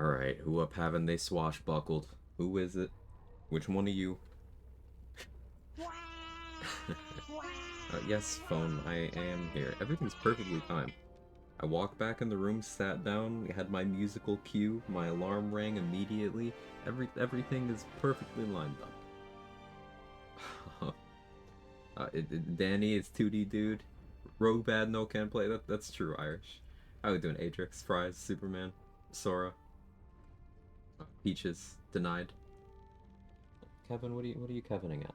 Alright, who up haven't they swashbuckled? Who is it? Which one of you? Yes, phone, I am here. Everything's perfectly timed. I walked back in the room, sat down, had my musical cue, my alarm rang immediately. Everything is perfectly lined up. Danny is 2D dude. Rogue bad, no can play. That's true, Irish. How we doing? Atrix, Fries, Superman, Sora, Peaches, denied. Kevin, what are you Kevining at?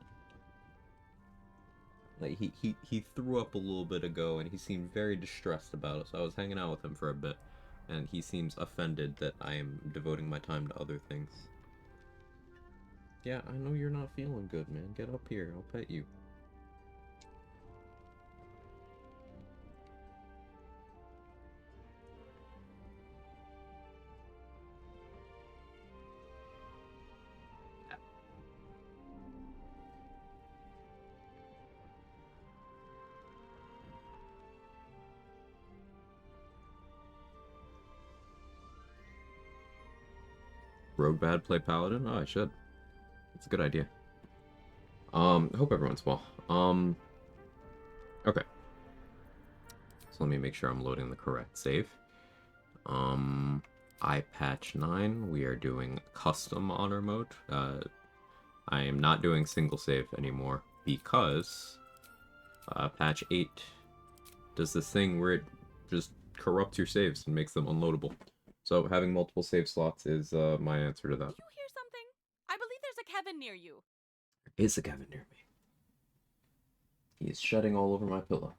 Like he threw up a little bit ago, and he seemed very distressed about it. So I was hanging out with him for a bit, and he seems offended that I am devoting my time to other things. Yeah, I know you're not feeling good, man. Get up here. I'll pet you. Rogue bad, play paladin. Oh, I should. It's a good idea. I hope everyone's well. Okay. So let me make sure I'm loading the correct save. I patch 9. We are doing custom honor mode. I am not doing single save anymore because patch 8 does this thing where it just corrupts your saves and makes them unloadable. So having multiple save slots is my answer to that. You hear something? I believe there's a Kevin near you. There is a Kevin near me. He is shedding all over my pillow.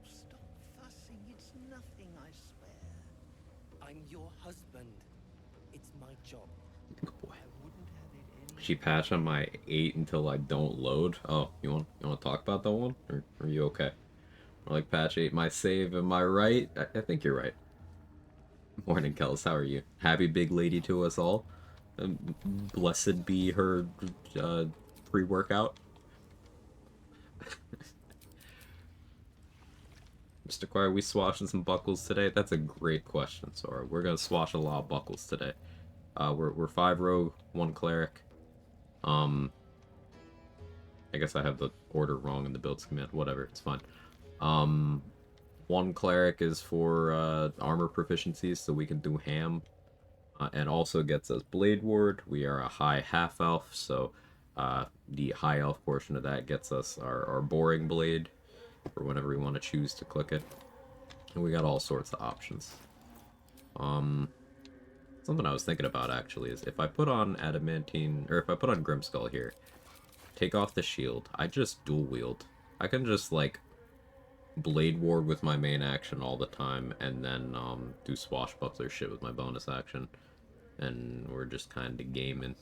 Stop fussing, it's nothing, I swear. I'm your husband. It's my job. Good boy. I wouldn't have it any She patch on my 8 until I don't load. Oh, you want to talk about that one? Or are you okay? Or like patch 8 my save, am I right? I think you're right. Morning, Kels. How are you? Happy big lady to us all. Blessed be her pre-workout. Mr. Quag, we swashing some buckles today? That's a great question, Sora. We're gonna swash a lot of buckles today. We're 5 rogue, 1 cleric. I guess I have the order wrong in the build command. Whatever, it's fine. 1 cleric is for armor proficiencies, so we can do ham. And also gets us Blade Ward. We are a high half elf, so the high elf portion of that gets us our boring blade for whenever we want to choose to click it. And we got all sorts of options. Something I was thinking about actually is if I put on adamantine, or if I put on Grimskull here, take off the shield, I just dual wield. I can just like Blade Ward with my main action all the time, and then do Swashbuckler shit with my bonus action. And we're just kind of gaming.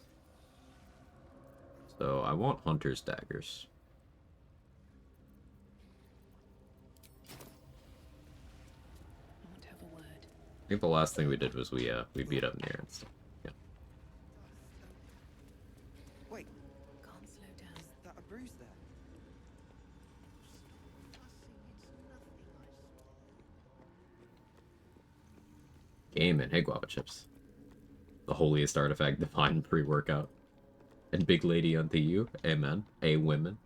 So I want Hunter's Daggers. I want to have a word. I think the last thing we did was we beat up Nier and stuff. Yeah. Wait, Can't slow down. is that a bruise there? Stop fussing, it's nothing, I swear. Gaming. Hey, Guava Chips. The holiest artifact, divine pre-workout. And big lady unto you. Amen. A women.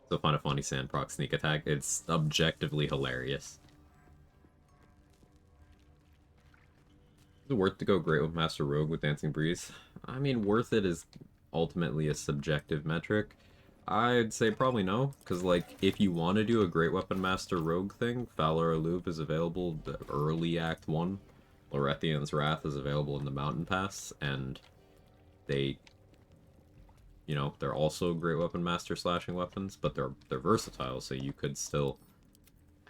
So find a funny sand proc sneak attack. It's objectively hilarious. Is it worth to go great with Master Rogue with Dancing Breeze? I mean, worth it is ultimately a subjective metric. I'd say probably no, because, like, if you want to do a Great Weapon Master Rogue thing, Valor Louvre is available the early Act 1. Lorethian's Wrath is available in the Mountain Pass, and they, you know, they're also Great Weapon Master slashing weapons, but they're versatile, so you could still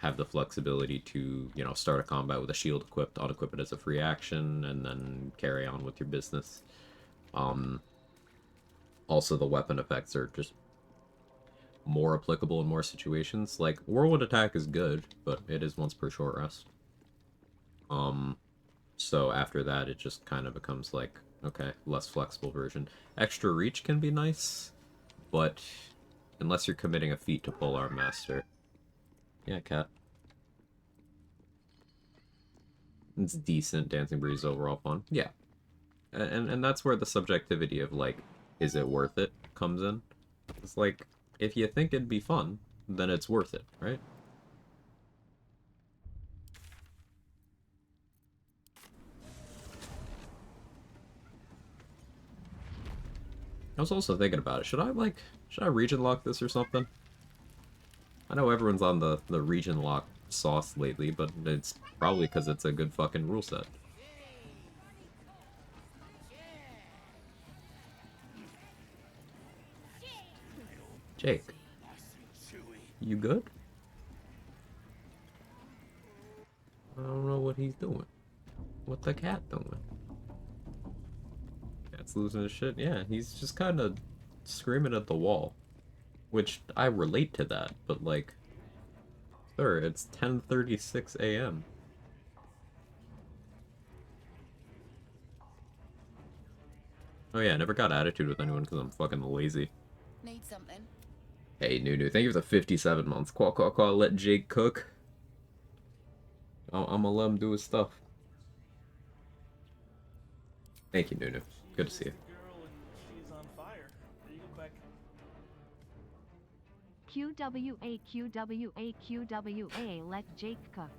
have the flexibility to, you know, start a combat with a shield equipped, unequip it as a free action, and then carry on with your business. Also, the weapon effects are just more applicable in more situations. Like, Whirlwind Attack is good, but it is once per short rest. So after that, it just kind of becomes like, okay, less flexible version. Extra Reach can be nice, but unless you're committing a feat to Polearm Master. Yeah, cat. It's decent. Dancing Breeze overall fun. Yeah. And that's where the subjectivity of, like, is it worth it comes in. It's like, if you think it'd be fun, then it's worth it, right? I was also thinking about it. Should I region lock this or something? I know everyone's on the region lock sauce lately, but it's probably because it's a good fucking rule set. Jake, you good? I don't know what he's doing. What the cat doing? Cat's losing his shit. Yeah, he's just kind of screaming at the wall. Which, I relate to that, but like... Sir, it's 10:36 a.m. Oh yeah, I never got attitude with anyone because I'm fucking lazy. Need something? Hey, Nunu, thank you for the 57 months. Quack, let Jake cook. I'm gonna let him do his stuff. Thank you, Nunu. Good to see you. Girl and she's on fire. There you go, Quag. QWA, let Jake cook.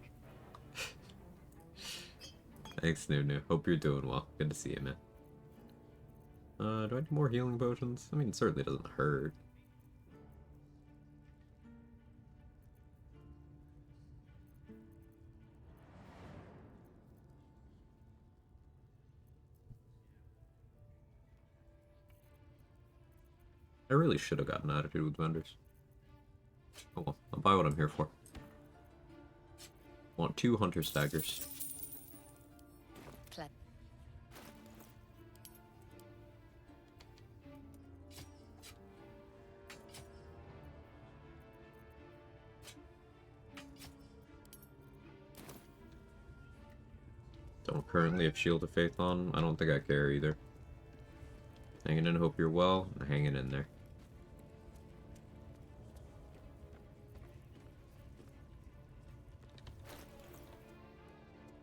Thanks, Nunu. Hope you're doing well. Good to see you, man. Do I need more healing potions? I mean, it certainly doesn't hurt. I really should have gotten attitude with vendors. Oh well, I'll buy what I'm here for. Want 2 hunter staggers. Don't currently have Shield of Faith on. I don't think I care either. Hanging in, hope you're well. I'm hanging in there.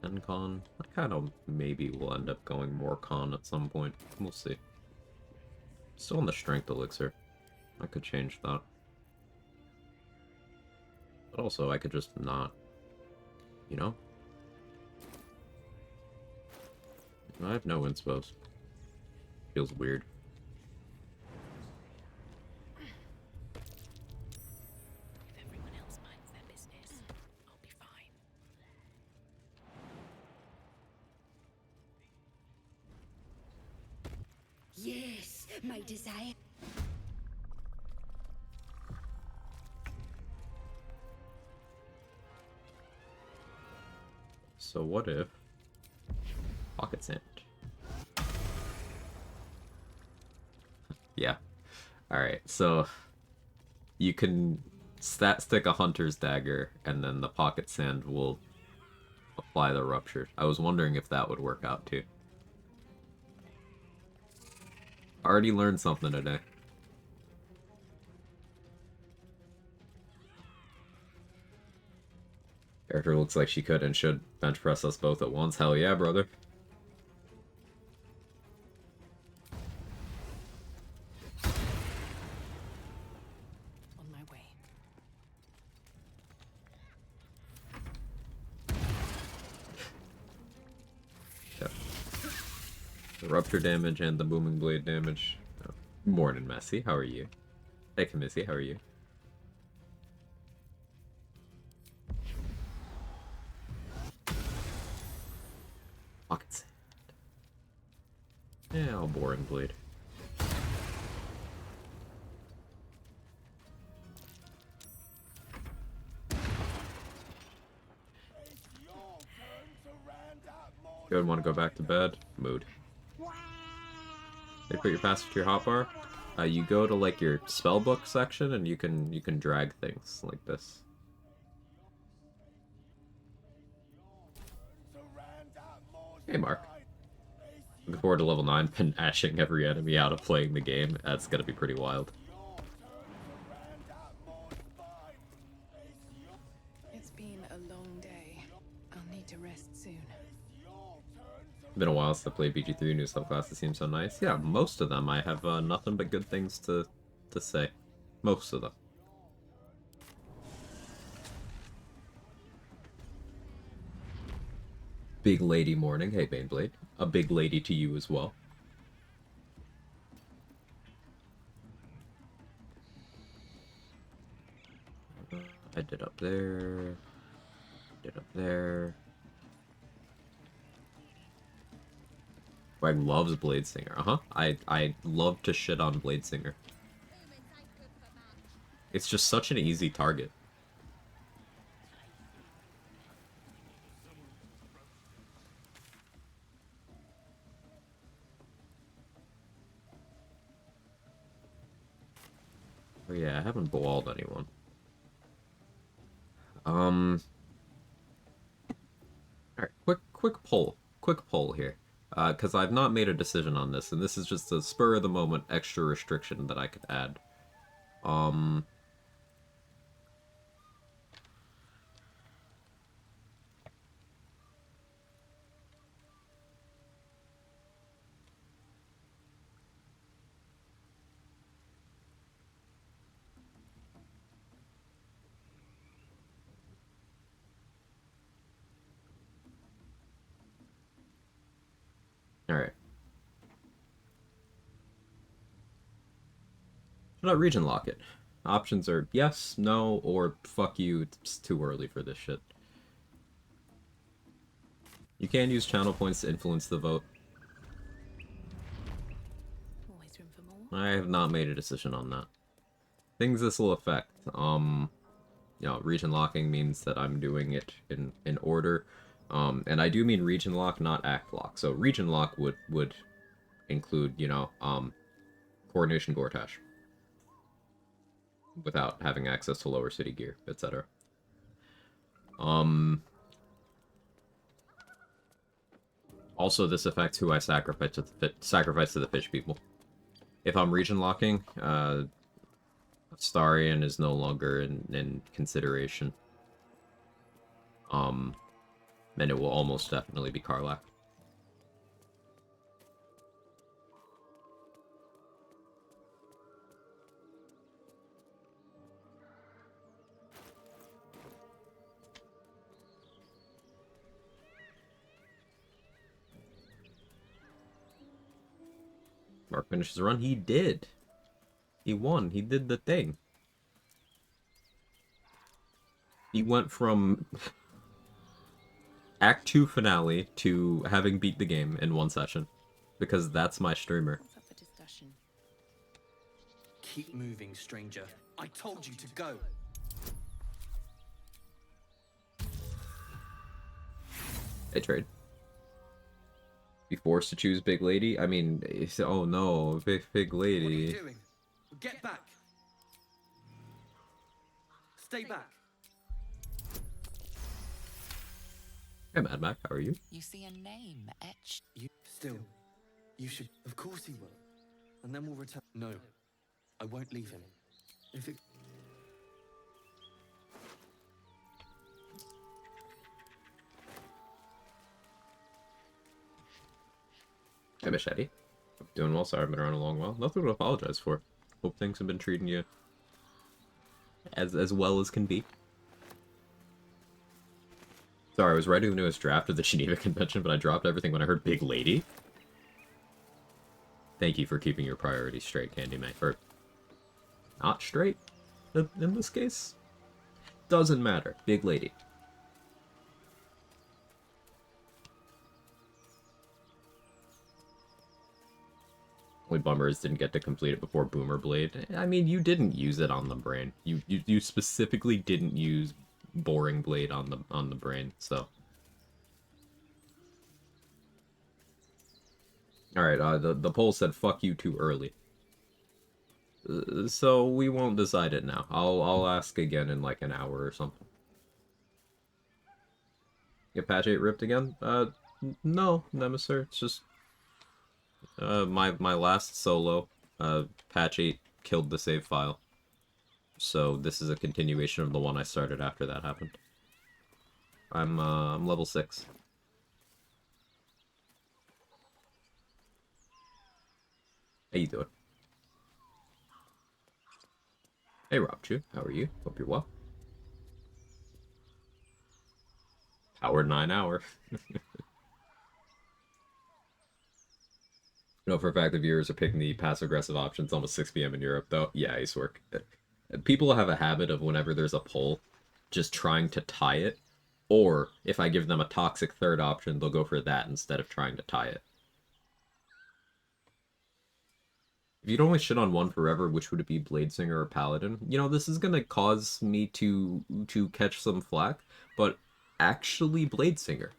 And con. I kind of maybe will end up going more con at some point. We'll see. Still on the strength elixir. I could change that. But also, I could just not. You know? I have no inspos. Feels weird. If everyone else minds their business, I'll be fine. Yes, my desire. So what if... Pocket Sand. Yeah. Alright, so... You can stat stick a Hunter's Dagger, and then the Pocket Sand will apply the Rupture. I was wondering if that would work out too. Already learned something today. Character looks like she could and should bench press us both at once. Hell yeah, brother. On my way. Yep. The Rupture damage and the Booming Blade damage. Oh. Morning, Messy. How are you? Hey, Missy. How are you? Pocket Sand. Yeah, I'll Boring Blade. Good, want to go back to bed? Mood. They put your passive to your hotbar. You go to like your spellbook section and you can drag things like this. Hey Mark. Looking forward to level 9, been ashing every enemy out of playing the game. That's gonna be pretty wild. It's been a long day. I'll need to rest soon. Been a while since I played BG3. New subclasses seem so nice. Yeah, most of them I have nothing but good things to say. Most of them. Big lady morning. Hey, Baneblade. A big lady to you as well. I did up there. Did up there. Quag loves Blade Singer. I love to shit on Blade Singer. It's just such an easy target. Oh yeah, I haven't balled anyone. Alright, quick poll here. Because I've not made a decision on this, and this is just a spur-of-the-moment extra restriction that I could add. Alright. Should I region lock it? Options are yes, no, or fuck you, it's too early for this shit. You can use channel points to influence the vote. Always room for more. I have not made a decision on that. Things this will affect. You know, region locking means that I'm doing it in order. And I do mean region lock, not act lock. So region lock would include, you know, coordination Gortash. Without having access to lower city gear, etc. Also, this affects who I sacrifice to the fish people. If I'm region locking, Starion is no longer in consideration. And it will almost definitely be Karlach. Mark finishes the run. He did. He won. He did the thing. He went from Act 2 finale to having beat the game in one session. Because that's my streamer. What's up for discussion? Keep moving, stranger. I told you to go. Hey, trade. Be forced to choose big lady? I mean, oh no, big What are you lady. doing? Get back. Stay back. Hey, Mad Mac, how are you? You see a name etched. You should. Of course he will. And then we'll return. No, I won't leave him. If it. Hey, Machete. Doing well, sorry I've been around a long while. Nothing to apologize for. Hope things have been treating you as well as can be. Sorry, I was writing the newest draft of the Geneva Convention, but I dropped everything when I heard Big Lady. Thank you for keeping your priorities straight, Candyman. Or not straight, in this case. Doesn't matter. Big Lady. Only bummer is didn't get to complete it before Boomer Blade. I mean, you didn't use it on the brain. You specifically didn't use Boring Blade on the brain, so. Alright, the poll said fuck you too early. So we won't decide it now. I'll ask again in like an hour or something. Get patch 8 ripped again? No, Nemesis. It's just my last solo, patch 8 killed the save file. So this is a continuation of the one I started after that happened. I'm level 6. How you doing? Hey Robchu, how are you? Hope you're well. Power 9 hour. No, for a fact the viewers are picking the passive-aggressive options almost 6 p.m. in Europe, though. Yeah, Ace work. People have a habit of whenever there's a poll, just trying to tie it, or if I give them a toxic third option, they'll go for that instead of trying to tie it. If you'd only shit on one forever, which would it be, Bladesinger or Paladin? You know, this is gonna cause me to catch some flack, but actually Bladesinger.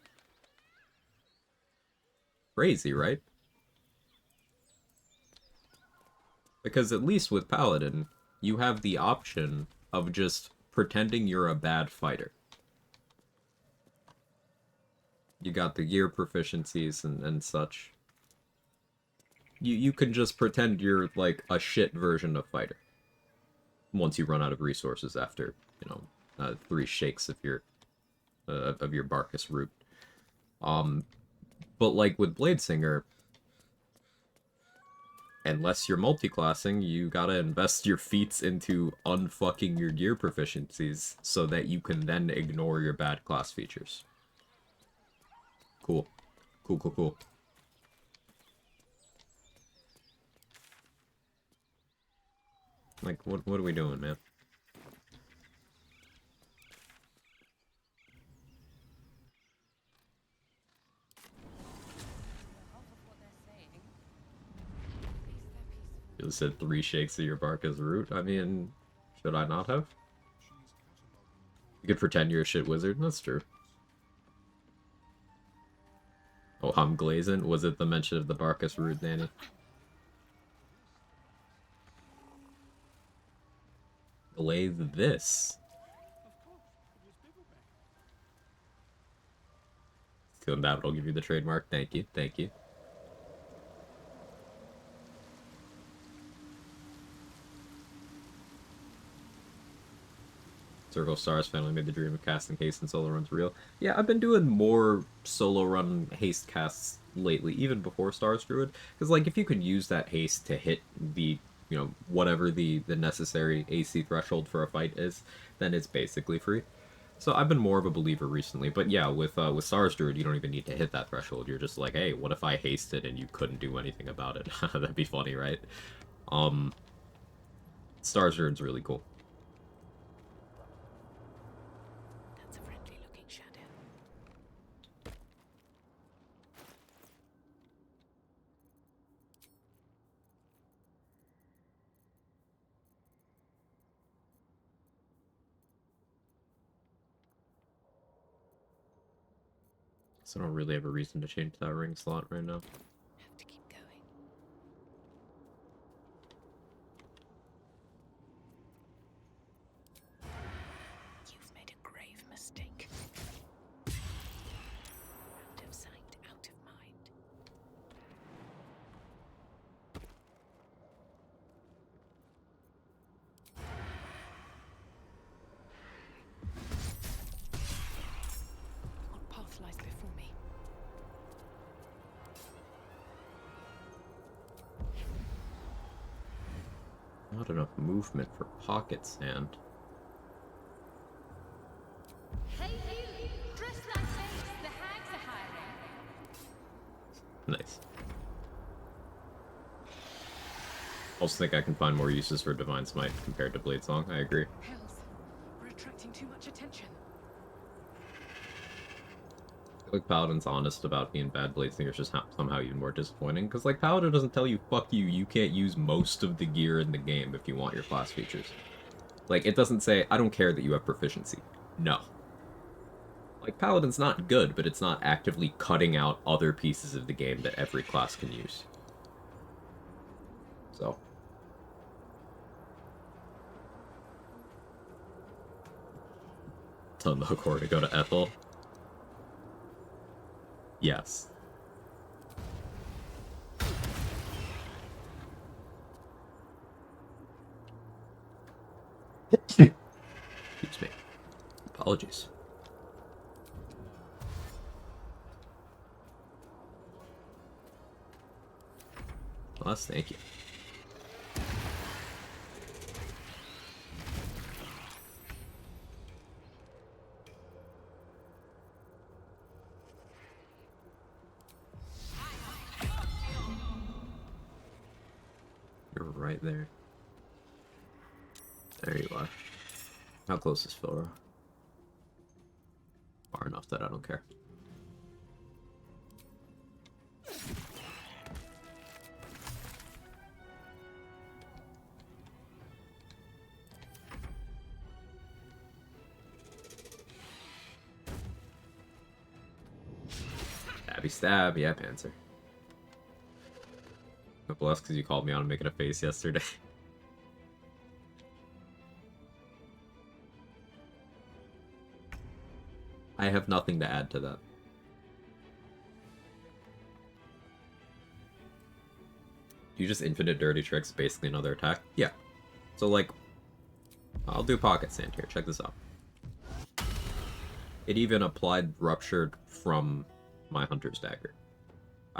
Crazy, right? Because at least with Paladin, you have the option of just pretending you're a bad fighter. You got the gear proficiencies and such. You can just pretend you're like a shit version of fighter. Once you run out of resources after, 3 shakes of your Barkus root. But like with Bladesinger, unless you're multiclassing, you gotta invest your feats into unfucking your gear proficiencies so that you can then ignore your bad class features. Cool. Cool. Like, what are we doing, man? You said 3 shakes of your Barkus root. I mean, should I not have? You could pretend you're a shit wizard. That's true. Oh, I'm glazing. Was it the mention of the Barkus root, Danny? Glaze this. Stealing that will give you the trademark. Thank you. Circle Stars finally made the dream of casting haste and solo runs real. Yeah, I've been doing more solo run haste casts lately, even before Stars Druid. Because, like, if you can use that haste to hit the, whatever the necessary AC threshold for a fight is, then it's basically free. So I've been more of a believer recently. But yeah, with Stars Druid, you don't even need to hit that threshold. You're just like, hey, what if I hasted and you couldn't do anything about it? That'd be funny, right? Stars Druid's really cool. That's a friendly looking shadow. So I don't really have a reason to change that ring slot right now. Have to keep going. You've made a grave mistake. Out of sight, out of mind. What path lies before me? Not enough movement for pocket sand. Hey you! Dress like this! The hags are hiring! Nice. Also think I can find more uses for Divine Smite compared to Blade Song. I agree. Hells, we're attracting too much attention. I feel like Paladin's honest about being bad Bladesinger is just somehow even more disappointing. Because, like, Paladin doesn't tell you, fuck you can't use most of the gear in the game if you want your class features. Like, it doesn't say, I don't care that you have proficiency. No. Like, Paladin's not good, but it's not actively cutting out other pieces of the game that every class can use. So. Tell the core to go to Ethel. Yes. Excuse me. Apologies. Plus, thank you. You're right there. There you are. How close is Philra? Far enough that I don't care. Stabby stab, yeah, Panzer. But bless because you called me on making a face yesterday. I have nothing to add to that. You just infinite dirty tricks, basically another attack? Yeah. So like, I'll do pocket sand here, check this out. It even applied ruptured from my hunter's dagger.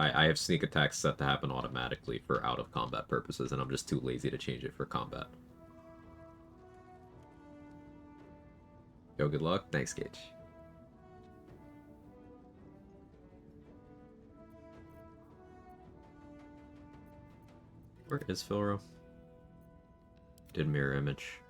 I have sneak attacks set to happen automatically for out of combat purposes, and I'm just too lazy to change it for combat. Yo, good luck. Thanks, Gage. Where is Philro? Did mirror image.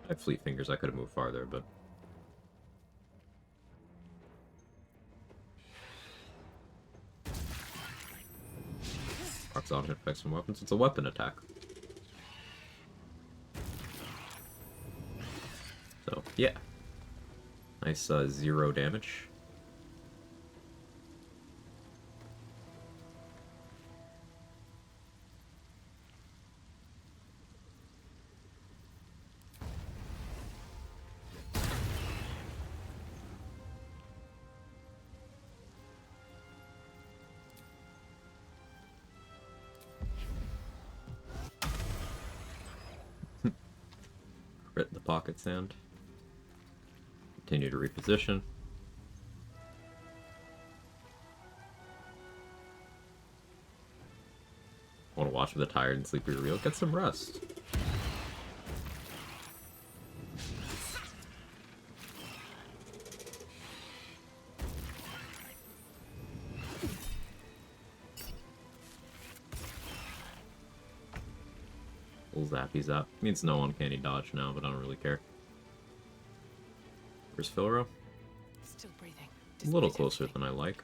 I have fleet fingers, I could have moved farther, but... Rocks on hit effects from weapons, it's a weapon attack. So, yeah. Nice 0 damage. Crit the pocket sand. Continue to reposition. Want to watch with the tired and sleepy real? Get some rest. Little zappy zap. Means no uncanny dodge now, but I don't really care. Where's Philro? Still breathing. A little despite closer everything. than I like.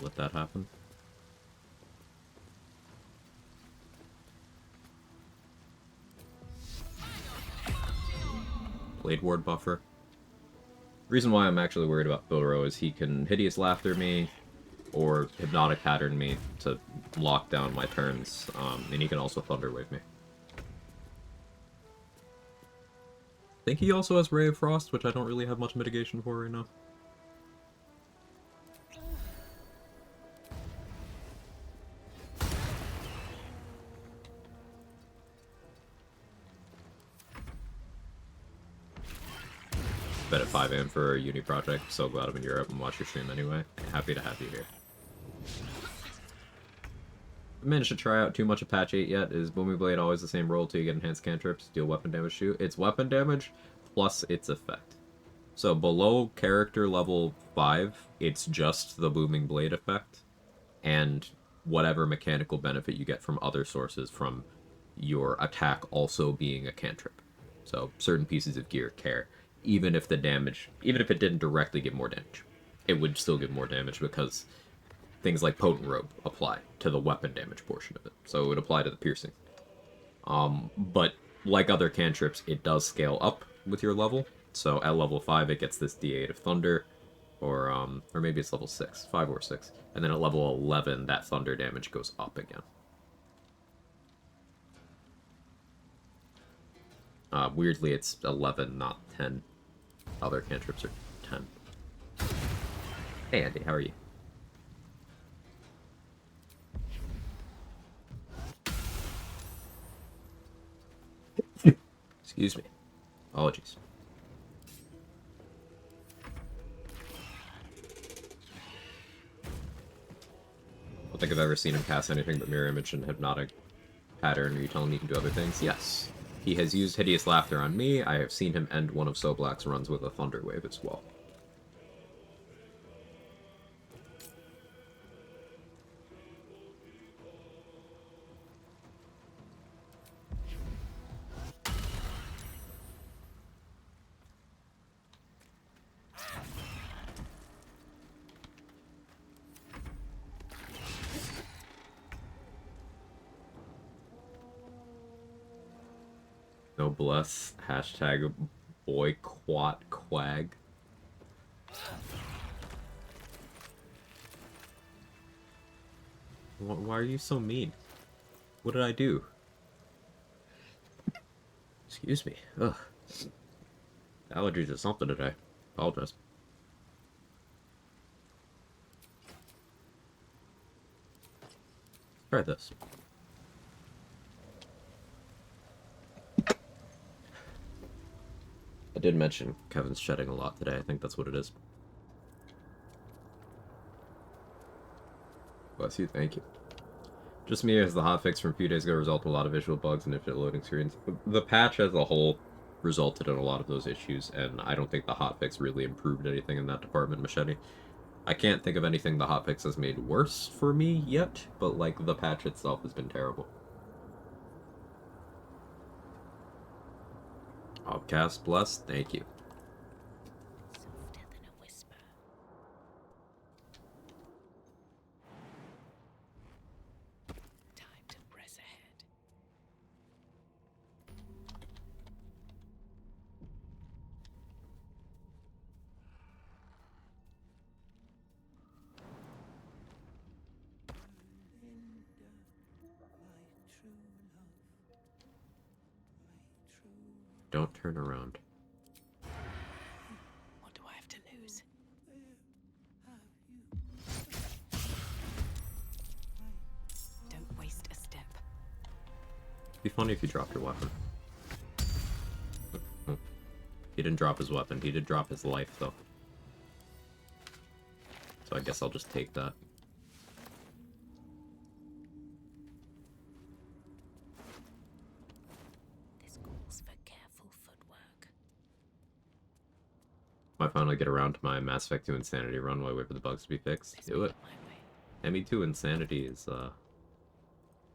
Let that happen. Blade Ward buffer. Reason why I'm actually worried about Philro is he can Hideous Laughter me or Hypnotic Pattern me to lock down my turns, and he can also Thunder Wave me. I think he also has Ray of Frost, which I don't really have much mitigation for right now. Bet at 5 AM for a uni project. So glad I'm in Europe and watch your stream anyway. Happy to have you here. I managed to try out too much of patch 8 yet. Is Booming Blade always the same roll till you get enhanced cantrips, deal weapon damage to? It's weapon damage plus its effect. So below character level 5, it's just the Booming Blade effect and whatever mechanical benefit you get from other sources from your attack also being a cantrip. So certain pieces of gear care. Even if the damage, even if it didn't directly give more damage. it would still give more damage because things like Potent Robe apply to the weapon damage portion of it. So it would apply to the piercing. But like other cantrips, it does scale up with your level. So at level 5, it gets this D8 of Thunder, or maybe it's level 6, 5 or 6. And then at level 11, that Thunder damage goes up again. Weirdly, it's 11, not 10. Other cantrips are 10. Hey Andy, how are you? Excuse me. Apologies. I don't think I've ever seen him cast anything but Mirror Image and Hypnotic Pattern. Are you telling me he can do other things? Yes. He has used Hideous Laughter on me. I have seen him end one of Soblak's runs with a Thunder Wave as well. No bless. Hashtag boycott Quag. Why are you so mean? What did I do? Excuse me. Ugh. Allergies or something today. Apologize. Try this. I did mention Kevin's shedding a lot today. I think that's what it is. Bless you, thank you. Just me as the hotfix from a few days ago resulted in a lot of visual bugs and infinite loading screens. The patch as a whole resulted in a lot of those issues, and I don't think the hotfix really improved anything in that department, Machete. I can't think of anything the hotfix has made worse for me yet, but like the patch itself has been terrible. Upcast blessed, thank you. Softer than a whisper. Time to press ahead. Don't turn around. What do I have to lose? Don't waste a step. It'd be funny if you dropped your weapon. He didn't drop his weapon. He did drop his life, though. So I guess I'll just take that. This calls for careful footwork. Might finally get around to my Mass Effect 2 Insanity run while I wait for the bugs to be fixed. This Do it. my way. ME2 Insanity is, I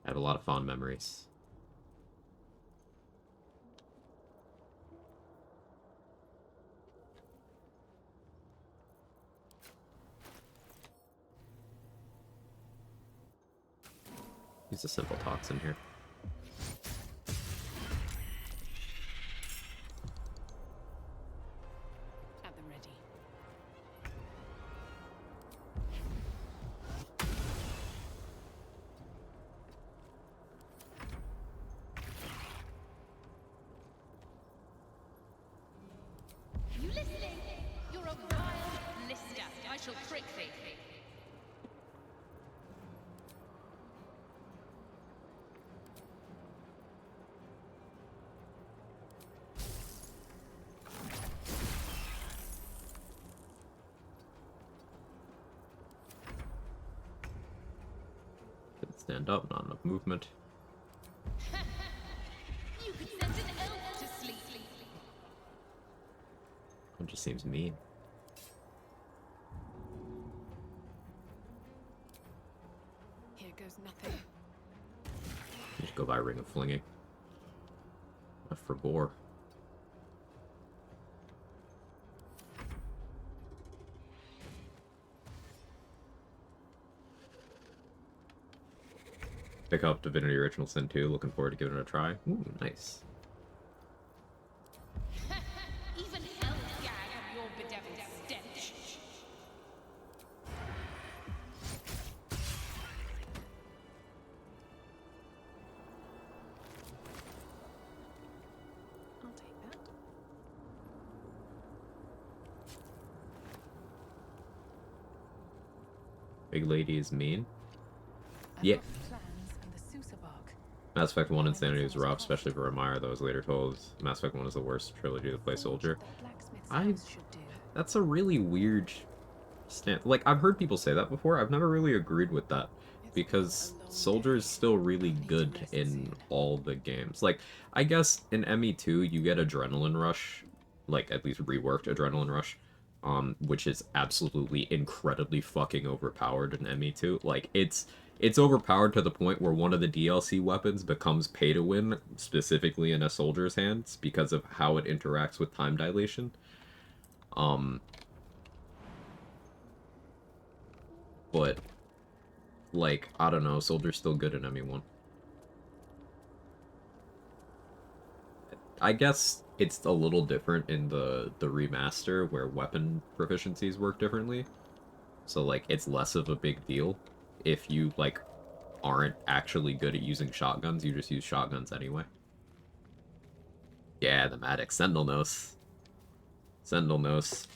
have a lot of fond memories. Use a simple toxin here. At the ready. You listening? You're a wild lister. I shall prick thee. Didn't stand up, not enough movement. You could send an elf to sleep. It just seems mean. Here goes nothing. You should go buy Ring of Flinging. Left for Boar. Pick up Divinity Original Sin 2. Looking forward to giving it a try. Ooh, nice. Even hell gag on your bedeviled stench. I'll take that. Big lady is mean. I've Yeah. got the plans and the Sousa bark. Mass Effect 1 Insanity is rough, especially for Remire, though I was later told Mass Effect 1 is the worst trilogy to play Soldier. That blacksmith's I- house should do. That's a really weird stand. Like, I've heard people say that before. I've never really agreed with that. Because Soldier is still really good in all the games. Like, I guess in ME2 you get Adrenaline Rush, like at least reworked Adrenaline Rush, which is absolutely incredibly fucking overpowered in ME2. Like, it's overpowered to the point where one of the DLC weapons becomes pay to win, specifically in a soldier's hands, because of how it interacts with time dilation. But like, I don't know, Soldier's still good in ME1. I guess it's a little different in the remaster where weapon proficiencies work differently. So like it's less of a big deal if you like aren't actually good at using shotguns, you just use shotguns anyway. Yeah, the Maddox Sentinel Nose. Sentinel Nose.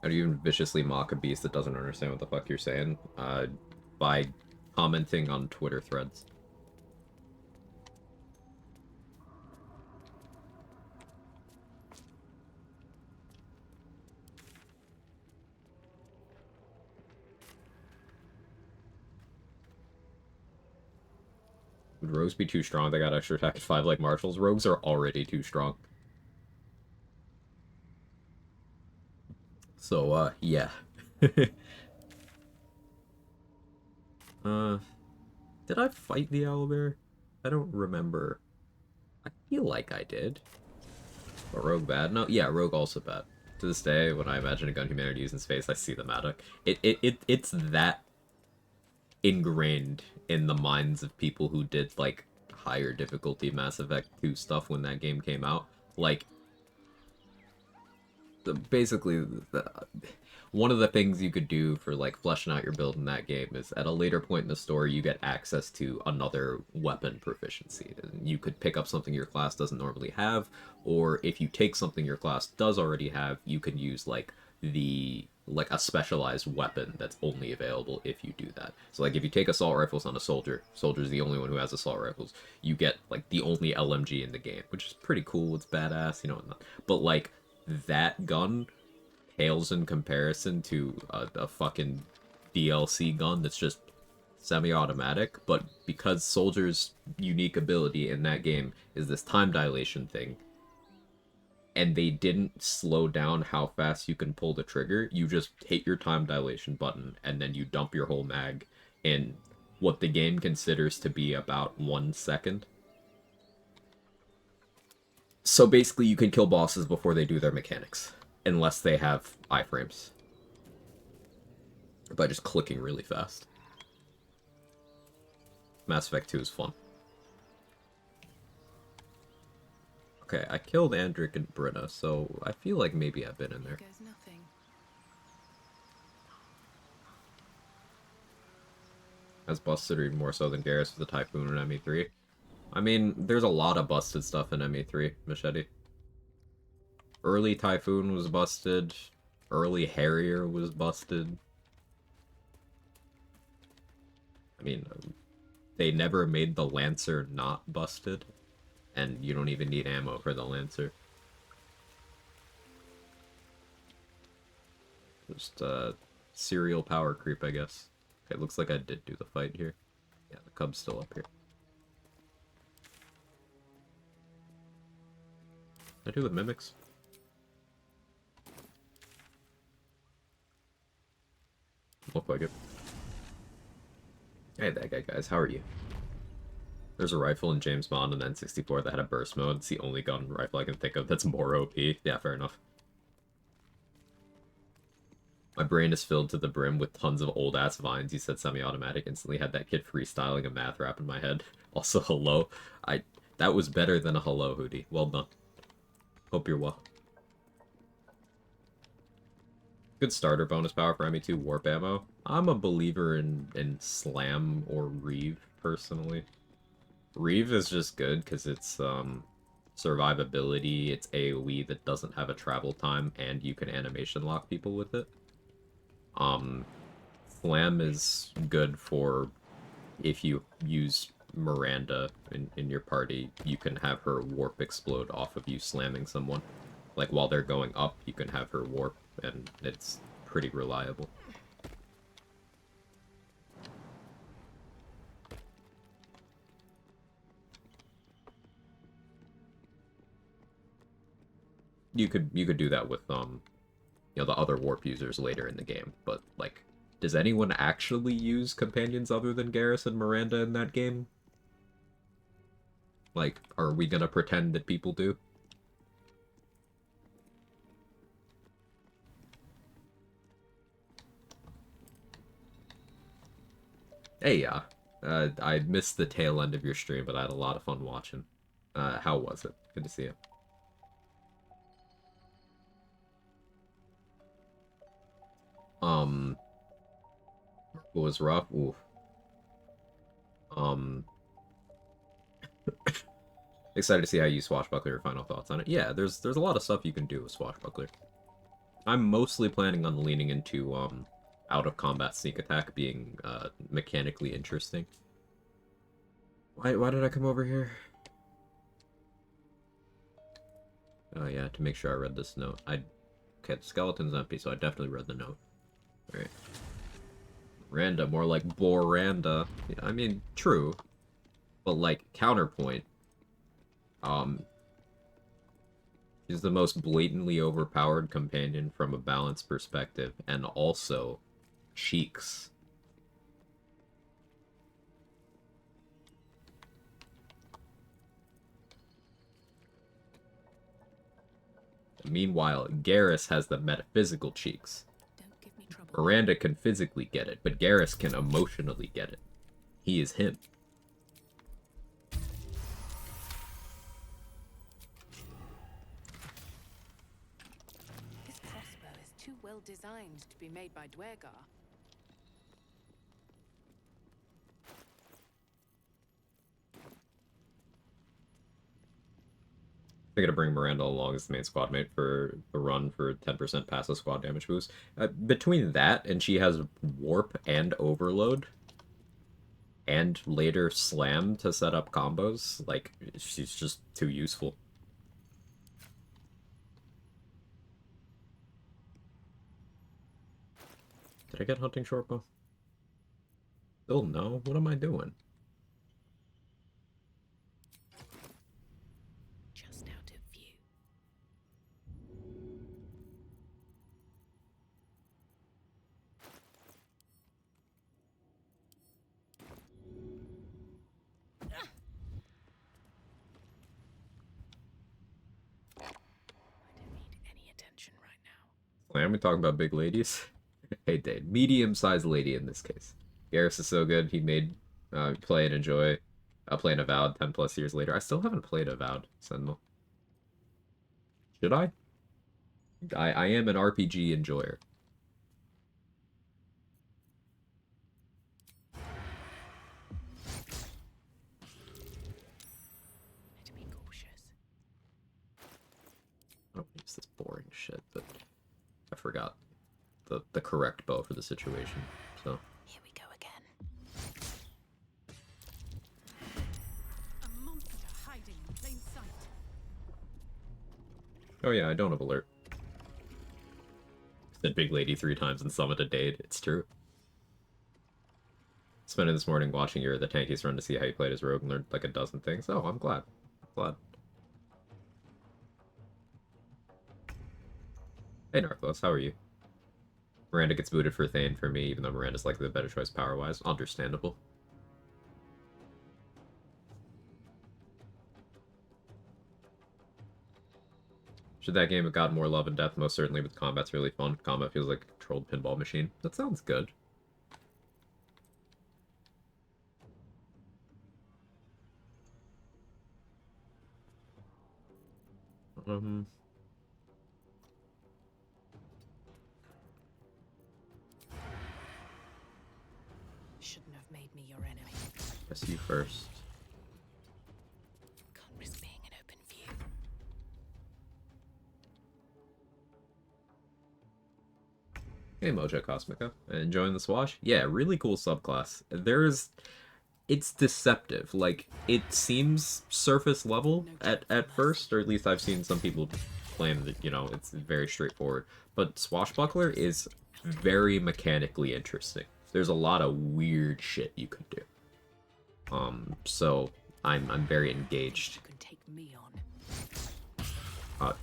How do you viciously mock a beast that doesn't understand what the fuck you're saying? By commenting on Twitter threads. Would rogues be too strong? They got extra attack at 5 like marshals. Rogues are already too strong. So, yeah. Did I fight the owlbear? I don't remember. I feel like I did. But rogue bad? No, yeah, rogue also bad. To this day, when I imagine a gun humanity using space, I see the Maddox. It's that ingrained in the minds of people who did, like, higher difficulty Mass Effect 2 stuff when that game came out. Like, basically, one of the things you could do for like fleshing out your build in that game is at a later point in the story you get access to another weapon proficiency. You could pick up something your class doesn't normally have, or if you take something your class does already have, you can use like a specialized weapon that's only available if you do that. So like if you take assault rifles on a soldier's the only one who has assault rifles, you get like the only LMG in the game, which is pretty cool. It's badass, you know. But like that gun pales in comparison to a fucking DLC gun that's just semi-automatic, but because Soldier's unique ability in that game is this time dilation thing, and they didn't slow down how fast you can pull the trigger, you just hit your time dilation button, and then you dump your whole mag in what the game considers to be about 1 second. So basically, you can kill bosses before they do their mechanics, unless they have iframes. By just clicking really fast. Mass Effect 2 is fun. Okay, I killed Andric and Britta, so I feel like maybe I've been in there. Goes nothing. As busted or even more so than Garrus with the Typhoon in ME3. I mean, there's a lot of busted stuff in ME3, Machete. Early Typhoon was busted. Early Harrier was busted. I mean, they never made the Lancer not busted. And you don't even need ammo for the Lancer. Just, serial power creep, I guess. Okay, looks like I did do the fight here. Yeah, the Cub's still up here. Did I do the mimics? Look like it. Hey, that guy, guys. How are you? There's a rifle in James Bond and N64 that had a burst mode. It's the only gun and rifle I can think of that's more OP. Yeah, fair enough. My brain is filled to the brim with tons of old-ass vines. You said semi-automatic. Instantly had that kid freestyling a math rap in my head. Also, hello. That was better than a hello, Hoodie. Well done. Hope you're well. Good starter bonus power for ME2 warp ammo. I'm a believer in Slam or Reeve, personally. Reeve is just good because it's survivability, it's AoE that doesn't have a travel time, and you can animation lock people with it. Slam is good for if you use Miranda in your party, you can have her warp explode off of you slamming someone. Like, while they're going up, you can have her warp, and it's pretty reliable. You could do that with, you know, the other warp users later in the game, but, like, does anyone actually use companions other than Garrus and Miranda in that game? Like, are we gonna pretend that people do? Hey, I missed the tail end of your stream, but I had a lot of fun watching. How was it? Good to see you. What was rough? Oof. Excited to see how you Swashbuckler. Your final thoughts on it? Yeah, there's a lot of stuff you can do with Swashbuckler. I'm mostly planning on leaning into out of combat sneak attack being mechanically interesting. Why did I come over here? Oh yeah, to make sure I read this note. Okay, the skeleton's empty, so I definitely read the note. Alright. Randa, more like Boranda. Yeah, I mean, true. But like, counterpoint. She's the most blatantly overpowered companion from a balanced perspective, and also cheeks. Meanwhile, Garrus has the metaphysical cheeks. Don't give me trouble. Miranda can physically get it, but Garrus can emotionally get it. He is him. This crossbow is too well designed to be made by Dwergar. They're gonna bring Miranda along as the main squad mate for the run for 10% passive squad damage boost. Between that and she has warp and overload, and later slam to set up combos, like, she's just too useful. Did I get hunting shortbow? Still no? What am I doing? Just out of view. I don't need any attention right now. Slam, we talking about big ladies? Hey, Dave, medium-sized lady in this case. Garrus is so good, he made play and enjoy. Playing Avowed 10 plus years later. I still haven't played Avowed, Sentinel. Should I? I am an RPG enjoyer. Better be cautious. I don't use this boring shit, but I forgot the correct bow for the situation, so. Here we go again. A monster hiding in plain sight. Oh yeah, I don't have alert. Said big lady 3 times and summoned a Dade. It's true. Spent it this morning watching your The Tankiest run to see how you played as rogue and learned like a dozen things. Oh, I'm glad. Glad. Hey Narcos, how are you? Miranda gets booted for Thane for me, even though Miranda's likely the better choice power-wise. Understandable. Should that game have gotten more love and depth? Most certainly, but the combat's really fun. Combat feels like a controlled pinball machine. That sounds good. Shouldn't have made me your enemy. Guess you first. Can't risk being in open view. Hey Mojo Cosmica. Enjoying the Swash? Yeah, really cool subclass. It's deceptive. Like, it seems surface level at first, or at least I've seen some people claim that, you know, it's very straightforward. But Swashbuckler is very mechanically interesting. There's a lot of weird shit you could do. So I'm very engaged You can take me on.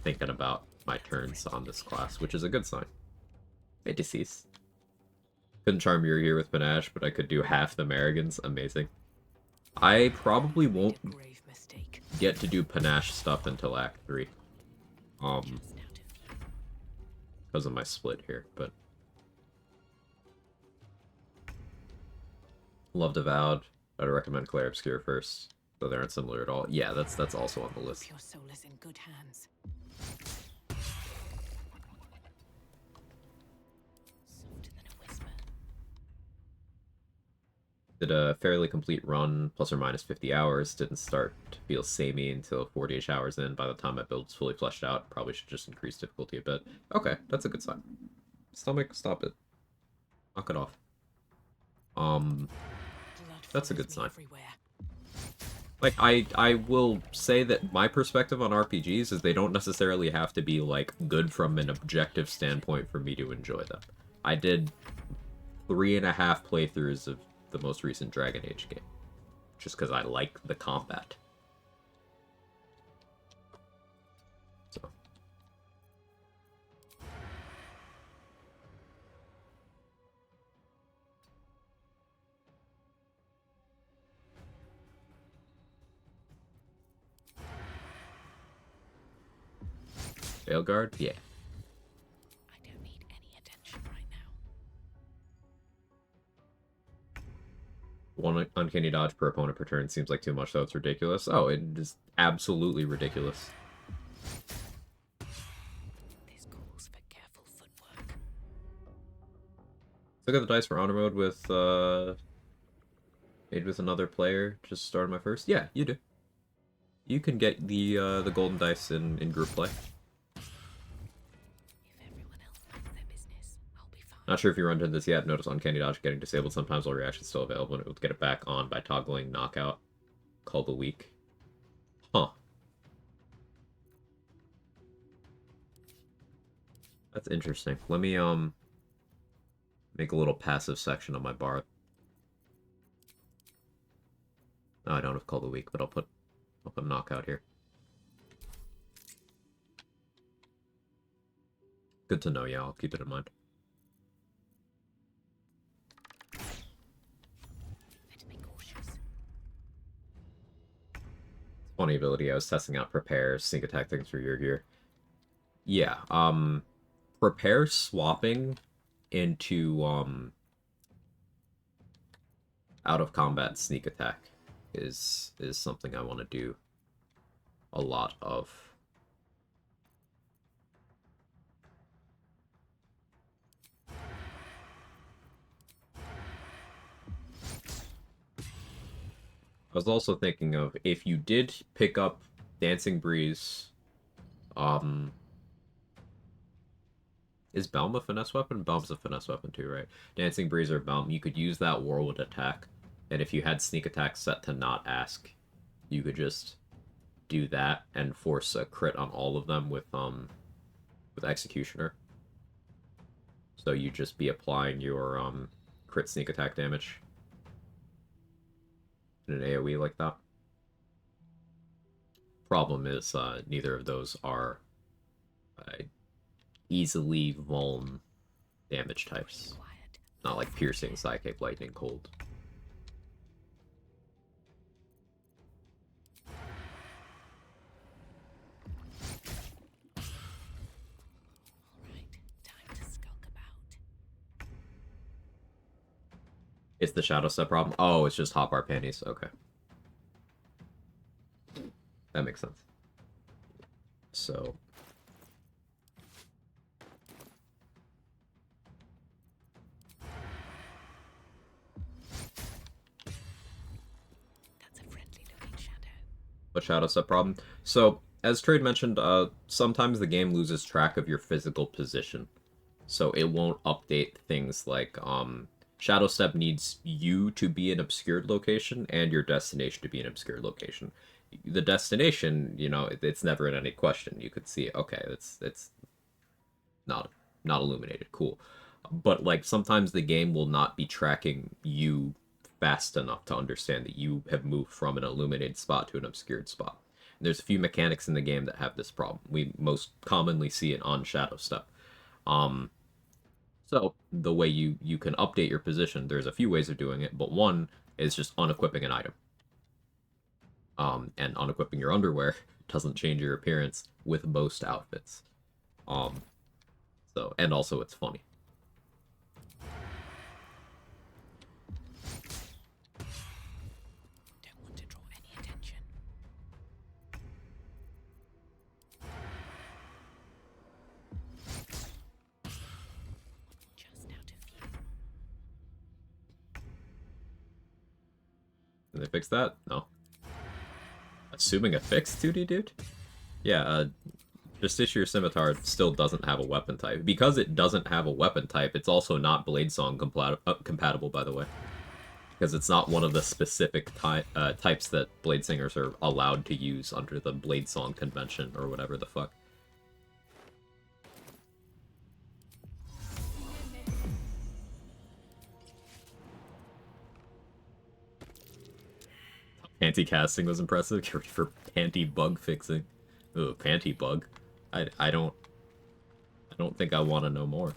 thinking about my turns on this class, which is a good sign. Hey, Deceased. Couldn't charm your ear with Panache, but I could do half the Marigans. Amazing. I probably won't Made a grave mistake. get to do Panache stuff until Act 3. Just out of view. Because of my split here, but... Loved Avowed. I'd recommend Claire Obscure first, though they aren't similar at all. Yeah, that's also on the list. Hope your soul is in good hands. Softer than a whisper. Did a fairly complete run, plus or minus 50 hours. Didn't start to feel samey until 48 hours in. By the time my build was fully fleshed out, probably should just increase difficulty a bit. Okay, that's a good sign. Stomach, stop it. Knock it off. Blood That's a follows good me sign. everywhere. Like, I will say that my perspective on RPGs is they don't necessarily have to be, like, good from an objective standpoint for me to enjoy them. I did 3.5 playthroughs of the most recent Dragon Age game, just because I like the combat. So. Veilguard? Yeah. I don't need any attention right now. One uncanny dodge per opponent per turn seems like too much, though. It's ridiculous. Oh, it is absolutely ridiculous. This calls for careful footwork. Look at the dice for honor mode with made with another player. Just started my first. Yeah, you do. You can get the golden dice in group play. If everyone else minds their business, I'll be fine. Not sure if you run into this yet. Notice uncanny dodge getting disabled sometimes while reaction's still available, and it will get it back on by toggling knockout. Call the weak. Huh. That's interesting. Let me make a little passive section on my bar. No, I don't have call the weak, but I'll put knockout here. Good to know, yeah, I'll keep it in mind. Better be cautious. Funny ability, I was testing out prepare, sneak attack things for your gear. Yeah, prepare swapping into out of combat sneak attack is something I want to do a lot of. I was also thinking of if you did pick up Dancing Breeze, is Balm a finesse weapon? Balm's a finesse weapon too, right? Dancing Breeze or Balm, you could use that whirlwind attack, and if you had sneak attack set to not ask, you could just do that and force a crit on all of them with Executioner. So you just be applying your crit sneak attack damage in an AoE like that. Problem is, neither of those are easily vuln damage types. Quiet. Not like piercing, psychic, lightning, cold. It's the Shadow Step problem. Oh, it's just hotbar panties. Okay. That makes sense. So... That's a friendly looking shadow. a Shadow Step problem. So, as Trade mentioned, sometimes the game loses track of your physical position. So it won't update things like, Shadow Step needs you to be an obscured location and your destination to be an obscured location. The destination, you know, it's never in any question. You could see, okay, it's not illuminated, cool. But, like, sometimes the game will not be tracking you fast enough to understand that you have moved from an illuminated spot to an obscured spot. And there's a few mechanics in the game that have this problem. We most commonly see it on Shadow Step. So the way you can update your position, there's a few ways of doing it, but one is just unequipping an item. And unequipping your underwear doesn't change your appearance with most outfits. So, and also it's funny. Don't want to draw any attention. Just out of view. Did they fix that? No. Assuming a fixed 2D, dude? Yeah, Justiciar Scimitar still doesn't have a weapon type. Because it doesn't have a weapon type, it's also not Bladesong compatible, by the way. Because it's not one of the specific types that Bladesingers are allowed to use under the Bladesong convention, or whatever the fuck. Anti-casting was impressive. Get ready for panty bug fixing. Ooh, panty bug. I don't think I want to know more.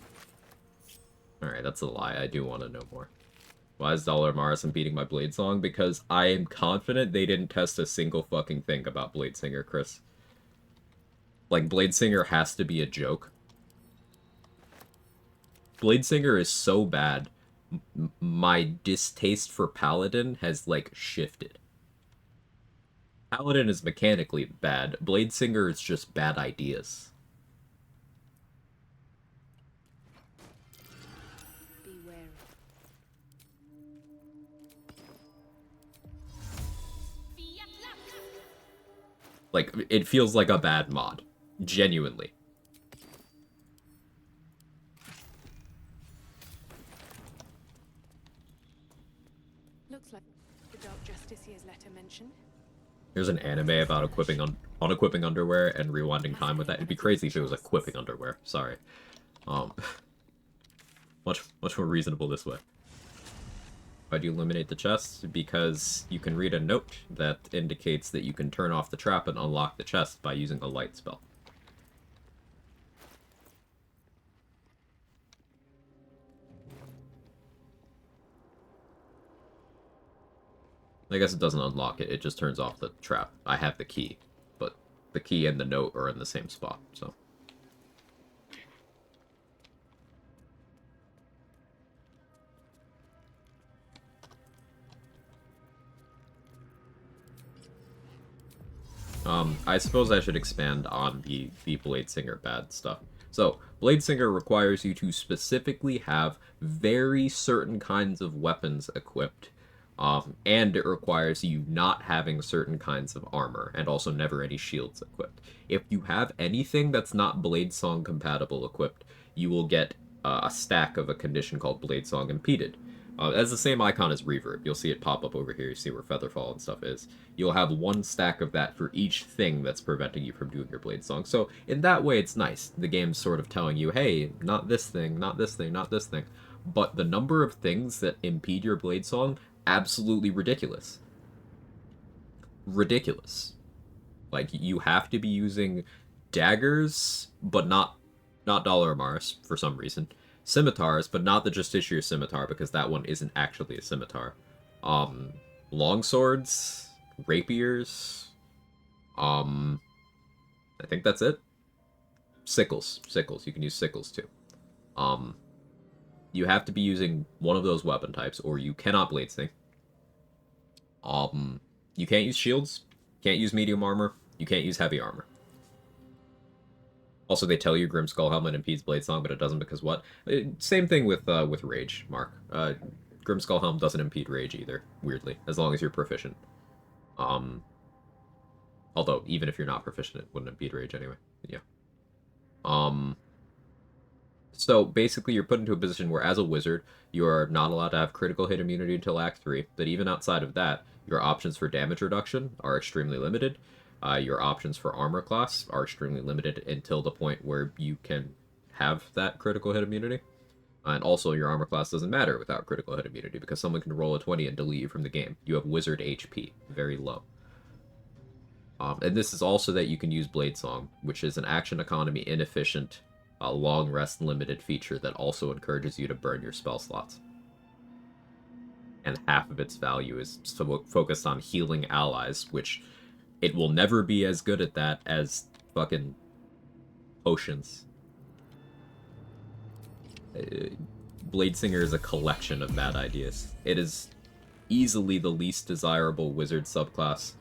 Alright, that's a lie. I do want to know more. Why is Dollar Morrison beating my Bladesong? Because I am confident they didn't test a single fucking thing about Bladesinger, Chris. Like, Bladesinger has to be a joke. Bladesinger is so bad, my distaste for Paladin has, like, shifted. Paladin is mechanically bad. Bladesinger is just bad ideas. Be wary. Fiat Lux! Like, it feels like a bad mod. Genuinely. Looks like the Dark Justiciar's letter mentioned. There's an anime about equipping unequipping underwear and rewinding time with that. It'd be crazy if it was equipping underwear. Sorry. Much more reasonable this way. Why do you eliminate the chest? Because you can read a note that indicates that you can turn off the trap and unlock the chest by using a light spell. I guess it doesn't unlock it, it just turns off the trap. I have the key, but the key and the note are in the same spot, so... I suppose I should expand on the Bladesinger bad stuff. So, Bladesinger requires you to specifically have very certain kinds of weapons equipped. And it requires you not having certain kinds of armor, and also never any shields equipped. If you have anything that's not Bladesong compatible equipped, you will get a stack of a condition called Bladesong Impeded. That's the same icon as Reverb. You'll see it pop up over here. You see where Featherfall and stuff is. You'll have one stack of that for each thing that's preventing you from doing your Bladesong. So in that way, it's nice. The game's sort of telling you, hey, not this thing, not this thing, not this thing. But the number of things that impede your Bladesong, absolutely ridiculous. Ridiculous. Like, you have to be using daggers, but not Dollar Mars for some reason. Scimitars, but not the Justiciar Scimitar, because that one isn't actually a scimitar. Longswords, rapiers, I think that's it. Sickles. You can use sickles too. You have to be using one of those weapon types, or you cannot blade sing. You can't use shields, can't use medium armor, you can't use heavy armor. Also, they tell you Grimskull Helmet impedes blade song, but it doesn't because what? Same thing with rage, Mark. Grimskull Helm doesn't impede rage either, weirdly, as long as you're proficient. Although, even if you're not proficient, it wouldn't impede rage anyway. Yeah. So basically, you're put into a position where, as a wizard, you are not allowed to have critical hit immunity until Act 3, but even outside of that, your options for damage reduction are extremely limited. Your options for armor class are extremely limited until the point where you can have that critical hit immunity. And also, your armor class doesn't matter without critical hit immunity, because someone can roll a 20 and delete you from the game. You have wizard HP, very low. And this is also that you can use Blade Song, which is an action economy inefficient, long rest limited feature that also encourages you to burn your spell slots. And half of its value is focused on healing allies, which it will never be as good at that as fucking potions. Bladesinger is a collection of bad ideas. It is easily the least desirable wizard subclass,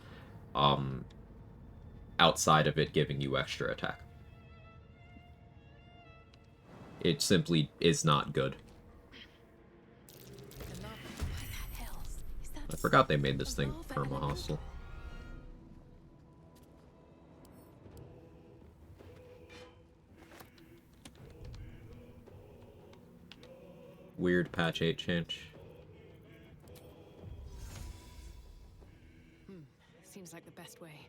outside of it giving you extra attack. It simply is not good. I forgot they made this thing perma-hostile. Weird patch 8 change. Seems like the best way.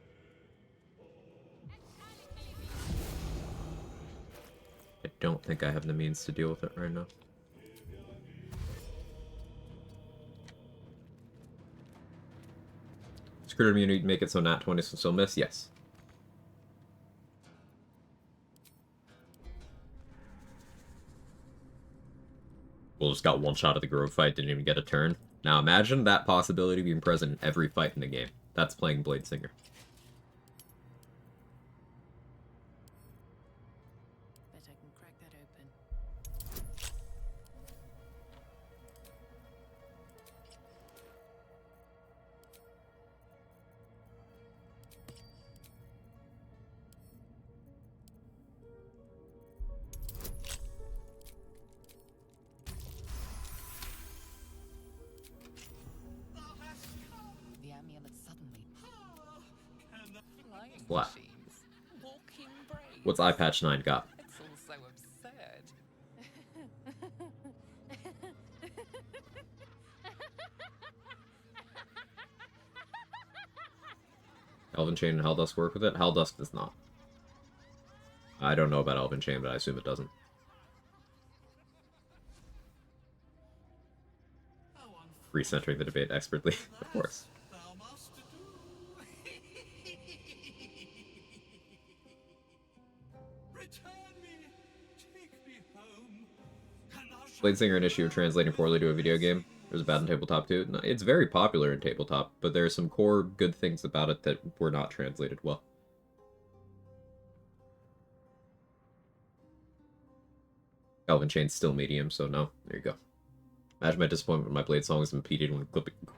I don't think I have the means to deal with it right now. Screw immunity, make it so nat 20 so still miss? Yes. Well, just got one shot at the Grove fight, didn't even get a turn. Now imagine that possibility being present in every fight in the game. That's playing Bladesinger. Bet I can crack that open. The amulet suddenly. Flying What? machines, walking brains. What's eye patch 9 got? It's all so absurd. Elven Chain and Helldusk work with it? Helldusk does not. I don't know about Elven Chain, but I assume it doesn't. Recentering the debate expertly, of course. Bladesinger an issue of translating poorly to a video game. It was bad in tabletop too. No, it's very popular in tabletop, but there are some core good things about it that were not translated well. Elven Chain's still medium, so no. There you go. Imagine my disappointment when my Blade Song is impeded when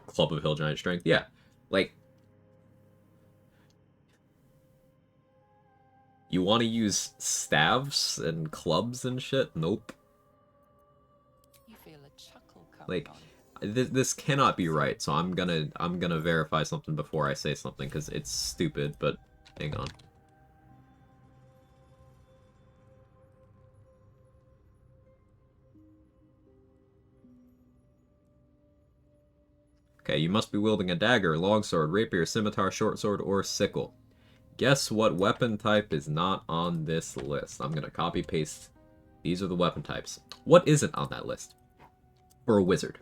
Club of Hill Giant Strength. Yeah, like... You want to use staves and clubs and shit? Nope. You feel a chuckle come Like, on. this cannot be right, so I'm gonna verify something before I say something, because it's stupid, but hang on. Okay, you must be wielding a dagger, longsword, rapier, scimitar, short sword, or sickle. Guess what weapon type is not on this list? I'm gonna copy paste. These are the weapon types. What isn't on that list? For a wizard.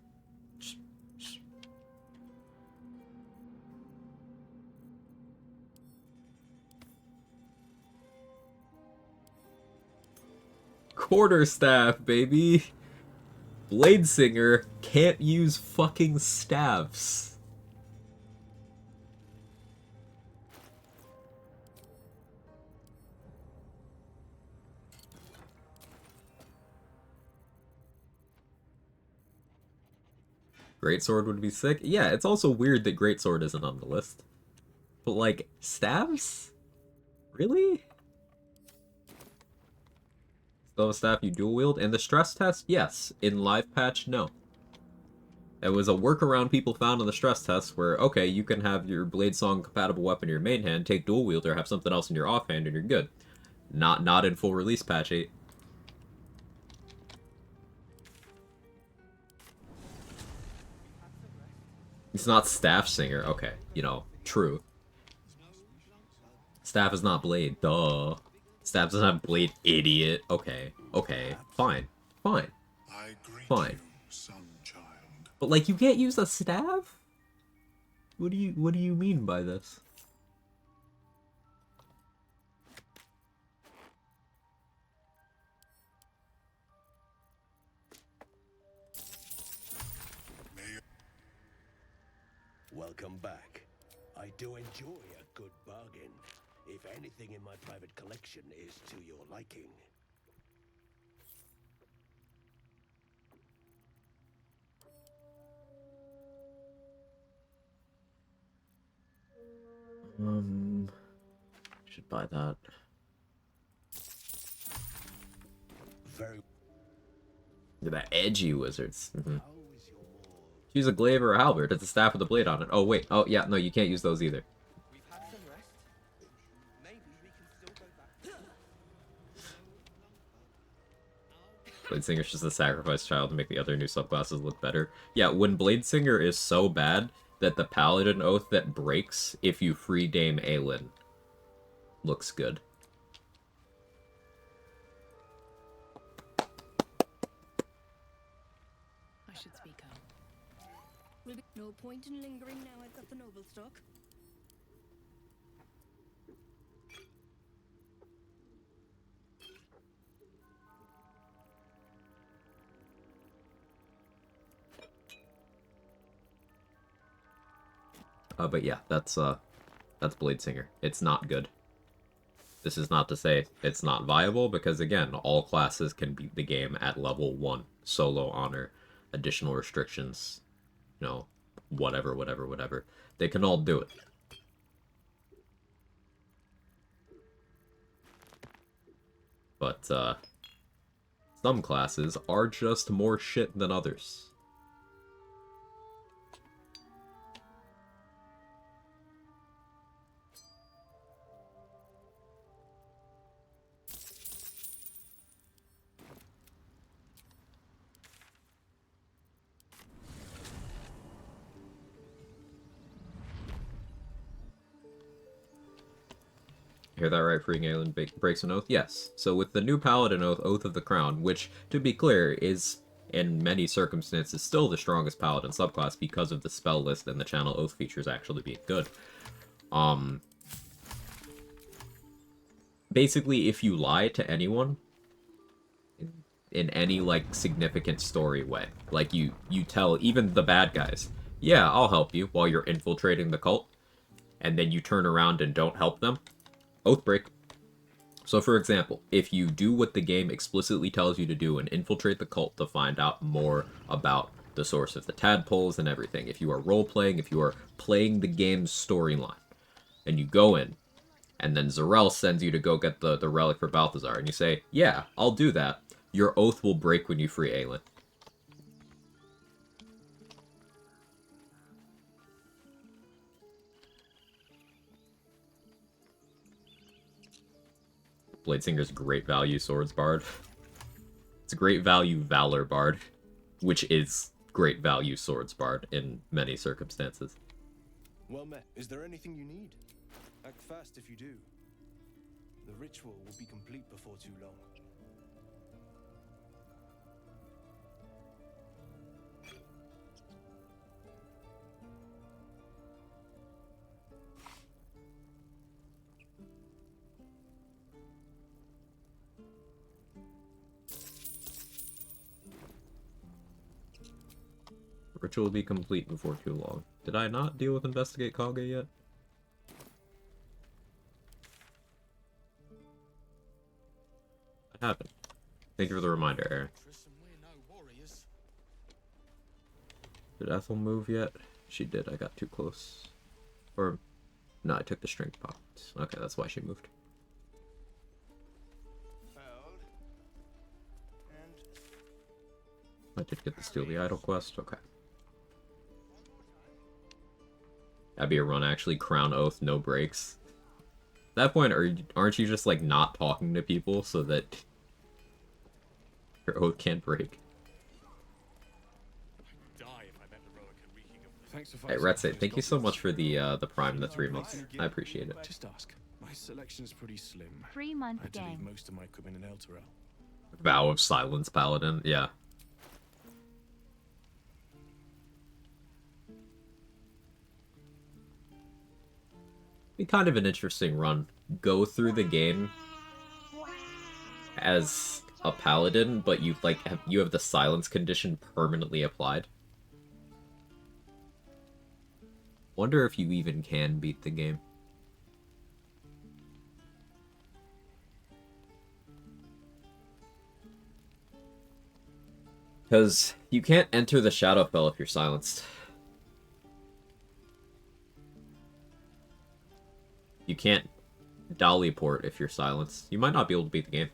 Quarterstaff, baby! Bladesinger can't use fucking staves. Greatsword would be sick. Yeah, it's also weird that Greatsword isn't on the list. But, like, staves? Really? Still have a staff you dual wield? In the stress test, yes. In live patch, no. It was a workaround people found in the stress test where, okay, you can have your Blade Song compatible weapon in your main hand, take dual wielder, have something else in your offhand, and you're good. Not in full release patch 8. It's not Staff Singer. Okay, you know, true. Staff is not Blade. Duh. Staff doesn't have Blade, idiot. Okay, okay, fine, fine, fine. But like, you can't use a staff? What do you mean by this? Welcome back. I do enjoy a good bargain, if anything in my private collection is to your liking. Should buy that. Very. Look at that edgy wizards. How is your more Choose a glaive or a halberd. It's a staff with a blade on it. Oh wait. Oh yeah. No, you can't use those either. We've had some rest. Maybe we can still go back. Blade Singer's just a sacrifice child to make the other new subclasses look better. Yeah, when Blade Singer is so bad that the Paladin Oath that breaks if you free Dame Aelin looks good. I should speak up. Will be no point in lingering now I've got the noble stock. But yeah, that's Blade Singer. It's not good. This is not to say it's not viable, because again, all classes can beat the game at level 1. Solo, honor, additional restrictions, you know, whatever. They can all do it. But, some classes are just more shit than others. Hear that right? Freeing Aelin breaks an oath? Yes. So with the new Paladin Oath, Oath of the Crown, which, to be clear, is, in many circumstances, still the strongest Paladin subclass because of the spell list and the channel oath features actually being good. Basically, if you lie to anyone, in any, like, significant story way, like, you tell even the bad guys, yeah, I'll help you, while you're infiltrating the cult, and then you turn around and don't help them, oath break. So for example, if you do what the game explicitly tells you to do and infiltrate the cult to find out more about the source of the tadpoles and everything, if you are role-playing, if you are playing the game's storyline, and you go in, and then Zarel sends you to go get the relic for Balthazar, and you say, yeah, I'll do that, your oath will break when you free Aelin. Blade Singer's great value Swords Bard. It's a great value Valor Bard, which is great value Swords Bard in many circumstances. well met? Is there anything you need? Act fast if you do. The ritual will be complete before too long. Ritual will be complete before too long. Did I not deal with Investigate Kage yet? I haven't. Thank you for the reminder, Aaron. Did Ethel move yet? She did. I got too close. Or, no, I took the strength pot. Okay, that's why she moved. Felled. And I did get the Steal the Idol quest. Okay. That'd be a run, actually. Crown Oath, no breaks. At that point, aren't you just, like, not talking to people so that your oath can't break? thanks for Hey, fighting Retse, those thank you so goblins. much for the Prime and the 3 months. I appreciate it. Just ask. My selection's pretty slim. 3 I month had to leave gang. most of my equipment in Elturel. Vow of Silence Paladin, yeah. Be kind of an interesting run. Go through the game as a paladin, but you you have the silence condition permanently applied. Wonder if you even can beat the game. Because you can't enter the Shadowfell if you're silenced. You can't dolly port if you're silenced. You might not be able to beat the game.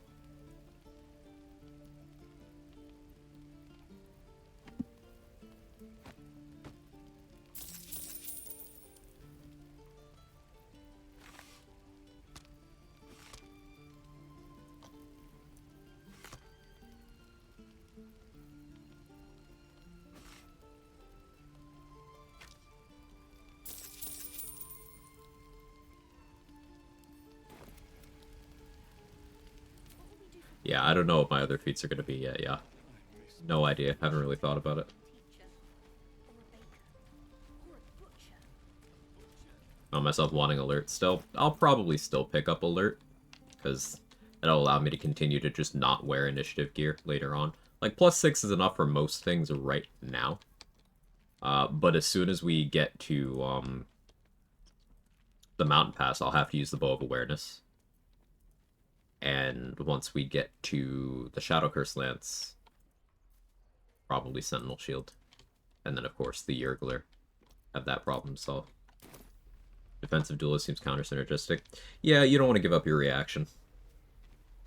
Yeah, I don't know what my other feats are going to be yet, yeah. No idea. Haven't really thought about it. Found myself wanting alert still. I'll probably still pick up alert, because that'll allow me to continue to just not wear initiative gear later on. Like, +6 is enough for most things right now. But as soon as we get to the mountain pass, I'll have to use the Bow of Awareness. And once we get to the Shadow Curse Lance, probably Sentinel Shield. And then, of course, the Yergler. Have that problem solved. Defensive Duelist seems counter-synergistic. Yeah, you don't want to give up your reaction.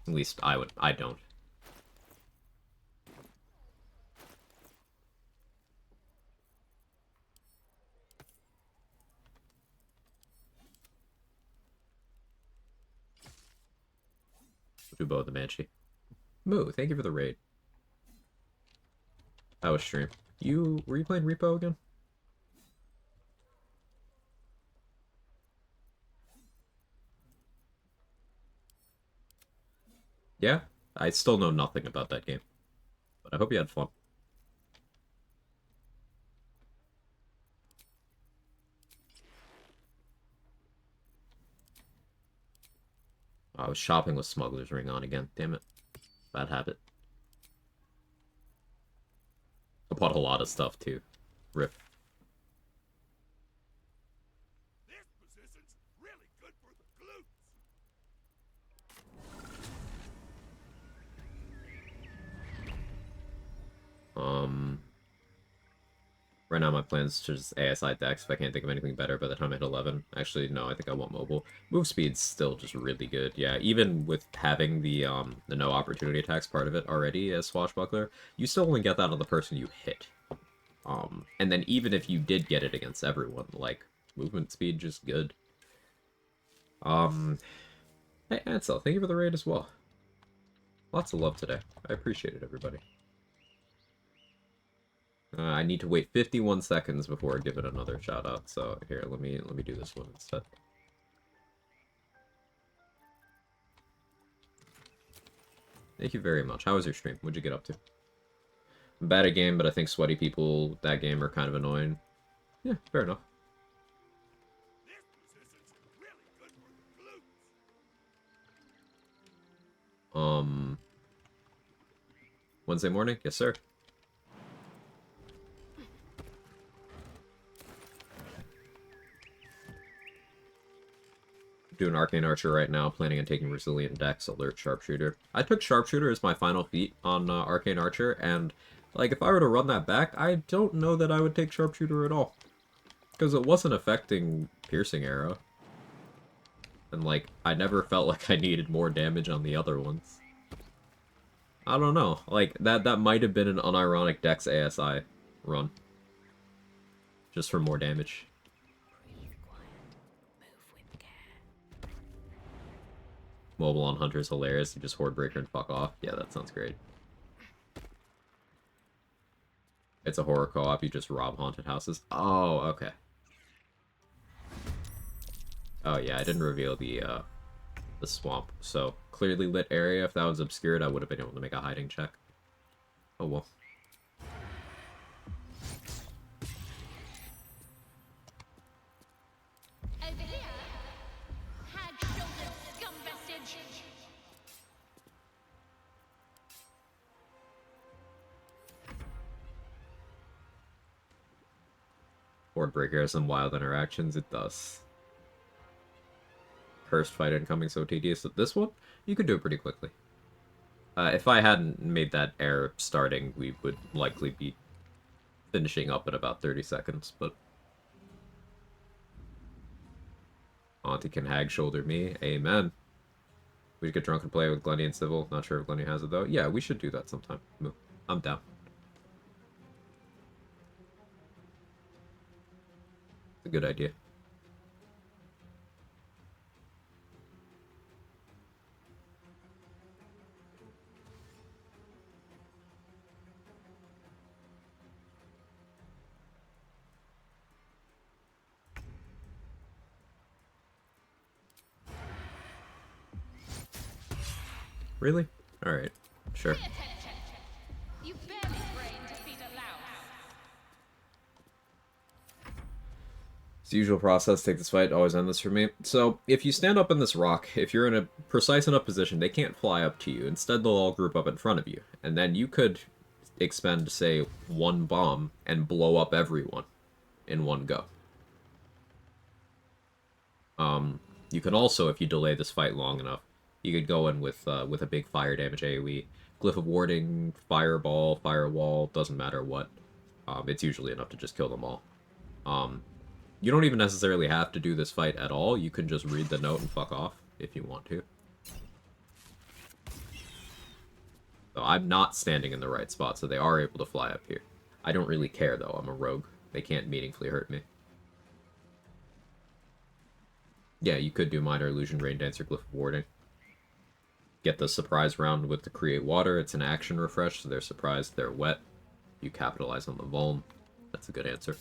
At least I don't. Fubo the Banshee. Moo, thank you for the raid. That was stream. Were you playing Repo again? Yeah? I still know nothing about that game. But I hope you had fun. I was shopping with Smuggler's Ring on again. Damn it. Bad habit. I bought a lot of stuff, too. Rip. This position's really good for the glutes. Right now my plan's just ASI Dex if I can't think of anything better by the time I hit 11. Actually, no, I think I want mobile. Move speed's still just really good. Yeah, even with having the no opportunity attacks part of it already as Swashbuckler, you still only get that on the person you hit. And then even if you did get it against everyone, like, movement speed just good. Hey, Ansel, thank you for the raid as well. Lots of love today. I appreciate it, everybody. I need to wait 51 seconds before I give it another shout out. So here, let me do this one instead. Thank you very much. How was your stream? What'd you get up to? I'm bad at game, but I think sweaty people with that game are kind of annoying. Yeah, fair enough. This position's really good for the glutes. Wednesday morning? Yes, sir. Doing Arcane Archer right now, planning on taking Resilient Dex, Alert, Sharpshooter. I took Sharpshooter as my final feat on Arcane Archer, and Like, if I were to run that back, I don't know that I would take Sharpshooter at all. Because it wasn't affecting Piercing Arrow. And, like, I never felt like I needed more damage on the other ones. I don't know. Like, that might have been an unironic Dex ASI run. Just for more damage. Breathe quiet. Move with care. Mobile on Hunter is hilarious. You just Horde Breaker and fuck off. Yeah, that sounds great. It's a horror co-op. You just rob haunted houses. Oh, okay. Oh yeah, I didn't reveal the swamp. So clearly lit area. If that was obscured, I would have been able to make a hiding check. Oh well. Over here. Hag-shouldered scum vestige. Horde Breaker has some wild interactions. It does. Cursed fight incoming so tedious. This one, you could do it pretty quickly. If I hadn't made that error starting, we would likely be finishing up in about 30 seconds, but... Auntie can hag shoulder me. Amen. We get drunk and play with Glenny and Civil. Not sure if Glenny has it, though. Yeah, we should do that sometime. I'm down. It's a good idea. Really? Alright. Sure. Pay attention. You barely brain defeat a louse. It's the usual process. Take this fight. Always endless for me. So, if you stand up in this rock, if you're in a precise enough position, they can't fly up to you. Instead, they'll all group up in front of you. And then you could expend, say, one bomb and blow up everyone in one go. You can also, if you delay this fight long enough, you could go in with a big fire damage AoE. Glyph of Warding, Fireball, Firewall, doesn't matter what. It's usually enough to just kill them all. You don't even necessarily have to do this fight at all. You can just read the note and fuck off if you want to. So I'm not standing in the right spot, so they are able to fly up here. I don't really care, though. I'm a rogue. They can't meaningfully hurt me. Yeah, you could do Minor Illusion, Rain Dancer, Glyph of Warding. Get the surprise round with the Create Water. It's an action refresh, so they're surprised they're wet. You capitalize on the vuln. That's a good answer.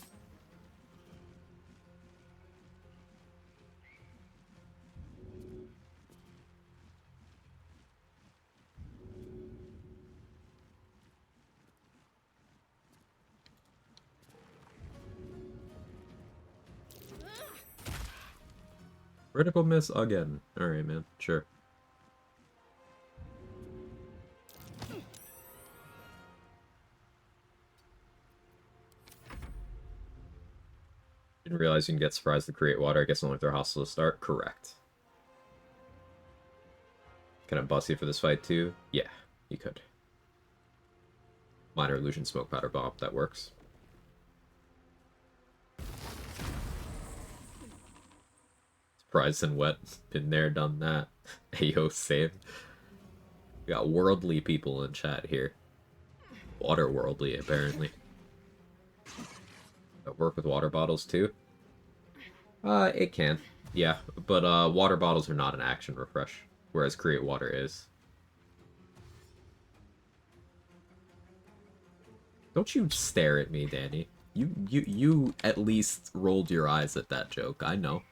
Critical miss again. Alright, man. Sure. Didn't realize you can get surprised to create water. I guess only if they're hostile to start. Correct. Can I bust you for this fight too? Yeah, you could. Minor Illusion, Smoke Powder Bomb. That works. Surprised and wet. Been there, done that. Ayo, same. We got worldly people in chat here. Water worldly, apparently. Work with water bottles too? It can. Yeah, but water bottles are not an action refresh, whereas Create Water is. Don't you stare at me, Danny. You at least rolled your eyes at that joke, I know.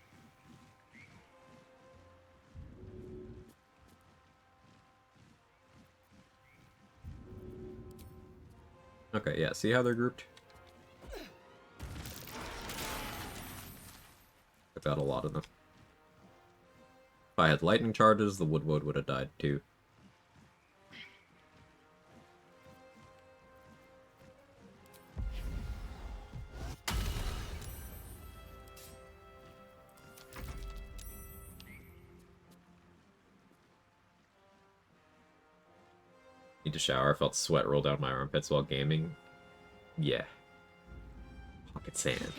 Okay, yeah, see how they're grouped? I've got a lot of them. If I had lightning charges, the Woodwood would have died too. Need to shower. I felt sweat roll down my armpits while gaming. Yeah. Pocket sand.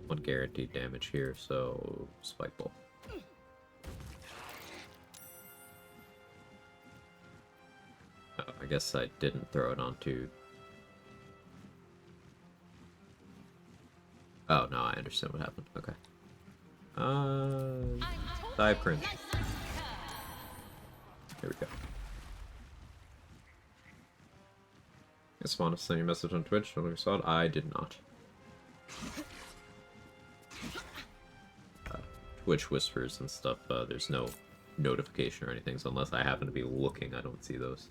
One guaranteed damage here, so spike ball. Oh, I guess I didn't throw it onto. Oh no, I understand what happened. Okay. Dive cringe. Here we go. Guess want to send you a message on Twitch. Don't know if you saw it. I did not. Twitch whispers and stuff. There's no notification or anything, so unless I happen to be looking, I don't see those.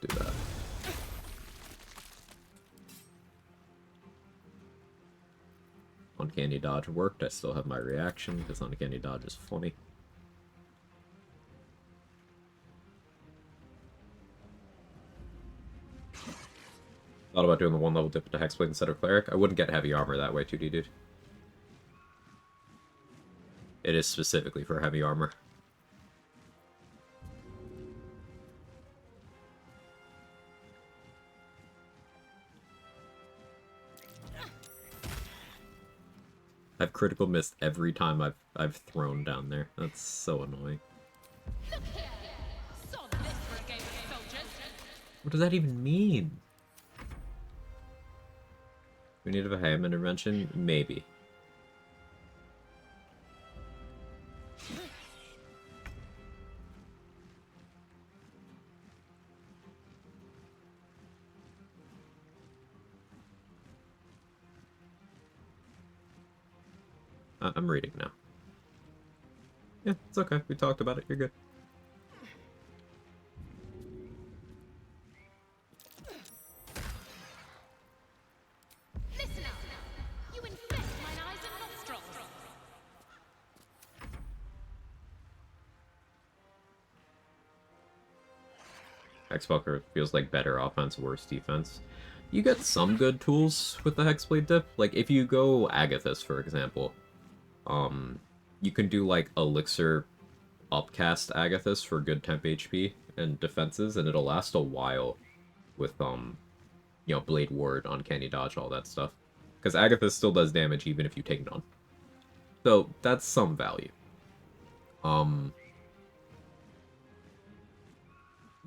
Do that. Uncanny dodge worked. I still have my reaction because uncanny dodge is funny. Thought about doing the one level dip into Hexblade instead of Cleric. I wouldn't get heavy armor that way, 2D dude. It is specifically for heavy armor. I've critical missed every time I've thrown down there. That's so annoying. What does that even mean? We need a ham intervention? Maybe. I'm reading now. Yeah, it's okay. We talked about it. You're good. Listen up. You infect mine eyes and nostrils. Swashbuckler feels like better offense, worse defense. You get some good tools with the Hexblade dip. Like, if you go Agathis, for example, you can do, like, Elixir upcast Agathis for good temp HP and defenses, and it'll last a while with, you know, Blade Ward, Uncanny Dodge, all that stuff. Because Agathis still does damage even if you take none. So, that's some value.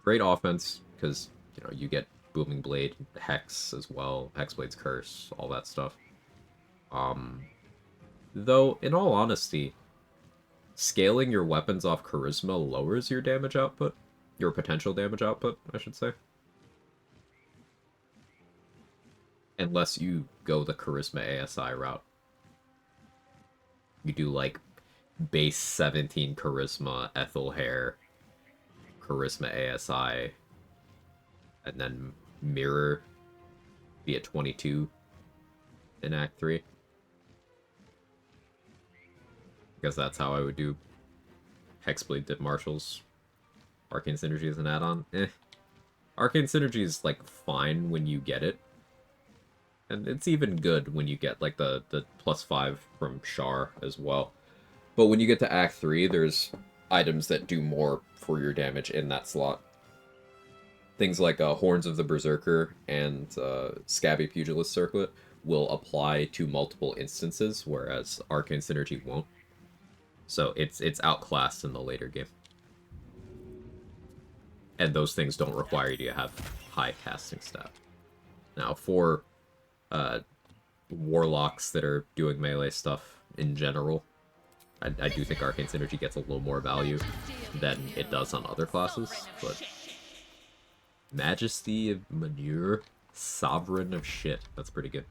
Great offense, because, you know, you get Booming Blade, Hex as well, Hexblade's Curse, all that stuff. Though, in all honesty, scaling your weapons off Charisma lowers your damage output. Your potential damage output, I should say. Unless you go the Charisma ASI route. You do, like, base 17 Charisma, Ethel Hair, Charisma ASI, and then Mirror via 22 in Act 3. Because that's how I would do Hexblade Dip Marshals. Arcane Synergy is an add-on. Arcane Synergy is, like, fine when you get it. And it's even good when you get, like, the +5 from Char as well. But when you get to Act 3, there's items that do more for your damage in that slot. Things like Horns of the Berserker and Scabby Pugilist Circlet will apply to multiple instances, whereas Arcane Synergy won't. So it's outclassed in the later game. And those things don't require you to have high casting stat. Now, for warlocks that are doing melee stuff in general, I do think Arcane Synergy gets a little more value than it does on other classes, but Majesty of Manure, Sovereign of Shit, that's pretty good.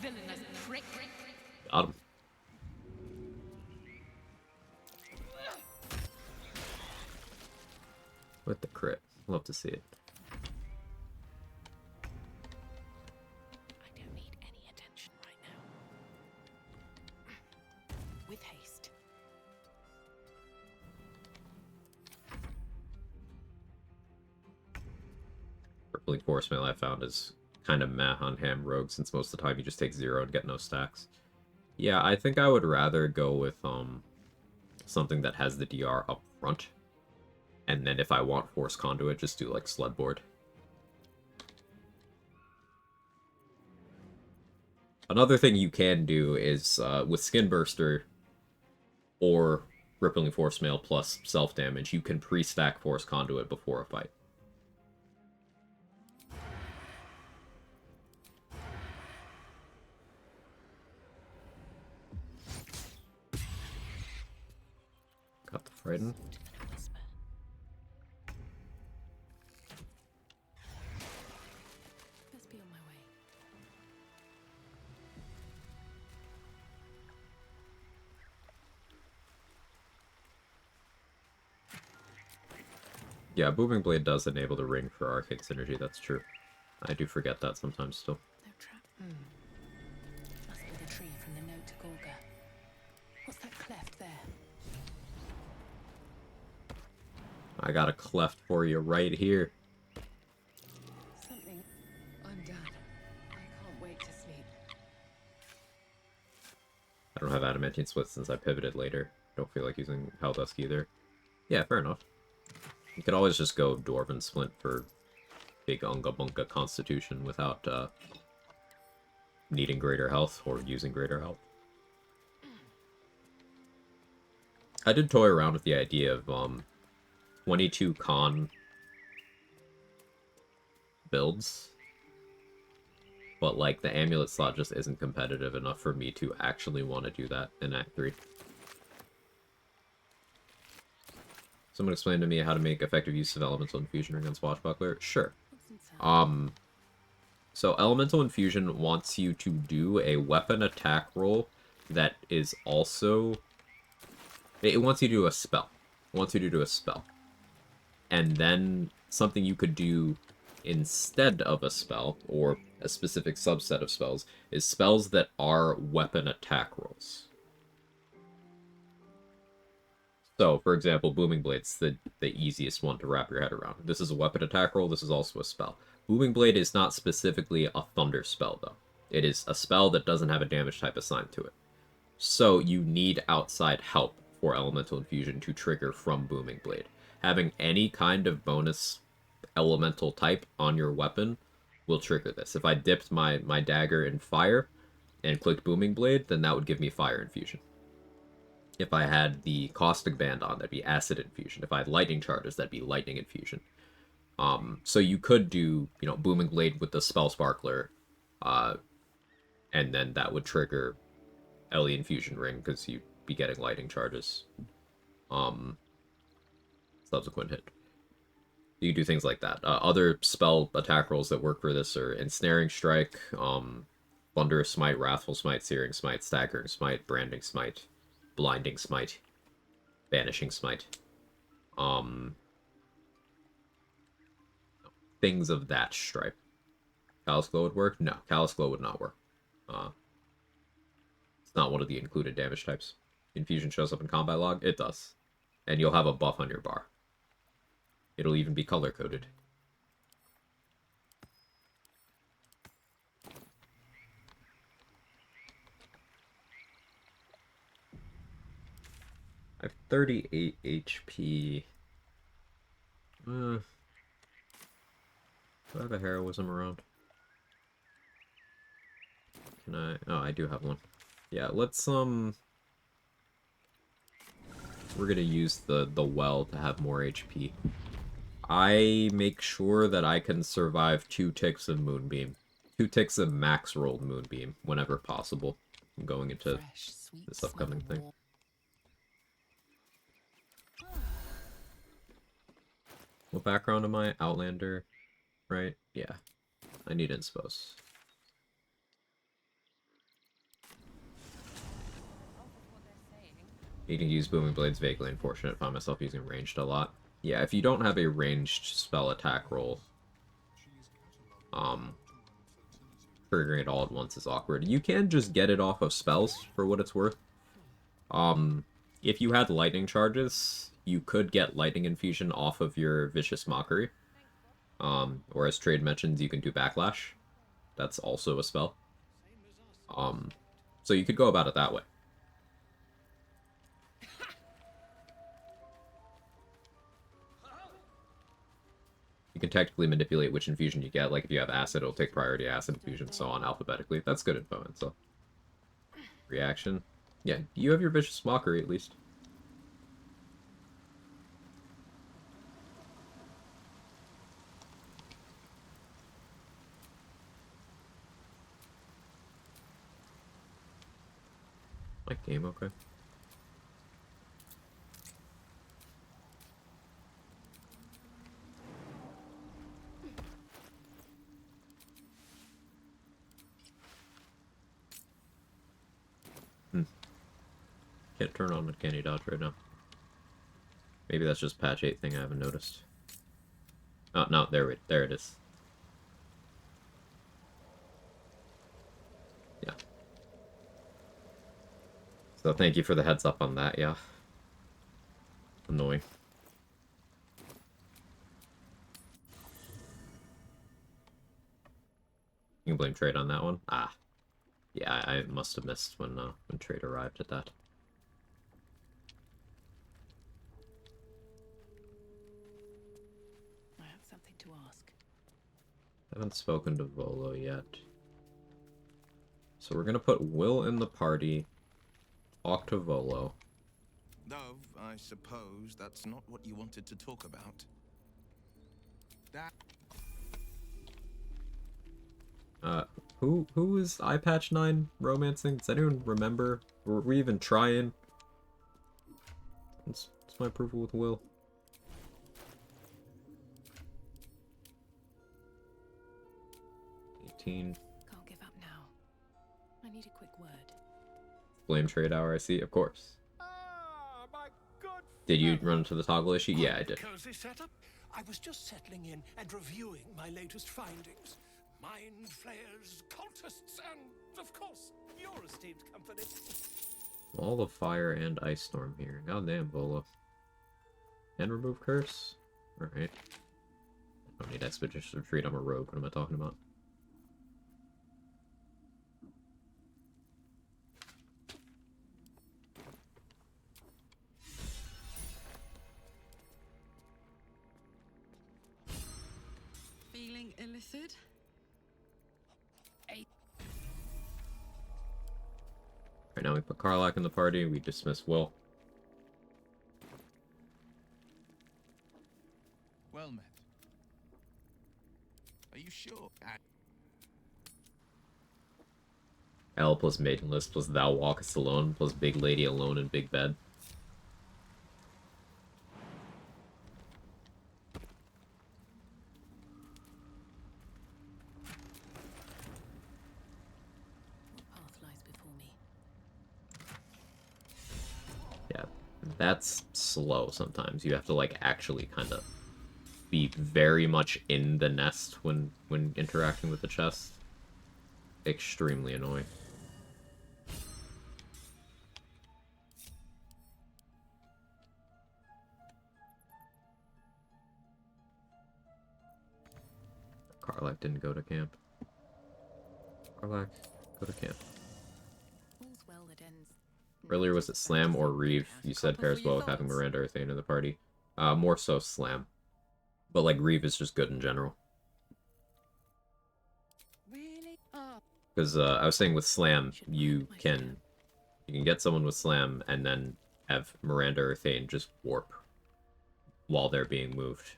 villainous prick. Got him. With the crit. Love to see it. I don't need any attention right now. With haste. Rippling Force Mail I found is kind of meh on Ham Rogue, since most of the time you just take 0 and get no stacks. Yeah, I think I would rather go with something that has the DR up front. And then if I want Force Conduit, just do like Sled Board. Another thing you can do is with Skin Burster or Rippling Force Mail plus self-damage, you can pre-stack Force Conduit before a fight. Got the Frighten. Whisper. Let's be on my way. Yeah, Booming Blade does enable the ring for Arcade Synergy, that's true. I do forget that sometimes still. No trap. Must be the tree from the note to Gorga. What's that cleft there? I got a cleft for you right here. Something. I'm done. I can't wait to sleep. I don't have Adamantine Split since I pivoted later. Don't feel like using Helldusk either. Yeah, fair enough. You could always just go Dwarven Splint for big Unga Bunga Constitution without needing greater health or using greater health. I did toy around with the idea of 22 con builds, but like the amulet slot just isn't competitive enough for me to actually want to do that in Act 3. Someone explain to me how to make effective use of Elemental Infusion against Swashbuckler? Sure. So Elemental Infusion wants you to do a weapon attack roll that is also... It wants you to do a spell. It wants you to do a spell. And then something you could do instead of a spell, or a specific subset of spells, is spells that are weapon attack rolls. So, for example, Booming Blade's the easiest one to wrap your head around. This is a weapon attack roll, this is also a spell. Booming Blade is not specifically a thunder spell, though. It is a spell that doesn't have a damage type assigned to it. So, you need outside help for Elemental Infusion to trigger from Booming Blade. Having any kind of bonus elemental type on your weapon will trigger this. If I dipped my dagger in fire and clicked Booming Blade, then that would give me Fire Infusion. If I had the Caustic Band on, that'd be Acid Infusion. If I had Lightning Charges, that'd be Lightning Infusion. So you could do, you know, Booming Blade with the Swashbuckler, and then that would trigger Ellie Infusion Ring, because you'd be getting Lightning Charges. Subsequent hit. You can do things like that. Other spell attack rolls that work for this are Ensnaring Strike, Thunderous Smite, Wrathful Smite, Searing Smite, Staggering Smite, Branding Smite, Blinding Smite, Vanishing Smite. Things of that stripe. Callous Glow would work? No, Callous Glow would not work. It's not one of the included damage types. Infusion shows up in combat log? It does. And you'll have a buff on your bar. It'll even be color-coded. I have 38 HP. Do I have a heroism around? Can I? Oh, I do have one. Yeah, let's, we're gonna use the well to have more HP. I make sure that I can survive 2 ticks of Moonbeam. 2 ticks of max rolled Moonbeam whenever possible. I'm going into Fresh, sweet this upcoming smell of thing. What background am I? Outlander, right? Yeah. I need inspos. You can use Booming Blades vaguely unfortunate. Find myself using ranged a lot. Yeah, if you don't have a ranged spell attack roll, triggering it all at once is awkward. You can just get it off of spells, for what it's worth. If you had lightning charges, you could get lightning infusion off of your Vicious Mockery. Or as Trade mentions, you can do Backlash. That's also a spell. So you could go about it that way. You can technically manipulate which infusion you get. Like if you have acid, it'll take priority acid infusion, so on alphabetically. That's good info, and so. Reaction. Yeah, you have your Vicious Mockery at least. Like game, okay. Can't turn on Uncanny Dodge right now. Maybe that's just patch 8 thing I haven't noticed. Oh, no, there it is. Yeah. So thank you for the heads up on that, yeah. Annoying. You can blame Trade on that one. Ah. Yeah, I must have missed when Trade arrived at that. I have something to ask. Haven't spoken to Volo yet. So we're gonna put Will in the party. Talk to Volo. Though, I suppose that's not what you wanted to talk about. That... Who is Eyepatch 9 romancing? Does anyone remember? Were we even trying? What's my approval with Will? Can't give up now. I need a quick word. Blame Trade Hour, I see. Of course. My good Did you run into the toggle issue? Yeah, I did. cozy setup. I was just settling in and reviewing my latest findings. Mind flayers, cultists, and, of course, your esteemed company. All the fire and ice storm here. Goddamn, Volo. And remove curse? Alright. I don't need expeditious retreat. I'm a rogue. What am I talking about? Feeling illicit? Right now we put Karlak in the party. We dismiss Will. Well met. Are you sure? L plus Maidenless plus Thou Walkest Alone plus Big Lady Alone in Big Bed. What path lies before me? Yeah, that's slow sometimes. You have to like actually kind of be very much in the nest when interacting with the chest. Extremely annoying. Karlak didn't go to camp. Karlak, go to camp. All's well that ends. Earlier was it Slam or Reeve? You said pairs well with having Miranda or Thane in the party. More so Slam. But like Reeve is just good in general. Really? Because I was saying with Slam, you can get someone with Slam and then have Miranda or Thane just warp while they're being moved.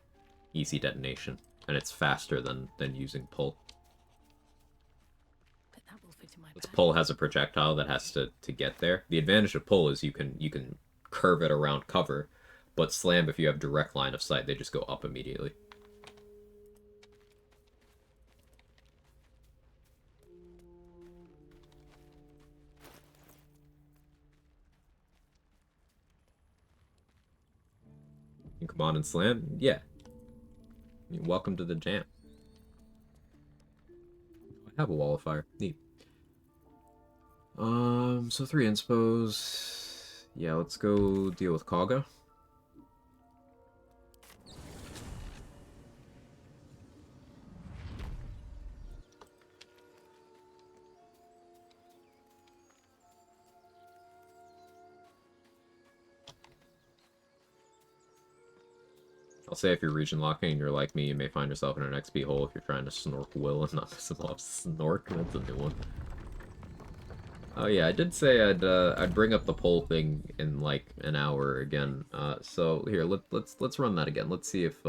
Easy detonation. And it's faster than using Pull. But that will fit in my Because bag. Pull has a projectile that has to get there. The advantage of Pull is you can curve it around cover, but Slam, if you have direct line of sight, they just go up immediately. You come on and slam? Yeah. You're welcome to the jam. I have a wall of fire. Neat. So 3 inspos. Yeah, let's go deal with Kaga. I'll say if you're region locking and you're like me, you may find yourself in an XP hole if you're trying to snork Will and not piss him off. Snork? That's a new one. Oh yeah, I did say I'd bring up the poll thing in like an hour again. So here, let's run that again. Let's see if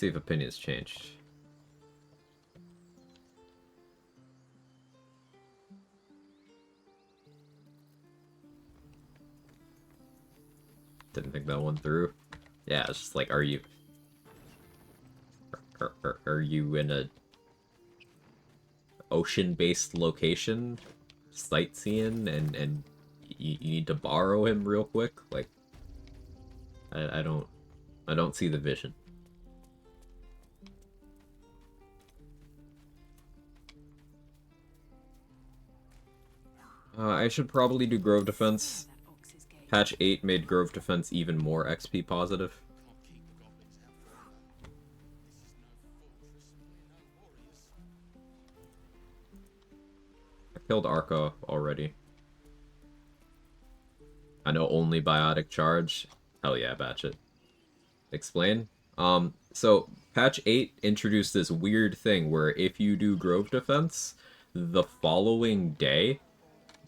opinions changed. Didn't think that one through. Yeah, it's just like, are you in a ocean-based location, sightseeing, and you need to borrow him real quick? Like, I don't see the vision. I should probably do Grove Defense. Patch 8 made Grove Defense even more XP positive. I killed Arca already. I know only Biotic Charge. Hell yeah, Batchet. Explain? So patch 8 introduced this weird thing where if you do Grove Defense, the following day,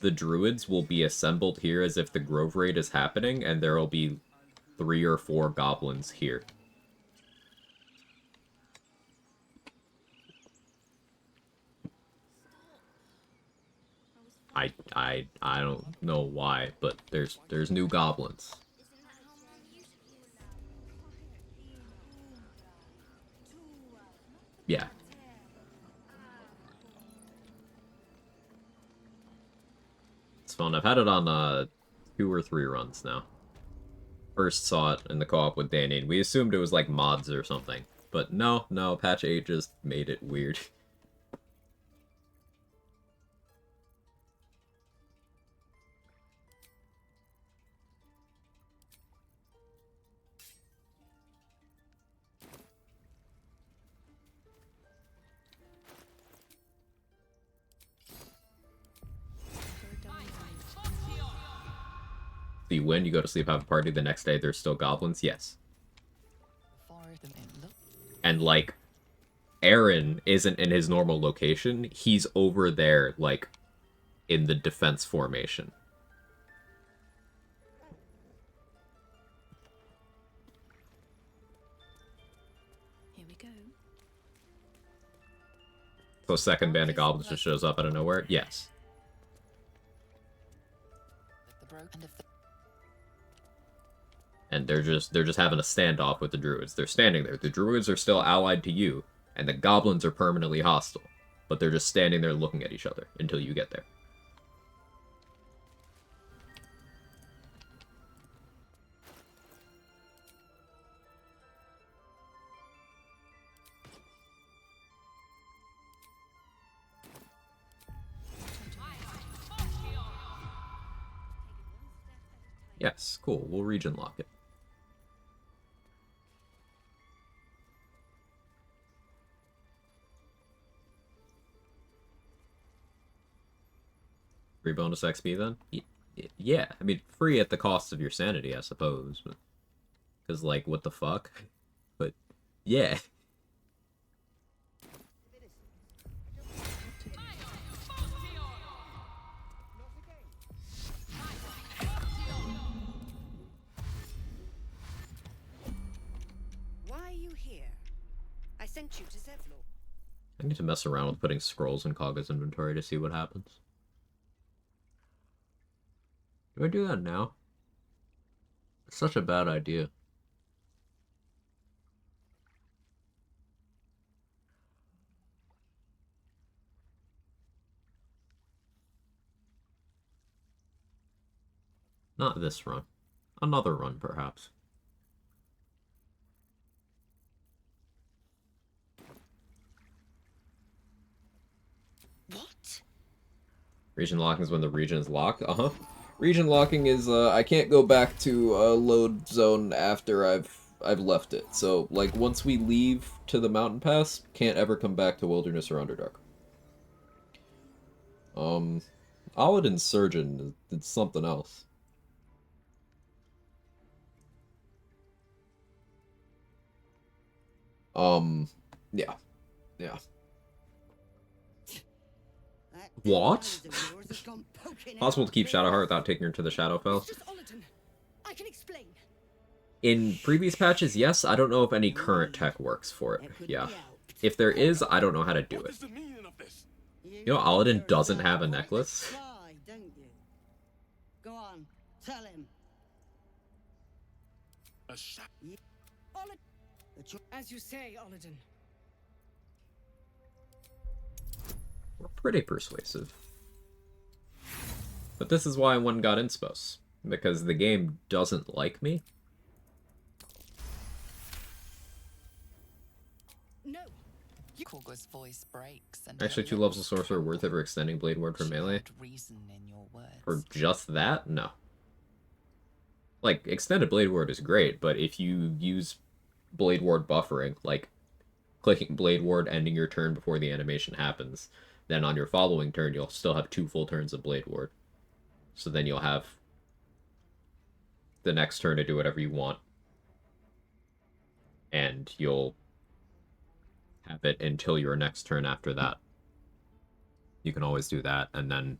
the druids will be assembled here as if the Grove Raid is happening, and there will be 3 or 4 goblins here. I don't know why, but there's new goblins. Yeah. It's fun. I've had it on 2 or 3 runs now. First saw it in the co-op with Danny, and we assumed it was like mods or something. But no, patch 8 just made it weird. You win, you go to sleep, have a party, the next day there's still goblins? Yes. And, like, Aaron isn't in his normal location. He's over there, like, in the defense formation. Here we go. So second band of goblins just shows up out of nowhere? Yes. And they're just having a standoff with the druids. They're standing there. The druids are still allied to you, and the goblins are permanently hostile. But they're just standing there looking at each other until you get there. Yes, cool. We'll region lock it. Free bonus XP then? Yeah, I mean, free at the cost of your sanity, I suppose. Because, like, what the fuck? But, yeah. Why are you here? I sent you to Zevlor. I need to mess around with putting scrolls in Kaga's inventory to see what happens. Do I do that now? It's such a bad idea. Not this run. Another run, perhaps. What? Region locking is when the region is locked? Uh-huh. Region locking is, I can't go back to load zone after I've left it. So, like, once we leave to the mountain pass, can't ever come back to Wilderness or Underdark. Aladdin Surgeon is something else. Yeah. Yeah. What? Possible to keep Shadowheart without taking her to the Shadowfell? I can explain. In previous patches, yes. I don't know if any current tech works for it. Yeah. If there is, I don't know how to do it. You know, Aladdin doesn't have a necklace. Don't you? Go on, tell him. As you say, Aladdin. We're pretty persuasive. But this is why one got inspos. Because the game doesn't like me. No. Quag's voice breaks and Actually, 2 levels of Sorcerer worth it for extending Blade Ward for melee? reason in your words. For just that? No. Like, extended Blade Ward is great, but if you use Blade Ward buffering, like clicking Blade Ward, ending your turn before the animation happens, then on your following turn you'll still have 2 full turns of Blade Ward. So then you'll have the next turn to do whatever you want. And you'll have it until your next turn after that. You can always do that, and then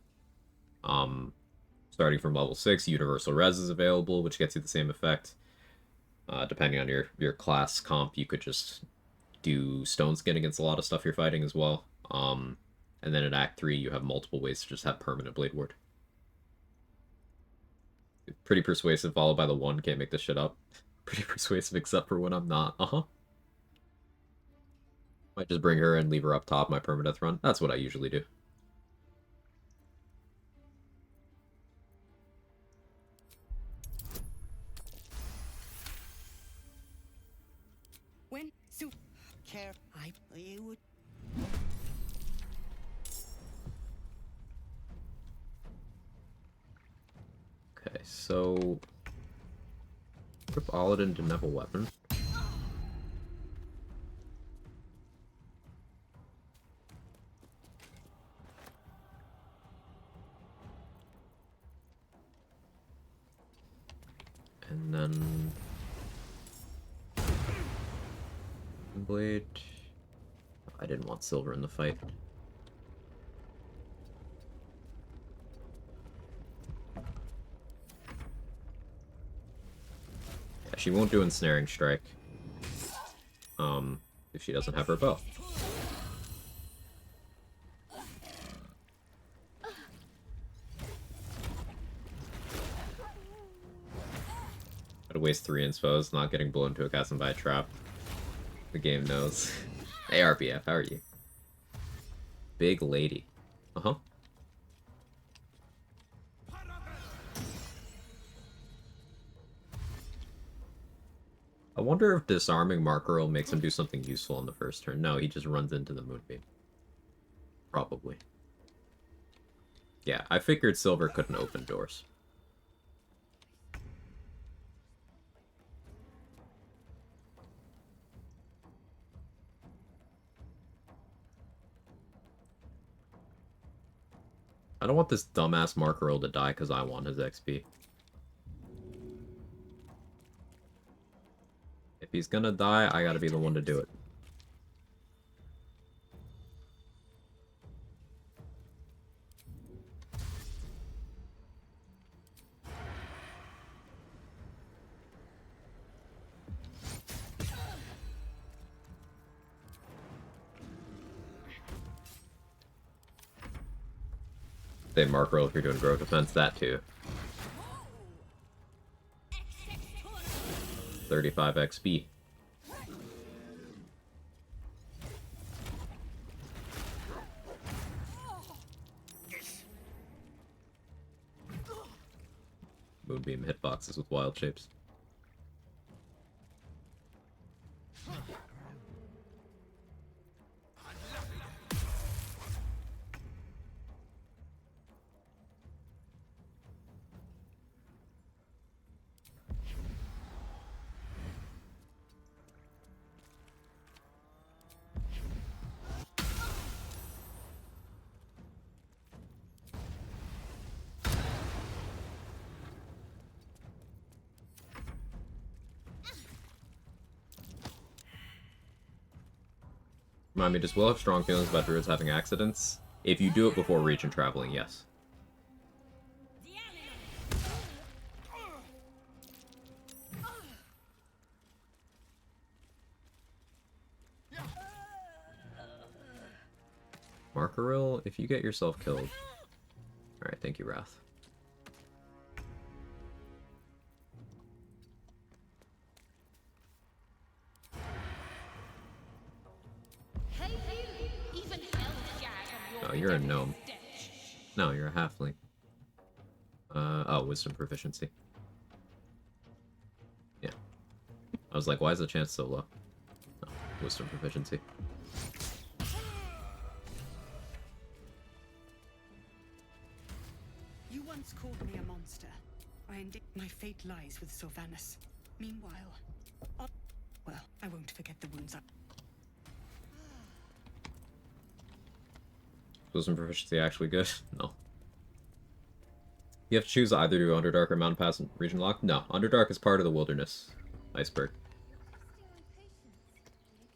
starting from level 6, Universal Res is available, which gets you the same effect. Depending on your class comp, you could just do Stone Skin against a lot of stuff you're fighting as well. And then in Act 3, you have multiple ways to just have permanent Blade Ward. Pretty persuasive, followed by the 1, can't make this shit up. Pretty persuasive, except for when I'm not. Might just bring her and leave her up top my permadeath run. That's what I usually do. When so care you would. Okay, so equip Aladdin to Neville Weapon. And then Blade. I didn't want silver in the fight. Yeah, she won't do Ensnaring Strike. If she doesn't have her bow. Gotta waste 3 inspos, not getting blown to a chasm by a trap. The game knows. Hey RBF, how are you? Big lady. Uh-huh. I wonder if disarming Marker will makes him do something useful on the first turn. No, he just runs into the Moonbeam. Probably. Yeah, I figured silver couldn't open doors. I don't want this dumbass Marker to die because I want his XP. If he's gonna die, I gotta be the one to do it. Say Mark Roll if you're doing Grow Defense, that too. 35 XP. Moonbeam hitboxes with wild shapes. Remind me, does Will have strong feelings about druids having accidents? If you do it before region traveling, yes. Markaril, if you get yourself killed... Alright, thank you, Wrath. Oh, you're a gnome. No, you're a halfling. Oh, wisdom proficiency. Yeah. I was like, why is the chance so low? Oh, wisdom proficiency. You once called me a monster. My fate lies with Sylvanas. Meanwhile, well, I won't forget the wounds I... Wisdom proficiency actually good? No. You have to choose either do Underdark or Mountain Pass and Region Lock? No, Underdark is part of the Wilderness Iceberg.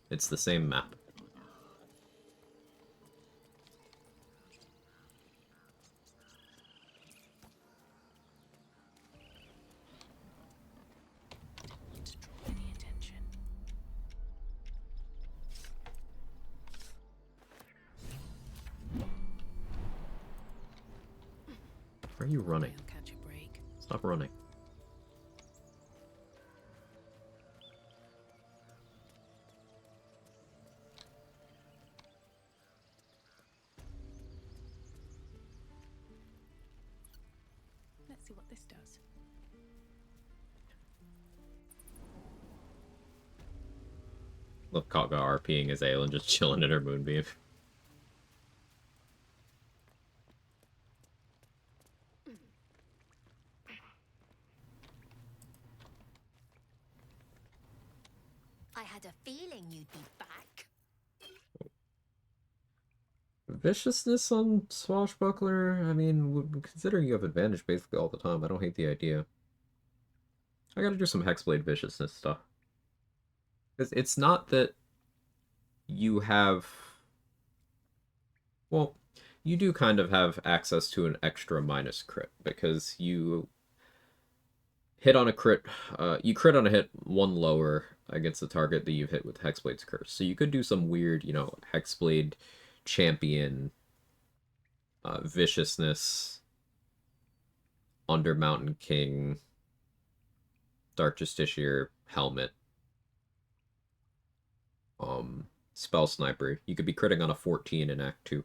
It's the same map. Where are you running? Catch a break. Stop running. Let's see what this does. Love Kaga RPing as Aelin just chilling in her Moonbeam. I had a feeling you'd be back. Viciousness on Swashbuckler? I mean, considering you have advantage basically all the time, I don't hate the idea. I gotta do some Hexblade Viciousness stuff. It's not that you have... Well, you do kind of have access to an extra minus crit, because you hit on a crit, you crit on a hit one lower against the target that you've hit with Hexblade's Curse. So you could do some weird, you know, Hexblade champion viciousness under Mountain King Dark Justiciar helmet spell sniper. You could be critting on a 14 in Act 2.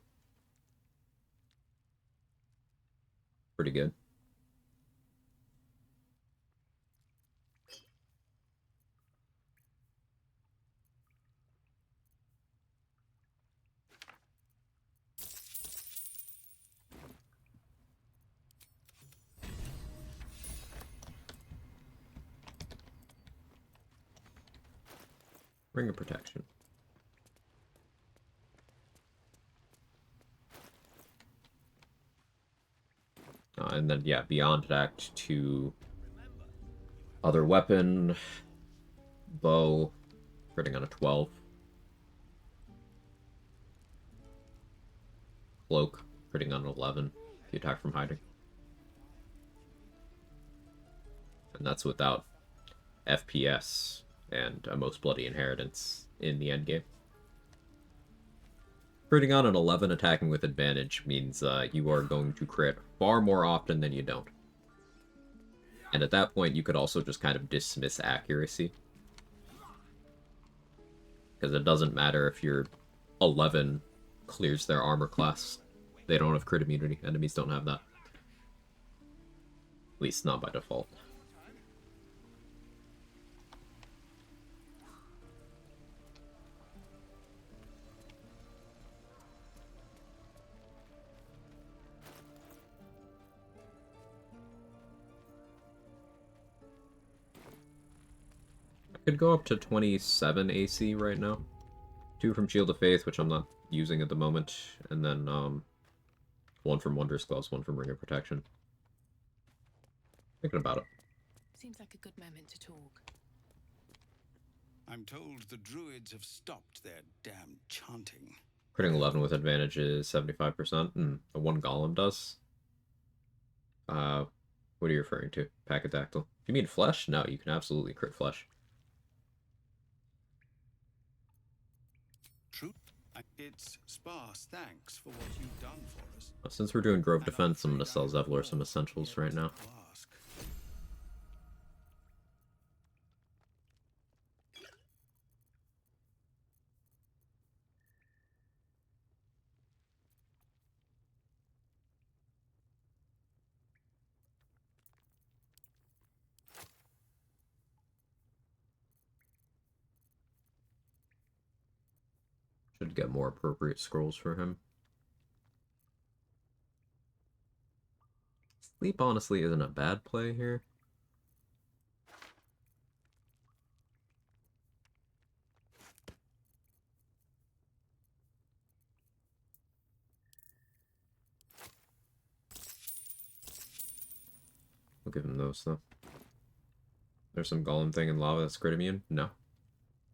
Pretty good. Ring of Protection. And then, yeah, beyond Act 2, other weapon, bow, critting on a 12. Cloak, critting on an 11, if you attack from hiding. And that's without FPS and a Most Bloody Inheritance in the endgame. Critting on an 11 attacking with advantage means you are going to crit far more often than you don't. And at that point, you could also just kind of dismiss accuracy. Because it doesn't matter if your 11 clears their armor class. They don't have crit immunity. Enemies don't have that. At least not by default. I could go up to 27 AC right now. 2 from Shield of Faith, which I'm not using at the moment, and then 1 from Wondrous Gloves, 1 from Ring of Protection. Thinking about it. Seems like a good moment to talk. I'm told the druids have stopped their damn chanting. Critting 11 with advantage is 75%, and the 1 Golem does. What are you referring to? Pachytactyl. If you mean flesh? No, you can absolutely crit flesh. True. It's sparse thanks for what you've done for us. Since we're doing Grove Defense, I'm going to sell Zevlor some essentials right now. Should get more appropriate scrolls for him. Sleep, honestly, isn't a bad play here. We'll give him those, though. There's some Golem thing in lava that's crit immune? No.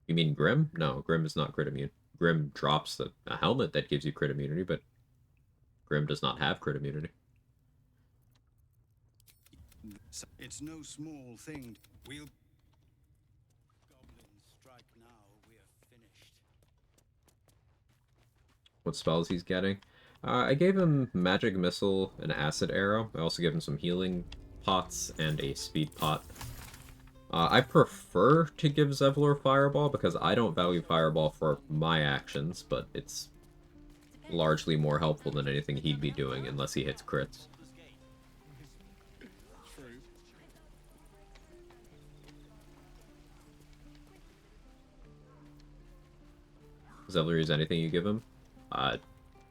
You mean Grim? No, Grim is not crit immune. Grim drops a helmet that gives you crit immunity, but Grim does not have crit immunity. It's no small thing. We'll... Goblins strike now, we're finished. What spells he's getting? I gave him Magic Missile and Acid Arrow. I also gave him some healing pots and a speed pot. I prefer to give Zevlor Fireball because I don't value Fireball for my actions, but it's largely more helpful than anything he'd be doing unless he hits crits. Zevlor use anything you give him,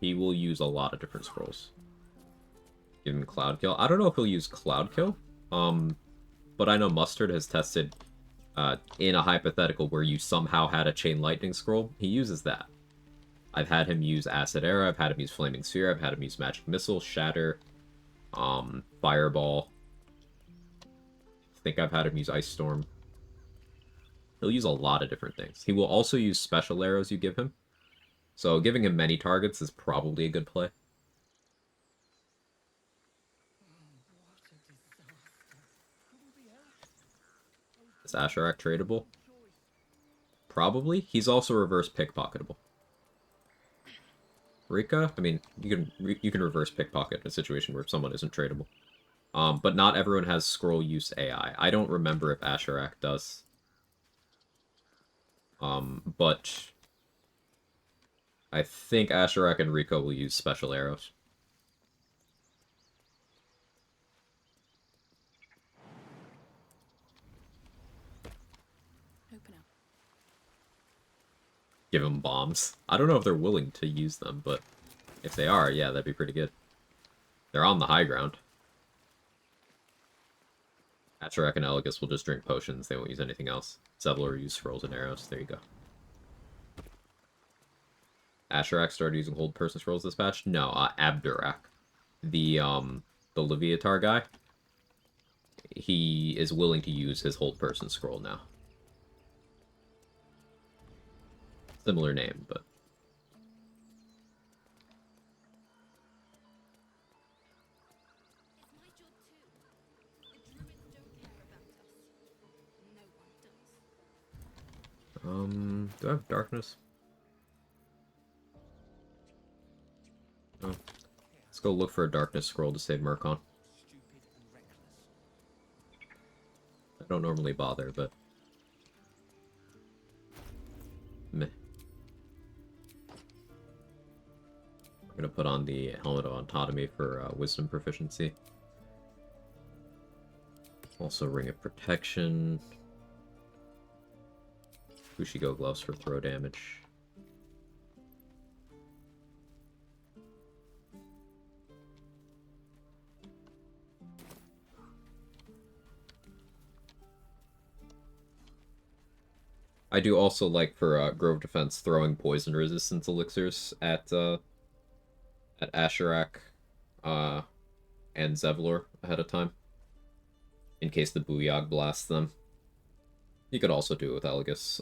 he will use a lot of different scrolls. Give him Cloud Kill. I don't know if he'll use Cloud Kill, but I know Mustard has tested in a hypothetical where you somehow had a Chain Lightning Scroll. He uses that. I've had him use Acid Arrow, I've had him use Flaming Sphere, I've had him use Magic Missile, Shatter, Fireball. I think I've had him use Ice Storm. He'll use a lot of different things. He will also use special arrows you give him. So giving him many targets is probably a good play. Is Asherak tradable? Probably. He's also reverse pickpocketable. Rika, I mean, you can reverse pickpocket in a situation where someone isn't tradable. But not everyone has scroll use AI. I don't remember if Asherak does. But I think Asherak and Rika will use special arrows. Open up. Give them bombs. I don't know if they're willing to use them, but if they are, yeah, that'd be pretty good. They're on the high ground. Asherak and Elegus will just drink potions. They won't use anything else. Zevlor will use scrolls and arrows. There you go. Asherak started using hold person scrolls this patch? No, Abdurak. The Leviatar guy. He is willing to use his hold person scroll now. Similar name, but... do I have darkness? Oh. Let's go look for a darkness scroll to save Murkon. I don't normally bother, but... meh. I'm gonna put on the Helmet of Autonomy for Wisdom proficiency. Also Ring of Protection. Bushigo Gloves for throw damage. I do also like for Grove Defense throwing poison resistance elixirs at Asherak and Zevlor ahead of time, in case the Booyog blasts them. You could also do it with Elgus.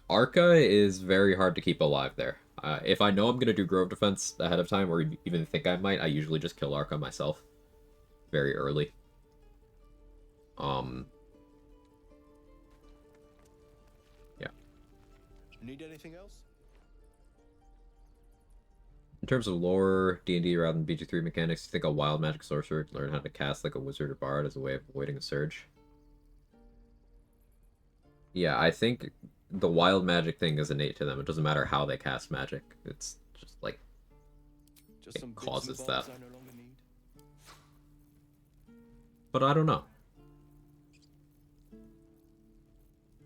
Arca is very hard to keep alive there. If I know I'm going to do Grove Defense ahead of time, or even think I might, I usually just kill Arca myself very early. Yeah. Need anything else? In terms of lore, D&D rather than BG3 mechanics, you think a wild magic sorcerer could learn how to cast like a wizard or bard as a way of avoiding a surge? Yeah, I think the wild magic thing is innate to them. It doesn't matter how they cast magic. It's just like Just some it bits causes and that. bobs I no longer need. But I don't know.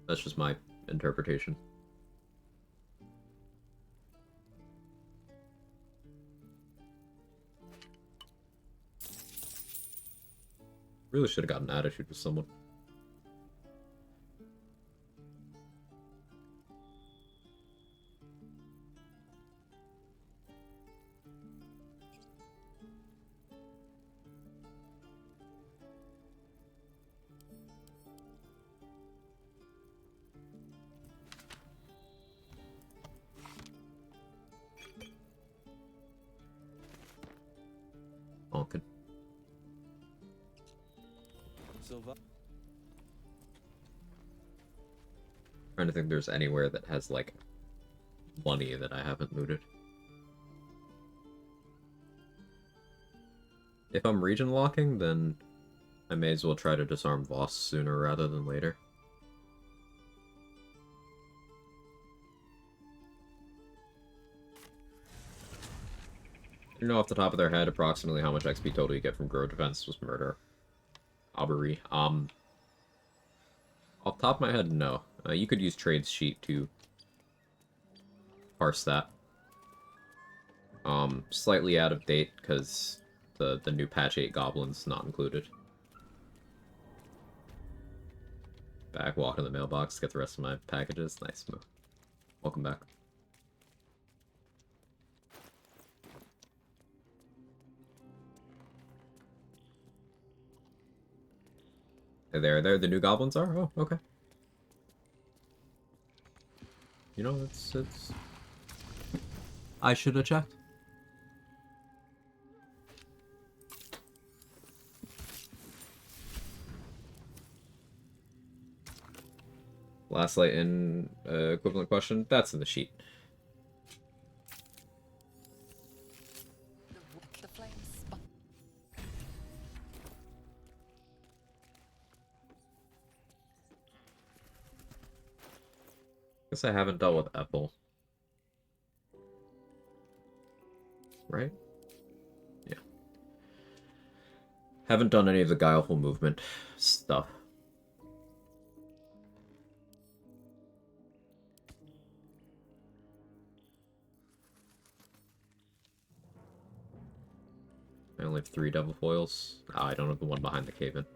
That's just my interpretation. Really should have gotten an attitude with someone. Honkin'. Silva. Trying to think there's anywhere that has like money that I haven't looted. If I'm region locking, then I may as well try to disarm Voss sooner rather than later. You know off the top of their head approximately how much XP total you get from Grove Defense was murder. Aubery. Off the top of my head, no. You could use Trades Sheet to parse that. Slightly out of date because the new patch 8 goblins not included. Back, walk in the mailbox, get the rest of my packages. Nice move. Welcome back. There, the new goblins are? Oh, okay. You know, it's... I should have checked. Last light in equivalent question, that's in the sheet. The flames spun. Guess I haven't dealt with Ethel. Right? Yeah. Haven't done any of the guileful movement stuff. I only have 3 devil foils. Oh, I don't have the one behind the cave-in.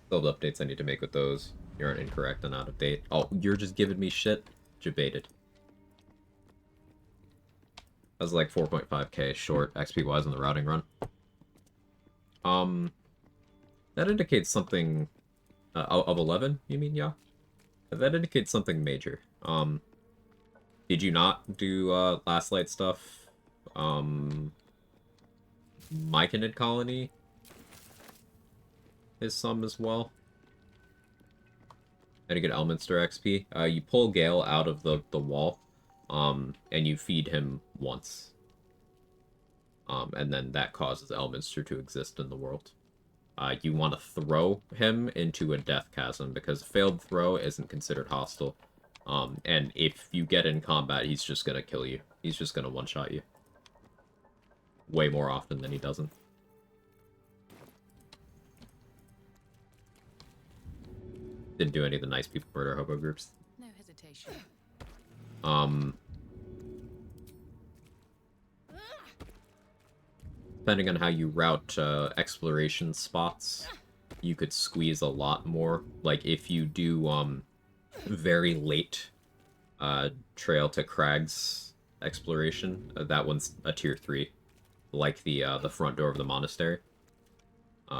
Build updates I need to make with those. You're incorrect and out of date. Oh, you're just giving me shit? Debated. I was like 4.5k short XP-wise in the routing run. That indicates something... of 11, you mean, yeah? That indicates something major. Did you not do, Last Light stuff? Myconid Colony is some as well. And you get Elminster XP. You pull Gale out of the wall, and you feed him once. And then that causes Elminster to exist in the world. You want to throw him into a death chasm, because failed throw isn't considered hostile. And if you get in combat, he's just gonna kill you. He's just gonna one-shot you. Way more often than he doesn't. Didn't do any of the nice people murder hobo groups. No hesitation. Depending on how you route exploration spots, you could squeeze a lot more. Like, if you do, very late trail to Crag's exploration, that one's a tier 3. Like the front door of the monastery.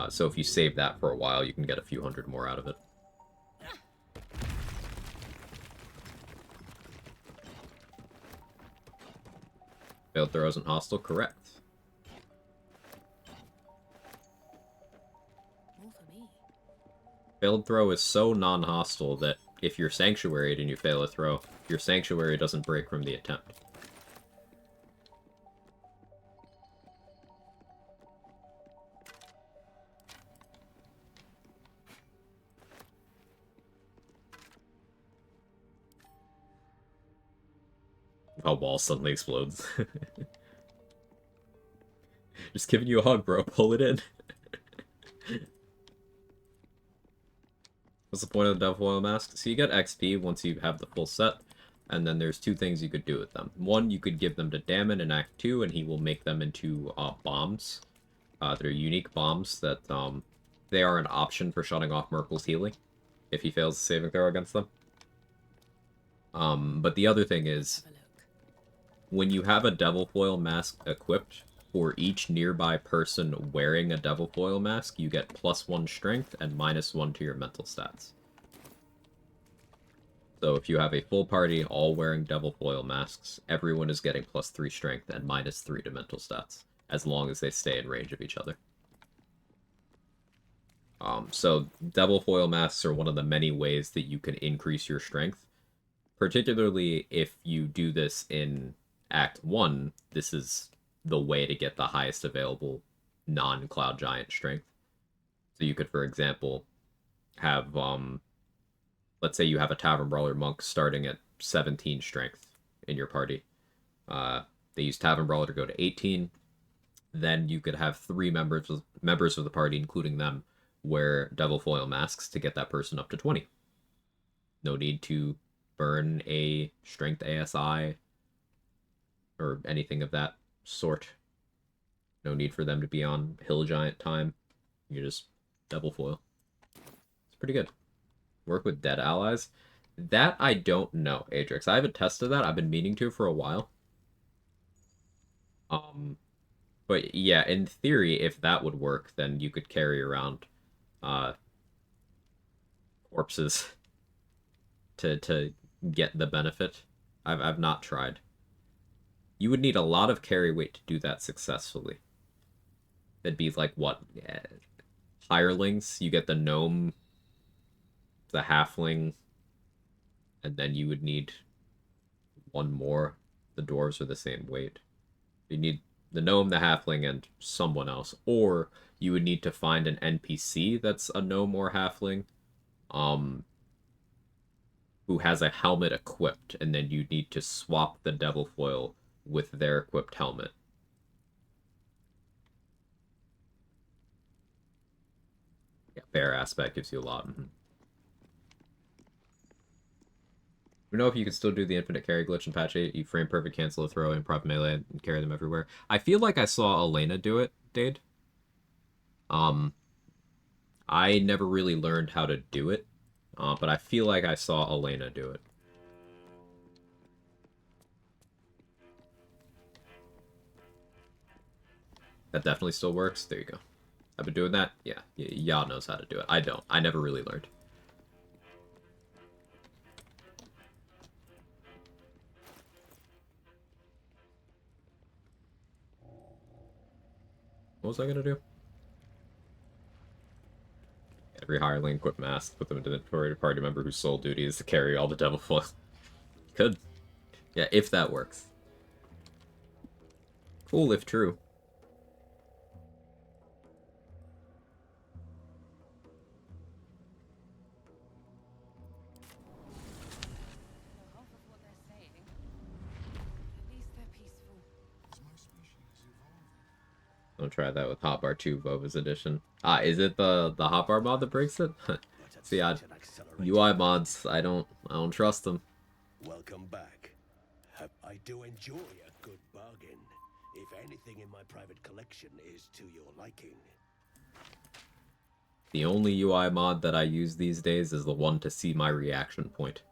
So if you save that for a while, you can get a few hundred more out of it. Failed throw isn't hostile, correct. More for me. Failed throw is so non-hostile that if you're sanctuaried and you fail a throw, your sanctuary doesn't break from the attempt. How wall suddenly explodes. Just giving you a hug, bro. Pull it in. What's the point of the Devil Oil Mask? So you get XP once you have the full set, and then there's 2 things you could do with them. One, you could give them to Damon in Act 2, and he will make them into bombs. They're unique bombs that they are an option for shutting off Merkel's healing if he fails the saving throw against them. But the other thing is, when you have a Devil Foil Mask equipped, for each nearby person wearing a Devil Foil Mask, you get +1 strength and -1 to your mental stats. So if you have a full party all wearing Devil Foil Masks, everyone is getting +3 strength and -3 to mental stats, as long as they stay in range of each other. So Devil Foil Masks are one of the many ways that you can increase your strength. Particularly if you do this in Act 1, this is the way to get the highest available non-Cloud Giant strength. So you could, for example, have, let's say you have a Tavern Brawler Monk starting at 17 strength in your party. They use Tavern Brawler to go to 18. Then you could have 3 members of the party, including them, wear Devil Foil Masks to get that person up to 20. No need to burn a Strength ASI or anything of that sort. No need for them to be on Hill Giant time. You just Devil Foil. It's pretty good. Work with dead allies. That I don't know, Adrix. I haven't tested that. I've been meaning to for a while. But yeah, in theory, if that would work, then you could carry around corpses to get the benefit. I've not tried. You would need a lot of carry weight to do that successfully. That'd be like, what? Hirelings? You get the gnome, the halfling, and then you would need 1 more. The dwarves are the same weight. You need the gnome, the halfling, and someone else. Or you would need to find an NPC that's a gnome or halfling, who has a helmet equipped, and then you need to swap the Devil Foil with their equipped helmet. Yeah, bear aspect gives you a lot. We know if you can still do the infinite carry glitch in patch 8, you frame perfect cancel a throw, improv melee, and carry them everywhere. I feel like I saw Elena do it, Dade. I never really learned how to do it, but I feel like I saw Elena do it. That definitely still works. There you go. I've been doing that. Yeah, y'all knows how to do it. I don't. I never really learned. What was I gonna do? Every hireling equip mask, put them into the inventory to party member whose sole duty is to carry all the Devil Foil. Could. Yeah, if that works. Cool if true. Don't try that with Hotbar 2 Vova's edition. Ah, is it the Hotbar mod that breaks it? See, UI mods, I don't trust them. Welcome back. I do enjoy a good bargain. If anything in my private collection is to your liking. The only UI mod that I use these days is the one to see my reaction point.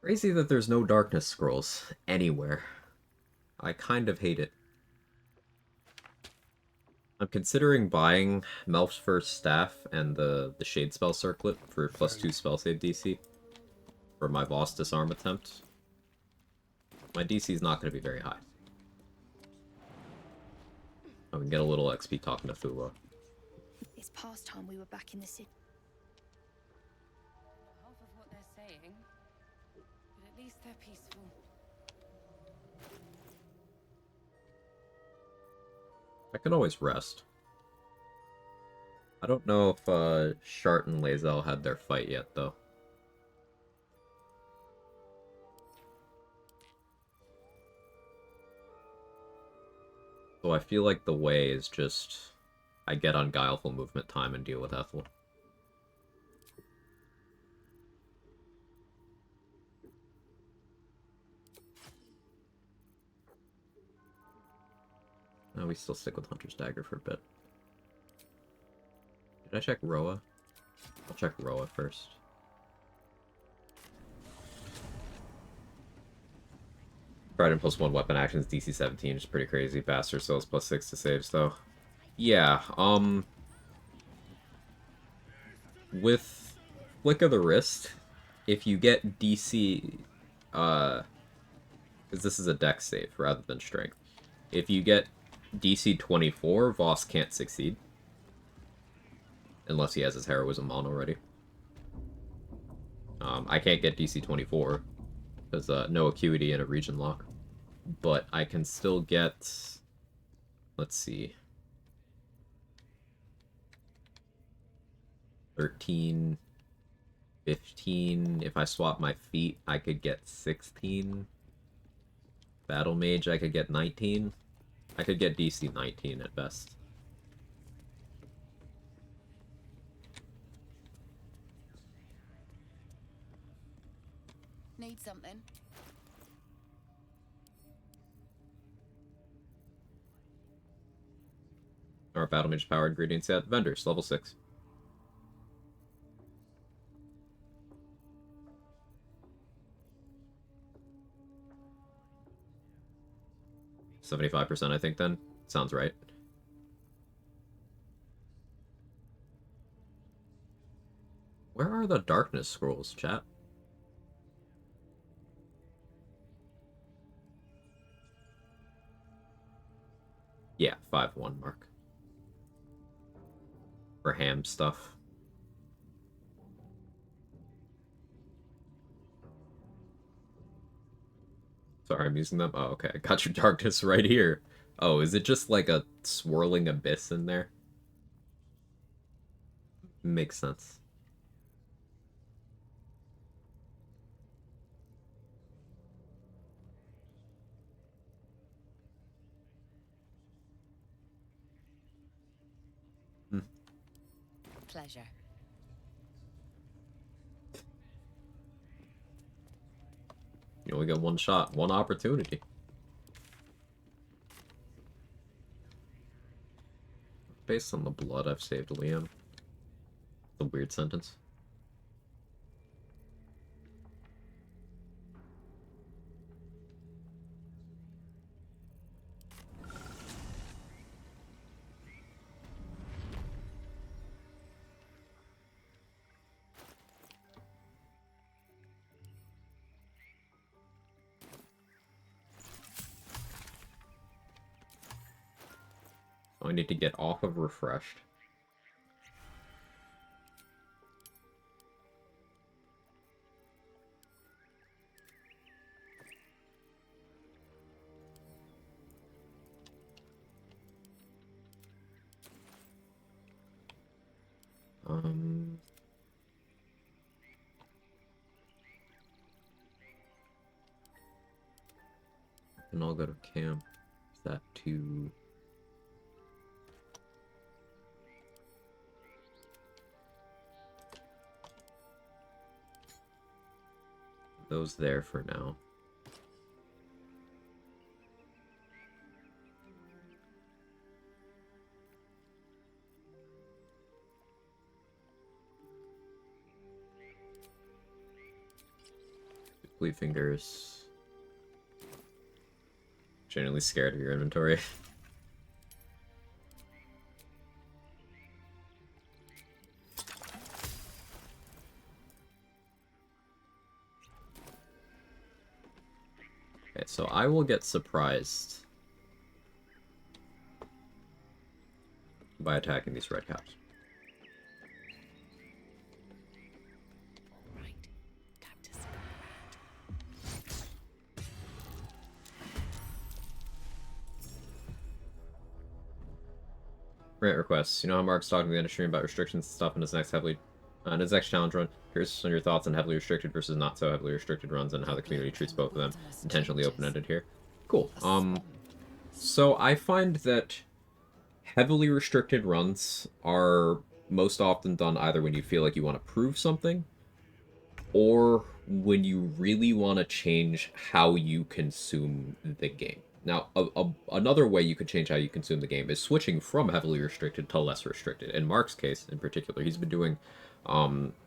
Crazy that there's no darkness scrolls anywhere. I kind of hate it. I'm considering buying Melf's First Staff and the Shade Spell Circlet for +2 spell save DC for my Boss Disarm attempt. My DC is not going to be very high. I can get a little XP talking to Thula. It's past time we were back in the city. Half of what they're saying, but at least they're peaceful. I can always rest. I don't know if Shart and Lae'zel had their fight yet, though. So I feel like the way is just... I get on Guileful movement time and deal with Ethel. No, we still stick with Hunter's Dagger for a bit. Did I check Roa? I'll check Roa first. Trident +1 weapon actions, DC 17 is pretty crazy. Bastard still has +6 to saves, though. Yeah, with Flick of the Wrist, if you get DC, because this is a dex save rather than strength. If you get DC 24, Voss can't succeed. Unless he has his heroism on already. I can't get DC 24, because no acuity and a region lock. But I can still get... Let's see... 13... 15... If I swap my feet, I could get 16. Battle Mage, I could get 19. I could get DC 19 at best. Need something? Our Battle Mage power ingredient set. Vendors, level 6. $75%, I think, then. Sounds right. Where are the darkness scrolls, chat? Yeah, 5-1 mark. For ham stuff. Sorry, I'm using them. Oh, okay. I got your darkness right here. Oh, is it just like a swirling abyss in there? Makes sense. Pleasure. You only get one shot, one opportunity. Based on the blood I've saved Liam. The weird sentence. I need to get off of refreshed. And I'll go to camp. that to... those there for now. Complete fingers. Genuinely scared of your inventory. Okay, so I will get surprised by attacking these red caps. Grant requests. You know how Mark's talking to the industry about restrictions and stuff in his next challenge run. Here's on your thoughts on heavily restricted versus not so heavily restricted runs and how the community treats both of them. Intentionally open-ended here. Cool. So I find that heavily restricted runs are most often done either when you feel like you want to prove something, or when you really want to change how you consume the game. Now, another way you could change how you consume the game is switching from heavily restricted to less restricted. In Mark's case, in particular, he's been doing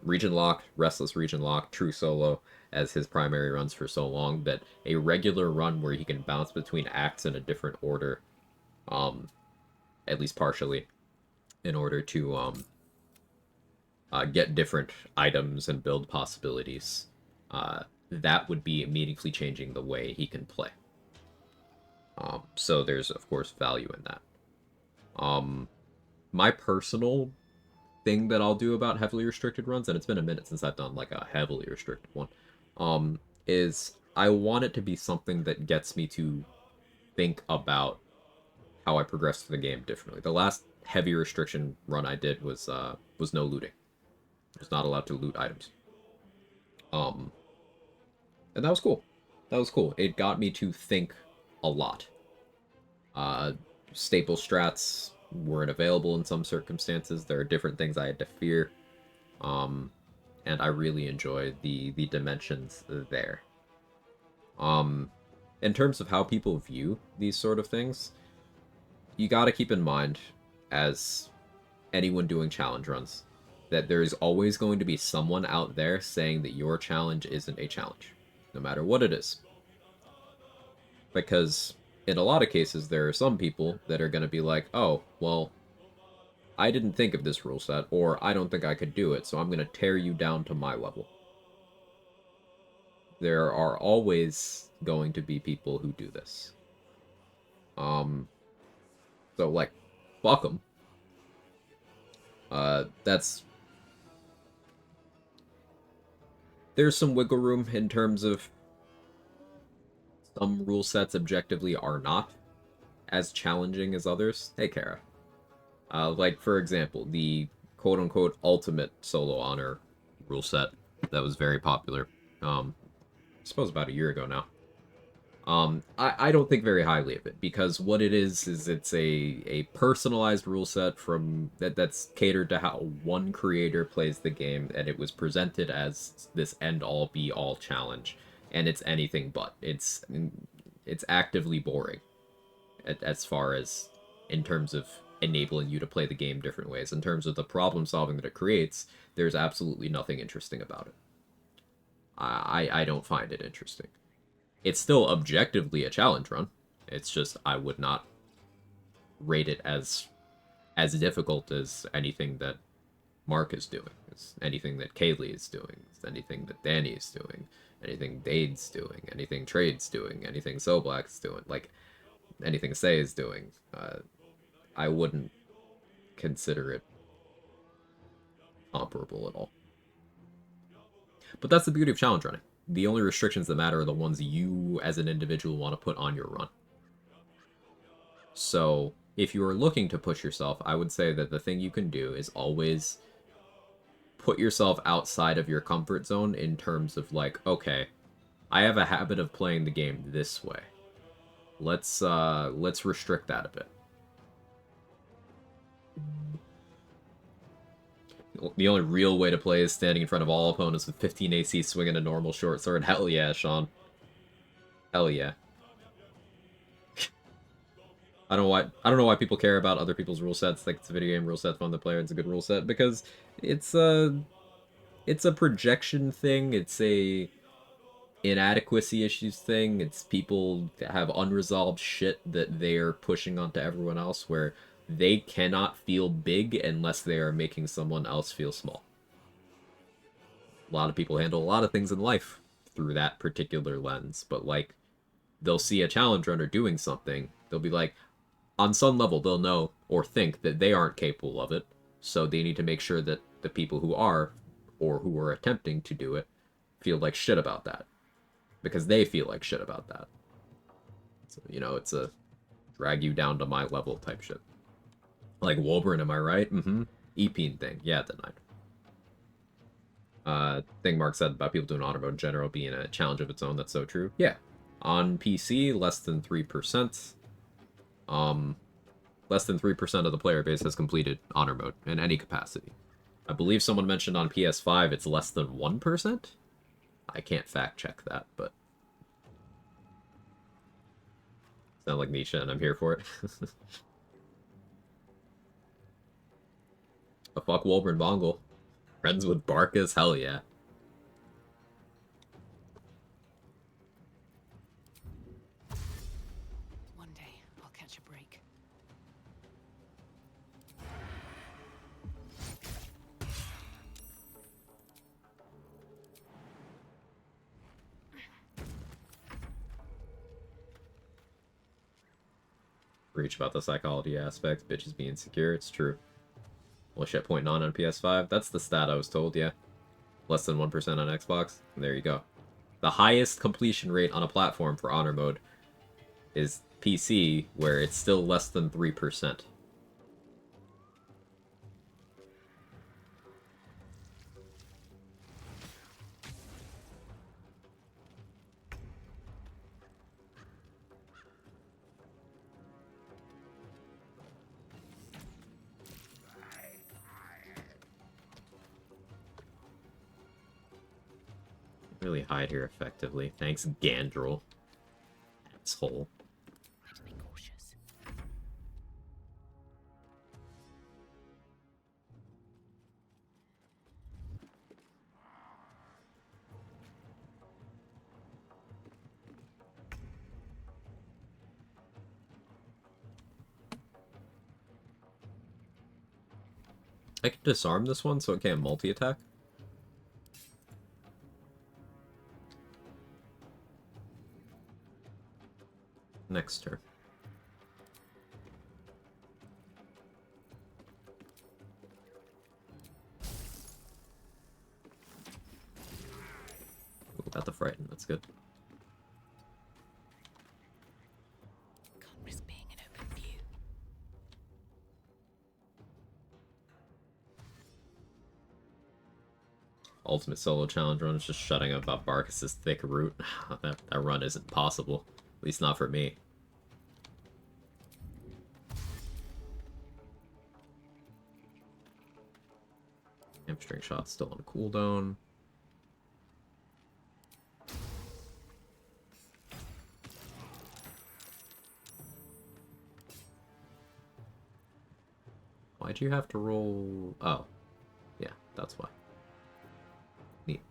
Region Lock, Restless Region Lock, True Solo as his primary runs for so long that a regular run where he can bounce between acts in a different order, at least partially, in order to get different items and build possibilities, that would be meaningfully changing the way he can play. So there's, of course, value in that. My personal thing that I'll do about heavily restricted runs, and it's been a minute since I've done, like, a heavily restricted one, is I want it to be something that gets me to think about how I progress through the game differently. The last heavy restriction run I did was no looting. I was not allowed to loot items. And that was cool. That was cool. It got me to think a lot. Staple strats weren't available in some circumstances. There are different things I had to fear. And I really enjoy the dimensions there. In terms of how people view these sort of things, you gotta keep in mind, as anyone doing challenge runs, that there is always going to be someone out there saying that your challenge isn't a challenge, no matter what it is. Because in a lot of cases, there are some people that are going to be like, oh, well, I didn't think of this rule set, or I don't think I could do it, so I'm going to tear you down to my level. There are always going to be people who do this. So, like, fuck them. There's some wiggle room in terms of some rule sets objectively are not as challenging as others. Hey, Kara. Like, for example, the quote-unquote ultimate solo honor rule set that was very popular, I suppose about a year ago now. I don't think very highly of it, because what it is it's a personalized rule set from that's catered to how one creator plays the game, and it was presented as this end-all be-all challenge, and it's anything but. It's actively boring as far as in terms of enabling you to play the game different ways. In terms of the problem solving that it creates, there's absolutely nothing interesting about it. I don't find it interesting. It's still objectively a challenge run. It's just I would not rate it as difficult as anything that Mark is doing. It's anything that Kaylee is doing. It's anything that Danny is doing. Anything Dade's doing. Anything Trade's doing. Anything So Black's doing. Like, anything Say is doing. I wouldn't consider it comparable at all. But that's the beauty of challenge running. The only restrictions that matter are the ones you, as an individual, want to put on your run. So, if you are looking to push yourself, I would say that the thing you can do is always put yourself outside of your comfort zone in terms of, like, okay, I have a habit of playing the game this way. Let's restrict that a bit. The only real way to play is standing in front of all opponents with 15 AC swinging a normal short sword. Hell yeah, Sean. Hell yeah. I don't know why people care about other people's rule sets. Like, it's a video game rule set, fun to play, it's a good rule set, because it's a projection thing, it's a inadequacy issues thing, it's people that have unresolved shit that they're pushing onto everyone else, where they cannot feel big unless they are making someone else feel small. A lot of people handle a lot of things in life through that particular lens, but like, they'll see a challenge runner doing something, they'll be like, on some level, they'll know or think that they aren't capable of it, so they need to make sure that the people who are, or who are attempting to do it, feel like shit about that. Because they feel like shit about that. So, you know, it's a drag you down to my level type shit. Like Wolverine, am I right? Mm-hmm. Epine thing. Yeah, denied. Thing Mark said about people doing honor mode in general being a challenge of its own, that's so true. Yeah. On PC, less than 3%. Less than 3% of the player base has completed honor mode in any capacity. I believe someone mentioned on PS5 it's less than 1%? I can't fact check that, but... sound like Nisha and I'm here for it. A fuck Wolverine Bongle. Friends with Barkas? Hell yeah. One day, I'll catch a break. Reach about the psychology aspect, bitches being secure, it's true. Well, shit, point on PS5. That's the stat I was told, yeah. Less than 1% on Xbox. There you go. The highest completion rate on a platform for honor mode is PC, where it's still less than 3%. Really hide here effectively. Thanks, Gandrel. Asshole. Better be cautious. I can disarm this one so it can't multi-attack. Next turn. Ooh, got the frighten, that's good. Can't risk being in open view. Ultimate solo challenge run is just shutting up about Barkas' thick root. that run isn't possible. At least not for me. Hamstring shot still on cooldown. Why'd you have to roll... oh. Yeah, that's why. Neat.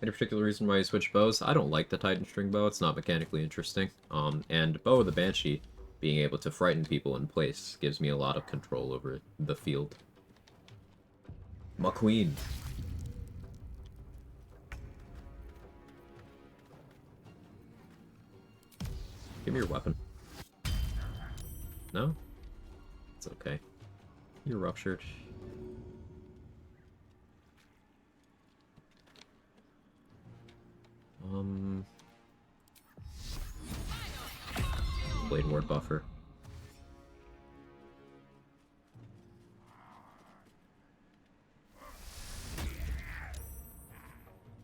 Any particular reason why you switch bows? I don't like the Titan string bow, it's not mechanically interesting. And Bow of the Banshee, being able to frighten people in place, gives me a lot of control over the field. My queen. Give me your weapon. No? It's okay. You're ruptured. Blade Ward buffer.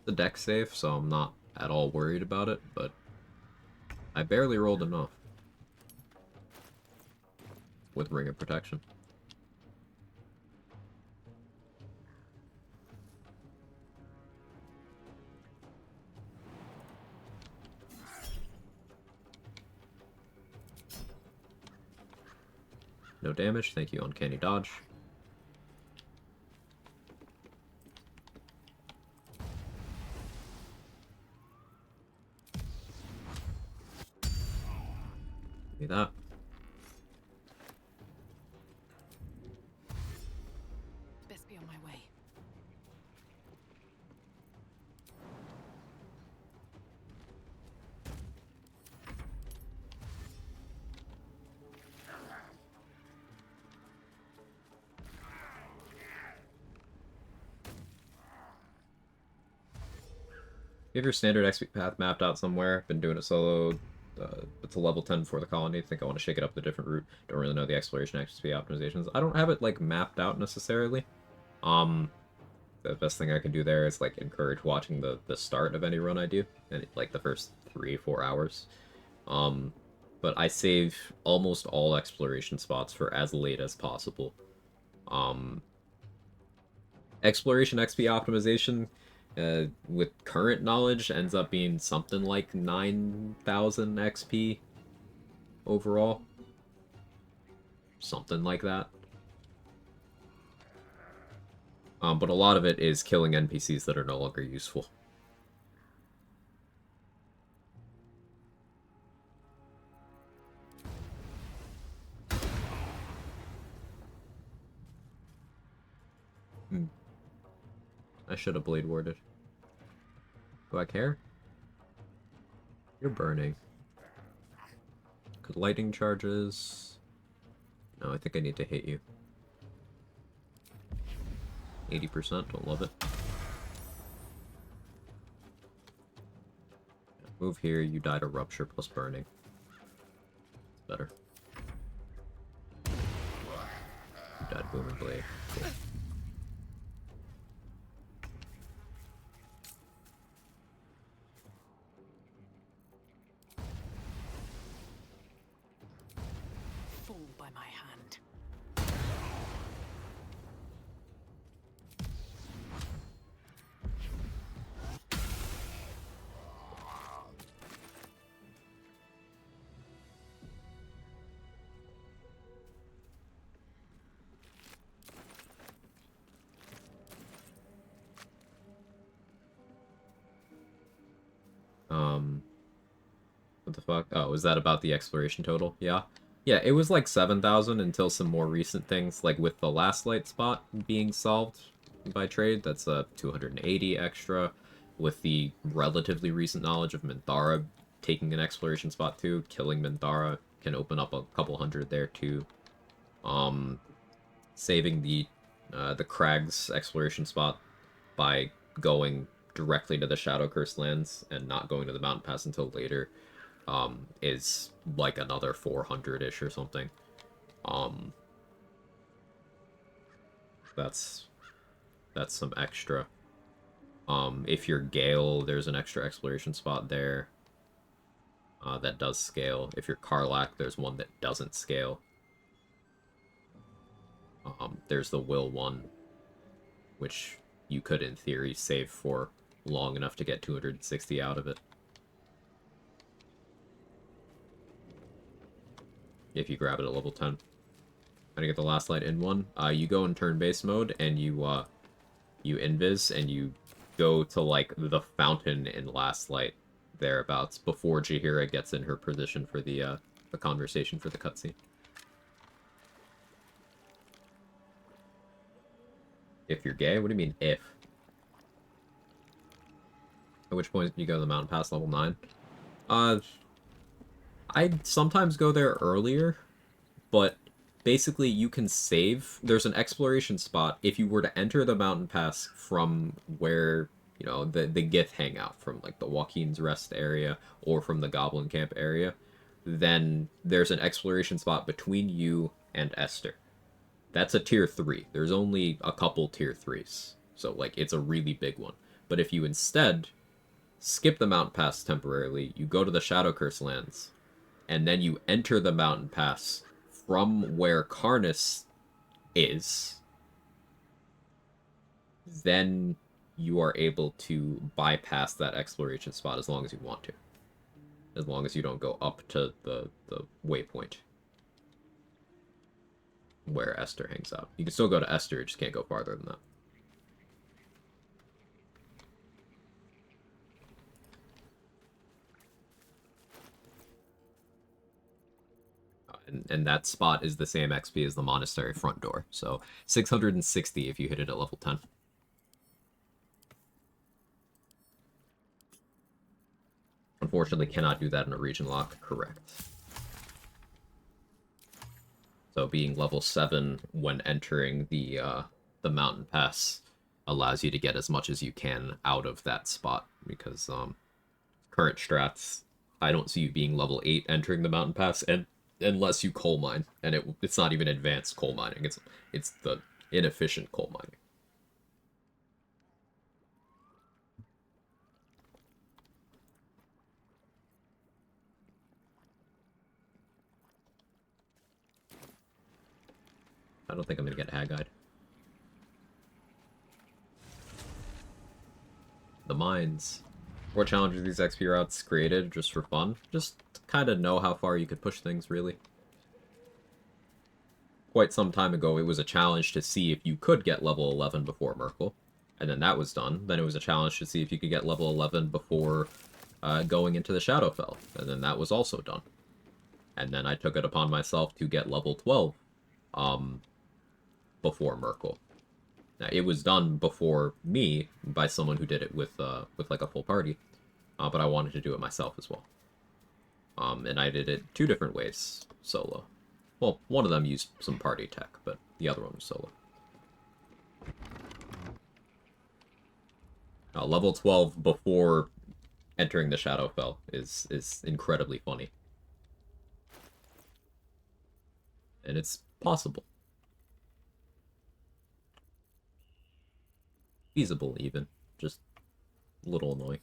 The deck save, so I'm not at all worried about it, but I barely rolled enough with Ring of Protection. No damage, thank you, Uncanny Dodge. Give me that. Best be on my way. You have your standard XP path mapped out somewhere. Been doing it solo. It's a level 10 for the colony. Think I want to shake it up a different route. Don't really know the exploration XP optimizations. I don't have it like mapped out necessarily. The best thing I can do there is like encourage watching the start of any run I do, and like the first 3-4 hours. But I save almost all exploration spots for as late as possible. Exploration XP optimization, with current knowledge, ends up being something like 9,000 XP overall. Something like that. But a lot of it is killing NPCs that are no longer useful. I should have blade warded. Do I care? You're burning. Could lightning charges... No, I think I need to hit you. 80%, don't love it. Move here, you die to rupture plus burning. Better. You died booming blade. Cool. Fall by my hand. What the fuck? Oh, was that about the exploration total? Yeah. Yeah, it was like 7,000 until some more recent things, like with the last light spot being solved by trade. That's a 280 extra. With the relatively recent knowledge of Minthara taking an exploration spot too, killing Minthara can open up a couple hundred there too. Saving the Crag's exploration spot by going directly to the Shadow Curse lands and not going to the Mountain Pass until later is like another 400-ish or something. That's some extra. If you're Gale, there's an extra exploration spot there that does scale. If you're Karlak, there's one that doesn't scale. There's the Will one, which you could, in theory, save for long enough to get 260 out of it. If you grab it at level 10. How to get the last light in one? You go in turn-based mode, and you invis, and you go to, like, the fountain in last light, thereabouts, before Jaheira gets in her position for the conversation for the cutscene. If you're gay? What do you mean, if? At which point you go to the Mountain Pass level 9? I'd sometimes go there earlier, but basically you can save. There's an exploration spot if you were to enter the Mountain Pass from where, you know, the Gith hang out, from like the Joaquin's Rest area or from the Goblin Camp area. Then there's an exploration spot between you and Esther. That's a tier 3. There's only a couple tier 3s. So like it's a really big one. But if you instead skip the mountain pass temporarily, you go to the Shadow Curse lands, and then you enter the mountain pass from where Karnus is, then you are able to bypass that exploration spot as long as you want to. As long as you don't go up to the waypoint where Esther hangs out. You can still go to Esther, you just can't go farther than that. And that spot is the same XP as the monastery front door. So 660 if you hit it at level 10. Unfortunately, cannot do that in a region lock. Correct. So being level 7 when entering the mountain pass allows you to get as much as you can out of that spot, because current strats, I don't see you being level 8 entering the mountain pass, and unless you coal mine, and it's not even advanced coal mining, it's the inefficient coal mining. I don't think I'm gonna get Hag-eyed. The mines. What challenges these XP routes created just for fun? Just to kind of know how far you could push things, really. Quite some time ago, it was a challenge to see if you could get level 11 before Merkel. And then that was done. Then it was a challenge to see if you could get level 11 before going into the Shadowfell. And then that was also done. And then I took it upon myself to get level 12 before Merkel. Now, it was done before me by someone who did it with like a full party, but I wanted to do it myself as well. And I did it 2 different ways, solo. Well, one of them used some party tech, but the other one was solo. Level 12 before entering the Shadowfell is incredibly funny. And it's possible. Feasible, even. Just a little annoying.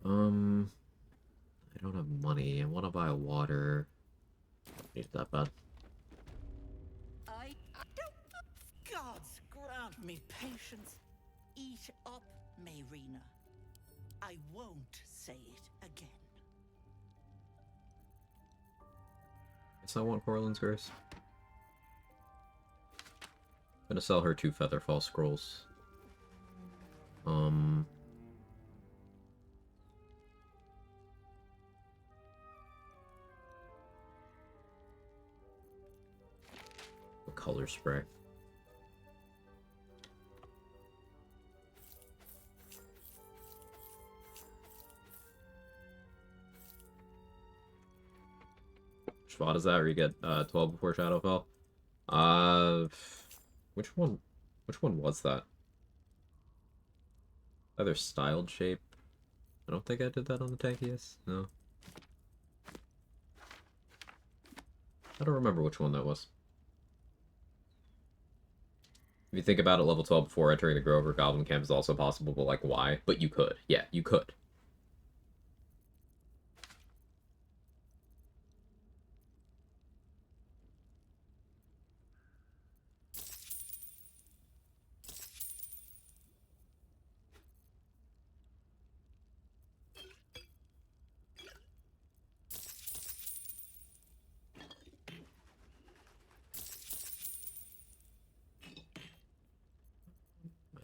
I don't have money. I want to buy water. Need it that bad. I don't... Gods grant me patience. Eat up, Mayrina. I won't say it again. Guess I want Corlin's Grace. I'm gonna sell her 2 Featherfall Scrolls. A color spray. Which spot is that where you get 12 before Shadowfell? Which one was that? Either styled shape. I don't think I did that on the tankiest. No. I don't remember which one that was. If you think about it, level 12 before entering the Grove or Goblin Camp is also possible, but like, why? But you could. Yeah, you could.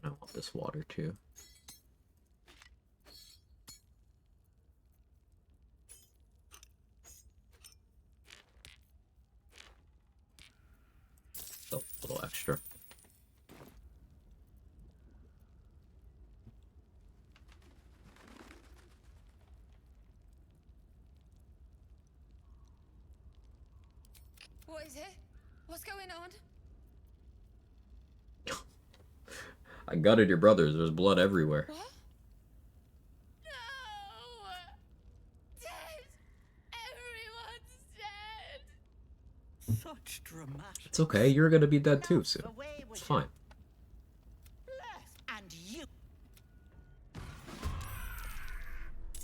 I want this water too. A little extra. What is it? What's going on? I gutted your brothers. There's blood everywhere. What? No! Dead! Everyone's dead! Such much dramatic. It's okay, you're gonna be dead too soon. It's fine. And you.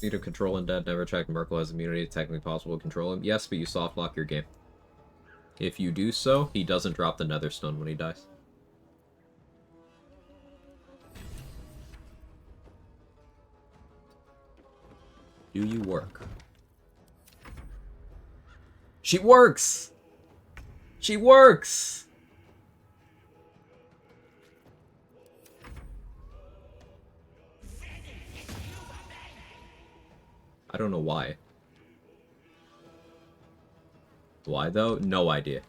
Need to control undead, never check Merkel has immunity, technically possible to control him. Yes, but you soft lock your game. If you do so, he doesn't drop the nether stone when he dies. Do you work? She works! She works! I don't know why. Why though? No idea.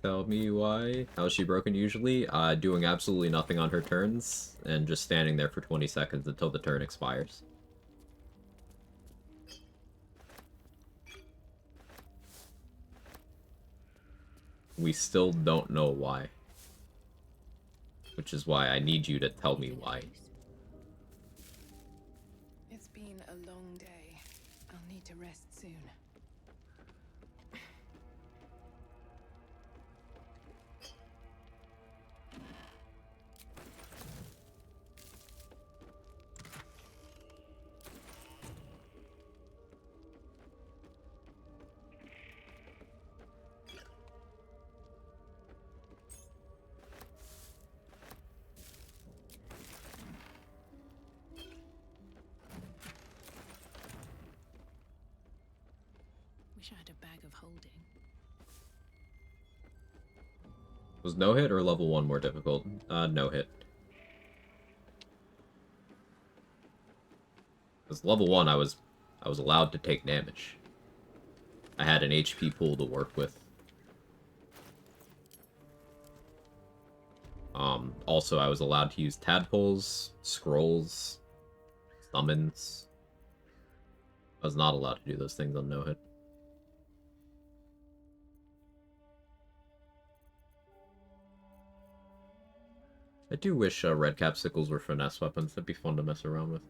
Tell me why. How's she broken usually? Doing absolutely nothing on her turns, and just standing there for 20 seconds until the turn expires. We still don't know why. Which is why I need you to tell me why. It's been a long day. I'll need to rest soon. Wish I had a bag of holding. Was no hit or level 1 more difficult? No hit. Because level 1 I was allowed to take damage. I had an HP pool to work with. Also I was allowed to use tadpoles, scrolls, summons. I was not allowed to do those things on no hit. I do wish red capsicles were finesse weapons. That'd be fun to mess around with.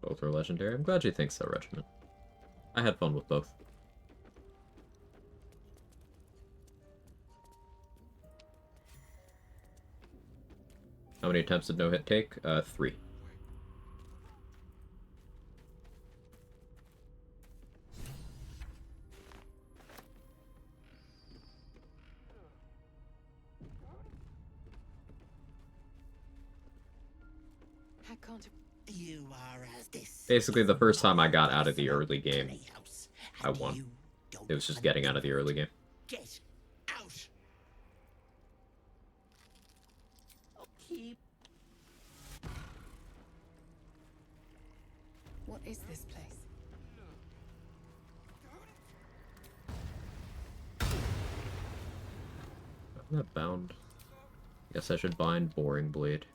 Both are legendary. I'm glad you think so, Regiment. I had fun with both. How many attempts did no hit take? 3. I can't. You are as this. Basically, the first time I got out of the early game, I won. It was just getting out of the early game. Get out. Keep. What is this place? I'm not bound. Guess I should bind Boring Blade.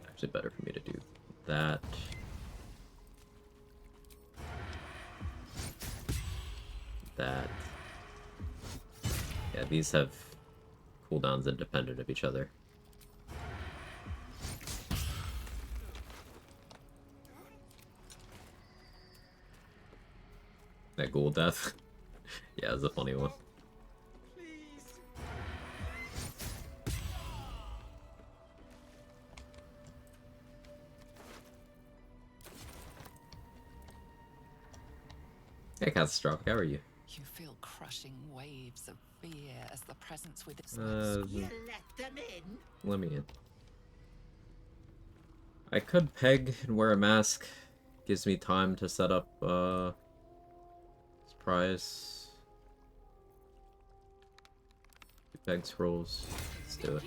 Actually better for me to do that. That. Yeah, these have cooldowns independent of each other. That ghoul death. Yeah, it's a funny one. Hey, Catastrophic, how are you? You feel crushing waves of fear as the presence within. You let them in. Let me in. I could peg and wear a mask. Gives me time to set up, surprise. Bag scrolls. Let's do it.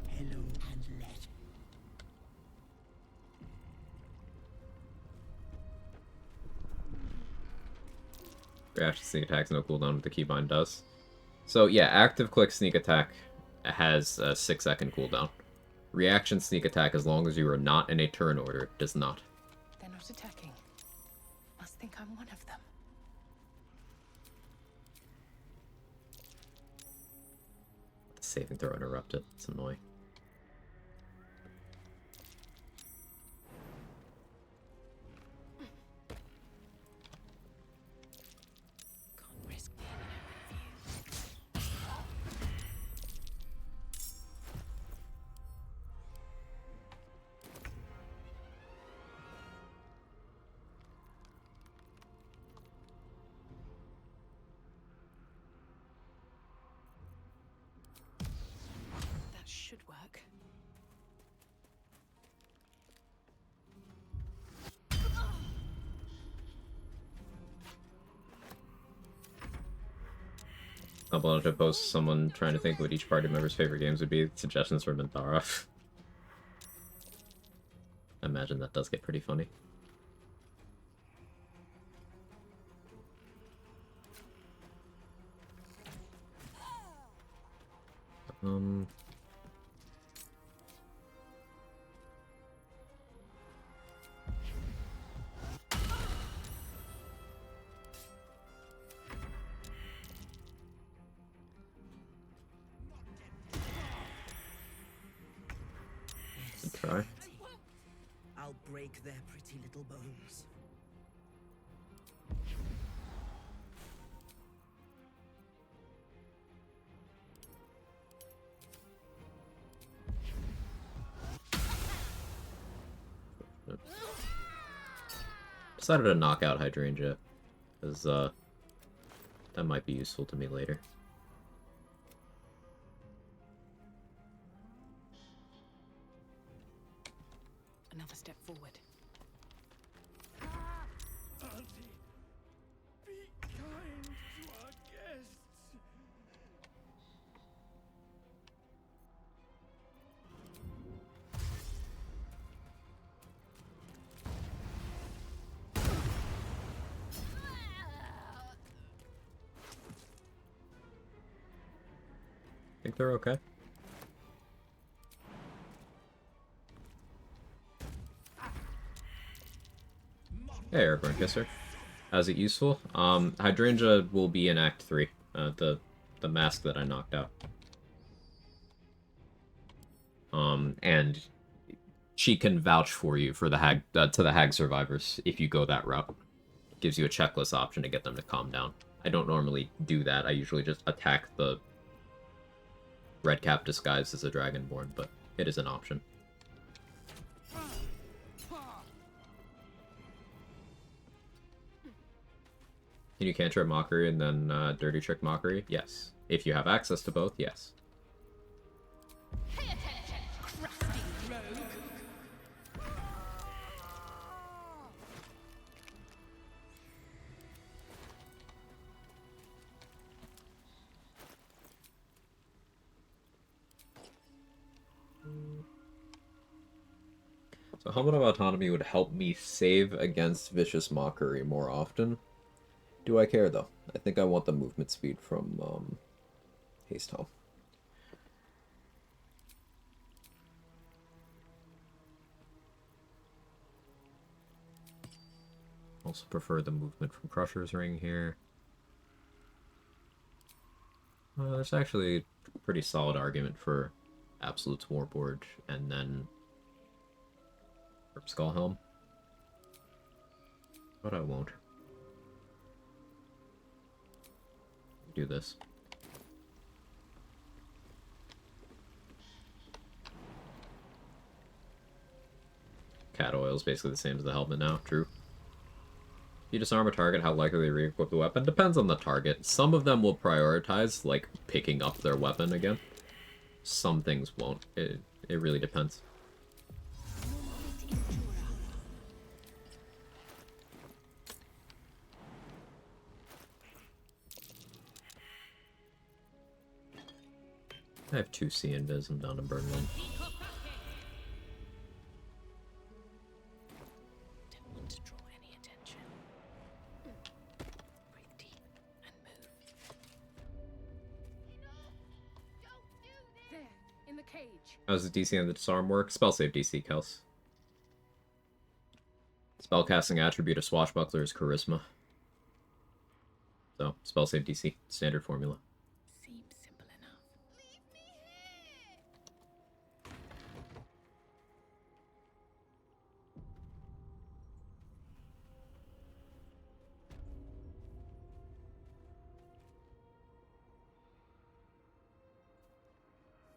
Hello and let. Reaction sneak attacks no cooldown, but the keybind does. So yeah, active click sneak attack has a 6-second cooldown. Reaction sneak attack, as long as you are not in a turn order, does not. They're not attacking. Must think I'm one of them. Saving throw interrupted. It's annoying. Can't risk being that should work. I'll want to post someone trying to think what each party member's favorite games would be. Suggestions for Mintara. I imagine that does get pretty funny. Try. I'll break their pretty little bones. Decided to knock out Hydrangea, because that might be useful to me later. Another step forward. Auntie, be kind to our guests. Think they're okay. Hey, Airborne Kisser. How's it useful? Hydrangea will be in Act 3. The mask that I knocked out. And she can vouch for you for the hag to the hag survivors if you go that route. Gives you a checklist option to get them to calm down. I don't normally do that. I usually just attack the red cap disguised as a dragonborn, but it is an option. Can you cantrip Mockery and then Dirty Trick Mockery? Yes. If you have access to both, yes. Pay attention, crusty rogue. So Helmet of Autonomy would help me save against Vicious Mockery more often. Do I care, though? I think I want the movement speed from Haste Home. Also prefer the movement from Crusher's Ring here. There's actually a pretty solid argument for Absolute's Warboard and then Skull Helm. But I won't. Do this. Cat oil is basically the same as the helmet now, true. If you disarm a target, how likely they re-equip the weapon? Depends on the target. Some of them will prioritize, like, picking up their weapon again. Some things won't. It really depends. I have 2 C invis. I'm down to burn 1. Don't want to draw any attention. Breathe deep and move. There, in the cage. How's the DC and the disarm work? Spell save DC, Kels. Spellcasting attribute of Swashbuckler is Charisma. So, spell save DC. Standard formula. Seems simple enough.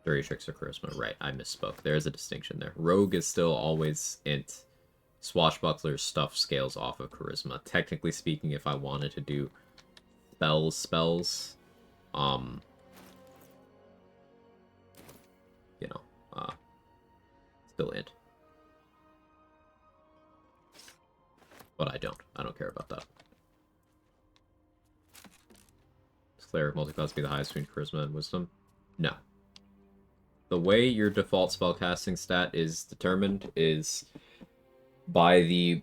Dirty tricks or charisma. Right, I misspoke. There is a distinction there. Rogue is still always int. Swashbuckler's stuff scales off of charisma. Technically speaking, if I wanted to do spells, you know, still int. But I don't. I don't care about that. Does cleric multi-class be the highest between charisma and wisdom? No. The way your default spellcasting stat is determined is by the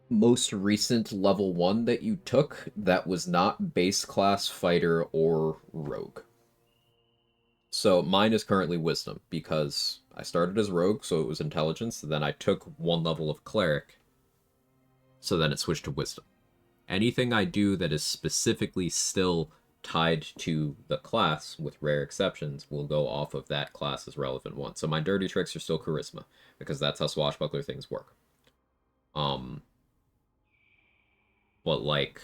most recent level 1 that you took that was not base class fighter or rogue. So mine is currently wisdom because I started as rogue, so it was intelligence, then I took 1 level of cleric, so then it switched to wisdom. Anything I do that is specifically still tied to the class, with rare exceptions, will go off of that class's relevant one. So my dirty tricks are still charisma, because that's how swashbuckler things work. But like,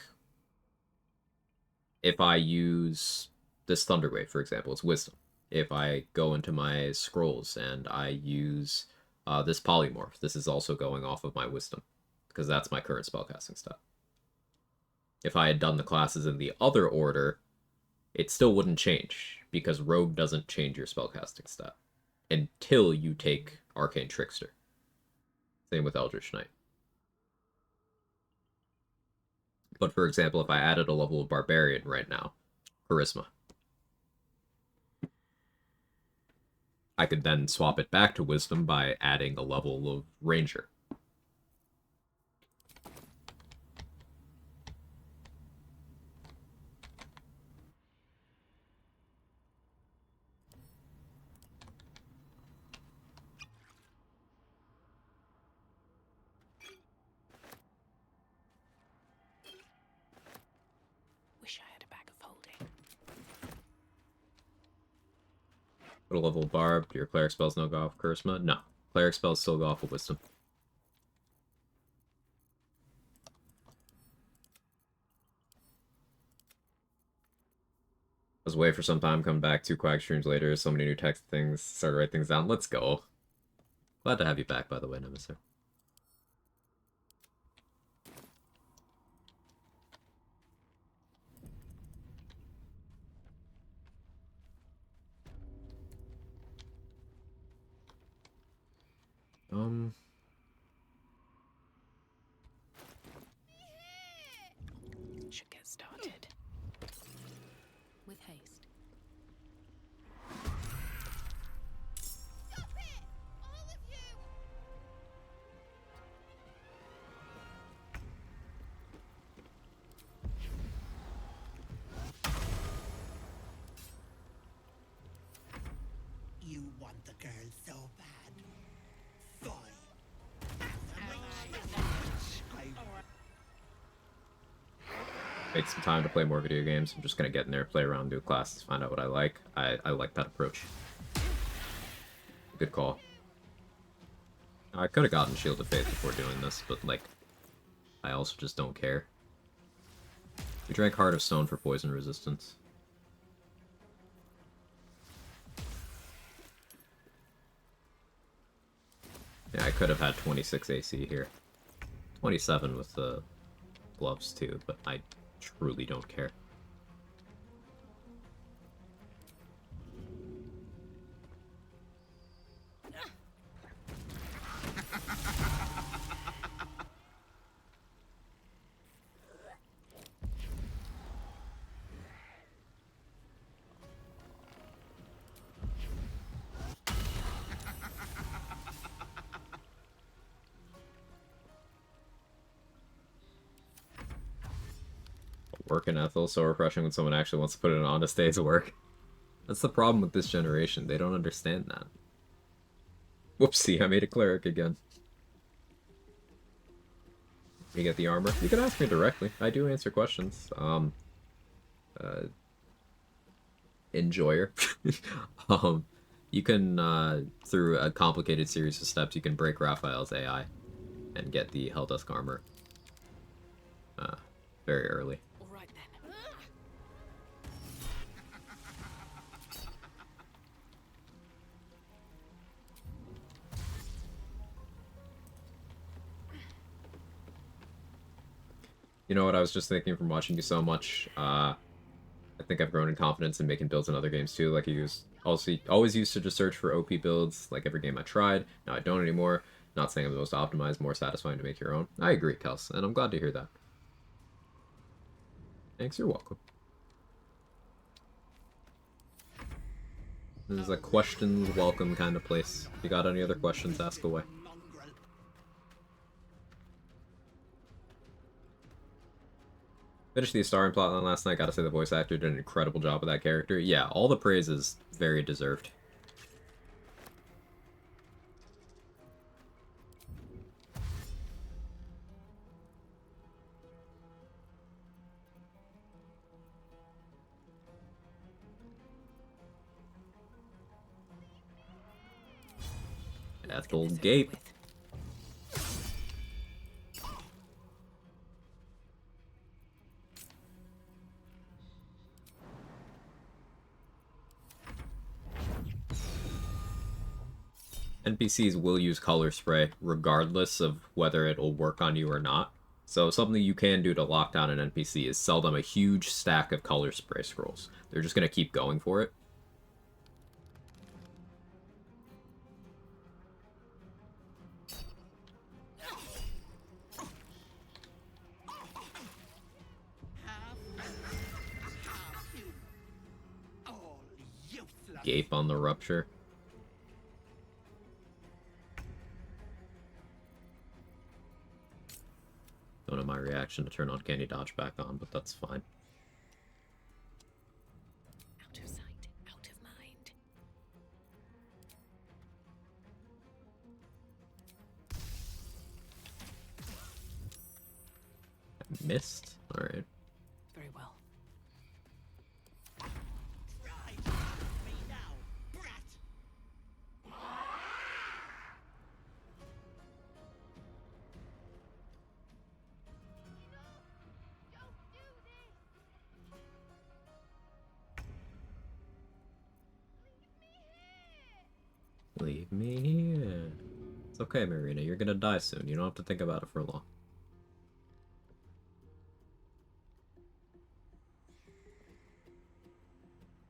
if I use this Thunderwave, for example, it's wisdom. If I go into my scrolls and I use this polymorph, this is also going off of my wisdom, because that's my current spellcasting stat. If I had done the classes in the other order, it still wouldn't change, because Rogue doesn't change your spellcasting stat until you take Arcane Trickster. Same with Eldritch Knight. But for example, if I added a level of Barbarian right now, Charisma, I could then swap it back to Wisdom by adding a level of Ranger. Wish I had a bag of holding. Put a level of Barb. Do your Cleric spells no go off Charisma? No. Cleric spells still go off of Wisdom. I was away for some time, come back 2 Quag streams later, so many new text things, started to write things down. Let's go. Glad to have you back, by the way, Nemesis. Should get started. With haste. Stop it! All of you! You want the girl so bad. Fine. Take some time to play more video games. I'm just gonna get in there, play around, do classes, find out what I like. I like that approach. Good call. I could have gotten Shield of Faith before doing this, but like, I also just don't care. We drank Heart of Stone for poison resistance. Yeah, I could have had 26 AC here. 27 with the gloves too, but I truly don't care. working, Ethel. So refreshing when someone actually wants to put in an honest day's work. That's the problem with this generation. They don't understand that. Whoopsie, I made a cleric again. You get the armor. You can ask me directly. I do answer questions. Enjoyer. You can, through a complicated series of steps, you can break Raphael's AI and get the Helldusk armor. Very early. All right then. You know what, I was just thinking from watching you so much, I think I've grown in confidence in making builds in other games too. Like, always used to just search for OP builds, like every game I tried. Now I don't anymore. Not saying I'm the most optimized, more satisfying to make your own. I agree, Kels, and I'm glad to hear that. Thanks, you're welcome. This is a questions welcome kind of place. If you got any other questions, ask away. Finished the Astarion plotline last night. Gotta say the voice actor did an incredible job with that character. Yeah, all the praise is very deserved. Ethel Gape. NPCs will use color spray regardless of whether it'll work on you or not. So something you can do to lock down an NPC is sell them a huge stack of color spray scrolls. They're just going to keep going for it. Gape on the rupture. Don't know my reaction to turn on Candy Dodge back on, but that's fine. Out of sight, out of mind. I missed? Alright. Very well. Leave me here. It's okay, Marina. You're gonna die soon. You don't have to think about it for long.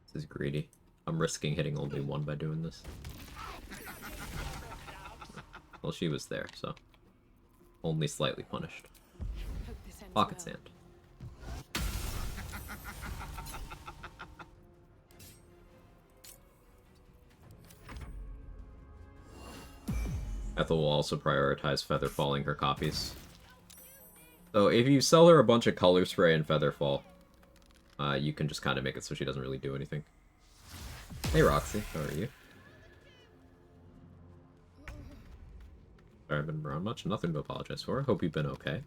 This is greedy. I'm risking hitting only one by doing this. Well, she was there, so... only slightly punished. Pocket sand. Ethel will also prioritize feather falling her copies. So if you sell her a bunch of color spray and feather fall, you can just kind of make it so she doesn't really do anything. Hey Roxy, how are you? Sorry, I've been around much. Nothing to apologize for. Hope you've been okay.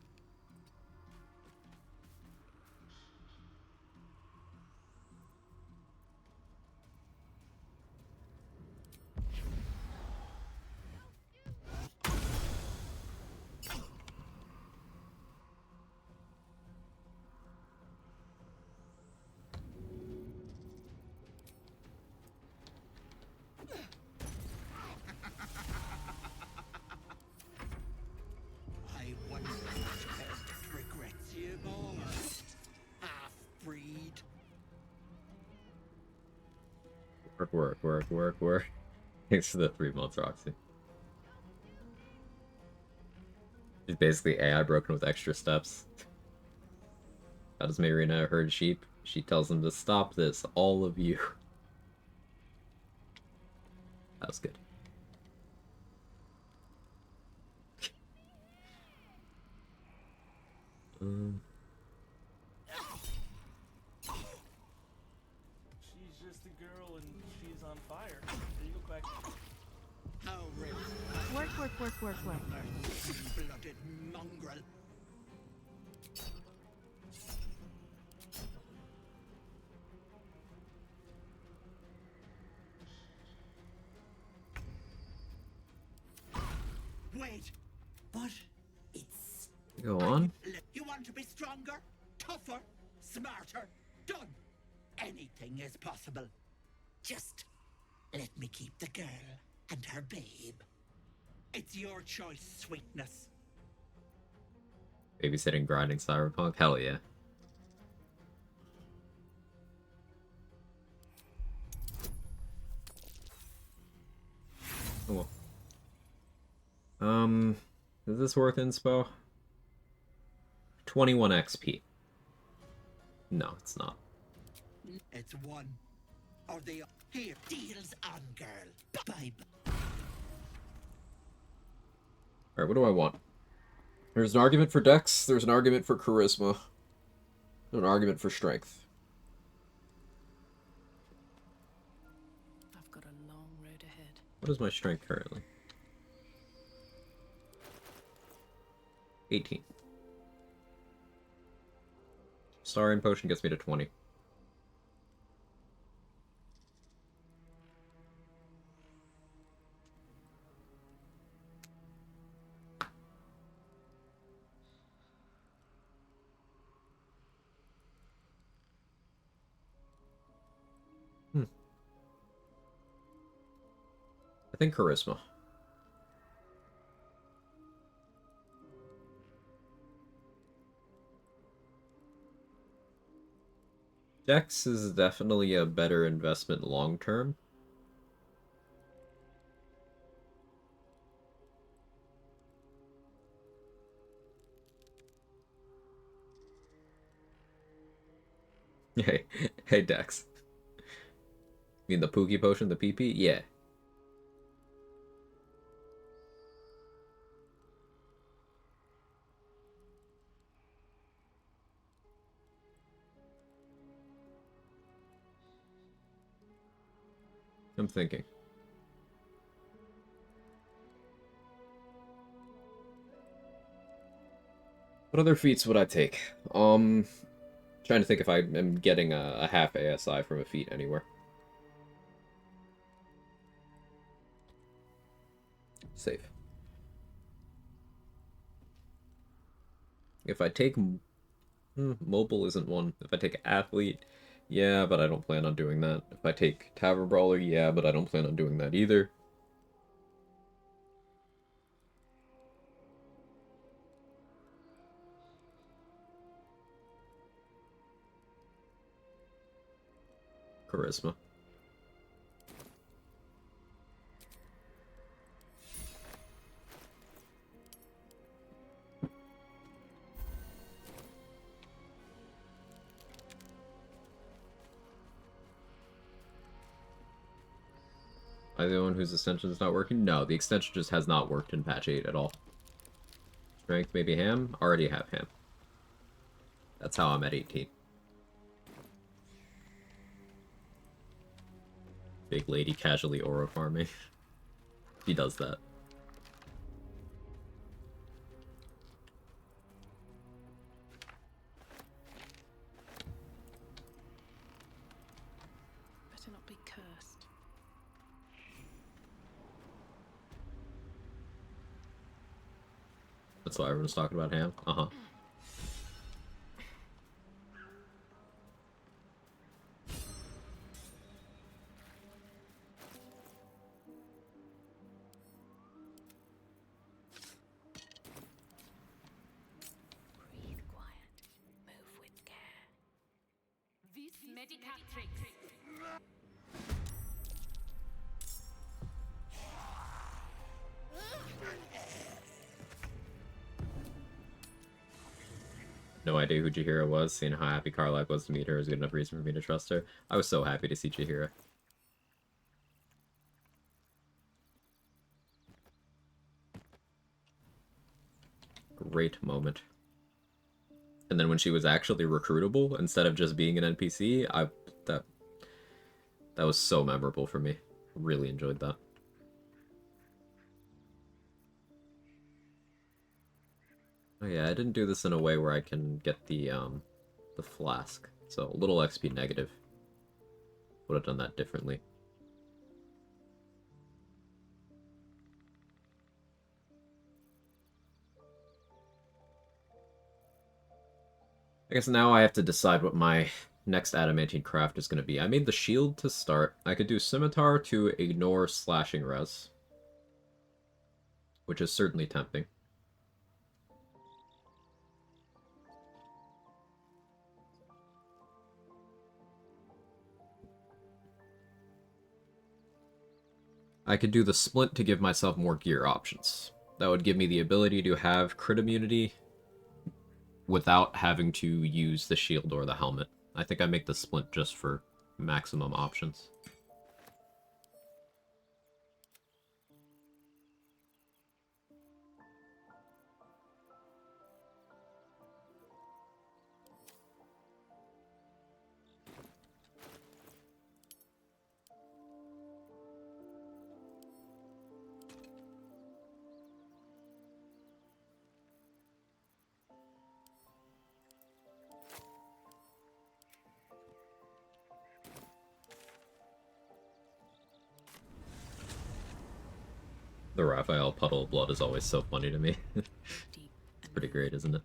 Work. Thanks for the 3 months, Roxy. She's basically AI broken with extra steps. How does Marina herd sheep? She tells them to stop this, all of you. That was good. on fire. There you go, Quag. How real. Work. Blooded mongrel. Wait. What? It's... Go on. You want to be stronger, tougher, smarter? Done. Anything is possible. Just let me keep the girl and her babe. It's your choice, sweetness. Babysitting, grinding, cyberpunk. Hell yeah. Oh, well. Is this worth inspo? 21 XP. No, it's not. It's one or the here. Deals on, girl. Bye. Alright, what do I want? There's an argument for dex, there's an argument for charisma, an argument for strength. I've got a long road ahead. What is my strength currently? 18. Starring potion gets me to 20. I think charisma. Dex is definitely a better investment long term. Hey Dex. You mean the Pookie potion, the PP? Yeah. I'm thinking. What other feats would I take? Trying to think if I am getting a half ASI from a feat anywhere. Safe. If I take... mobile isn't one. If I take athlete, yeah, but I don't plan on doing that. If I take Tavern Brawler, yeah, but I don't plan on doing that either. Charisma. Am I the one whose extension is not working? No, the extension just has not worked in patch 8 at all. Strength, maybe ham? Already have ham. That's how I'm at 18. Big lady casually aura farming. He does that. Better not be cursed. That's why everyone's talking about ham? Uh-huh. Breathe quiet. Move with care. Vis medicatrix. No idea who Chihira was. Seeing how happy Karlak was to meet her is good enough reason for me to trust her. I was so happy to see Chihira. Great moment. And then when she was actually recruitable, instead of just being an NPC, That was so memorable for me. Really enjoyed that. Oh yeah, I didn't do this in a way where I can get the flask. So a little XP negative. Would have done that differently. I guess now I have to decide what my next adamantine craft is going to be. I made the shield to start. I could do scimitar to ignore slashing res, which is certainly tempting. I could do the splint to give myself more gear options. That would give me the ability to have crit immunity without having to use the shield or the helmet. I think I make the splint just for maximum options. The Raphael puddle of blood is always so funny to me. It's pretty great, isn't it?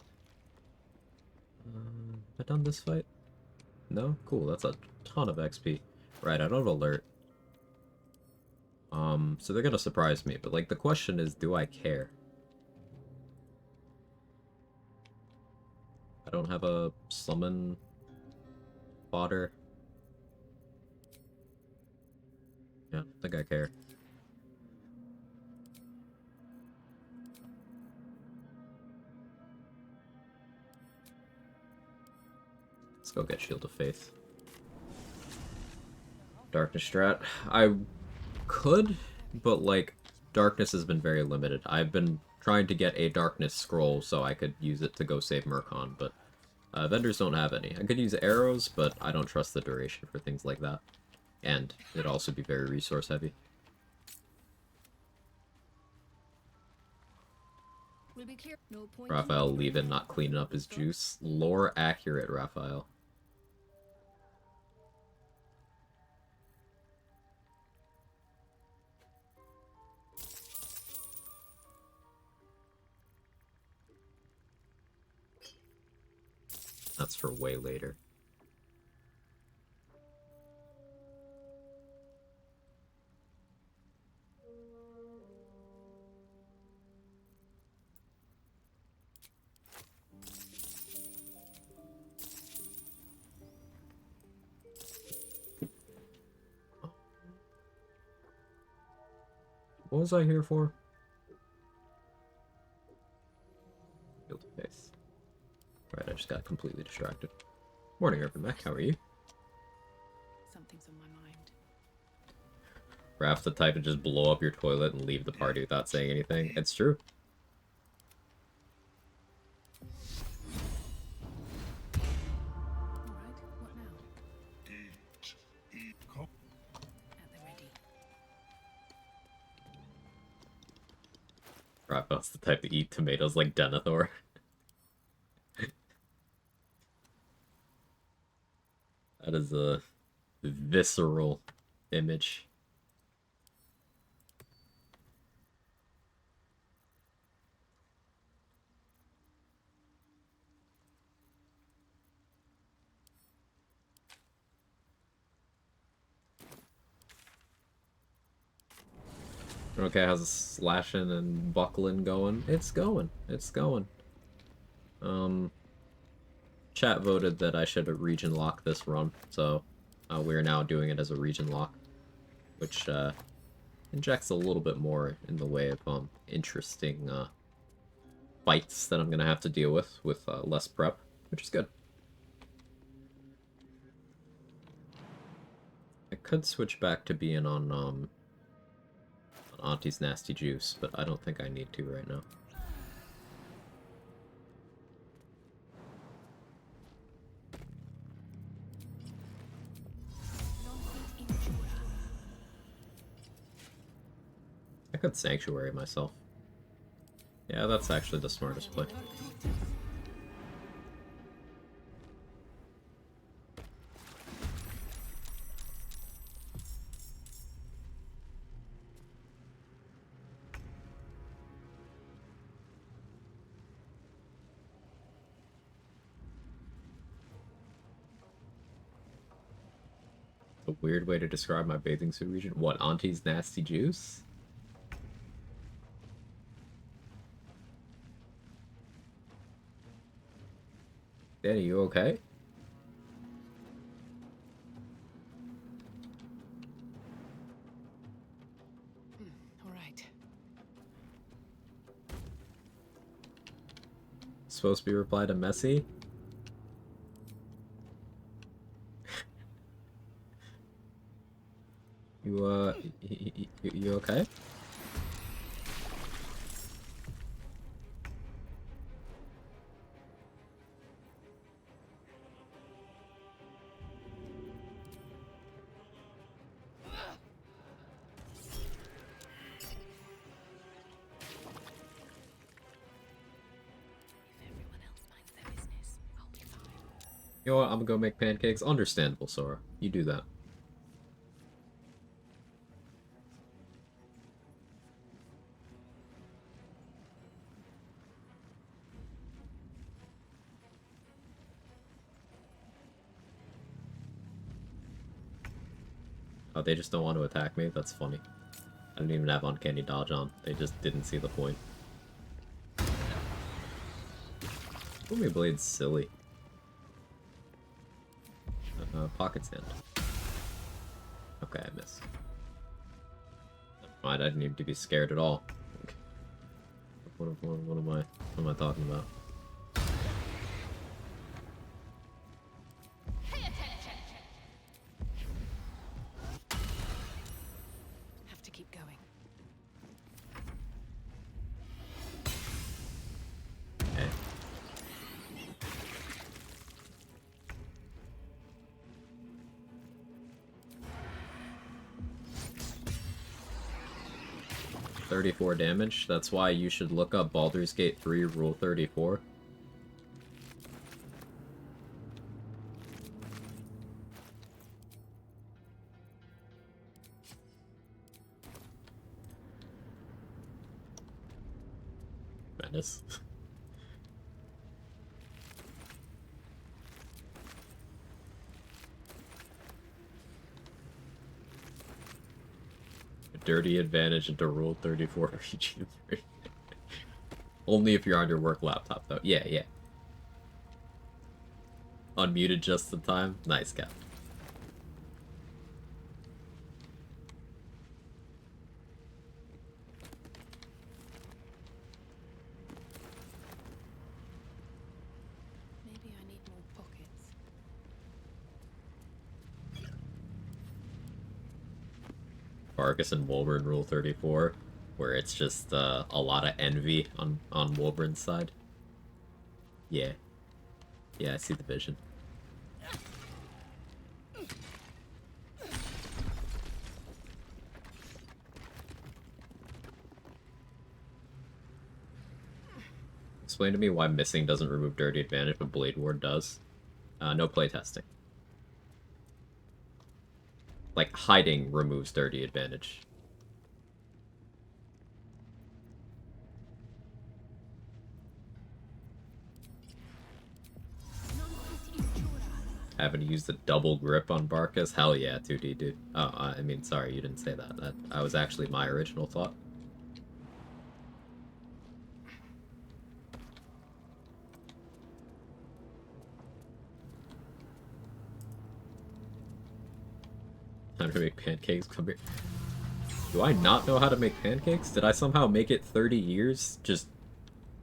Have I done this fight? No? Cool, that's a ton of XP. Right, I don't alert. So they're gonna surprise me, but like the question is, do I care? I don't have a summon fodder. Yeah, I think I care. Let's go get Shield of Faith. Darkness strat. I could, but like, darkness has been very limited. I've been trying to get a darkness scroll so I could use it to go save Murkon, but vendors don't have any. I could use arrows, but I don't trust the duration for things like that. And it'd also be very resource heavy. We'll be clear. No point. Raphael leaving, not cleaning up his juice. Lore accurate, Raphael. That's for way later. What was I here for? Field of Faith. Right, I just got completely distracted. Morning, Urban Mech, how are you? Something's on my mind. Raph's the type to just blow up your toilet and leave the party without saying anything. It's true. Alright, what now? At the ready. Raphael's the type to eat tomatoes like Denethor. That is a visceral image. Okay, how's the slashing and buckling going? It's going. It's going. Chat voted that I should region lock this run, so we are now doing it as a region lock, which injects a little bit more in the way of interesting fights that I'm gonna have to deal with less prep, which is good. I could switch back to being on Auntie's Nasty Juice, but I don't think I need to right now. Nonsense in could Sanctuary myself. Yeah, that's actually the smartest play. A weird way to describe my bathing suit region. What, Auntie's nasty juice? Danny, you okay? All right. Supposed to be replied to Messi? You okay? You know what? I'm gonna go make pancakes. Understandable, Sora. You do that. Oh, they just don't want to attack me? That's funny. I didn't even have Uncanny Dodge on. They just didn't see the point. Boomy Blade's silly. Pocket Sand. Okay, I missed. Never mind, I didn't need to be scared at all. What am I talking about? Have to keep going. Okay. $34 damage. That's why you should look up Baldur's Gate 3 Rule 34. Menace. Dirty advantage into Rule 34 region 3. Only if you're on your work laptop, though. Yeah, yeah. Unmuted just in time. Nice, Cap. Maybe I need more pockets. Vargas and Wolverine Rule 34, where it's just a lot of envy on Wolverine's side. Yeah. Yeah, I see the vision. Explain to me why missing doesn't remove dirty advantage, but Blade Ward does. No playtesting. Like, hiding removes dirty advantage. Having to use the double grip on Barkas? Hell yeah, 2D, dude. Oh, I mean, sorry, you didn't say that. That was actually my original thought. How to make pancakes? Come here. Do I not know how to make pancakes? Did I somehow make it 30 years just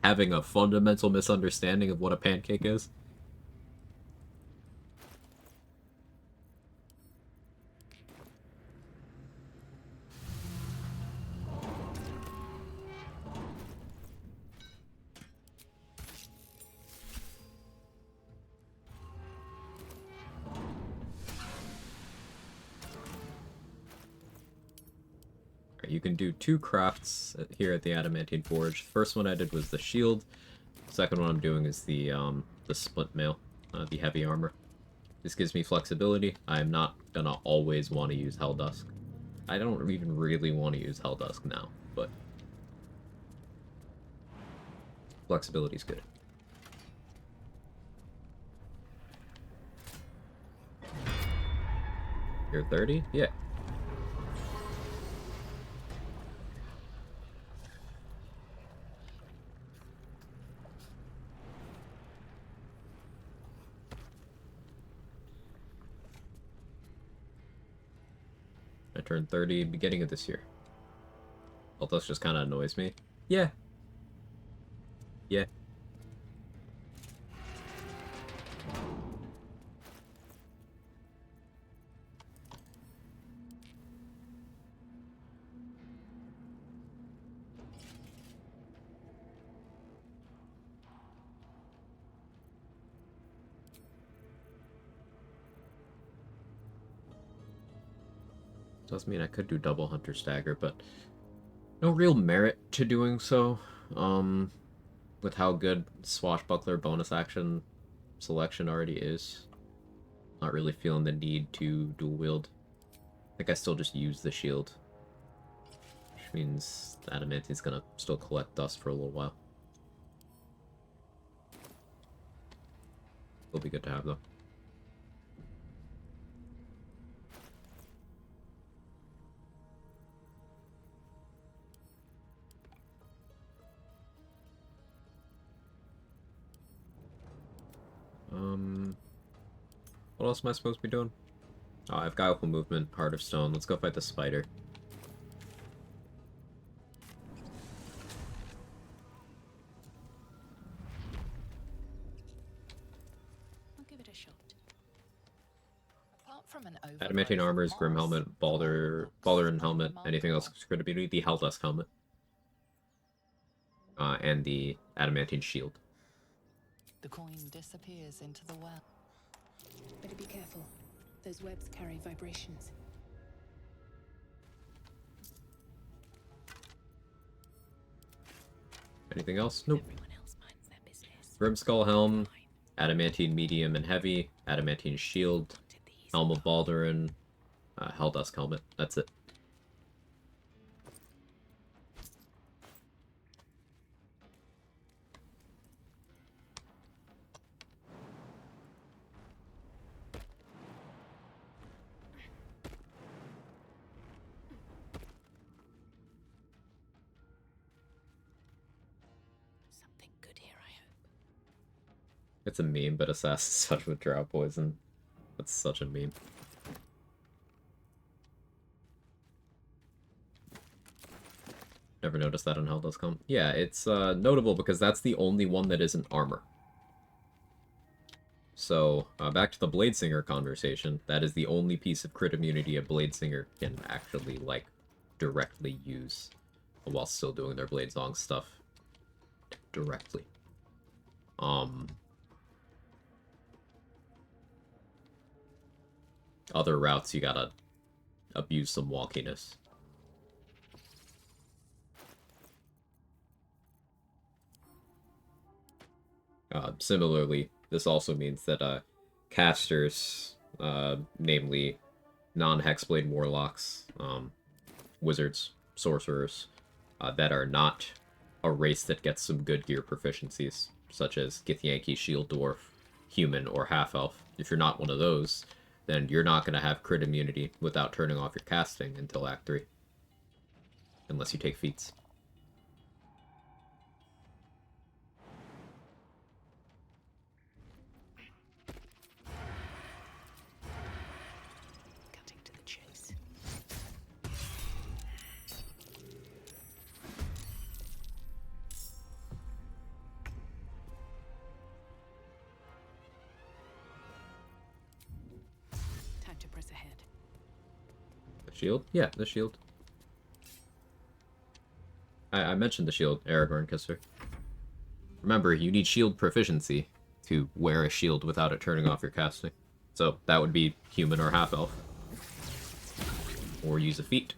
having a fundamental misunderstanding of what a pancake is? you can do 2 crafts here at the Adamantine Forge. First one I did was the shield. Second one I'm doing is the split mail, the heavy armor. This gives me flexibility. I'm not gonna always want to use Helldusk. I don't even really want to use Helldusk now, but flexibility is good. You're 30? Yeah. I turned 30 beginning of this year. Well, this just kind of annoys me. Yeah. Yeah. Does mean I could do double Hunter Stagger, but no real merit to doing so. With how good Swashbuckler bonus action selection already is. Not really feeling the need to dual wield. I think I still just use the shield. Which means the Adamantine's gonna still collect dust for a little while. It'll be good to have though. What else am I supposed to be doing? Oh, I've Guileful Movement, Heart of Stone. Let's go fight the spider. I'll give it a shot. Apart from an Adamantine Armors, Grim Helmet, Balduran Helmet, anything else could be the Helldusk Helmet. And the Adamantine Shield. The coin disappears into the well. Better be careful. Those webs carry vibrations. Anything else? Nope. Grimskull Helm, Adamantine Medium and Heavy, Adamantine Shield, Helm of Balduran, Helldusk Helmet. That's it. It's a meme, but Assassin's such with drought poison. That's such a meme. Never noticed that on Helldusk. Yeah, it's notable because that's the only one that isn't armor. So, back to the Bladesinger conversation. That is the only piece of crit immunity a Bladesinger can actually, like, directly use while still doing their Bladesong stuff directly. Other routes, you gotta abuse some walkiness. Similarly, this also means that casters, namely non-Hexblade Warlocks, Wizards, Sorcerers, that are not a race that gets some good gear proficiencies, such as Githyanki, Shield Dwarf, Human, or Half-Elf. If you're not one of those, then you're not going to have crit immunity without turning off your casting until Act 3. Unless you take feats. Cutting to the chase. Time to press ahead. The shield? Yeah, the shield. I mentioned the shield, Aragorn Kisser. Remember, you need shield proficiency to wear a shield without it turning off your casting. So that would be Human or Half-Elf. Or use a feat.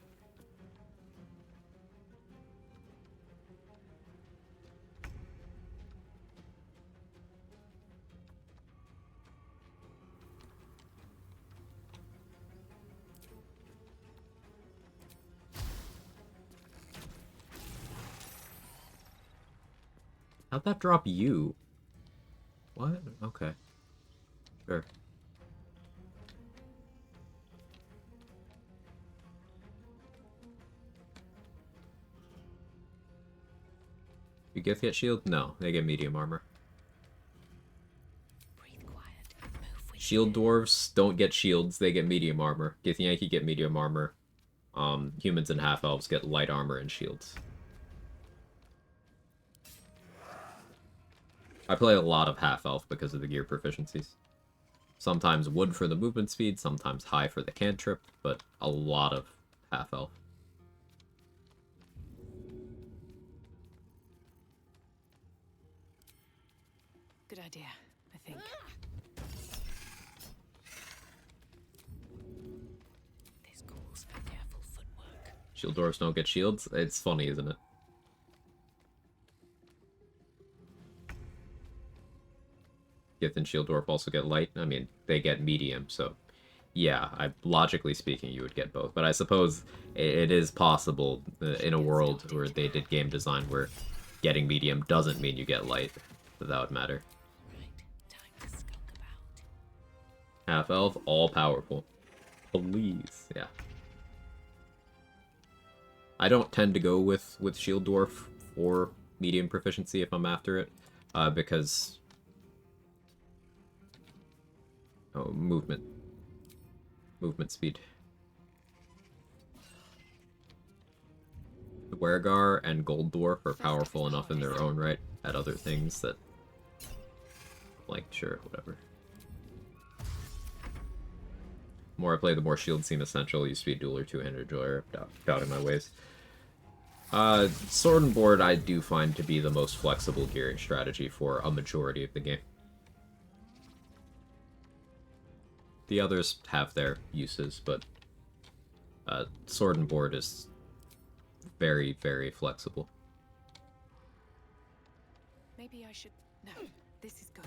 How'd that drop you? What? Okay. Sure. You get shield? No, they get medium armor. Shield dwarves don't get shields, they get medium armor. Githyanki get medium armor. Humans and half-elves get light armor and shields. I play a lot of half-elf because of the gear proficiencies. Sometimes wood for the movement speed, sometimes high for the cantrip, but a lot of half-elf. Good idea, I think. This calls for careful footwork. Shield dwarves don't get shields? It's funny, isn't it? Gith and shield dwarf also get light. I mean, they get medium, so yeah, logically speaking, you would get both. But I suppose it is possible in a world where they did game design where getting medium doesn't mean you get light. But that would matter. Half-elf, all powerful. Please, yeah. I don't tend to go with shield dwarf or medium proficiency if I'm after it, because... Oh, movement. Movement speed. The Wergar and Gold Dwarf are powerful enough in their own right at other things that... Like, sure, whatever. The more I play, the more shields seem essential. You speed dueler, two-handed enjoyer, doubting my ways. Sword and board I do find to be the most flexible gearing strategy for a majority of the game. The others have their uses, but sword and board is very, very flexible. Maybe I should... No, this is good.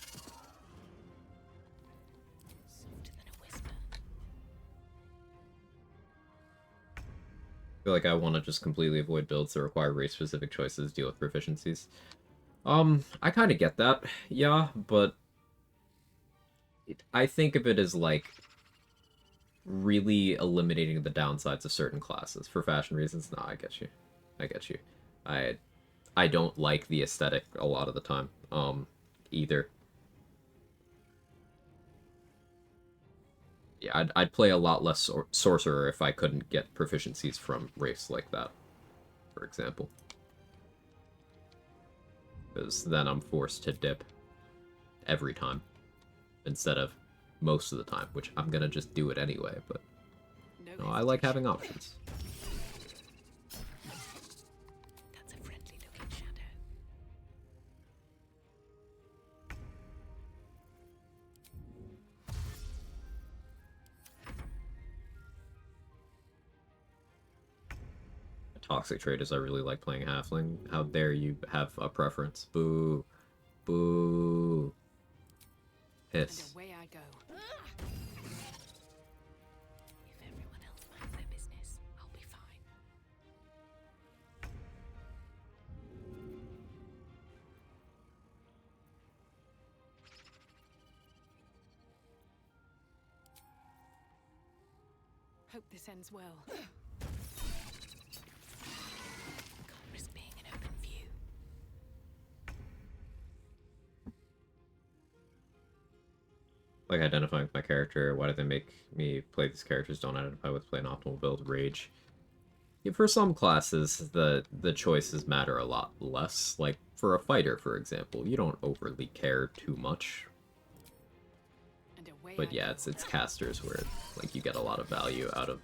Softer than a whisper. I feel like I want to just completely avoid builds that require race-specific choices to deal with proficiencies. I kind of get that, yeah, but I think of it as, like, really eliminating the downsides of certain classes. For fashion reasons, no, I get you. I get you. I don't like the aesthetic a lot of the time, either. Yeah, I'd play a lot less sorcerer if I couldn't get proficiencies from race like that, for example. Because then I'm forced to dip every time, instead of most of the time, which I'm gonna just do it anyway, but no, I like having options. That's a friendly looking shadow. A toxic trait is I really like playing halfling. How dare you have a preference? Boo. Boo. Hiss. And away I go. If everyone else minds their business, I'll be fine. Hope this ends well. Can't risk being in open view. Like identifying with my character. Why did they make me play these characters? Don't identify with, play an optimal build. Rage. Yeah, for some classes, the choices matter a lot less. Like for a fighter, for example, you don't overly care too much. But yeah, it's casters where like you get a lot of value out of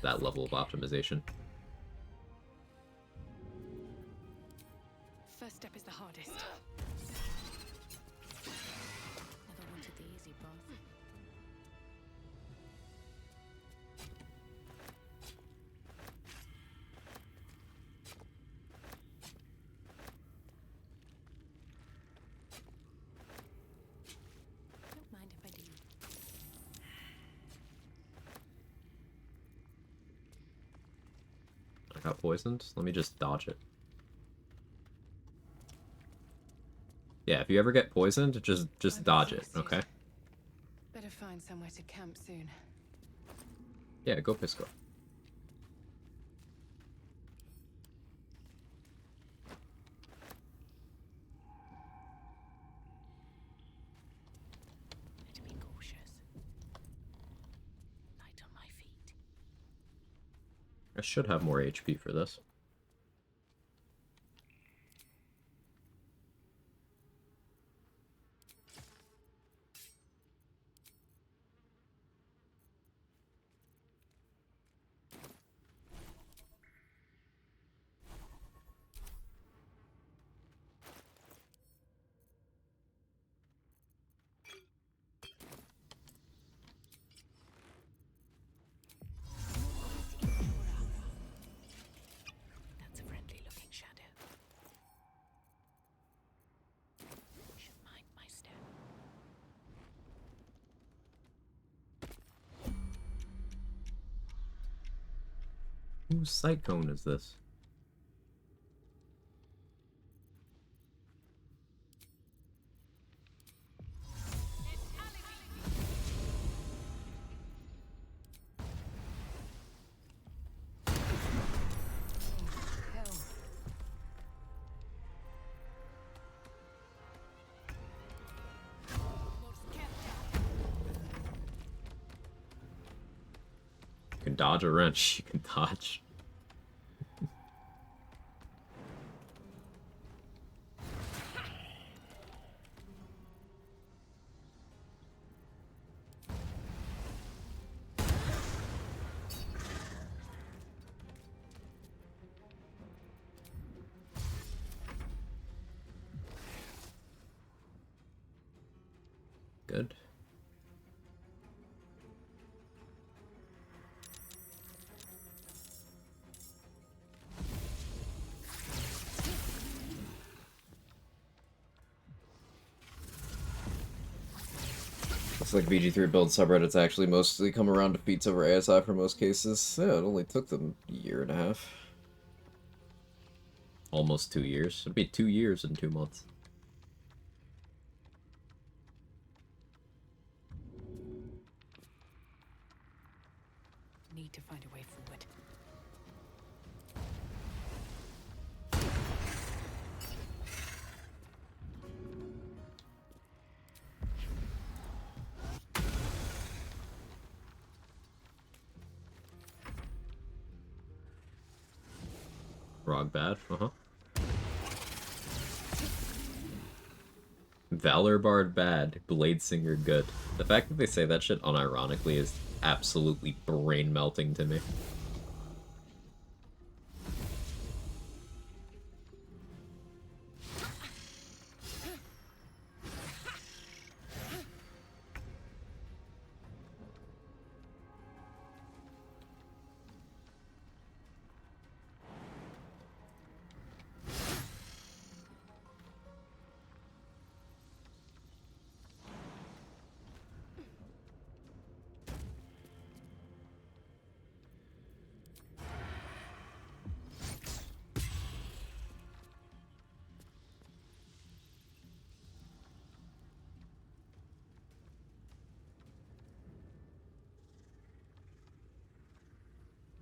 that level of optimization. First step is the hardest. Never wanted the easy path. Don't mind if I do. I got poisoned. Let me just dodge it. Yeah, if you ever get poisoned, just dodge it, okay? Better find somewhere to camp soon. Yeah, go Pisco. Better be cautious. Light on my feet. I should have more HP for this. That's a friendly looking shadow. Should mind my step. Whose sight cone is this? You can dodge a wrench. You can dodge. Good. Looks like VG3 build subreddits actually mostly come around to feats over ASI for most cases. Yeah, it only took them a year and a half. Almost 2 years. It'd be 2 years and 2 months. Need to find a way forward. Rog bad, Valor Bard bad, Bladesinger good. The fact that they say that shit unironically is absolutely brain-melting to me.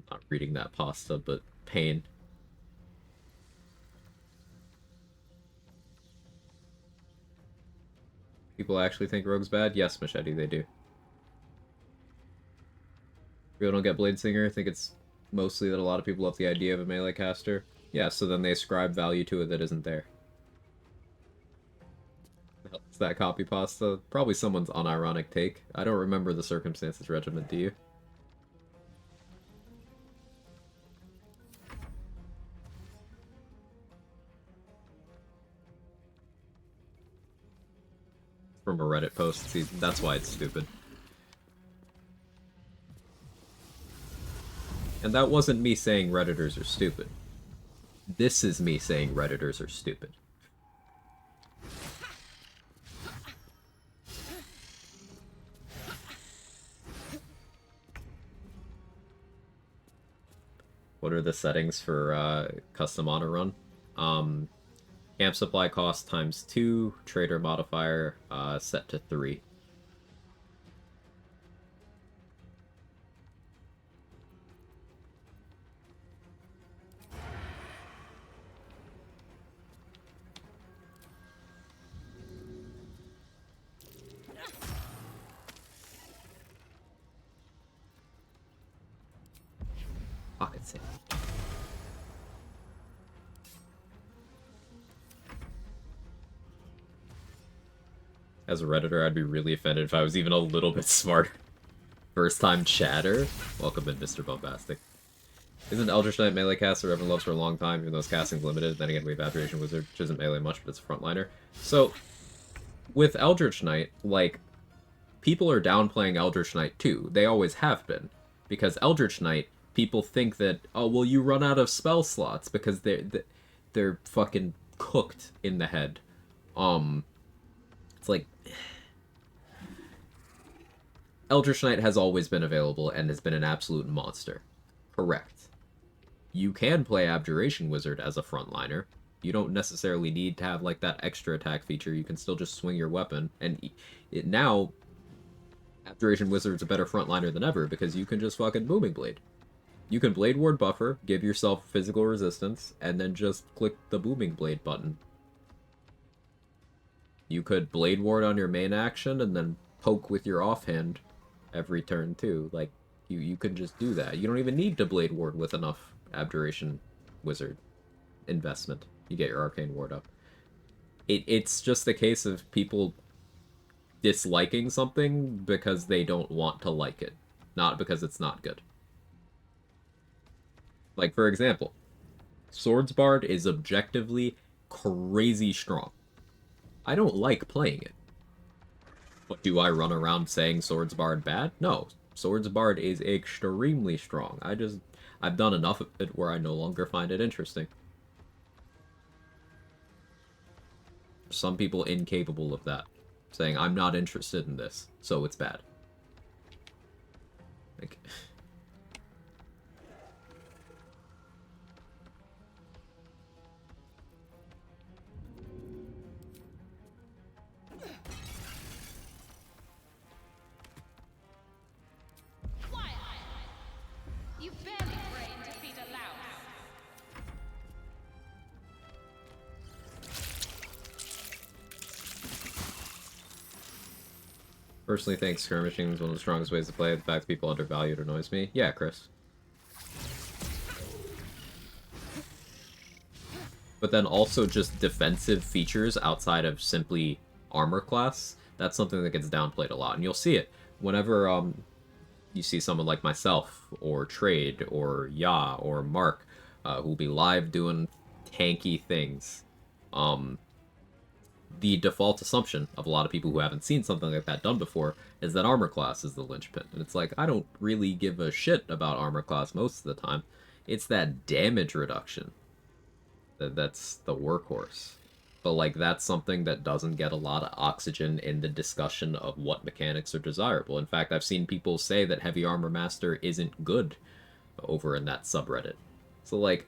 Not reading that pasta, but pain. People actually think Rogue's bad? Yes, Machete, they do. People don't get Bladesinger, think it's mostly that a lot of people love the idea of a melee caster. Yeah, so then they ascribe value to it that isn't there. The hell is that copy pasta? Probably someone's unironic take. I don't remember the circumstances regiment, do you? From a Reddit post. See, that's why it's stupid. And that wasn't me saying Redditors are stupid. This is me saying Redditors are stupid. What are the settings for custom auto run? Camp supply cost times 2, trader modifier set to 3. Pocket save. As a Redditor, I'd be really offended if I was even a little bit smarter. First time chatter? Welcome in, Mr. Bombastic. Isn't Eldritch Knight melee cast that Revan loves for a long time, even though his casting's limited? Then again, we have Abjuration Wizard, which isn't melee much, but it's a frontliner. So, with Eldritch Knight, like, people are downplaying Eldritch Knight too. They always have been. Because Eldritch Knight, people think that, oh, well, you run out of spell slots because they're fucking cooked in the head. It's like... Eldritch Knight has always been available and has been an absolute monster. Correct. You can play Abjuration Wizard as a frontliner. You don't necessarily need to have, like, that extra attack feature. You can still just swing your weapon. And now, Abjuration Wizard's a better frontliner than ever because you can just fucking Booming Blade. You can Blade Ward buffer, give yourself physical resistance, and then just click the Booming Blade button. You could Blade Ward on your main action and then poke with your offhand every turn too. Like, you can just do that. You don't even need to Blade Ward with enough Abjuration Wizard investment. You get your Arcane Ward up. It's just a case of people disliking something because they don't want to like it, not because it's not good. Like, for example, Swordsbard is objectively crazy strong. I don't like playing it. But do I run around saying Swordsbard bad? No. Swordsbard is extremely strong. I've done enough of it where I no longer find it interesting. Some people incapable of that. Saying, I'm not interested in this, so it's bad. Like... You barely brain defeat a louse. Personally think skirmishing is one of the strongest ways to play. The fact that people undervalue it annoys me. Yeah, Chris. But then also just defensive features outside of simply armor class, that's something that gets downplayed a lot. And you'll see it whenever you see someone like myself, or Trade, or Ya, or Mark, who'll be live doing tanky things. The default assumption of a lot of people who haven't seen something like that done before is that armor class is the linchpin. And it's like, I don't really give a shit about armor class most of the time. It's that damage reduction that's the workhorse. But, like, that's something that doesn't get a lot of oxygen in the discussion of what mechanics are desirable. In fact, I've seen people say that Heavy Armor Master isn't good over in that subreddit. So, like,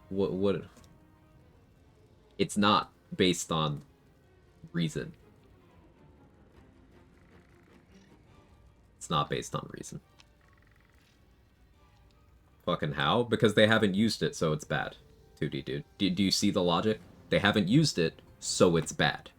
what... It's not based on reason. It's not based on reason. Fucking how? Because they haven't used it, so it's bad. 2D, dude. Do you see the logic? They haven't used it, so it's bad.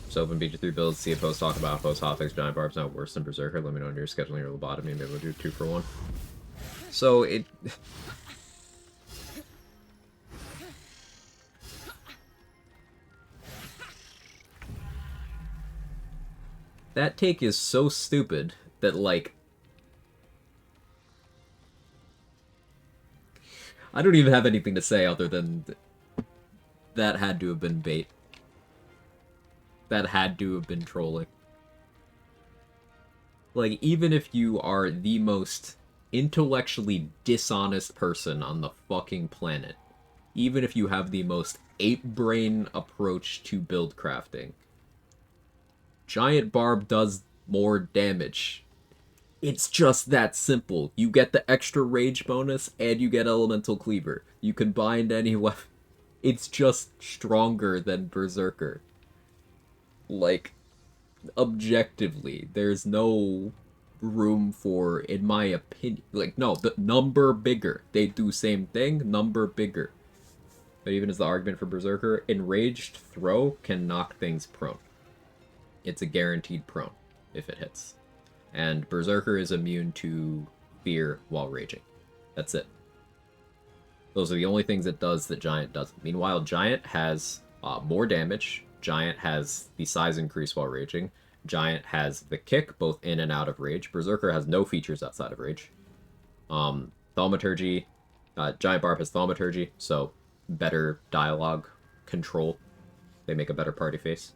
So open BG3 builds, see a post talk about post hotfix, giant barbs now worse than Berserker. Let me know when you're scheduling your lobotomy and maybe we'll do 2 for 1. So it... That take is so stupid that, like... I don't even have anything to say other than... That had to have been bait. That had to have been trolling. Like, even if you are the most intellectually dishonest person on the fucking planet, even if you have the most ape-brain approach to build crafting, Giant Barb does more damage. It's just that simple. You get the extra rage bonus, and you get Elemental Cleaver. You can bind any weapon. It's just stronger than Berserker. Like, objectively, there's no room for, in my opinion, like, no, the number bigger. They do same thing, number bigger. But even as the argument for Berserker, Enraged Throw can knock things prone. It's a guaranteed prone if it hits. And Berserker is immune to fear while raging. That's it. Those are the only things it does that Giant doesn't. Meanwhile, Giant has more damage. Giant has the size increase while raging. Giant has the kick, both in and out of rage. Berserker has no features outside of rage. Thaumaturgy. Giant Barb has Thaumaturgy, so better dialogue control. They make a better party face.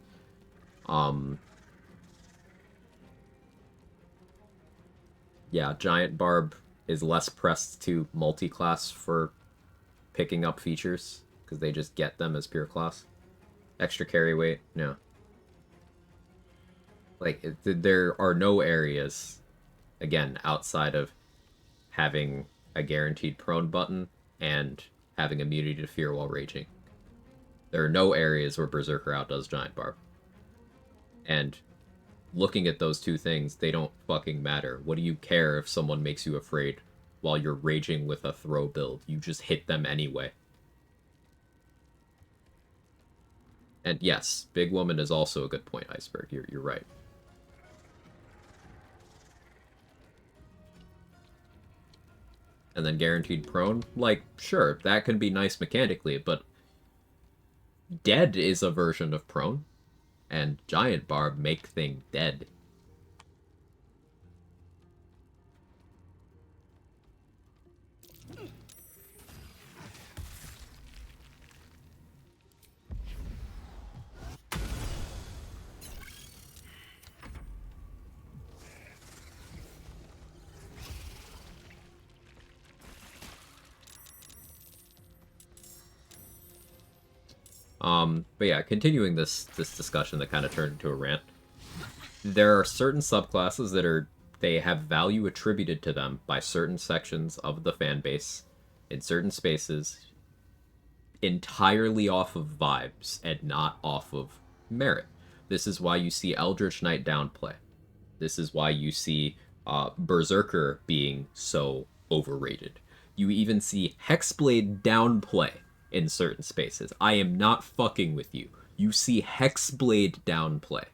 Yeah, Giant Barb is less pressed to multi-class for picking up features, because they just get them as pure class. Extra carry weight, no. Like, there are no areas, again, outside of having a guaranteed prone button and having immunity to fear while raging. There are no areas where Berserker outdoes Giant Barb. And looking at those two things, they don't fucking matter. What do you care if someone makes you afraid while you're raging with a throw build? You just hit them anyway. And yes, Big Woman is also a good point, Iceberg. You're right. And then guaranteed prone, like, sure, that can be nice mechanically, but dead is a version of prone, and Giant Barb make thing dead. But yeah, continuing this discussion that kind of turned into a rant. There are certain subclasses that they have value attributed to them by certain sections of the fan base in certain spaces entirely off of vibes and not off of merit. This is why you see Eldritch Knight downplay. This is why you see Berserker being so overrated. You even see Hexblade downplay in certain spaces. I am not fucking with you. You see Hexblade downplay.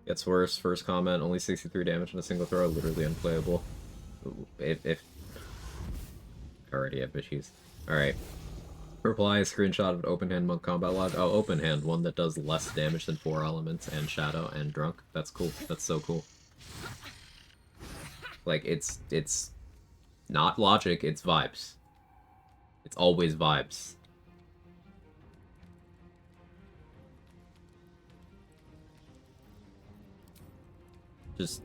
Gets worse. First comment, only 63 damage in a single throw, literally unplayable. If I already have issues. Alright. Reply, screenshot of an open hand monk combat log. Oh, open hand, one that does less damage than 4 elements and shadow and drunk. That's cool. That's so cool. Like, it's not logic, it's vibes. It's always vibes. Just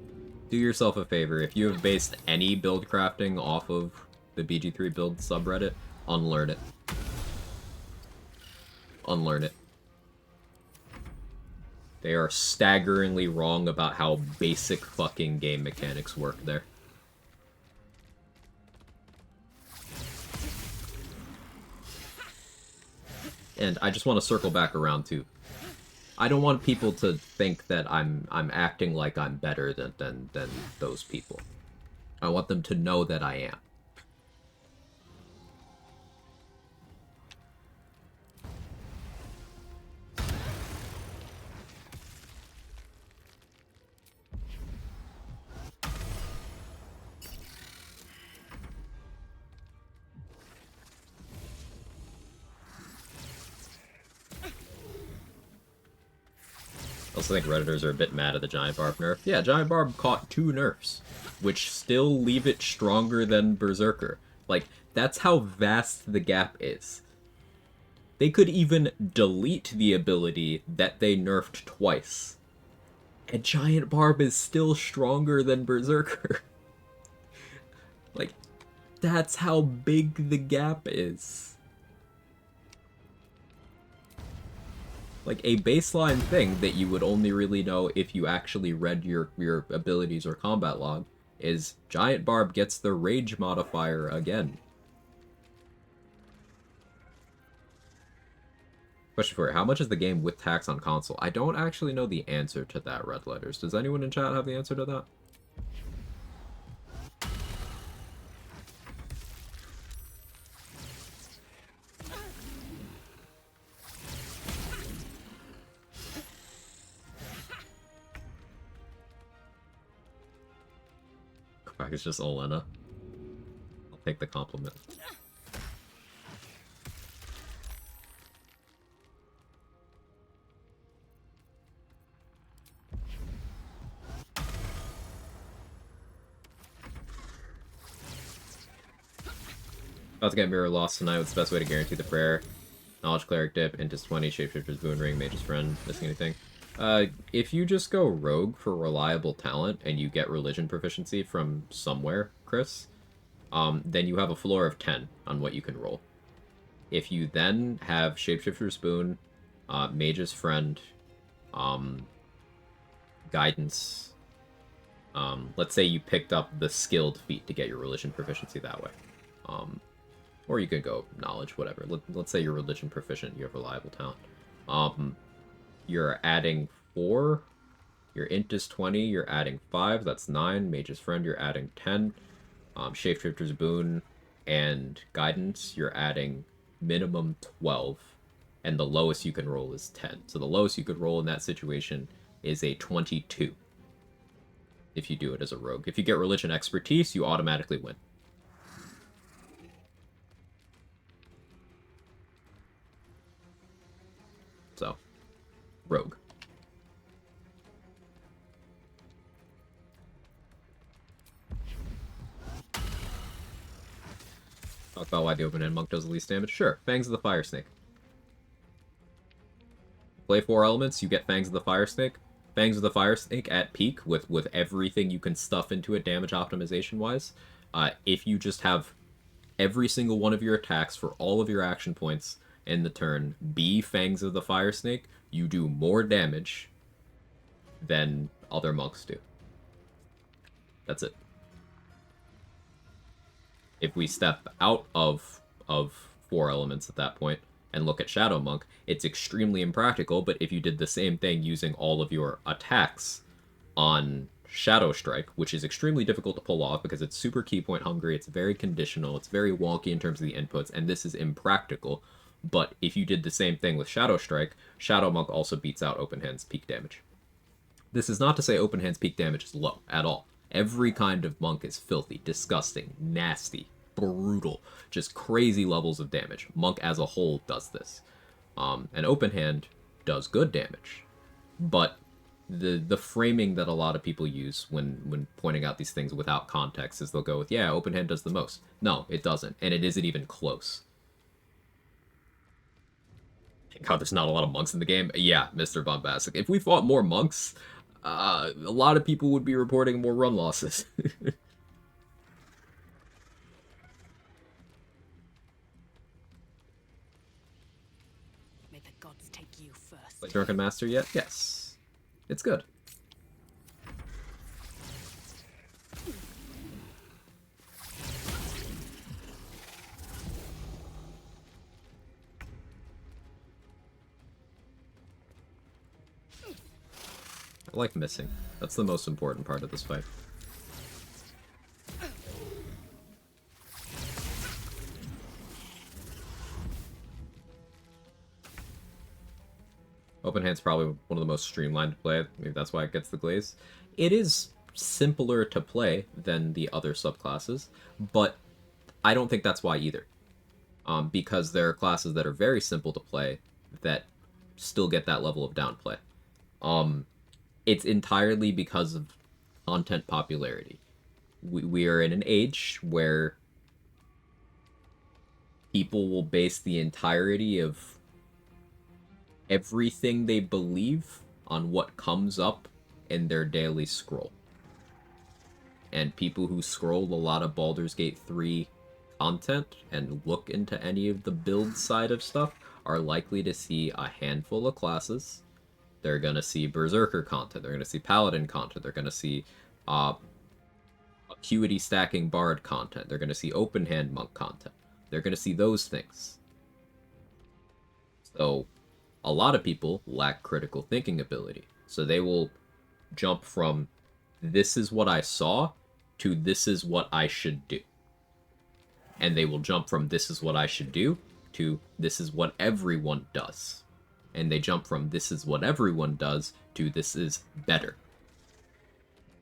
do yourself a favor. If you have based any build crafting off of the BG3 build subreddit, unlearn it. Unlearn it. They are staggeringly wrong about how basic fucking game mechanics work there. And I just want to circle back around too. I don't want people to think that I'm acting like I'm better than those people. I want them to know that I am. also think Redditors are a bit mad at the Giant Barb nerf. Yeah, Giant Barb caught 2 nerfs, which still leave it stronger than Berserker. Like, that's how vast the gap is. They could even delete the ability that they nerfed twice. And Giant Barb is still stronger than Berserker. Like, that's how big the gap is. Like, a baseline thing that you would only really know if you actually read your abilities or combat log is Giant Barb gets the Rage modifier again. Question for you, how much is the game with tax on console? I don't actually know the answer to that, Red Letters. Does anyone in chat have the answer to that? Quag is just Olena. I'll take the compliment. About to get Mirror Lost tonight. What's the best way to guarantee the prayer? Knowledge Cleric Dip, Intus 20, Shapeshifter's Boon Ring, Mage's Friend. Missing anything? If you just go Rogue for reliable talent and you get Religion proficiency from somewhere, Chris, then you have a floor of 10 on what you can roll. If you then have Shapeshifter's Boon, Mage's Friend, Guidance, let's say you picked up the skilled feat to get your Religion proficiency that way. Or you could go knowledge, whatever. Let's say you're religion proficient, you have reliable talent. You're adding 4. Your int is 20, you're adding 5, that's 9. Mage's Friend, you're adding 10. Shapeshifter's Boon and Guidance, you're adding minimum 12. And the lowest you can roll is 10. So the lowest you could roll in that situation is a 22. If you do it as a rogue. If you get religion expertise, you automatically win. So, rogue. Talk about why the open-end monk does the least damage? Sure, Fangs of the Fire Snake. Play 4 elements, you get Fangs of the Fire Snake. Fangs of the Fire Snake at peak, with everything you can stuff into it damage optimization-wise. If you just have every single one of your attacks for all of your action points in the turn be Fangs of the Fire Snake, you do more damage than other monks do. That's it. If we step out of 4 elements at that point and look at Shadow Monk, it's extremely impractical, but if you did the same thing using all of your attacks on Shadow Strike, which is extremely difficult to pull off because it's super key point hungry, it's very conditional, it's very wonky in terms of the inputs, and this is impractical. But if you did the same thing with Shadow Strike, Shadow Monk also beats out Open Hand's peak damage. This is not to say Open Hand's peak damage is low at all. Every kind of monk is filthy, disgusting, nasty, brutal, just crazy levels of damage. Monk as a whole does this. And Open Hand does good damage. But the framing that a lot of people use when pointing out these things without context is they'll go with, yeah, Open Hand does the most. No, it doesn't. And it isn't even close. God, there's not a lot of monks in the game. Yeah, Mr. Bombastic. If we fought more monks, a lot of people would be reporting more run losses. May the gods take you first. Like Drunken Master yet? Yes. It's good. I like missing. That's the most important part of this fight. Open Hand's probably one of the most streamlined to play. Maybe that's why it gets the glaze. It is simpler to play than the other subclasses, but I don't think that's why either. Because there are classes that are very simple to play that still get that level of downplay. It's entirely because of content popularity. We are in an age where people will base the entirety of everything they believe on what comes up in their daily scroll. And people who scroll a lot of Baldur's Gate 3 content and look into any of the build side of stuff are likely to see a handful of classes. They're going to see Berserker content, they're going to see Paladin content, they're going to see acuity stacking Bard content, they're going to see Open Hand Monk content. They're going to see those things. So, a lot of people lack critical thinking ability. So they will jump from this is what I saw to this is what I should do. And they will jump from this is what I should do to this is what everyone does. And they jump from this is what everyone does to this is better.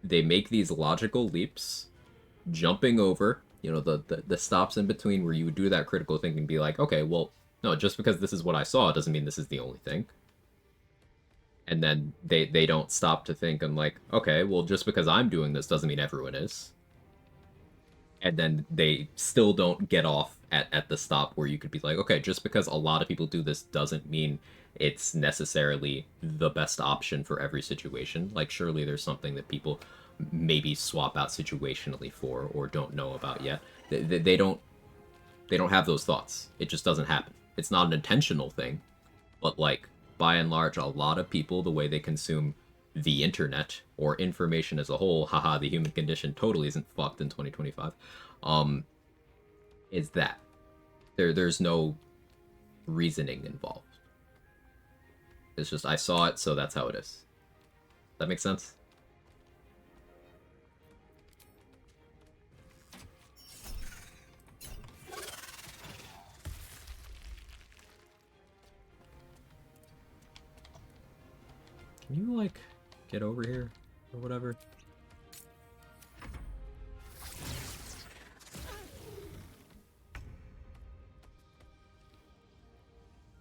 They make these logical leaps, jumping over, you know, the stops in between where you would do that critical thinking and be like, okay, well, no, just because this is what I saw doesn't mean this is the only thing. And then they don't stop to think and like, okay, well, just because I'm doing this doesn't mean everyone is. And then they still don't get off at the stop where you could be like, okay, just because a lot of people do this doesn't mean it's necessarily the best option for every situation. Like, surely there's something that people maybe swap out situationally for or don't know about yet. They don't have those thoughts. It just doesn't happen. It's not an intentional thing, but like, by and large, a lot of people, the way they consume the internet or information as a whole, haha, the human condition totally isn't fucked in 2025, is that there's no reasoning involved. It's just, I saw it, so that's how it is. That makes sense? Can you, like, get over here or whatever?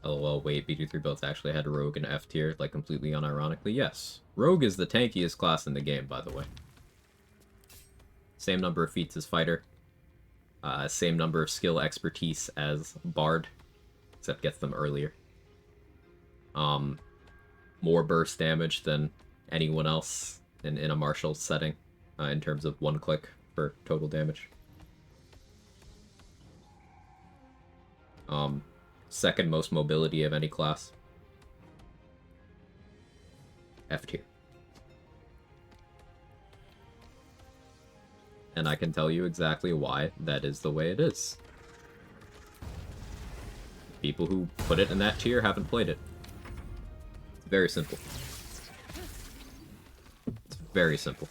LOL, wait, BD3 builds actually had Rogue and F tier, like, completely unironically? Yes. Rogue is the tankiest class in the game, by the way. Same number of feats as Fighter. Same number of skill expertise as Bard, except gets them earlier. More burst damage than anyone else in a martial setting, in terms of one click for total damage. Second most mobility of any class. F tier. And I can tell you exactly why that is the way it is. People who put it in that tier haven't played it. It's very simple. It's very simple.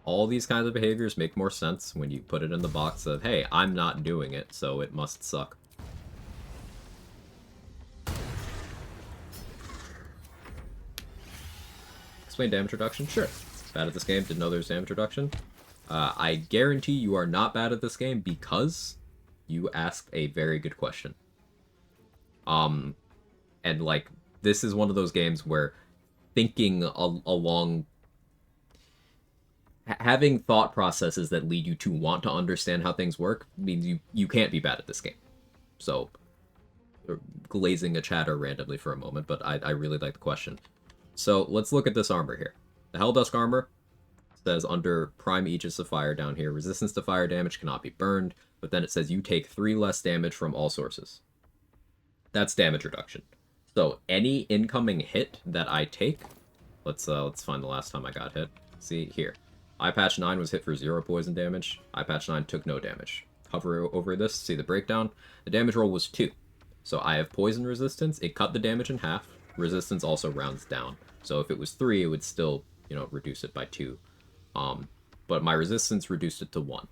All these kinds of behaviors make more sense when you put it in the box of, hey, I'm not doing it, so it must suck. Explain damage reduction? Sure. Bad at this game, didn't know there was damage reduction. I guarantee you are not bad at this game because you asked a very good question. And like, this is one of those games where thinking along... having thought processes that lead you to want to understand how things work means you can't be bad at this game. So, glazing a chatter randomly for a moment, but I really like the question. So, let's look at this armor here. The Helldusk armor says under Prime Aegis of Fire down here, resistance to fire damage cannot be burned, but then it says you take 3 less damage from all sources. That's damage reduction. So, any incoming hit that I take, let's find the last time I got hit. See, here. Eye Patch 9 was hit for 0 poison damage. Eye Patch 9 took no damage. Hover over this, see the breakdown. The damage roll was 2. So I have poison resistance. It cut the damage in half. Resistance also rounds down. So if it was 3, it would still, you know, reduce it by 2. But my resistance reduced it to 1.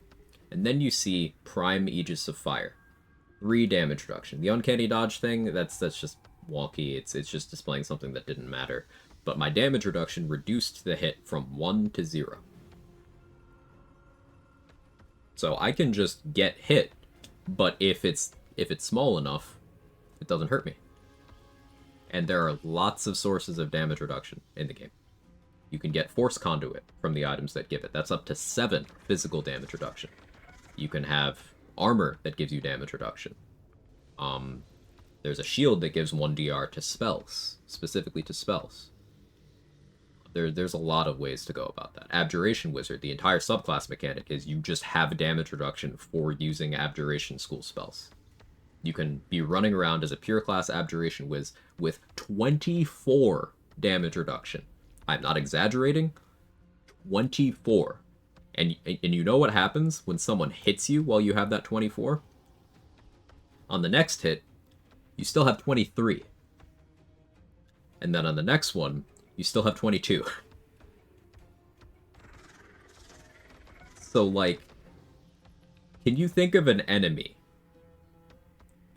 And then you see Prime Aegis of Fire. 3 damage reduction. The Uncanny Dodge thing, that's just wonky. It's just displaying something that didn't matter. But my damage reduction reduced the hit from 1 to 0. So I can just get hit, but if it's small enough, it doesn't hurt me. And there are lots of sources of damage reduction in the game. You can get Force Conduit from the items that give it. That's up to 7 physical damage reduction. You can have armor that gives you damage reduction. There's a shield that gives 1 DR to spells, specifically to spells. There's a lot of ways to go about that. Abjuration Wizard, the entire subclass mechanic is you just have damage reduction for using Abjuration school spells. You can be running around as a pure class Abjuration Wiz with 24 damage reduction. I'm not exaggerating. 24. And you know what happens when someone hits you while you have that 24? On the next hit, you still have 23. And then on the next one, you still have 22. So, like, can you think of an enemy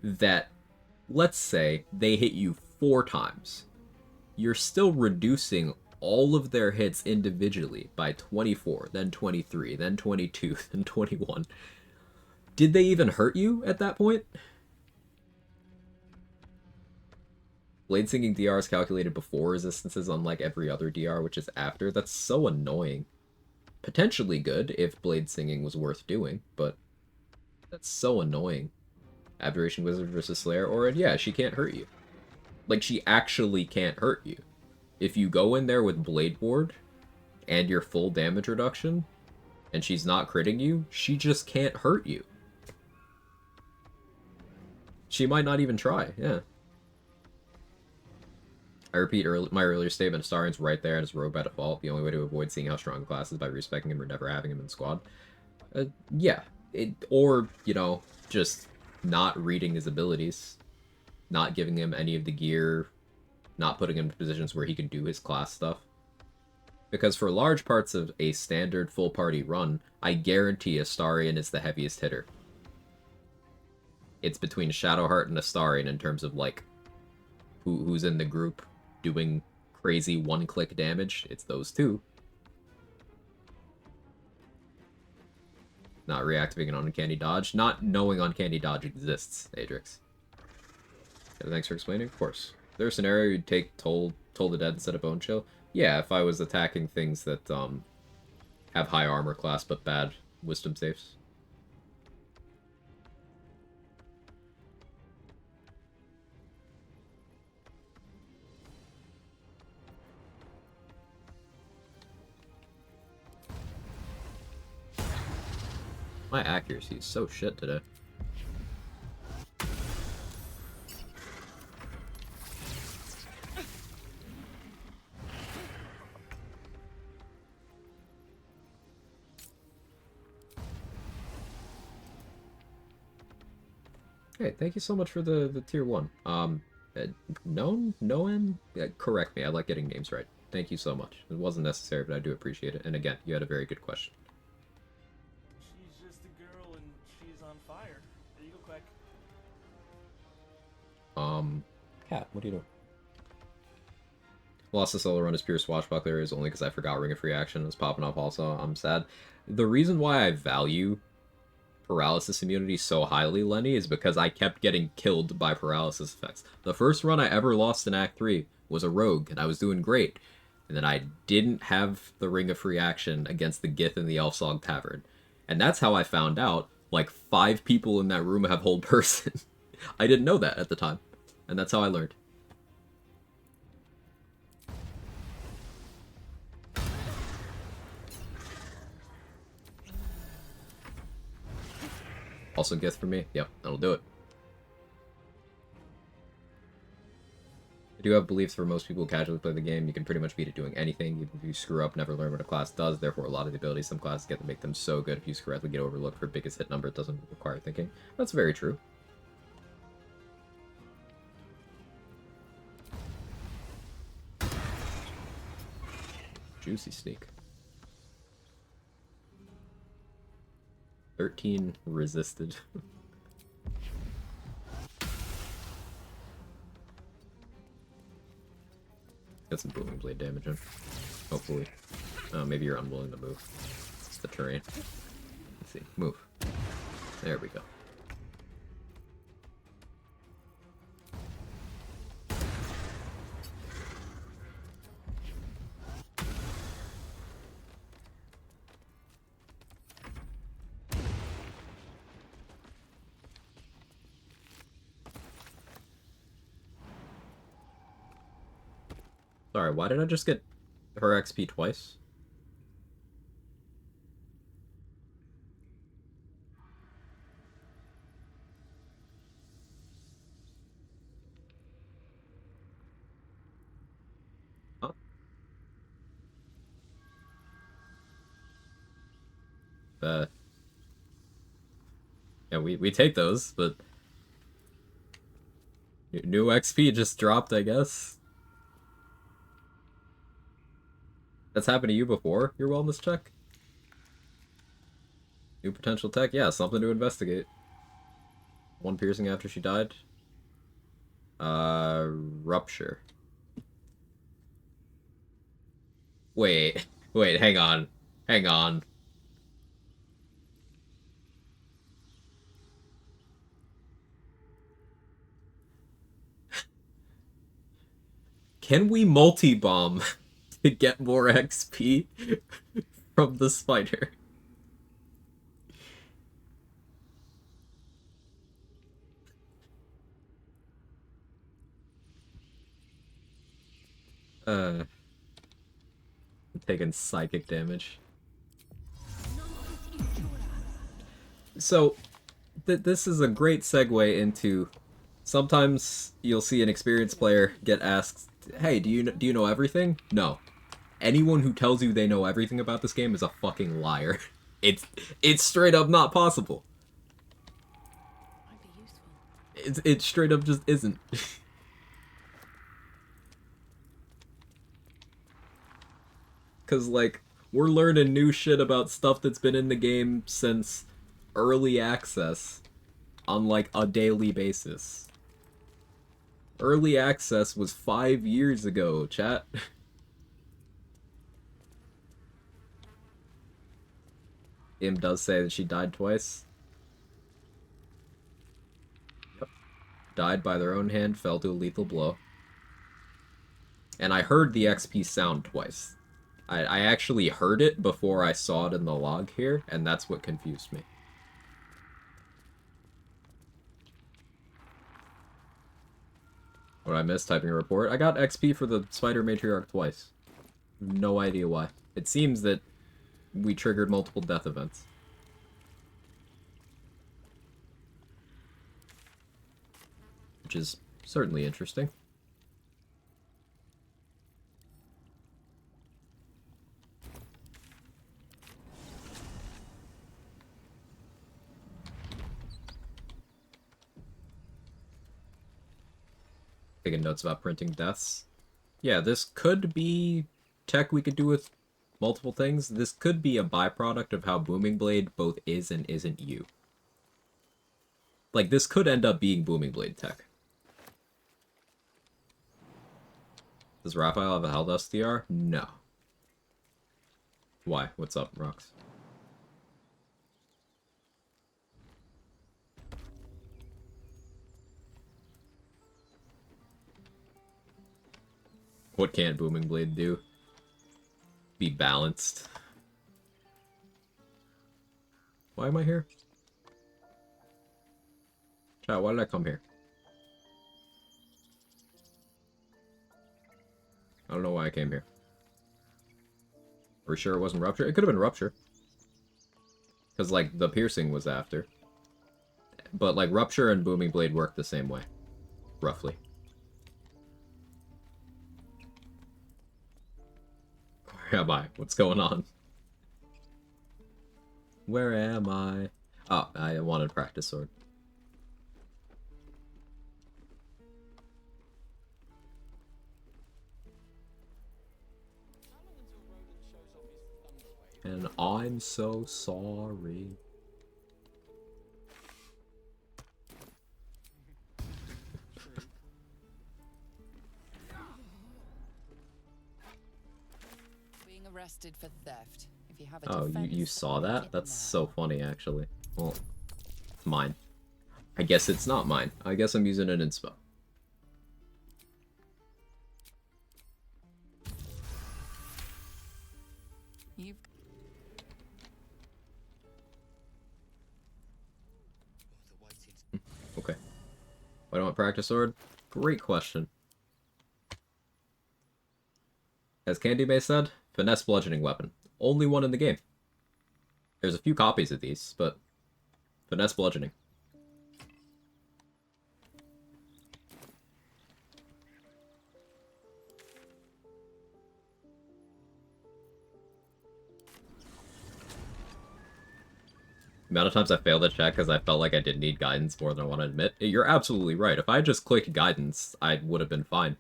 that, let's say, they hit you 4 times? You're still reducing all of their hits individually by 24, then 23, then 22, then 21. Did they even hurt you at that point? Blade Singing DR is calculated before resistances, unlike every other DR, which is after. That's so annoying. Potentially good if Blade Singing was worth doing, but that's so annoying. Abjuration Wizard versus Slayer, or yeah, she can't hurt you. Like, she actually can't hurt you. If you go in there with Blade Ward and your full damage reduction, and she's not critting you, she just can't hurt you. She might not even try, yeah. I repeat my earlier statement, Starian's right there as rogue by default. The only way to avoid seeing how strong the class is by respecting him or never having him in squad. Yeah. Or, you know, just not reading his abilities. Not giving him any of the gear. Not putting him in positions where he can do his class stuff. Because for large parts of a standard full party run, I guarantee Astarion is the heaviest hitter. It's between Shadowheart and Astarion in terms of, like, who's in the group doing crazy one-click damage. It's those two. Not reactivating an Uncanny Dodge. Not knowing Uncanny Dodge exists, Adrix. Yeah, thanks for explaining. Of course. Is there a scenario you'd take Toll the Dead instead of Bone Chill? Yeah, if I was attacking things that have high armor class but bad wisdom saves. My accuracy is so shit today. Hey, thank you so much for the tier 1. Noan? Correct me, I like getting names right. Thank you so much. It wasn't necessary, but I do appreciate it. And again, you had a very good question. She's just a girl and she's on fire. There you go, Quag. Cat, what are you doing? Lost the solo run as pure Swashbuckler is only because I forgot Ring of Free Action was popping up also. I'm sad. The reason why I value paralysis immunity so highly, Lenny, is because I kept getting killed by paralysis effects. The first run I ever lost in Act 3 was a rogue, and I was doing great. And then I didn't have the Ring of Free Action against the Gith in the Elfsong Tavern. And that's how I found out, like, 5 people in that room have hold person. I didn't know that at the time. And that's how I learned. Also Gith for me? Yep, that'll do it. I do have beliefs for most people who casually play the game. You can pretty much beat it doing anything. Even if you screw up, never learn what a class does. Therefore, a lot of the abilities some classes get to make them so good. If you correctly get overlooked for biggest hit number, it doesn't require thinking. That's very true. Juicy sneak. 13 resisted. Got some booming blade damage in. Hopefully. Oh, maybe you're unwilling to move. It's the terrain. Let's see. Move. There we go. Sorry, why did I just get her XP twice? Huh? Yeah, we take those, but new XP just dropped, I guess. That's happened to you before, your wellness check? New potential tech? Yeah, something to investigate. One piercing after she died. Rupture. Wait, wait, hang on. Hang on. Can we multi-bomb to get more XP from the spider? I'm taking psychic damage. So, this is a great segue into... Sometimes you'll see an experienced player get asked, "Hey, do you know everything?" No. Anyone who tells you they know everything about this game is a fucking liar. It's straight up not possible. Might be useful. It straight up just isn't. Cause like we're learning new shit about stuff that's been in the game since early access on like a daily basis. Early access was 5 years ago, chat. Im does say that she died twice. Yep. Died by their own hand, fell to a lethal blow. And I heard the XP sound twice. I actually heard it before I saw it in the log here, and that's what confused me. What I missed typing a report? I got XP for the Spider Matriarch twice. No idea why. It seems that we triggered multiple death events. Which is certainly interesting. Taking notes about printing deaths. Yeah, this could be tech we could do with multiple things. This could be a byproduct of how Booming Blade both is and isn't you. Like, this could end up being Booming Blade tech. Does Raphael have a Helldust DR? No. Why? What's up, Rox? What can't Booming Blade do? Be balanced. Why am I here? Chat, why did I come here? I don't know why I came here. Are we sure it wasn't Rupture? It could have been Rupture. Because, like, the piercing was after. But, like, Rupture and Booming Blade work the same way. Roughly. Where am I? What's going on? Where am I? Oh, I wanted Practice Sword. And I'm so sorry. Being arrested for theft. If you have a Oh, defense, you saw make that? it That's now. so funny, actually. Well, it's mine. I guess it's not mine. I guess I'm using an inspo. You've Okay. Why do I want Practice Sword? Great question. As Candy May said, finesse bludgeoning weapon. Only one in the game. There's a few copies of these, but finesse bludgeoning. The amount of times I failed to check because I felt like I did need guidance more than I want to admit. You're absolutely right. If I just clicked guidance, I would have been fine.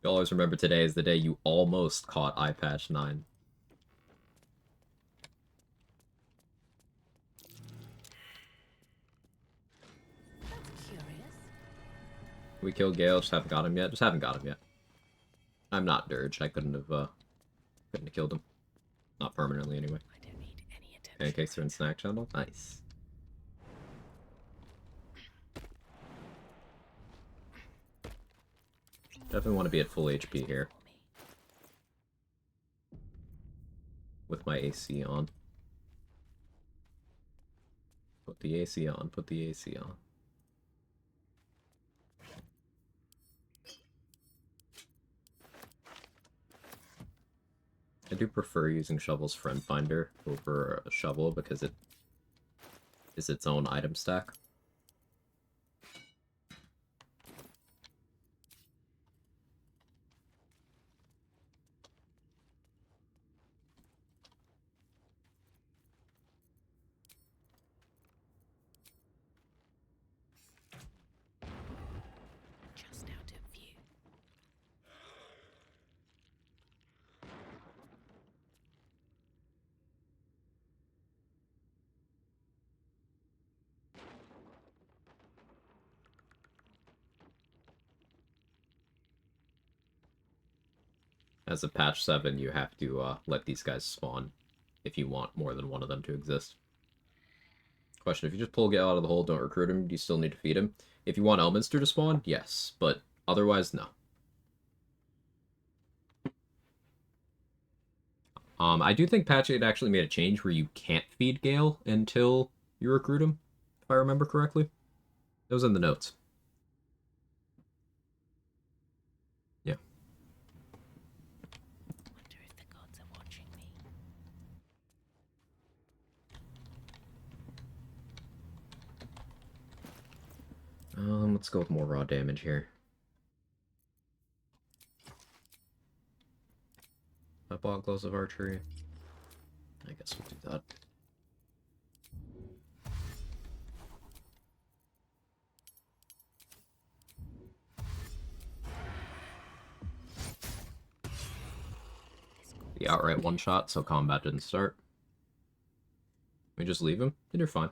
You'll always remember today is the day you almost caught eye patch 9. That's curious. We killed Gale, just haven't got him yet. Just haven't got him yet. I'm not Dirge. I couldn't have killed him. Not permanently, anyway. I don't need any attention. Pancakes are in snack channel? Nice. Definitely want to be at full HP here. With my AC on. Put the AC on, put the AC on. I do prefer using Shovel's Friend Finder over a Shovel because it is its own item stack. Just out of view. As of patch 7, you have to let these guys spawn if you want more than one of them to exist. Question, if you just pull Gale out of the hole, don't recruit him, do you still need to feed him? If you want Elminster to spawn, yes, but otherwise, no. I do think patch 8 actually made a change where you can't feed Gale until you recruit him, if I remember correctly. That was in the notes. Yeah. Wonder if the gods are watching me. Let's go with more raw damage here. I bought Gloves of Archery. I guess we'll do that. The outright one-shot, so combat didn't start. We just leave him, then you're fine.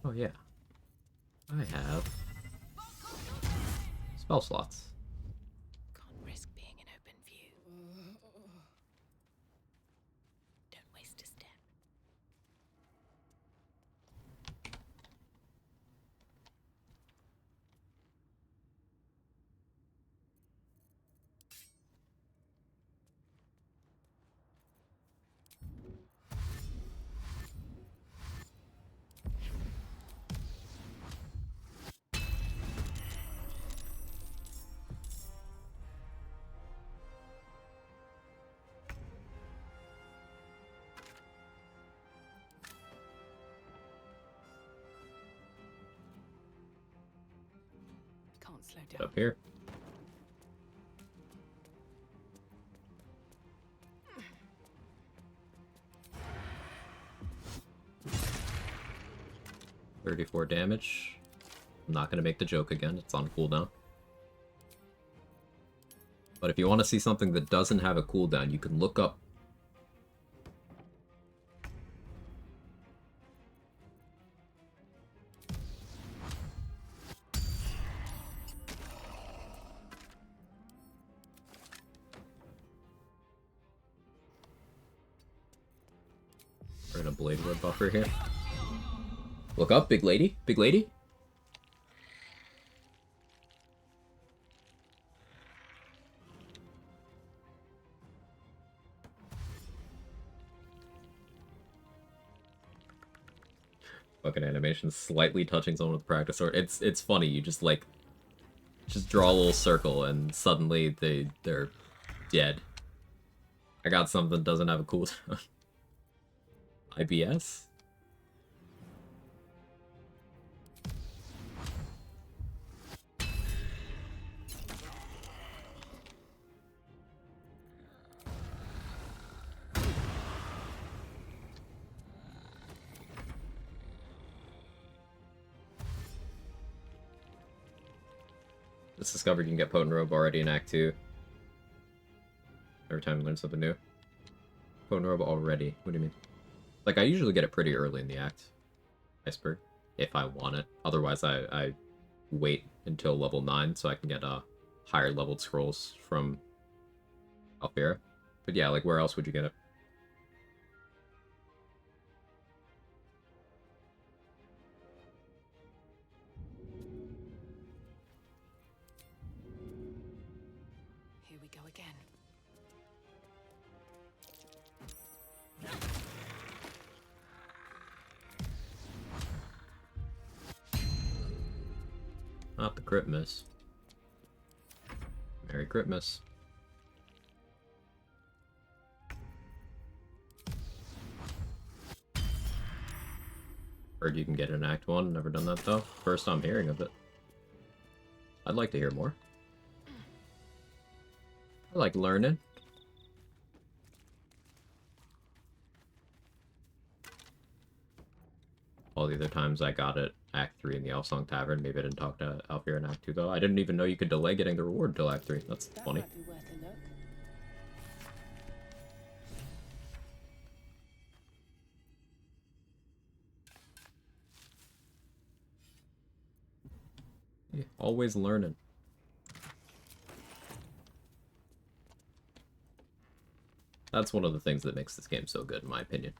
Oh yeah. I have spell slots. Can't risk being in open view. Don't waste a step. Can't slow Get down. up here. $34 damage. I'm not gonna make the joke again, it's on cooldown. But if you want to see something that doesn't have a cooldown, you can look up. We're in a Blade Wood buffer here. Look up, big lady. Big lady. animation, slightly touching someone with practice sword. It's funny. You just like draw a little circle and suddenly they're dead. I got something that doesn't have a cooldown. IBS? Just discovered you can get Potent Robe already in Act 2. Every time you learn something new. Potent Robe already? What do you mean? Like, I usually get it pretty early in the act. Iceberg. If I want it. Otherwise, I wait until level 9 so I can get higher leveled scrolls from Alfira. But yeah, like, where else would you get it? Here we go again. Not the crit miss. Merry crit miss. Heard you can get it in Act 1. Never done that though. First time hearing of it. I'd like to hear more. I like learning. All the other times I got it, Act 3 in the Elfsong Tavern. Maybe I didn't talk to Alfir in Act 2 though. I didn't even know you could delay getting the reward till Act 3. That's funny. Might be worth a look. Yeah, always learning. That's one of the things that makes this game so good, in my opinion.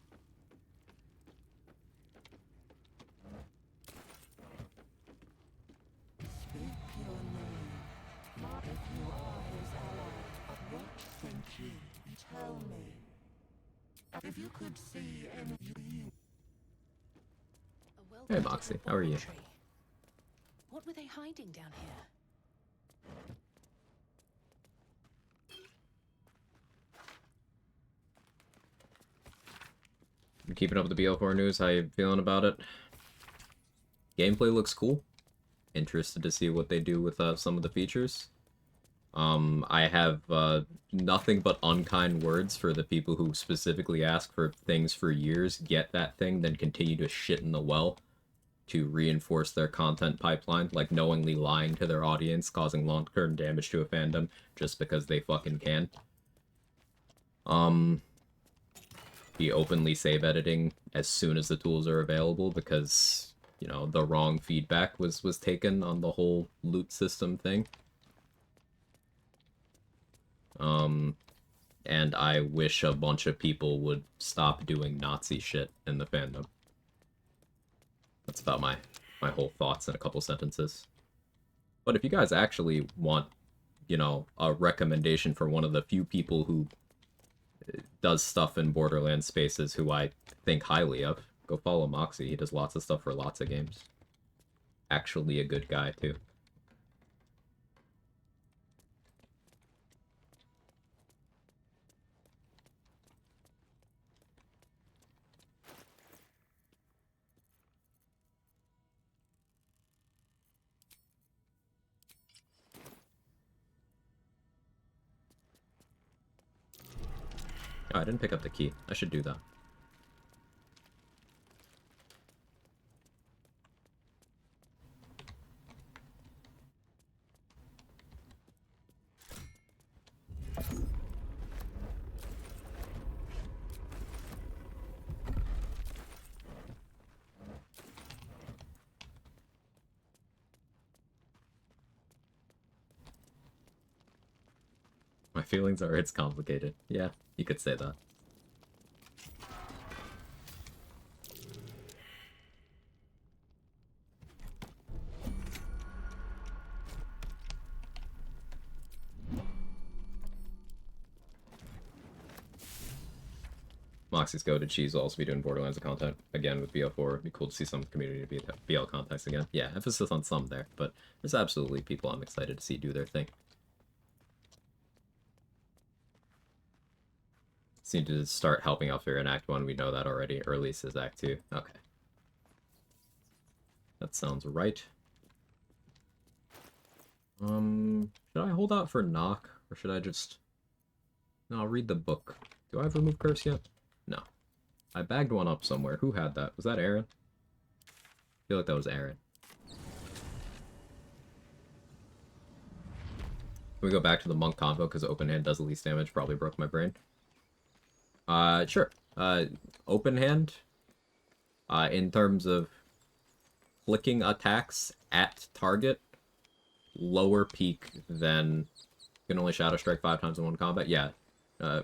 Hey Moxie, how are you? What were they hiding down here? You keeping up with the BL4 news? How you feeling about it? Gameplay looks cool. Interested to see what they do with some of the features. I have nothing but unkind words for the people who specifically ask for things for years, get that thing, then continue to shit in the well to reinforce their content pipeline, like knowingly lying to their audience, causing long-term damage to a fandom just because they fucking can. Be openly save editing as soon as the tools are available because, you know, the wrong feedback was taken on the whole loot system thing. And I wish a bunch of people would stop doing Nazi shit in the fandom. That's about my whole thoughts in a couple sentences. But if you guys actually want, you know, a recommendation for one of the few people who does stuff in Borderlands spaces who I think highly of, go follow Moxie. He does lots of stuff for lots of games. Actually a good guy, too. Oh, I didn't pick up the key. I should do that. My feelings are it's complicated. Yeah, you could say that. Moxie's goated. She's also be doing Borderlands content again with BL4. It'd be cool to see some community BL context again. Yeah, emphasis on some there, but there's absolutely people I'm excited to see do their thing. Seem to start helping out Fear in Act 1. We know that already. Early says Act 2. Okay. That sounds right. Should I hold out for Knock, or should I just... No, I'll read the book. Do I have Remove Curse yet? No. I bagged one up somewhere. Who had that? Was that Aaron? I feel like that was Aaron. Can we go back to the monk combo because open hand does the least damage? Probably broke my brain. Sure. Open hand, in terms of clicking attacks at target, lower peak than... You can only Shadow Strike 5 times in one combat? Yeah.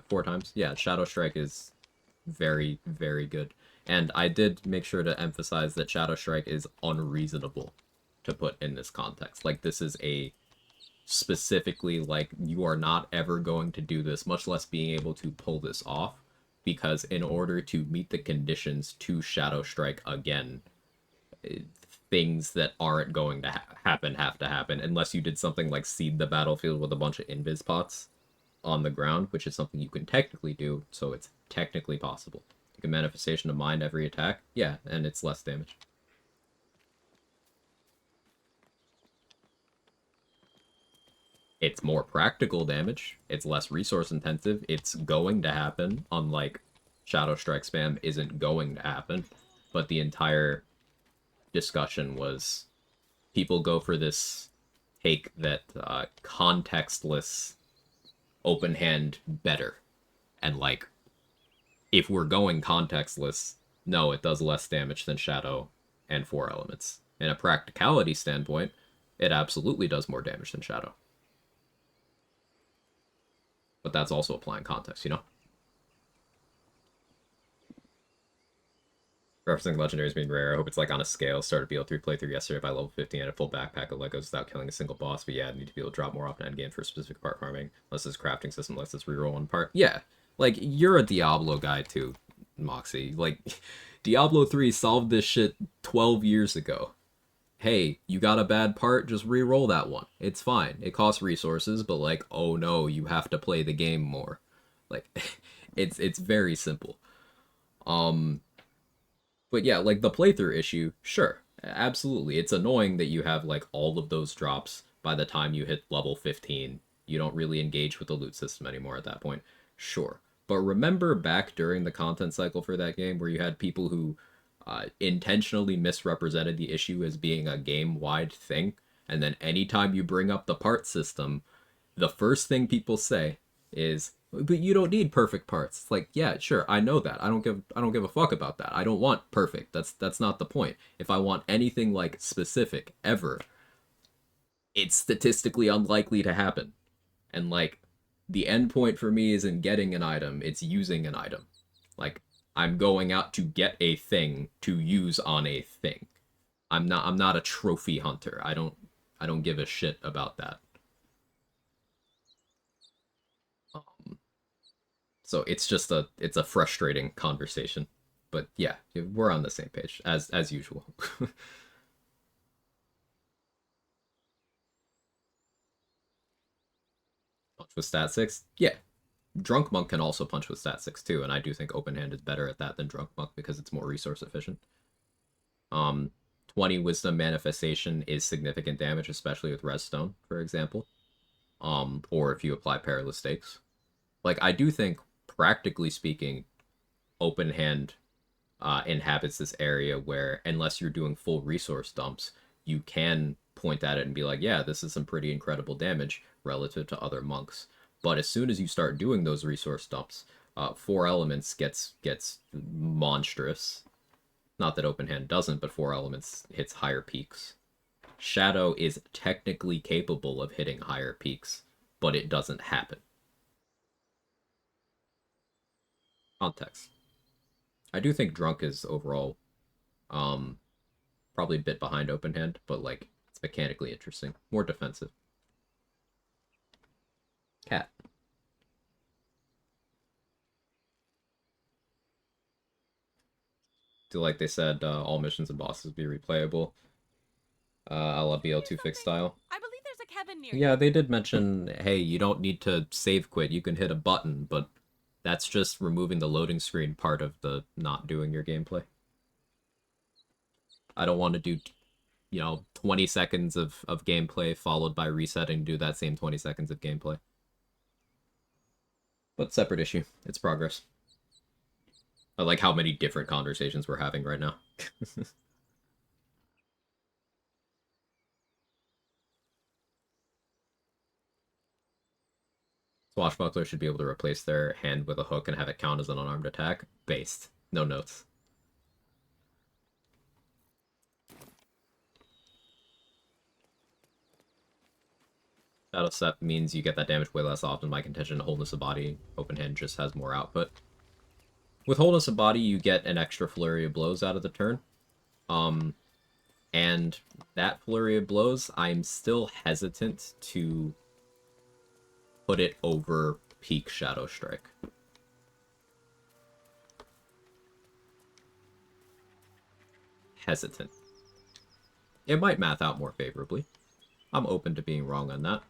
4 times? Yeah, Shadow Strike is very, very good. And I did make sure to emphasize that Shadow Strike is unreasonable to put in this context. Like, this is a specifically, like, you are not ever going to do this, much less being able to pull this off, because in order to meet the conditions to Shadow Strike again, things that aren't going to happen have to happen, unless you did something like seed the battlefield with a bunch of invis pots on the ground, which is something you can technically do, so it's technically possible. You can Manifestation of Mind every attack, yeah, and it's less damage. It's more practical damage, it's less resource intensive, it's going to happen, unlike Shadow Strike spam isn't going to happen, but the entire discussion was people go for this take that contextless open hand better, and like, if we're going contextless, no, it does less damage than Shadow and 4 elements. In a practicality standpoint, it absolutely does more damage than Shadow. But that's also applying context, you know? Referencing legendaries being rare, I hope it's like on a scale. Started BL3 playthrough yesterday by level 50 and a full backpack of Legos without killing a single boss, but yeah, I need to be able to drop more often endgame for specific part farming, unless this crafting system lets us reroll one part. Yeah, like, you're a Diablo guy too, Moxie. Like, Diablo 3 solved this shit 12 years ago. Hey, you got a bad part, just re-roll that one. It's fine. It costs resources, but like, oh no, you have to play the game more. Like, it's very simple. But yeah, like the playthrough issue, sure, absolutely. It's annoying that you have like all of those drops by the time you hit level 15. You don't really engage with the loot system anymore at that point. Sure. But remember back during the content cycle for that game where you had people who intentionally misrepresented the issue as being a game-wide thing, and then anytime you bring up the part system, the first thing people say is, but you don't need perfect parts. It's like, yeah, sure, I know that. I don't give a fuck about that. I don't want perfect. That's not the point. If I want anything like specific ever, it's statistically unlikely to happen. And like, the end point for me isn't getting an item, it's using an item. Like, I'm going out to get a thing to use on a thing. I'm not a trophy hunter. I don't give a shit about that. So it's just it's a frustrating conversation. But yeah, we're on the same page as usual. Punch with stat 6? Yeah. Drunk Monk can also punch with stat 6 too, and I do think Open Hand is better at that than Drunk Monk because it's more resource efficient. 20 Wisdom Manifestation is significant damage, especially with Redstone, for example. Or if you apply Perilous Stakes. Like, I do think, practically speaking, Open Hand inhabits this area where, unless you're doing full resource dumps, you can point at it and be like, yeah, this is some pretty incredible damage relative to other monks. But as soon as you start doing those resource dumps, 4 elements gets monstrous. Not that Open Hand doesn't, but 4 elements hits higher peaks. Shadow is technically capable of hitting higher peaks, but it doesn't happen. Context. I do think Drunk is overall probably a bit behind Open Hand, but like, it's mechanically interesting. More defensive. Cat. Do like they said, all missions and bosses be replayable. A la BL2 fix style. I believe there's a cabin near Yeah, they did mention, hey, you don't need to save quit, you can hit a button, but that's just removing the loading screen part of the not doing your gameplay. I don't want to do, 20 seconds of gameplay followed by resetting to do that same 20 seconds of gameplay. But separate issue. It's progress. I like how many different conversations we're having right now. Swashbuckler should be able to replace their hand with a hook and have it count as an unarmed attack. Based. No notes. Shadow Step means you get that damage way less often by contention. Wholeness of Body, open hand just has more output. With Wholeness of Body, you get an extra flurry of blows out of the turn. And that flurry of blows, I'm still hesitant to put it over peak Shadow Strike. Hesitant. It might math out more favorably. I'm open to being wrong on that.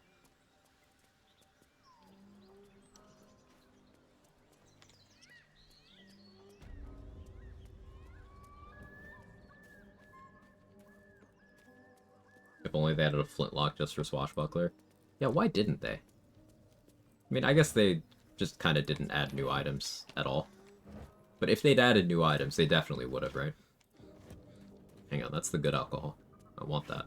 If only they added a flintlock just for Swashbuckler. Yeah, why didn't they? I mean, I guess they just kind of didn't add new items at all. But if they'd added new items, they definitely would have, right? Hang on, that's the good alcohol. I want that.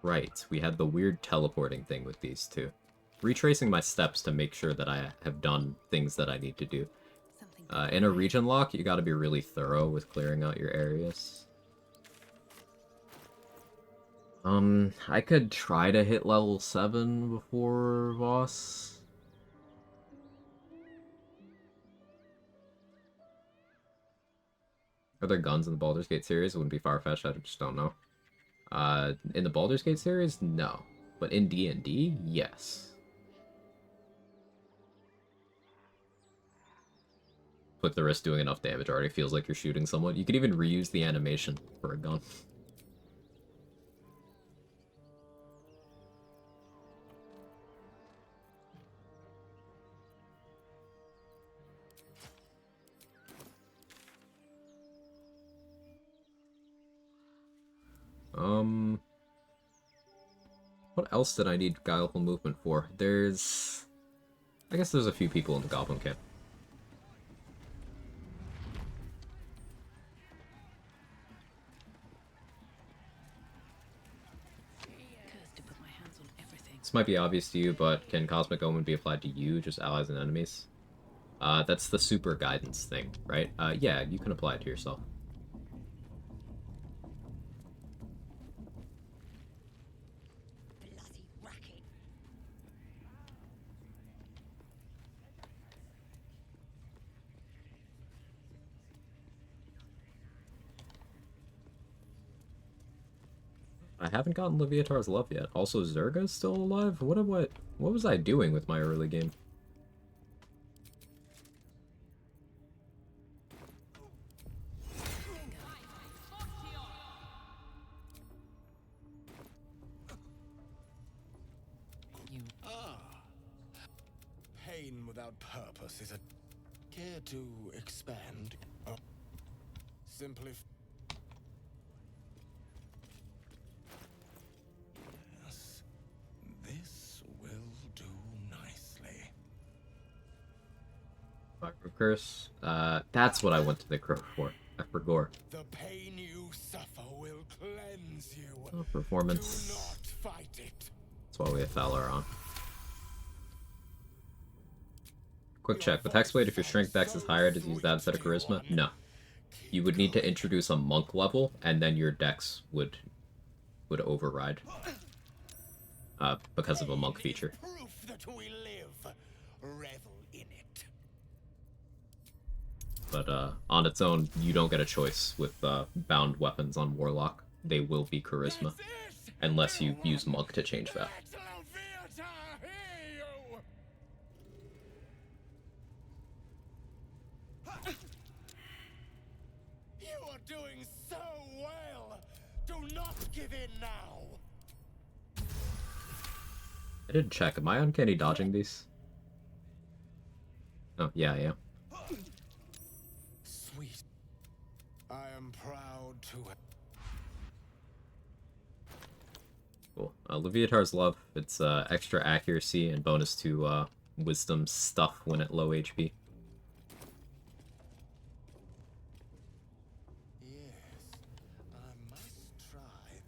Right, we had the weird teleporting thing with these two. Retracing my steps to make sure that I have done things that I need to do. In a region lock, you gotta be really thorough with clearing out your areas. I could try to hit level 7 before boss. Are there guns in the Baldur's Gate series? It wouldn't be far-fetched, I just don't know. In the Baldur's Gate series, no. But in D&D, yes. With the wrist doing enough damage already feels like you're shooting someone. You could even reuse the animation for a gun. What else did I need Guileful Movement for? I guess there's a few people in the Goblin Camp. This might be obvious to you, but can Cosmic Omen be applied to you, just allies and enemies? That's the super guidance thing, right? Yeah, you can apply it to yourself. I haven't gotten Leviatar's Love yet. Also, Zerga's still alive? What was I doing with my early game? Pain without purpose is a... Care to expand? Simply... Yes, this will do nicely. Micro Curse. That's what I went to the Crow for. For Gore. The pain you suffer will cleanse you. Oh, performance. Do not fight it. That's why we have Fowler on. Quick check. With Hexblade, if your Strength Dex is higher, does use that instead of Charisma? No. You would need to introduce a Monk level, and then your Dex would override. Because of a Monk feature. Proof that we live. Revel in it. But on its own, you don't get a choice with bound weapons on Warlock. They will be Charisma. Unless you use Monk to change that. not give in now. I didn't check. Am I uncanny dodging these? Oh, yeah, I am. Sweet. I am proud to. Cool. Leviatar's Love. It's extra accuracy and bonus to wisdom stuff when at low HP. Yes, I must try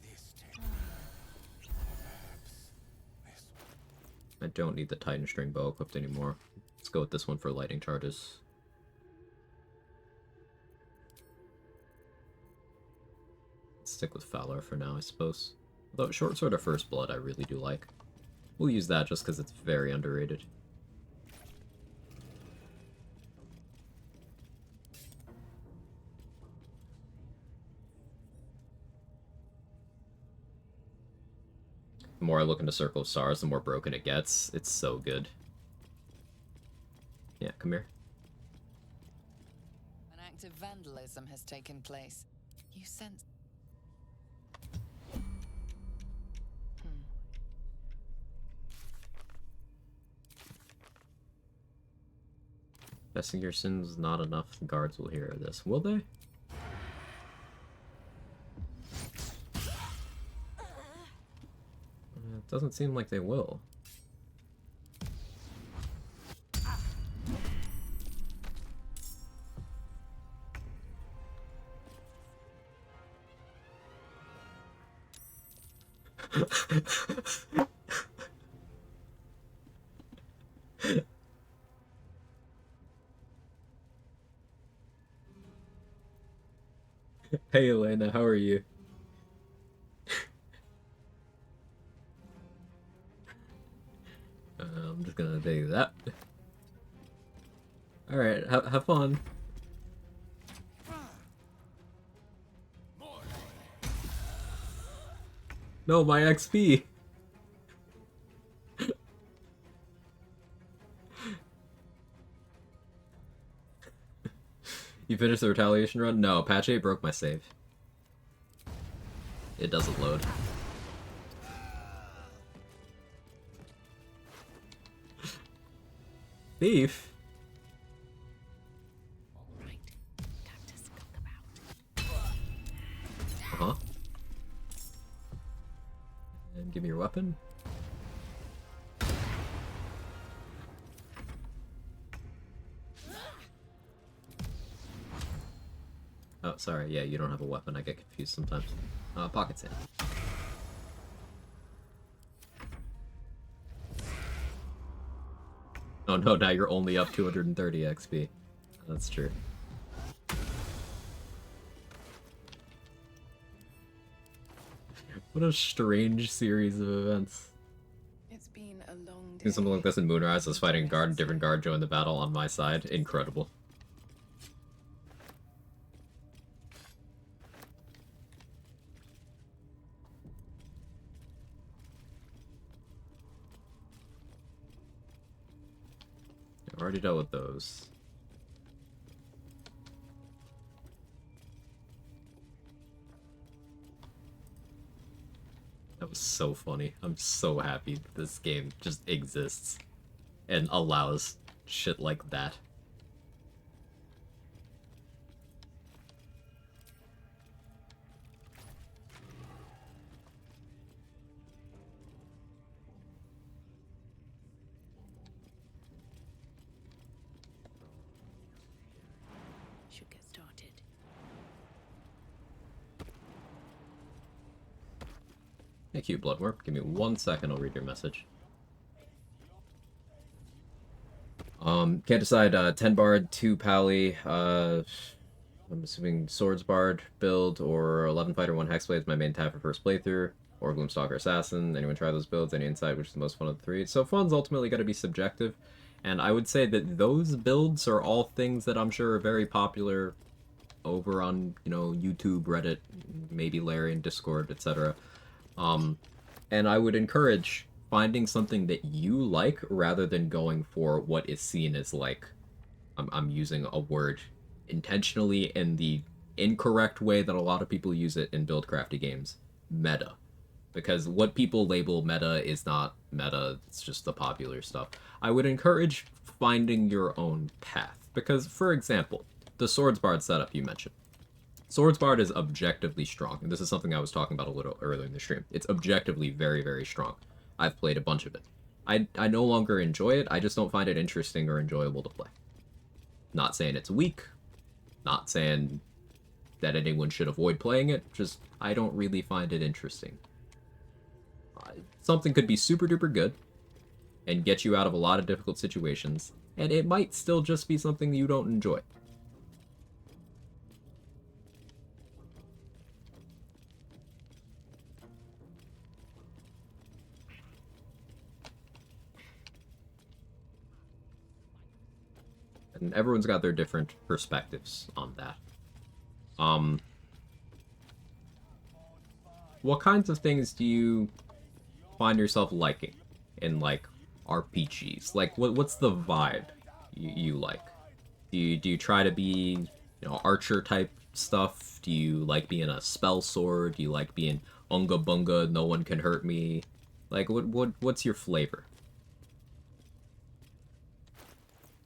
this technique. Perhaps this one. I don't need the Titan String Bow equipped anymore. Let's go with this one for lightning charges. Let's stick with Fowler for now, I suppose. Although Short Sword of First Blood I really do like. We'll use that just because it's very underrated. The more I look into Circle of Stars, the more broken it gets. It's so good. Yeah, come here. An act of vandalism has taken place. You sense... Guessing your sin's not enough. The guards will hear this. Will they? It doesn't seem like they will. Hey Elena, how are you? I'm just gonna do that. Alright, have fun. No, my XP! You finished the retaliation run? No, patch 8 broke my save. It doesn't load. Thief? Uh-huh. And give me your weapon. Oh, sorry, yeah, you don't have a weapon. I get confused sometimes. Pocket sand. Oh no, now you're only up 230 XP. That's true. What a strange series of events. It's been a long day. Doing something like this in Moonrise, I was fighting a guard, a different guard joined the battle on my side. Incredible. I've already dealt with those. That was so funny. I'm so happy this game just exists and allows shit like that. Should get started. Thank you, Bloodworm. Give me 1 second, I'll read your message. Can't decide, 10 Bard, 2 Pally, I'm assuming Swords Bard build, or 11 Fighter, 1 Hexblade is my main tab for first playthrough, or Gloomstalker Assassin. Anyone try those builds? Any insight which is the most fun of the three? So fun's ultimately got to be subjective, and I would say that those builds are all things that I'm sure are very popular over on, you know, YouTube, Reddit, maybe Larry and Discord, etc. And I would encourage finding something that you like rather than going for what is seen as, like, I'm using a word intentionally in the incorrect way that a lot of people use it in build crafty games. meta. Because what people label meta is not meta, it's just the popular stuff. I would encourage finding your own path. Because, for example, the Swordsbard setup you mentioned. Swordsbard is objectively strong, and this is something I was talking about a little earlier in the stream. It's objectively very, very strong. I've played a bunch of it. I no longer enjoy it, I just don't find it interesting or enjoyable to play. Not saying it's weak, not saying that anyone should avoid playing it, just I don't really find it interesting. Something could be super duper good and get you out of a lot of difficult situations, and it might still just be something you don't enjoy. And everyone's got their different perspectives on that. What kinds of things do you find yourself liking in, like, RPGs? Like, what's the vibe you like? Do you try to be, archer type stuff? Do you like being a spell sword? Do you like being unga bunga, no one can hurt me? Like, what's your flavor?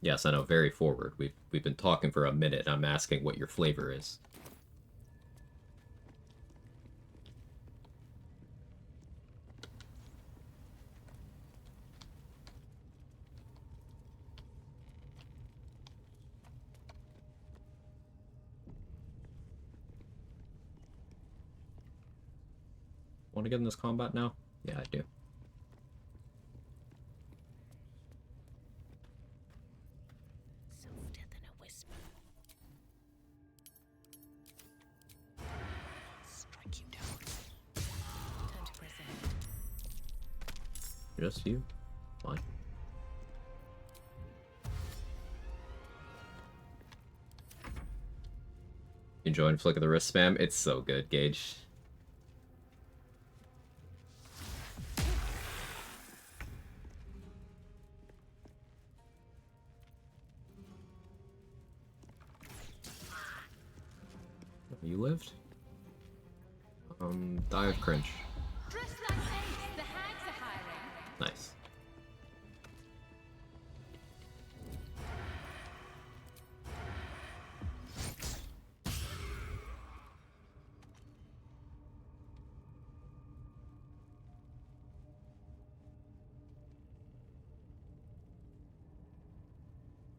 Yes, I know, very forward. We've been talking for a minute, and I'm asking what your flavor is. Want to get in this combat now? Yeah, I do. Softer than a whisper. Strike you down. Time to press ahead. Just you? Fine. Enjoying Flick of the Wrist spam? It's so good, Gage. You lived? Die of cringe. Dress like apes, the hags are hiring. Nice.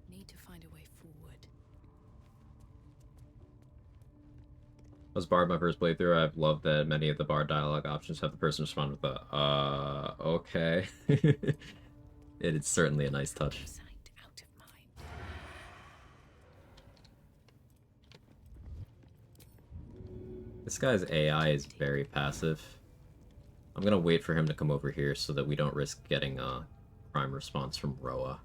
Need to find a way forward. Was Bard my first playthrough? I've loved that many of the Bard dialogue options have the person respond with a, okay. It's certainly a nice touch. Out of mind. This guy's AI is very passive. I'm gonna wait for him to come over here so that we don't risk getting a crime response from Roa.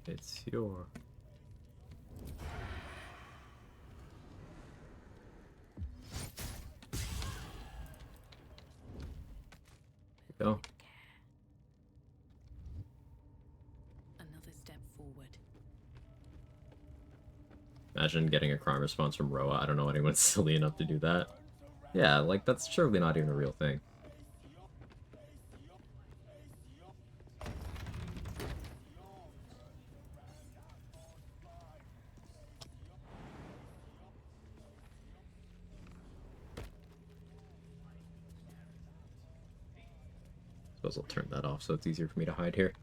It's your... Go. Another step forward. Imagine getting a crime response from Roa. I don't know anyone's silly enough to do that. Yeah, like, that's surely not even a real thing. Suppose I'll turn that off so it's easier for me to hide here.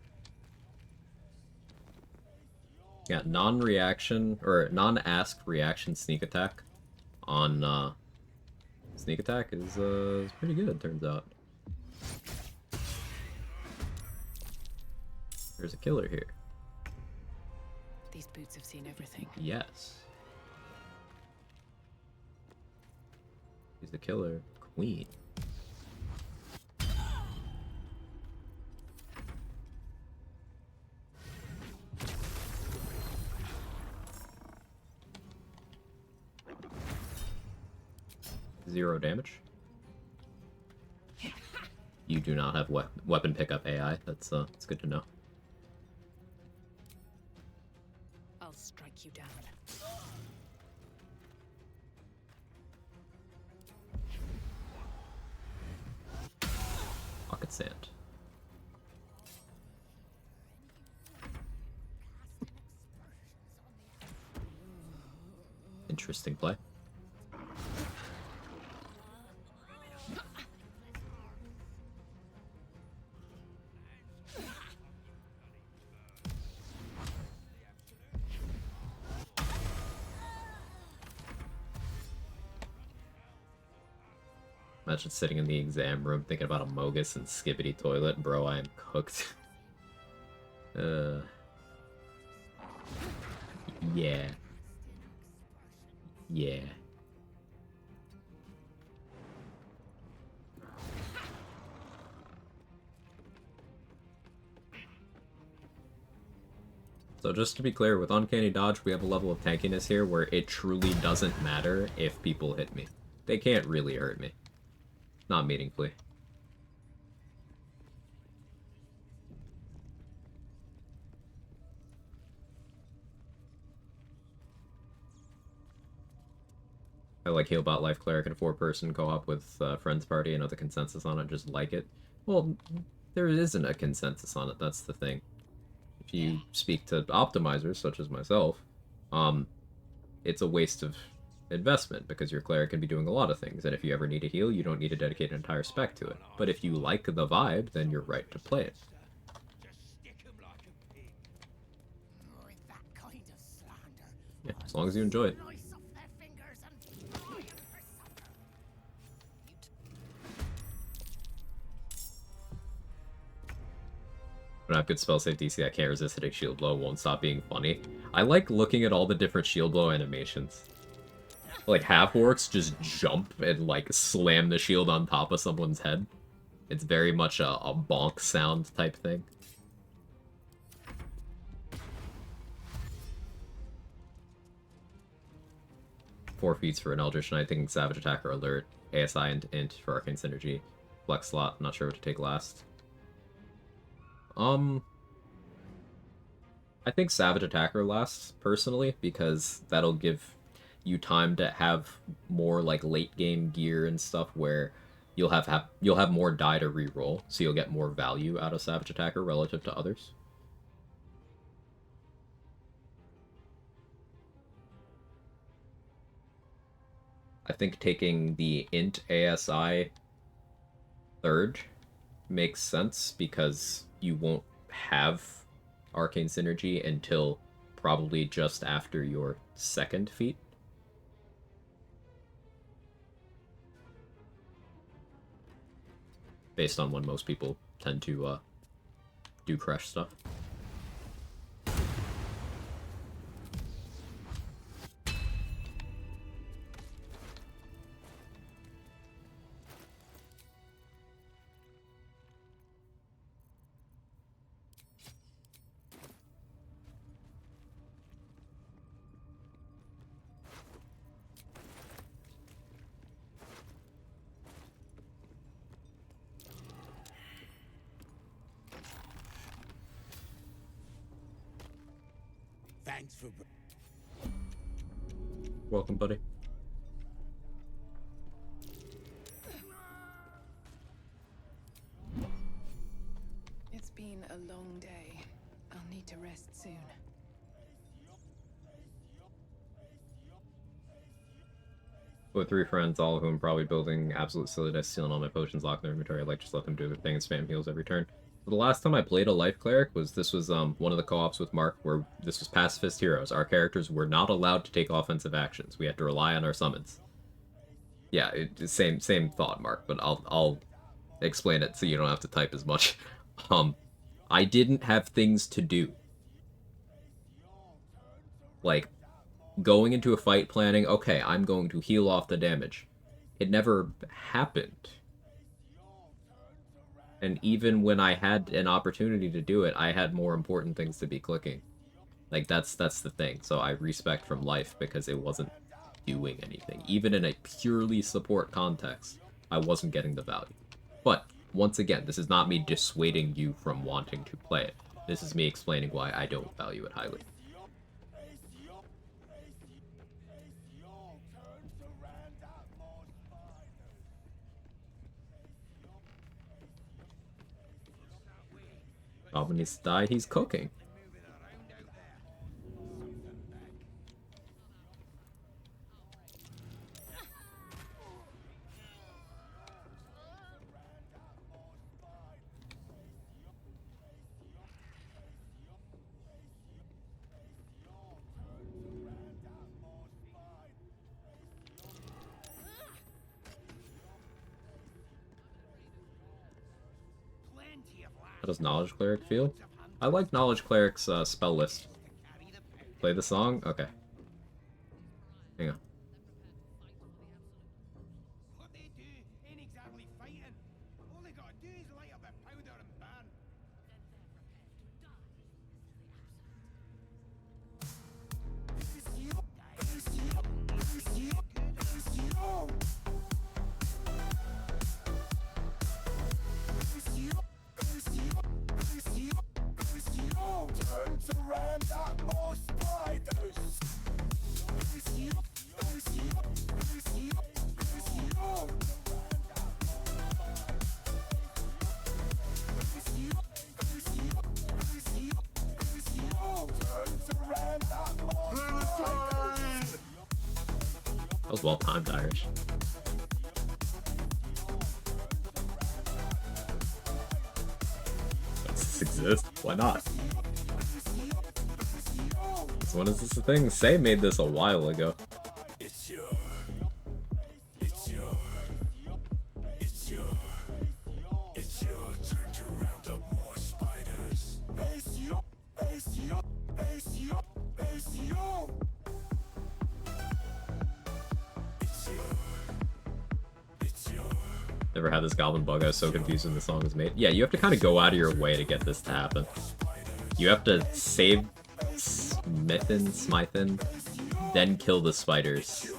Yeah, non-reaction, or non-ask reaction sneak attack on, sneak attack is pretty good, turns out. There's a killer here. These boots have seen everything. Yes. She's the killer queen. 0 damage. You do not have weapon pickup AI. That's good to know. I'll strike you down. Pocket sand. Interesting play. Imagine sitting in the exam room thinking about a Mogus and Skibbity toilet. Bro, I am cooked. Yeah. Yeah. So just to be clear, with Uncanny Dodge, we have a level of tankiness here where it truly doesn't matter if people hit me. They can't really hurt me. Not meaningfully. I like Healbot Life Cleric in a 4-person co-op with Friends Party. I know the consensus on it, just like it. Well, there isn't a consensus on it, that's the thing. If you speak to optimizers, such as myself, it's a waste of investment, because your cleric can be doing a lot of things, and if you ever need a heal, you don't need to dedicate an entire spec to it. But if you like the vibe, then you're right to play it. Yeah, as long as you enjoy it. When I have good spell save DC, I can't resist hitting shield blow, won't stop being funny. I like looking at all the different shield blow animations. Like, half-orcs just jump and, like, slam the shield on top of someone's head. It's very much a bonk sound type thing. Four feats for an Eldritch Knight, thinking Savage Attacker Alert, ASI and Int for Arcane Synergy. Flex slot, not sure what to take last. I think Savage Attacker last, personally, because that'll give you time to have more like late game gear and stuff where you'll have more die to reroll, so you'll get more value out of Savage Attacker relative to others. I think taking the Int ASI third makes sense because you won't have Arcane Synergy until probably just after your second feat. Based on when most people tend to do crush stuff. Thanks for... Welcome, buddy. It's been a long day. I'll need to rest soon. With 3 friends, all of whom probably building absolute silly dice, stealing all my potions, locked in their inventory. I like just let them do their thing and spam heals every turn. The last time I played a life cleric was one of the co-ops with Mark where this was pacifist heroes. Our characters were not allowed to take offensive actions. We had to rely on our summons. Yeah, same thought, Mark, but I'll explain it so you don't have to type as much. I didn't have things to do. Like, going into a fight planning, okay, I'm going to heal off the damage. It never happened. And even when I had an opportunity to do it, I had more important things to be clicking. Like, that's the thing. So I respect from life because it wasn't doing anything. Even in a purely support context, I wasn't getting the value. But, once again, this is not me dissuading you from wanting to play it. This is me explaining why I don't value it highly. Oh, when he's died, he's cooking. How does Knowledge Cleric feel? I like Knowledge Cleric's spell list. Play the song? Okay. Hang on. What they do ain't exactly fighting. All they gotta do is light up a powder and burn. That was well timed, Irish. Does this exist? Why not? So when is this a thing? Say made this a while ago. Never had this goblin bug. I was so confused when the song was made. Yeah, you have to kind of go out of your way to get this to happen. You have to save Smithin, then kill the spiders,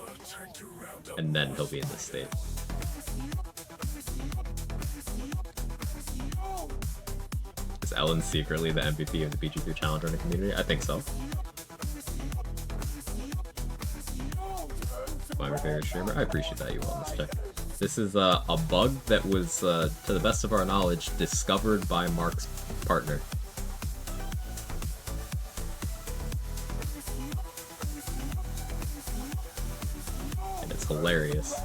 and then he'll be in this state. Is Ellen secretly the MVP of the BG3 Challenger in the community? I think so. My favorite streamer. I appreciate that, you wellness check. This is a bug that was, to the best of our knowledge, discovered by Mark's partner. And it's hilarious.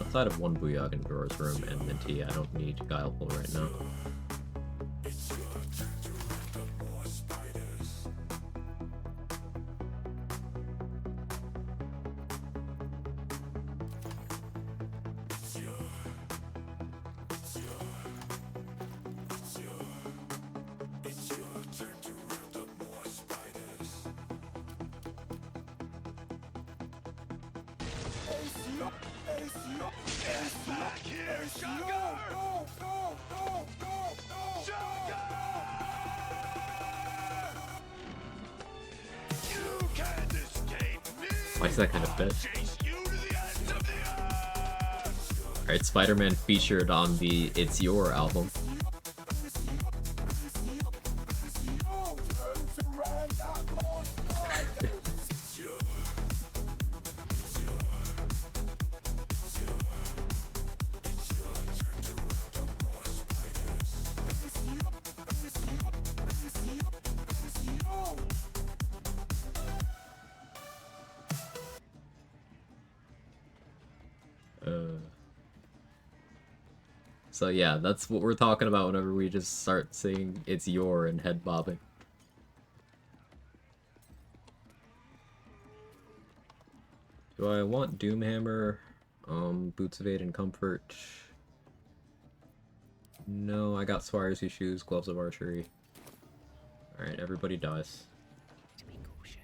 Outside of one Booyog in Dora's room and Minty, I don't need Guileful right now. Why does that kind of fit? Alright, Spider-Man featured on the It's Your album. So yeah, that's what we're talking about whenever we just start saying It's Your and head bobbing. Do I want Doomhammer, Boots of Aid and Comfort? No, I got Swire's shoes, gloves of archery. Alright, everybody dies. To be cautious.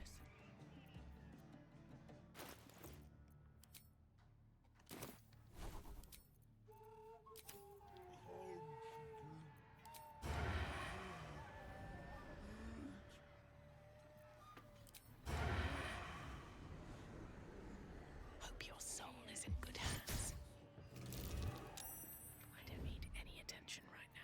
Hope your soul is in good hands. I don't need any attention right now.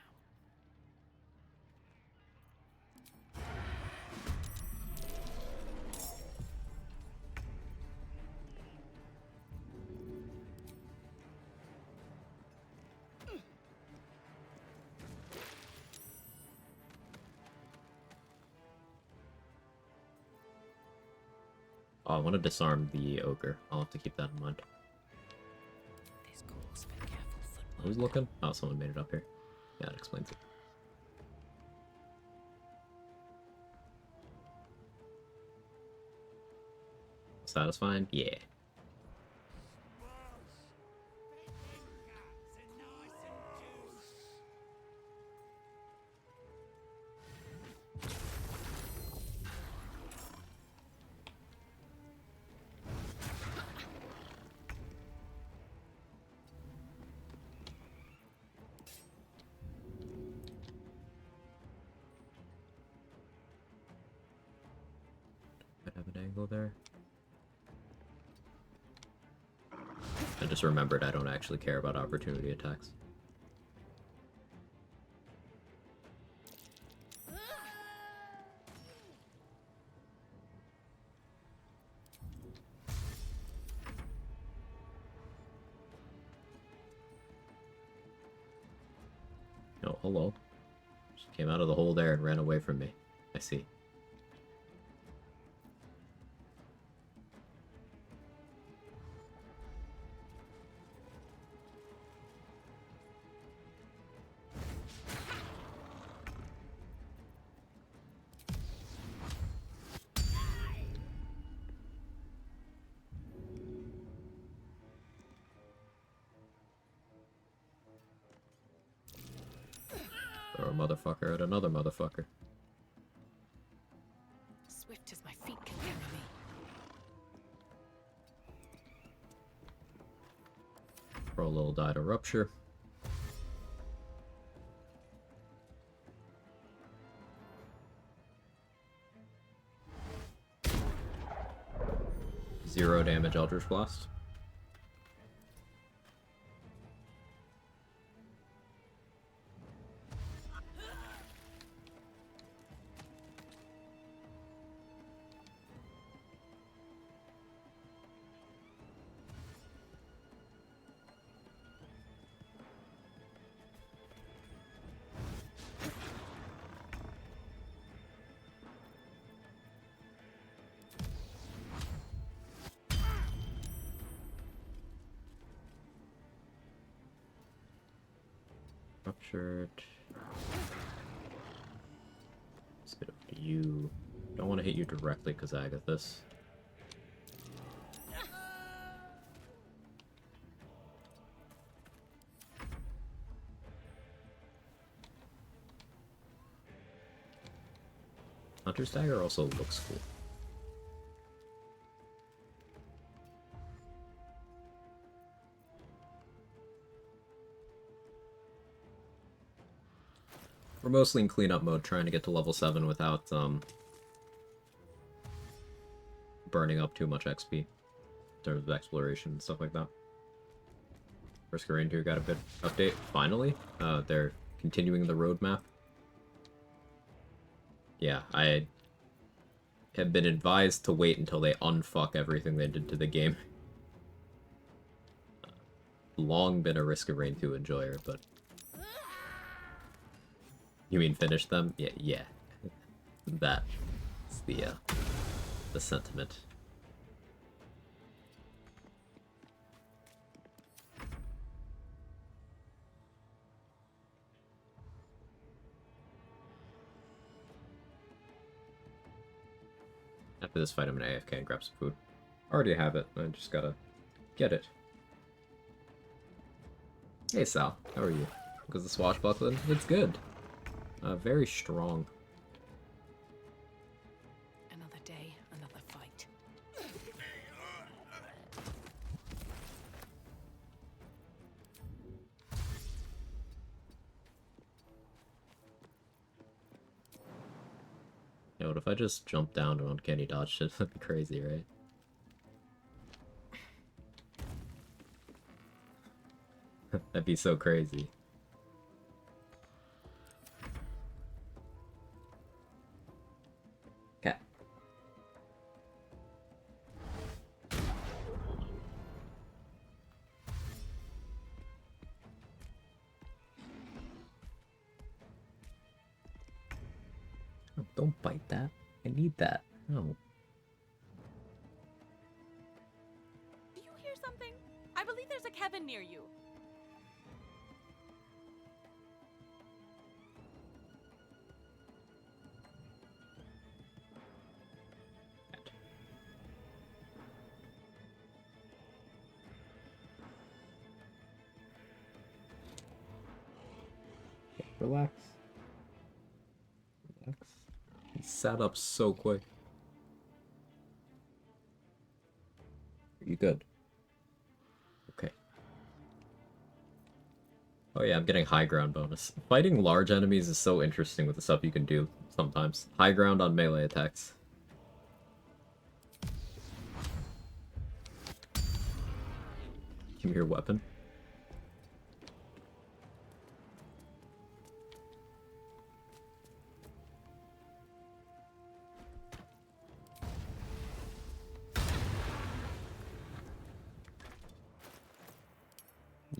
Oh, I want to disarm the ogre. I'll have to keep that in mind. This calls for careful footwork. Who's looking? Oh, someone made it up here. Yeah, that explains it. Satisfying? Yeah. I have an angle there. I just remembered I don't actually care about opportunity attacks. Oh, hello. Just came out of the hole there and ran away from me. I see. Throw a motherfucker at another motherfucker. Swift as my feet can carry me. Throw a little die to rupture. Zero damage Eldritch Blast. Ruptured. Spit up to you. Don't want to hit you directly because I got this. Hunter's Dagger also looks cool. We're mostly in cleanup mode, trying to get to level 7 without burning up too much XP in terms of exploration and stuff like that. Risk of Rain 2 got a bit update, finally. They're continuing the roadmap. Yeah, I have been advised to wait until they unfuck everything they did to the game. Long been a Risk of Rain 2 enjoyer, but... You mean finish them? Yeah, yeah. That's the sentiment. After this fight, I'm gonna AFK and grab some food. Already have it. I just gotta get it. Hey, Sal. How are you? because the Swashbuckler, it's good. Very strong. Another day, another fight. You know, what if I just jump down to uncanny dodge shit? That'd be crazy, right? That'd be so crazy. Okay. Oh, don't bite that. I need that. No. Do you hear something? I believe there's a Kevin near you. Relax. Relax. He sat up so quick. Are you good? Okay. Oh yeah, I'm getting high ground bonus. Fighting large enemies is so interesting with the stuff you can do sometimes. High ground on melee attacks. Give me your weapon.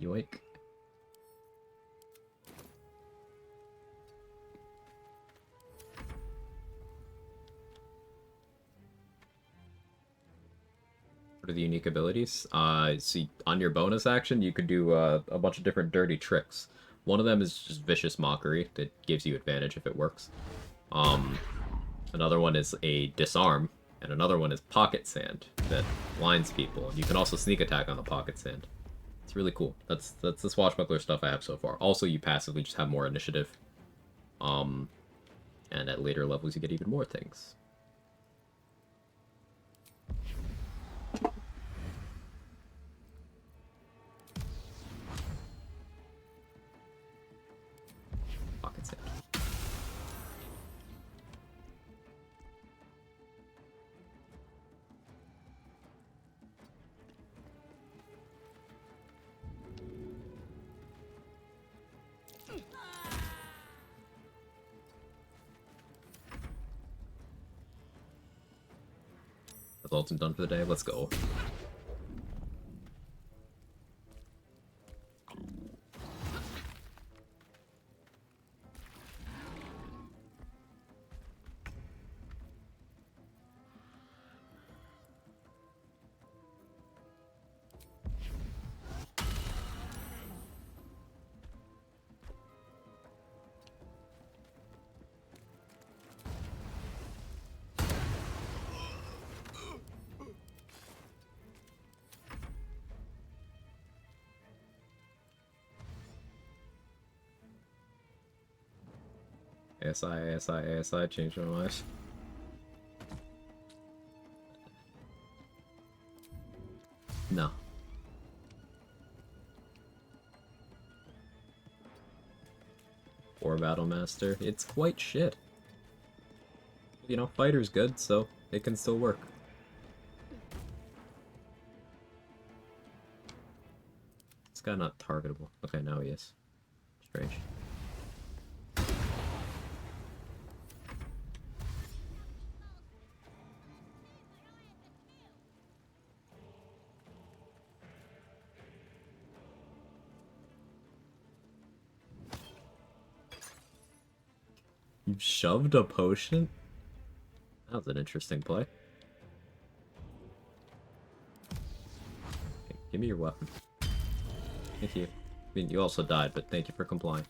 Yoink. What are the unique abilities? See, on your bonus action, you could do a bunch of different dirty tricks. One of them is just Vicious Mockery that gives you advantage if it works. Another one is a Disarm, and another one is Pocket Sand that blinds people. And you can also sneak attack on the Pocket Sand. It's really cool. That's the Swashbuckler stuff I have so far. Also, you passively just have more initiative. And at later levels, you get even more things. Pocket Sand. Results and done for the day. Let's go. ASI, change my mind. No. Or Battle Master. It's quite shit. You know, fighter's good, so it can still work. This guy not targetable. Okay, now he is. Strange. You shoved a potion? That was an interesting play. Okay, give me your weapon. Thank you. I mean, you also died, but thank you for complying.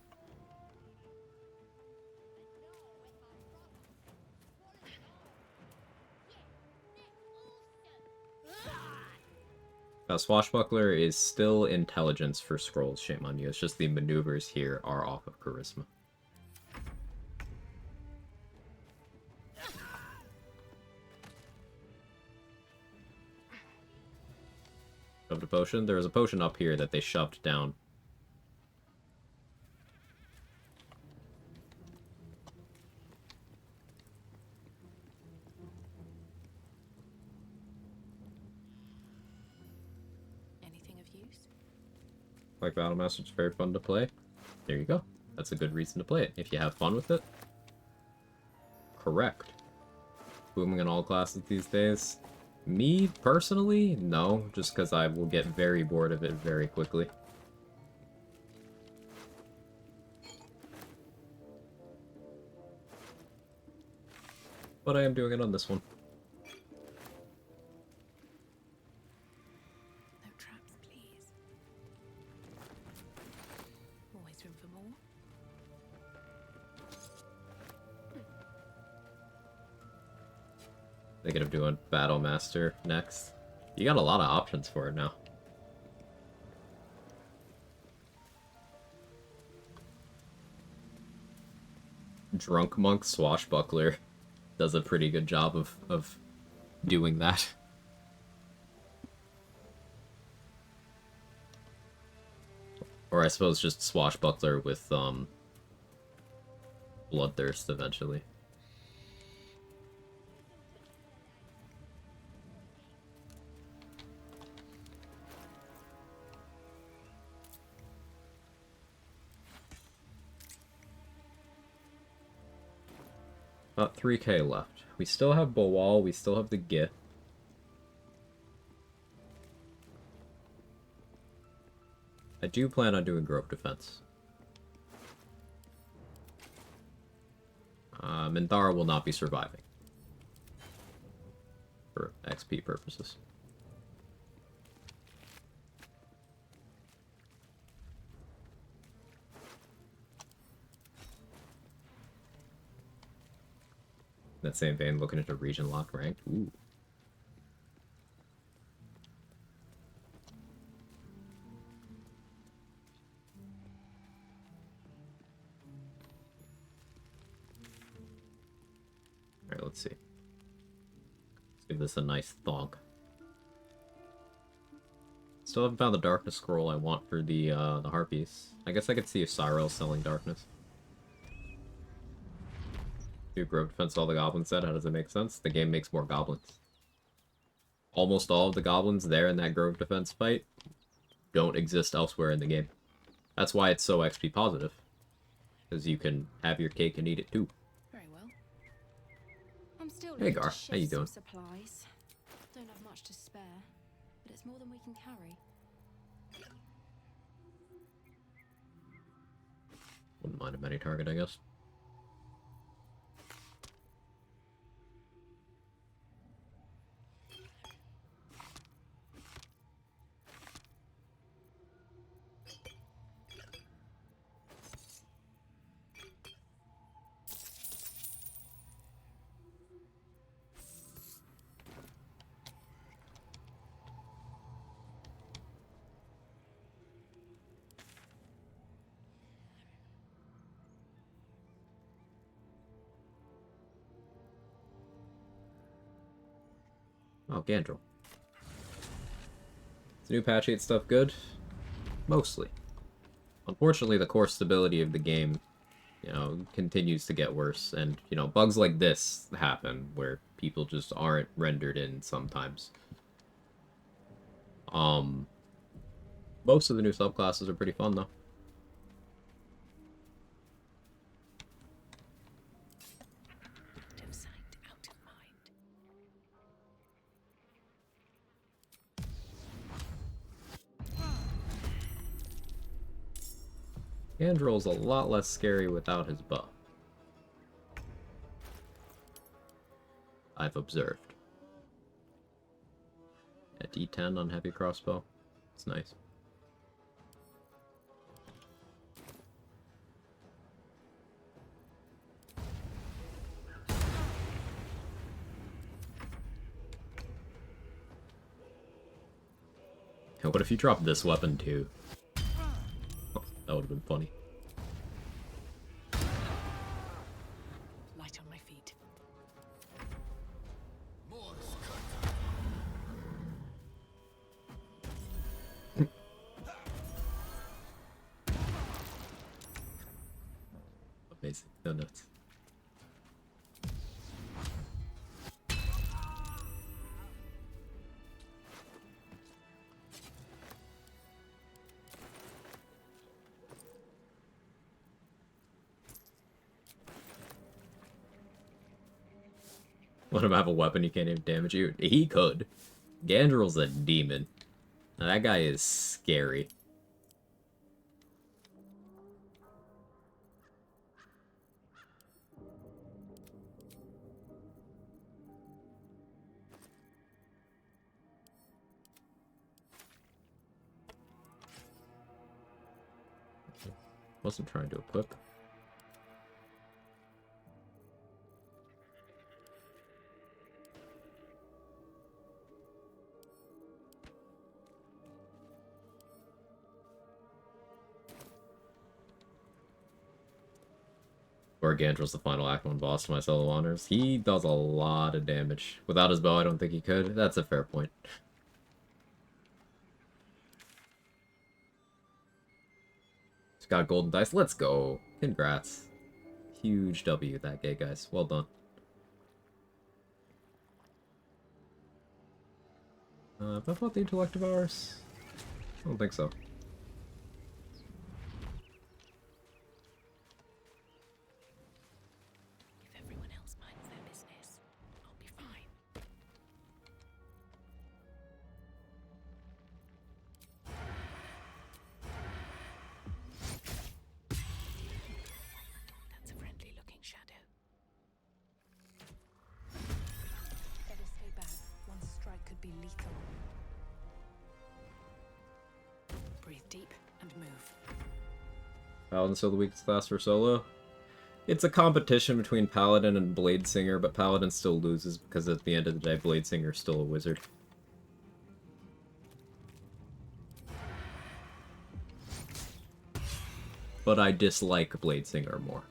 Swashbuckler is still intelligence for scrolls, shame on you. It's just the maneuvers here are off of charisma. Shoved a potion? There was a potion up here that they shoved down. Anything of use? Like Battlemaster, it's very fun to play. There you go. That's a good reason to play it. If you have fun with it. Correct. Booming in all classes these days. Me, personally, no. Just because I will get very bored of it very quickly. But I am doing it on this one. No traps, please. Always room for more. Thinking of doing Battlemaster next. You got a lot of options for it now. Drunk Monk Swashbuckler does a pretty good job of doing that. Or I suppose just Swashbuckler with Bloodthirst eventually. About 3k left. We still have Bowal, we still have the Gith. I do plan on doing Grove Defense. Minthara will not be surviving. For XP purposes. In that same vein, looking into region lock ranked. Ooh. Alright, let's see. Let's give this a nice thonk. Still haven't found the darkness scroll I want for the harpies. I guess I could see if Cyril's selling darkness. Do Grove Defense all the goblins said? How does it make sense? The game makes more goblins. Almost all of the goblins there in that Grove Defense fight don't exist elsewhere in the game. That's why it's so XP positive. Because you can have your cake and eat it too. Very well. I'm still Hey looking to Gar, shift how you some doing? supplies. Don't have much to spare, but it's more than we can carry. Wouldn't mind a many target, I guess. Oh, Gandrel. Is the new patch 8 stuff good? Mostly. Unfortunately, the core stability of the game, you know, continues to get worse, and, you know, bugs like this happen, where people just aren't rendered in sometimes. Most of the new subclasses are pretty fun, though. Out of sight, out of mind. Gandrel's a lot less scary without his buff. I've observed. A D10 on heavy crossbow. It's nice. What if you dropped this weapon too? Oh, that would have been funny. Light on my feet. Amazing. No nuts. Let him have a weapon he can't even damage you. He could. Gandrel's a demon. Now, that guy is scary. Wasn't trying to equip. Or Gandrel's the final Act 1 boss to my solo honors. He does a lot of damage. Without his bow, I don't think he could. That's a fair point. He's got golden dice. Let's go. Congrats. Huge W that day, guys. Well done. Have I fought the intellect of ours? I don't think so. If everyone else minds their business, I'll be fine. That's a friendly looking shadow. Better stay back. One strike could be lethal. Breathe deep and move. Paladin's still the weakest class for solo. It's a competition between Paladin and Bladesinger, but Paladin still loses because at the end of the day, Bladesinger's still a wizard. But I dislike Bladesinger more.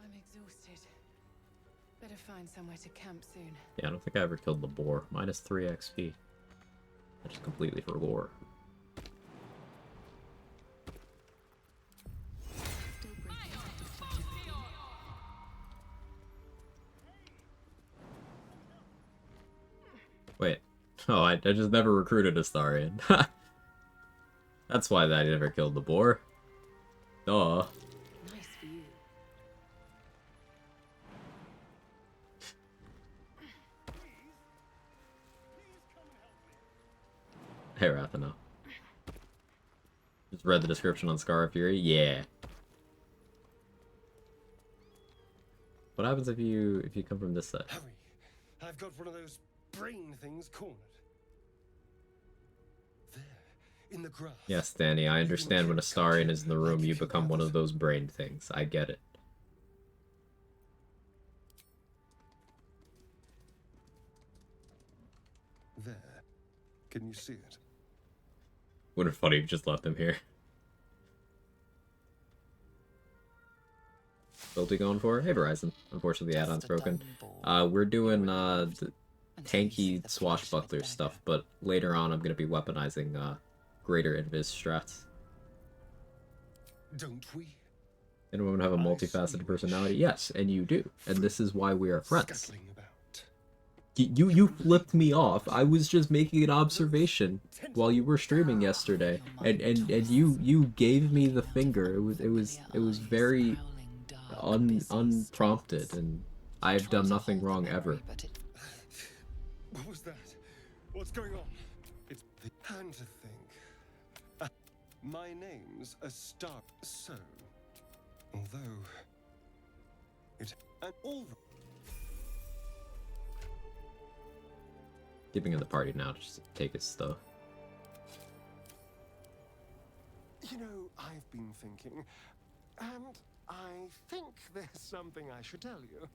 I'm exhausted. Better find somewhere to camp soon. Yeah, I don't think I ever killed the boar. Minus 3 XP. That's just completely for lore. Wait. Oh, I just never recruited a Starian. That's why I never killed the boar. Duh. Nice view. Hey, Rathano. Just read the description on Scar of Fury? Yeah. What happens if you come from this side? Hurry! I've got one of those brain things cornered. There, in the grass. Yes, Danny, I understand when a Starian is in the room, you become one of those brain things. I get it. There. Can you see it? Would have been funny if you just left him here. Build going for? Hey, Verizon. Unfortunately, the add-on's broken. We're doing the tanky Swashbuckler stuff, but later on I'm going to be weaponizing greater invis strats. Don't we? Anyone have a multifaceted personality? Yes, and you do. And this is why we are friends. You flipped me off. I was just making an observation while you were streaming yesterday, and you gave me the finger. It was very unprompted, and I've done nothing wrong ever. What was that? What's going on? It's the hand to think. My name's a star. So, although it and all Keeping in the party now just to take his stuff. you know, I've been thinking, and I think there's something I should tell you.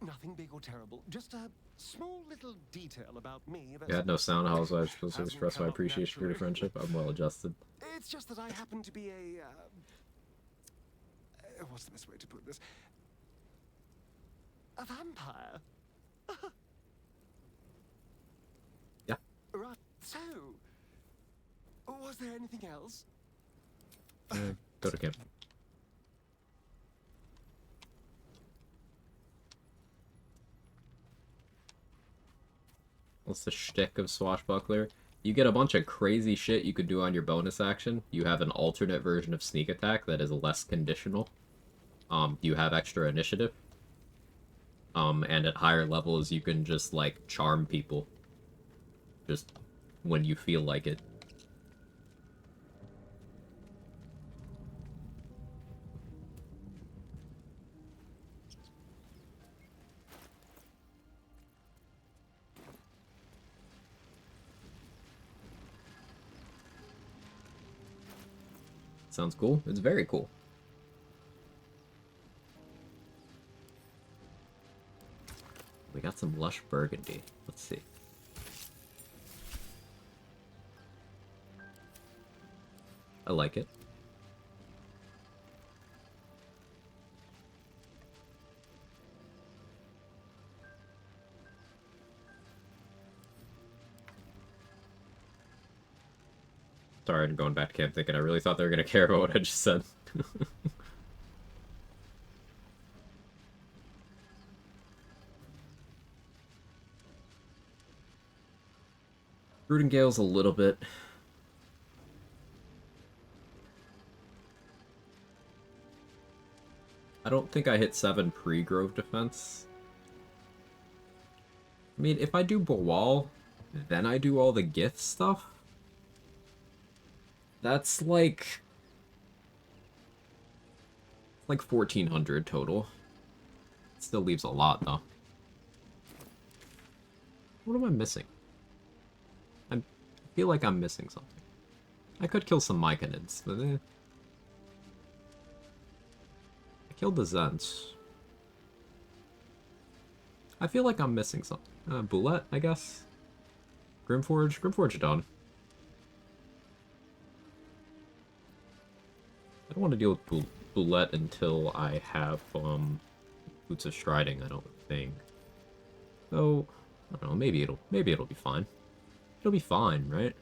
Nothing big or terrible, just a small little detail about me that You had no sound. How was I supposed to express my appreciation for your friendship? I'm well adjusted. It's just that I happen to be a what's the best way to put this? A vampire. Yeah. Right. So, was there anything else? Go to camp. What's the shtick of Swashbuckler? You get a bunch of crazy shit you could do on your bonus action. You have an alternate version of sneak attack that is less conditional. You have extra initiative. And at higher levels you can just, like, charm people. Just when you feel like it. Sounds cool. It's very cool. We got some lush burgundy. Let's see. I like it. Sorry, I'm going back to camp thinking I really thought they were going to care about what I just said. Gale's a little bit. I don't think I hit 7 pre-Grove defense. I mean, if I do Bawal, then I do all the Gith stuff, that's like 1,400 total. Still leaves a lot, though. What am I missing? I feel like I'm missing something. I could kill some Myconids, but I killed the Zents. I feel like I'm missing something. Boulette, I guess? Grimforge done. I don't want to deal with Boulette until I have, Boots of Striding, I don't think. So, I don't know, maybe it'll be fine. It'll be fine, right?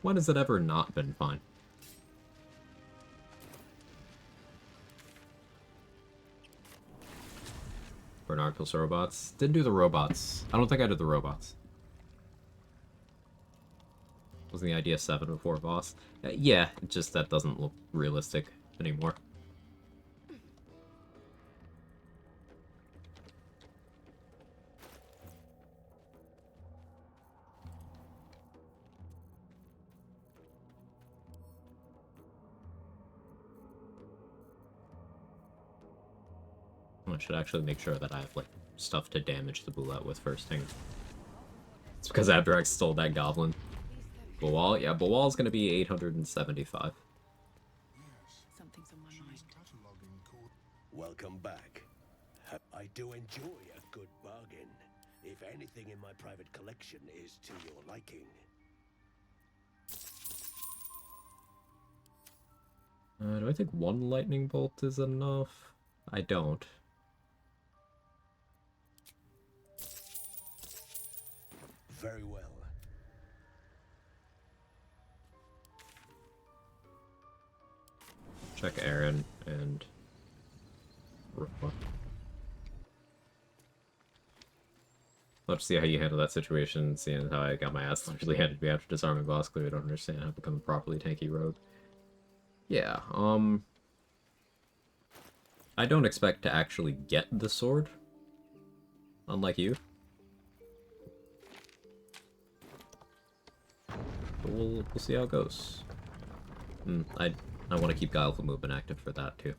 When has it ever not been fine? Bernard kills robots. Didn't do the robots. I don't think I did the robots. Wasn't the idea 7 before boss? Yeah, just that doesn't look realistic anymore. I should actually make sure that I have, like, stuff to damage the Boulette with first thing. It's because after I stole that goblin. Bawal? Yeah, Bawal's gonna be 875. Something's on my mind. Welcome back. I do enjoy a good bargain, if anything in my private collection is to your liking. Do I think 1 lightning bolt is enough? I don't. Very well. Check Aaron and Ropa. Let's see how you handle that situation, seeing how I got my ass largely handed to me after disarming boss. Clearly don't understand how to become a properly tanky rogue. Yeah, I don't expect to actually get the sword. Unlike you. But we'll see how it goes. I want to keep Guileful Movement active for that too.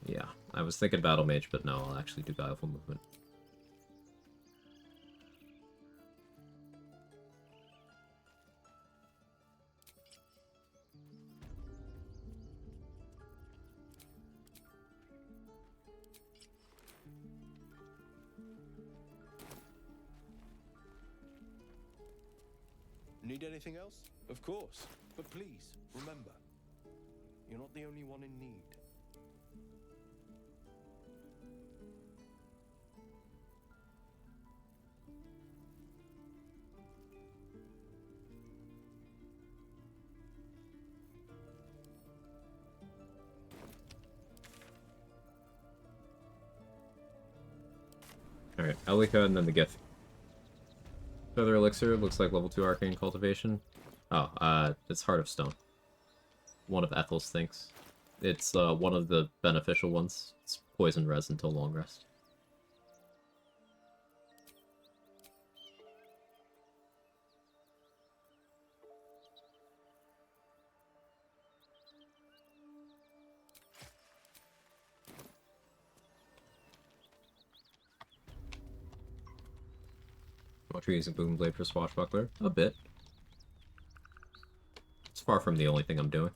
Yeah, I was thinking Battle Mage, but no, I'll actually do Guileful Movement. Need anything else? Of course. But please, remember, you're not the only one in need. Alright, Elika and then the gift. Feather Elixir looks like level 2 Arcane Cultivation. Oh, it's Heart of Stone. One of Ethel's things. It's one of the beneficial ones. It's poison res until long rest. What you're using Boom Blade for Swashbuckler? A bit. It's far from the only thing I'm doing.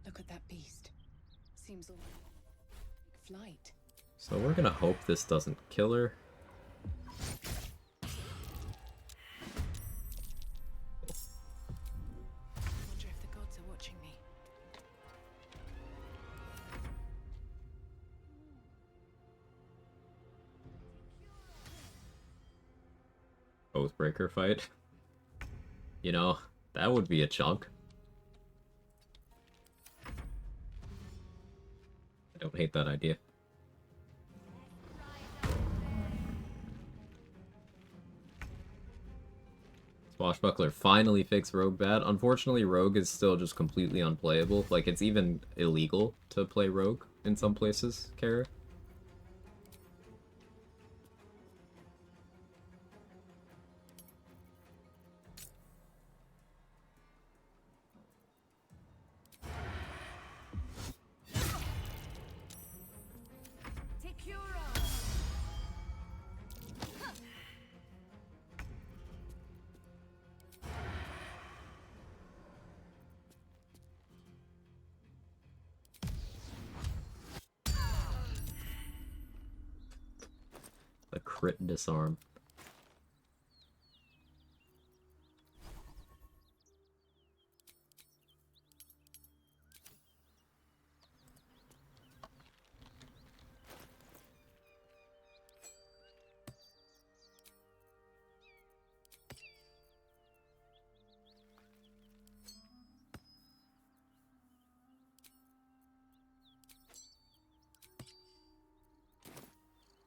Look at that beast. Seems all flight. So we're gonna hope this doesn't kill her. Wonder if the gods are watching me. Oathbreaker fight. You know, that would be a chunk. I don't hate that idea. Swashbuckler finally fixed Rogue bad. Unfortunately, Rogue is still just completely unplayable. Like, it's even illegal to play Rogue in some places, Kara. A crit disarm.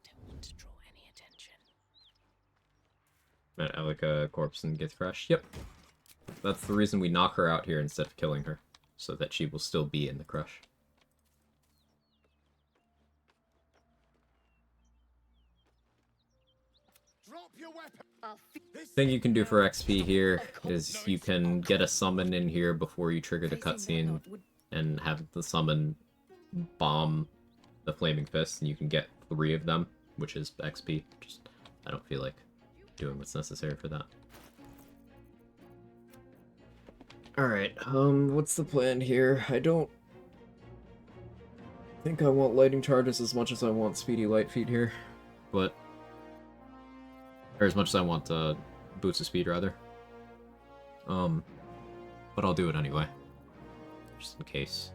Don't want to draw any attention. Elika corpse and gets crushed. Yep. That's the reason we knock her out here instead of killing her. So that she will still be in the crush. Drop your weapon. Thing you can do for XP here is you can get a summon in here before you trigger the cutscene and have the summon bomb the Flaming Fist, and you can get 3 of them, which is XP. Just, I don't feel like doing what's necessary for that. Alright, what's the plan here? I don't think I want lightning charges as much as I want speedy light feet here, but... Or as much as I want boots of speed, rather. But I'll do it anyway. Just in case.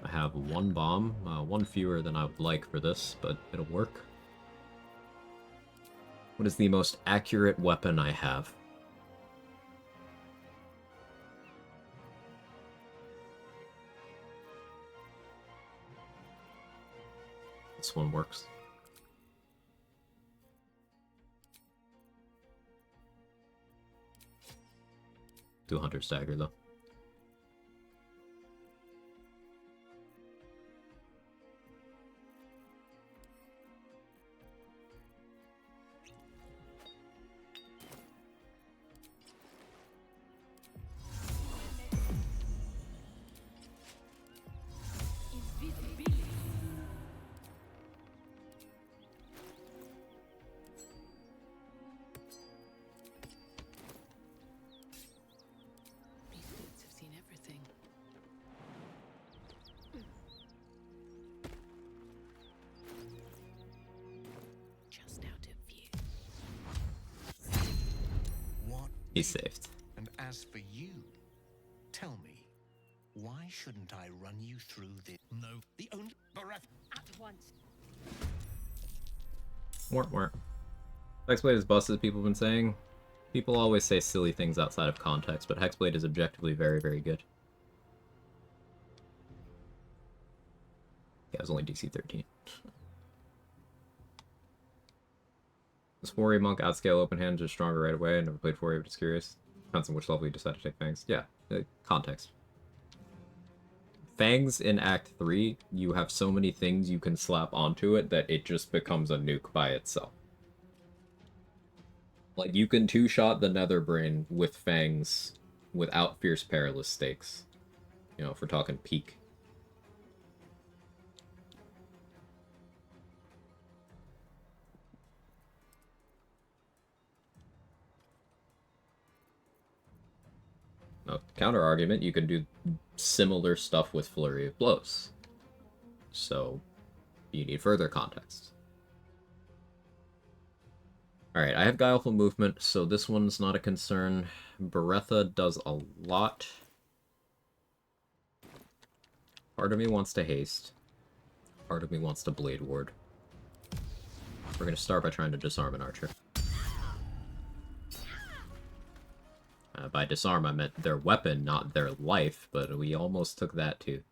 I have 1 bomb, 1 fewer than I would like for this, but it'll work. What is the most accurate weapon I have? This one works. 200 stagger though. He's saved. And as for you, tell me, why shouldn't I run you through the... No, the only... At once. Wart. Hexblade is busted, people have been saying. People always say silly things outside of context, but Hexblade is objectively very, very good. Yeah, it was only DC 13. This 4E monk outscale open hand just stronger right away. I never played 4E, but just curious. Depends on which level you decide to take Fangs. Yeah, context. Fangs in Act 3, you have so many things you can slap onto it that it just becomes a nuke by itself. Like, you can two-shot the Netherbrain with Fangs without Fierce Perilous stakes. You know, if we're talking peak. Now, counter-argument, you can do similar stuff with Flurry of Blows. So, you need further context. Alright, I have Guileful Movement, so this one's not a concern. Beretta does a lot. Part of me wants to haste. Part of me wants to Blade Ward. We're gonna start by trying to disarm an archer. By disarm, I meant their weapon, not their life, but we almost took that too.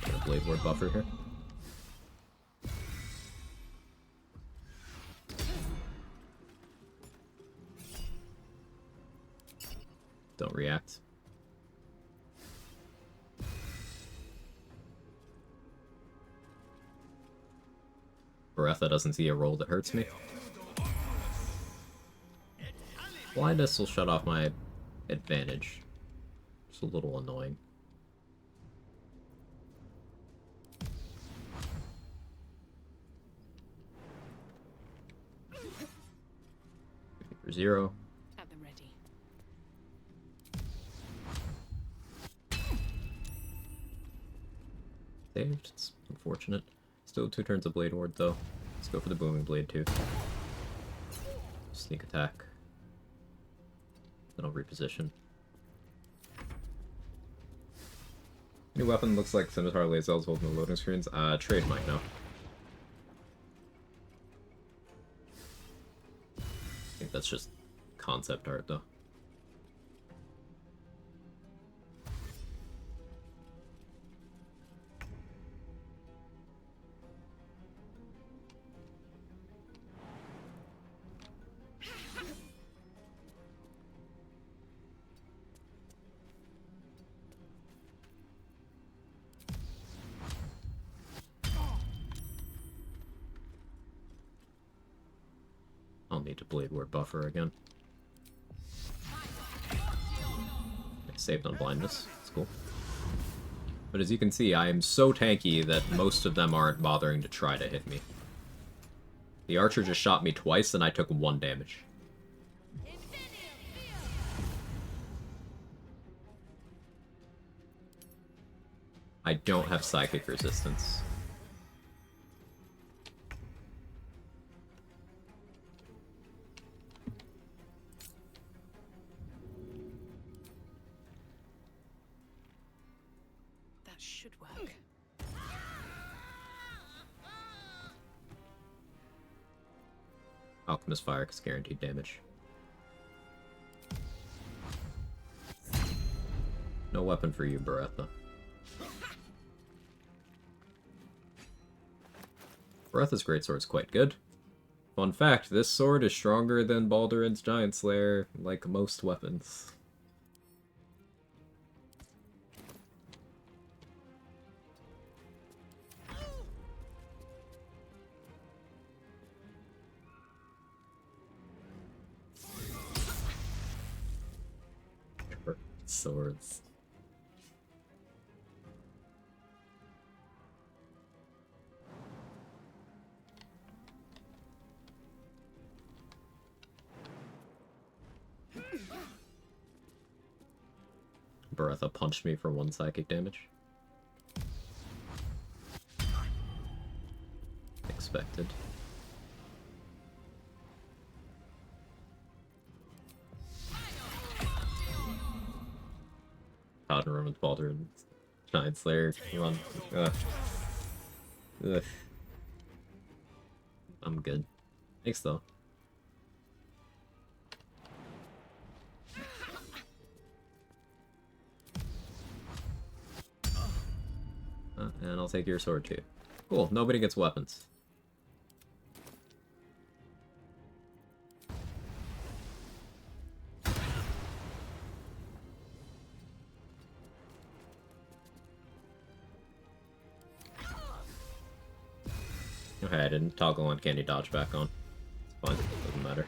Got a Blade Ward buffer here. Don't react. Beretta doesn't see a roll that hurts me. Blindness will shut off my advantage. It's a little annoying. For 0. At the ready. Saved. It's unfortunate. Still 2 turns of Blade Ward, though. Let's go for the Booming Blade, too. Sneak attack. Then I'll reposition. New weapon looks like Scimitar Lazel's holding the loading screens. Trade might know. I think that's just concept art, though. I'll need to Blade Ward buffer again. Saved on blindness. It's cool. But as you can see, I am so tanky that most of them aren't bothering to try to hit me. The archer just shot me twice and I took 1 damage. I don't have psychic resistance. Should work. Alchemist Fire is guaranteed damage. No weapon for you, Beretta. Beretta's greatsword's quite good. Fun fact, this sword is stronger than Balduran's Giant Slayer, like most weapons. Swords. Bertha punched me for 1 psychic damage. Expected. Cotton Roman's Balder and Giant Slayer run. Ugh. Ugh. I'm good. Thanks though. And I'll take your sword too. Cool, nobody gets weapons. Okay, I didn't toggle uncanny dodge back on. It's fine, doesn't matter.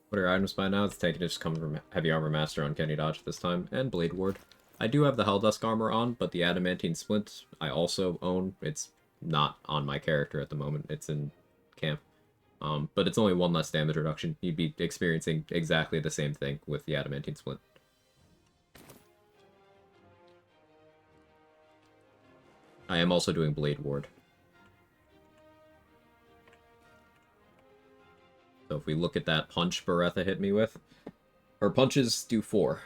What are your items by now? It's taken to just come from Heavy Armor Master Uncanny Dodge this time, and Blade Ward. I do have the Helldusk armor on, but the Adamantine Splint I also own. It's not on my character at the moment. It's in camp. But it's only 1 less damage reduction. You'd be experiencing exactly the same thing with the Adamantine Splint. I am also doing Blade Ward. So if we look at that punch Bertha hit me with, her punches do 4.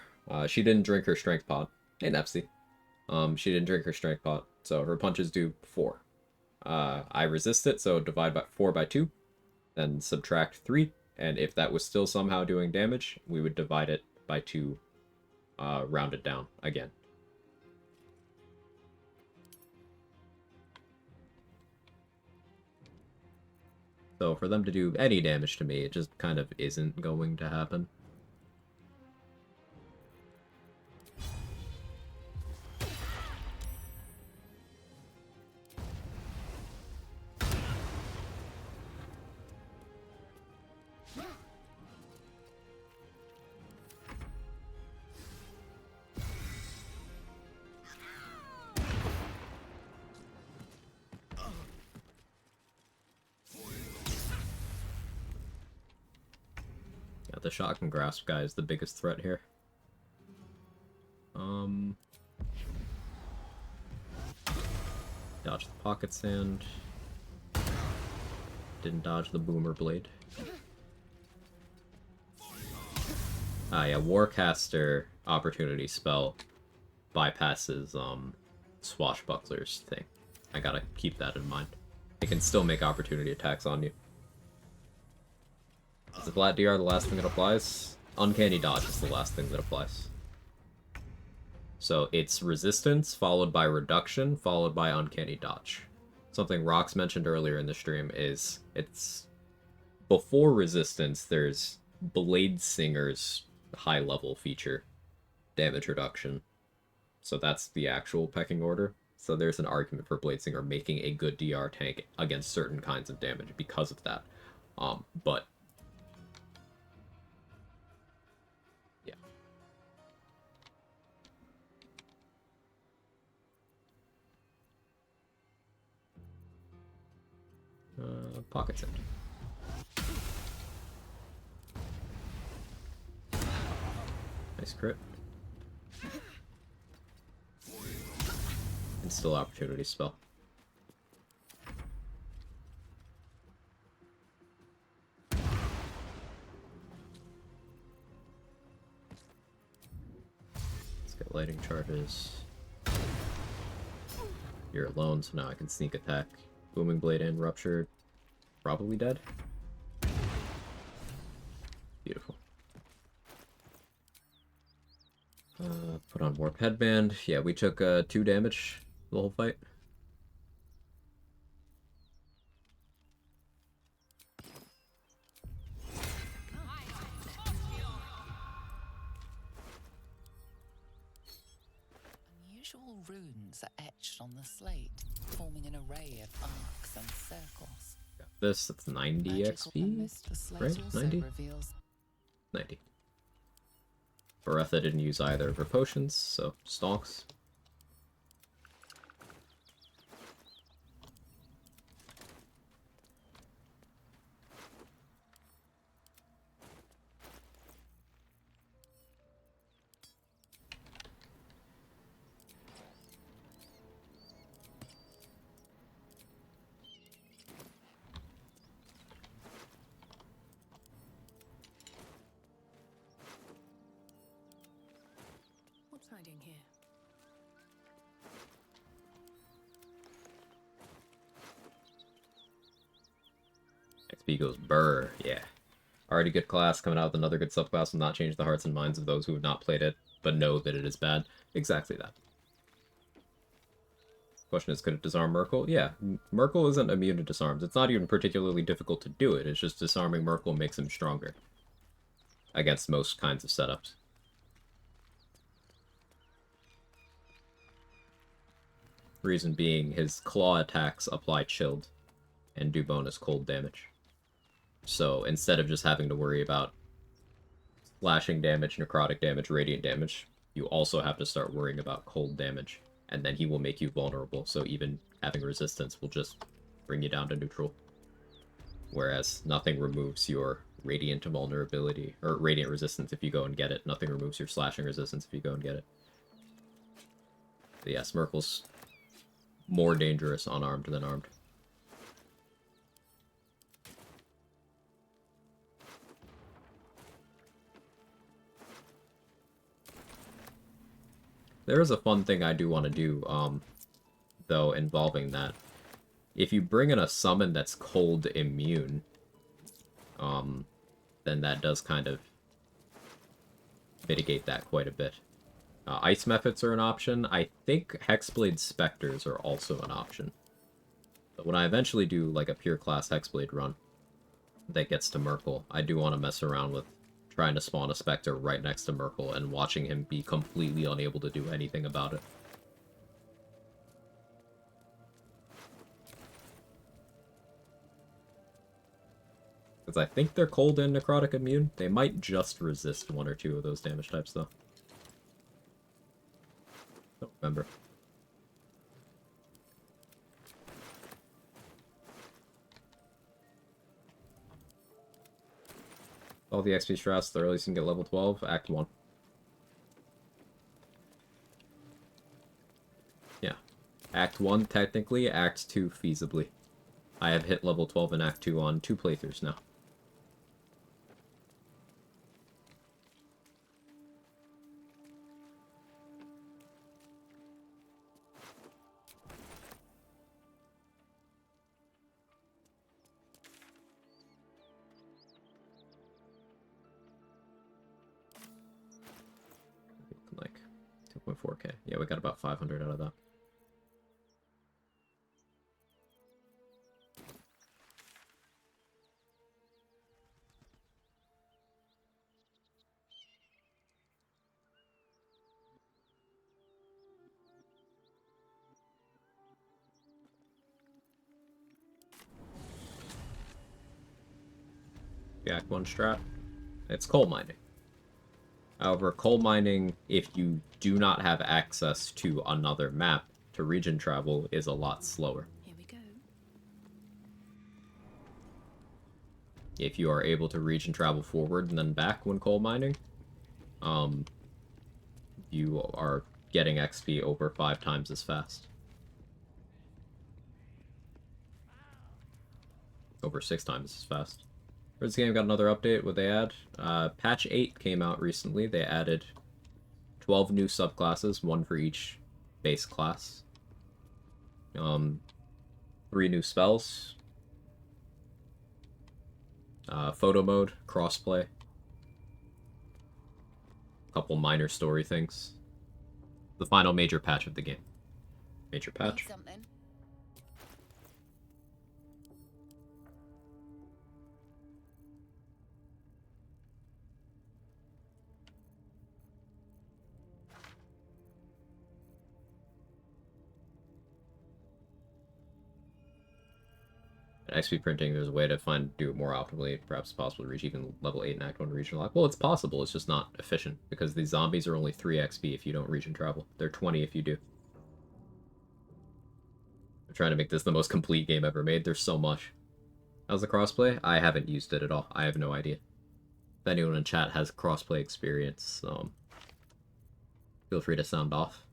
She didn't drink her strength pot. Hey, Nepsy. She didn't drink her strength pot, so her punches do 4. I resist it, so divide by 4 by 2, then subtract 3, and if that was still somehow doing damage, we would divide it by 2, round it down again. So for them to do any damage to me, it just kind of isn't going to happen. The Shotgun Grasp guy is the biggest threat here. Dodge the Pocket Sand. Didn't dodge the Boomer Blade. Ah, yeah, Warcaster Opportunity Spell bypasses, Swashbuckler's thing. I gotta keep that in mind. It can still make opportunity attacks on you. Is the flat DR the last thing that applies? Uncanny Dodge is the last thing that applies. So it's resistance, followed by reduction, followed by Uncanny Dodge. Something Rox mentioned earlier in the stream is, it's... before resistance, there's Blade Singer's high-level feature. Damage reduction. So that's the actual pecking order. So there's an argument for Blade Singer making a good DR tank against certain kinds of damage because of that. But... Pocket Sand. Nice crit. And still opportunity spell. Let's get lightning charges. You're alone, so now I can sneak attack. Booming Blade and Rupture. Probably dead. Beautiful. Put on Warp Headband. Yeah, we took 2 damage the whole fight. Unusual runes are etched on the slate, forming an array of arcs and circles. This, it's 90 XP, right? 90? 90. Bertha didn't use either of her potions, so stonks. What's hiding here? XP goes burr, yeah. Already good class, coming out with another good subclass will not change the hearts and minds of those who have not played it, but know that it is bad. Exactly that. Question is, could it disarm Merkel? Yeah, Merkel isn't immune to disarms. It's not even particularly difficult to do it, it's just disarming Merkel makes him stronger. Against most kinds of setups. Reason being, his claw attacks apply chilled and do bonus cold damage. So instead of just having to worry about slashing damage, necrotic damage, radiant damage, you also have to start worrying about cold damage. And then he will make you vulnerable, so even having resistance will just bring you down to neutral. Whereas nothing removes your radiant vulnerability, or radiant resistance if you go and get it. Nothing removes your slashing resistance if you go and get it. But yes, Merkel's more dangerous unarmed than armed. There is a fun thing I do want to do, though, involving that. If you bring in a summon that's cold immune, then that does kind of mitigate that quite a bit. Ice Mephits are an option. I think Hexblade Spectres are also an option. But when I eventually do, like, a pure class Hexblade run that gets to Merkel, I do want to mess around with trying to spawn a Spectre right next to Merkel and watching him be completely unable to do anything about it. Because I think they're cold and necrotic immune. They might just resist one or two of those damage types, though. Don't remember. All the XP strats, the earliest you can get level 12, Act 1. Yeah. Act 1, technically, Act 2, feasibly. I have hit level 12 in Act 2 on 2 playthroughs now. Like 2.4k. Yeah, we got about 500 out of that. The Act 1 strat. It's coal mining. However, coal mining, if you do not have access to another map to region travel, is a lot slower. Here we go. If you are able to region travel forward and then back when coal mining, you are getting XP over 5 times as fast. Over 6 times as fast. This game got another update. What they add? Patch 8 came out recently. They added 12 new subclasses, 1 for each base class. 3 new spells. Photo mode, crossplay. A couple minor story things. The final major patch of the game. Major patch. Something. XP printing, there's a way to do it more optimally. Perhaps it's possible to reach even level 8 in Act 1 region lock. Well, it's possible, it's just not efficient, because these zombies are only 3 XP if you don't region travel. They're 20 if you do. I'm trying to make this the most complete game ever made. There's so much. How's the crossplay? I haven't used it at all. I have no idea. If anyone in chat has crossplay experience, feel free to sound off.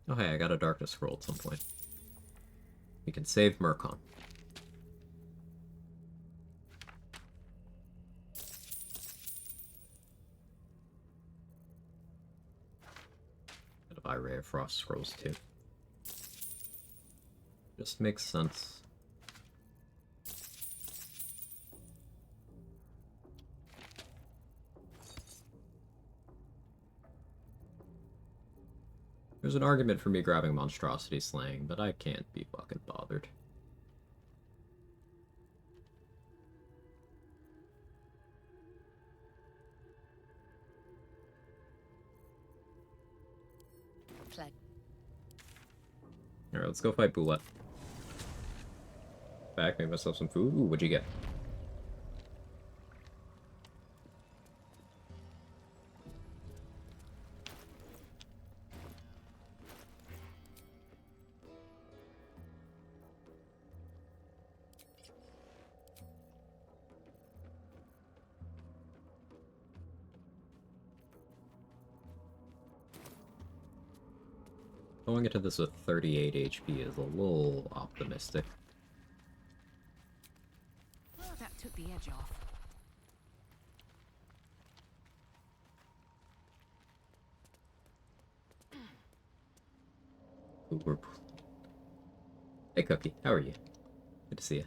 Oh hey, I got a darkness scroll at some point. We can save Murkon. Gotta buy Ray of Frost scrolls too. Just makes sense. There's an argument for me grabbing Monstrosity Slaying, but I can't be fucking bothered. Alright, let's go fight Boulette. Back, make myself some food. Ooh, what'd you get? Going into this with 38 HP is a little optimistic. Oh, that took the edge off. Ooh, hey, Cookie. How are you? Good to see you.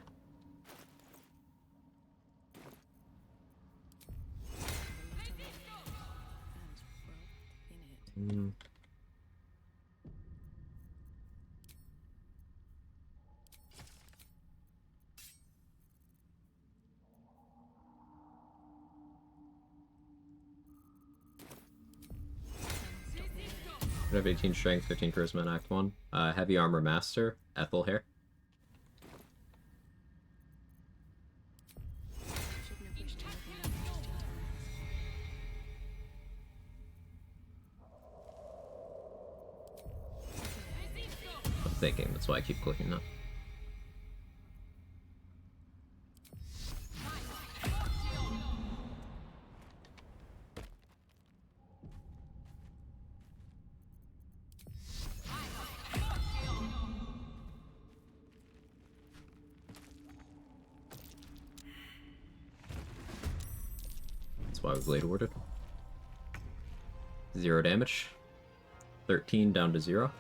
Mm. I have 18 strength, 15 charisma in Act 1. Heavy armor master, Ethel hair. I'm thinking, that's why I keep clicking that. That's why we blade warded. 0 damage. 13 down to 0.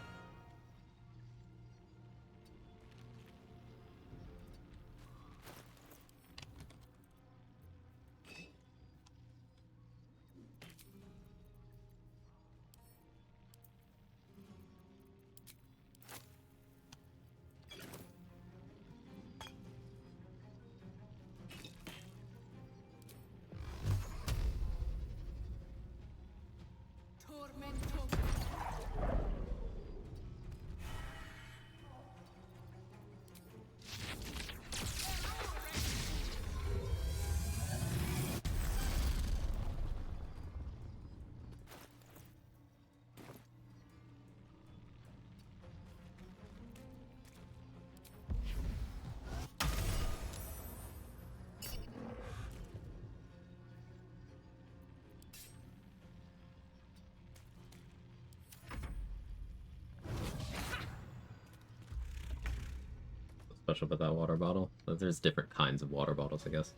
Special about that water bottle. There's different kinds of water bottles, I guess.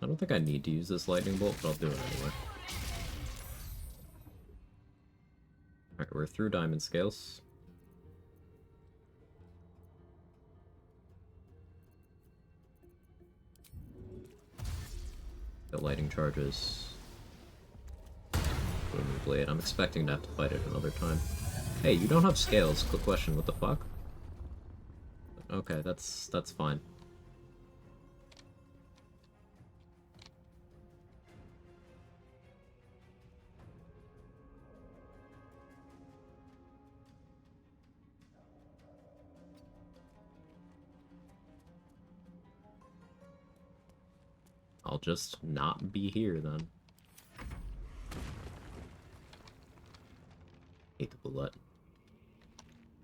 I don't think I need to use this lightning bolt, but I'll do it anyway. Alright, we're through diamond scales. The lighting charges. Blade. I'm expecting to have to fight it another time. Hey, you don't have scales. Quick question, what the fuck? Okay, that's fine. I'll just not be here then. Hate the bullet.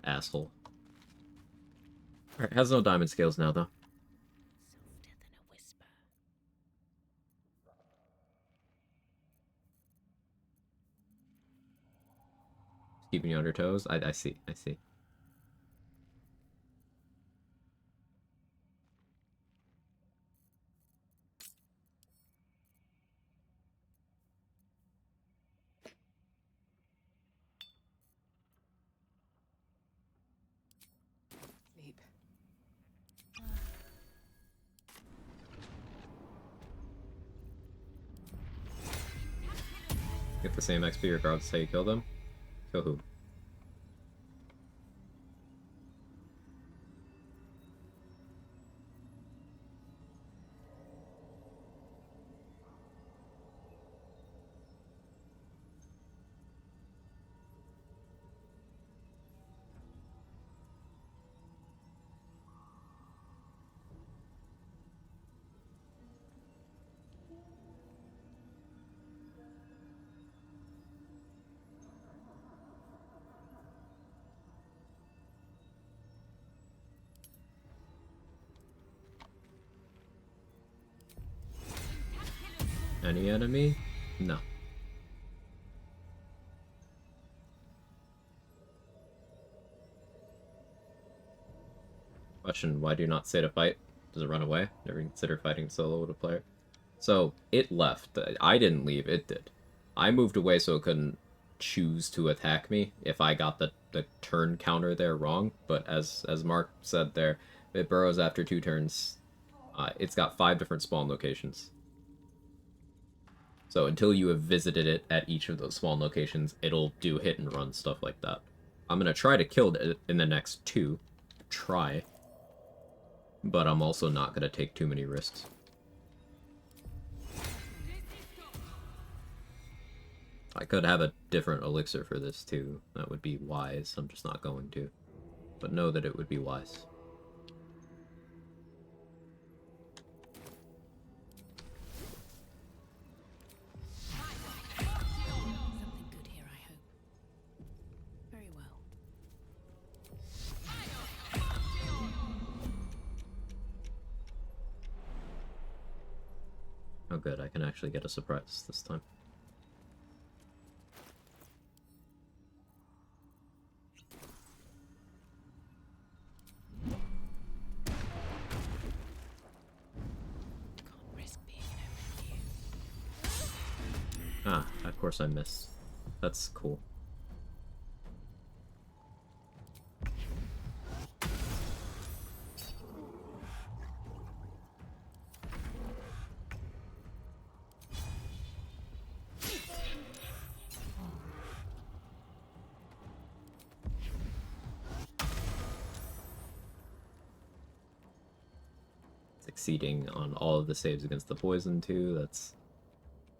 Asshole. Alright, has no diamond scales now though. Keeping you on your toes. I see. I see. Sleep. Get the same XP regardless of how you kill them. Kill who? Any enemy? No. Question, why do you not stay to fight? Does it run away? Never consider fighting solo with a player. So, it left. I didn't leave, it did. I moved away so it couldn't choose to attack me if I got the turn counter there wrong, but as Mark said there, it burrows after 2 turns. It's got 5 different spawn locations. So until you have visited it at each of those spawn locations, it'll do hit and run stuff like that. I'm going to try to kill it in the next 2. Try. But I'm also not going to take too many risks. I could have a different elixir for this too. That would be wise. I'm just not going to. But know that it would be wise. Oh good, I can actually get a surprise this time. Ah, of course I missed. That's cool. Succeeding on all of the saves against the poison too, that's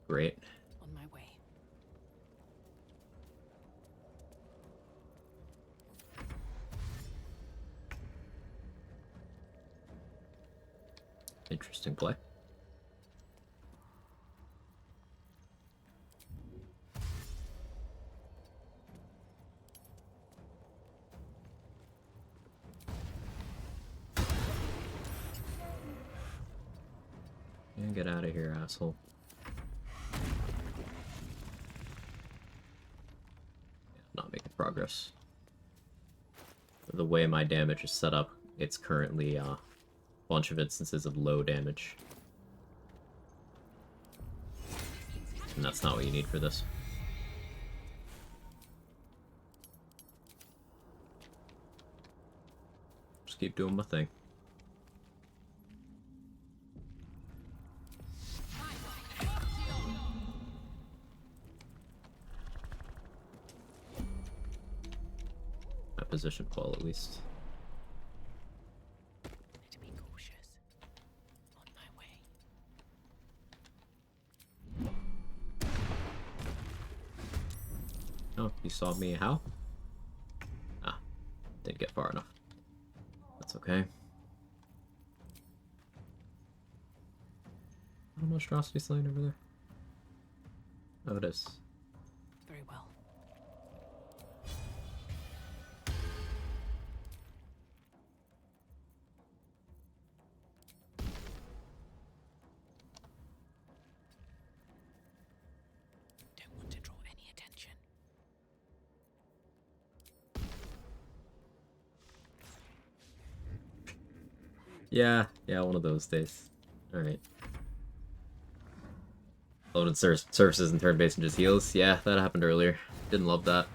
great. On my way. Interesting play. And get out of here, asshole. Yeah, not making progress. The way my damage is set up, it's currently a bunch of instances of low damage. And that's not what you need for this. Just keep doing my thing. My position qual at least. To be cautious. On my way. Oh, you saw me how? Ah, didn't get far enough. That's okay. How much monstrosity slain over there? Oh, it is. Very well. Don't want to draw any attention. Yeah, one of those days. Alright. Loaded surfaces and turn-based and just heals. Yeah, that happened earlier. Didn't love that.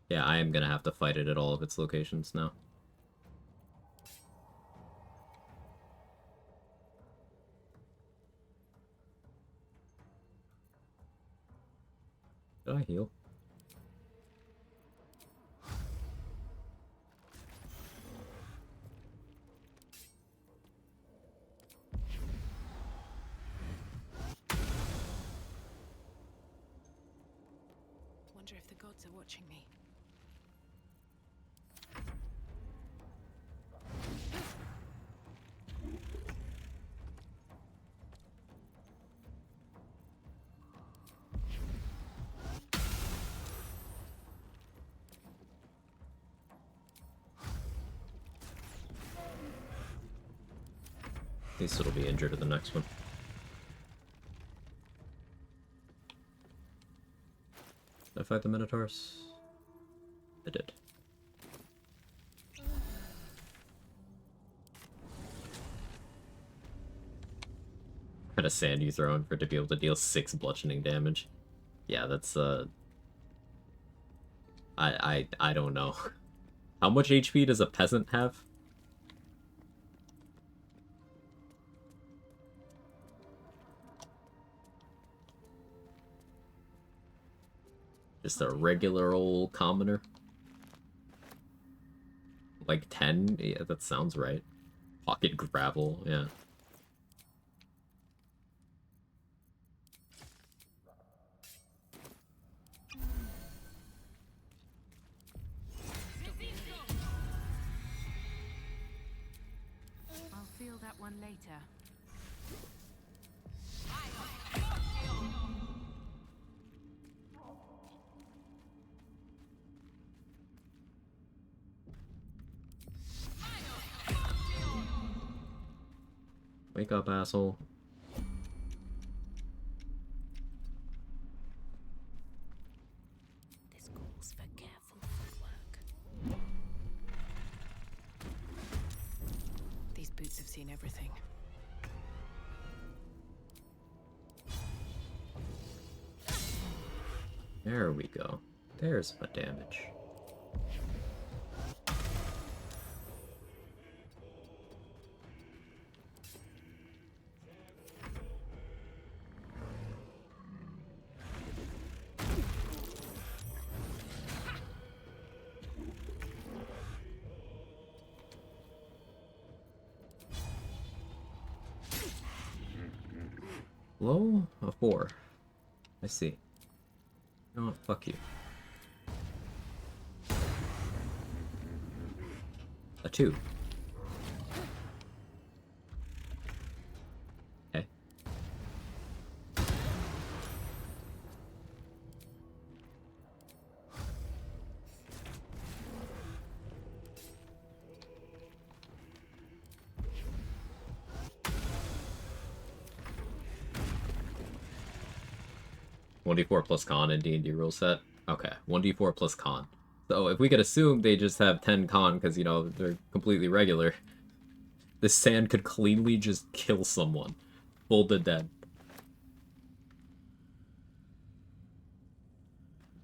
Yeah, I am gonna have to fight it at all of its locations now. Did I heal? Wonder if the gods are watching me. At least it'll be injured at the next one. Did I fight the Minotaurs? I did. Kind of sand you throw in for it to be able to deal 6 bludgeoning damage. Yeah, that's I don't know. How much HP does a peasant have? Just a regular old commoner? Like 10? Yeah, that sounds right. Pocket gravel, yeah. I'll feel that one later. Wake up, asshole. This calls for careful footwork. These boots have seen everything. There we go. There's my damage. Low? A 4. I see. You know what? Fuck you. A 2. Okay. $1d4 plus con in D&D rule set? Okay, 1d4 plus con. So if we could assume they just have 10 con because, you know, they're completely regular, this sand could cleanly just kill someone. Full to dead.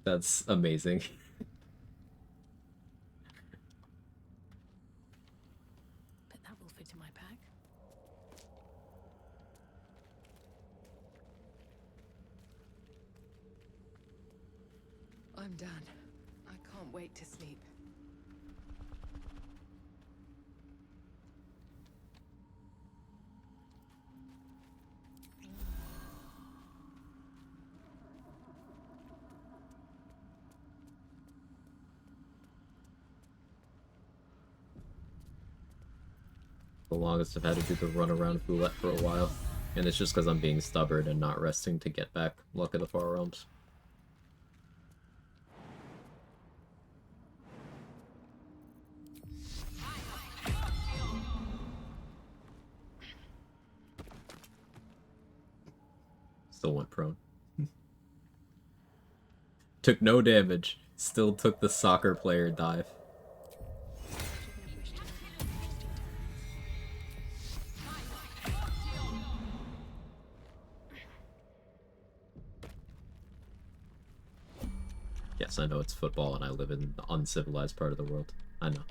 That's amazing. Bet that will fit in my pack. I'm done. I can't wait to sleep. The longest I've had to do the run around Foulette for a while. And it's just because I'm being stubborn and not resting to get back Luck of the Far Realms. Still went prone. Took no damage. Still took the soccer player dive. Yes, I know it's football and I live in the uncivilized part of the world. I know.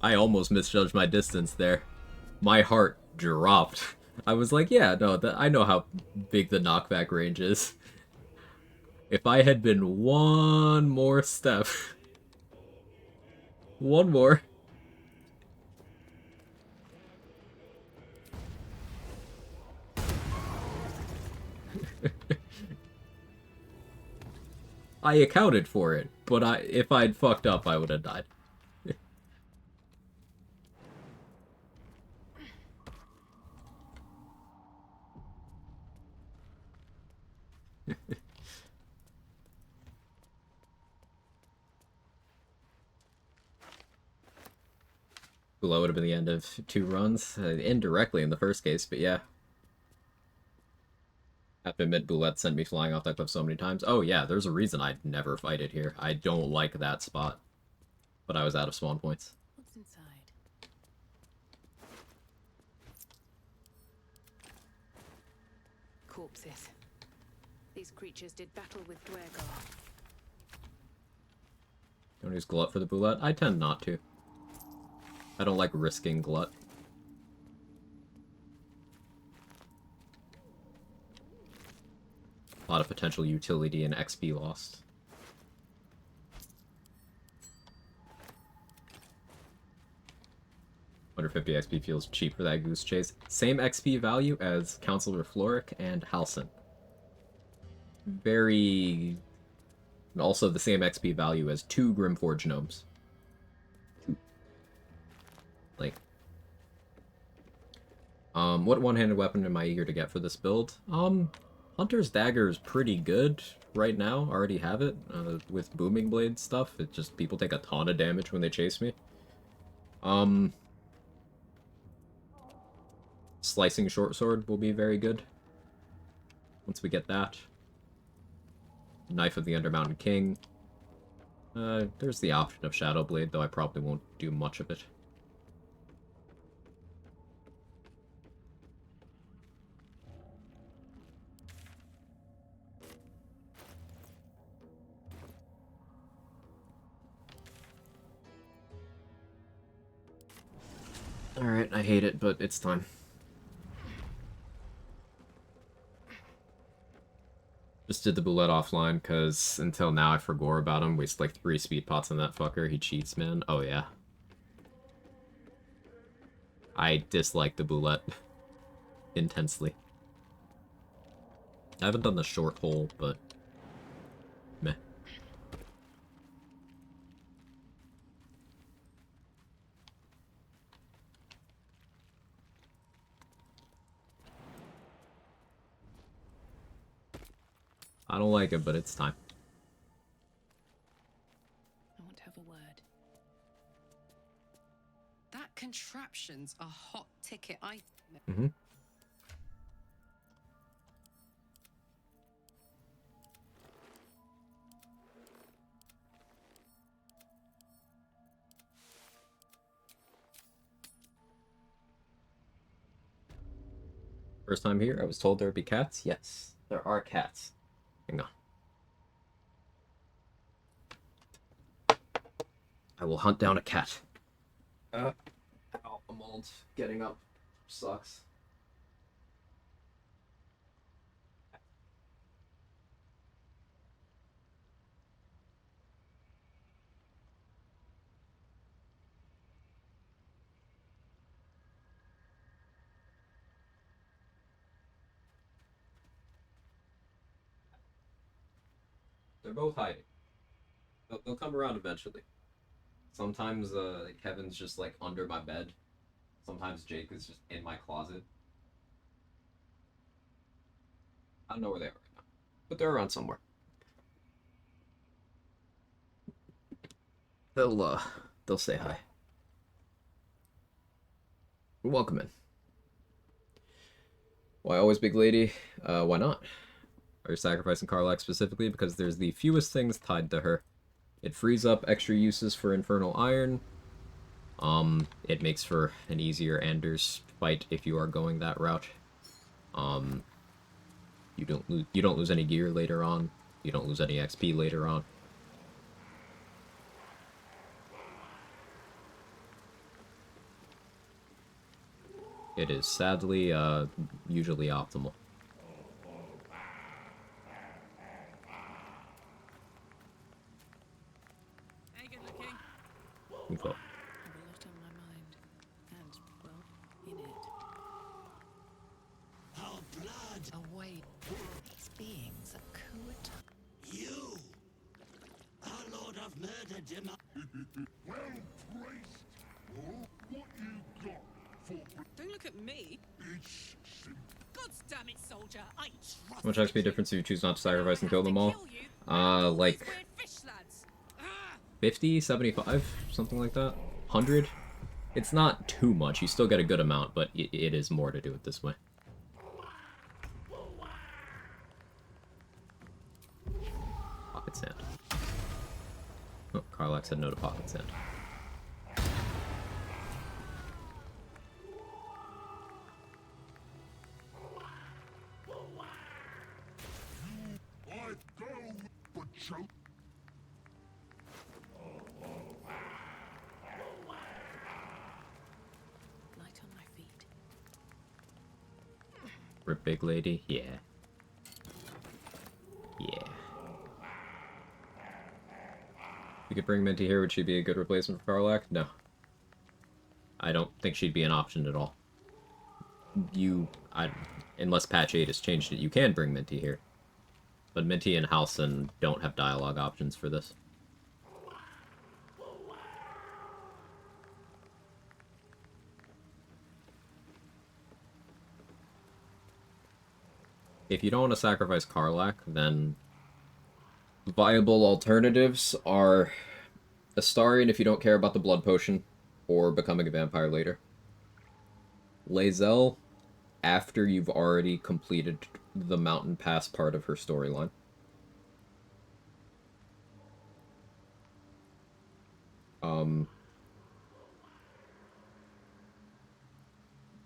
I almost misjudged my distance there. My heart dropped. I was like, yeah, no, I know how big the knockback range is. If I had been one more step... one more... I accounted for it, but if I'd fucked up, I would have died. Below would have been the end of 2 runs, indirectly in the first case, but yeah. I have to admit, Boulette sent me flying off that cliff so many times. Oh yeah, there's a reason I'd never fight it here. I don't like that spot. But I was out of spawn points. What's inside? Corpses. These creatures did battle with Dwergar. Don't use Glut for the Boulette? I tend not to. I don't like risking Glut. A lot of potential utility and XP lost. $150 XP feels cheap for that Goose Chase. Same XP value as Counselor Floric and Halcyon. Very... Also the same XP value as 2 Grimforge Gnomes. Like... what one-handed weapon am I eager to get for this build? Hunter's Dagger is pretty good right now. Already have it. With Booming Blade stuff, it just... people take a ton of damage when they chase me. Slicing Short Sword will be very good. Once we get that. Knife of the Undermountain King. There's the option of Shadow Blade, though I probably won't do much of it. Alright, I hate it, but it's time. Just did the Boulette offline, because until now I forgot about him. Waste like 3 speed pots on that fucker. He cheats, man. Oh, yeah. I dislike the Boulette. Intensely. I haven't done the short hole, but... meh. I don't like it, but it's time. I want to have a word. That contraption's a hot ticket item. Mm-hmm. First time here, I was told there would be cats. Yes, there are cats. Hang on. I will hunt down a cat. Ow, I'm old. Getting up sucks. They're both hiding. They'll come around eventually. Sometimes Kevin's just like under my bed. Sometimes Jake is just in my closet. I don't know where they are right now, but they're around somewhere. They'll say hi. Welcome in. Why always big lady? Why not? Are you sacrificing Karlach specifically because there's the fewest things tied to her? It frees up extra uses for Infernal Iron. It makes for an easier Anders fight if you are going that route. You don't lose any gear later on. You don't lose any XP later on. It is sadly, usually optimal. Hey, good looking. Okay. I have a lot on my mind, and, well, in it. Our blood! Away. These beings are cool. You! Our Lord of Murder Well placed. Oh, what you got for... Don't look at me. It's simple. God damn it, soldier. I trust How much XP difference if you choose not to sacrifice and kill them all? Like 50, 75, something like that. 100. It's not too much. You still get a good amount, but it is more to do it this way. Pocket sand. Oh, Karlach said no to pocket sand. Light on my feet. Rip big lady? Yeah. Yeah. You could bring Minty here, would she be a good replacement for Karlach? No. I don't think she'd be an option at all. Unless patch 8 has changed it, you can bring Minty here. But Minty and Halsin don't have dialogue options for this. If you don't want to sacrifice Karlach, then viable alternatives are Astarion if you don't care about the blood potion, or becoming a vampire later. Lae'zel after you've already completed the Mountain Pass part of her storyline.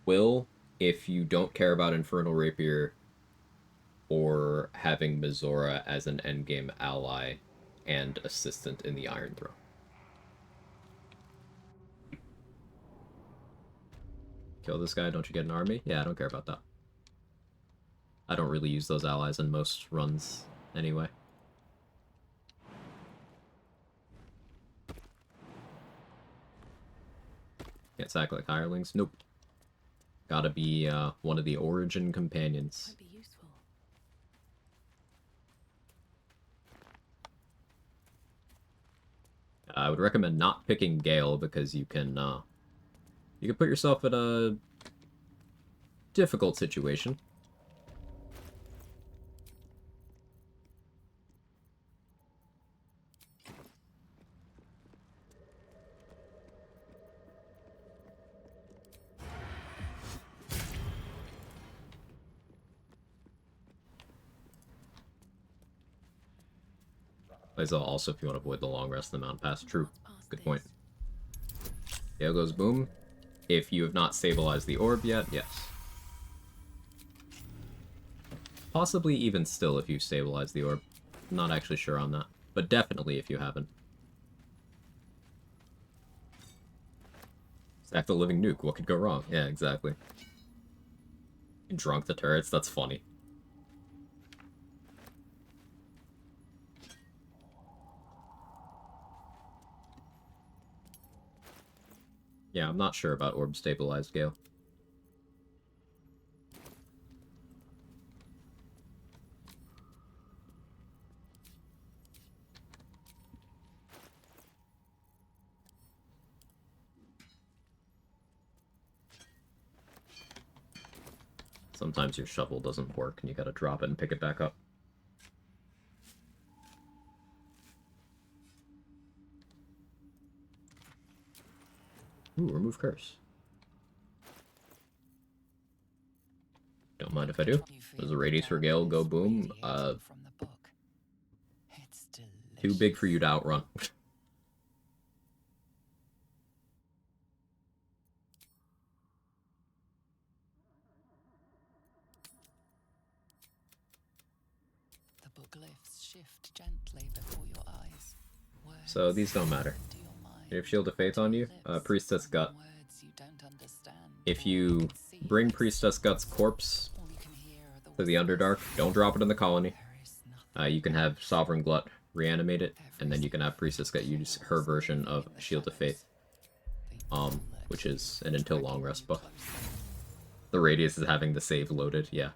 Will, if you don't care about Infernal Rapier or having Mizora as an endgame ally and assistant in the Iron Throne. Kill this guy, don't you get an army? Yeah, I don't care about that. I don't really use those allies in most runs anyway. Can't sack like hirelings? Nope. Gotta be one of the Origin companions. Might be useful. I would recommend not picking Gale because you can put yourself in a difficult situation. Also, if you want to avoid the long rest of the Mountain Pass. True. Good point. Gale goes boom. If you have not stabilized the orb yet, yes. Possibly even still if you stabilize the orb. Not actually sure on that. But definitely if you haven't. Stack the living nuke. What could go wrong? Yeah, exactly. You drunk the turrets? That's funny. Yeah, I'm not sure about orb stabilized Gale. Sometimes your shovel doesn't work and you gotta drop it and pick it back up. Ooh, remove curse. Don't mind if I do. Does a radius for Gale go boom? Too big for you to outrun. The bookglyphs shift gently before your eyes. So these don't matter. You have Shield of Faith on you, Priestess Gut. If you bring Priestess Gut's corpse to the Underdark, don't drop it in the colony. You can have Sovereign Glut reanimate it, and then you can have Priestess Gut use her version of Shield of Faith, which is an until long rest buff. The radius is having the save loaded, yeah.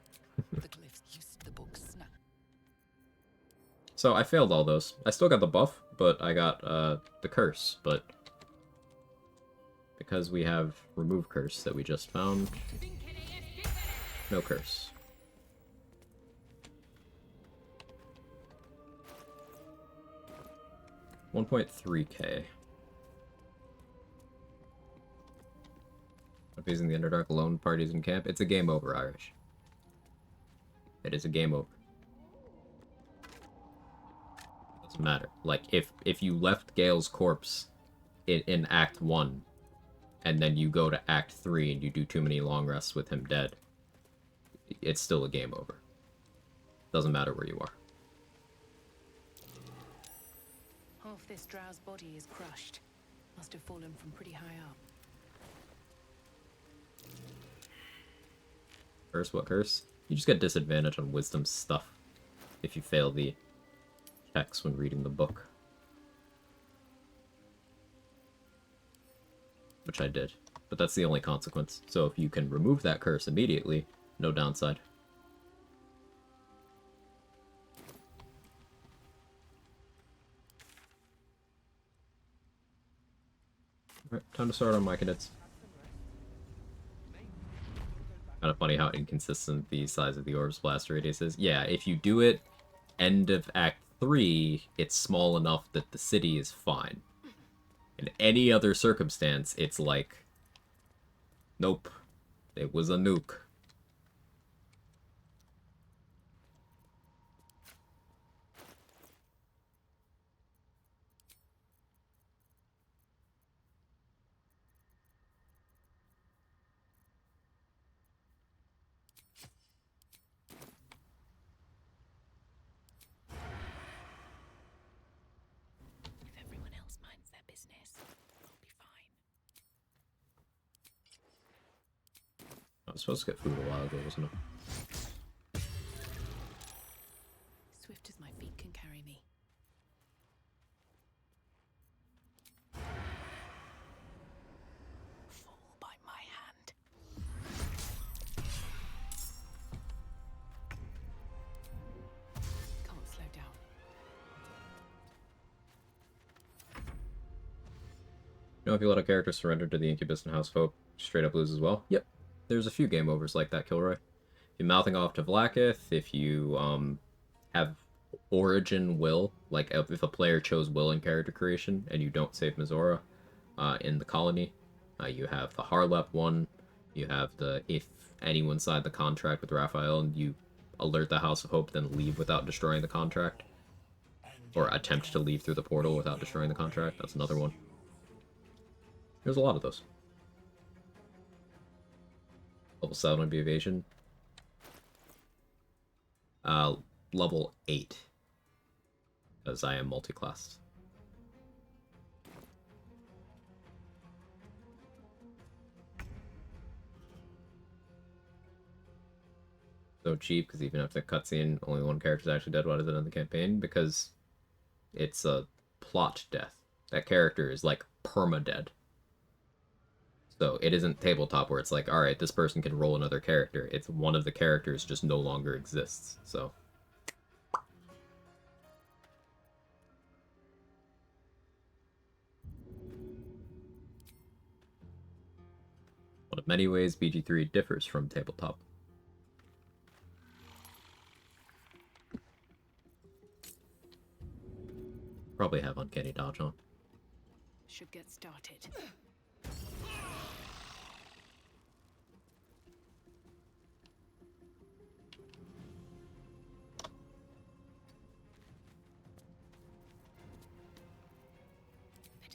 So I failed all those. I still got the buff, but I got the curse, but because we have remove curse that we just found, no curse. $1.3K. Appeasing the Underdark alone, parties in camp. It's a game over, Irish. It is a game over. Doesn't matter. Like, if you left Gale's corpse in Act 1, and then you go to Act 3 and you do too many long rests with him dead, it's still a game over. Doesn't matter where you are. Half this drow's body is crushed. Must have fallen from pretty high up. Curse? What curse? You just get disadvantage on wisdom stuff if you fail the checks when reading the book. Which I did. But that's the only consequence. So if you can remove that curse immediately, no downside. Alright, time to start on my cadets. Kind of funny how inconsistent the size of the orb's blast radius is. Yeah, if you do it end of Act 3, it's small enough that the city is fine. In any other circumstance, it's like, nope, it was a nuke. If everyone else minds their business, I'll be fine. I was supposed to get food a while ago, wasn't I? Swift as my feet can carry me. Fall by my hand. Can't slow down. You know, if you let a character surrender to the Incubus and House of Hope, straight up lose as well? Yep. There's a few game overs like that, Kilroy. If you're mouthing off to Vlaakith, if you have Origin Will, like if a player chose Will in character creation and you don't save Mizora in the colony, you have the Harlep one, you have the if anyone signed the contract with Raphael and you alert the House of Hope, then leave without destroying the contract, or attempt to leave through the portal without destroying the contract, that's another one. There's a lot of those. Level 7 would be evasion. Level 8. Because I am multi-classed. So cheap, because even after the cutscene, only one character is actually dead. Why is it in the campaign? Because it's a plot death. That character is like perma-dead. So it isn't tabletop where it's like, alright, this person can roll another character. It's one of the characters just no longer exists, so. But in many ways, BG3 differs from tabletop. Probably have Uncanny Dodge on. Should get started.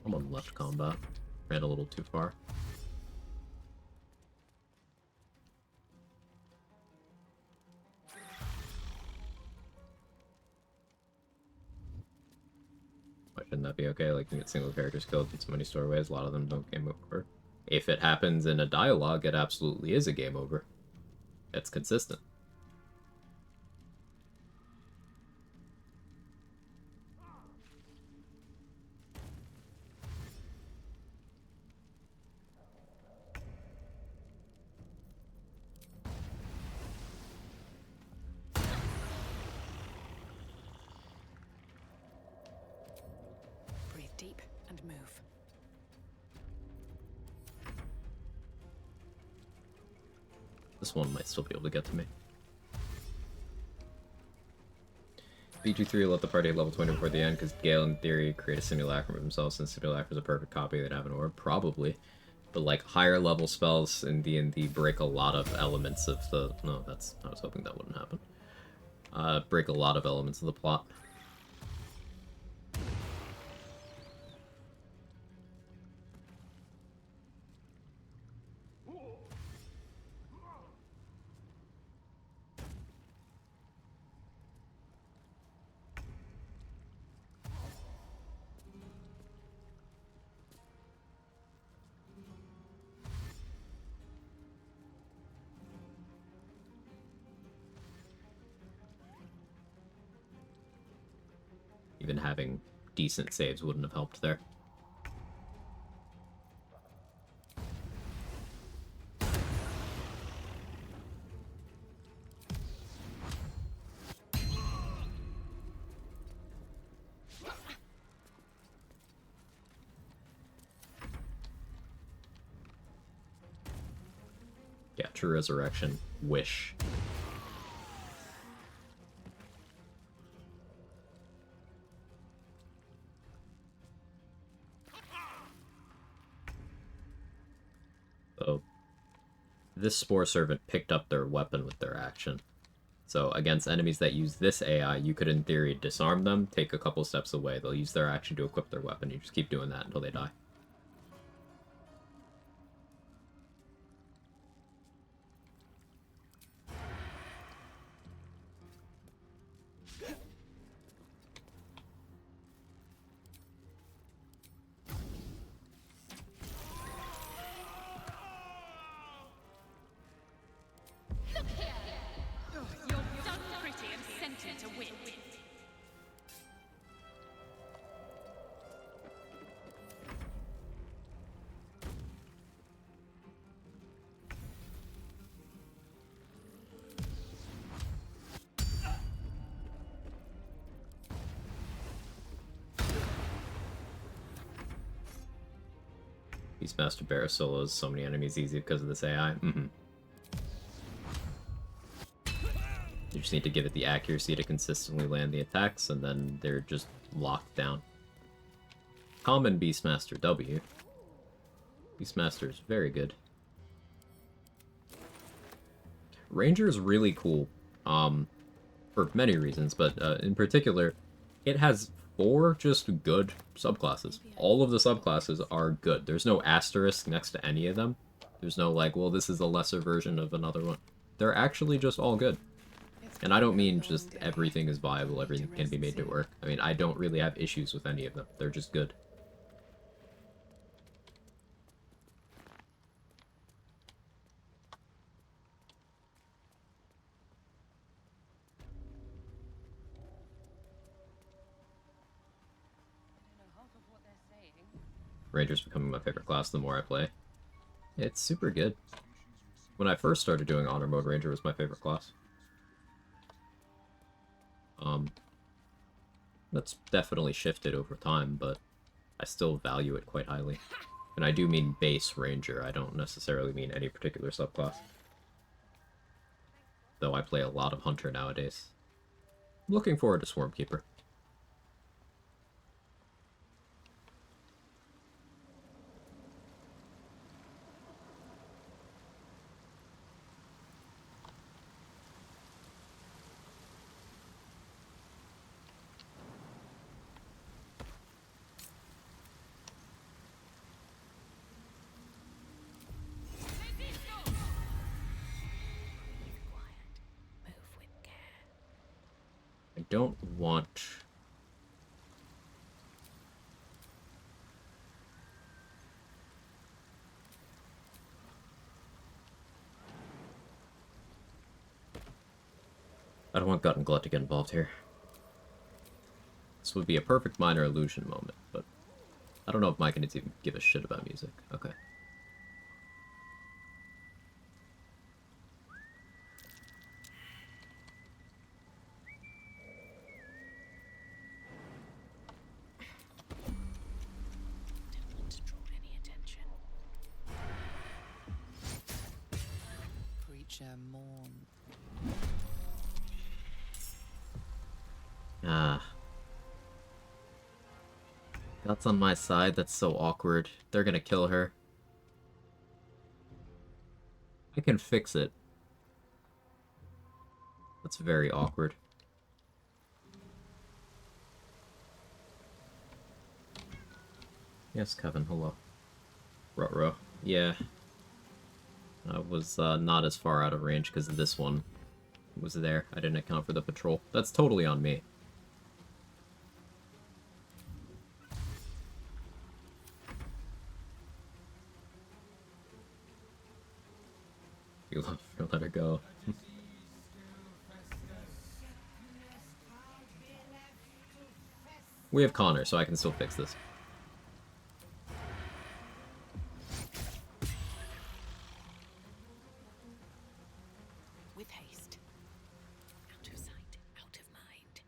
I'm on left combat. Ran a little too far. Why shouldn't that be okay? Like, you get single characters killed in so many storyways, a lot of them don't game over. If it happens in a dialogue, it absolutely is a game over. It's consistent. Breathe deep and move. This one might still be able to get to me. BG3 let the party at level 20 before the end, because Gale, in theory, create a simulacrum of himself, since simulacrum is a perfect copy they'd have an orb. Probably. But, like, higher level spells in D&D break a lot of elements of the... No, that's... I was hoping that wouldn't happen. Break a lot of elements of the plot. Even having decent saves wouldn't have helped there. Yeah, True Resurrection. Wish. So, this Spore Servant picked up their weapon with their action. So, against enemies that use this AI, you could, in theory, disarm them, take a couple steps away. They'll use their action to equip their weapon. You just keep doing that until they die. Look here! You're done pretty and sent him to win. Beastmaster Bear solos so many enemies easy because of this AI. You just need to give it the accuracy to consistently land the attacks, and then they're just locked down. Common Beastmaster W. Beastmaster is very good. Ranger is really cool, for many reasons, but in particular, it has 4 just good subclasses. All of the subclasses are good. There's no asterisk next to any of them. There's no like, well, this is a lesser version of another one. They're actually just all good. And I don't mean just everything is viable, everything can be made to work. I mean, I don't really have issues with any of them. They're just good. Ranger's becoming my favorite class the more I play. It's super good. When I first started doing Honor Mode, Ranger was my favorite class. That's definitely shifted over time, but I still value it quite highly. And I do mean base Ranger, I don't necessarily mean any particular subclass. Though I play a lot of Hunter nowadays. I'm looking forward to Swarmkeeper. don't want... I don't want God and Glut to get involved here. This would be a perfect minor illusion moment, but I don't know if Mike can even give a shit about music. Okay. Don't want to draw any attention. Creature mourn. Ah. That's on my side. That's so awkward. They're gonna kill her. I can fix it. That's very awkward. Yes, Kevin, hello. Ruh-roh. Yeah. I was not as far out of range because this one was there. I didn't account for the patrol. That's totally on me. You love her, let her go. We have Connor, so I can still fix this. With haste. Out of sight, out of mind.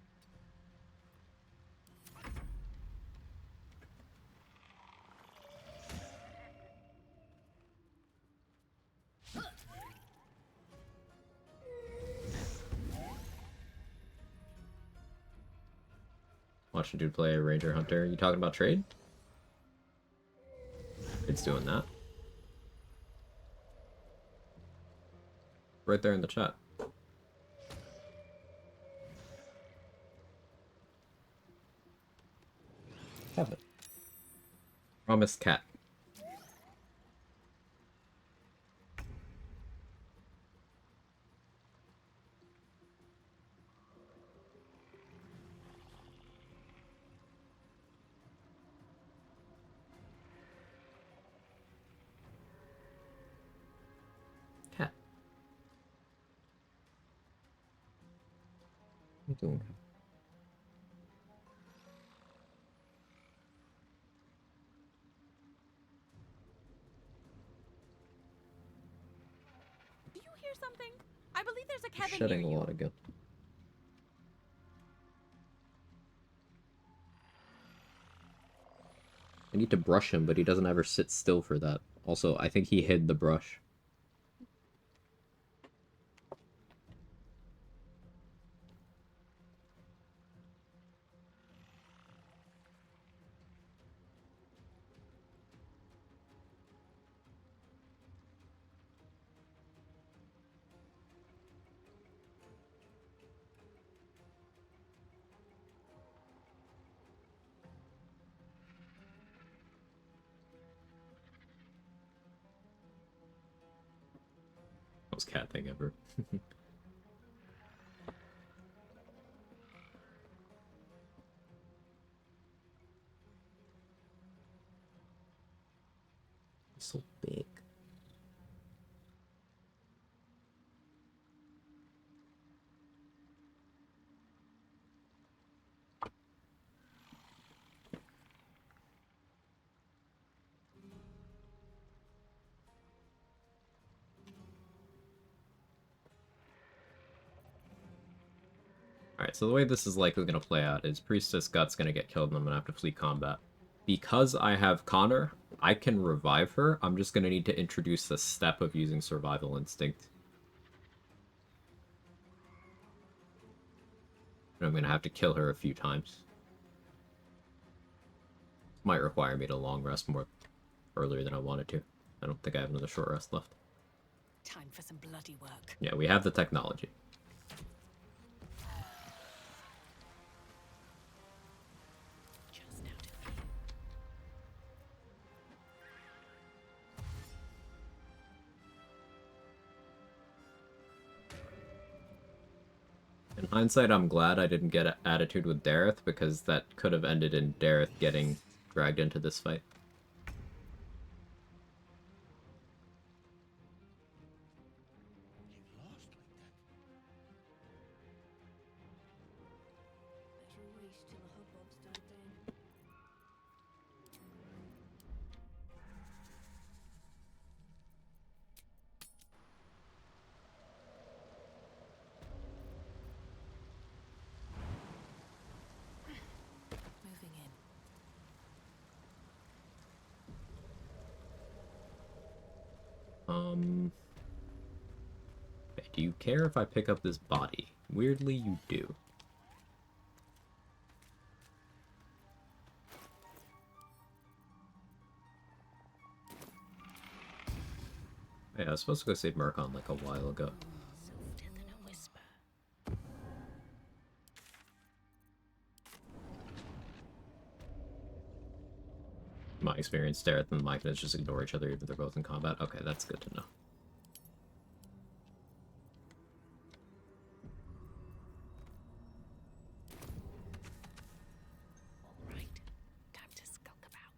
Watching dude play a Ranger Hunter. You talking about trade? It's doing that. Right there in the chat. Have it. Promised cat. Cat. What are you doing? Do you hear something? I believe there's a Kevin Shedding near a you. lot again. I need to brush him, but he doesn't ever sit still for that. Also, I think he hid the brush. Most cat thing ever. So big. Alright, so the way this is likely going to play out is Priestess Gut's going to get killed and I'm going to have to flee combat. Because I have Connor, I can revive her. I'm just going to need to introduce the step of using Survival Instinct. And I'm going to have to kill her a few times. Might require me to long rest more earlier than I wanted to. I don't think I have another short rest left. Time for some bloody work. Yeah, we have the technology. Just out of view. In hindsight, I'm glad I didn't get an attitude with Dareth, because that could have ended in Dareth getting dragged into this fight. Better wait till the hubbub's died down. Moving in. Okay, do you care if I pick up this body? Weirdly, you do. Yeah, I was supposed to go save Murkon like a while ago. Softer than a whisper. In my experience, Dareth and Myconids just ignore each other even if they're both in combat. Okay, that's good to know. All right, time to skulk about.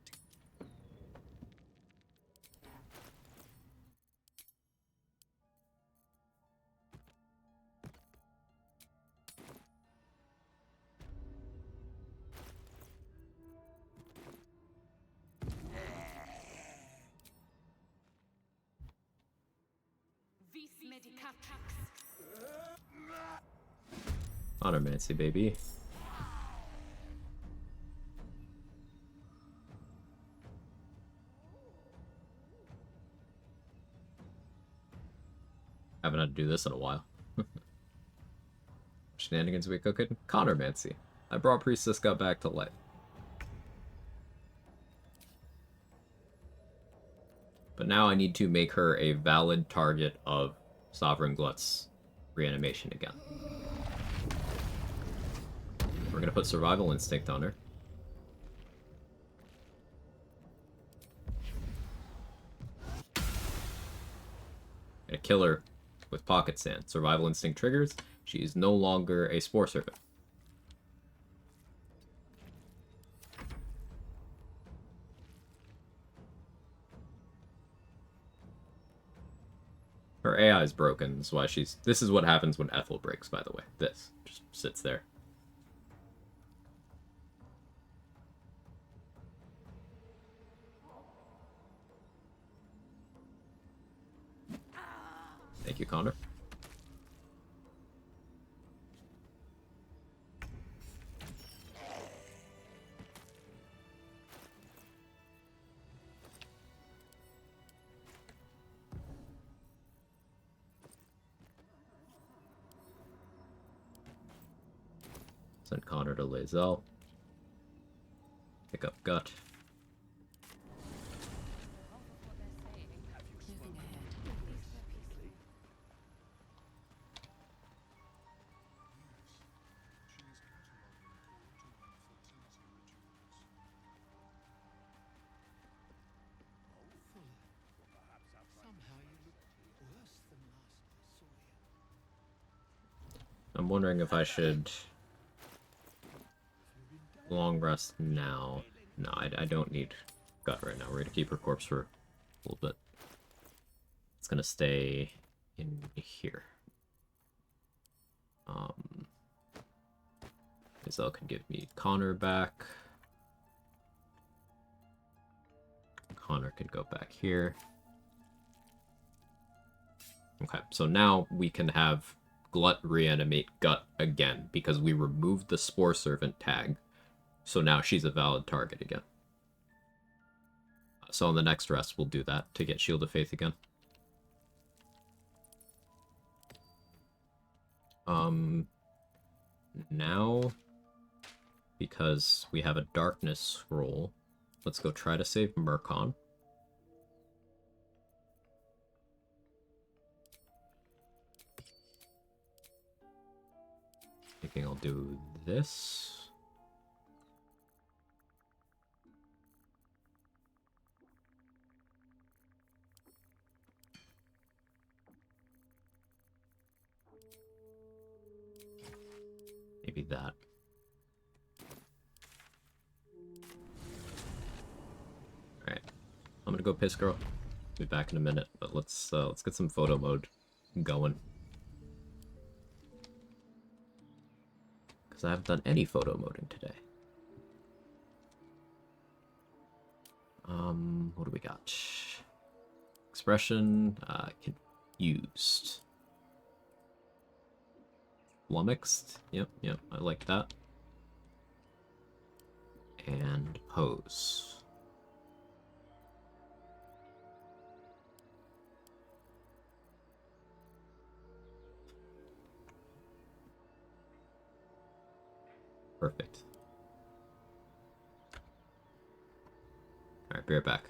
Vis medicatrix. Onomancy, baby. Haven't had to do this in a while. Shenanigans we cooking? Connormancy. I brought Priestess Gut back to life. But now I need to make her a valid target of Sovereign Glut's reanimation again. We're gonna put Survival Instinct on her. Gonna kill her with Pocket Sand. Survival Instinct triggers. She is no longer a Spore Servant. Her AI is broken, that's why she's... This is what happens when Ethel breaks, by the way. This. Just sits there. Thank you, Connor. Send Connor to Lae'zel. Pick up Gut. Moving ahead. Somehow you look worse than last I saw you. I'm wondering if I should long rest now. No, I don't need Gut right now. We're gonna keep her corpse for a little bit. It's gonna stay in here. Lae'zel can give me Connor back. Connor can go back here. Okay, so now we can have Glut reanimate Gut again because we removed the Spore Servant tag. So now she's a valid target again. So on the next rest, we'll do that to get Shield of Faith again. Now, because we have a Darkness Scroll, let's go try to save Murkon. Thinking I'll do this. maybe that. Alright. I'm gonna go piss, girl. Be back in a minute, but let's get some photo mode going. Because I haven't done any photo moding today. What do we got? Expression, confused. Flummoxed? Yep, I like that. And pose. Perfect. Alright, be right back.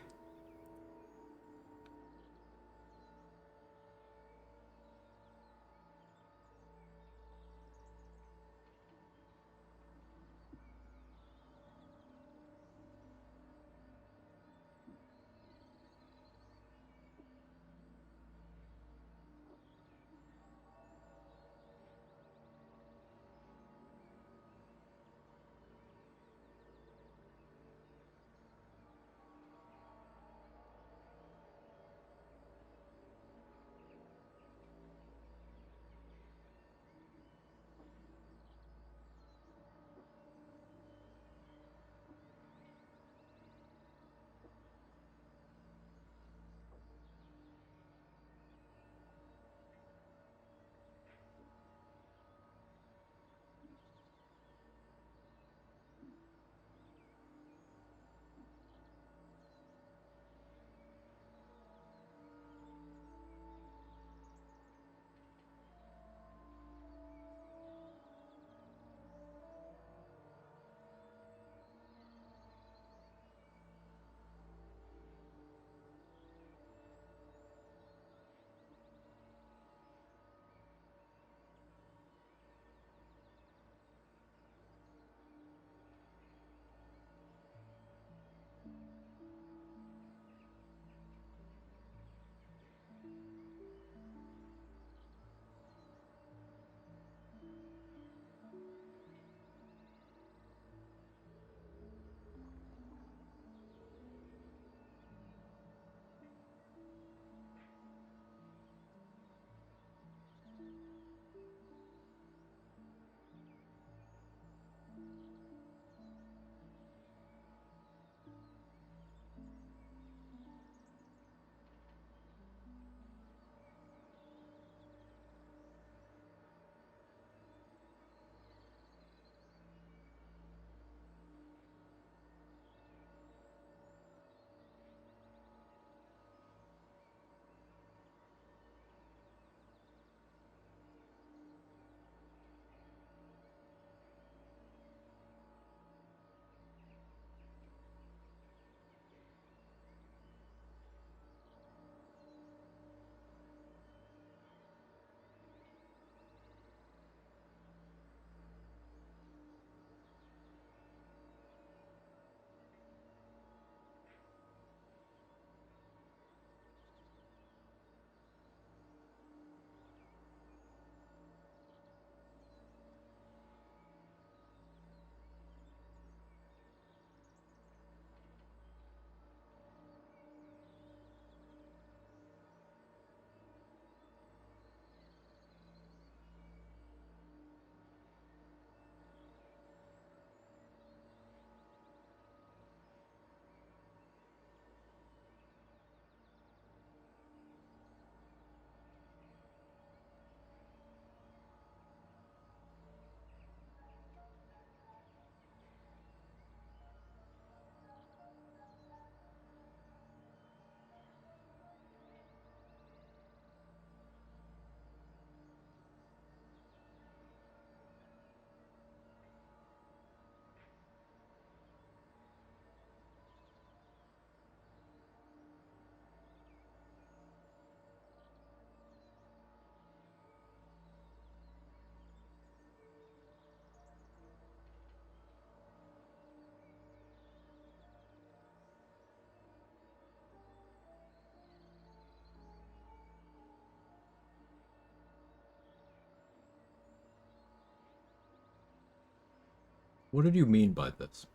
What did you mean by this?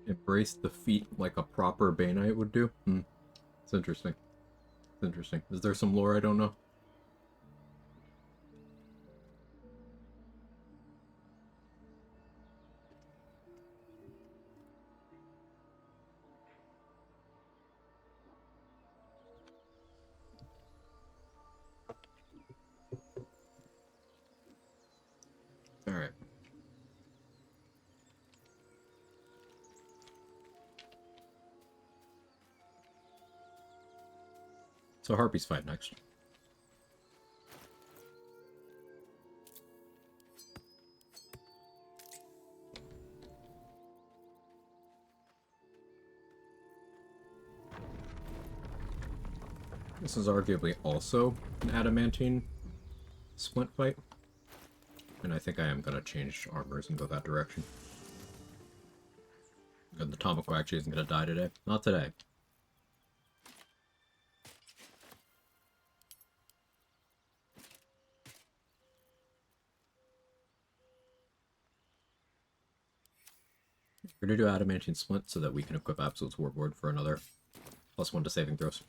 Embrace defeat like a proper Banite would do? It's interesting. It's interesting. Is there some lore I don't know? Alright. So Harpy's fight next. This is arguably also an adamantine splint fight. And I think I am going to change armors and go that direction. Good, the Tomoko actually isn't going to die today. Not today. We're going to do adamantine splint so that we can equip Absolute's Warboard for another +1 to saving throws.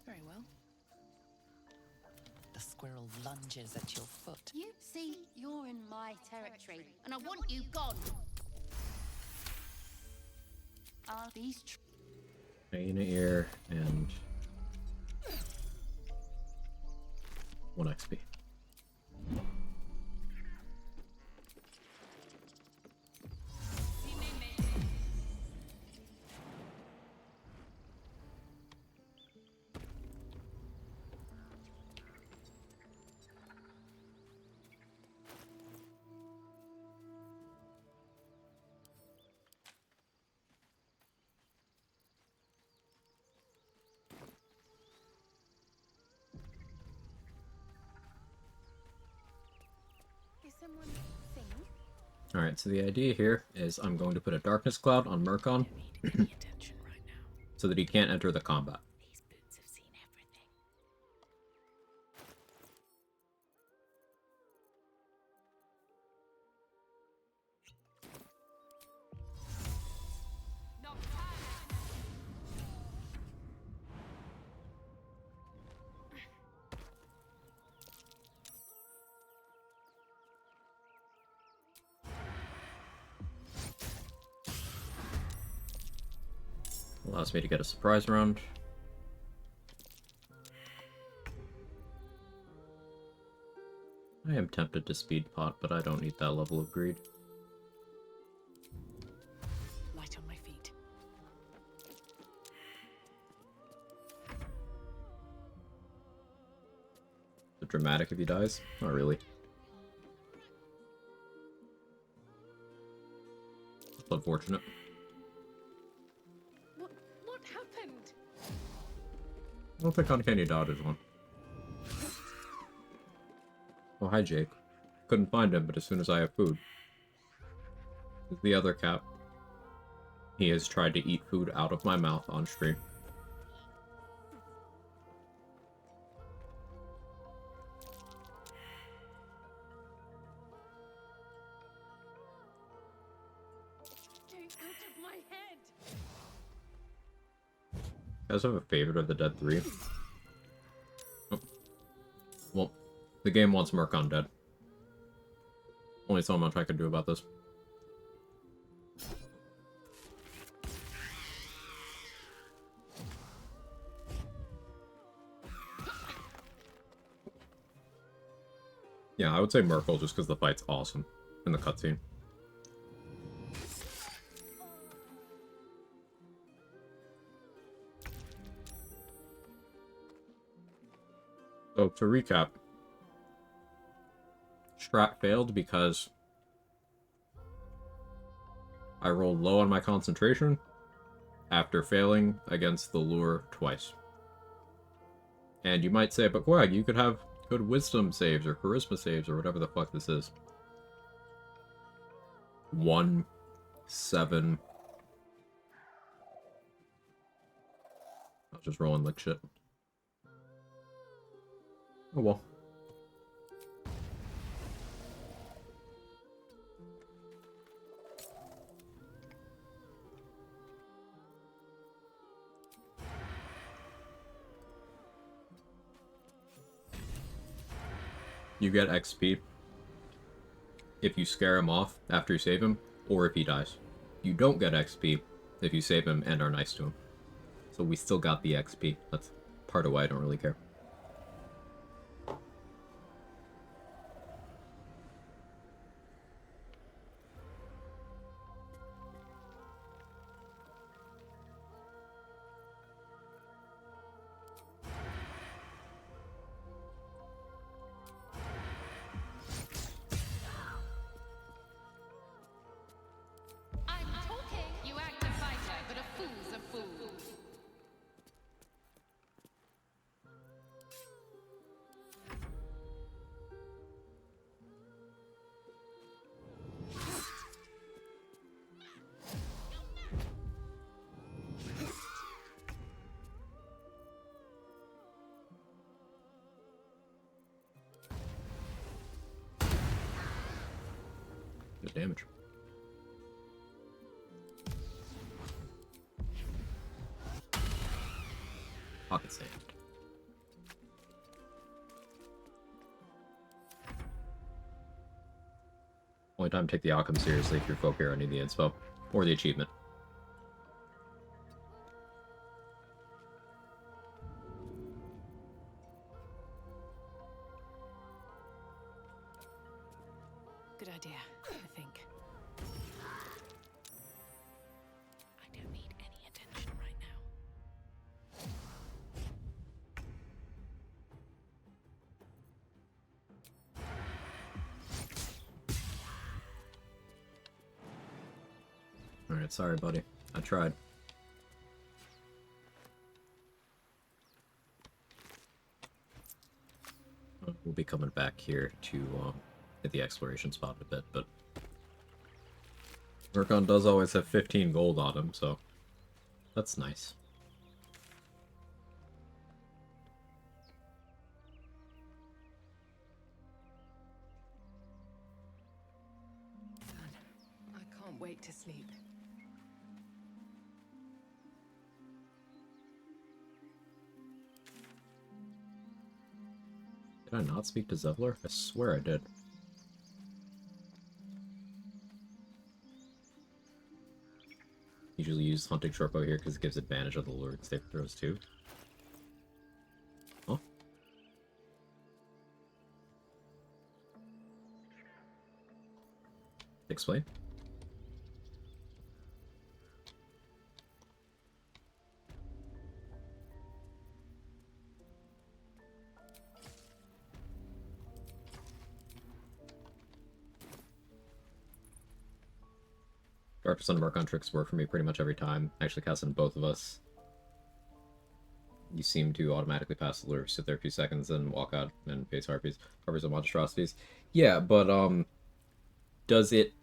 Very well. The squirrel lunges at your foot. You see, you're in my territory, and I want you gone. Are these Pain ear and 1 XP. someone sing? Alright, so the idea here is I'm going to put a darkness cloud on Murkon so that he can't enter the combat. These boots have seen everything. Allows me to get a surprise round. I am tempted to speed pot, but I don't need that level of greed. Light on my feet. Is it dramatic if he dies? Not really. It's unfortunate. What happened? I don't think Uncanny Dodge is one. Oh, hi, Jake. Couldn't find him, but as soon as I have food. The other cap. He has tried to eat food out of my mouth on stream. Stay out of my head. You guys have a favorite of the Dead 3? Oh. Well, the game wants Murkon dead. Only so much I can do about this. Yeah, I would say Merkel just because the fight's awesome in the cutscene. So, to recap, Strat failed because I rolled low on my concentration after failing against the lure twice. And you might say, but Quag, you could have good wisdom saves or charisma saves or whatever the fuck this is. 1, 7. I was just rolling like shit. Oh well. You get XP if you scare him off after you save him, or if he dies. You don't get XP if you save him and are nice to him. So we still got the XP. That's part of why I don't really care. I'm talking. You act a fighter, but a fool's a fool. Good damage. Pocket sand. Only time to take the outcome seriously if your folk hero need the inspo. Or the achievement. Good idea, I think. I don't need any attention right now. Alright, sorry buddy. I tried. We'll be coming back here to hit the exploration spot a bit, but Murkon does always have 15 gold on him, so that's nice. I can't wait to sleep. Did I not speak to Zevlor? I swear I did. Usually use hunting shortbow here because it gives advantage of the lure and save throws too. Huh? Explain? Dark% of Archon tricks work for me pretty much every time. I actually cast on both of us. You seem to automatically pass the lure, sit there a few seconds, and walk out and face harpies. Harpies and monstrosities. Yeah, but, does it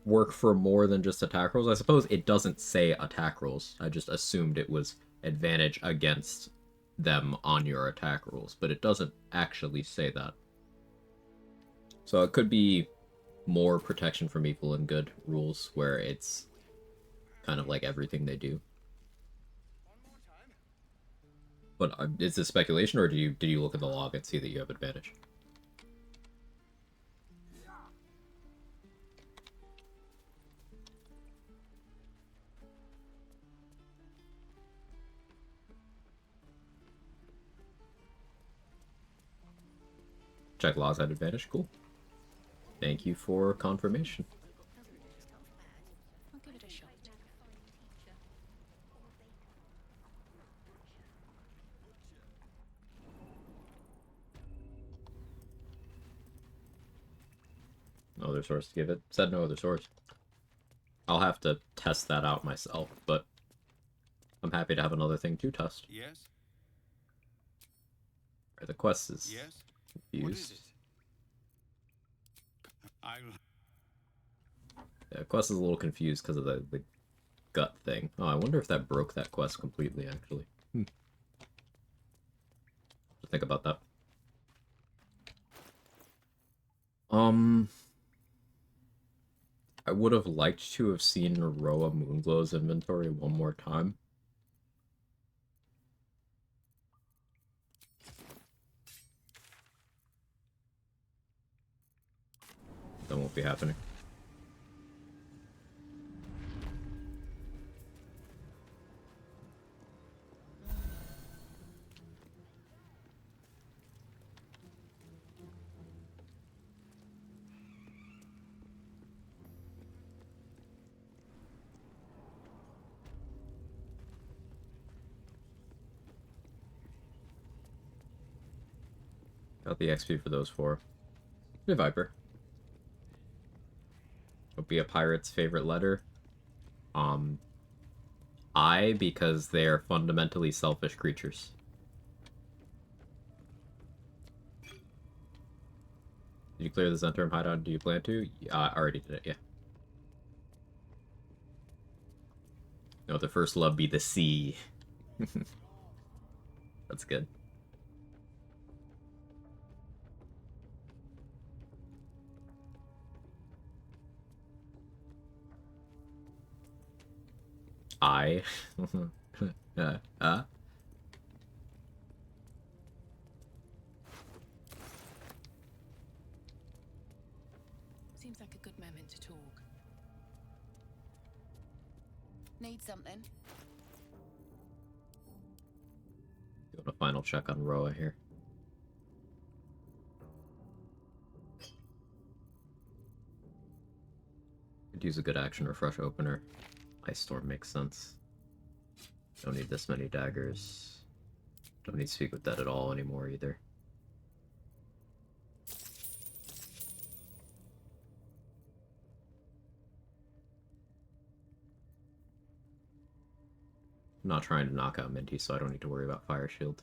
work for more than just attack rolls? I suppose it doesn't say attack rolls. I just assumed it was advantage against them on your attack rolls, but it doesn't actually say that. So it could be more protection from evil and good rules where it's kind of like everything they do. But is this speculation, or did you look at the log and see that you have advantage? Check laws had advantage. Cool. Thank you for confirmation. I'll give it a shot. No other source to give it. Said no other source. I'll have to test that out myself, but I'm happy to have another thing to test. Yes? The quest is Yes? confused. What is it? I'll... Yeah, quest is a little confused because of the gut thing. Oh, I wonder if that broke that quest completely, actually. Think about that. I would have liked to have seen Roa Moonglow's inventory one more time. That won't be happening. Got the XP for those four. Hey, Viper. Would be a pirate's favorite letter. I, because they are fundamentally selfish creatures. Did you clear the Zentrum hideout? Do you plan to? I already did it, yeah. No, the first love be the sea. That's good. I. Seems like a good moment to talk. Need something? Doing a final check on Roa here. Could use a good action refresh opener. Ice Storm makes sense. Don't need this many daggers. Don't need Speak with Dead at all anymore either. I'm not trying to knock out Minty, so I don't need to worry about Fire Shield.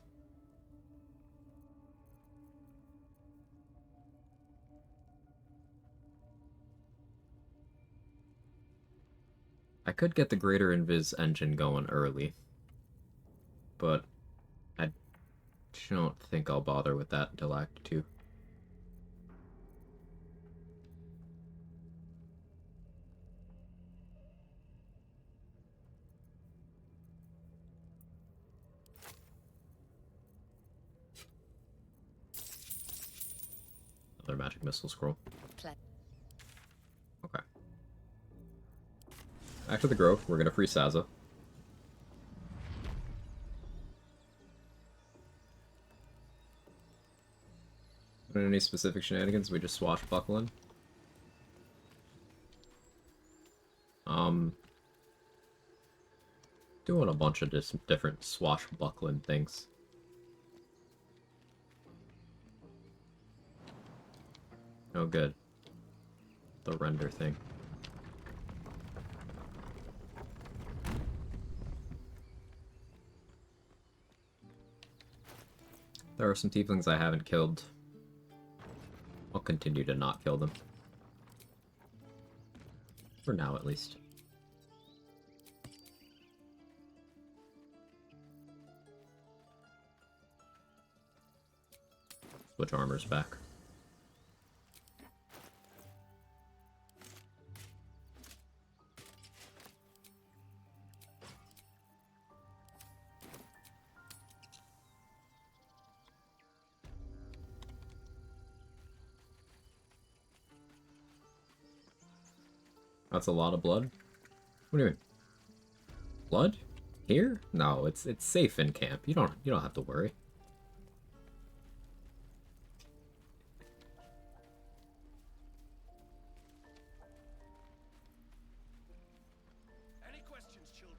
I could get the Greater Invis engine going early, but I don't think I'll bother with that until Act 2. Another magic missile scroll. Okay. Back to the Grove. We're gonna free Saza. Doing any specific shenanigans? We just swashbuckling. Doing a bunch of different swashbuckling things. Oh, good. The render thing. There are some tieflings I haven't killed. I'll continue to not kill them. For now, at least. Switch armors back. That's a lot of blood. What do you mean? Blood? Here? No, it's safe in camp. You don't have to worry. Any questions, children?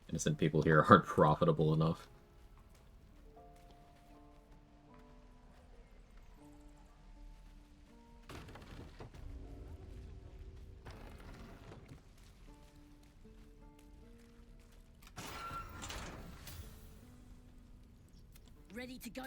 Innocent people here aren't profitable enough. ready to go.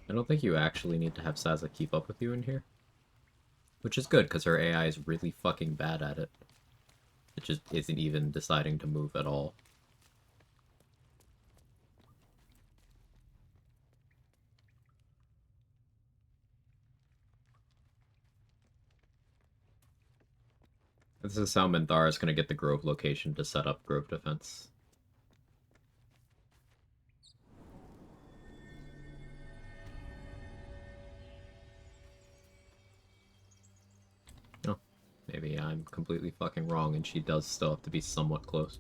I don't think you actually need to have Saza keep up with you in here. Which is good, because her AI is really fucking bad at it. It just isn't even deciding to move at all. This is how Minthara is going to get the Grove location to set up Grove defense. Oh, maybe I'm completely fucking wrong and she does still have to be somewhat close.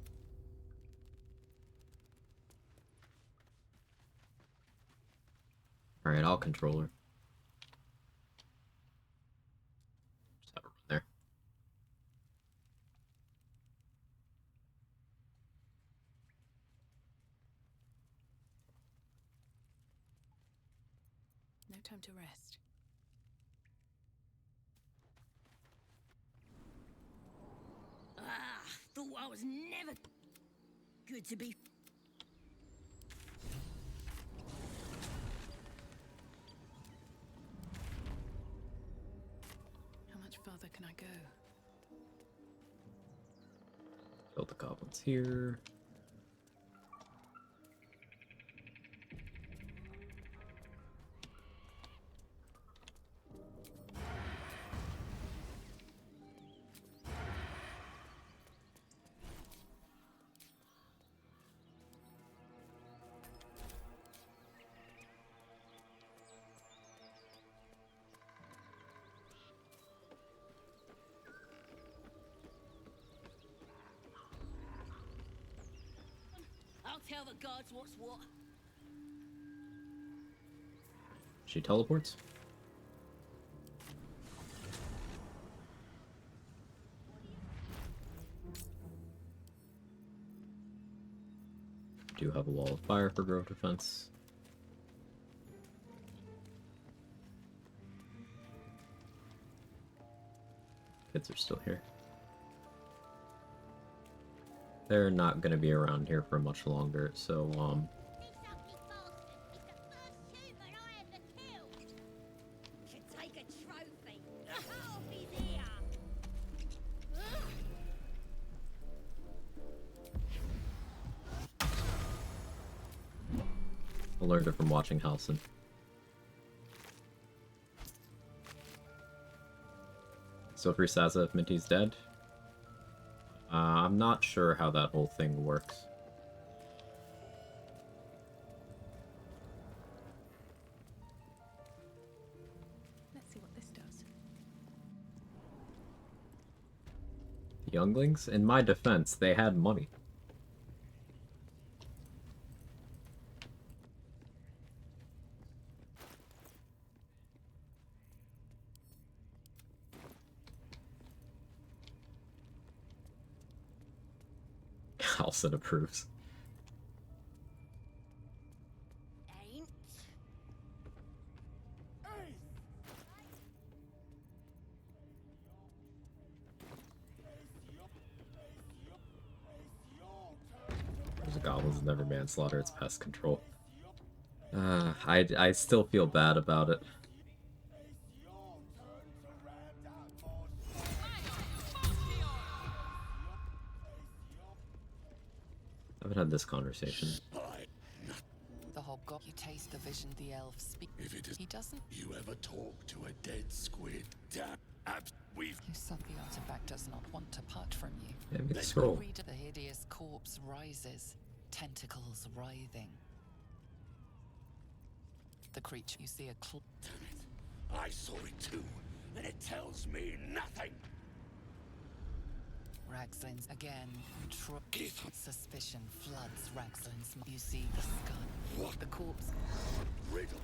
Alright, I'll control her. Just have her run there. No time to rest. Ah, thought I was never good to be. How much farther can I go? Build the goblins here. I'll tell the gods what's what. She teleports. Do have a wall of fire for Grove defense. Kids are still here. They're not going to be around here for much longer, so, Should take a trophy. Half his ear. I learned it from watching Halcyon. Still free Saza if Minty's dead. I'm not sure how that whole thing works. Let's see what this does. The younglings? In my defense, they had money. Halcyon approves. Ain't. There's a goblins never manslaughter, it's pest control. I still feel bad about it. I haven't had this conversation. The hobgoblin, you taste the vision the elves speak. If it is, He doesn't. you ever talk to a dead squid? Damn, we've. You said the artifact does not want to part from you. Yeah, make the scroll. Read the hideous corpse rises, tentacles writhing. The creature, you see a claw. Damn it! I saw it too, and it tells me nothing. Ragzlin's again. Suspicion floods Ragzlin's. You see the skull. What? The corpse. Riddle.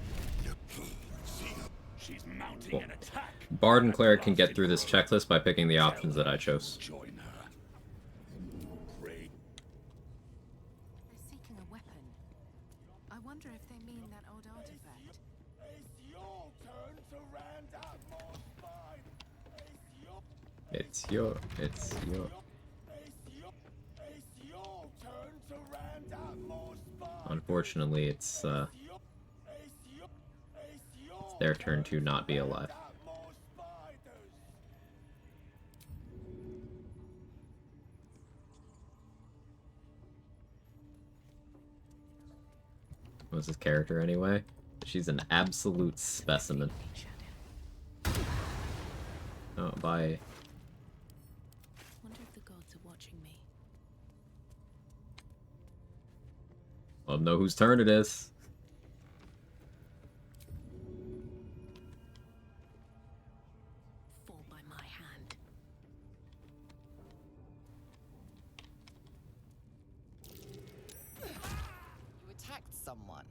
See her. She's mounting Cool. an attack. Bard and Cleric can get through this checklist by picking the options that I chose. Join her. Pray. It's your. Unfortunately, it's their turn to not be alive. What's his character anyway? She's an absolute specimen. Oh, bye. Wonder if the gods are watching me. I'll know whose turn it is. Fall by my hand. You attacked someone.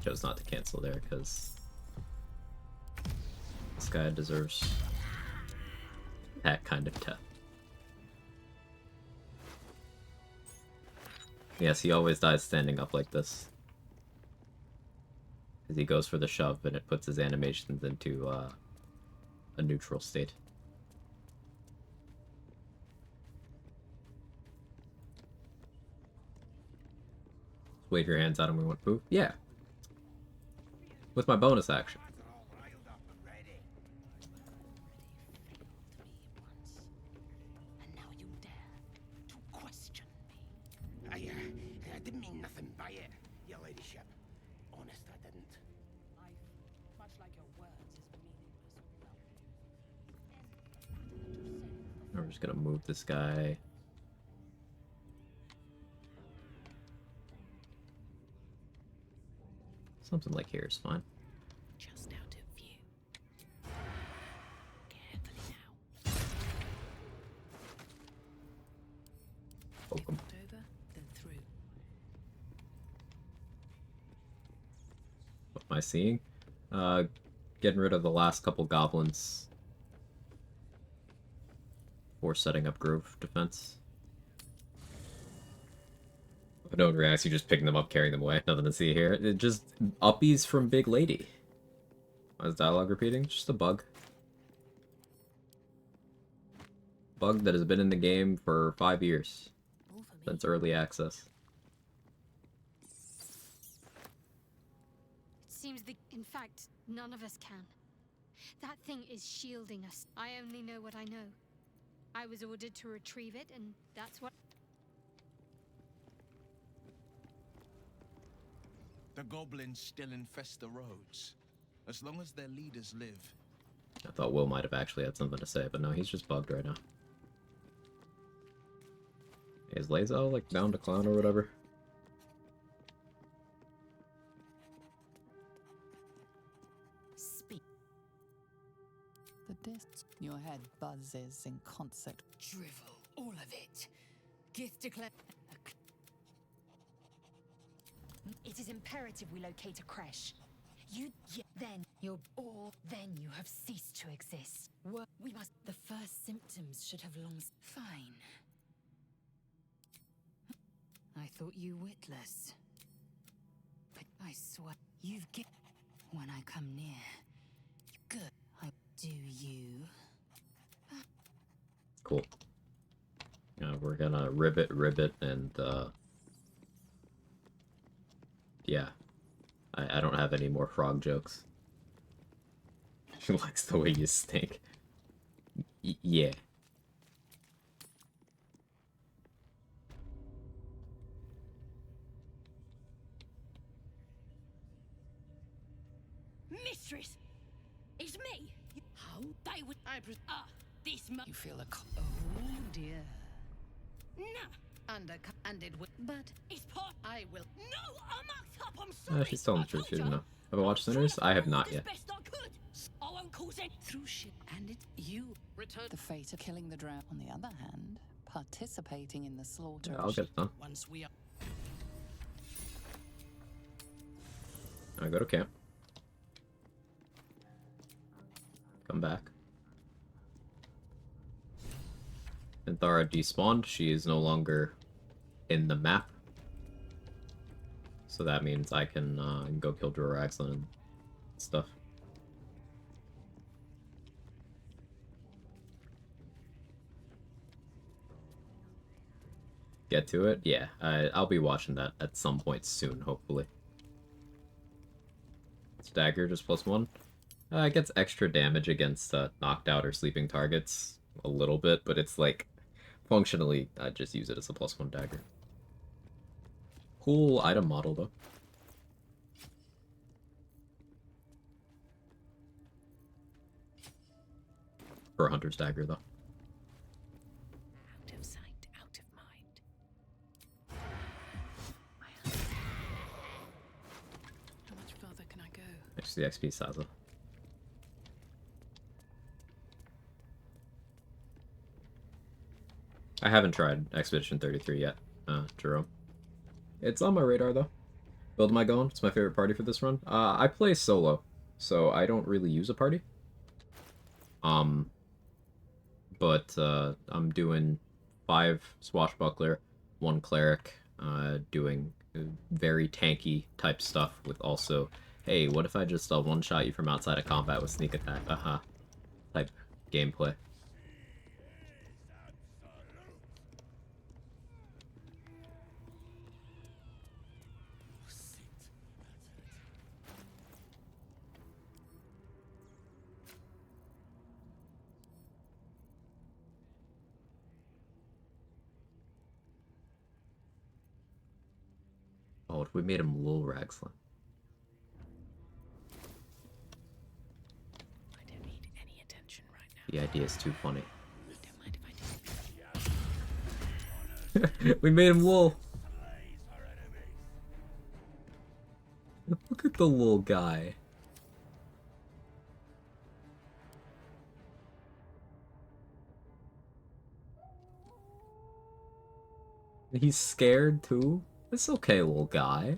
Chose not to cancel there because this guy deserves that kind of death. Yes, he always dies standing up like this. Because he goes for the shove and it puts his animations into a neutral state. Wave your hands out and we want poof? Yeah. With my bonus action. And now you dare to question me. I didn't mean nothing by it, your ladyship. Honest, I didn't. Life, much like your words, is meaningless. We're just gonna move this guy. Something like here is fine. Just out of view. Carefully now. Welcome. Over, then through. What am I seeing? Getting rid of the last couple goblins for setting up grove defense. If no one reacts, you just picking them up, carrying them away. Nothing to see here. It just uppies from Big Lady. Why is dialogue repeating? Just a bug. Bug that has been in the game for 5 years. Since early access. It seems in fact, none of us can. That thing is shielding us. I only know what I know. I was ordered to retrieve it, and that's what... The goblins still infest the roads. As long as their leaders live. I thought Will might have actually had something to say, but no, he's just bugged right now. Is Lazo, like, down to clown or whatever? Speak. The disc. Your head buzzes in concert. Drivel, all of it. Gith declare. It is imperative we locate a creche. Then you have ceased to exist. We must. The first symptoms should have long. Fine. I thought you witless. But I swear, you've get. When I come near. Good. Do you? Cool. We're gonna ribbit, and, yeah. I don't have any more frog jokes. She likes the way you stink. Yeah. Mistress! It's me! How? They would... this You feel a... Oh dear. Nah! And it will... But... It's pot... I will... No! I'm act up! I'm sorry! She's telling the truth, she didn't know. Have I watched Sinners? I have not yet. Best I could! I won't cause it! Through shit. And it... You... Return... The fate of killing the drow. On the other hand, participating in the slaughter. Yeah, I'll get it done. Once we are... I go to camp. Come back. Anthara despawned. She is no longer in the map. So that means I can go kill Droraxlin and stuff. get to it. Yeah, I'll be watching that at some point soon, hopefully. Stagger, just +1. It gets extra damage against knocked out or sleeping targets a little bit, but it's like, functionally, I just use it as a +1 dagger. Cool item model, though. For a hunter's dagger, though. Out of sight, out of mind. How much further can I go? Next to the XP Saza. I haven't tried Expedition 33 yet, Jerome. It's on my radar, though. Build my Gone, it's my favorite party for this run. I play solo, so I don't really use a party. But I'm doing 5 Swashbuckler, 1 Cleric, doing very tanky type stuff with also, hey, what if I just one-shot you from outside of combat with sneak attack? Type gameplay. Oh, if we made him Lil Ragslan. I don't need any attention right now. The idea is too funny. Don't mind if I do. We made him Lil. Look at the little guy. He's scared too? It's okay, little guy.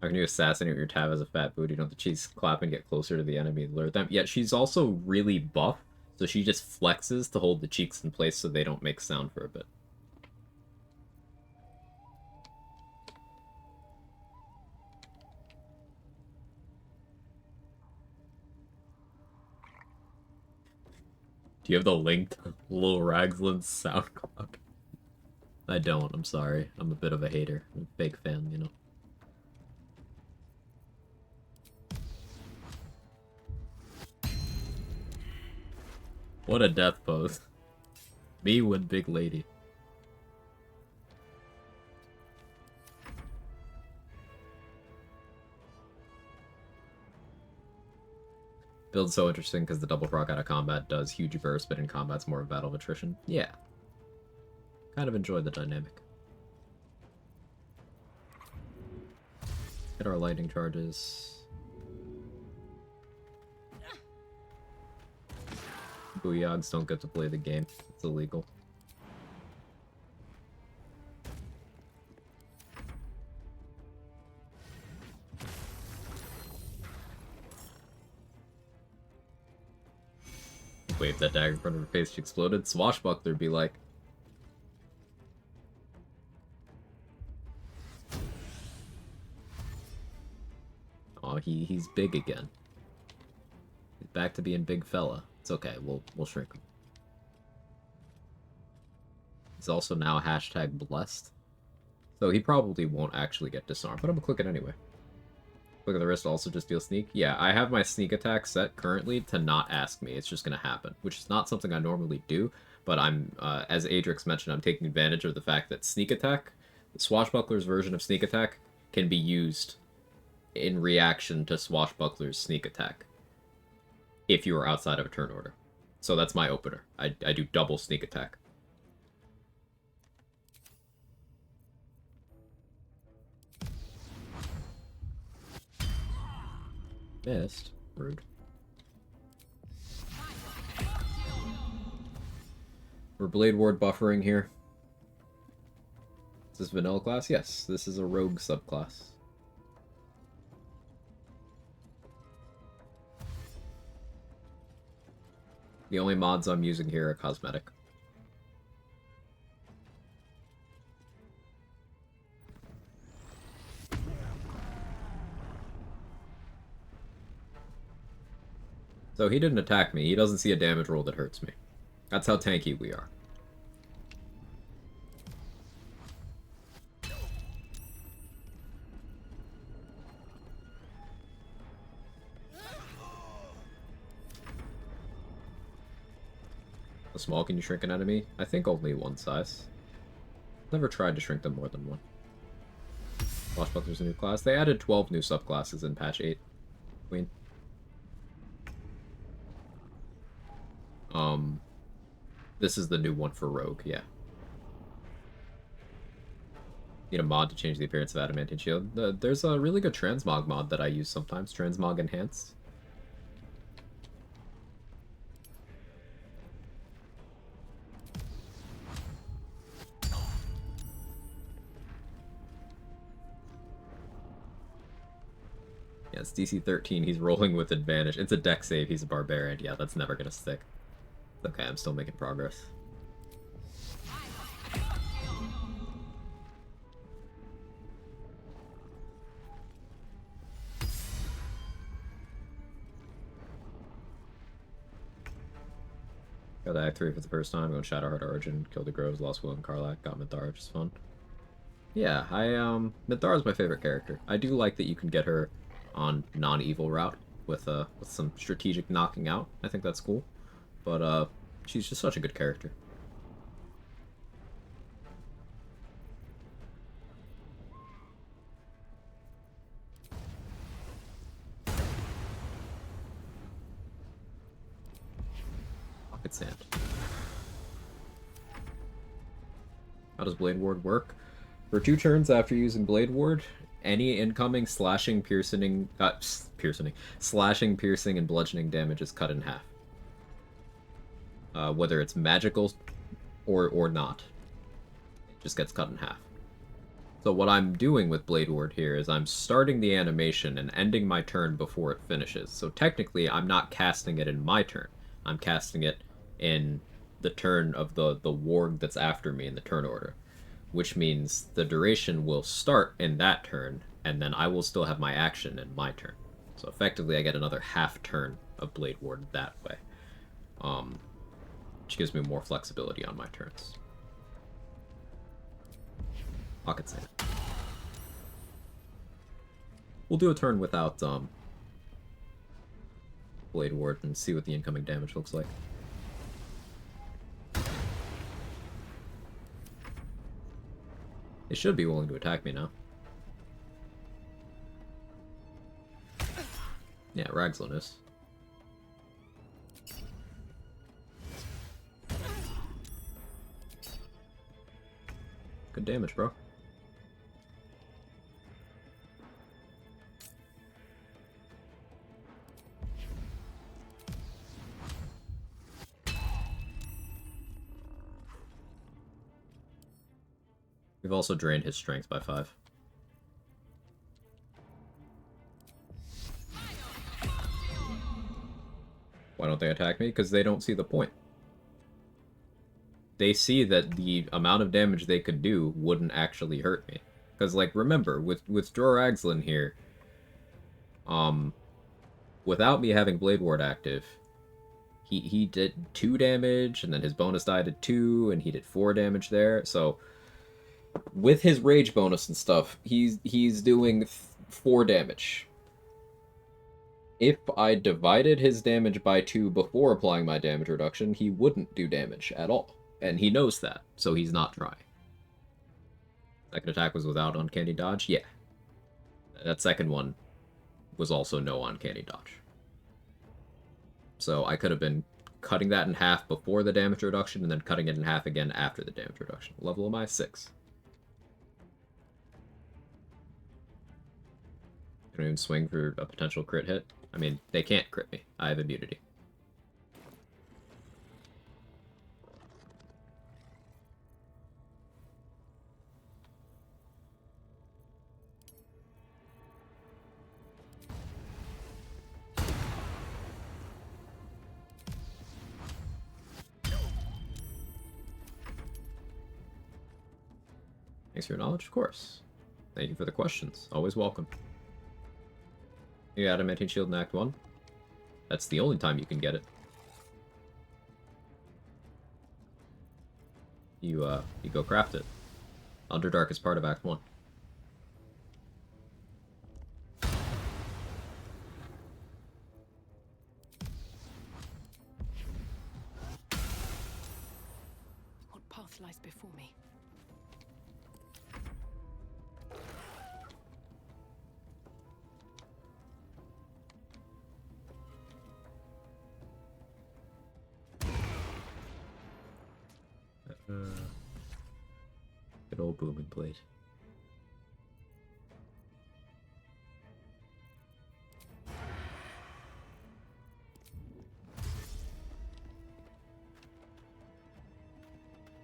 How can you assassinate your tab as a fat booty? Don't the cheeks clap and get closer to the enemy and lure them? Yet she's also really buff, so she just flexes to hold the cheeks in place so they don't make sound for a bit. Do you have the link to Lil Ragslan's SoundCloud? I don't, I'm sorry. I'm a bit of a hater. I'm a big fan, you know. What a death pose. Me with big lady. Build's so interesting because the double proc out of combat does huge burst, but in combat's more of a battle of attrition. Yeah. Kind of enjoyed the dynamic. Hit our lightning charges. Booyags don't get to play the game. It's illegal. Wave that dagger in front of her face, she exploded. Swashbuckler be like... Oh, he's big again. He's back to being big fella. It's okay, we'll shrink him. He's also now hashtag blessed. So he probably won't actually get disarmed, but I'm gonna click it anyway. Click of the wrist also just deal sneak. Yeah, I have my sneak attack set currently to not ask me. It's just gonna happen, which is not something I normally do, but I'm, as Adrix mentioned, I'm taking advantage of the fact that sneak attack, the Swashbuckler's version of sneak attack, can be used in reaction to Swashbuckler's sneak attack if you are outside of a turn order. So that's my opener. I do double sneak attack. Missed. Rude. We're Blade Ward buffering here. Is this vanilla class? Yes, this is a rogue subclass. The only mods I'm using here are cosmetic. So he didn't attack me. He doesn't see a damage roll that hurts me. That's how tanky we are. How small can you shrink an enemy? I think only one size. Never tried to shrink them more than one. Swashbuckler's a new class. They added 12 new subclasses in patch 8. Queen. This is the new one for Rogue, yeah. Need a mod to change the appearance of Adamantine Shield. There's a really good Transmog mod that I use sometimes. Transmog Enhanced. Yeah, it's DC 13. He's rolling with advantage. It's a deck save. He's a barbarian. Yeah, that's never gonna stick. Okay, I'm still making progress. Got the Act 3 for the first time, going Shadowheart Origin, killed the Groves, lost Will and Karlach, got Minthara, which is fun. Yeah, Minthara's my favorite character. I do like that you can get her on non-evil route with some strategic knocking out. I think that's cool. But she's just such a good character. Pocket Sand. How does Blade Ward work? For 2 turns after using Blade Ward, any incoming slashing, piercing, piercing, and bludgeoning damage is cut in half. Whether it's magical or not. It just gets cut in half. So what I'm doing with Blade Ward here is I'm starting the animation and ending my turn before it finishes. So technically, I'm not casting it in my turn. I'm casting it in the turn of the warg that's after me in the turn order. Which means the duration will start in that turn, and then I will still have my action in my turn. So effectively, I get another half turn of Blade Ward that way. Which gives me more flexibility on my turns. Pocket Sand. We'll do a turn without Blade Ward and see what the incoming damage looks like. It should be willing to attack me now. Yeah, Ragzlin is. Good damage, bro. We've also drained his strength by 5. Why don't they attack me? Because they don't see the point. They see that the amount of damage they could do wouldn't actually hurt me. Because, like, remember, with Dror Agzlin here, without me having Blade Ward active, he did 2 damage, and then his bonus die did 2, and he did 4 damage there, so with his rage bonus and stuff, he's doing 4 damage. If I divided his damage by 2 before applying my damage reduction, he wouldn't do damage at all. And he knows that, so he's not trying. Second attack was without Uncanny Dodge? Yeah. That second one was also no Uncanny Dodge. So I could have been cutting that in half before the damage reduction, and then cutting it in half again after the damage reduction. Level am I? 6. I don't even swing for a potential crit hit. I mean, they can't crit me. I have immunity. Thanks for your knowledge, of course. Thank you for the questions. Always welcome. You Adamantine Shield in Act 1. That's the only time you can get it. You go craft it. Underdark is part of Act 1. What path lies before me? Good old booming blade.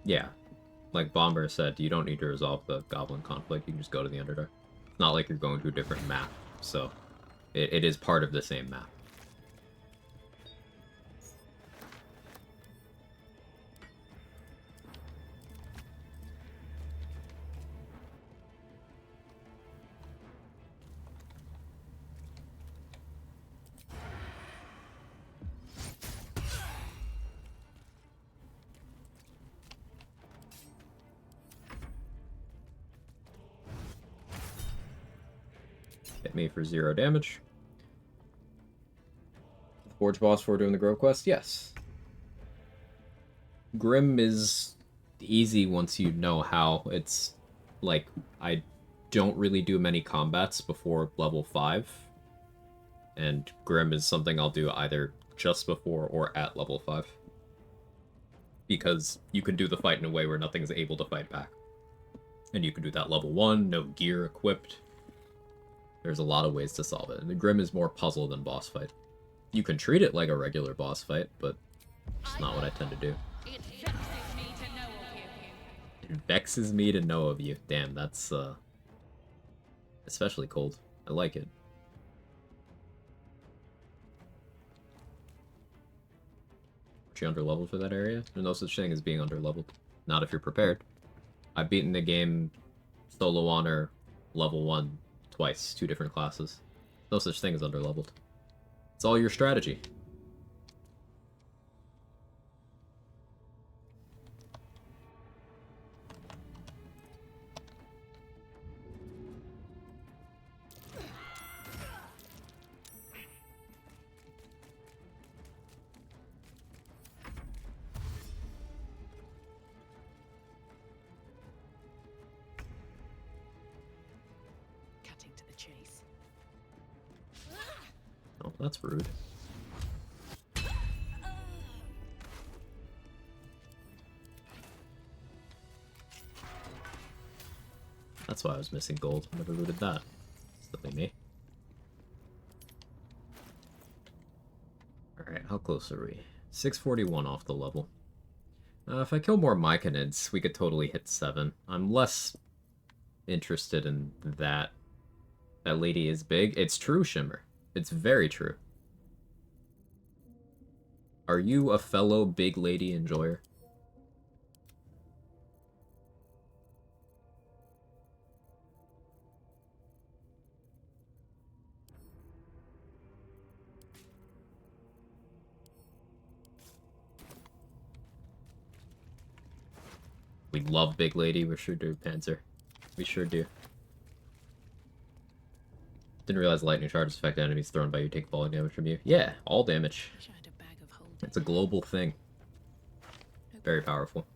Yeah, like Bomber said, you don't need to resolve the Goblin conflict, you can just go to the Underdark. It's not like you're going to a different map, so it is part of the same map. Hit me for 0 damage. The Forge boss for doing the Grove quest? Yes. Grim is easy once you know how. It's like, I don't really do many combats before level 5. And Grim is something I'll do either just before or at level 5. Because you can do the fight in a way where nothing's able to fight back. And you can do that level 1, no gear equipped. There's a lot of ways to solve it. And the Grim is more puzzle than boss fight. You can treat it like a regular boss fight, but it's not what I tend to do. It vexes me to know of you. Damn, that's especially cold. I like it. Aren't you underleveled for that area? There's no such thing as being underleveled. Not if you're prepared. I've beaten the game solo honor level 1 twice, 2 different classes. No such thing as underleveled. It's all your strategy. Cutting to the chase. Oh, that's rude. That's why I was missing gold. I never looted that. Silly me. Alright, how close are we? 641 off the level. If I kill more Myconids, we could totally hit 7. I'm less interested in that. That lady is big. It's true, Shimmer. It's very true. Are you a fellow big lady enjoyer? We love big lady. We sure do, Panzer. We sure do. Didn't realize lightning charges affect enemies thrown by you take falling damage from you. Yeah, all damage. It's a global thing. Very powerful.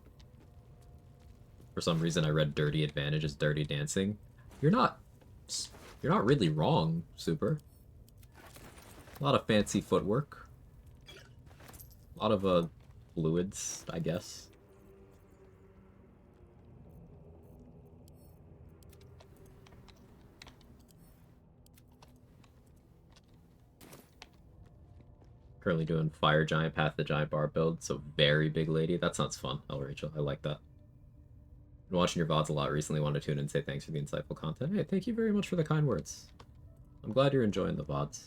For some reason I read dirty advantage as dirty dancing. You're not really wrong, Super. A lot of fancy footwork. A lot of fluids, I guess. Currently doing Fire Giant, Path the Giant bar build, so very big lady. That sounds fun, El Rachel. I like that. Been watching your VODs a lot recently. Want to tune in and say thanks for the insightful content. Hey, thank you very much for the kind words. I'm glad you're enjoying the VODs.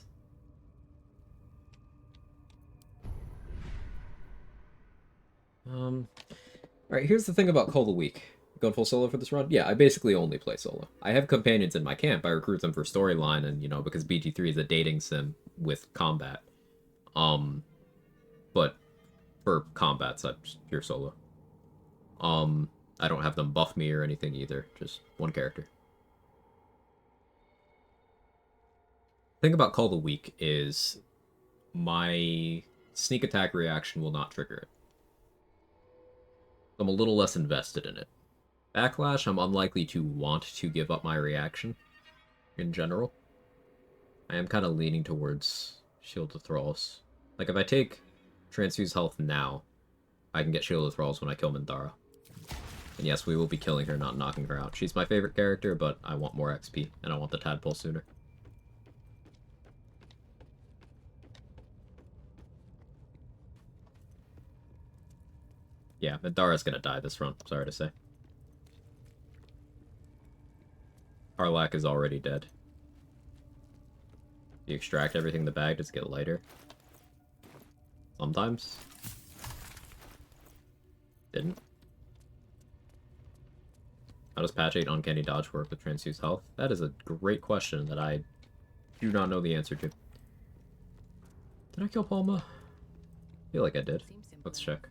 Alright, here's the thing about Call of the Week. Going full solo for this run? Yeah, I basically only play solo. I have companions in my camp. I recruit them for storyline and, you know, because BG3 is a dating sim with combat. But for combats, I'm just pure solo. I don't have them buff me or anything either, just one character. The thing about Call the Weak is my sneak attack reaction will not trigger it. I'm a little less invested in it. Backlash, I'm unlikely to want to give up my reaction in general. I am kind of leaning towards Shield of Thralls. Like, if I take Transfuse Health now, I can get Shield of Thralls when I kill Minthara. And yes, we will be killing her, not knocking her out. She's my favorite character, but I want more XP, and I want the Tadpole sooner. Yeah, Minthara's gonna die this run, sorry to say. Karlach is already dead. You extract everything in the bag, does it get lighter? Sometimes. Didn't. How does patch 8 Uncanny Dodge work with Transfused Health? That is a great question that I do not know the answer to. Did I kill Palma? I feel like I did. Let's check.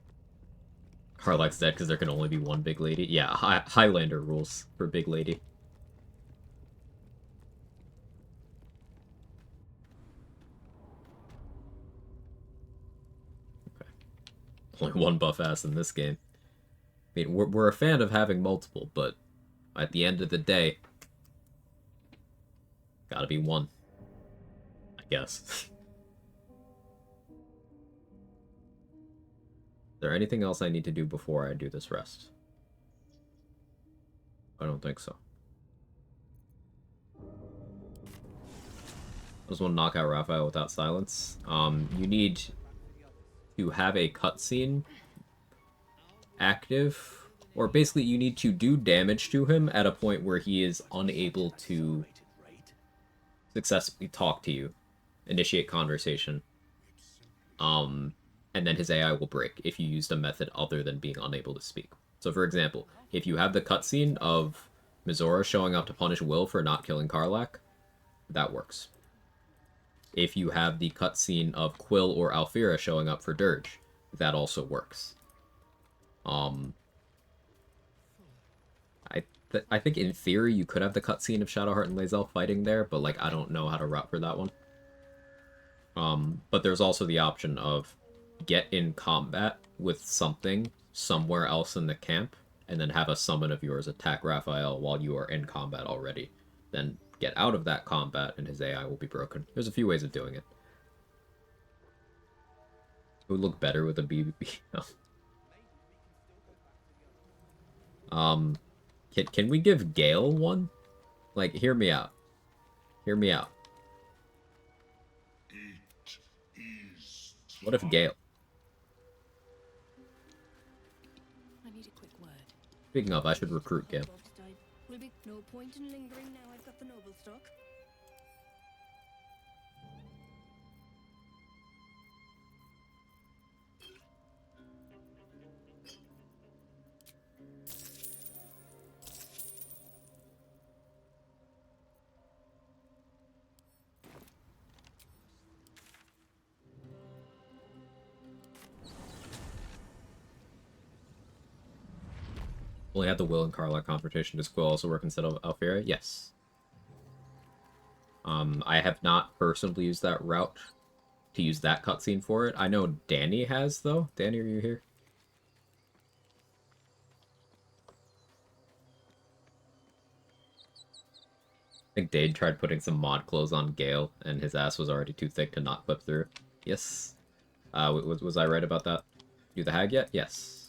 Karlach's dead because there can only be one big lady. Yeah, Highlander rules for big lady. Okay. Only one buff ass in this game. I mean, we're a fan of having multiple, but at the end of the day, gotta be one. I guess. Is there anything else I need to do before I do this rest? I don't think so. I just want to knock out Raphael without silence. You need to have a cutscene active, or basically you need to do damage to him at a point where he is unable to successfully talk to you, initiate conversation. And then his AI will break if you used a method other than being unable to speak. So for example, if you have the cutscene of Mizora showing up to punish Will for not killing Karlach, that works. If you have the cutscene of Quill or Alfira showing up for Dirge, that also works. I think in theory you could have the cutscene of Shadowheart and Lae'zel fighting there, but like I don't know how to route for that one. But there's also the option of get in combat with something somewhere else in the camp, and then have a summon of yours attack Raphael while you are in combat already. Then get out of that combat and his AI will be broken. There's a few ways of doing it. It would look better with a BBB. Can we give Gale one? Like, hear me out. Hear me out. What if Gale? I need a quick word. Speaking of, I should recruit Gale. Will be no point in lingering now I've got the noble stock. Only had the Will and Karlach confrontation. Does Quill also work instead of Alfira? Yes. I have not personally used that route to use that cutscene for it. I know Danny has, though. Danny, are you here? I think Dade tried putting some mod clothes on Gale, and his ass was already too thick to not clip through. Yes. Was I right about that? Do the hag yet? Yes.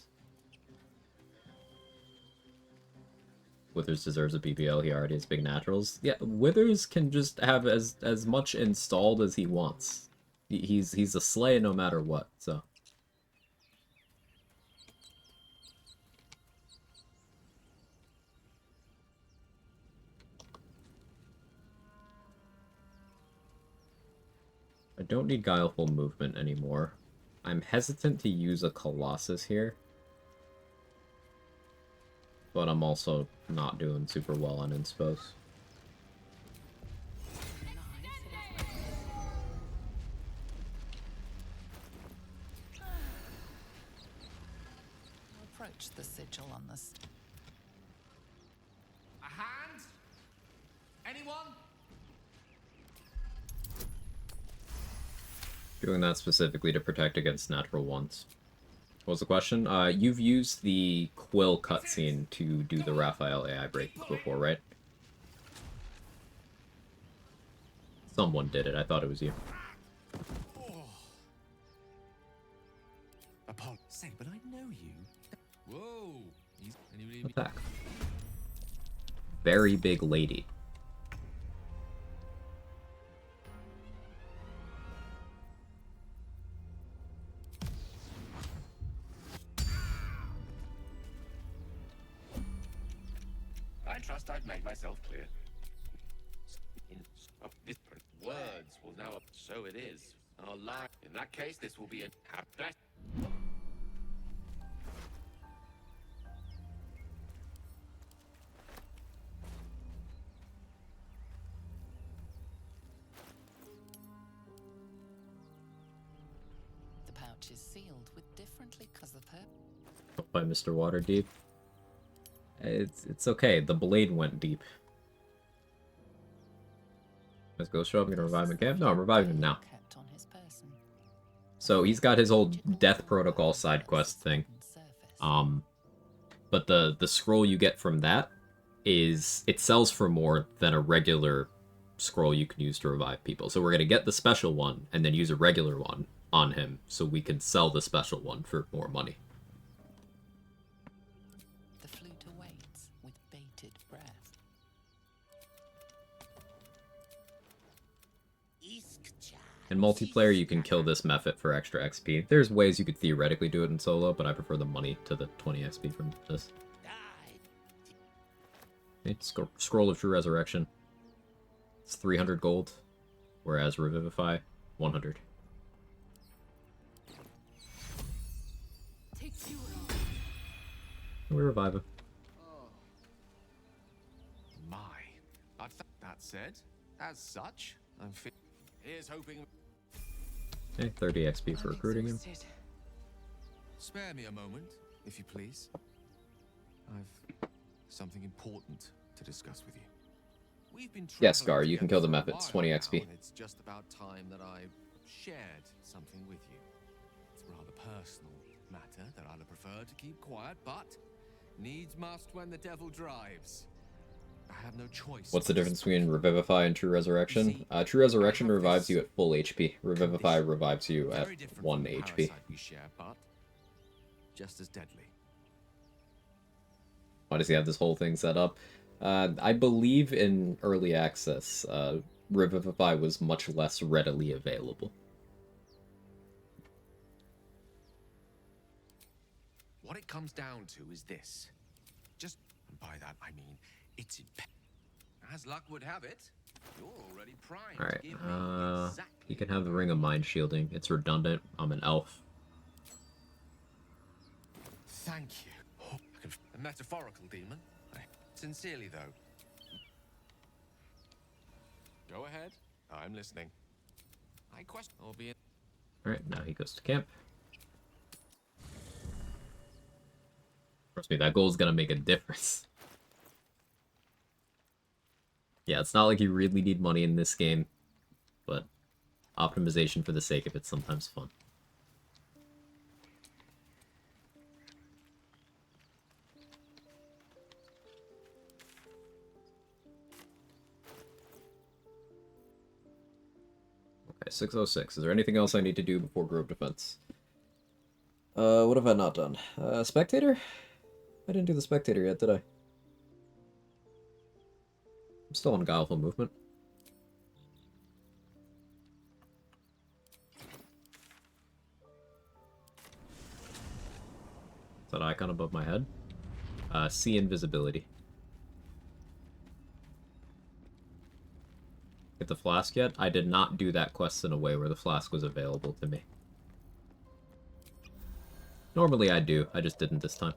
Withers deserves a BBL, he already has big naturals. Yeah, Withers can just have as much installed as he wants. He's a slay no matter what, so. I don't need Guileful Movement anymore. I'm hesitant to use a Colossus here. But I'm also not doing super well on inspos. Doing that specifically to protect against natural ones. What was the question? You've used the Quill cutscene to do the Raphael AI break before, right? Someone did it. I thought it was you. Say, but I know you. Whoa! Attack. Very big lady. I trust I've made myself clear. Words will now. So it is. I'll lie. In that case, this will be a happy. The pouch is sealed with differently because of her. By Mr. Waterdeep. It's okay. The blade went deep. Let's go show up. I'm gonna revive him again. No, I'm reviving him now. So he's got his old Death Protocol side quest thing. But the scroll you get from that is it sells for more than a regular scroll you can use to revive people. So we're gonna get the special one and then use a regular one on him so we can sell the special one for more money. The flute awaits with bated breath. In multiplayer, you can kill this Mephit for extra XP. There's ways you could theoretically do it in solo, but I prefer the money to the 20 XP from this. It's Scroll of True Resurrection. It's 300 gold, whereas Revivify, 100. We revive him. My. That said, as such, I'm here's hoping. Okay, 30 XP for recruiting him. Spare me a moment, if you please. I've something important to discuss with you. We've been Yes, Gar, you can kill the Mephits, 20 now, XP. and it's just about time that I shared something with you. It's a rather personal matter that I'd have preferred to keep quiet, but needs must when the devil drives. I have no choice. What's the difference between Revivify and True Resurrection? True Resurrection revives you at full HP. Revivify revives you at 1 HP. We share, but just as deadly. Why does he have this whole thing set up? I believe in early access, Revivify was much less readily available. What it comes down to is this. Just, and by that I mean, it's as luck would have it, you're already primed. Alright, you can have the Ring of Mind Shielding. It's redundant. I'm an elf. Thank you. A metaphorical demon. Sincerely, though. Go ahead. I'm listening. I question. I'll be in. Alright, now he goes to camp. Trust me, that goal is gonna make a difference. Yeah, it's not like you really need money in this game, but optimization for the sake of it's sometimes fun. Okay, 606. Is there anything else I need to do before Grove Defense? What have I not done? Spectator? I didn't do the Spectator yet, did I? I'm still on Guileful Movement. Is that icon above my head? See Invisibility. Get the flask yet? I did not do that quest in a way where the flask was available to me. Normally I do, I just didn't this time.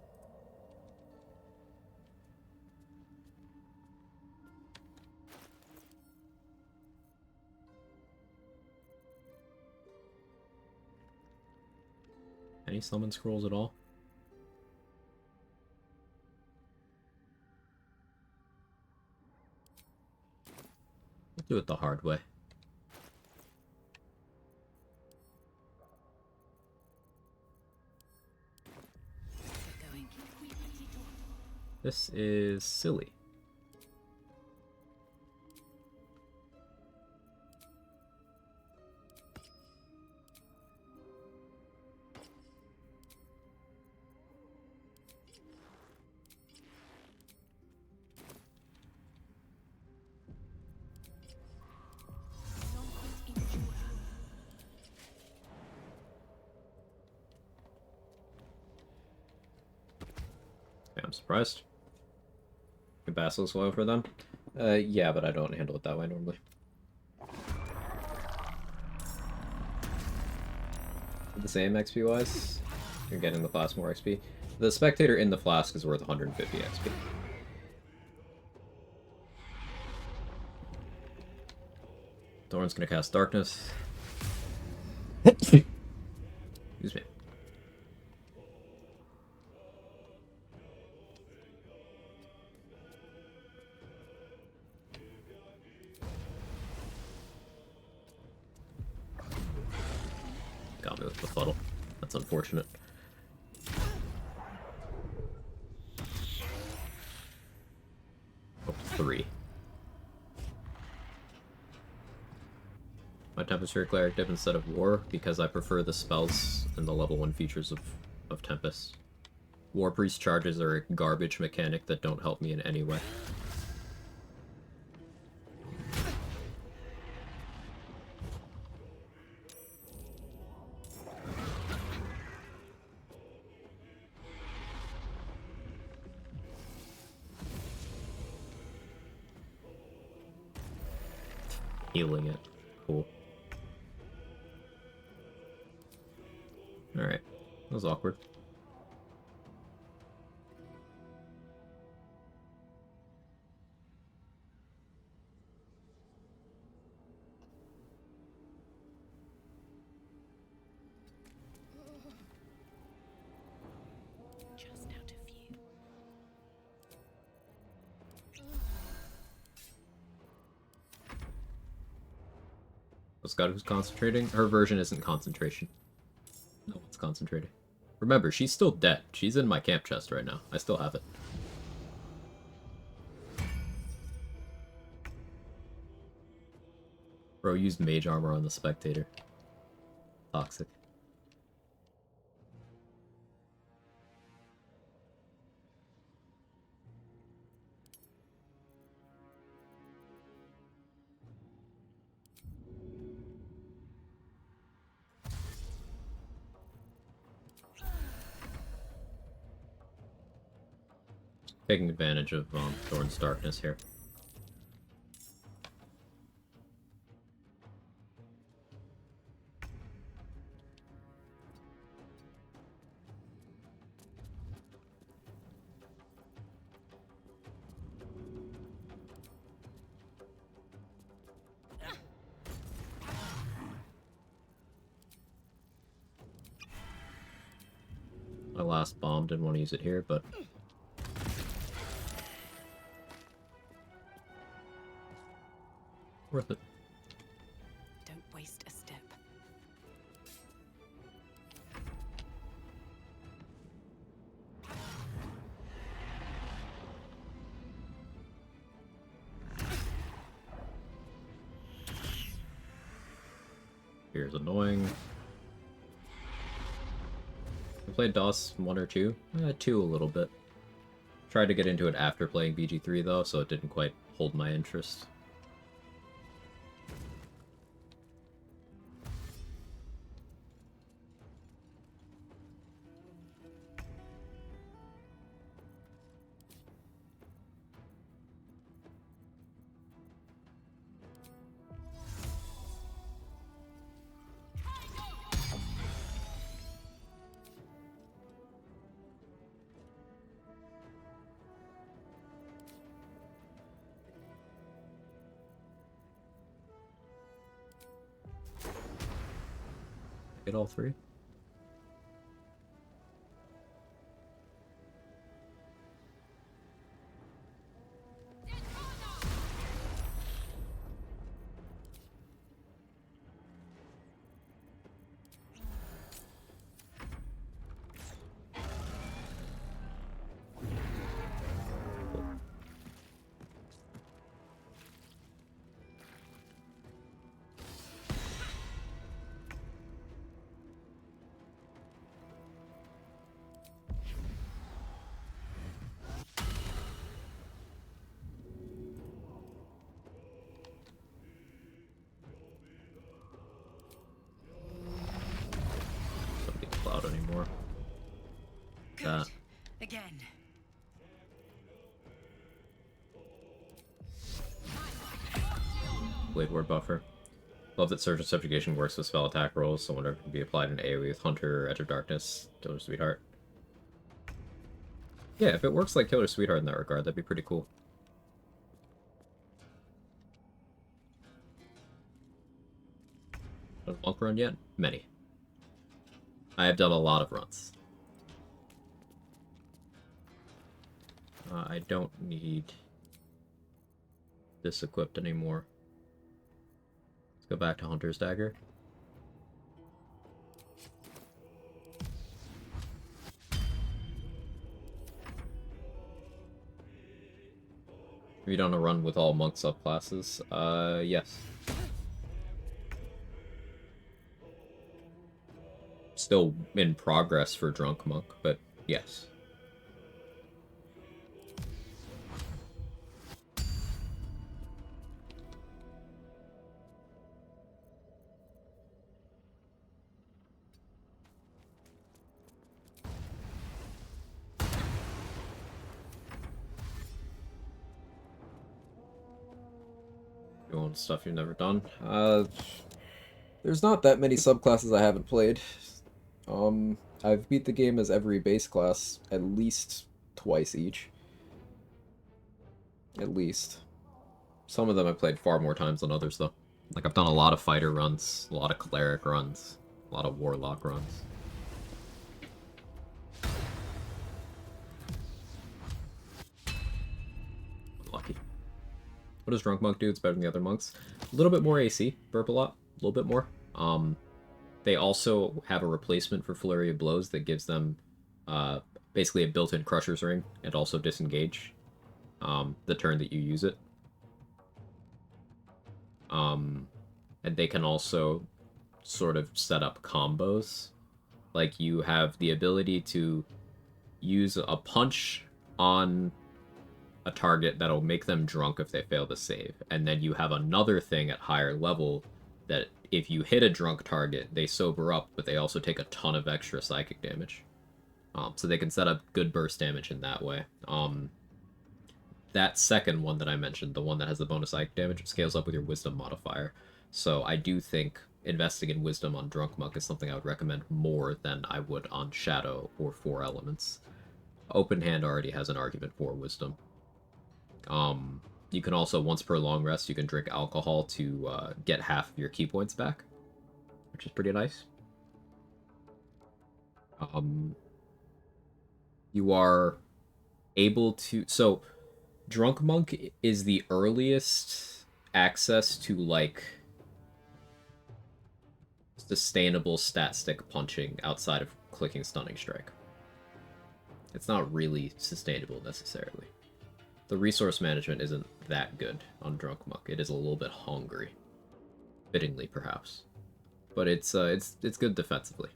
Any summon scrolls at all? We'll do it the hard way. This is silly. Okay, I'm surprised. Good Basilisk Oil for them? Yeah, but I don't handle it that way normally. The same XP-wise, you're getting the flask more XP. The Spectator in the flask is worth 150 XP. Thorn's gonna cast Darkness. Excuse me. Got me with Befuddle. That's unfortunate. Oh, 3. My Tempest Cleric dip instead of War because I prefer the spells and the level 1 features of Tempest. War Priest charges are a garbage mechanic that don't help me in any way. Healing it. Cool. Alright. That was awkward. Just out of view. Scott who's concentrating? Her version isn't concentration. No one's concentrating. Remember, she's still dead. She's in my camp chest right now. I still have it. Bro used mage armor on the Spectator. Toxic. Taking advantage of Thorn's darkness here. My last bomb, didn't want to use it here, but worth it. Don't waste a step. Here's annoying. I played DOS 1 or 2? 2 a little bit. Tried to get into it after playing BG3 though, so it didn't quite hold my interest. Get all 3? more. Good. Again. Blade Ward buffer. Love that Surge and Subjugation works with spell attack rolls, so whenever it can be applied in AoE with Hunter or Edge of Darkness, Killer Sweetheart. Yeah, if it works like Killer Sweetheart in that regard, that'd be pretty cool. Done a monk run yet? Many. I have done a lot of runs. I don't need this equipped anymore. Let's go back to Hunter's Dagger. Have you done a run with all monk subclasses? Yes. Still in progress for Drunk Monk, but yes. You want stuff you've never done? There's not that many subclasses I haven't played. I've beat the game as every base class at least twice each. At least. Some of them I've played far more times than others, though. Like, I've done a lot of fighter runs, a lot of cleric runs, a lot of warlock runs. Lucky. What does Drunk Monk do? It's better than the other monks. A little bit more AC, burp a lot, a little bit more. They also have a replacement for Flurry of Blows that gives them basically a built-in Crusher's Ring and also disengage the turn that you use it. And they can also sort of set up combos. Like, you have the ability to use a punch on a target that'll make them drunk if they fail to save. And then you have another thing at higher level that if you hit a drunk target, they sober up, but they also take a ton of extra psychic damage. So they can set up good burst damage in that way. That second one that I mentioned, the one that has the bonus psychic damage, scales up with your wisdom modifier. So I do think investing in wisdom on Drunk Monk is something I would recommend more than I would on Shadow or Four Elements. Open Hand already has an argument for wisdom. You can also, once per long rest, you can drink alcohol to get half of your key points back, which is pretty nice. You are able to... So, Drunk Monk is the earliest access to, like, sustainable stat stick punching outside of clicking Stunning Strike. It's not really sustainable, necessarily. The resource management isn't that good on Drunk Monk. It is a little bit hungry. Fittingly, perhaps. But it's good defensively.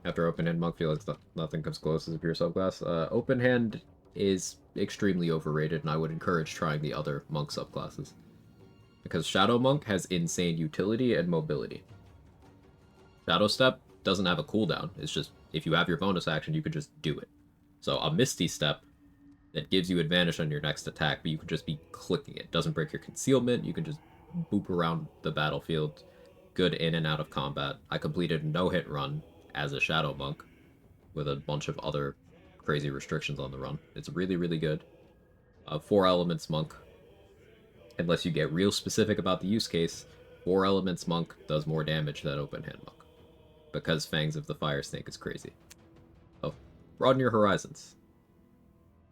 After Open Hand, Monk feels like nothing comes close as a pure subclass. Open Hand is extremely overrated, and I would encourage trying the other Monk subclasses. Because Shadow Monk has insane utility and mobility. Shadow Step doesn't have a cooldown. It's just, if you have your bonus action, you can just do it. So a Misty Step that gives you advantage on your next attack, but you can just be clicking it. Doesn't break your concealment. You can just boop around the battlefield. Good in and out of combat. I completed a no-hit run as a Shadow Monk with a bunch of other crazy restrictions on the run. It's really, really good. Four Elements Monk. Unless you get real specific about the use case, Four Elements Monk does more damage than Open Hand Monk. Because Fangs of the Fire Snake is crazy. So, broaden your horizons.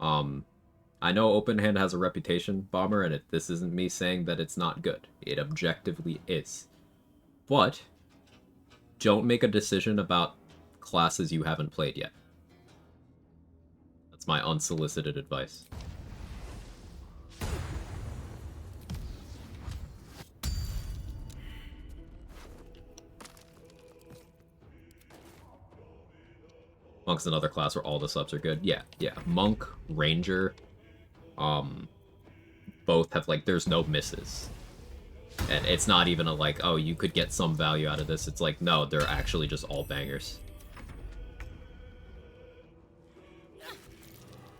I know Open Hand has a reputation, Bomber, and this isn't me saying that it's not good. It objectively is. But, don't make a decision about classes you haven't played yet. That's my unsolicited advice. Monk's another class where all the subs are good. Yeah. Monk, Ranger, both have, like, there's no misses. And it's not even a like, oh, you could get some value out of this. It's like, no, they're actually just all bangers.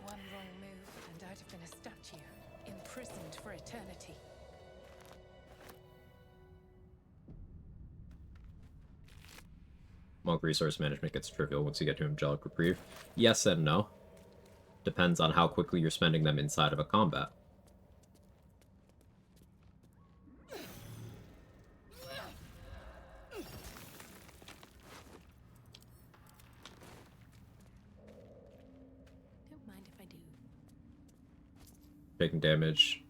One wrong move, and I'd have been a statue, imprisoned for eternity. Monk resource management gets trivial once you get to Angelic Reprieve. Yes and no. Depends on how quickly you're spending them inside of a combat. Don't mind if I do. Taking damage.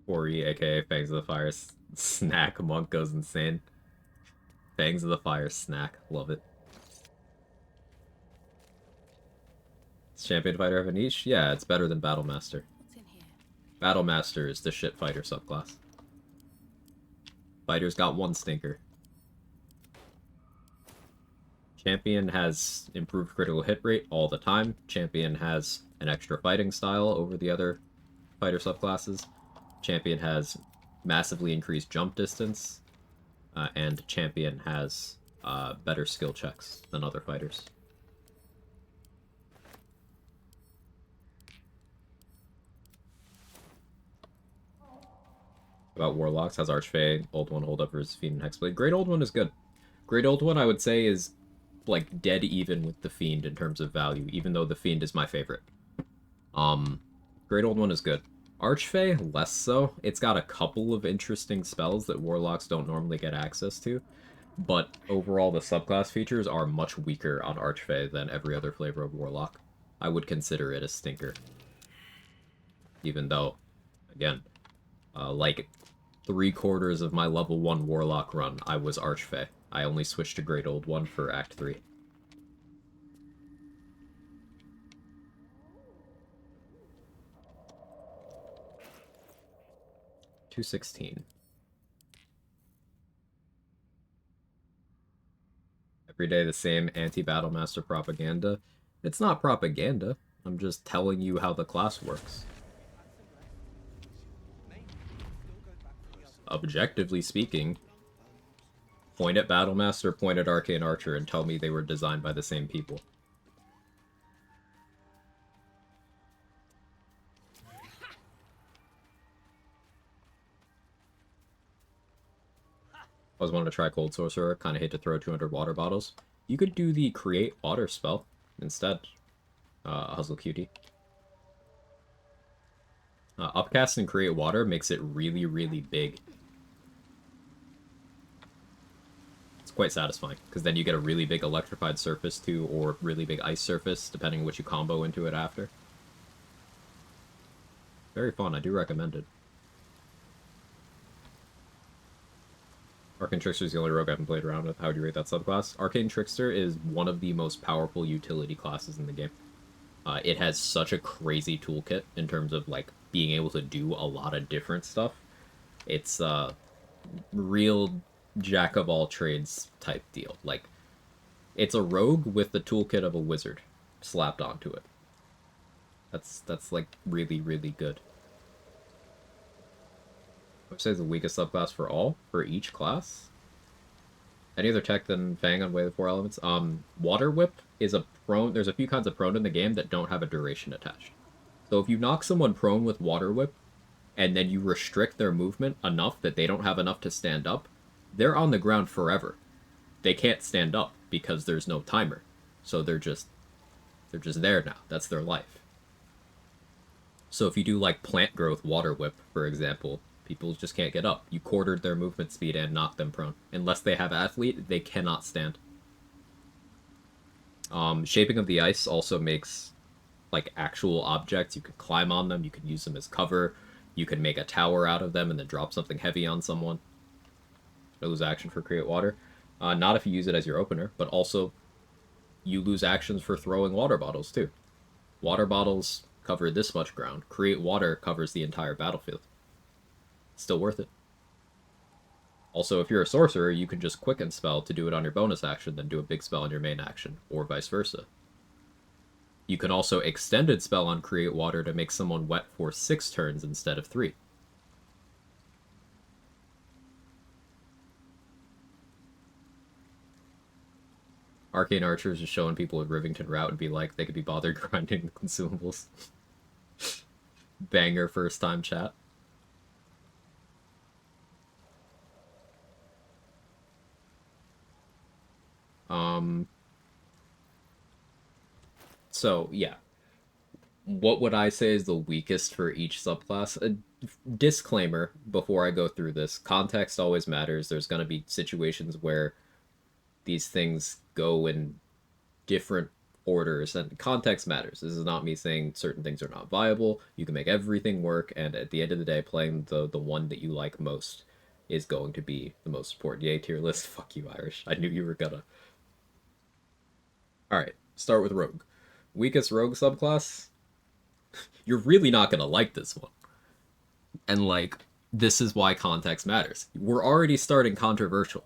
Ori, aka Fangs of the Fire snack. Monk goes insane. Fangs of the Fire snack. Love it. Does Champion Fighter have a niche? Yeah, it's better than Battle Master. What's in here? Battle Master is the shit fighter subclass. Fighter's got one stinker. Champion has improved critical hit rate all the time. Champion has an extra fighting style over the other fighter subclasses. Champion has massively increased jump distance. And Champion has better skill checks than other fighters. About Warlocks, has Archfey, Old One hold up versus Fiend and Hexblade? Great Old One is good. Great Old One, I would say, is like dead even with the Fiend in terms of value, even though the Fiend is my favorite. Great Old One is good. Archfey, less so. It's got a couple of interesting spells that Warlocks don't normally get access to, but overall the subclass features are much weaker on Archfey than every other flavor of Warlock. I would consider it a stinker. Even though, again, like 3/4 of my level 1 Warlock run, I was Archfey. I only switched to Great Old One for Act 3. $216. Every day the same anti-Battle Master propaganda. It's not propaganda. I'm just telling you how the class works. Objectively speaking, point at Battle Master, point at Arcane Archer, and tell me they were designed by the same people. I was wanting to try Cold Sorcerer, kind of hate to throw 200 water bottles. You could do the Create Water spell instead, Hustle Cutie. Upcast and Create Water makes it really, really big. It's quite satisfying, because then you get a really big electrified surface too, or really big ice surface, depending what you combo into it after. Very fun, I do recommend it. Arcane Trickster is the only rogue I haven't played around with. How would you rate that subclass? Arcane Trickster is one of the most powerful utility classes in the game. It has such a crazy toolkit in terms of like being able to do a lot of different stuff. It's a real jack of all trades type deal. Like, it's a rogue with the toolkit of a wizard slapped onto it. That's like really, really good. I would say the weakest subclass for each class. Any other tech than Fang on Way of the Four Elements? Water Whip is a prone. There's a few kinds of prone in the game that don't have a duration attached. So if you knock someone prone with Water Whip, and then you restrict their movement enough that they don't have enough to stand up, they're on the ground forever. They can't stand up because there's no timer. So they're just there now. That's their life. So if you do like Plant Growth Water Whip, for example, people just can't get up. You quartered their movement speed and knocked them prone. Unless they have Athlete, they cannot stand. Shaping of the Ice also makes like actual objects. You can climb on them, you can use them as cover, you can make a tower out of them and then drop something heavy on someone. Lose action for Create Water. Not if you use it as your opener, but also you lose actions for throwing water bottles too. Water bottles cover this much ground. Create Water covers the entire battlefield. Still worth it. Also, if you're a sorcerer, you can just quicken spell to do it on your bonus action, then do a big spell on your main action, or vice versa. You can also extended spell on Create Water to make someone wet for 6 turns instead of 3. Arcane Archers just showing people with Rivington Route and be like, they could be bothered grinding the consumables. Banger first time chat. So, yeah. What would I say is the weakest for each subclass? A disclaimer before I go through this. Context always matters. There's going to be situations where these things go in different orders, and context matters. This is not me saying certain things are not viable. You can make everything work, and at the end of the day, playing the one that you like most is going to be the most important. Yay, tier list. Fuck you, Irish. I knew you were gonna. Alright, start with Rogue. Weakest Rogue subclass? You're really not gonna like this one. And, like, this is why context matters. We're already starting controversial.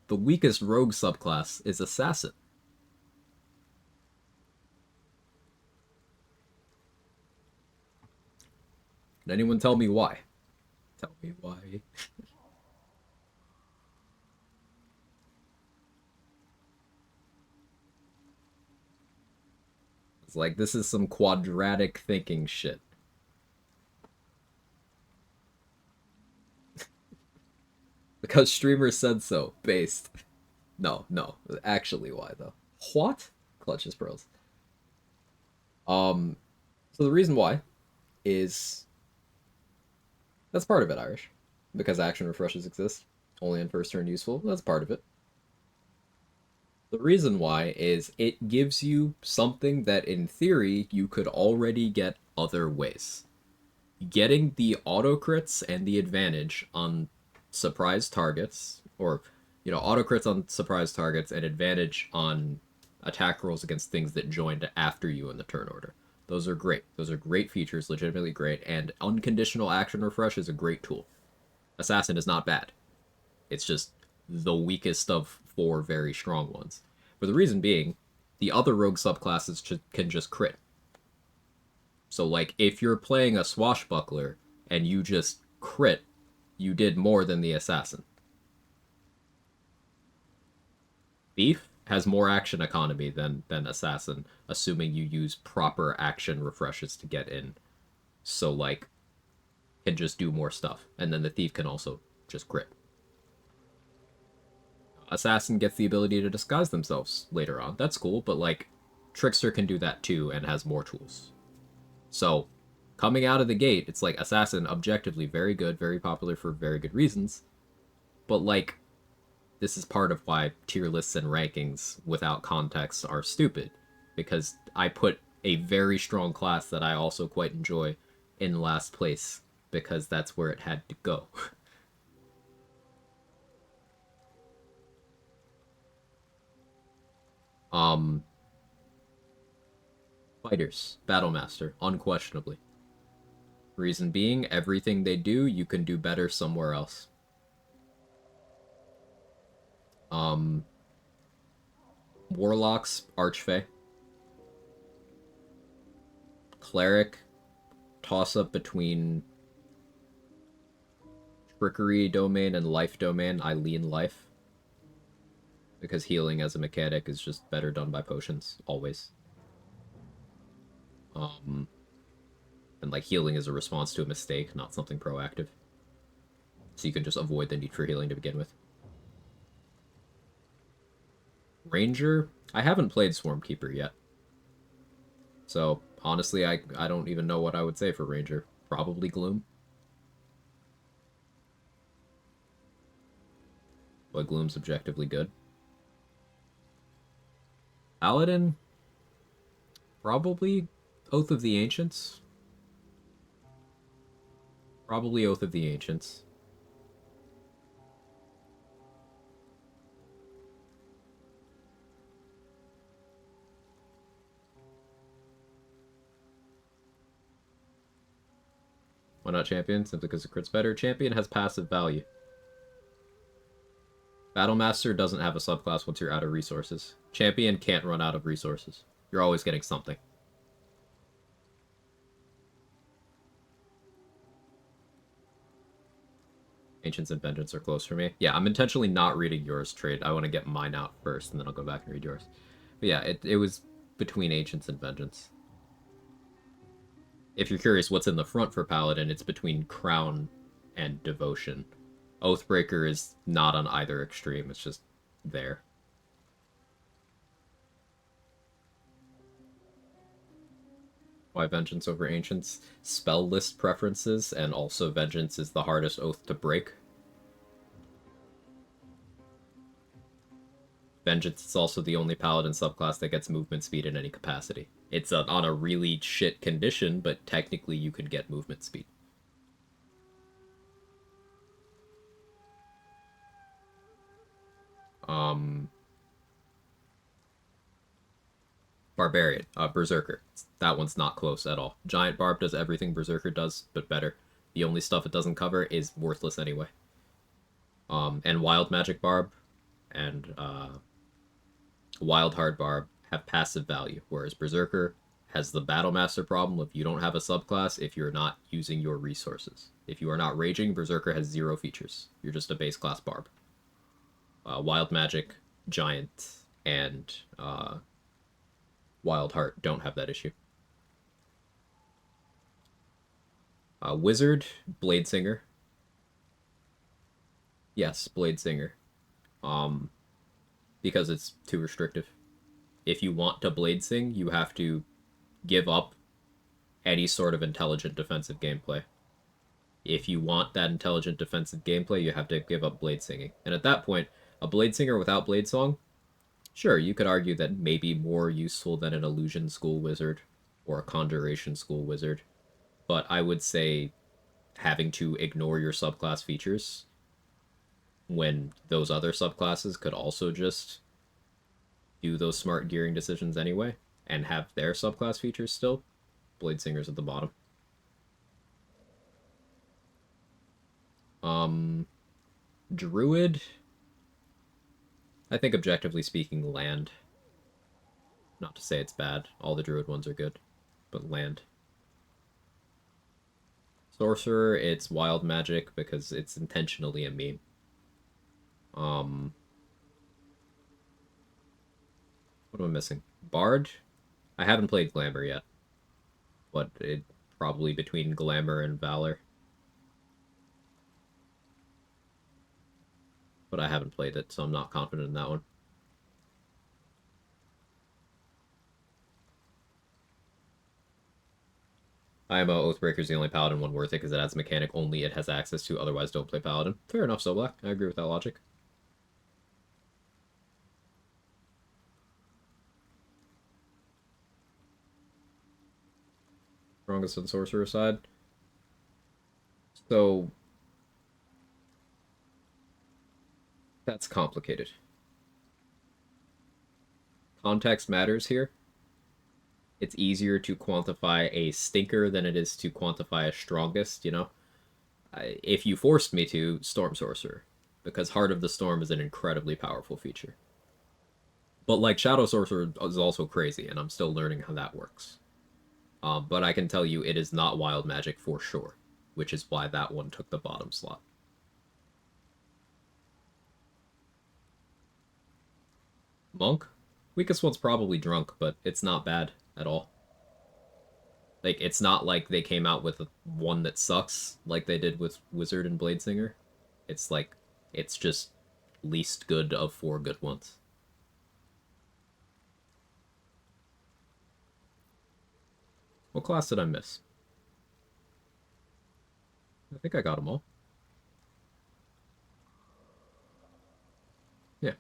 The weakest Rogue subclass is Assassin. Can anyone tell me why? Tell me why. It's like, this is some quadratic thinking shit. Because streamers said so. Based. No. Actually, why, though? What? Clutches pearls. So the reason why is... That's part of it, Irish. Because action refreshes exist. Only in first turn useful. That's part of it. The reason why is it gives you something that, in theory, you could already get other ways. Getting the auto crits and the advantage on surprise targets, or, auto crits on surprise targets and advantage on attack rolls against things that joined after you in the turn order. Those are great. Those are great features, legitimately great, and unconditional action refresh is a great tool. Assassin is not bad. It's just the weakest of 4 very strong ones. For the reason being, the other rogue subclasses can just crit. So, like, if you're playing a Swashbuckler and you just crit, you did more than the Assassin. Thief has more action economy than Assassin, assuming you use proper action refreshes to get in. So, like, can just do more stuff. And then the Thief can also just crit. Assassin gets the ability to disguise themselves later on. That's cool, but, like, Trickster can do that too and has more tools. So, coming out of the gate, it's like Assassin, objectively very good, very popular for very good reasons. But, like, this is part of why tier lists and rankings without context are stupid. Because I put a very strong class that I also quite enjoy in last place, because that's where it had to go. Fighters, Battlemaster, unquestionably. Reason being, everything they do, you can do better somewhere else. Warlocks, Archfey. Cleric, toss-up between Trickery Domain and Life Domain. I lean Life. Because healing as a mechanic is just better done by potions, always. And, like, healing is a response to a mistake, not something proactive. So you can just avoid the need for healing to begin with. Ranger? I haven't played Swarmkeeper yet. So, honestly, I don't even know what I would say for Ranger. Probably Gloom. But Gloom's objectively good. Paladin? Probably Oath of the Ancients. Probably Oath of the Ancients. Why not Champion? Simply because it crits better. Champion has passive value. Battlemaster doesn't have a subclass once you're out of resources. Champion can't run out of resources. You're always getting something. Ancients and Vengeance are close for me. Yeah, I'm intentionally not reading yours, Trade. I want to get mine out first, and then I'll go back and read yours. But yeah, it was between Ancients and Vengeance. If you're curious what's in the front for Paladin, it's between Crown and Devotion. Oathbreaker is not on either extreme, it's just there. Why Vengeance over Ancients? Spell list preferences, and also Vengeance is the hardest oath to break. Vengeance is also the only Paladin subclass that gets movement speed in any capacity. It's on a really shit condition, but technically you could get movement speed. Barbarian, Berserker. That one's not close at all. Giant Barb does everything Berserker does, but better. The only stuff it doesn't cover is worthless anyway. And Wild Magic Barb and Wild Hard Barb have passive value, whereas Berserker has the Battle Master problem of you don't have a subclass if you're not using your resources. If you are not raging, Berserker has 0 features. You're just a base class Barb. Wild Magic, Giant, and Wild Heart don't have that issue. Wizard, Blade Singer. Yes, Blade Singer. Because it's too restrictive. If you want to Blade Sing, you have to give up any sort of intelligent defensive gameplay. If you want that intelligent defensive gameplay, you have to give up Blade Singing. And at that point, a Blade Singer without Blade Song, sure, you could argue that may be more useful than an Illusion School Wizard or a Conjuration School Wizard. But I would say having to ignore your subclass features when those other subclasses could also just do those smart gearing decisions anyway and have their subclass features still. Blade Singer's at the bottom. Druid, I think objectively speaking, land. Not to say it's bad. All the Druid ones are good, but land. Sorcerer, it's wild magic because it's intentionally a meme. What am I missing? Bard? I haven't played Glamour yet. But it probably between Glamour and Valor. But I haven't played it, so I'm not confident in that one. IMO Oathbreaker's the only Paladin one worth it because it adds a mechanic only it has access to, otherwise don't play Paladin. Fair enough, So Black. I agree with that logic. Strongest on Sorcerer side. So that's complicated. Context matters here. It's easier to quantify a stinker than it is to quantify a strongest, you know? If you forced me to, Storm Sorcerer, because Heart of the Storm is an incredibly powerful feature. But, like, Shadow Sorcerer is also crazy, and I'm still learning how that works. But I can tell you it is not wild magic for sure, which is why that one took the bottom slot. Monk? Weakest one's probably Drunk, but it's not bad at all. Like, it's not like they came out with one that sucks, like they did with Wizard and Blade Singer. It's like, it's just least good of 4 good ones. What class did I miss? I think I got them all. Yeah.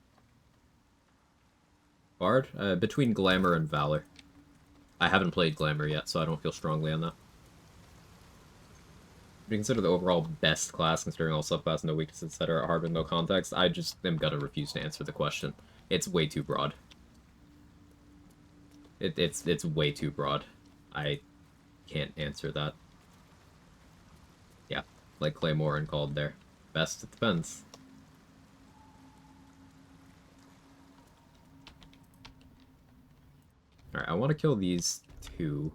Bard? Between Glamour and Valor. I haven't played Glamour yet, so I don't feel strongly on that. If you consider the overall best class, considering all subclasses, no weaknesses, etc., hard with no context, I just am gonna refuse to answer the question. It's way too broad. It's way too broad. I can't answer that. Yeah, like Claymore and called there. Best, it depends. Alright, I want to kill these 2.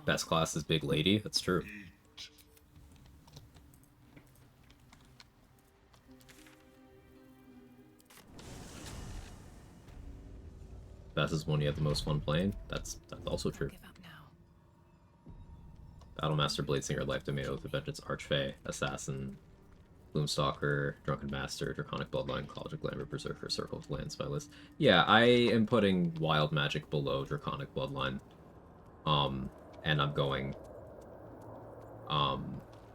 Best class is Big Lady, that's true. Best is when you have the most fun playing. That's also true. Battlemaster, Bladesinger, Life Domain, Oath of Vengeance, Archfey, Assassin, Gloomstalker, Drunken Master, Draconic Bloodline, College of Glamour, Berserker, Circle of Lands by list. Yeah, I am putting Wild Magic below Draconic Bloodline. And I'm going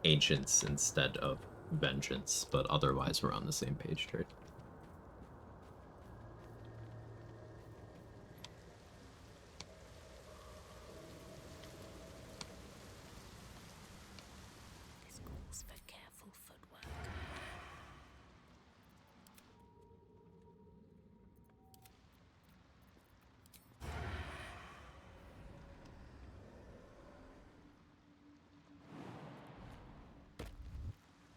Ancients instead of Vengeance, but otherwise we're on the same page, Trade. This calls for careful footwork.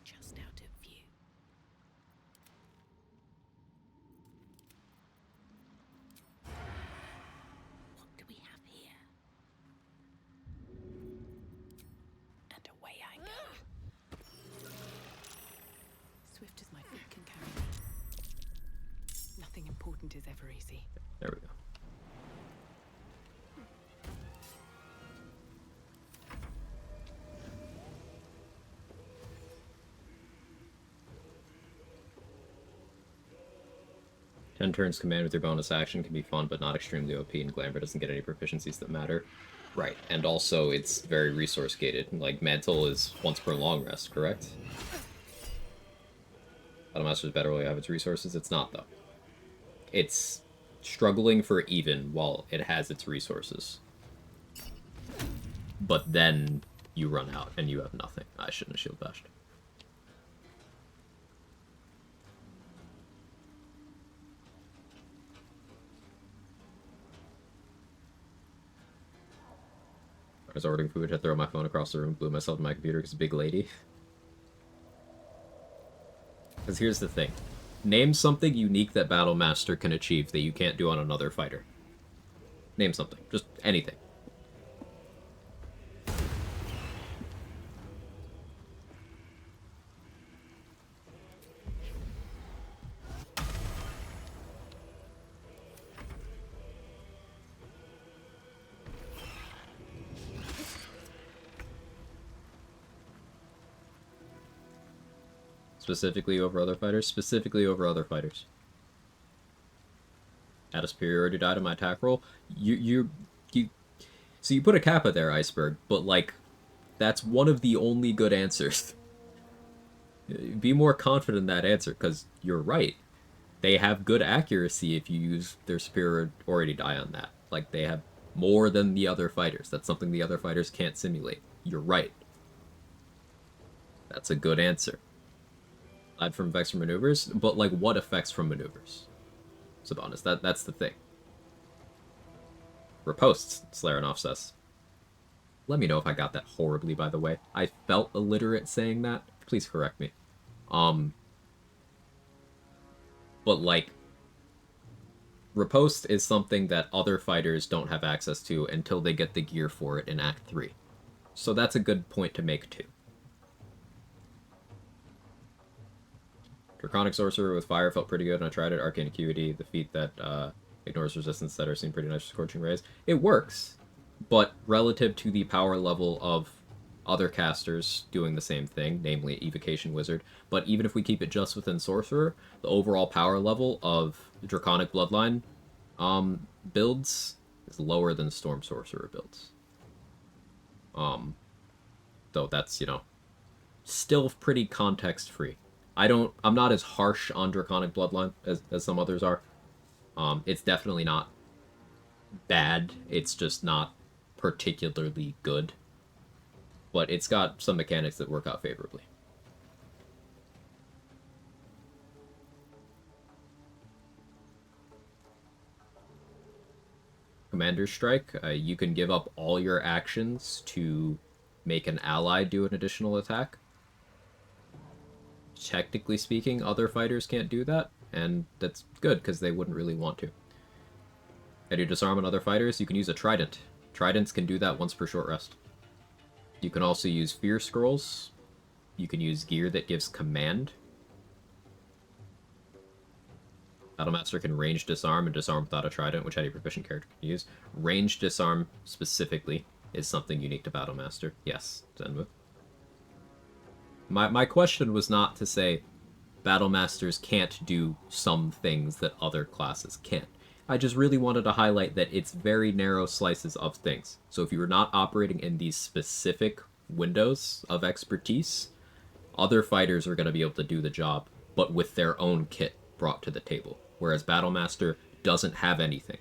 Just out of view. What do we have here? And away I go. Swift as my feet can carry me. Nothing important is ever easy. There we go. Ten turns command with your bonus action can be fun, but not extremely OP, and Glamour doesn't get any proficiencies that matter. Right, and also it's very resource gated. Like, Mantle is once per long rest, correct? Battlemaster is better while you have its resources. It's not, though. It's struggling for even while it has its resources. But then you run out and you have nothing. I shouldn't have shield bashed. I was ordering food, I threw my phone across the room, blew myself to my computer because big lady. Because here's the thing. Name something unique that Battlemaster can achieve that you can't do on another fighter. Name something. Just anything. Specifically over other fighters? Specifically over other fighters. Add a superiority die to my attack roll? So you put a kappa there, Iceberg, but, like, that's one of the only good answers. Be more confident in that answer, because you're right. They have good accuracy if you use their superiority die on that. Like, they have more than the other fighters. That's something the other fighters can't simulate. You're right. That's a good answer. Aside from effects from maneuvers, but, like, what effects from maneuvers? Sabonis, that's the thing. Riposts, Slarenov says. Let me know if I got that horribly, by the way. I felt illiterate saying that. Please correct me. But, like, riposte is something that other fighters don't have access to until they get the gear for it in Act 3. So that's a good point to make, too. Draconic Sorcerer with Fire felt pretty good, and I tried it. Arcane Acuity, the feat that ignores resistance that are seen pretty nice with Scorching Rays. It works, but relative to the power level of other casters doing the same thing, namely Evocation Wizard, but even if we keep it just within Sorcerer, the overall power level of Draconic Bloodline builds is lower than Storm Sorcerer builds. Though that's, you know, still pretty context-free. I'm not as harsh on Draconic Bloodline as some others are. It's definitely not bad. It's just not particularly good. But it's got some mechanics that work out favorably. Commander's Strike, you can give up all your actions to make an ally do an additional attack. Technically speaking, other fighters can't do that, and that's good, because they wouldn't really want to. How do you disarm on other fighters? You can use a Trident. Tridents can do that once per short rest. You can also use Fear Scrolls. You can use gear that gives command. Battlemaster can range disarm and disarm without a trident, which any proficient character can use. Range disarm specifically is something unique to Battlemaster. Yes, Zenmu. My question was not to say Battlemasters can't do some things that other classes can't. I just really wanted to highlight that it's very narrow slices of things. So if you were not operating in these specific windows of expertise, other fighters are going to be able to do the job, but with their own kit brought to the table. Whereas Battlemaster doesn't have anything.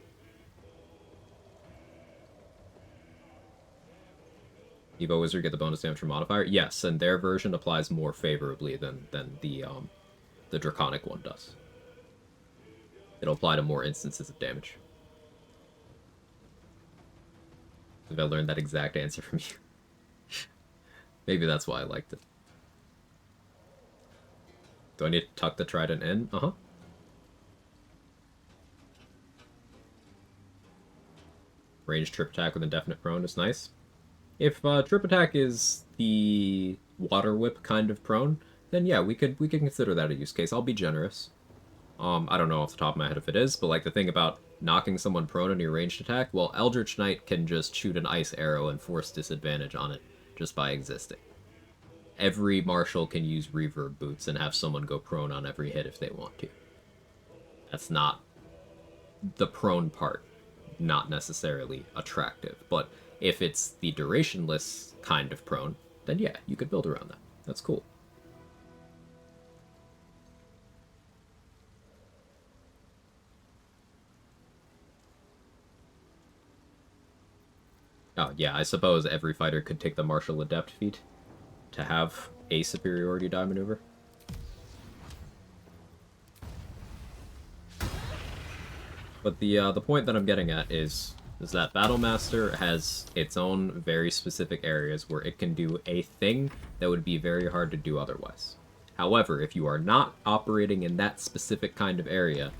Evo Wizard get the bonus damage from modifier? Yes, and their version applies more favorably than the Draconic one does. It'll apply to more instances of damage. If I learned that exact answer from you. Maybe that's why I liked it. Do I need to tuck the trident in? Uh-huh. Ranged trip attack with indefinite prone is nice. If trip attack is the water whip kind of prone, then yeah, we could consider that a use case. I'll be generous. I don't know off the top of my head if it is, but like the thing about knocking someone prone in your ranged attack, well, Eldritch Knight can just shoot an ice arrow and force disadvantage on it just by existing. Every marshal can use reverb boots and have someone go prone on every hit if they want to. That's not the prone part, not necessarily attractive, but if it's the durationless kind of prone, then yeah, you could build around that. That's cool. Oh, yeah, I suppose every fighter could take the Martial Adept feat to have a superiority die maneuver. But the point that I'm getting at is that Battlemaster has its own very specific areas where it can do a thing that would be very hard to do otherwise. However, if you are not operating in that specific kind of area,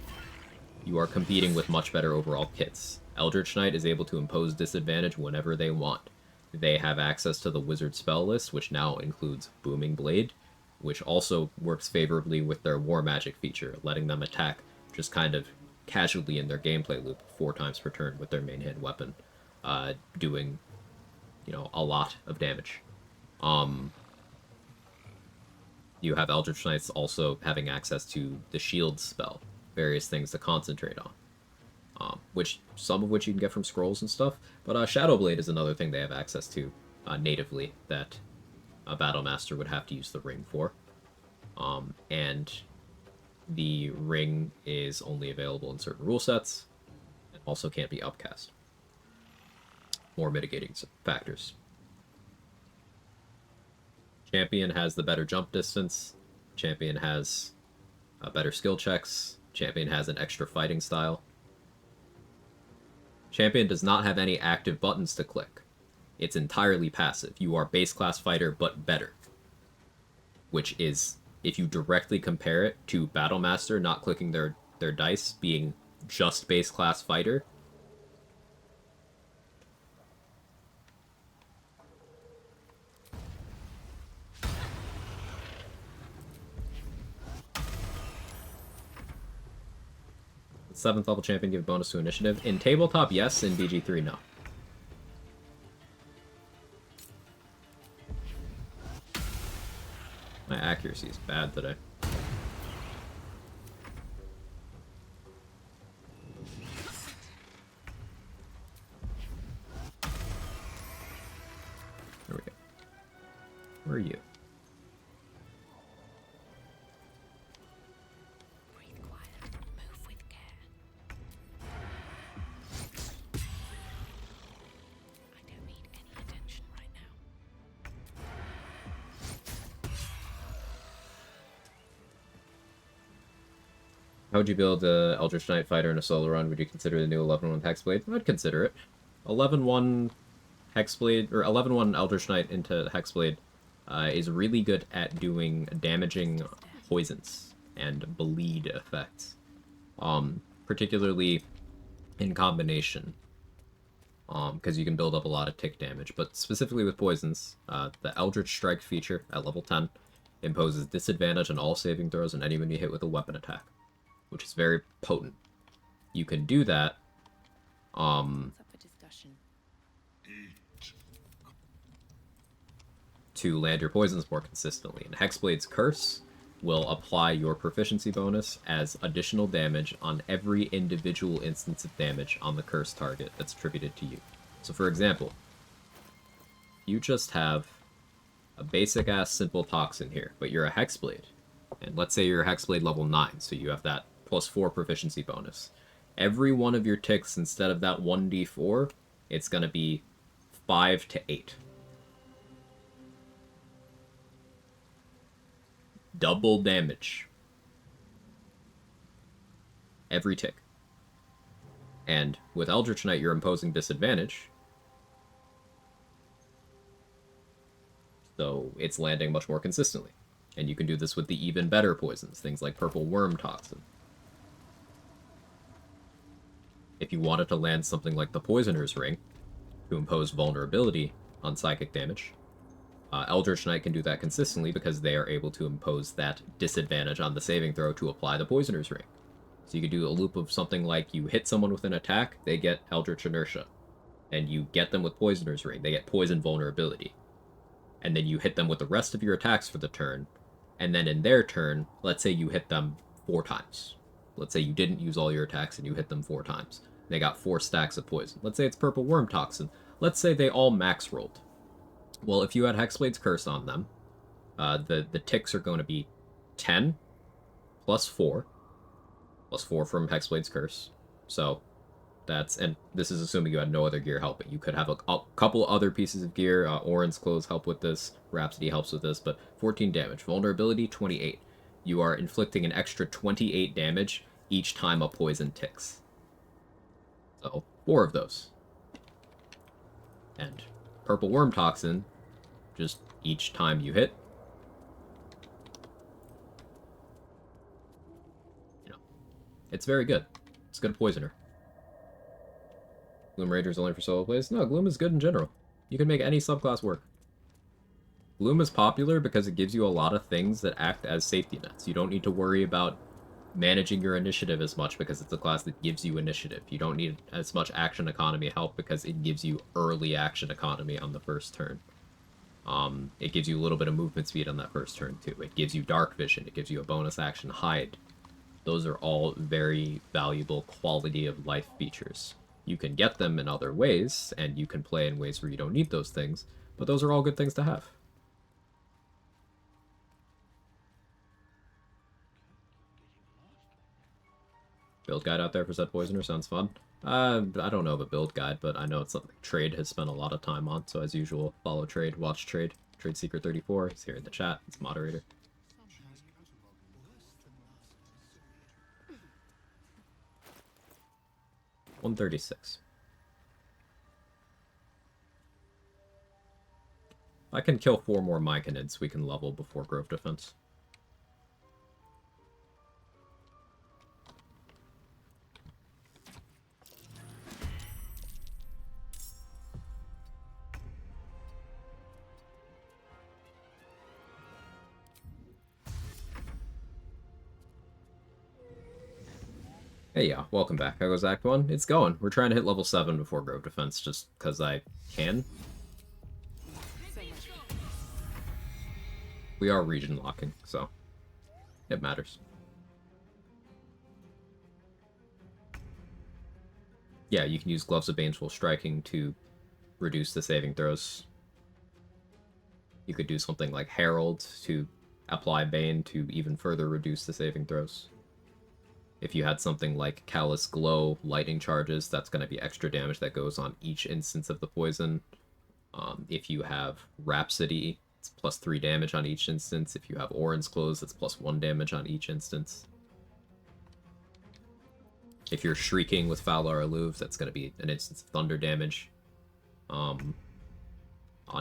you are competing with much better overall kits. Eldritch Knight is able to impose disadvantage whenever they want. They have access to the Wizard spell list, which now includes Booming Blade, which also works favorably with their War Magic feature, letting them attack just kind of casually in their gameplay loop 4 times per turn with their main hand weapon, doing, a lot of damage. You have Eldritch Knights also having access to the Shield spell, various things to concentrate on. Some of which you can get from scrolls and stuff, but Shadowblade is another thing they have access to natively that a Battlemaster would have to use the ring for. And the ring is only available in certain rule sets, and also can't be upcast. More mitigating factors. Champion has the better jump distance. Champion has better skill checks. Champion has an extra fighting style. Champion does not have any active buttons to click. It's entirely passive. You are base class fighter, but better. Which is, if you directly compare it to Battlemaster not clicking their dice, being just base class fighter, the 7th level champion give bonus to initiative. In tabletop, yes. In BG3, no. My accuracy is bad today. There we go. Where are you? How would you build a Eldritch Knight fighter in a solo run? Would you consider the new 11-1 Hexblade? I'd consider it. 11-1 Hexblade, or 11-1 Eldritch Knight into Hexblade is really good at doing damaging poisons and bleed effects. Particularly in combination. Because you can build up a lot of tick damage. But specifically with poisons, the Eldritch Strike feature at level 10 imposes disadvantage on all saving throws on any when you hit with a weapon attack. which is very potent. You can do that What's up for discussion? to land your poisons more consistently. And Hexblade's Curse will apply your proficiency bonus as additional damage on every individual instance of damage on the curse target that's attributed to you. So for example, you just have a basic-ass simple toxin here, but you're a Hexblade. And let's say you're a Hexblade level 9, so you have that +4 proficiency bonus. Every one of your ticks, instead of that 1d4, it's going to be 5 to 8. Double damage. Every tick. And with Eldritch Knight, you're imposing disadvantage. So it's landing much more consistently. And you can do this with the even better poisons, things like Purple Worm Toxin. If you wanted to land something like the Poisoner's Ring, to impose vulnerability on psychic damage, Eldritch Knight can do that consistently because they are able to impose that disadvantage on the saving throw to apply the Poisoner's Ring. So you could do a loop of something like you hit someone with an attack, they get Eldritch Inertia. And you get them with Poisoner's Ring, they get Poison Vulnerability. And then you hit them with the rest of your attacks for the turn, and then in their turn, let's say you hit them 4 times. Let's say you didn't use all your attacks and you hit them 4 times. They got 4 stacks of poison. Let's say it's Purple Worm Toxin. Let's say they all max rolled. Well, if you had Hexblade's Curse on them, the ticks are going to be 10 plus 4 from Hexblade's Curse. So that's, and this is assuming you had no other gear helping. You could have a couple other pieces of gear. Orin's clothes help with this. Rhapsody helps with this, but 14 damage. Vulnerability, 28. You are inflicting an extra 28 damage each time a poison ticks. So, 4 of those. And Purple Worm Toxin, just each time you hit. You know, it's very good. It's a good poisoner. Gloom Rager's only for solo plays? No, Gloom is good in general. You can make any subclass work. Gloom is popular because it gives you a lot of things that act as safety nets. You don't need to worry about managing your initiative as much because it's a class that gives you initiative. You don't need as much action economy help because it gives you early action economy on the first turn. It gives you a little bit of movement speed on that first turn too. It gives you dark vision. It gives you a bonus action hide. Those are all very valuable quality of life features. You can get them in other ways, and you can play in ways where you don't need those things, but those are all good things to have. Build guide out there for said poisoner sounds fun. I don't know of a build guide, but I know it's something Trade has spent a lot of time on, so as usual, follow Trade, watch Trade. Trade Secret 34, he's here in the chat, he's moderator. $136. I can kill 4 more Myconids, we can level before Grove Defense. Hey, yeah, welcome back. How goes Act 1? It's going. We're trying to hit level 7 before Grove Defense, just because I can. We are region locking, so it matters. Yeah, you can use Gloves of Baneful Striking to reduce the saving throws. You could do something like Herald to apply Bane to even further reduce the saving throws. If you had something like Callous Glow, Lightning Charges, that's going to be extra damage that goes on each instance of the poison. If you have Rhapsody, it's +3 damage on each instance. If you have Orin's Clothes, it's +1 damage on each instance. If you're Shrieking with Falar Alluve, that's going to be an instance of Thunder damage on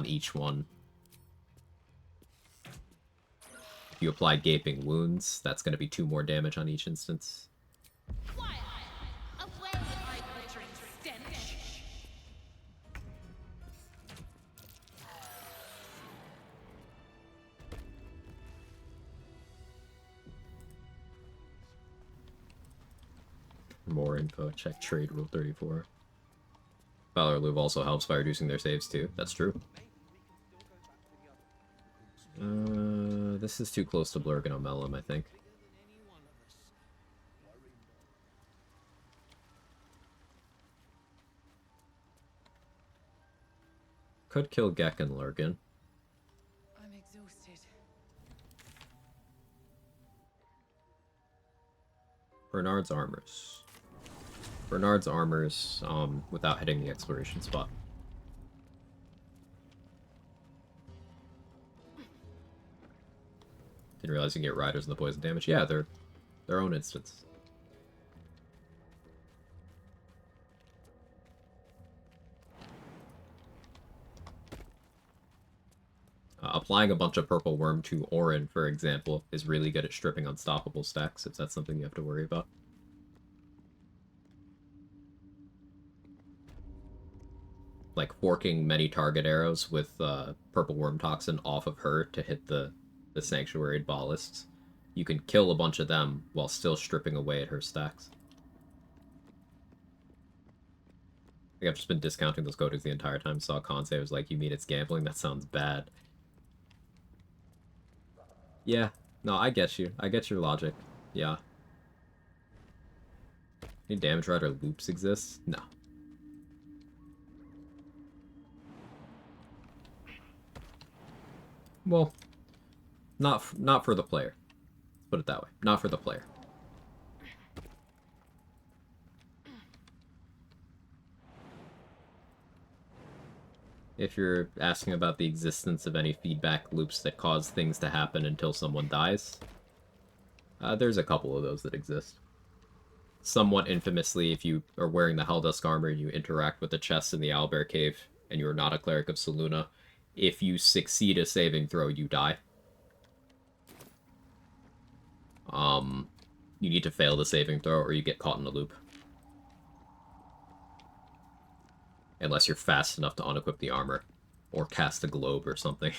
each one. If you apply Gaping Wounds, that's going to be 2 more damage on each instance. more info, check trade rule 34. Valor Louvre also helps by reducing their saves too. That's true. This is too close to Blurg and Omelum, I think. Could kill Gek and Lurgan. I'm exhausted. Bernard's Armors. Bernard's Armors, without hitting the exploration spot. Didn't realize you can get riders in the poison damage. Yeah, they're their own instance. Applying a bunch of Purple Worm to Orin, for example, is really good at stripping unstoppable stacks, if that's something you have to worry about. Like forking many target arrows with Purple Worm Toxin off of her to hit the Sanctuary Ballists. You can kill a bunch of them while still stripping away at her stacks. I think I've just been discounting those codex the entire time. Saw Conte, I was like, you mean it's gambling? That sounds bad. Yeah, no, I get you. I get your logic. Yeah. Any damage rider loops exist? No. Well, not for the player. Let's put it that way. Not for the player. If you're asking about the existence of any feedback loops that cause things to happen until someone dies, there's a couple of those that exist. Somewhat infamously, if you are wearing the Helldusk armor and you interact with the chest in the Owlbear Cave, and you are not a Cleric of Selûne, if you succeed a saving throw, you die. You need to fail the saving throw or you get caught in a loop. Unless you're fast enough to unequip the armor. Or cast a globe or something.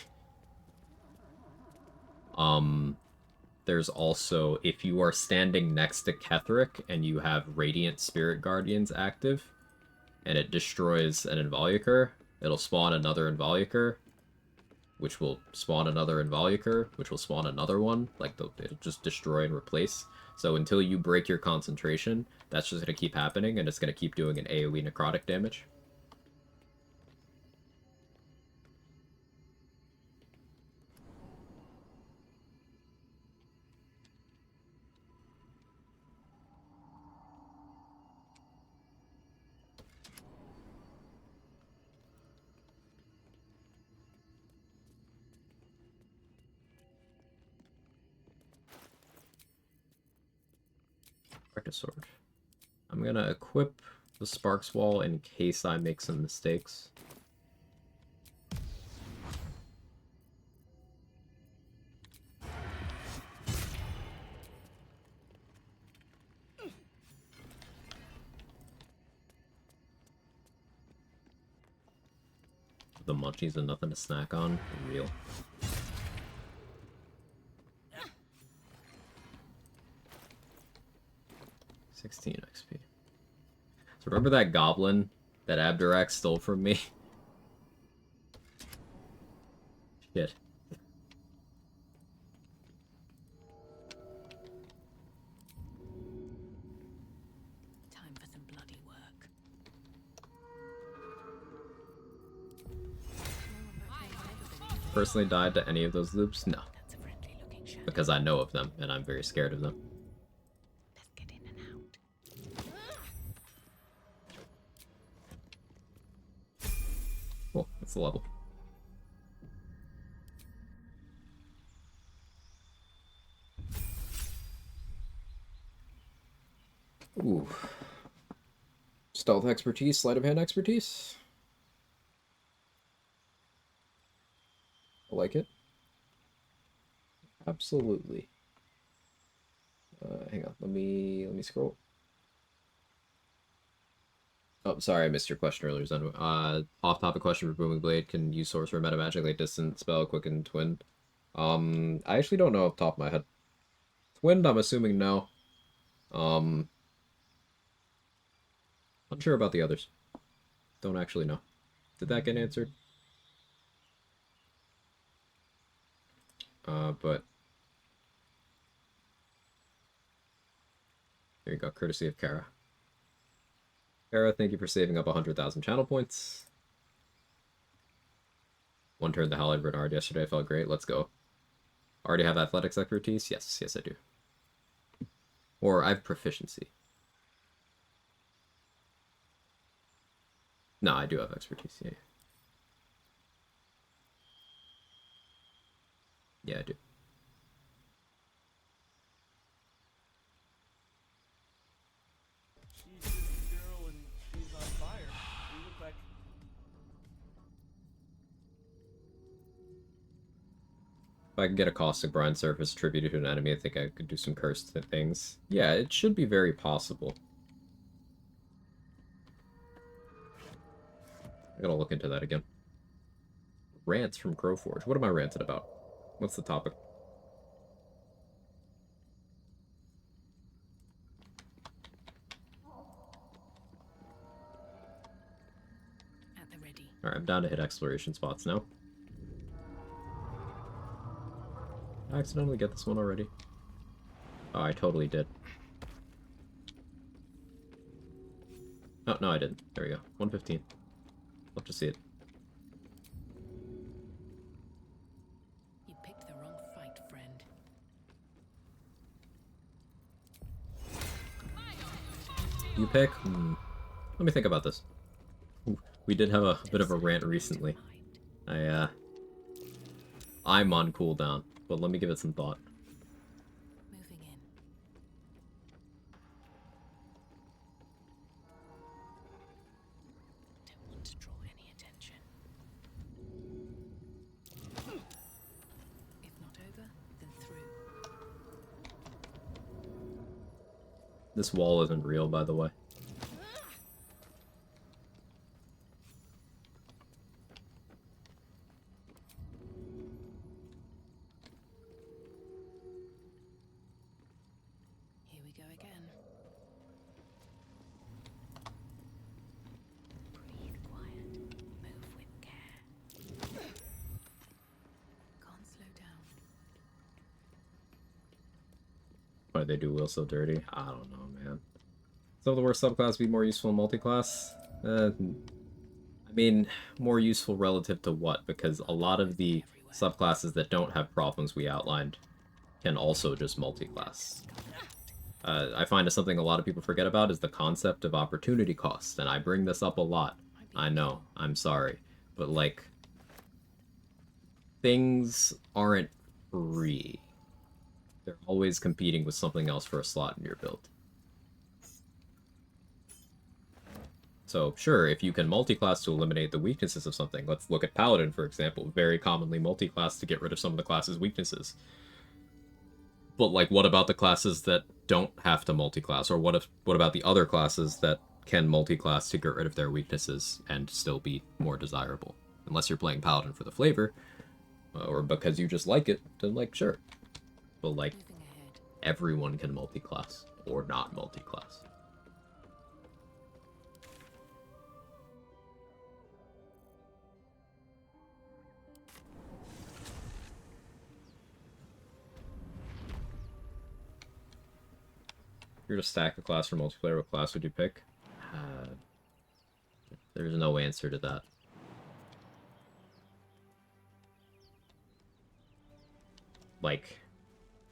There's also, if you are standing next to Ketheric and you have Radiant Spirit Guardians active, and it destroys an Involucre, it'll spawn another Involucre, which will spawn another Involucre, which will spawn another one. Like, it'll just destroy and replace. So until you break your concentration, that's just going to keep happening, and it's going to keep doing an AoE necrotic damage. Practice sword. I'm gonna equip the Sparks Wall in case I make some mistakes. The munchies and nothing to snack on. Real. $16 XP. So remember that goblin that Abdurak stole from me? Shit. Time for some bloody work. Personally died to any of those loops? No. Because I know of them, and I'm very scared of them. Cool, that's the level. Ooh. Stealth expertise, sleight of hand expertise. I like it. Absolutely. Hang on, let me scroll. Oh, sorry, I missed your question earlier, Zen. Off-topic question for Booming Blade. Can use Sorcerer meta magic like Distant Spell, Quicken, Twin? I actually don't know off the top of my head. Twinned, I'm assuming no. Unsure about the others. Don't actually know. Did that get answered? But there you go, courtesy of Kara. Kara, thank you for saving up 100,000 channel points. One turn the Hallowed Bernard yesterday felt great. Let's go. Already have athletics expertise? Yes, yes I do. Or I have proficiency. No, I do have expertise, yeah. Yeah, I do. She's just a girl and she's on fire. You look like... If I could get a Caustic Brine surface attributed to an enemy, I think I could do some cursed things. Yeah, it should be very possible. I gotta look into that again. Rants from Crowforge. What am I ranting about? What's the topic? At the ready. Alright, I'm down to hit exploration spots now. Did I accidentally get this one already? Oh, I totally did. Oh, no, I didn't. There we go. 115. Love to see it. You picked the wrong fight, friend. You pick? Let me think about this. Ooh, we did have a bit of a rant recently. I'm on cooldown, but let me give it some thought. Moving in. Don't want to draw any attention. If not over, then through. This wall isn't real, by the way. Here we go again. Breathe quiet. Move with care. Can't slow down. Why do they do Will so dirty? I don't know, man. Some of the worst subclasses be more useful in multiclass? I mean, more useful relative to what? Because a lot of the subclasses that don't have problems we outlined can also just multiclass. I find it's something a lot of people forget about is the concept of opportunity cost, and I bring this up a lot. I know, I'm sorry. But, like, things aren't free. They're always competing with something else for a slot in your build. So, sure, if you can multiclass to eliminate the weaknesses of something, let's look at Paladin, for example, very commonly multiclass to get rid of some of the class's weaknesses. But, like, what about the classes that don't have to multiclass? Or what about the other classes that can multiclass to get rid of their weaknesses and still be more desirable? Unless you're playing Paladin for the flavor, or because you just like it, then, like, sure. But, like, everyone can multiclass, or not multiclass. If you're to stack a class for multiplayer, what class would you pick? There's no answer to that. Like,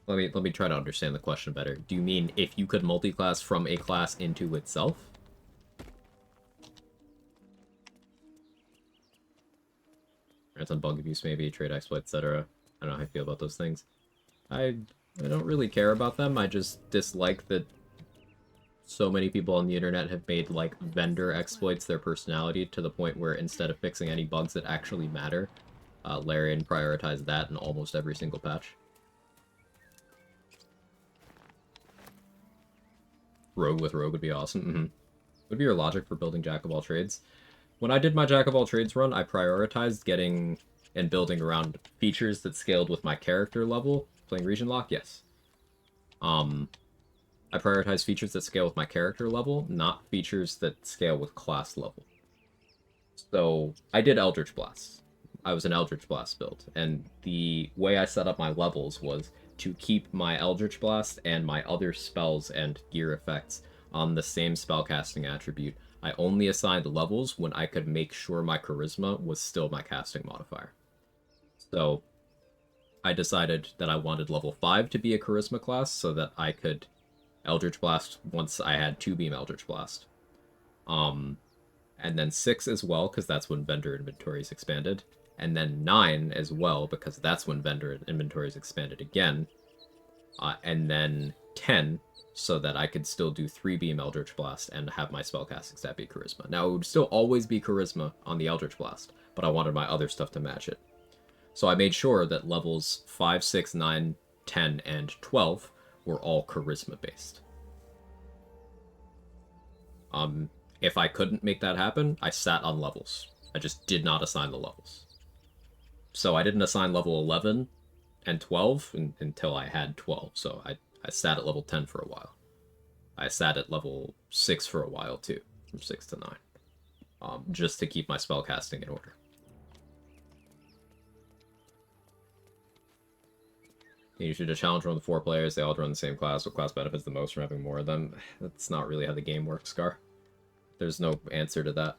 let me try to understand the question better. Do you mean if you could multiclass from a class into itself? Rants on bug abuse, maybe trade exploit, etc. I don't know how I feel about those things. I don't really care about them. I just dislike that so many people on the internet have made, like, vendor exploits their personality to the point where instead of fixing any bugs that actually matter, Larian prioritized that in almost every single patch. Rogue with Rogue would be awesome. Would be your logic for building Jack of all trades? When I did my Jack of all trades run, I prioritized getting and building around features that scaled with my character level. Playing region lock, yes. I prioritize features that scale with my character level, not features that scale with class level. So I did Eldritch Blast. I was an Eldritch Blast build, and the way I set up my levels was to keep my Eldritch Blast and my other spells and gear effects on the same spellcasting attribute. I only assigned levels when I could make sure my Charisma was still my casting modifier. So I decided that I wanted level 5 to be a Charisma class so that I could Eldritch Blast once I had 2-beam Eldritch Blast. And then 6 as well, because that's when vendor inventories expanded. And then 9 as well, because that's when vendor inventories expanded again. And then 10, so that I could still do 3-beam Eldritch Blast and have my spellcasting stat be Charisma. Now, it would still always be Charisma on the Eldritch Blast, but I wanted my other stuff to match it. So I made sure that levels 5, 6, 9, 10, and 12 were all Charisma based. If I couldn't make that happen, I sat on levels. I just did not assign the levels. So I didn't assign level 11 and 12 until I had 12. So I sat at level 10 for a while. I sat at level 6 for a while too, from 6 to 9. Just to keep my spellcasting in order. You should just challenge one of the 4 players. They all run the same class. What class benefits the most from having more of them? That's not really how the game works, Scar. There's no answer to that.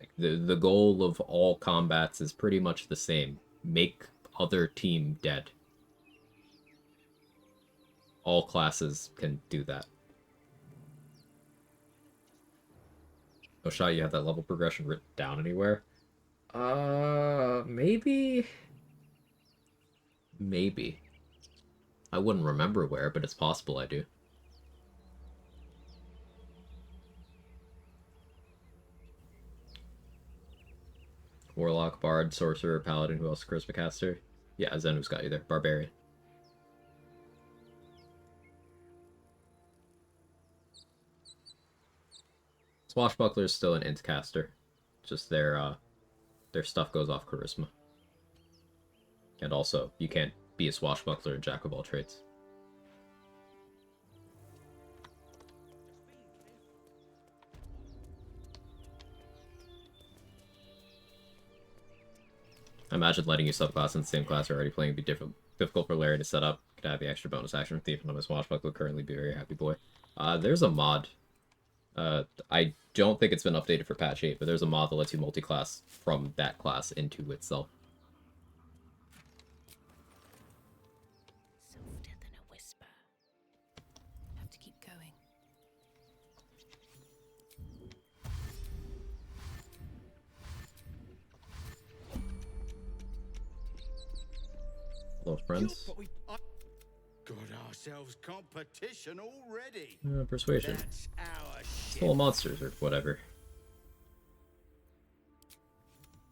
Like, the goal of all combats is pretty much the same. Make other team dead. All classes can do that. No shot you have that level progression written down anywhere? Maybe? Maybe. I wouldn't remember where, but it's possible I do. Warlock, Bard, Sorcerer, Paladin, who else? Charisma Caster? Yeah, Zenu's got you there. Barbarian. Swashbuckler is still an int caster. Just their stuff goes off Charisma. And also, you can't be a Swashbuckler and Jack of all trades. I imagine letting you subclass in the same class you're already playing would be difficult for Larry to set up. Could add the extra bonus action from Thief and his Swashbuckler would currently be a very happy boy. There's a mod. I don't think it's been updated for patch 8, but there's a mod that lets you multi-class from that class into itself. Softer than a whisper. Have to keep going. Hello, friends. Got ourselves competition already. Persuasion. That's our shit. Full of monsters or whatever.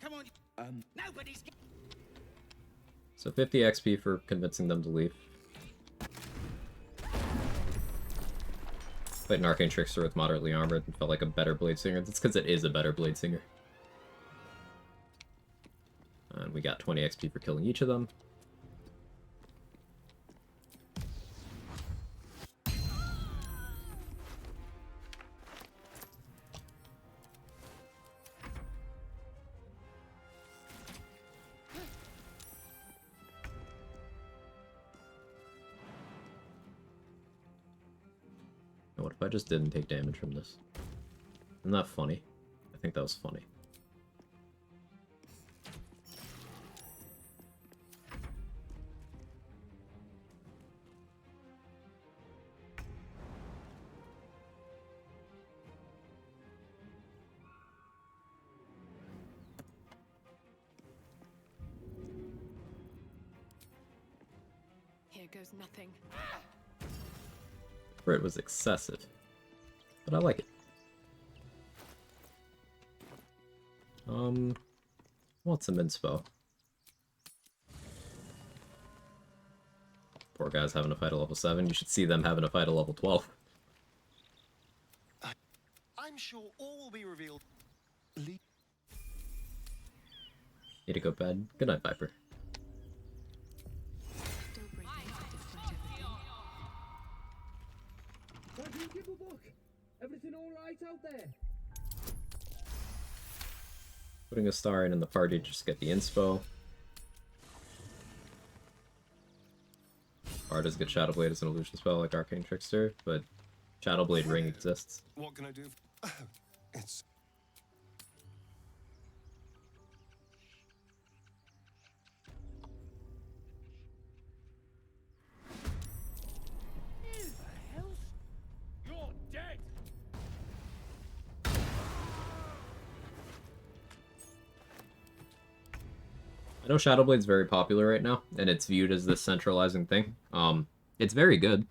Come on. Nobody's. So 50 XP for convincing them to leave. Played an Arcane Trickster with moderately armored and felt like a better Blade Singer. That's because it is a better Blade Singer. And we got 20 XP for killing each of them. What if I just didn't take damage from this? Isn't that funny? I think that was funny. Here goes nothing. It was excessive, but I like it. Want some inspo. Poor guys having to fight a level 7. You should see them having to fight a level 12. I'm sure all will be revealed. Need to go to bed. Good night, Viper. Still breathing. Everything all right out there? Putting a star in the party just to get the inspo. Or does get Shadowblade as an illusion spell like Arcane Trickster, but Shadowblade Ring exists. What can I do? It's... You're dead! I know Shadowblade's very popular right now, and it's viewed as this centralizing thing. It's very good.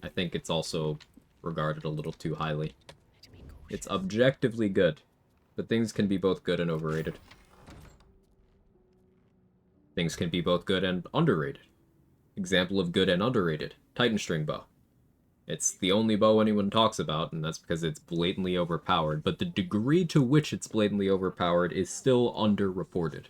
I think it's also regarded a little too highly. It's objectively good, but things can be both good and overrated. Things can be both good and underrated. Example of good and underrated, Titan String Bow. It's the only bow anyone talks about, and that's because it's blatantly overpowered, but the degree to which it's blatantly overpowered is still underreported.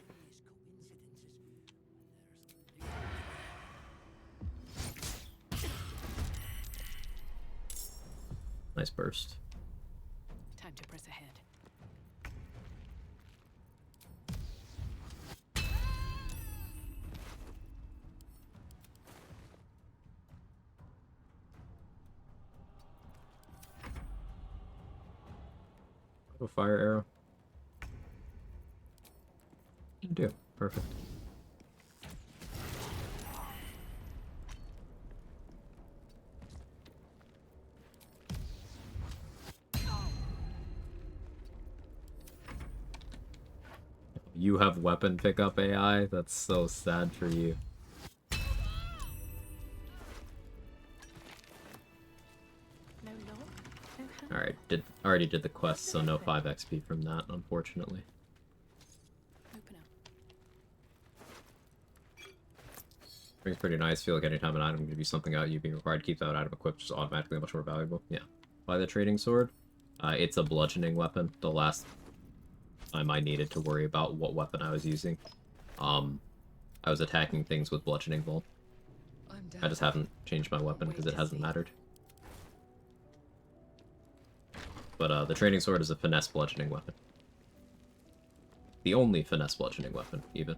Nice burst. Time to press ahead. A fire arrow. You do. Perfect. You have weapon pickup AI? That's so sad for you. No log? No hand? Alright, already did the quest, so no 5 XP from that, unfortunately. Open up. Ring's pretty nice. Feel like anytime an item gives you something out, you being required to keep that item equipped is automatically much more valuable. Yeah. Buy the trading sword. It's a bludgeoning weapon. The last time I needed to worry about what weapon I was using, I was attacking things with bludgeoning bolt. I just haven't changed my weapon because it hasn't mattered. But the trading sword is a finesse bludgeoning weapon. The only finesse bludgeoning weapon, even.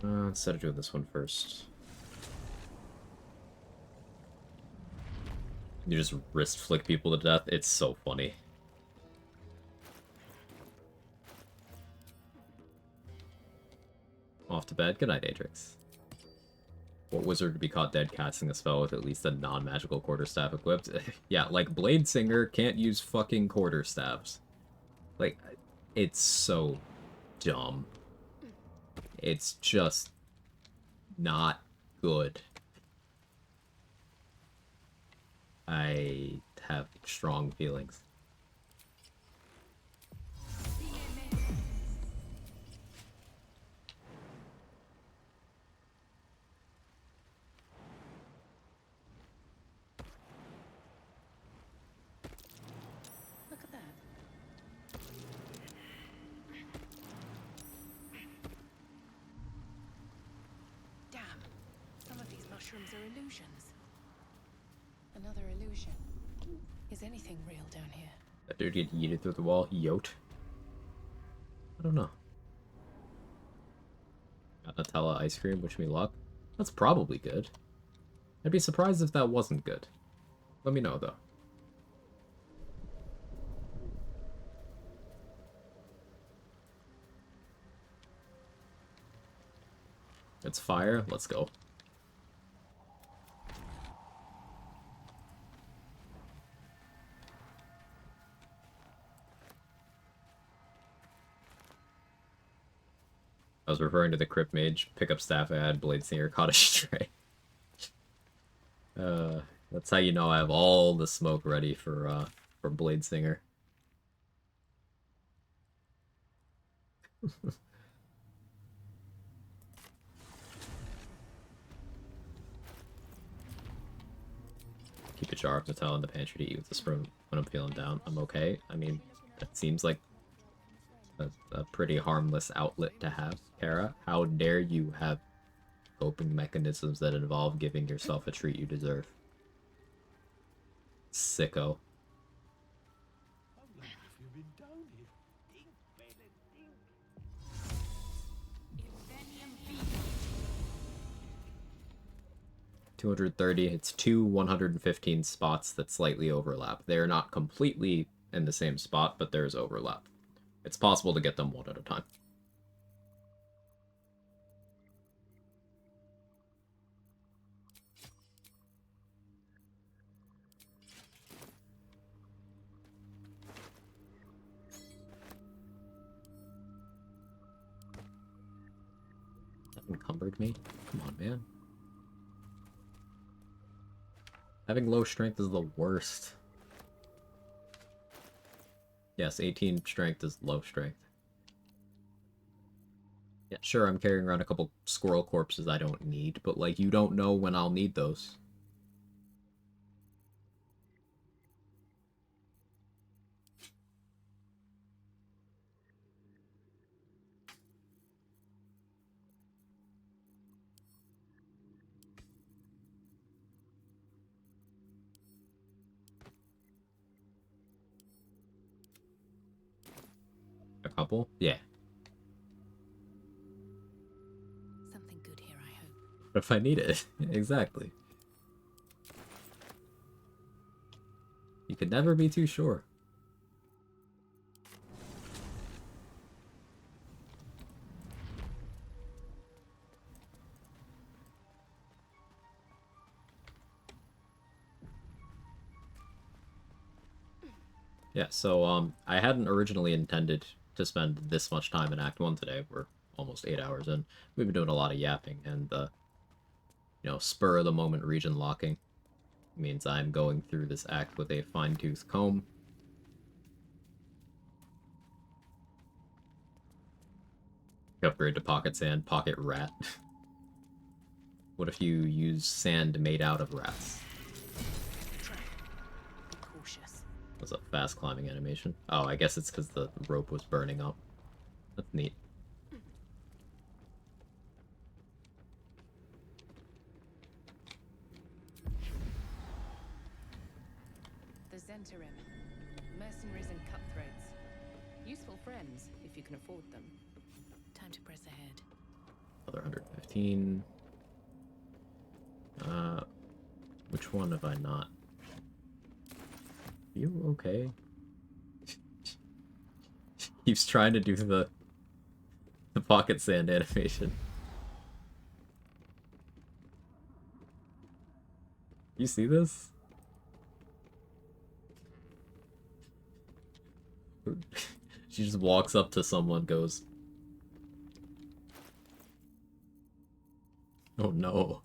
Instead of doing this one first. You just wrist flick people to death. It's so funny. Off to bed. Good night, Atrix. What wizard would be caught dead casting a spell with at least a non-magical quarterstaff equipped? Yeah, like Blade Singer can't use fucking quarterstaffs. Like, it's so dumb. It's just not good. I have strong feelings. Look at that. Damn. Some of these mushrooms are illusions. Another illusion. Is anything real down here? That dude get yeeted through the wall. Yote. I don't know. Got Nutella ice cream, wish me luck. That's probably good. I'd be surprised if that wasn't good. Let me know, though. It's fire. Let's go. I was referring to the Crypt Mage. Pick up staff I had, Blade Singer, caught a stray. That's how you know I have all the smoke ready for Blade Singer. keep a jar of Nutella in the pantry to eat with a spoon when I'm feeling down. I'm okay. I mean, that seems like a pretty harmless outlet to have, Kara. How dare you have coping mechanisms that involve giving yourself a treat you deserve? Sicko. 230, it's two 115 spots that slightly overlap. They are not completely in the same spot, but there's overlap. It's possible to get them one at a time. That encumbered me? Come on, man. Having low strength is the worst. Yes, 18 strength is low strength. Yeah, sure, I'm carrying around a couple squirrel corpses I don't need, but, like, you don't know when I'll need those. A couple? Yeah. Something good here, I hope. What if I need it? Exactly. You could never be too sure. Yeah, so, I hadn't originally intended to spend this much time in Act 1 today. We're almost 8 hours in. We've been doing a lot of yapping, and, you know, spur-of-the-moment region locking means I'm going through this act with a fine-tooth comb. Upgrade to pocket sand, pocket rat. What if you use sand made out of rats? Be cautious. That's a fast climbing animation. Oh, I guess it's because the rope was burning up. That's neat. The Zentarim. Mercenaries and cutthroats. Useful friends, if you can afford them. Time to press ahead. Another 115. Which one have I not? You okay? Keeps trying to do the pocket sand animation. You see this? She just walks up to someone, goes, "Oh no."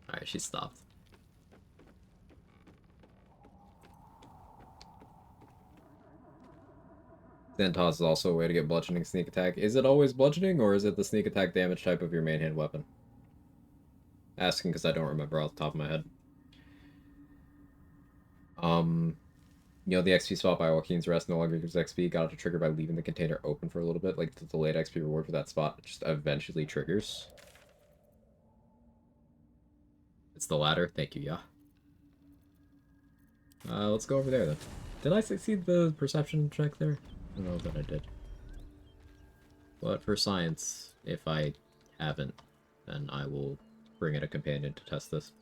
Alright, she stopped. Sand toss is also a way to get bludgeoning sneak attack. Is it always bludgeoning, or is it the sneak attack damage type of your main hand weapon? Asking because I don't remember off the top of my head. You know, the XP spot by Joaquin's Rest no longer gives XP. Got it to trigger by leaving the container open for a little bit. Like, the delayed XP reward for that spot just eventually triggers. It's the latter. Thank you, yeah. Let's go over there, then. Did I succeed the perception check there? I don't know that I did. But for science, if I haven't, then I will bring in a companion to test this.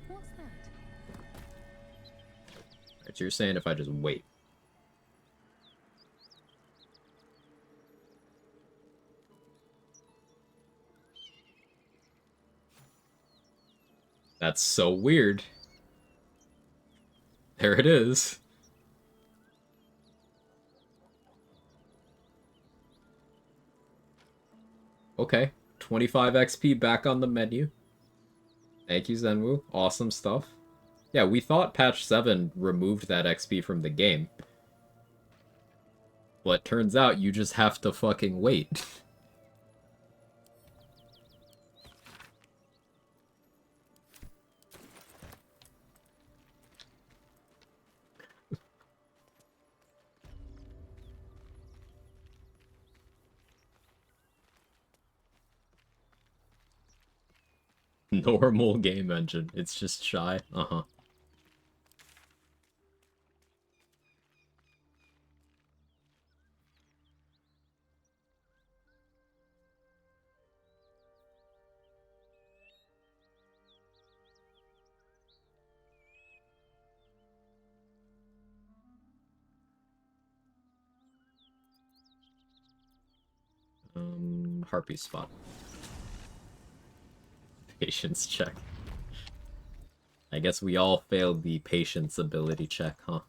What's that? Alright, so you're saying if I just wait. That's so weird. There it is. Okay, 25 XP back on the menu. Thank you, Zenwu. Awesome stuff. Yeah, we thought patch 7 removed that XP from the game. But turns out you just have to fucking wait. Normal game engine. It's just shy. Uh-huh. Harpy spot. Patience check. I guess we all failed the patience ability check, huh?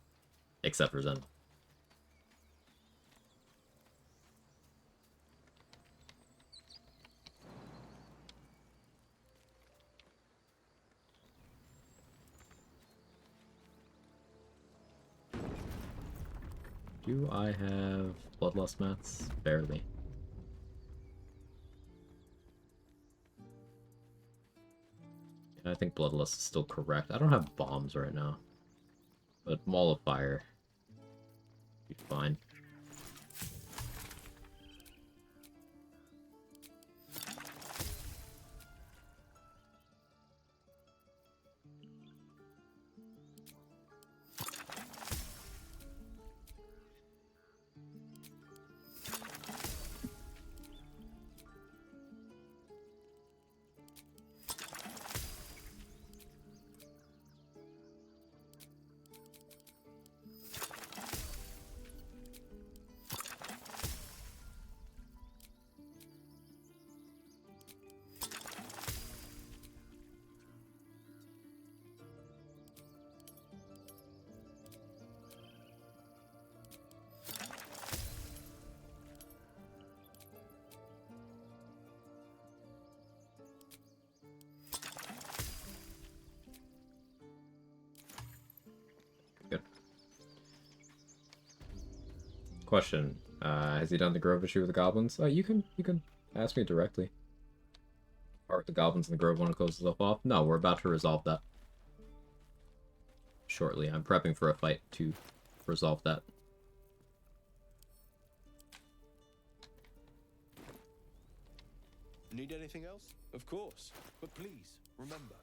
Except for Zen. Do I have bloodlust mats? Barely. I think bloodlust is still correct. I don't have bombs right now. But Maul of Fire. Be fine. Good. Question. Has he done the Grove issue with the goblins? You can ask me directly. Or if the goblins in the Grove want to close itself off. No, we're about to resolve that. Shortly. I'm prepping for a fight to resolve that. Need anything else? Of course. But please, remember,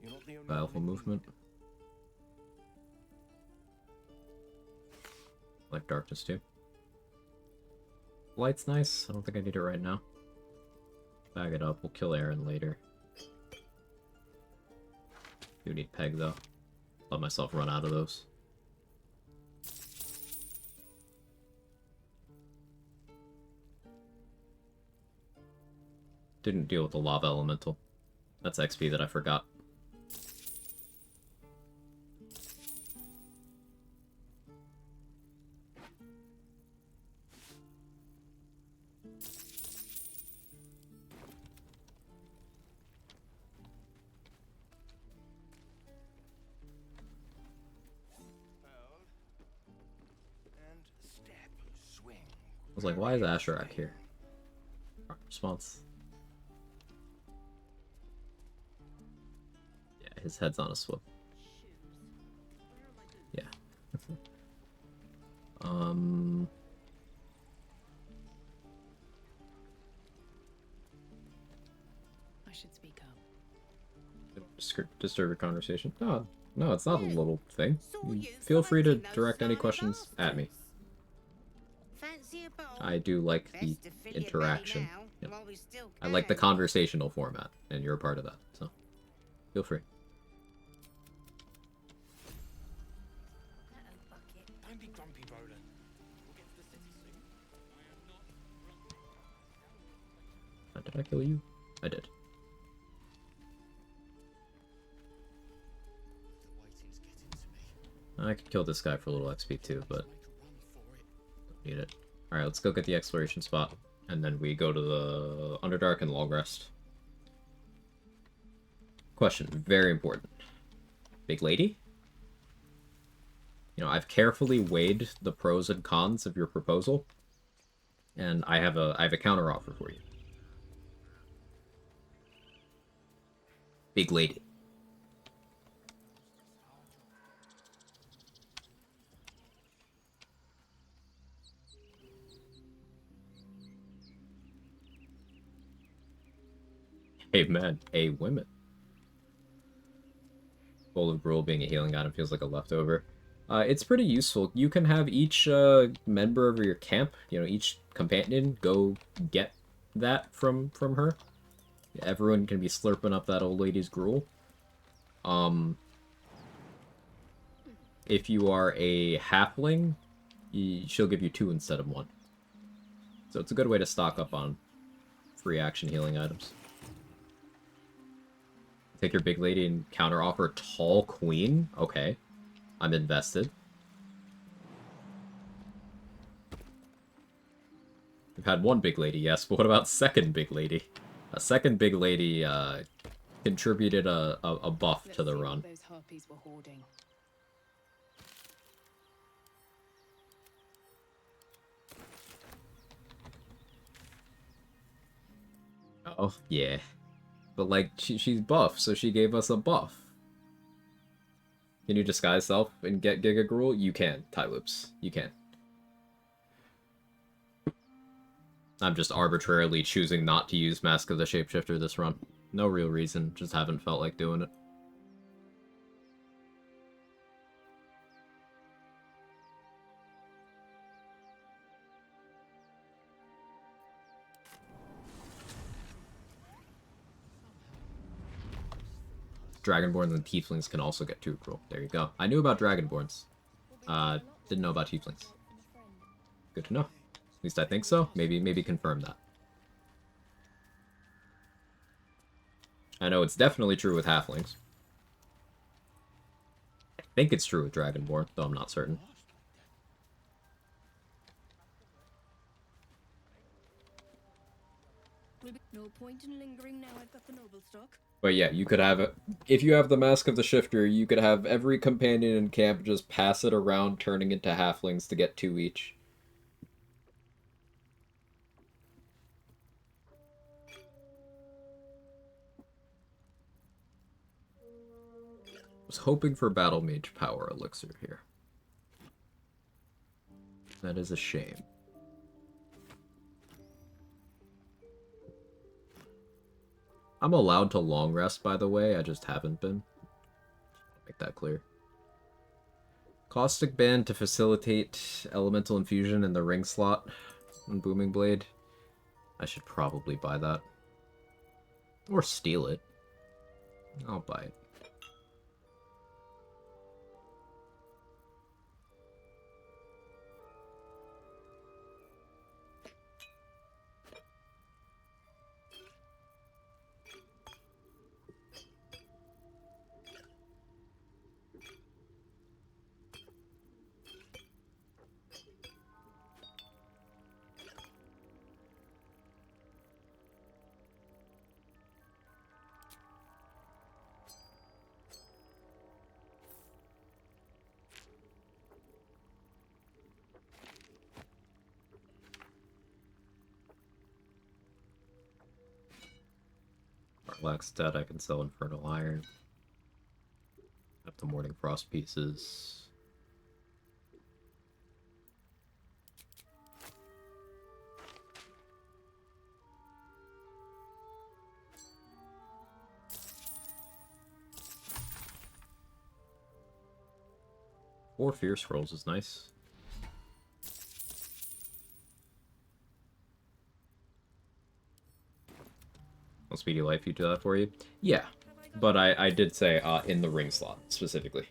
you're not the only Alpha movement. Like darkness too. Light's nice. I don't think I need it right now. Bag it up. We'll kill Aaron later. Do need Peg though. Let myself run out of those. Didn't deal with the lava elemental. That's XP that I forgot. I was like, why is Asherak here? Response. Yeah, his head's on a swivel. Yeah. I should speak up. Disturb your conversation. No, it's not a little thing. Feel free to direct any questions at me. I do like the interaction. Yeah. I like the conversational format, and you're a part of that, so feel free. Don't be grumpy, Roland. We'll get to the city soon. Did I kill you? I did. The waiting's getting to me. I could kill this guy for a little XP too, but don't need it. Alright, let's go get the exploration spot. And then we go to the Underdark and Long Rest. Question, very important. Big lady? You know, I've carefully weighed the pros and cons of your proposal, and I have a counter offer for you. Big lady. Hey men, hey women. Bowl of Gruel being a healing item feels like a leftover. It's pretty useful. You can have each member of your camp, you know, each companion, go get that from her. Everyone can be slurping up that old lady's gruel. If you are a halfling, she'll give you 2 instead of 1. So it's a good way to stock up on free action healing items. Take your big lady and counter offer Tall Queen? Okay. I'm invested. We've had 1 big lady, yes, but what about second big lady? A second big lady contributed a buff to the run. Those harpies were hoarding. Oh, yeah. But, like, she's buff, so she gave us a buff. Can you disguise self and get Giga Gruel? You can, Tyloops. You can. I'm just arbitrarily choosing not to use Mask of the Shapeshifter this run. No real reason, just haven't felt like doing it. Dragonborns and Tieflings can also get 2 Gruel. There you go. I knew about Dragonborns. Didn't know about Tieflings. Good to know. At least I think so. Maybe confirm that. I know it's definitely true with Halflings. I think it's true with Dragonborn, though I'm not certain. No point in lingering now I've got the noble stock. But yeah, you could have, if you have the Mask of the Shifter, you could have every companion in camp just pass it around, turning into halflings to get 2 each. Was hoping for Battle Mage Power Elixir here. That is a shame. I'm allowed to long rest, by the way, I just haven't been. Make that clear. Caustic Band to facilitate elemental infusion in the ring slot on Booming Blade. I should probably buy that. Or steal it. I'll buy it. Relax dead, I can sell Infernal Iron. Have the Morning Frost pieces. Four Fear Scrolls is nice. Will Speedy Life you do that for you? Yeah, but I did say in the ring slot, specifically.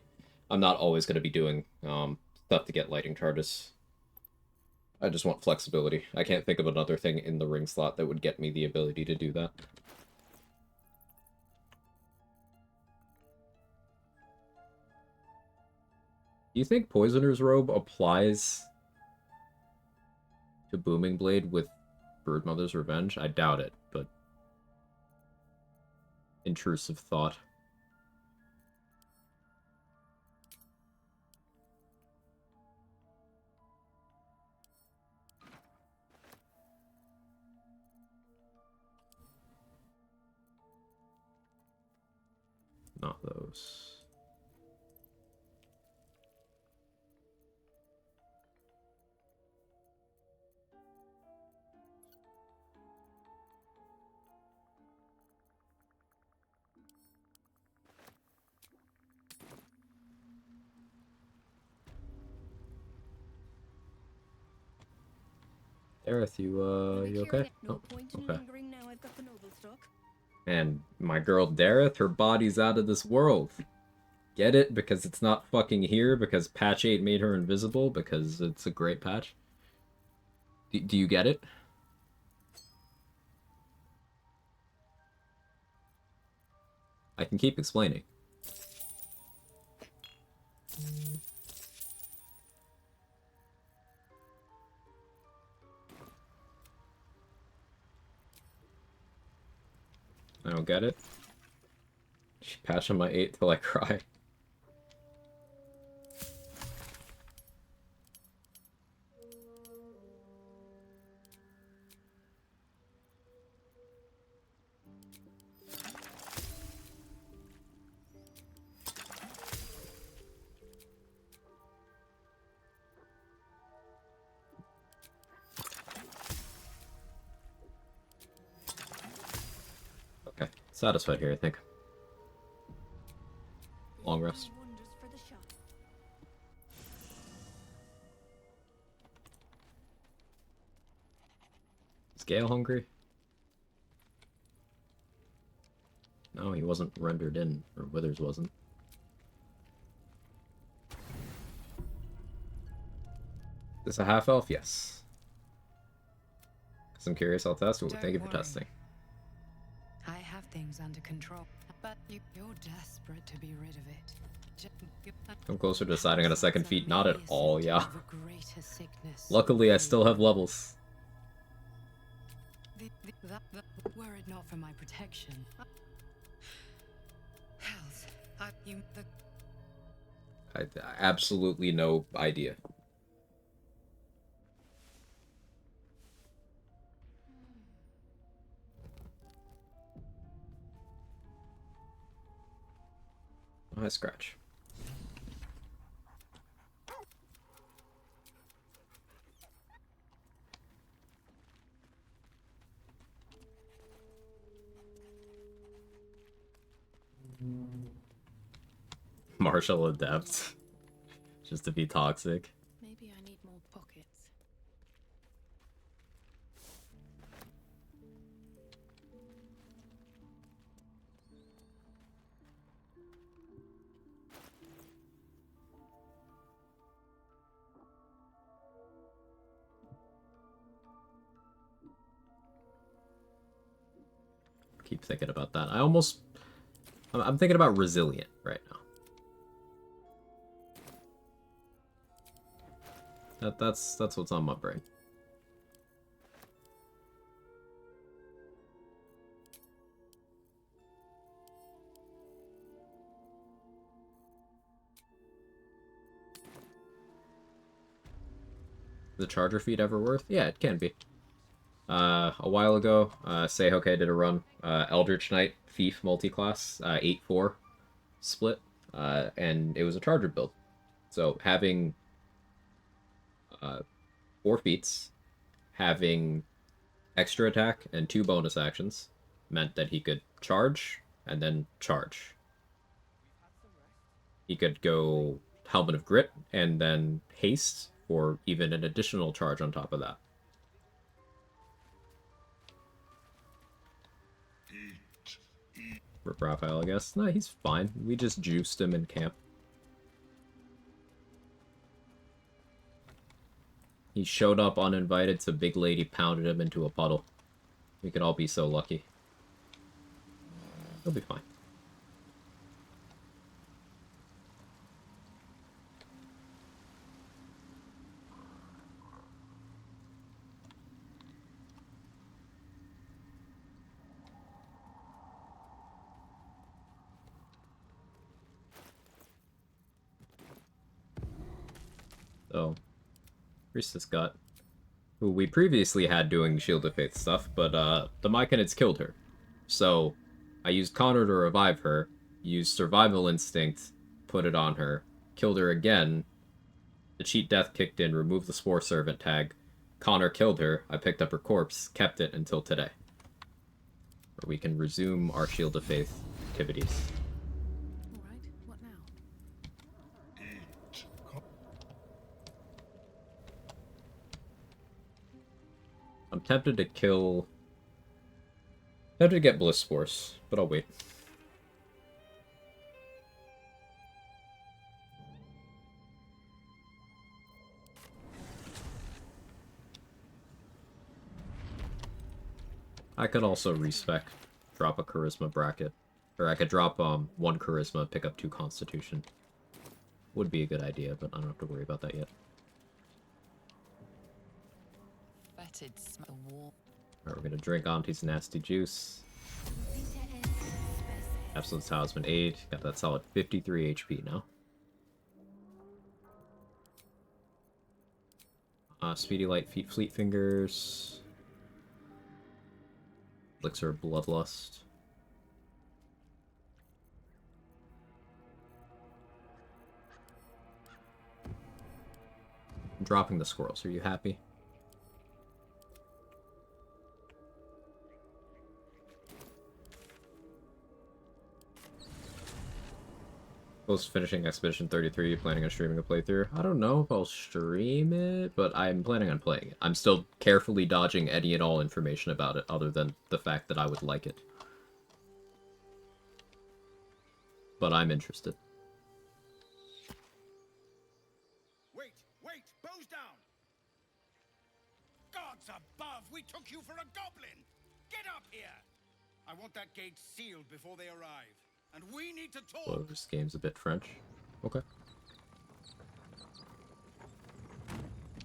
I'm not always going to be doing stuff to get lighting charges. I just want flexibility. I can't think of another thing in the ring slot that would get me the ability to do that. Do you think Poisoner's Robe applies to Booming Blade with Broodmother's Revenge? I doubt it, but intrusive thought. Not those. Aerith, you okay? Oh, okay. And my girl Dareth, her body's out of this world. Get it? Because it's not fucking here, because patch 8 made her invisible, because it's a great patch. Do you get it? I can keep explaining. I don't get it. She patched on my 8 till I cry. Okay, satisfied here, I think. Long rest. Is Gale hungry? No, he wasn't rendered in, or Withers wasn't. Is this a half-elf? Yes. Because I'm curious, I'll test. Ooh, thank you for testing. I have things under control, but you're desperate to be rid of it. I'm closer to deciding on a second feat. Not at all, yeah. Luckily, I still have levels. Were it not for my protection. Hells, I absolutely no idea. Oh, I scratch. Martial adept. Just to be toxic. Maybe I need more pockets. Keep thinking about that. I'm thinking about resilient right now. That's what's on my brain. The charger feed ever worth? Yeah, it can be. A while ago, Seihoke did a run. Eldritch Knight, Thief multi-class, 8-4 split, and it was a charger build. So having 4 feats, having extra attack and 2 bonus actions meant that he could charge and then charge. He could go Helmet of Grit and then haste, or even an additional charge on top of that. Rip Raphael, I guess. No, he's fine. We just juiced him in camp. He showed up uninvited, so Big Lady pounded him into a puddle. We could all be so lucky. He'll be fine. So, Priestess Gut, who we previously had doing Shield of Faith stuff, but the Myconids killed her. So, I used Connor to revive her, used Survival Instinct, put it on her, killed her again. The cheat death kicked in, removed the Spore Servant tag. Connor killed her, I picked up her corpse, kept it until today. Where we can resume our Shield of Faith activities. Alright, what now? I'm tempted to kill... Tempted to get Bliss Spores, but I'll wait. I could also respec, drop a Charisma bracket. Or I could drop 1 Charisma, pick up 2 Constitution. Would be a good idea, but I don't have to worry about that yet. Alright, we're gonna drink Auntie's Nasty Juice. Absolute Talisman 8. Got that solid 53 HP now. Speedy Light, Fleet Fingers. Elixir of Bloodlust. I'm dropping the squirrels. Are you happy? Post finishing Expedition 33, planning on streaming a playthrough. I don't know if I'll stream it, but I'm planning on playing it. I'm still carefully dodging any and all information about it, other than the fact that I would like it. But I'm interested. Wait! Bows down! Gods above, we took you for a goblin! Get up here! I want that gate sealed before they arrive. And we need to talk. Well, this game's a bit French. Okay.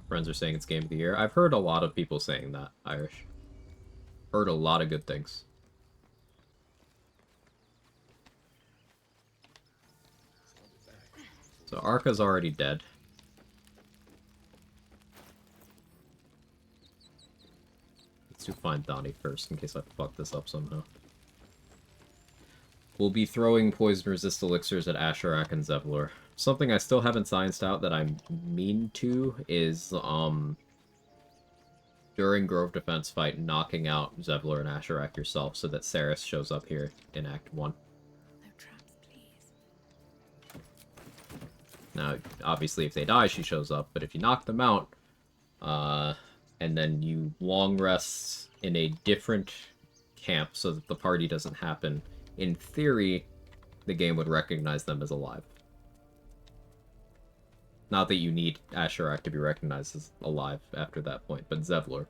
Friends are saying it's Game of the Year. I've heard a lot of people saying that, Irish. Heard a lot of good things. So Arca's already dead. Let's do find Donnie first, in case I fuck this up somehow. We'll be throwing poison resist elixirs at Asherak and Zevlor. Something I still haven't scienced out that I mean to is, during Grove Defense fight, knocking out Zevlor and Asherak yourself so that Saris shows up here in Act 1. No traps, please. Now, obviously, if they die, she shows up, but if you knock them out, and then you long rest in a different camp so that the party doesn't happen, in theory, the game would recognize them as alive. Not that you need Asherak to be recognized as alive after that point, but Zevlor.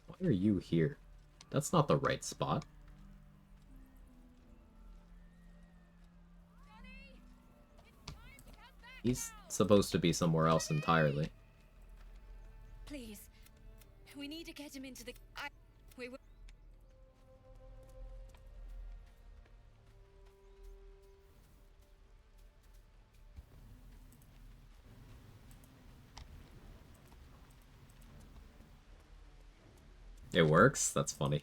Why are you here? That's not the right spot. He's supposed to be somewhere else entirely. Please. We need to get him into the... We will... It works? That's funny.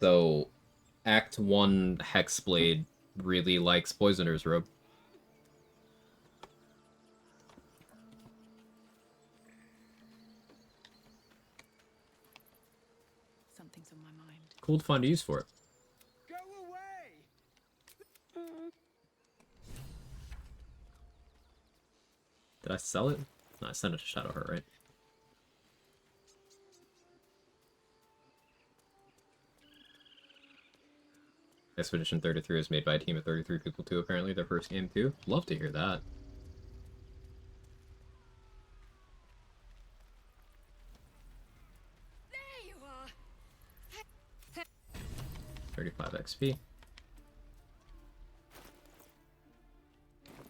So, Act 1 Hexblade really likes Poisoner's Robe. Something's on my mind. Cool to find a use for it. Go away! Did I sell it? No, I sent it to Shadowheart, right? Expedition 33 was made by a team of 33 people too, apparently. Their first game too. Love to hear that. There you are! 35 XP.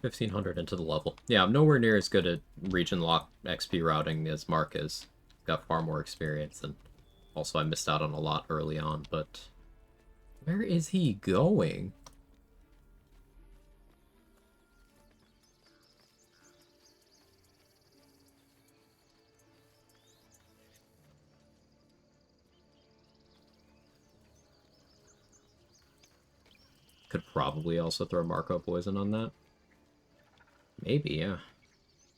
1500 into the level. Yeah, I'm nowhere near as good at region lock XP routing as Mark is. He's got far more experience and Also, I missed out on a lot early on, but... Where is he going? Could probably also throw Marco Poison on that. Maybe, yeah.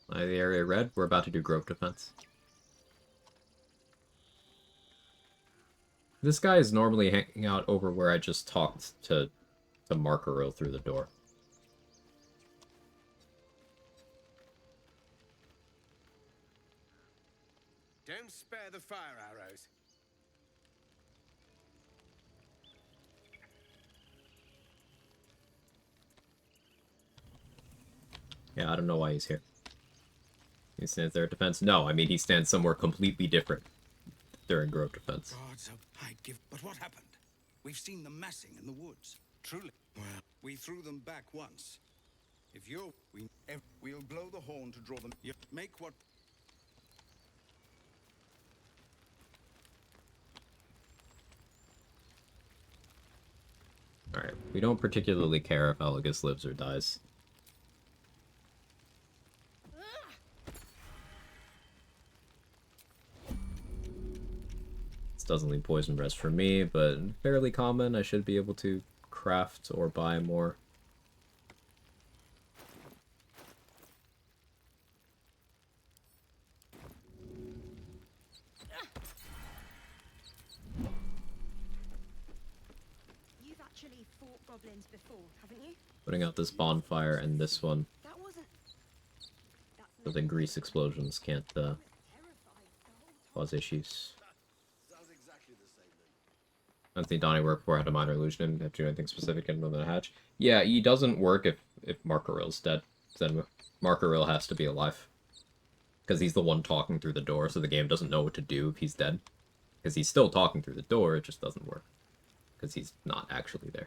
The area red, we're about to do Grove Defense. This guy is normally hanging out over where I just talked to Markero through the door. Don't spare the fire arrows. Yeah, I don't know why he's here. He stands there at defense. No, I mean he stands somewhere completely different during Grove Defense. Gods, I'd give. But what happened? We've seen them massing in the woods. Truly. Well, we threw them back once. If you're, we'll blow the horn to draw them. You make what. Alright, we don't particularly care if Elegus lives or dies. This doesn't leave poison rest for me, but fairly common. I should be able to craft or buy more. You've actually fought goblins before, haven't you? Putting out this bonfire and this one. That wasn't. So the grease explosions can't cause issues. Anthony Donnie worked for had a minor illusion and have to do anything specific in the hatch. Yeah, he doesn't work if Markarill's dead. Then Markarill has to be alive. Because he's the one talking through the door, so the game doesn't know what to do if he's dead. Because he's still talking through the door, it just doesn't work. Because he's not actually there.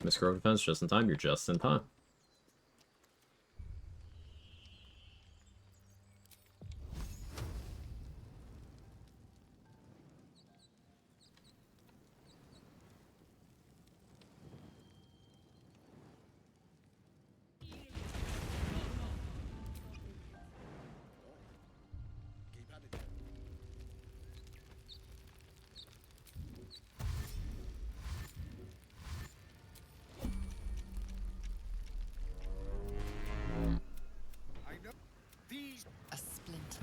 Miss Grove Defense, just in time. You're just in time. A splint.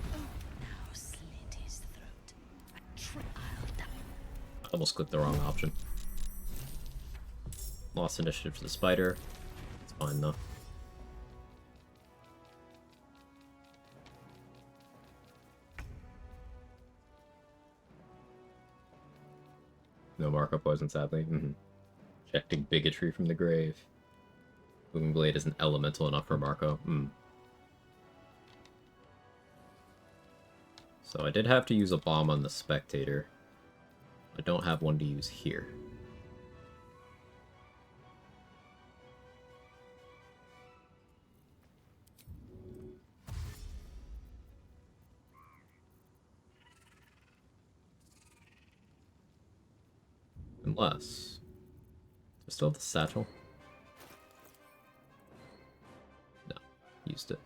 Now slit his throat. I almost clicked the wrong option. Lost initiative to the spider. It's fine though. No Marco Poison, sadly. Ejecting bigotry from the grave. Booming Blade isn't elemental enough for Marco. So I did have to use a bomb on the Spectator. I don't have one to use here. Unless... I still have the satchel? No, used it.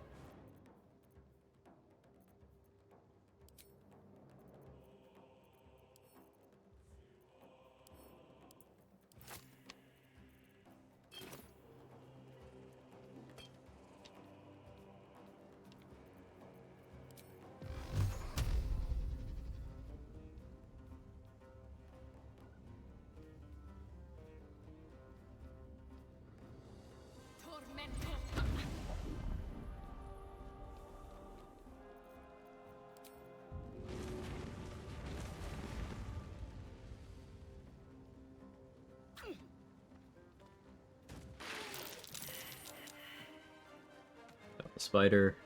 Spider.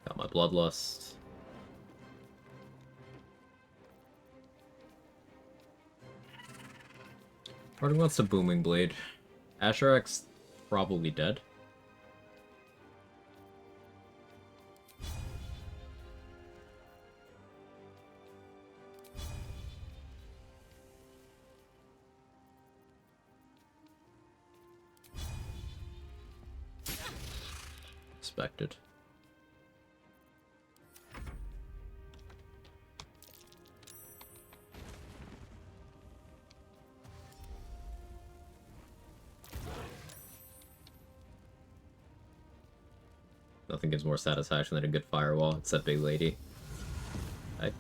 Got my Bloodlust. Party wants the Booming Blade. Asherak's probably dead. Expected. Nothing gives more satisfaction than a good firewall, except Big Lady. I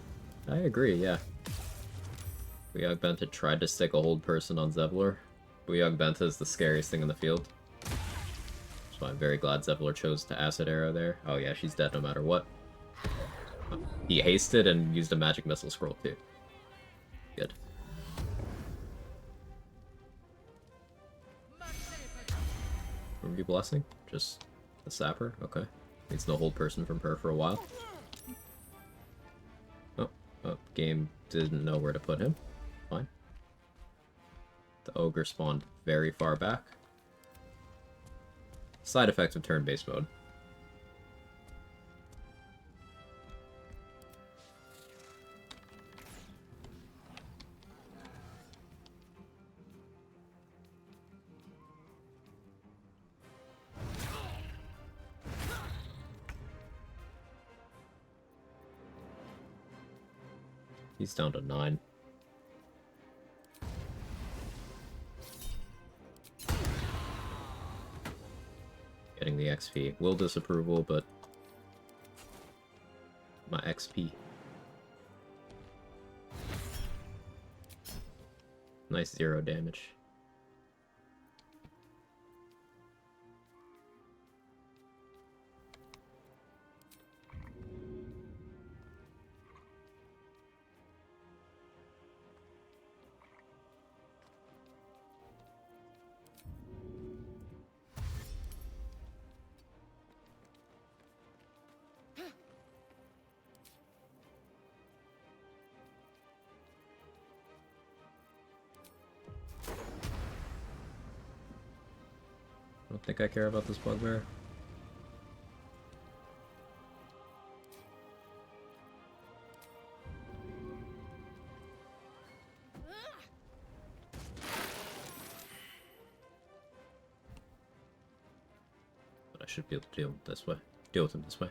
agree, yeah. Quag Benta tried to stick a hold person on Zevlor. Quag Benta is the scariest thing in the field. So I'm very glad Zevlor chose to Acid Arrow there. Oh yeah, she's dead no matter what. He hasted and used a magic missile scroll too. Good. What were you blessing? Just the sapper? Okay. Needs no hold person from her for a while. Oh, game didn't know where to put him. Fine. The ogre spawned very far back. Side effects of turn-based mode. He's down to 9. Getting the XP. Will disapproval, but my XP. Nice 0 damage. I don't think I care about this bugbear. But I should be able to deal with this way. Deal with him this way.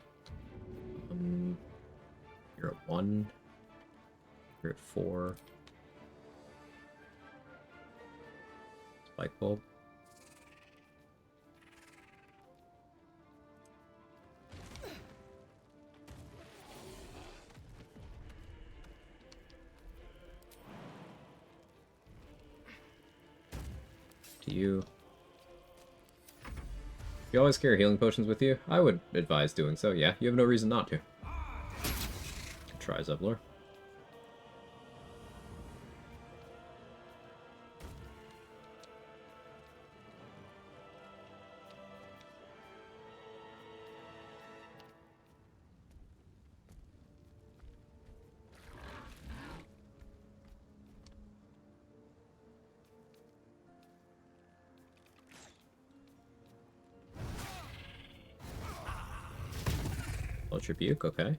You're at 1. You're at 4. Spike bulb. You. You always carry healing potions with you? I would advise doing so, yeah. You have no reason not to. Try Zevlor. Rebuke, okay.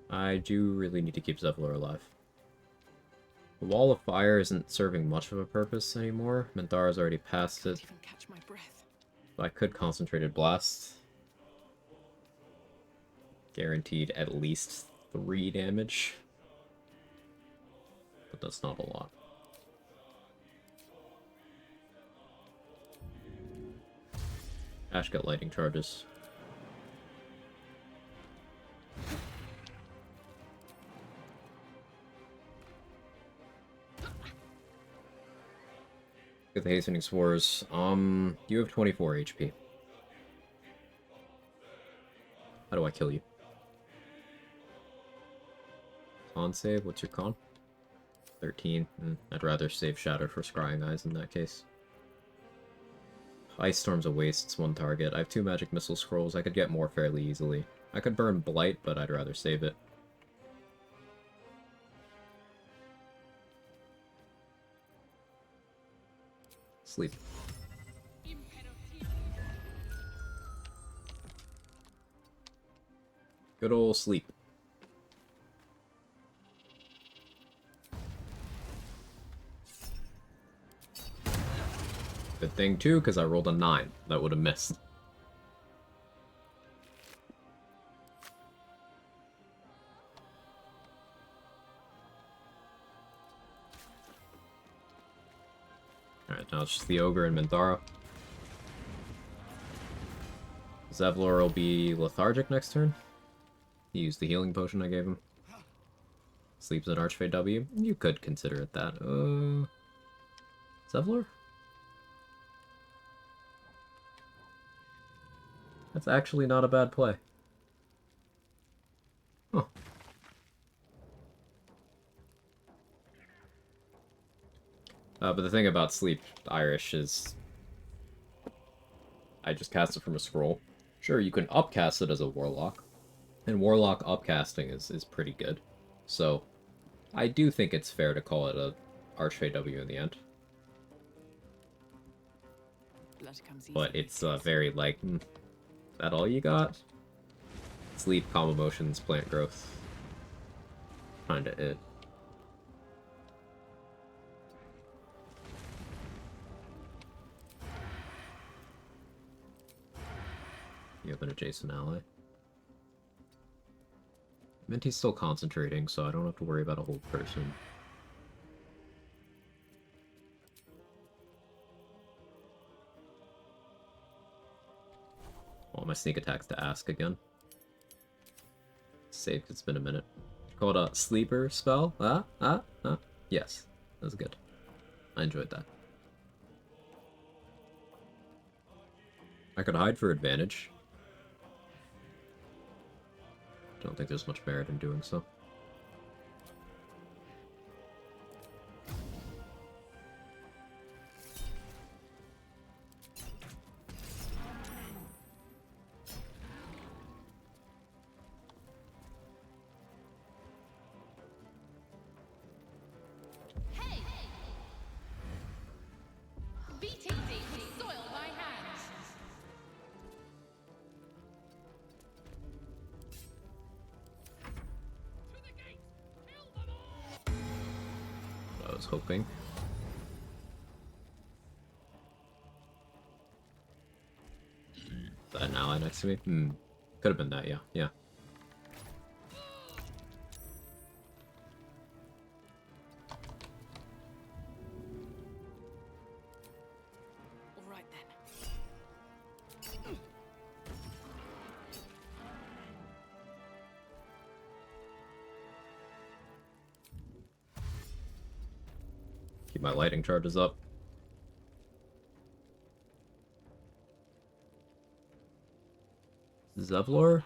I do really need to keep Zevlor alive. The Wall of Fire isn't serving much of a purpose anymore. Minthara's already passed it. Even catch my breath. But I could Concentrated Blast. Guaranteed at least 3 damage. But that's not a lot. Ash got lightning charges. Get the Hastening Spores. You have 24 HP. How do I kill you? Con save? What's your con? 13. I'd rather save Shatter for Scrying Eyes in that case. Ice Storm's a waste, it's one target. I have 2 magic missile scrolls, I could get more fairly easily. I could burn Blight, but I'd rather save it. Sleep. Good old sleep. Good thing, too, because I rolled a 9. That would have missed. Alright, now it's just the Ogre and Minthara. Zevlor will be lethargic next turn. He used the healing potion I gave him. Sleeps at Archfey W. You could consider it that. Zevlor? That's actually not a bad play. Huh. But the thing about Sleep Irish is I just cast it from a scroll. Sure, you can upcast it as a Warlock, and Warlock upcasting is pretty good. So, I do think it's fair to call it a Archfey W in the end. But it's very like, that all you got? Sleep, calm emotions, plant growth. Kinda it. You have an adjacent ally. Minty's still concentrating, so I don't have to worry about a whole person. All my sneak attacks to ask again. Save, 'cause it's been a minute. Called a sleeper spell? Yes, that was good. I enjoyed that. I could hide for advantage. Don't think there's much merit in doing so. Hey! BTD soil my hands. I was hoping. Is that an ally next to me? Could have been that, yeah. Yeah. All right then. Keep my lighting charges up. Zevlor?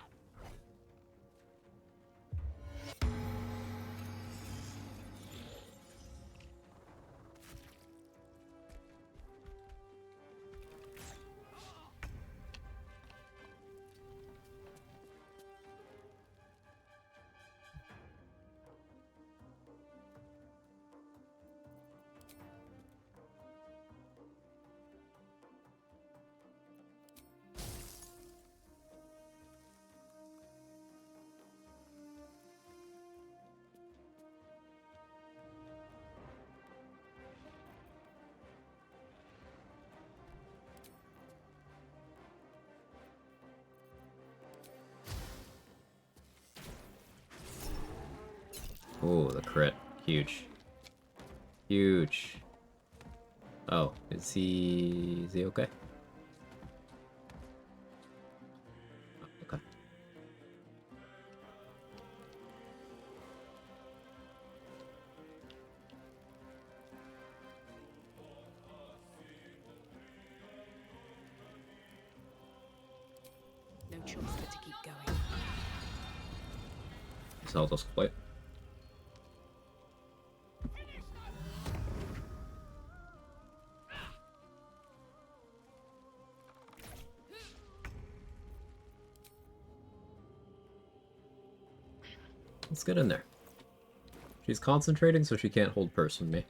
Oh, the crit. Huge. Huge. Oh, is he okay? Oh, okay. No choice but to keep going. Zelda's play. Let's get in there. She's concentrating, so she can't hold purse with me.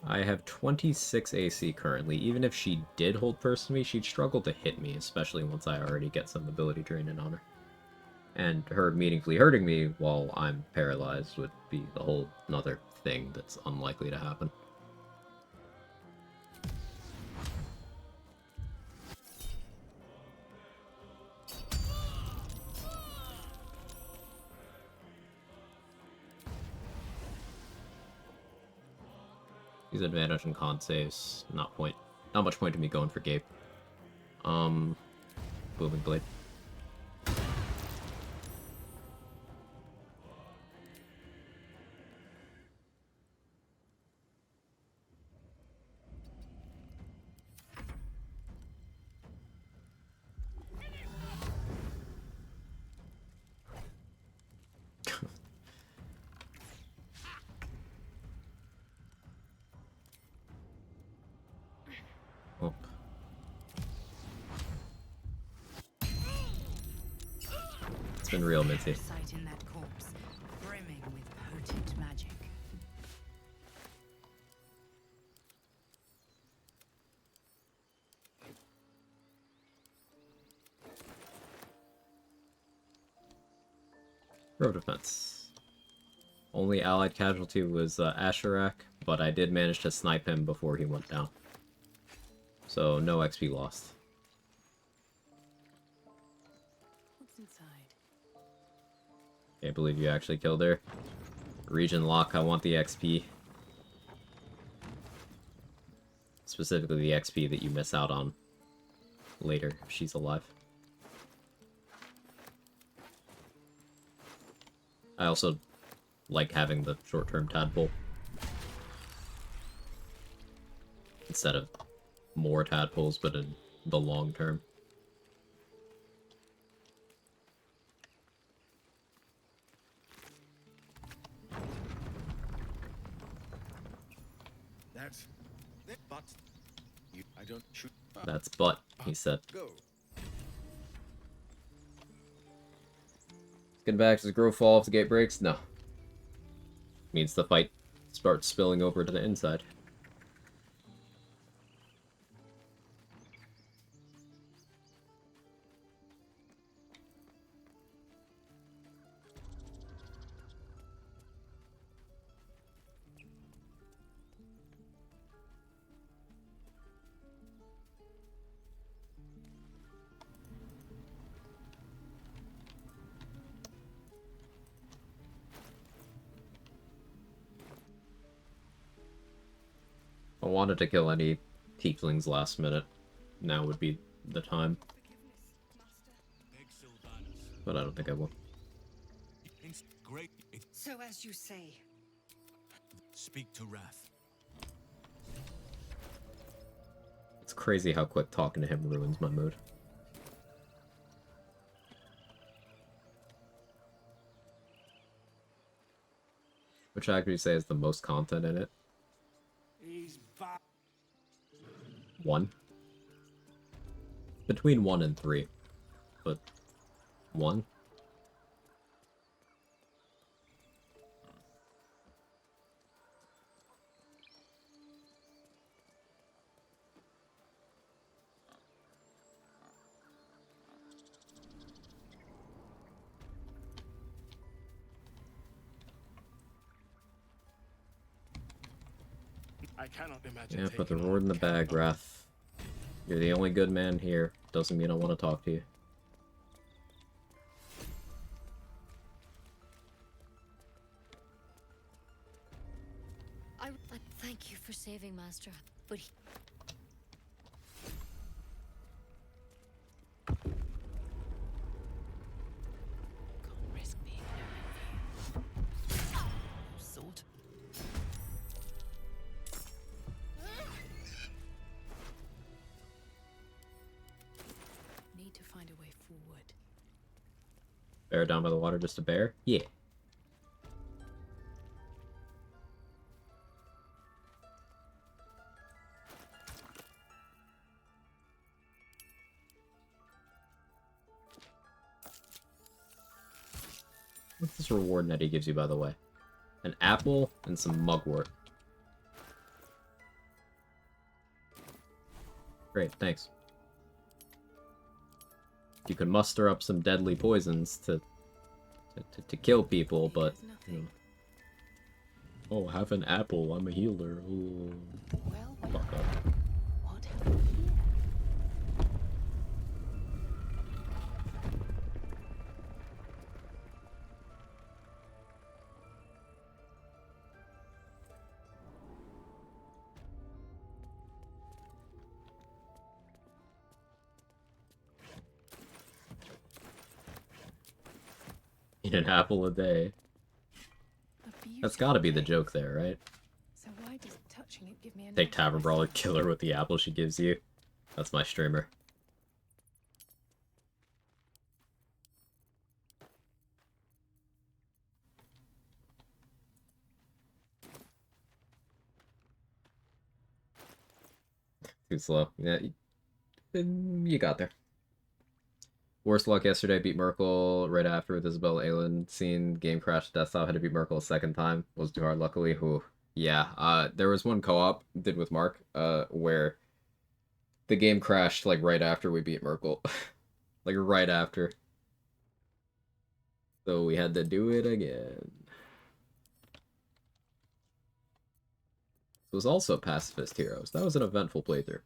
I have 26 AC currently. Even if she did hold purse with me, she'd struggle to hit me, especially once I already get some ability draining on her. And her meaningfully hurting me while I'm paralyzed would be a whole nother thing that's unlikely to happen. Use advantage and con saves. Not much point to me going for Gape. Booming Blade. Oh. It's been real, Mitzi. Sight in that corpse, brimming with potent magic. Row defense. Only allied casualty was Asherak, but I did manage to snipe him before he went down. So no XP lost. What's inside? Can't believe you actually killed her. Region lock, I want the XP. Specifically the XP that you miss out on later if she's alive. I also like having the short-term tadpole instead of more tadpoles, but in the long term. That's but I don't shoot. That's but, he said. Go. Get back, does Grove fall if the gate breaks? No. Means the fight starts spilling over to the inside. I wanted to kill any tieflings last minute. Now would be the time. But I don't think I will. So as you say. Speak to Wrath. It's crazy how quick talking to him ruins my mood. Which actor you say has the most content in it? He's back. 1. Between 1 and 3. But 1? I cannot imagine. Yeah, put the reward in the bag, Wrath. You're the only good man here. Doesn't mean I want to talk to you. I thank you for saving Master, but he... Can't risk being Sword. Need to find a way forward. Bear down by the water, just a bear? Yeah. What's this What's the reward Nettie gives you, by the way? An apple and some mugwort. Great, thanks. You can muster up some deadly poisons to kill people, but you know. Oh, have an apple. I'm a healer. Oh. Fuck up. What happened here? Eat an apple a day. That's gotta be the joke there, right? So why does touching it give me a Take Tavern Brawler, kill her with the apple she gives you. That's my streamer. Too slow. Yeah, you got there. Worst luck yesterday, beat Merkel right after with Isabella Aylan scene. Game crashed desktop, had to beat Merkel a second time. Was too hard, luckily. Ooh. Yeah, there was one co-op did with Mark, where the game crashed like right after we beat Merkel. Like right after. So we had to do it again. It was also Pacifist Heroes. That was an eventful playthrough.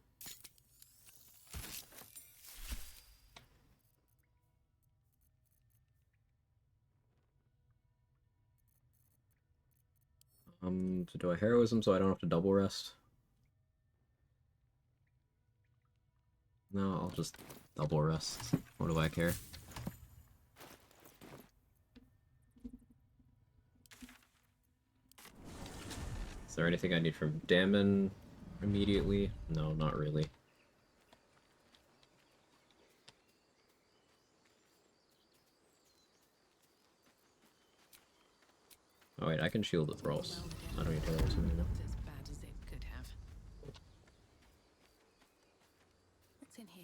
To do a heroism so I don't have to double rest. No, I'll just double rest. What do I care? Is there anything I need from Damon immediately? No, not really. Oh wait, I can shield the thralls. I don't need heroism anymore. Not as bad as it could have. What's in here?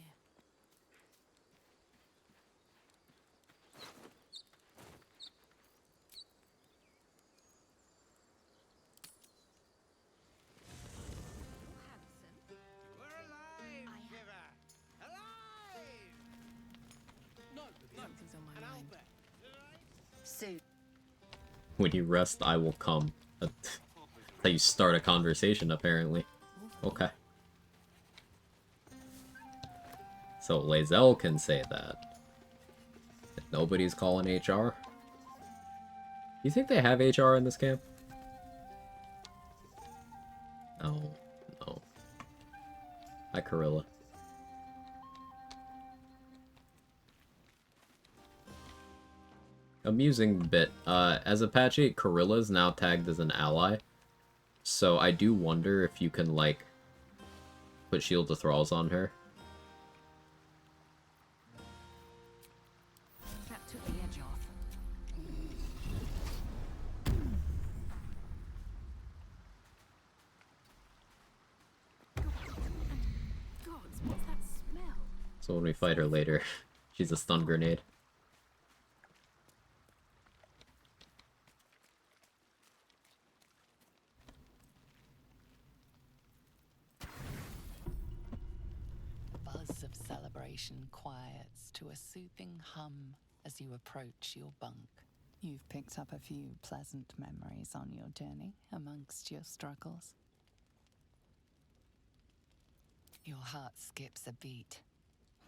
Something's on my mind. Sue. When you rest, I will come. That's how you start a conversation, apparently. Okay. So Lae'zel can say that. If nobody's calling HR. You think they have HR in this camp? No. No. Hi, Corilla. Amusing bit. As Apache, Corilla's now tagged as an ally. So I do wonder if you can, like, put Shield of Thralls on her. That took the edge off. Gods, what's that smell? So when we fight her later, she's a stun grenade. Buzz of celebration quiets to a soothing hum as you approach your bunk. You've picked up a few pleasant memories on your journey amongst your struggles. Your heart skips a beat.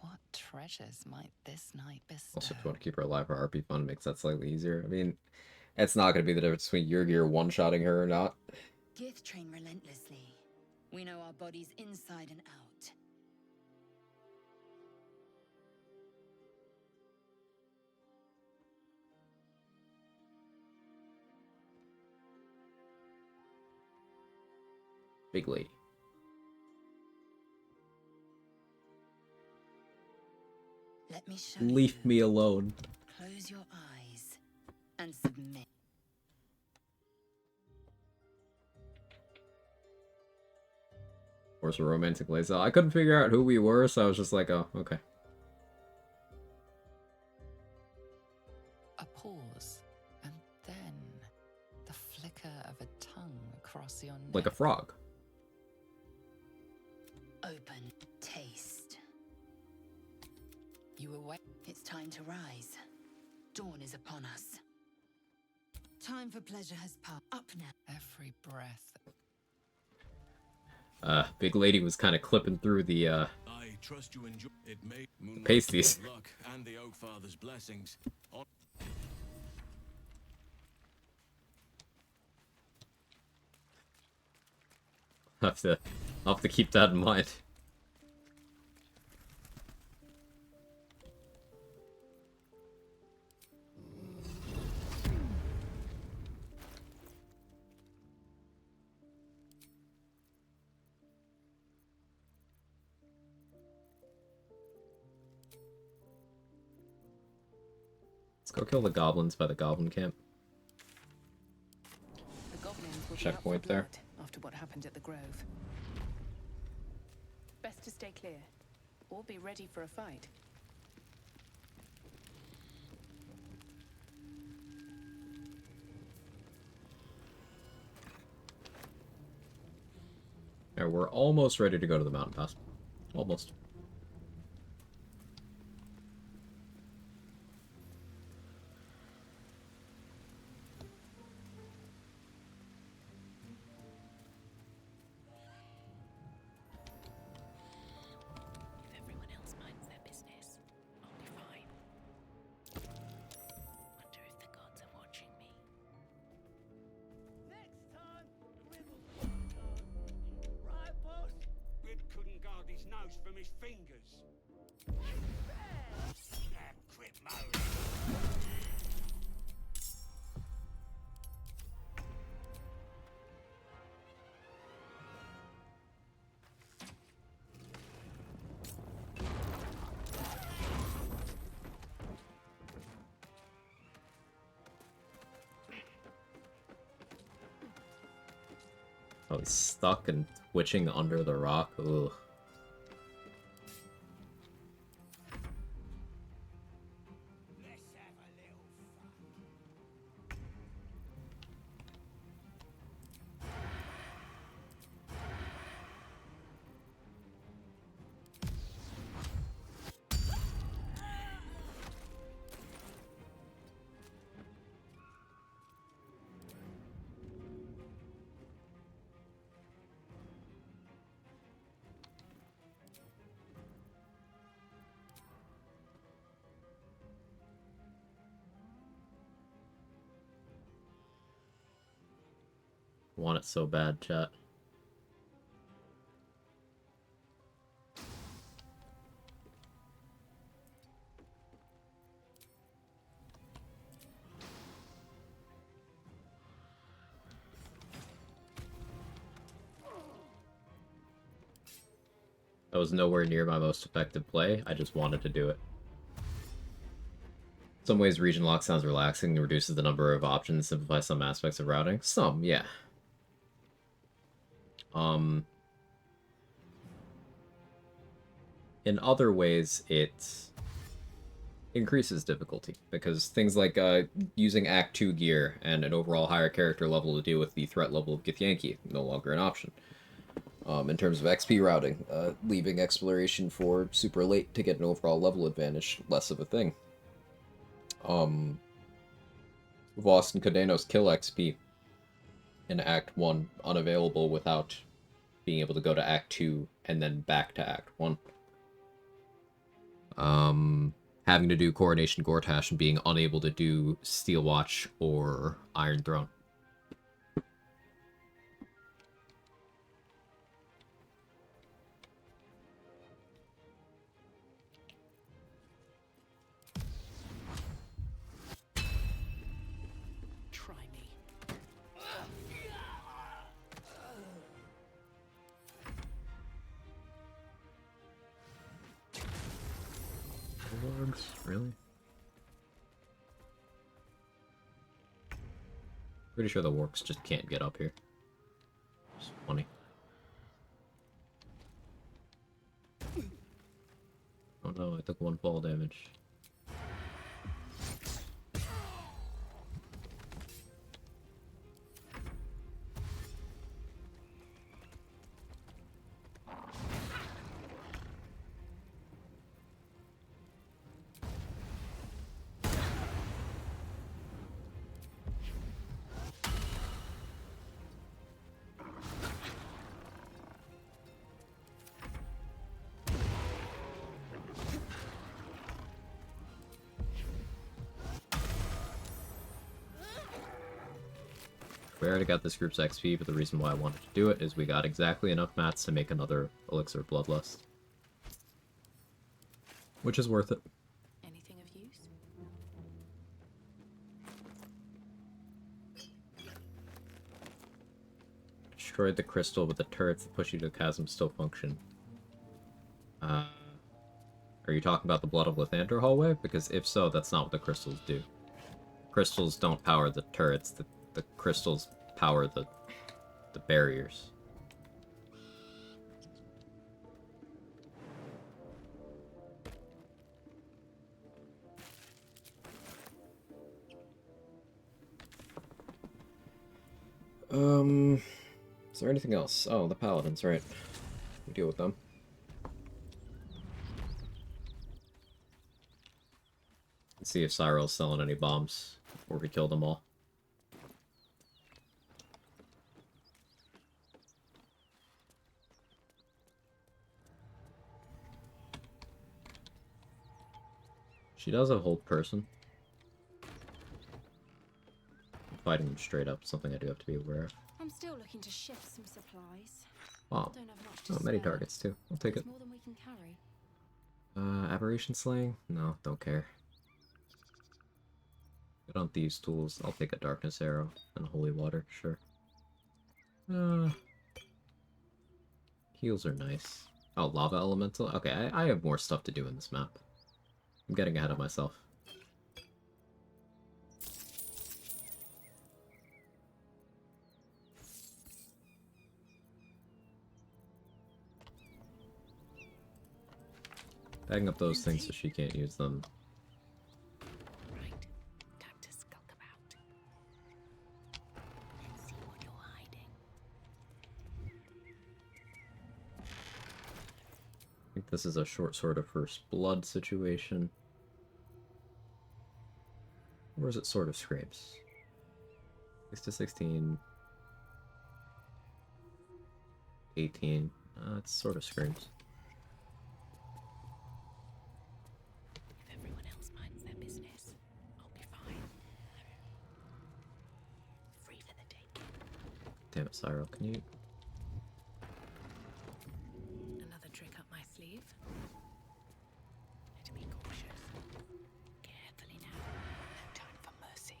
What treasures might this night bestow? Also, if you want to keep her alive, her RP fun makes that slightly easier. I mean, it's not going to be the difference between your gear one-shotting her or not. Gift train relentlessly. We know our bodies inside and out. Big lady. Let me show Leave you. me alone. Close your eyes and submit. Where's a romantic Lae'zel? I couldn't figure out who we were, so I was just like, oh, okay. A pause, and flicker of a tongue across your neck. Like a frog. Open. Taste. You awake. It's time to rise. Dawn is upon us. Time for pleasure has passed. Up now. Every breath. Big lady was kind of clipping through the, I trust you enjoy it. May pasties. luck and the Oak Father's blessings. I'll have to keep that in mind. Let's go kill the goblins by the goblin camp. The goblins will be Checkpoint out for there. blood after what happened at the Grove. Best to stay clear, or be ready for a fight. Alright, we're almost ready to go to the mountain pass. Almost. If everyone else minds their business, I'll be fine. Wonder if the gods are watching me. Next time, the river right, boss? Rib couldn't guard his nose from his fingers. Damn crip moly. Oh, he's stuck and twitching under the rock. Ugh. Want it so bad, chat. That was nowhere near my most effective play. I just wanted to do it. In some ways, region lock sounds relaxing, reduces the number of options, simplifies some aspects of routing. Some, yeah. In other ways, it increases difficulty, because things like using Act 2 gear and an overall higher character level to deal with the threat level of Githyanki no longer an option. In terms of XP routing, leaving exploration for super late to get an overall level advantage, less of a thing. Voss and Cadenos kill XP in Act 1 unavailable without being able to go to Act 2 and then back to Act 1. Having to do Coronation Gortash and being unable to do Steel Watch or Iron Throne. Try me. Wargs? Really? Pretty sure the Wargs just can't get up here. It's funny. Oh no, I took 1 fall damage. We already got this group's XP, but the reason why I wanted to do it is we got exactly enough mats to make another Elixir of Bloodlust. Which is worth it. Anything of use? Destroyed the crystal, but the turrets that push you to the chasm still function. Are you talking about the Blood of Lathander hallway? Because if so, that's not what the crystals do. Crystals don't power the turrets. The crystals power the barriers. Is there anything else? Oh, the paladins, right. We deal with them. Let's see if Cyril's selling any bombs before we kill them all. She does have hold person. I'm fighting them straight up, something I do have to be aware of. I'm still looking to shift some supplies. Wow. Don't have much to Oh, many spare, targets too. I'll take it. it's more than we can carry. Aberration Slaying? No, don't care. Good on Thieves' Tools. I'll take a Darkness Arrow and Holy Water, sure. Heals are nice. Oh, Lava Elemental? Okay, I have more stuff to do in this map. I'm getting ahead of myself. Bagging up those things so she can't use them. Right. Time to skulk about. Let's see what you're hiding. I think this is a short sword of First Blood situation. Or is it Sword of Scrapes? 6 to 16. 18. It's Sword of Scrapes. If everyone else minds their business, I'll be fine. Free for the taking. Damn it, Cyril, can you... Another trick up my sleeve. Better be cautious. Carefully now. No time for mercy.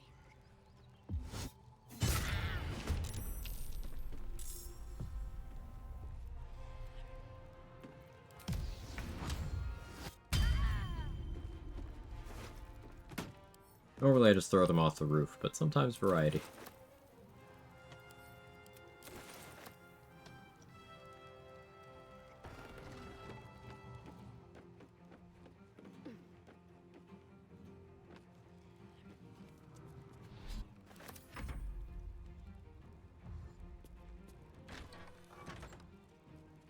Normally I just throw them off the roof, but sometimes variety.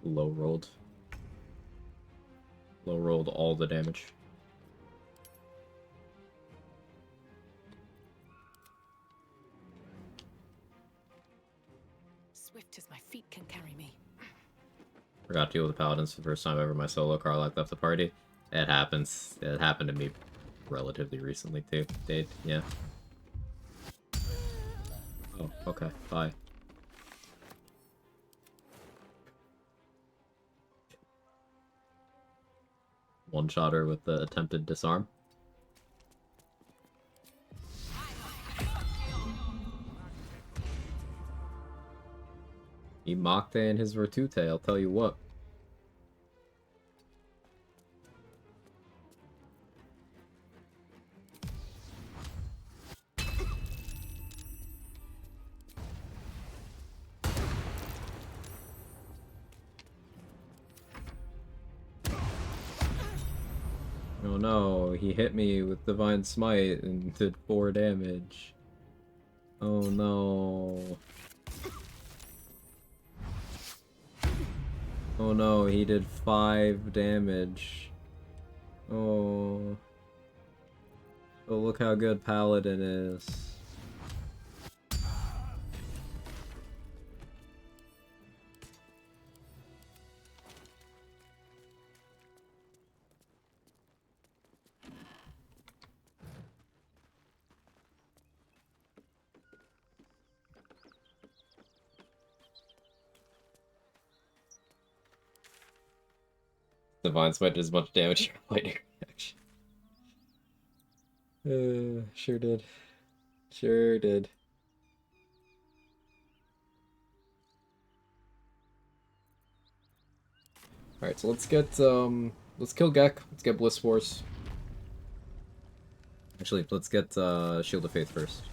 Low rolled. Low rolled all the damage. Swift as my feet can carry me. Forgot to deal with the paladins for the first time ever. My solo Karlach left the party. It happens. It happened to me relatively recently too. Date, yeah. Oh, okay. Bye. One-shotter with the attempted disarm. He mocked in his Virtute, I'll tell you what. Oh no, he hit me with Divine Smite and did 4 damage. Oh no. Oh no, he did 5 damage. Oh. Oh, look how good Paladin is. Divine Smite did as much damage as your lightning reaction. Sure did. Sure did. Alright, so let's kill Gek, let's get Bliss Force. Actually, let's get Shield of Faith first.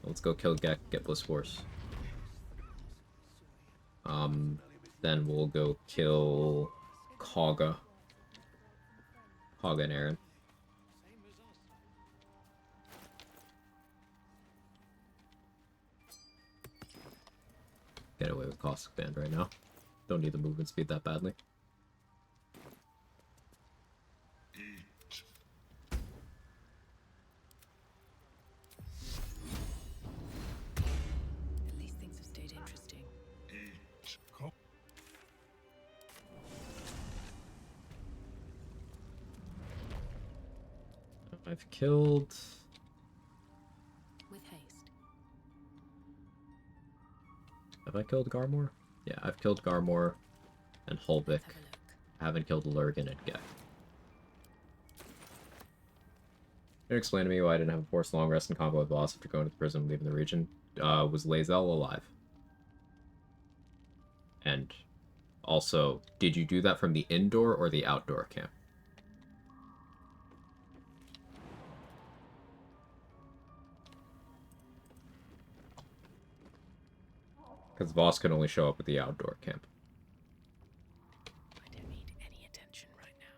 Let's go kill Gek, get Bliss Force. Then we'll go kill Kaga. Kaga and Aaron. Get away with Caustic Band right now. Don't need the movement speed that badly. At least things have stayed interesting. I've killed... With haste. Have I killed Garmor? Yeah, I've killed Garmor and Holvik. I haven't killed Lurgan and Gek. Can you explain to me why I didn't have a forced long rest in combo with boss after going to the prison and leaving the region? Was Lae'zel alive? And also, did you do that from the indoor or the outdoor camp? Because Voss can only show up at the outdoor camp. I don't need any attention right now.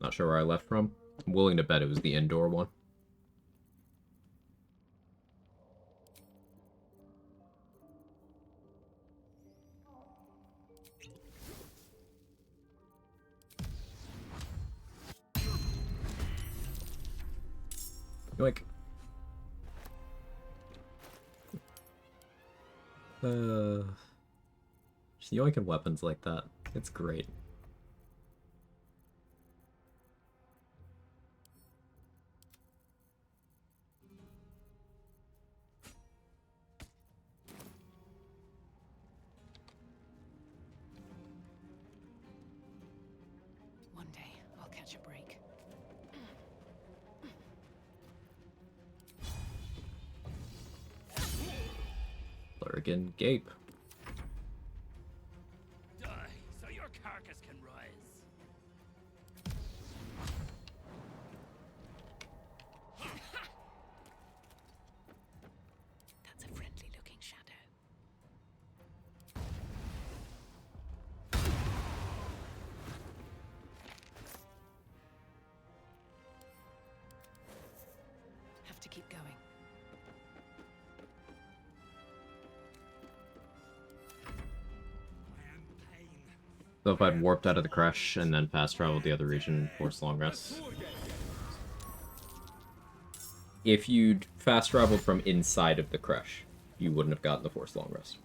Not sure where I left from. I'm willing to bet it was the indoor one. Yoink. Just yoinking weapons like that. It's great. One day, I'll catch a break. Lurgan Gape. Die, so your carcass can rise. That's a friendly-looking shadow. Have to keep going. So if I'd warped out of the crash and then fast traveled the other region, forced long rest. If you'd fast traveled from inside of the crash, you wouldn't have gotten the forced long rest.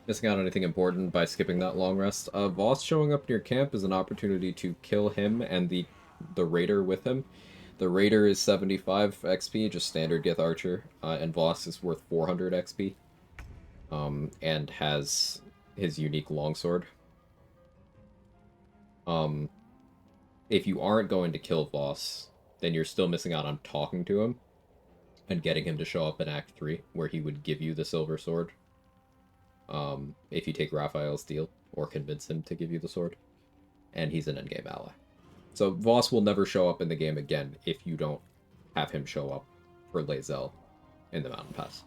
Missing out on anything important by skipping that long rest. Voss showing up near camp is an opportunity to kill him and the raider with him. The raider is 75 XP, just standard Gith Archer, and Voss is worth 400 XP, and has his unique longsword. If you aren't going to kill Voss, then you're still missing out on talking to him and getting him to show up in Act 3, where he would give you the silver sword. If you take Raphael's deal, or convince him to give you the sword. And he's an endgame ally. So Voss will never show up in the game again if you don't have him show up for Lae'zel in the Mountain Pass.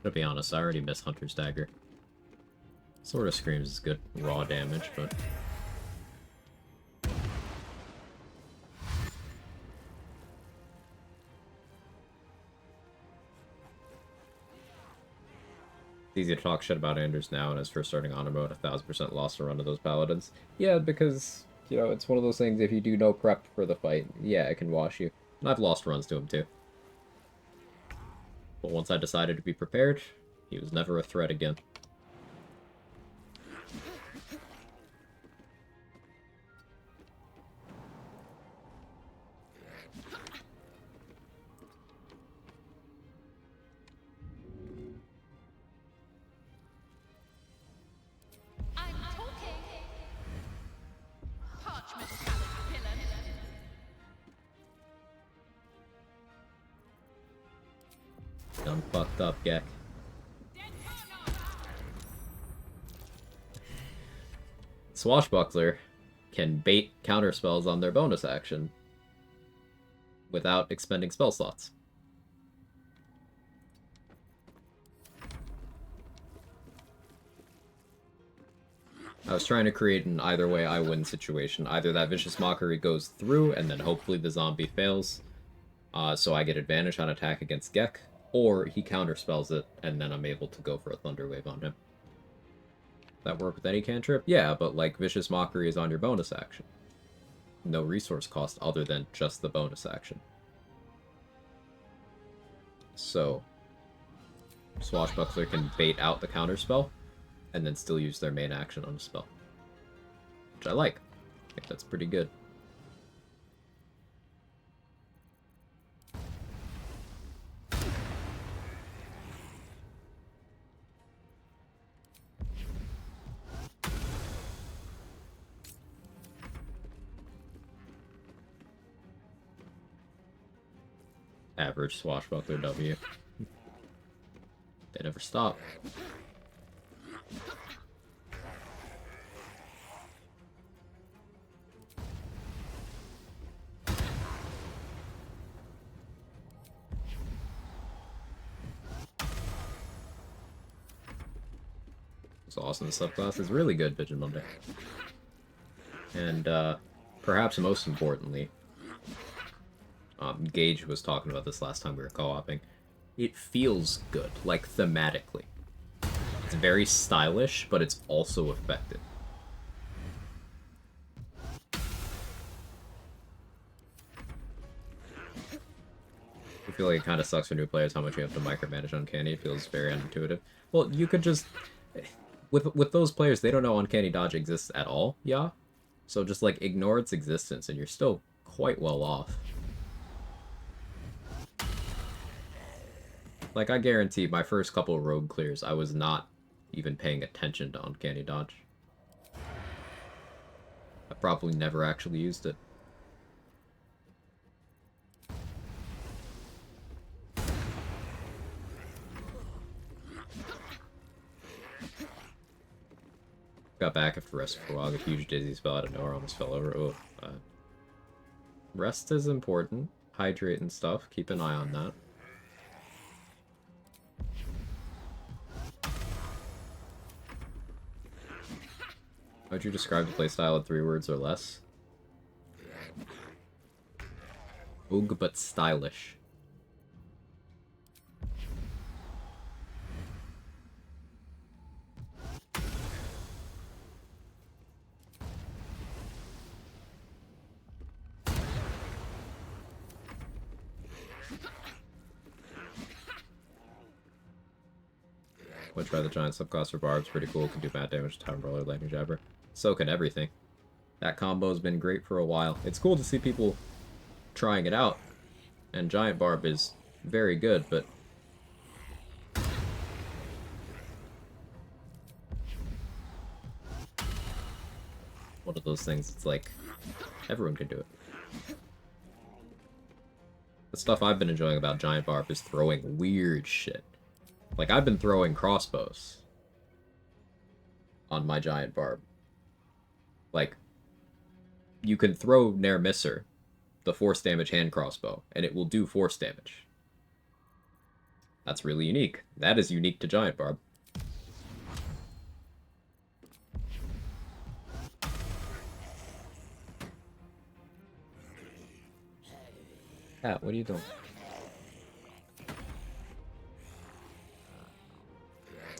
To be honest, I already miss Hunter's Dagger. Sword of Screams is good raw damage, but... It's easy to talk shit about Anders now and his first starting honor mode, 1000% lost to run to those paladins. Yeah, because, you know, it's one of those things, if you do no prep for the fight, yeah, it can wash you. And I've lost runs to him too. But once I decided to be prepared, he was never a threat again. I'm talking. Parchment colored villain. Done fucked up, Gek. Swashbuckler can bait counterspells on their bonus action without expending spell slots. I was trying to create an either way I win situation. Either that Vicious Mockery goes through and then hopefully the zombie fails, so I get advantage on attack against Gek, or he counterspells it and then I'm able to go for a Thunder Wave on him. That work with any cantrip? Yeah, but like Vicious Mockery is on your bonus action. No resource cost other than just the bonus action. So, Swashbuckler can bait out the counterspell and then still use their main action on a spell. Which I like. I think that's pretty good. Average Swashbuckler W. They never stop. It's awesome. The subclass is really good, Vision Monday. And perhaps most importantly, Gage was talking about this last time we were co-oping. It feels good, like thematically. It's very stylish, but it's also effective. I feel like it kind of sucks for new players how much you have to micromanage Uncanny. It feels very unintuitive. Well, you could just... With those players, they don't know Uncanny Dodge exists at all, yeah? So just, like, ignore its existence, and you're still quite well off. Like, I guarantee my first couple of rogue clears, I was not even paying attention to Uncanny Dodge. I probably never actually used it. Got back after rest for a while. A huge dizzy spell out of nowhere, almost fell over. Oh, rest is important. Hydrate and stuff. Keep an eye on that. How would you describe the playstyle in 3 words or less? Oog, but stylish. Would try the giant subclass for barbs, pretty cool, can do bad damage to Time Brawler, Lightning Jabber. So can everything. That combo's been great for a while. It's cool to see people trying it out, and Giant Barb is very good, but... one of those things, it's like, everyone can do it. The stuff I've been enjoying about Giant Barb is throwing weird shit. Like, I've been throwing crossbows on my Giant Barb. Like, you can throw Nair Misser, the force damage hand crossbow, and it will do force damage. That's really unique. That is unique to Giant Barb. Cat, what are you doing?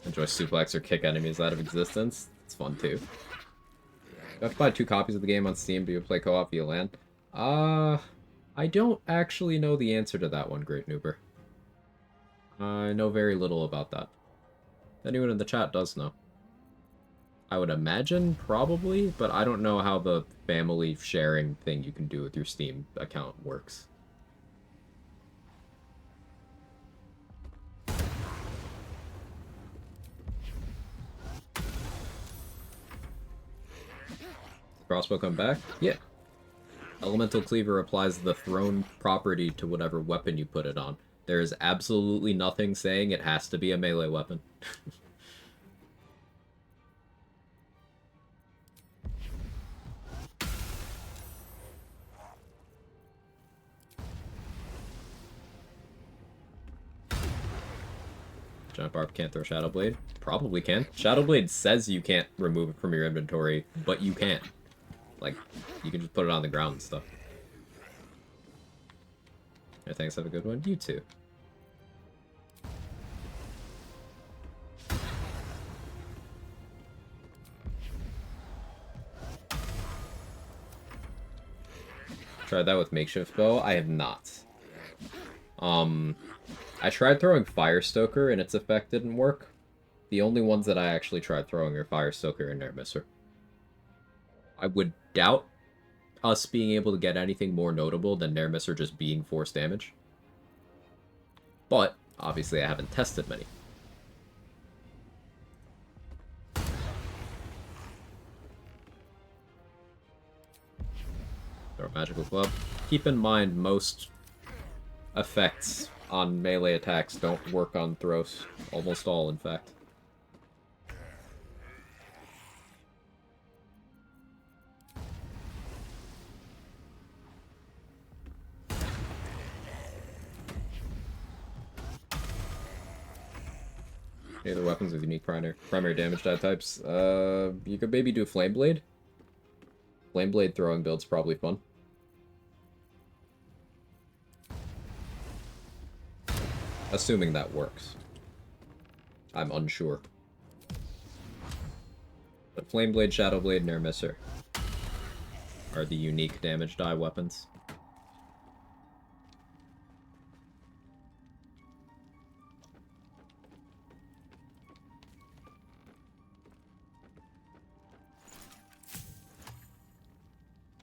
Enjoy suplex or kick enemies out of existence. It's fun too. You have to buy 2 copies of the game on Steam, but you play co-op via LAN. I don't actually know the answer to that one, Great Noober. I know very little about that. Anyone in the chat does know. I would imagine, probably, but I don't know how the family sharing thing you can do with your Steam account works. Crossbow come back? Yeah. Elemental Cleaver applies the thrown property to whatever weapon you put it on. There is absolutely nothing saying it has to be a melee weapon. Giant Barb can't throw Shadow Blade? Probably can. Shadow Blade says you can't remove it from your inventory, but you can. Like, you can just put it on the ground and stuff. Yeah, thanks, have a good one. You too. Tried that with Makeshift Bow? I have not. I tried throwing Firestoker and its effect didn't work. The only ones that I actually tried throwing are Firestoker and Air Misser. I would doubt us being able to get anything more notable than Nair Misser just being force damage. But, obviously I haven't tested many. Throw Magical Club. Keep in mind, most effects on melee attacks don't work on throws. Almost all, in fact. Any other weapons with unique primary damage die types? You could maybe do Flame Blade. Flame Blade throwing build's probably fun. Assuming that works. I'm unsure. But Flame Blade, Shadow Blade, and Air Misser are the unique damage die weapons.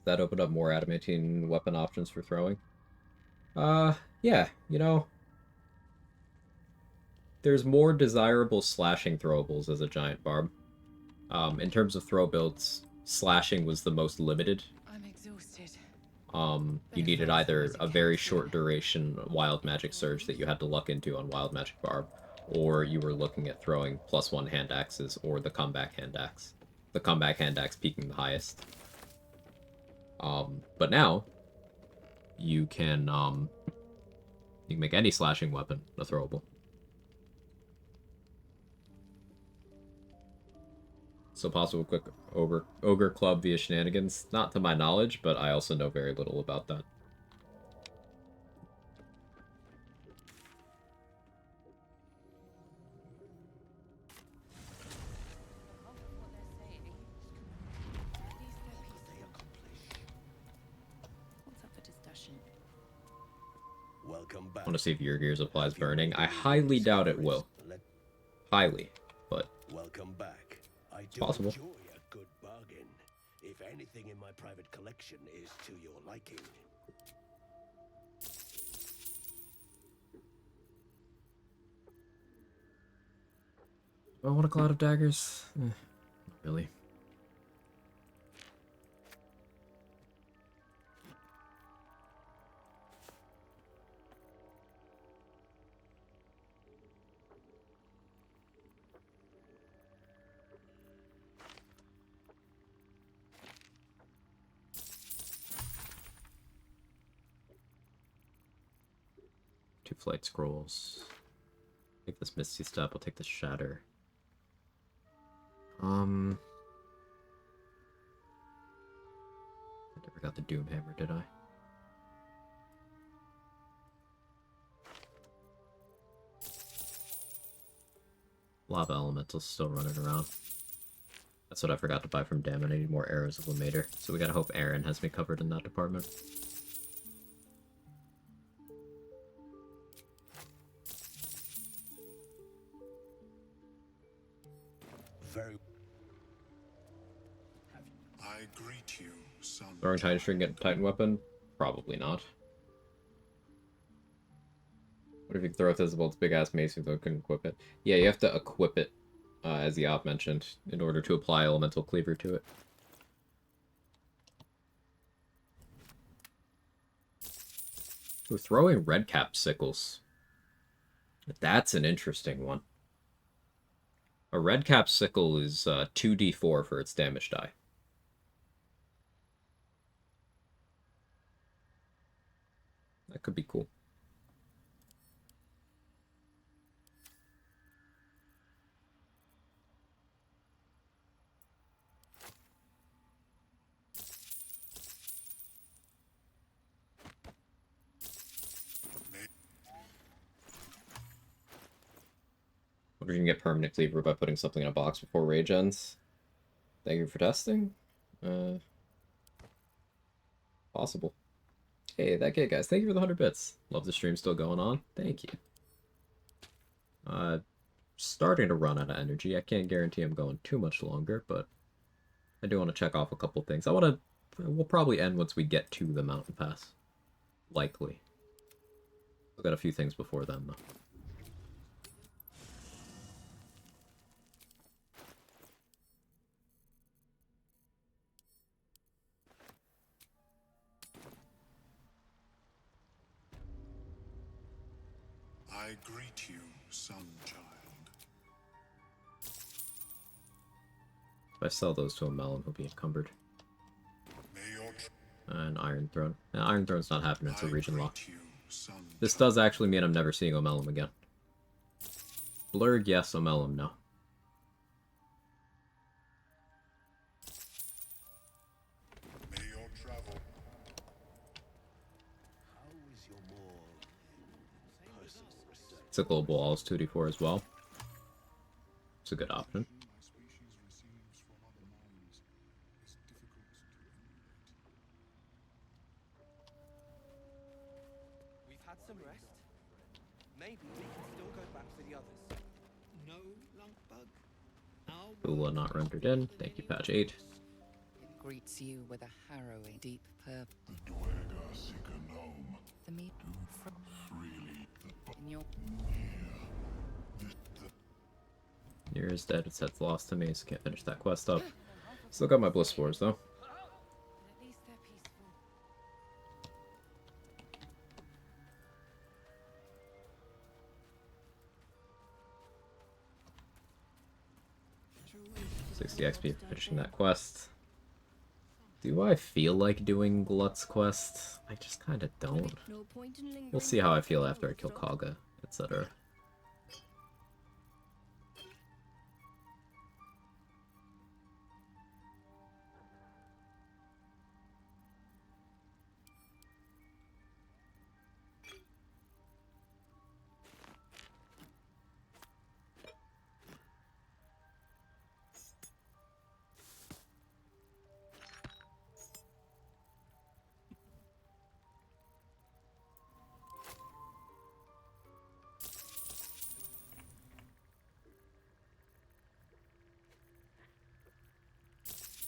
That opened up more adamantine weapon options for throwing. Yeah, you know, there's more desirable slashing throwables as a giant barb. In terms of throw builds, slashing was the most limited. I'm exhausted. You needed either a very short duration Wild Magic Surge that you had to luck into on Wild Magic Barb, or you were looking at throwing +1 hand axes or the comeback hand axe. The comeback hand axe peaking the highest. But now, you can make any slashing weapon a throwable. So possible quick ogre club via shenanigans? Not to my knowledge, but I also know very little about that. Welcome back. I want to see if Your Gears applies burning. I highly doubt it will. Highly, but welcome back. It's possible. Enjoy a good bargain. If anything in my private collection is to your liking. Oh, what a cloud of daggers. Not really. Two flight scrolls. Take this Misty Step, I'll take the Shatter. I never got the Doom Hammer, did I? Lava Elemental's still running around. That's what I forgot to buy from Dam. I need more Arrows of Lamater, so we gotta hope Aaron has me covered in that department. very... I greet you, son. Throwing Titan String, get a Titan weapon? Probably not. What if you throw Thistlebolt's big-ass mace and couldn't equip it? Yeah, you have to equip it, as the op mentioned, in order to apply Elemental Cleaver to it. We're throwing Redcap Sickles. That's an interesting one. A Redcap Sickle is 2d4 for its damage die. That could be cool. Or you can get permanent cleaver by putting something in a box before rage ends. Thank you for testing. Possible. Hey, that gay guys, thank you for the 100 bits. Love the stream still going on. Thank you. Starting to run out of energy. I can't guarantee I'm going too much longer, but I do want to check off a couple things. We'll probably end once we get to the mountain pass. Likely. I've got a few things before then, though. I greet you, son child. If I sell those to a melon, he'll be encumbered. An Iron Throne. Now, Iron Throne's not happening, it's a region lock. This does actually mean I'm never seeing Omelum again. Blurg, yes. Omelum, no. May your travel. How is your more personal research? It's a global all 2d4 as well. It's a good option. Some rest. Maybe we can still go back for the others. No, Lunkbug? Ula not rendered in. Thank you, patch 8. It greets you with a harrowing deep purple. The Dwerga seek a gnome. The meat Freely. in your Near is dead. It sets lost to me, so can't finish that quest up. Still got my Bliss Spores, though. At least they're peaceful. 60 XP for finishing that quest. Do I feel like doing Glut's quest? I just kind of don't. We'll see how I feel after I kill Kaga, etc.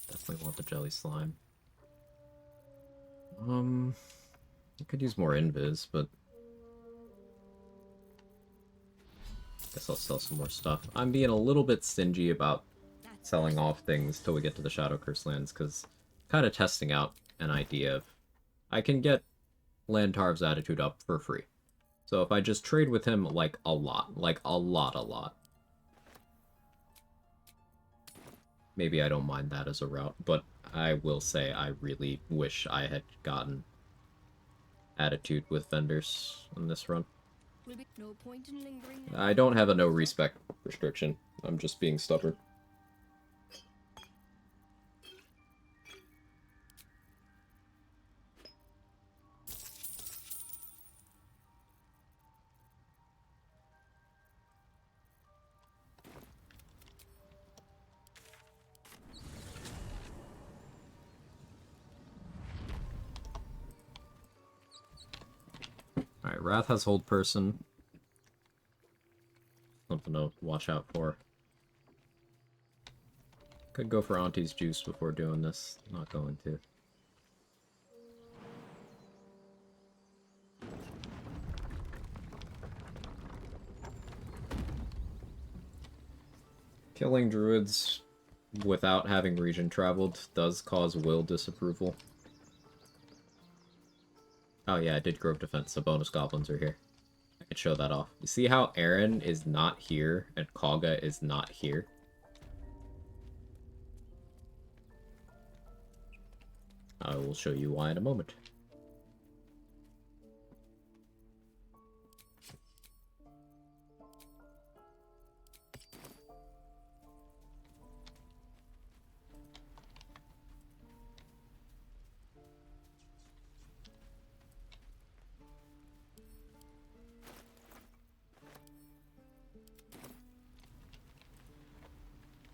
Definitely want the jelly slime. I could use more invis, but guess I'll sell some more stuff. I'm being a little bit stingy about selling off things till we get to the Shadow Curse lands, because kind of testing out an idea of I can get Lantarv's attitude up for free. So if I just trade with him like a lot, maybe I don't mind that as a route, but I will say I really wish I had gotten attitude with vendors on this run. No point in lingering. I don't have a no respect restriction. I'm just being stubborn. Alright, Wrath has hold person. Something to watch out for. Could go for Auntie's juice before doing this. Not going to. Killing druids without having region traveled does cause will disapproval. Oh yeah, I did Grove Defense, so bonus goblins are here. I could show that off. You see how Aaron is not here and Kaga is not here? I will show you why in a moment.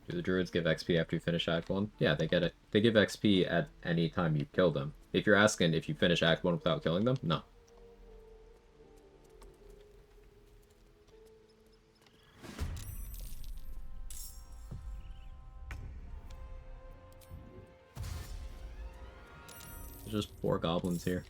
Do the druids give XP after you finish Act 1? Yeah, they get it. They give XP at any time you kill them. If you're asking if you finish Act 1 without killing them, no. There's just 4 goblins here.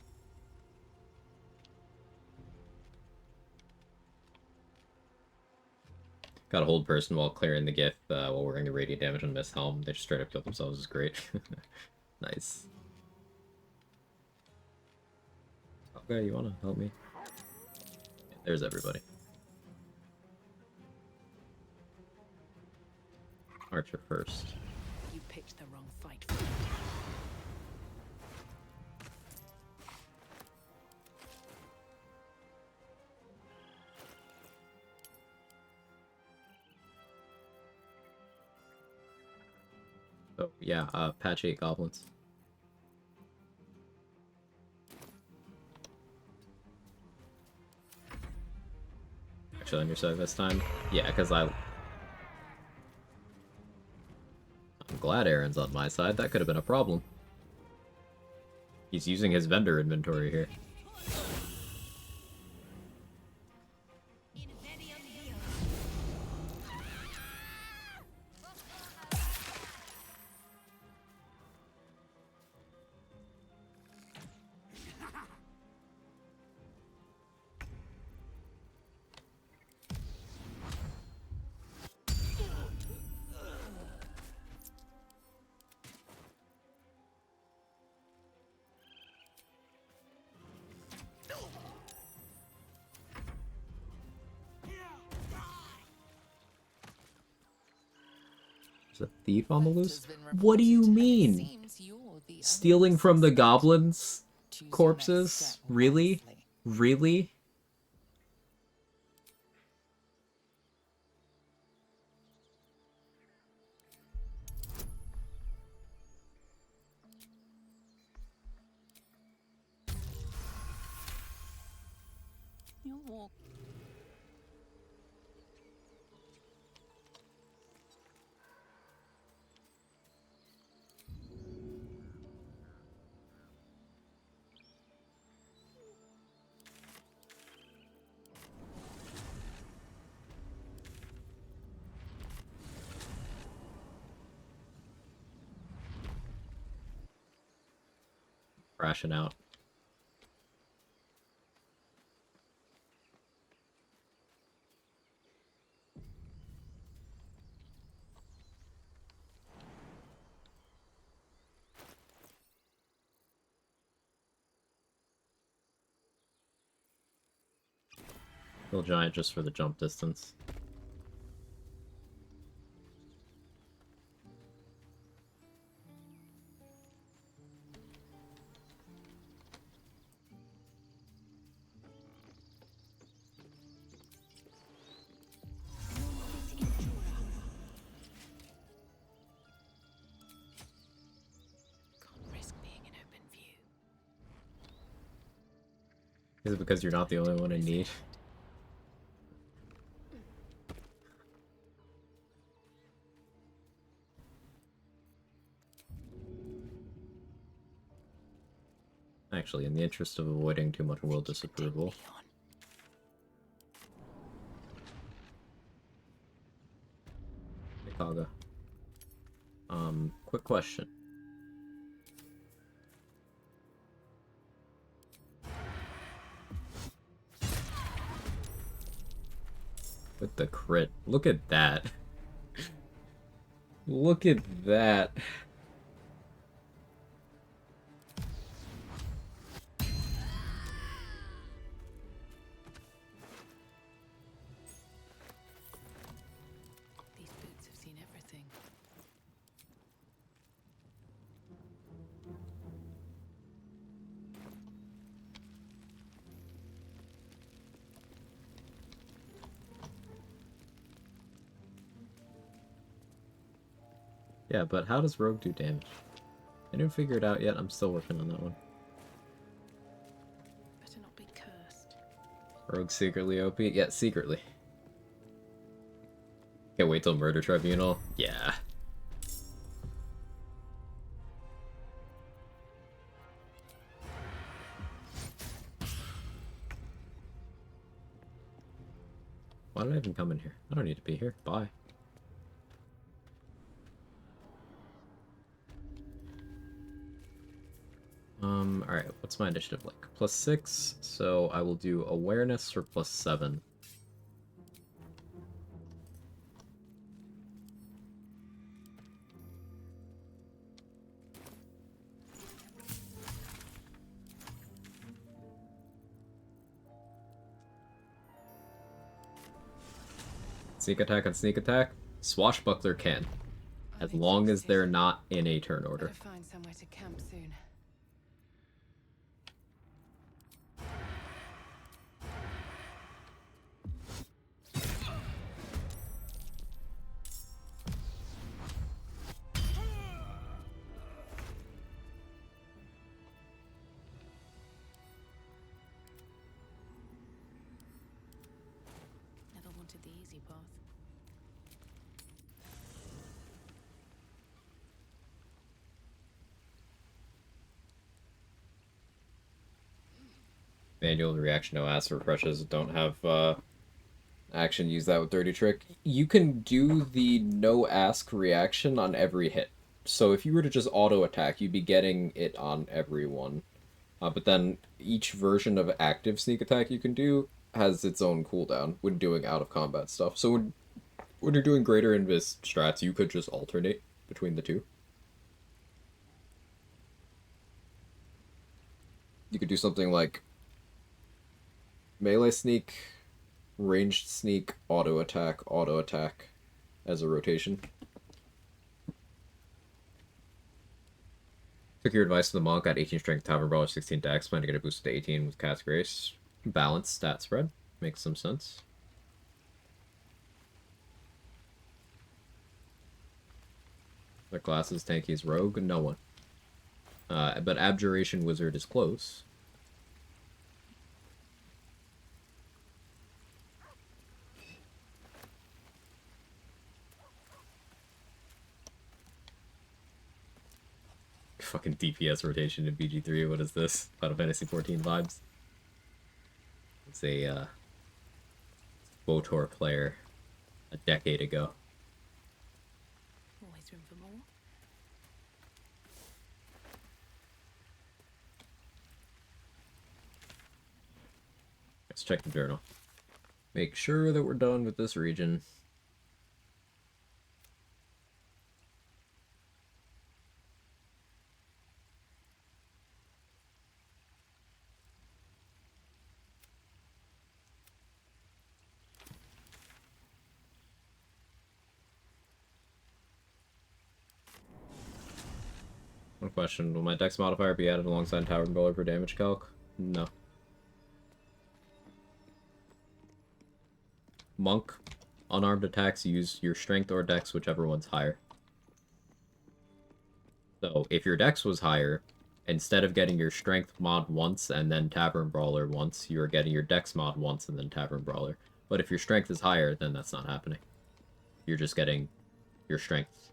Got a hold person while clearing the gift while wearing the radiant damage on Miss Helm. They just straight up killed themselves. It's great. Nice. Okay, you wanna help me? There's everybody. Archer first. You picked the wrong fight. Oh, yeah, patch 8 goblins. Actually on your side this time? Yeah, because I'm glad Aaron's on my side. That could have been a problem. He's using his vendor inventory here. There's a thief on the loose? What do you mean? Stealing from the goblins' corpses? Really? Really? You'll walk. Crashing out. Kill giant just for the jump distance. Is it because you're not the only one in need? Actually, in the interest of avoiding too much world disapproval. Kaga. Quick question. With the crit. Look at that. Look at that. These boots have seen everything. Yeah, but how does Rogue do damage? I didn't figure it out yet. I'm still working on that one. Better not be cursed. Rogue secretly OP? Yeah, secretly. Can't wait till Murder Tribunal? Yeah. Why did I even come in here? I don't need to be here. Bye. Alright, what's my initiative like? +6, so I will do awareness for +7. Sneak attack on sneak attack? Swashbuckler can. As long as they're not in a turn order. Better find somewhere to camp soon. Never wanted the easy path. Manual reaction no ask refreshes don't have action. Use that with Dirty Trick. You can do the no ask reaction on every hit. So if you were to just auto attack, you'd be getting it on every one. But then each version of active sneak attack you can do has its own cooldown when doing out of combat stuff. So when you're doing greater invis strats, you could just alternate between the two. You could do something like melee sneak, ranged sneak, auto attack as a rotation. Took your advice to the monk at 18 strength, tavern brawler, 16 dex, plan to get a boost to 18 with cast grace. Balanced stat spread. Makes some sense. Their classes, tankies, rogue, no one. But abjuration wizard is close. Fucking DPS rotation in BG3, what is this? Final Fantasy 14 vibes. It's a BOTOR player a decade ago. Always room for more. Let's check the journal. Make sure that we're done with this region. One question, will my dex modifier be added alongside Tower and Brawler for damage calc? No. Monk, unarmed attacks use your strength or dex, whichever one's higher. So if your dex was higher, instead of getting your strength mod once and then Tavern Brawler once, you're getting your dex mod once and then Tavern Brawler. But if your strength is higher, then that's not happening. You're just getting your strength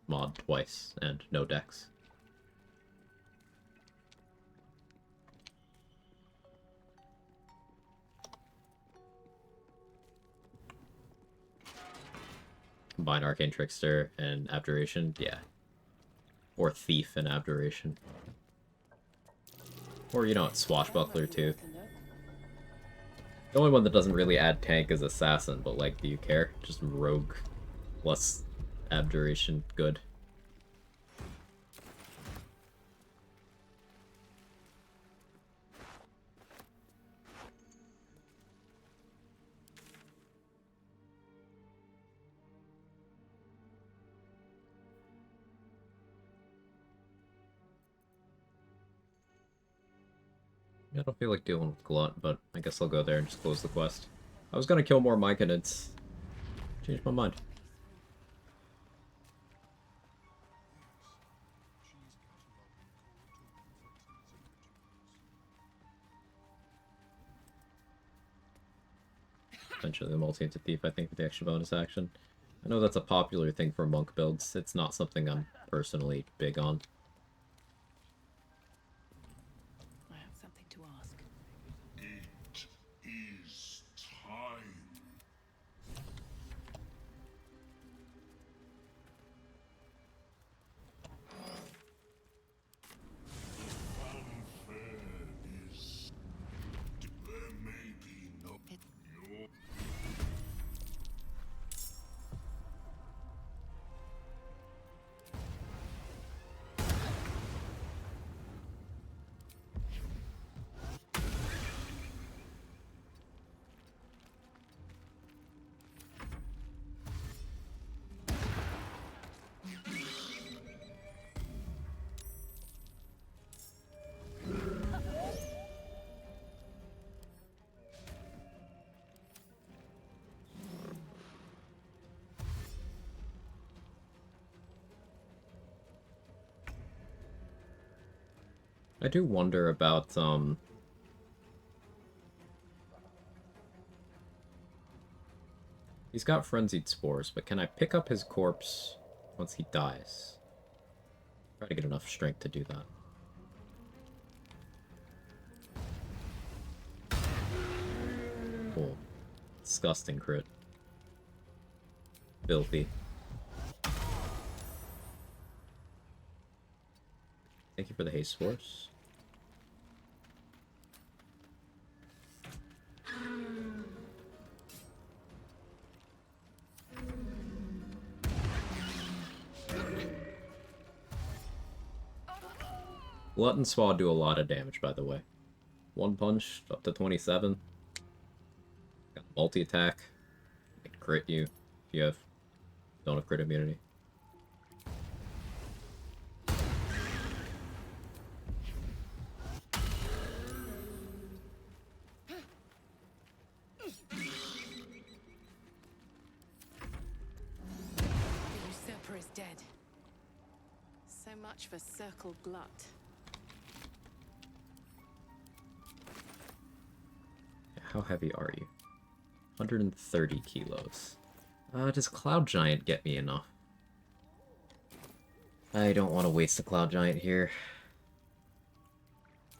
mod twice and no dex. combine Arcane Trickster and Abjuration, yeah. Or Thief and Abjuration. Or, you know, Swashbuckler, too. The only one that doesn't really add tank is Assassin, but, like, do you care? Just Rogue plus Abjuration, good. I don't feel like dealing with Glut, but I guess I'll go there and just close the quest. I was gonna kill more Myconids. Changed my mind. Eventually the multi-into Thief, I think, with the extra bonus action. I know that's a popular thing for monk builds. It's not something I'm personally big on. I have something to ask. It is time. Fanfare is... There may be no... Your... I do wonder about, he's got Frenzied Spores, but can I pick up his corpse once he dies? Try to get enough strength to do that. Cool. Disgusting crit. Filthy. Thank you for the haste force. Glut and Swa do a lot of damage, by the way. One punch, up to 27. Got multi-attack. Can crit you if you don't have crit immunity. The usurper is dead. So much for Circle Glut. How heavy are you? 130 kilos. Does Cloud Giant get me enough? I don't want to waste a Cloud Giant here.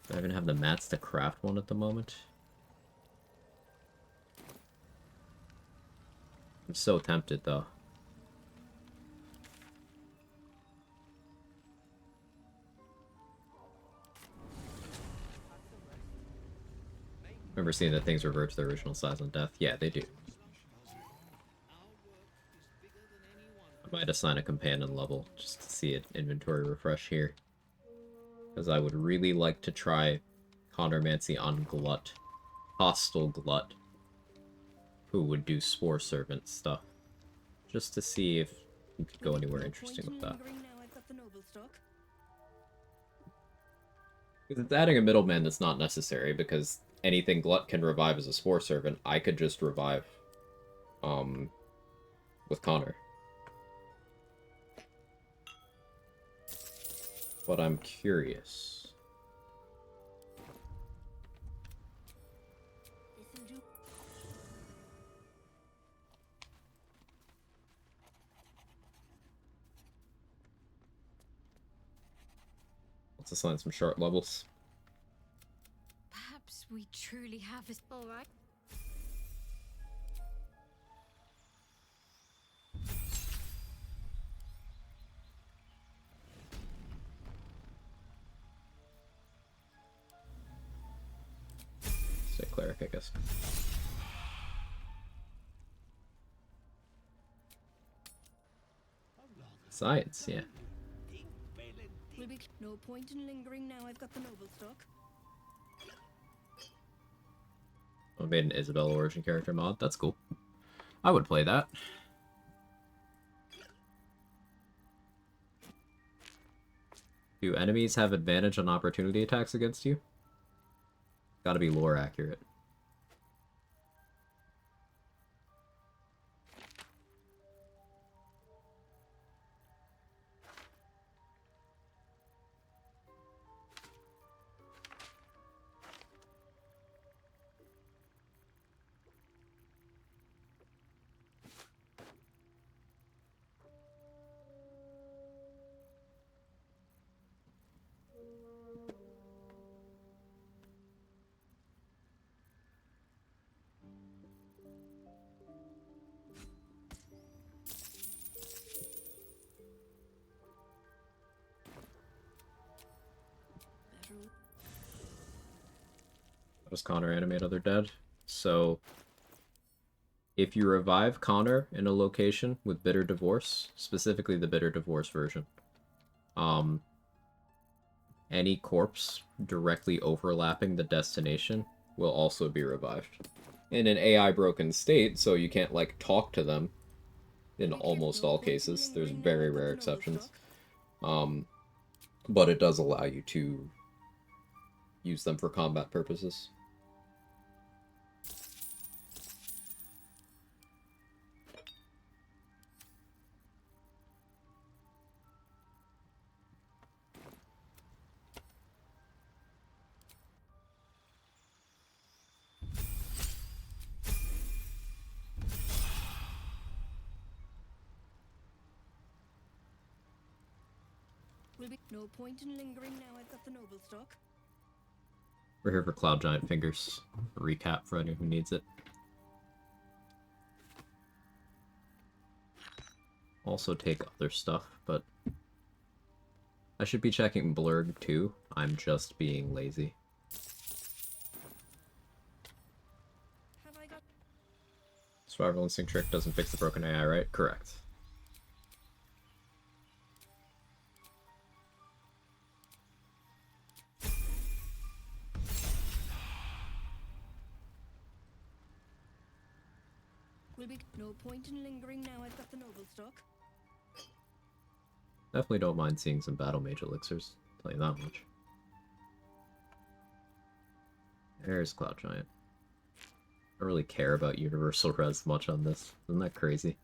Do I even have the mats to craft one at the moment? I'm so tempted, though. Remember seeing that things revert to their original size on death? Yeah, they do. I might assign a companion level just to see an inventory refresh here. Because I would really like to try Chondromancy on Glut. Hostile Glut. Who would do Spore Servant stuff. Just to see if you could go anywhere interesting with that. Because it's adding a middleman that's not necessary, because anything Glut can revive as a Spore Servant, I could just revive with Connor. But I'm curious. Let's assign some short levels. Perhaps we truly have this. All right. Say cleric, I guess. Science, yeah. Will be no point in lingering now I've got the noble stock. I made an Isabel origin character mod. That's cool. I would play that. Do enemies have advantage on opportunity attacks against you? Gotta be lore accurate. How does Connor animate other dead? So, if you revive Connor in a location with Bitter Divorce, specifically the Bitter Divorce version, any corpse directly overlapping the destination will also be revived. In an AI broken state, so you can't, like, talk to them in almost all cases. There's very rare exceptions. But it does allow you to use them for combat purposes. Will be no point in lingering now I've got the noble stock. We're here for Cloud Giant Fingers. A recap for anyone who needs it. Also take other stuff, but I should be checking Blurg too. I'm just being lazy. Have I got Survival Instinct trick doesn't fix the broken AI, right? Correct. will be no point in lingering now I've got the noble stock. Definitely don't mind seeing some Battle Mage elixirs. Tell you that much. There's Cloud Giant. I don't really care about Universal Res much on this. Isn't that crazy?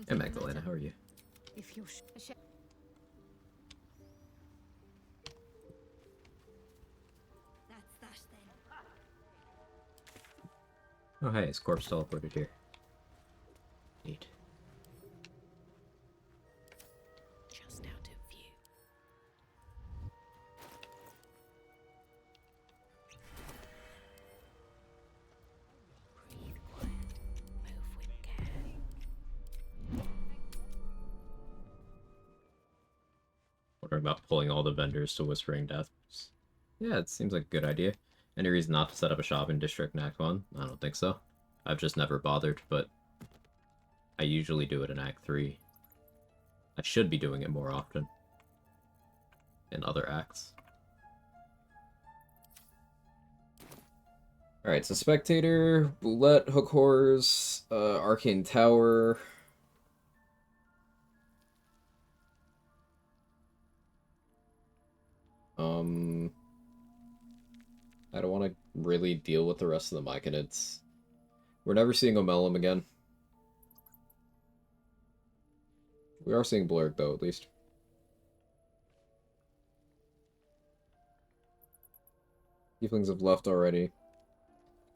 Hey Magdalena, how are you? If you're That's that then. Oh hey, his corpse teleported here. Neat. Just out of view. Breathe quiet. Move with care. Wondering about pulling all the vendors to Whispering Death. Yeah, it seems like a good idea. Any reason not to set up a shopping district in Act 1? I don't think so. I've just never bothered, but I usually do it in Act 3. I should be doing it more often in other acts. Alright, so Spectator, Boulette, Hook Horrors, Arcane Tower. I don't want to really deal with the rest of the Myconids. We're never seeing Omelum again. We are seeing Blurg, though, at least. Tieflings have left already.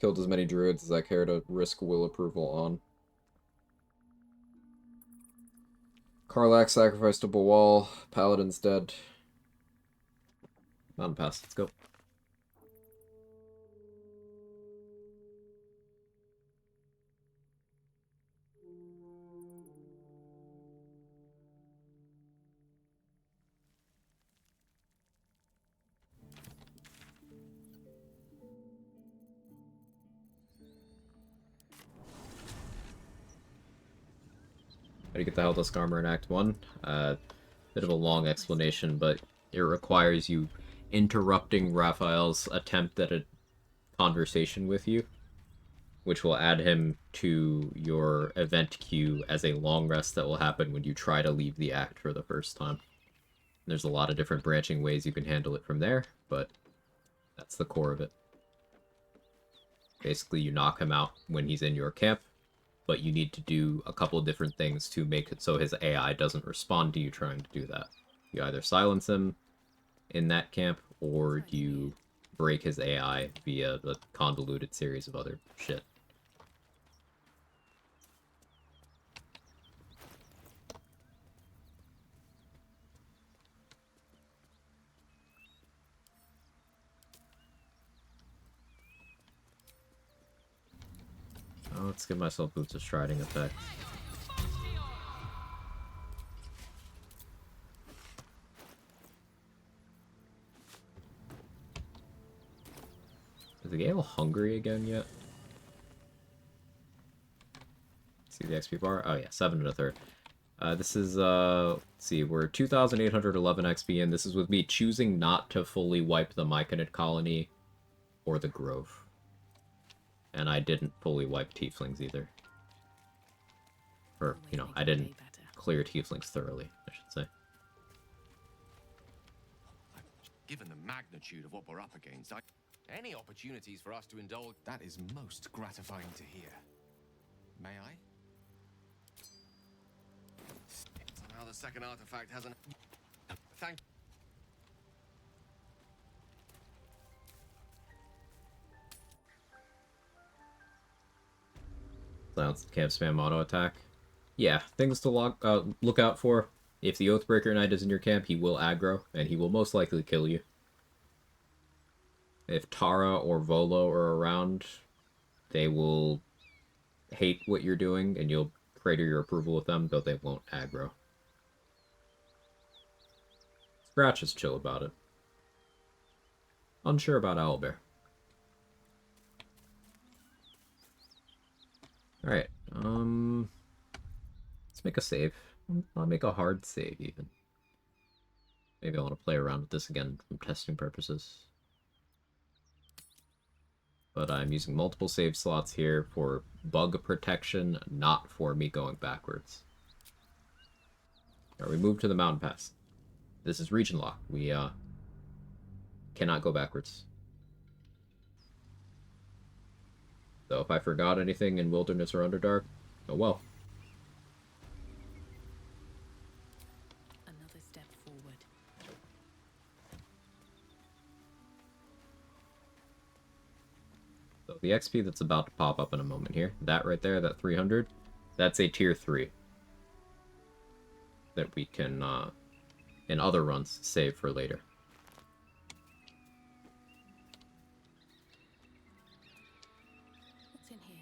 Killed as many druids as I care to risk will approval on. Karlak sacrificed a wall. Paladin's dead. Mountain Pass, let's go. How do you get the Helldust Armor in Act 1? Bit of a long explanation, but it requires you interrupting Raphael's attempt at a conversation with you, which will add him to your event queue as a long rest that will happen when you try to leave the act for the first time. There's a lot of different branching ways you can handle it from there, but that's the core of it. Basically, you knock him out when he's in your camp, but you need to do a couple of different things to make it so his AI doesn't respond to you trying to do that. You either silence him in that camp, or you break his AI via a convoluted series of other shit. Oh, let's give myself Boots of Striding effect. Is the Gale hungry again yet? See the XP bar? Oh yeah, 7 1/3. This is, let's see, we're 2,811 XP in. This is with me choosing not to fully wipe the Myconid colony or the Grove. And I didn't fully wipe Tieflings either. Or, you know, I didn't clear Tieflings thoroughly, I should say. Given the magnitude of what we're up against, any opportunities for us to indulge, that is most gratifying to hear. May I? Somehow the second artifact hasn't... Thank... Silence camp spam auto attack. Yeah, things to look out for. If the Oathbreaker Knight is in your camp, he will aggro, and he will most likely kill you. If Tara or Volo are around, they will hate what you're doing, and you'll crater your approval with them, though they won't aggro. Scratch is chill about it. Unsure about Owlbear. Alright, let's make a save. I'll make a hard save, even. Maybe I want to play around with this again for testing purposes. But I'm using multiple save slots here for bug protection, not for me going backwards. Alright, we move to the Mountain Pass. This is region lock. We, cannot go backwards. So if I forgot anything in Wilderness or Underdark, oh well. Another step forward. So the XP that's about to pop up in a moment here, that right there, that 300, that's a tier 3. That we can, in other runs, save for later. What's in here?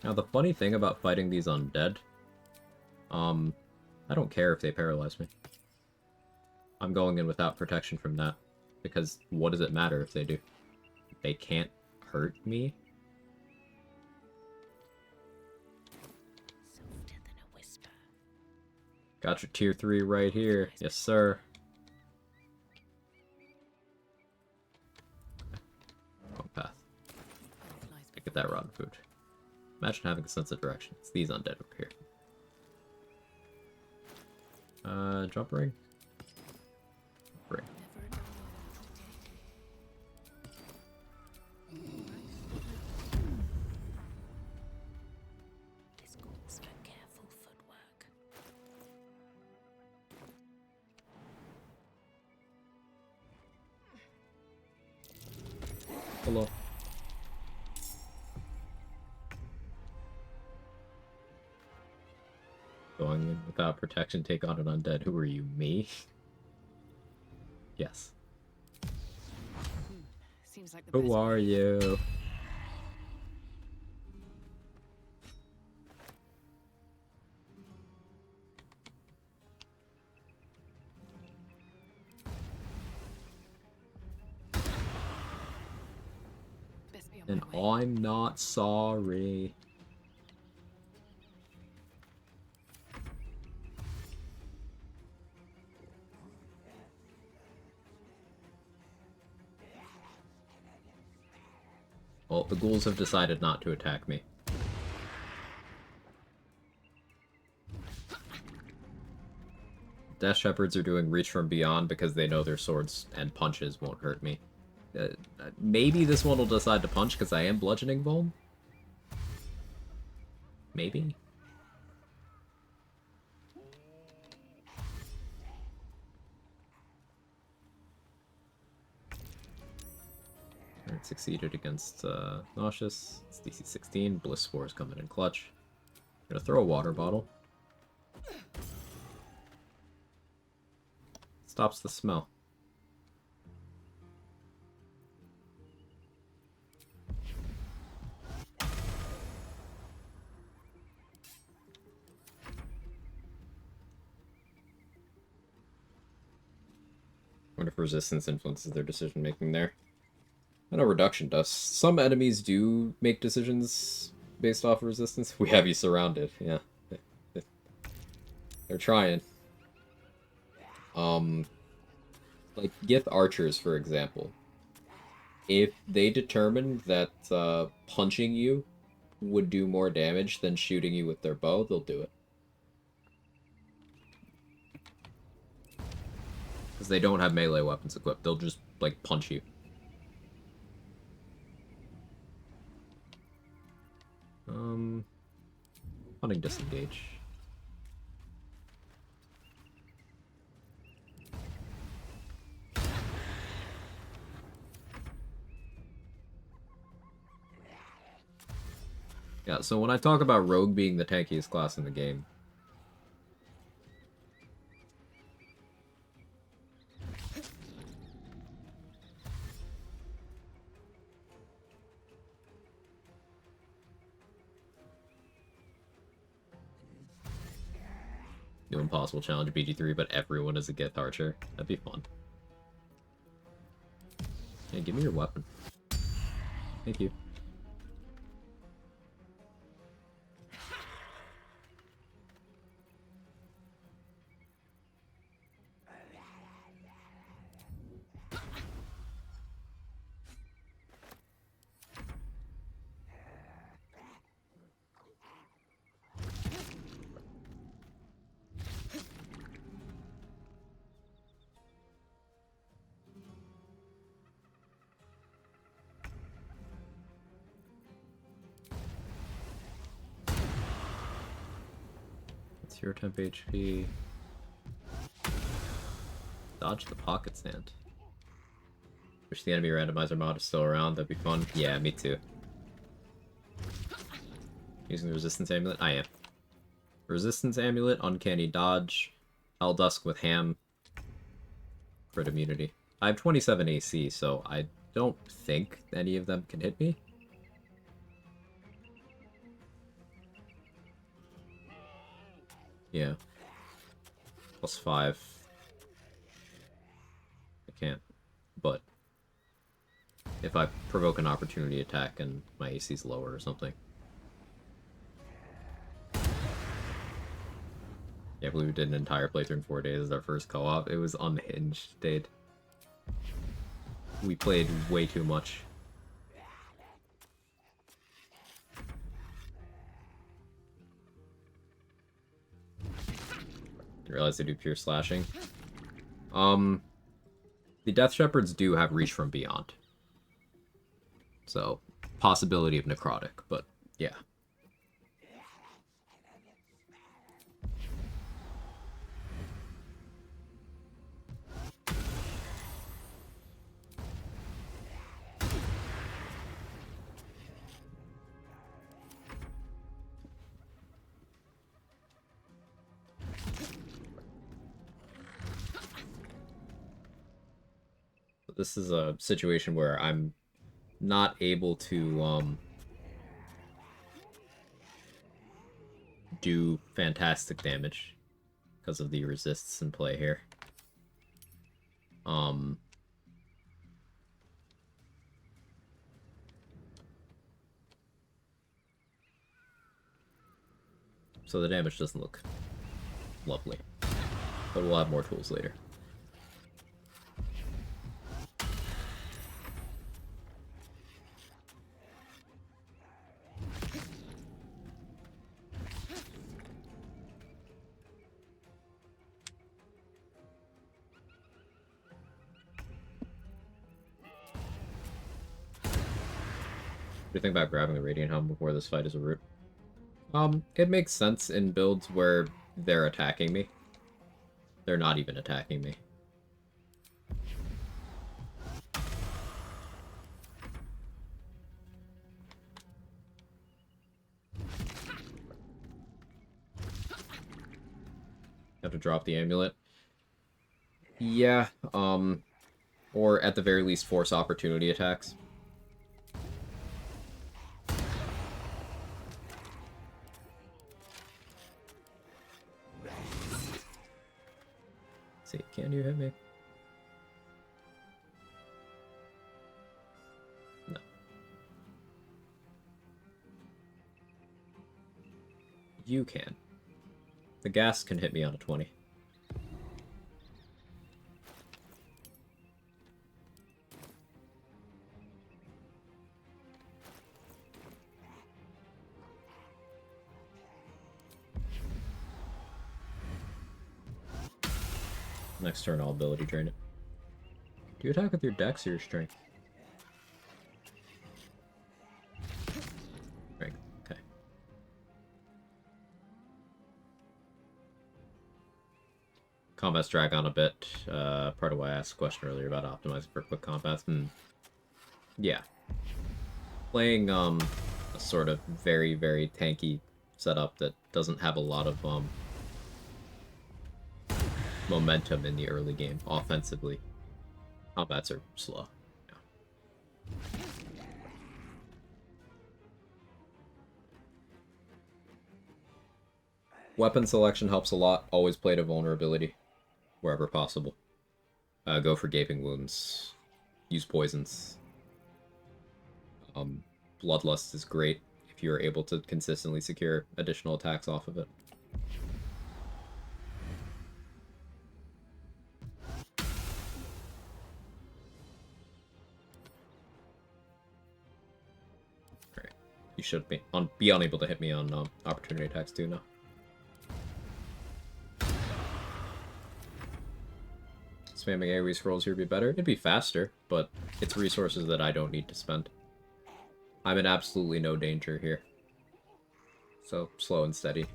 Now the funny thing about fighting these undead, I don't care if they paralyze me. I'm going in without protection from that, because what does it matter if they do? They can't hurt me? Softer than a whisper. Got your tier 3 right here. Yes, sir. Wrong path. Get that rotten food. Imagine having a sense of direction. It's these undead over here. Jump ring? Ring. This calls for careful footwork. Hello. Going in without protection, take on an undead. Who are you, me? Yes. Seems like the Who best are way. you? Best be on And my way. I'm not sorry. Well, the ghouls have decided not to attack me. Death Shepherds are doing Reach from Beyond because they know their swords and punches won't hurt me. Maybe this one will decide to punch because I am bludgeoning Vuln? Maybe? Alright, succeeded against Nauseous. It's DC 16. Bliss Spores coming in clutch. Gonna throw a water bottle. Stops the smell. Wonder if resistance influences their decision making there. I know reduction does. Some enemies do make decisions based off of resistance. We have you surrounded, yeah. They're trying. Like Gith archers, for example. If they determine that punching you would do more damage than shooting you with their bow, they'll do it. Because they don't have melee weapons equipped. They'll just, like, punch you. Hunting disengage. Yeah, so when I talk about Rogue being the tankiest class in the game, New Impossible Challenge BG3, but everyone is a Gith Archer. That'd be fun. Hey, give me your weapon. Thank you. It's your temp HP. Dodge the pocket sand. Wish the enemy randomizer mod is still around, that'd be fun. Yeah, me too. Using the resistance amulet? I am. Resistance amulet, uncanny dodge, Helldusk with ham, crit immunity. I have 27 AC, so I don't think any of them can hit me. Yeah. +5. I can't. But if I provoke an opportunity attack and my AC's lower or something. Yeah, I believe we did an entire playthrough in 4 days as our first co-op. It was unhinged, dude. We played way too much. Didn't realize they do pure slashing. The Death Shepherds do have Reach from Beyond. So, possibility of necrotic, but yeah. this is a situation where I'm not able to do fantastic damage because of the resists in play here. So the damage doesn't look lovely. But we'll have more tools later. What do you think about grabbing the Radiant Helm before this fight is a root? It makes sense in builds where they're attacking me. They're not even attacking me. Have to drop the amulet. Yeah, or at the very least force opportunity attacks. See, can you hit me? No. You can. The gas can hit me on a 20. Next turn, I'll ability drain it. Do you attack with your dex or your strength? Strength, okay. Combats drag on a bit. Part of why I asked a question earlier about optimizing for quick combats. Yeah. Playing a sort of very, very tanky setup that doesn't have a lot of momentum in the early game offensively. Combats are slow. Yeah. Weapon selection helps a lot. Always play to vulnerability wherever possible. Go for gaping wounds. Use poisons. Bloodlust is great if you're able to consistently secure additional attacks off of it. You should be unable to hit me on opportunity attacks too now. Spamming AoE scrolls here would be better. It'd be faster, but it's resources that I don't need to spend. I'm in absolutely no danger here. So, slow and steady.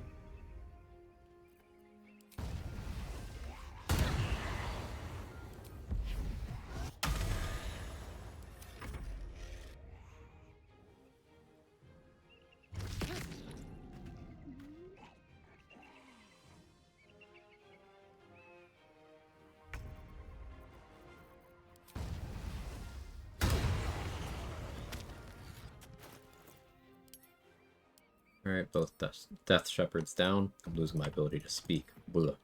Alright, both Death Shepherds down. I'm losing my ability to speak. Blah.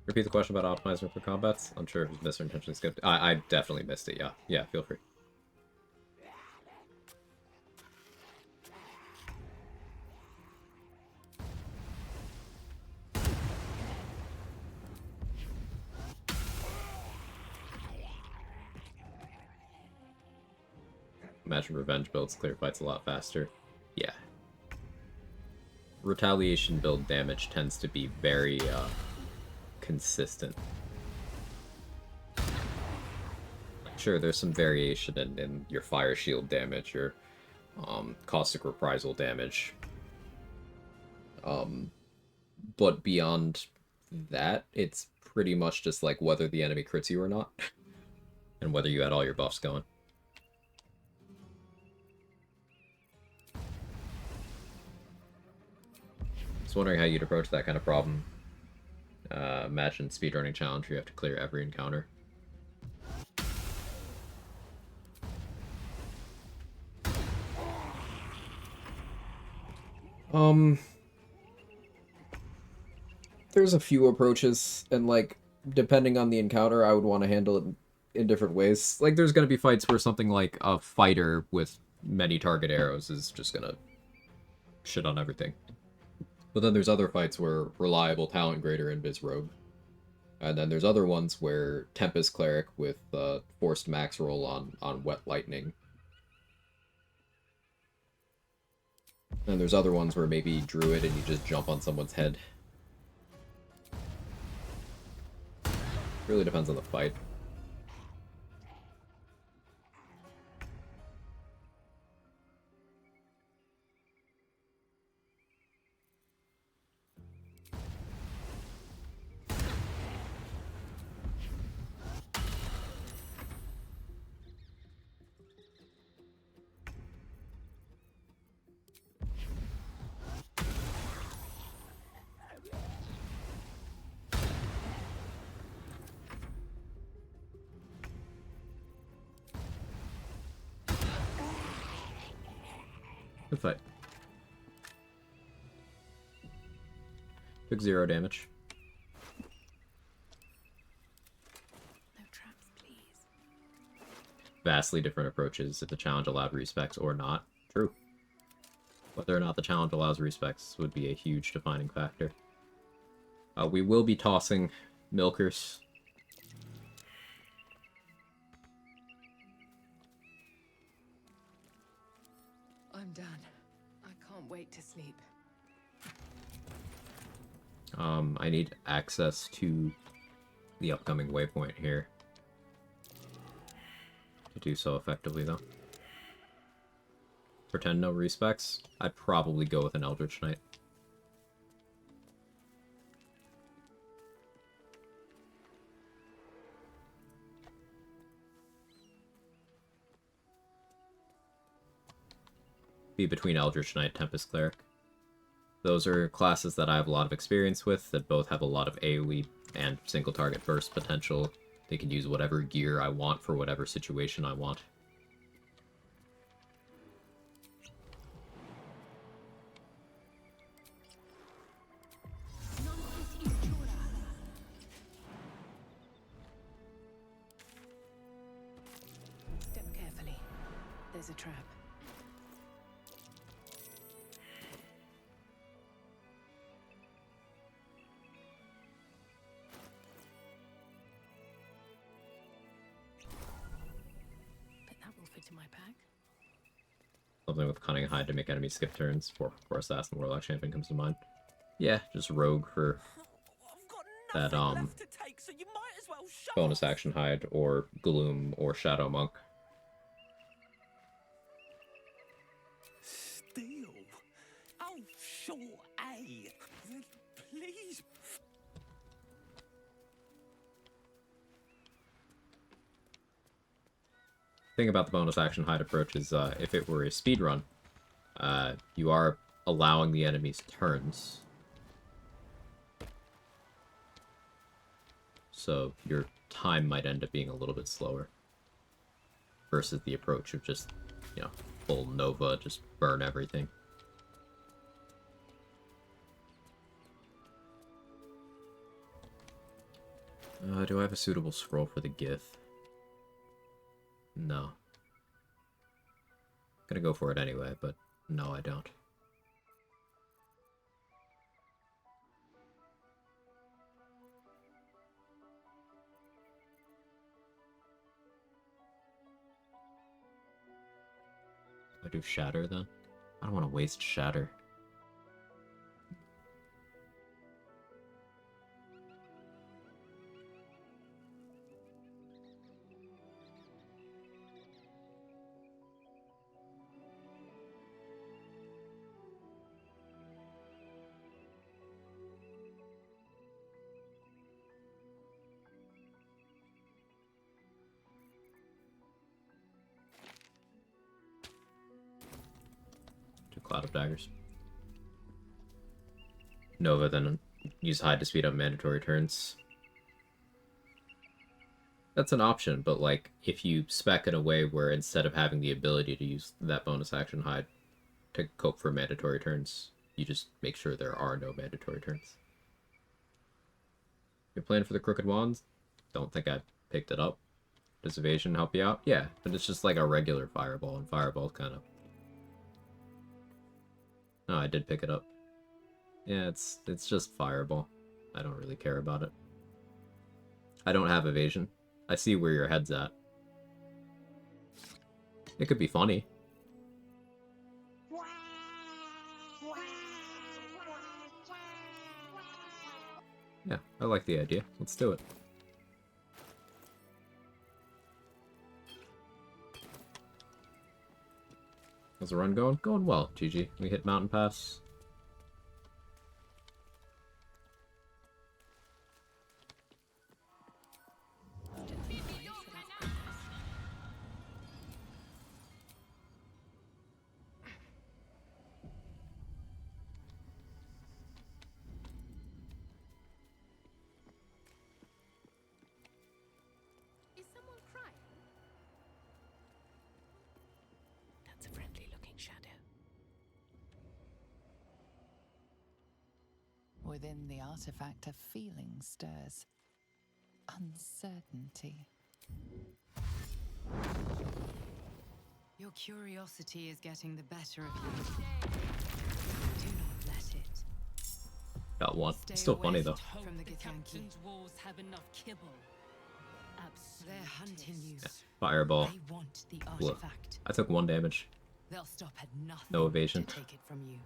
Repeat the question about optimizing for combats? I'm sure if it's missed or intentionally skipped. I definitely missed it, yeah. Yeah, feel free. Imagine revenge builds clear fights a lot faster. Yeah. Retaliation build damage tends to be very consistent. Sure, there's some variation in your fire shield damage, your caustic reprisal damage. But beyond that, it's pretty much just like whether the enemy crits you or not. And whether you had all your buffs going. Just wondering how you'd approach that kind of problem. Imagine speedrunning challenge where you have to clear every encounter. There's a few approaches, and like, depending on the encounter, I would want to handle it in different ways. Like, there's gonna be fights where something like a fighter with many target arrows is just gonna shit on everything. But then there's other fights where reliable talent grader and Biz Rogue. And then there's other ones where Tempest Cleric with forced max roll on Wet Lightning. And there's other ones where maybe Druid and you just jump on someone's head. Really depends on the fight. Good fight. Took 0 damage. No traps, please. Vastly different approaches if the challenge allowed respects or not. True. Whether or not the challenge allows respects would be a huge defining factor. We will be tossing milkers. I'm done. I can't wait to sleep. I need access to the upcoming waypoint here to do so effectively, though. Pretend no respects. I'd probably go with an Eldritch Knight. Be between Eldritch Knight, Tempest Cleric. Those are classes that I have a lot of experience with, that both have a lot of AoE and single target burst potential. They can use whatever gear I want for whatever situation I want. Step carefully. There's a trap. Bet that will fit in my pack. Something with Cunning Hide to make enemies skip turns. For Assassin Warlock Champion comes to mind. Yeah, just Rogue for that bonus action hide, or Gloom, or Shadow Monk. Steel? Oh, sure, A. Please. Thing about the bonus action hide approach is if it were a speedrun, you are allowing the enemy's turns. So your time might end up being a little bit slower. Versus the approach of just, you know, full Nova, just burn everything. Do I have a suitable scroll for the Gith? No. Gonna go for it anyway, but no, I don't. I do Shatter then? I don't want to waste Shatter. Cloud of Daggers. Nova, then use hide to speed up mandatory turns. That's an option, but like if you spec in a way where instead of having the ability to use that bonus action hide to cope for mandatory turns, you just make sure there are no mandatory turns. You're playing for the Crooked Wands? Don't think I picked it up. Does evasion help you out? Yeah, but it's just like a regular fireball, and fireball's kind of... No, I did pick it up. Yeah, it's just fireball. I don't really care about it. I don't have evasion. I see where your head's at. It could be funny. Yeah, I like the idea. Let's do it. How's the run going? Going well, GG. We hit Mountain Pass. Is someone crying? That's a friendly-looking shadow. Within the artifact, a feeling stirs. Uncertainty. Your curiosity is getting the better of you. Do not let it. Got one. Stay Still away funny though. From the Githyanki. Captain's wolves have enough kibble. They're hunting you. Yeah, fireball. They want the Look, artifact. I took 1 damage. They'll stop at nothing No evasion. to take it from you.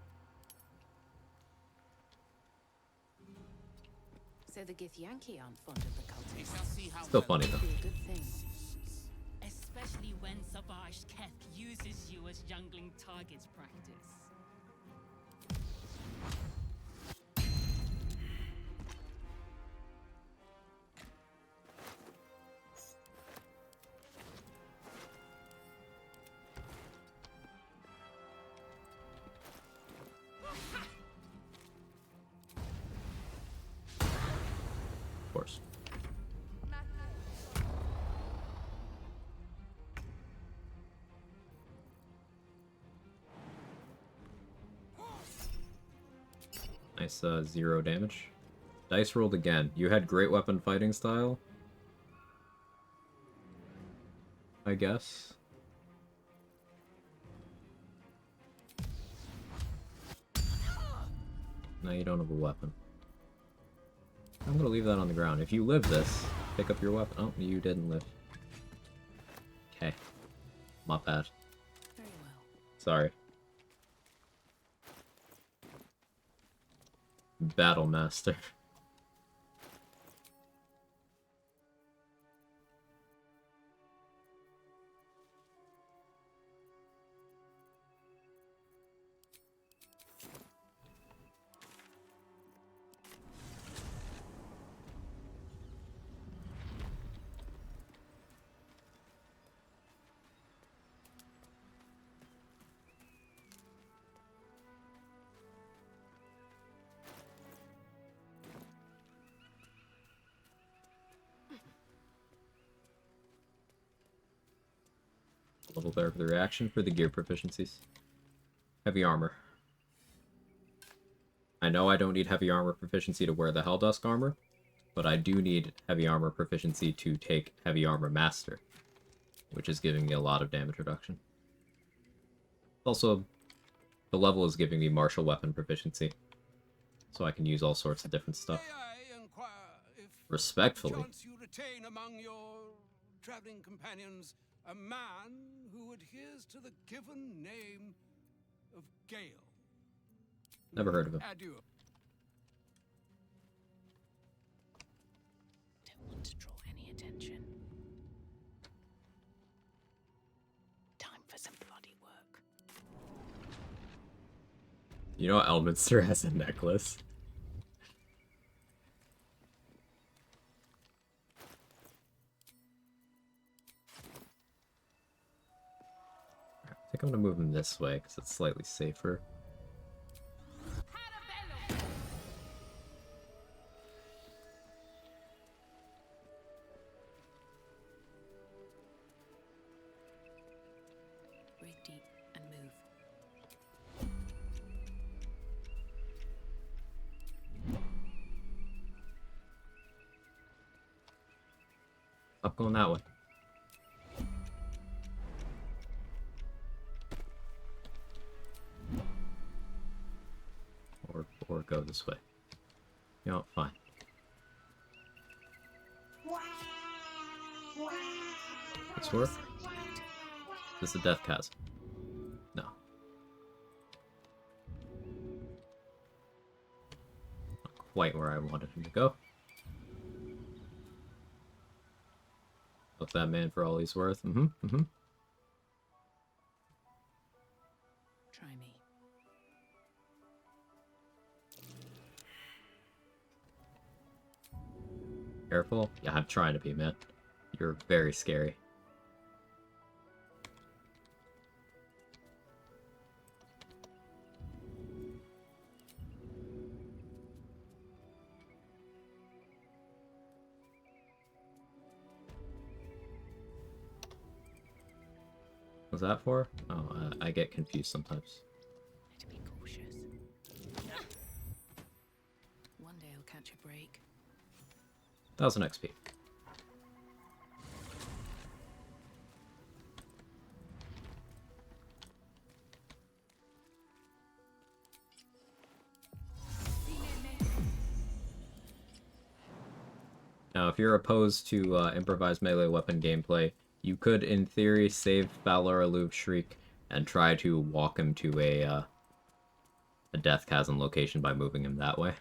So the Githyanki aren't fond of the cultists. Still funny though. Be a good thing. Especially when Savage Keth uses you as jungling targets practice. Of course. Nice 0 damage. Dice rolled again. You had great weapon fighting style, I guess. Now you don't have a weapon. I'm gonna leave that on the ground. If you live this, pick up your weapon. Oh, you didn't live. Okay. My bad. Very well. Sorry. Battle Master. Level there for the reaction for the gear proficiencies. Heavy armor. I know I don't need heavy armor proficiency to wear the Helldusk armor, but I do need heavy armor proficiency to take heavy armor master, which is giving me a lot of damage reduction. Also, the level is giving me martial weapon proficiency, so I can use all sorts of different stuff. May I inquire if Respectfully. chance you retain among your traveling companions a man who adheres to the given name of Gale? Never heard of him. Adieu. Don't want to draw any attention. Time for some bloody work. You know Elminster has a necklace? I think I'm gonna move him this way because it's slightly safer. Breathe deep and move. Stop going that way. Or go this way. You know, fine. This work? This is a death chasm. No. Not quite where I wanted him to go. Look that man for all he's worth. Try me. Careful. Yeah, I'm trying to be, man. You're very scary. What's that for? Oh, I get confused sometimes. To be cautious. One day I'll catch a break. 1000 XP. Now, if you're opposed to improvised melee weapon gameplay, you could, in theory, save Valor Aloof Shriek and try to walk him to a Death Chasm location by moving him that way.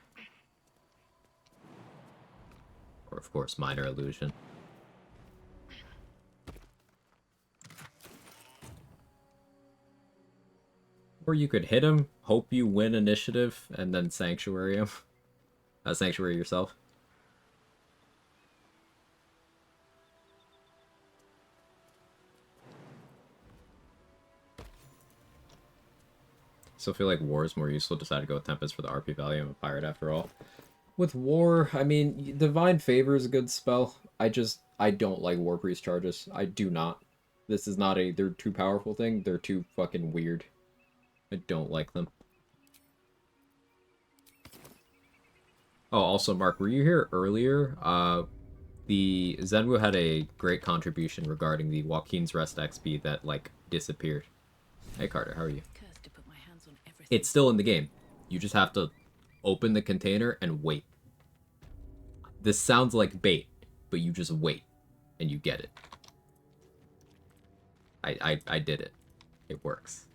Or, of course, Minor Illusion. Or you could hit him, hope you win initiative, and then Sanctuary him. Sanctuary yourself. Still feel like War is more useful. Decided to go with Tempest for the RP value. I'm a pirate after all. With War, I mean, Divine Favor is a good spell. I don't like War Priest charges. I do not. This is not a they're too powerful thing. They're too fucking weird. I don't like them. Oh, also, Mark, were you here earlier? The Zenwu had a great contribution regarding the Joaquin's Rest XP that, like, disappeared. Hey, Carter, how are you? It's still in the game. You just have to open the container and wait. This sounds like bait, but you just wait, and you get it. I did it. It works.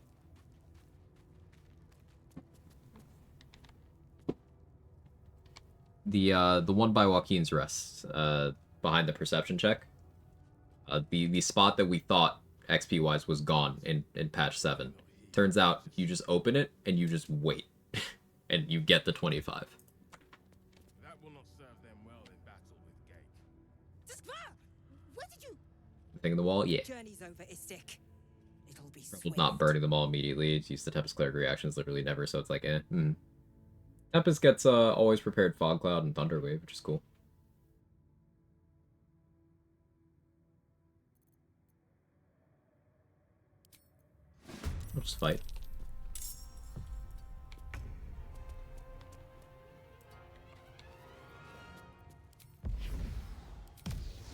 The one by Joaquin's Rest, behind the perception check. The spot that we thought XP wise was gone in patch 7. Turns out you just open it and you just wait, and you get the 25. That will not serve them well in battle with Gate. What did you? Thing in the wall, yeah. Journey's over, Istik. It'll be Well, not burning them all immediately. It's used the Tempest Cleric reactions literally never, so it's like, eh. Tempest gets always prepared Fog Cloud and Thunder Wave, which is cool. We'll just fight.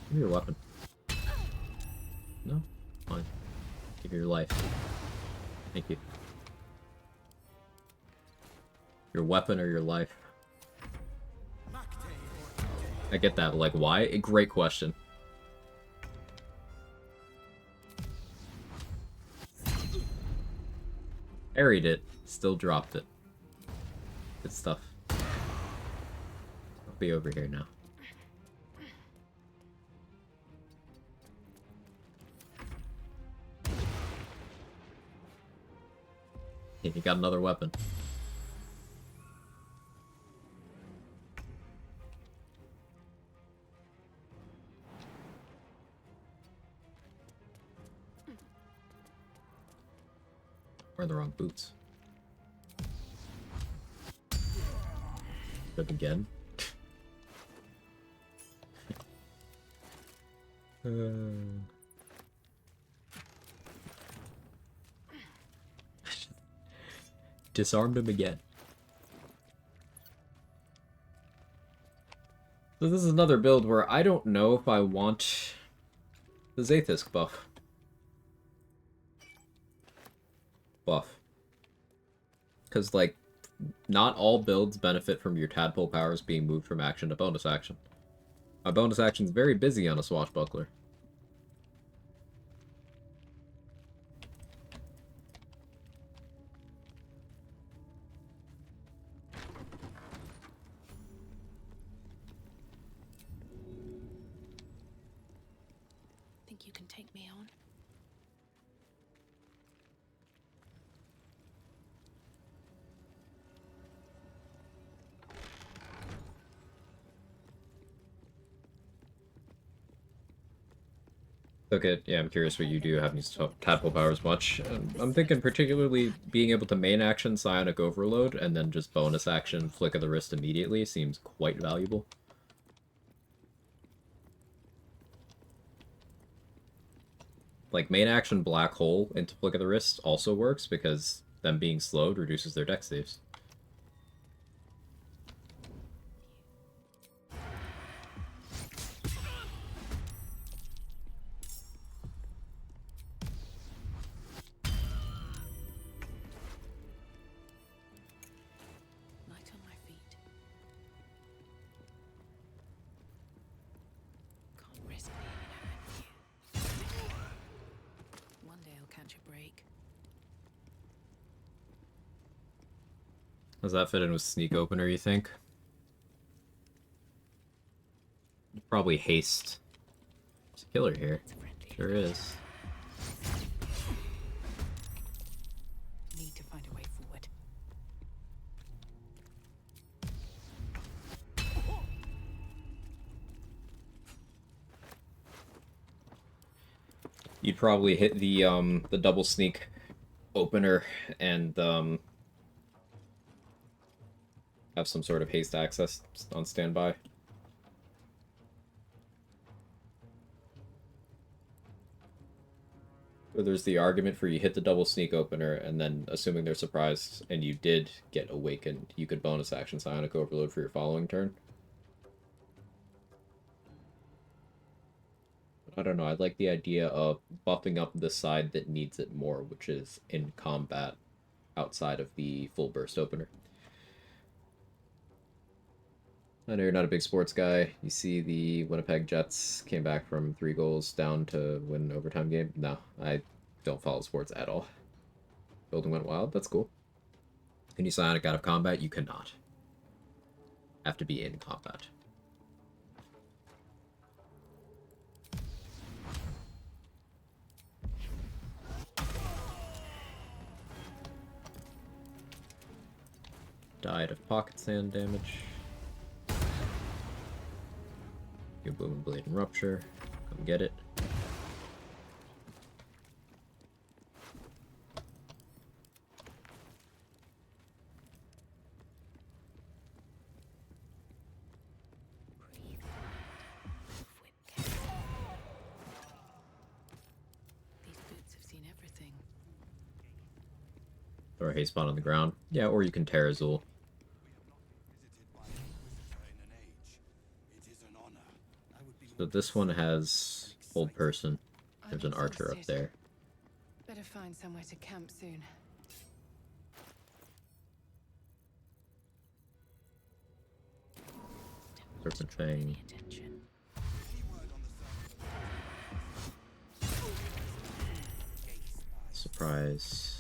Give me your weapon. No? Fine. Give me your life. Thank you. Your weapon or your life? I get that, but like, why? A great question. Parried it, still dropped it. Good stuff. I'll be over here now. Yeah, he got another weapon. Wearing the wrong boots. Trip again. disarmed him again. So this is another build where I don't know if I want the Zathis buff. Because, like, not all builds benefit from your tadpole powers being moved from action to bonus action. My bonus action's very busy on a Swashbuckler. Think you can take me on? Okay, yeah, I'm curious what you do having tadpole powers much. I'm thinking particularly being able to main action Psionic Overload and then just bonus action Flick of the Wrist immediately seems quite valuable. Like, main action Black Hole into Flick of the Wrist also works because them being slowed reduces their dex saves. Light on my feet. Can't risk being in a view. One day I'll catch a break. Does that fit in with Sneak Opener, you think? Probably Haste. There's a killer here. Sure is. Need to find a way forward. You'd probably hit the double sneak opener and have some sort of haste access on standby. Or there's the argument for you hit the double sneak opener and then assuming they're surprised and you did get awakened, you could bonus action Psionic Overload for your following turn. I don't know, I like the idea of buffing up the side that needs it more, which is in combat outside of the full burst opener. I know you're not a big sports guy. You see the Winnipeg Jets came back from 3 goals down to win an overtime game? No, I don't follow sports at all. Building went wild, that's cool. Can you Psionic out of combat? You cannot. Have to be in combat. Died of pocket sand damage. Your Booming Blade and Rupture. Come get it. These boots have seen everything. Or haste spawn on the ground. Yeah, or you can tear Azul. So this one has Hold Person. There's an archer up there. Better find somewhere to camp soon. Serpent Fang. Surprise.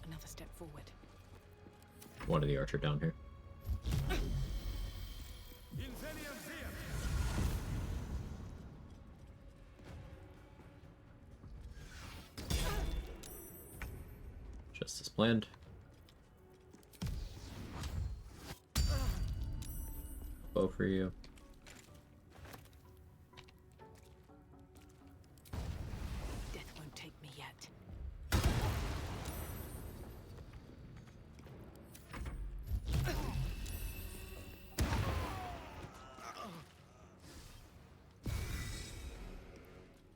Another step forward. One of the archer down here. Just as planned. Bow for you. Death won't take me yet.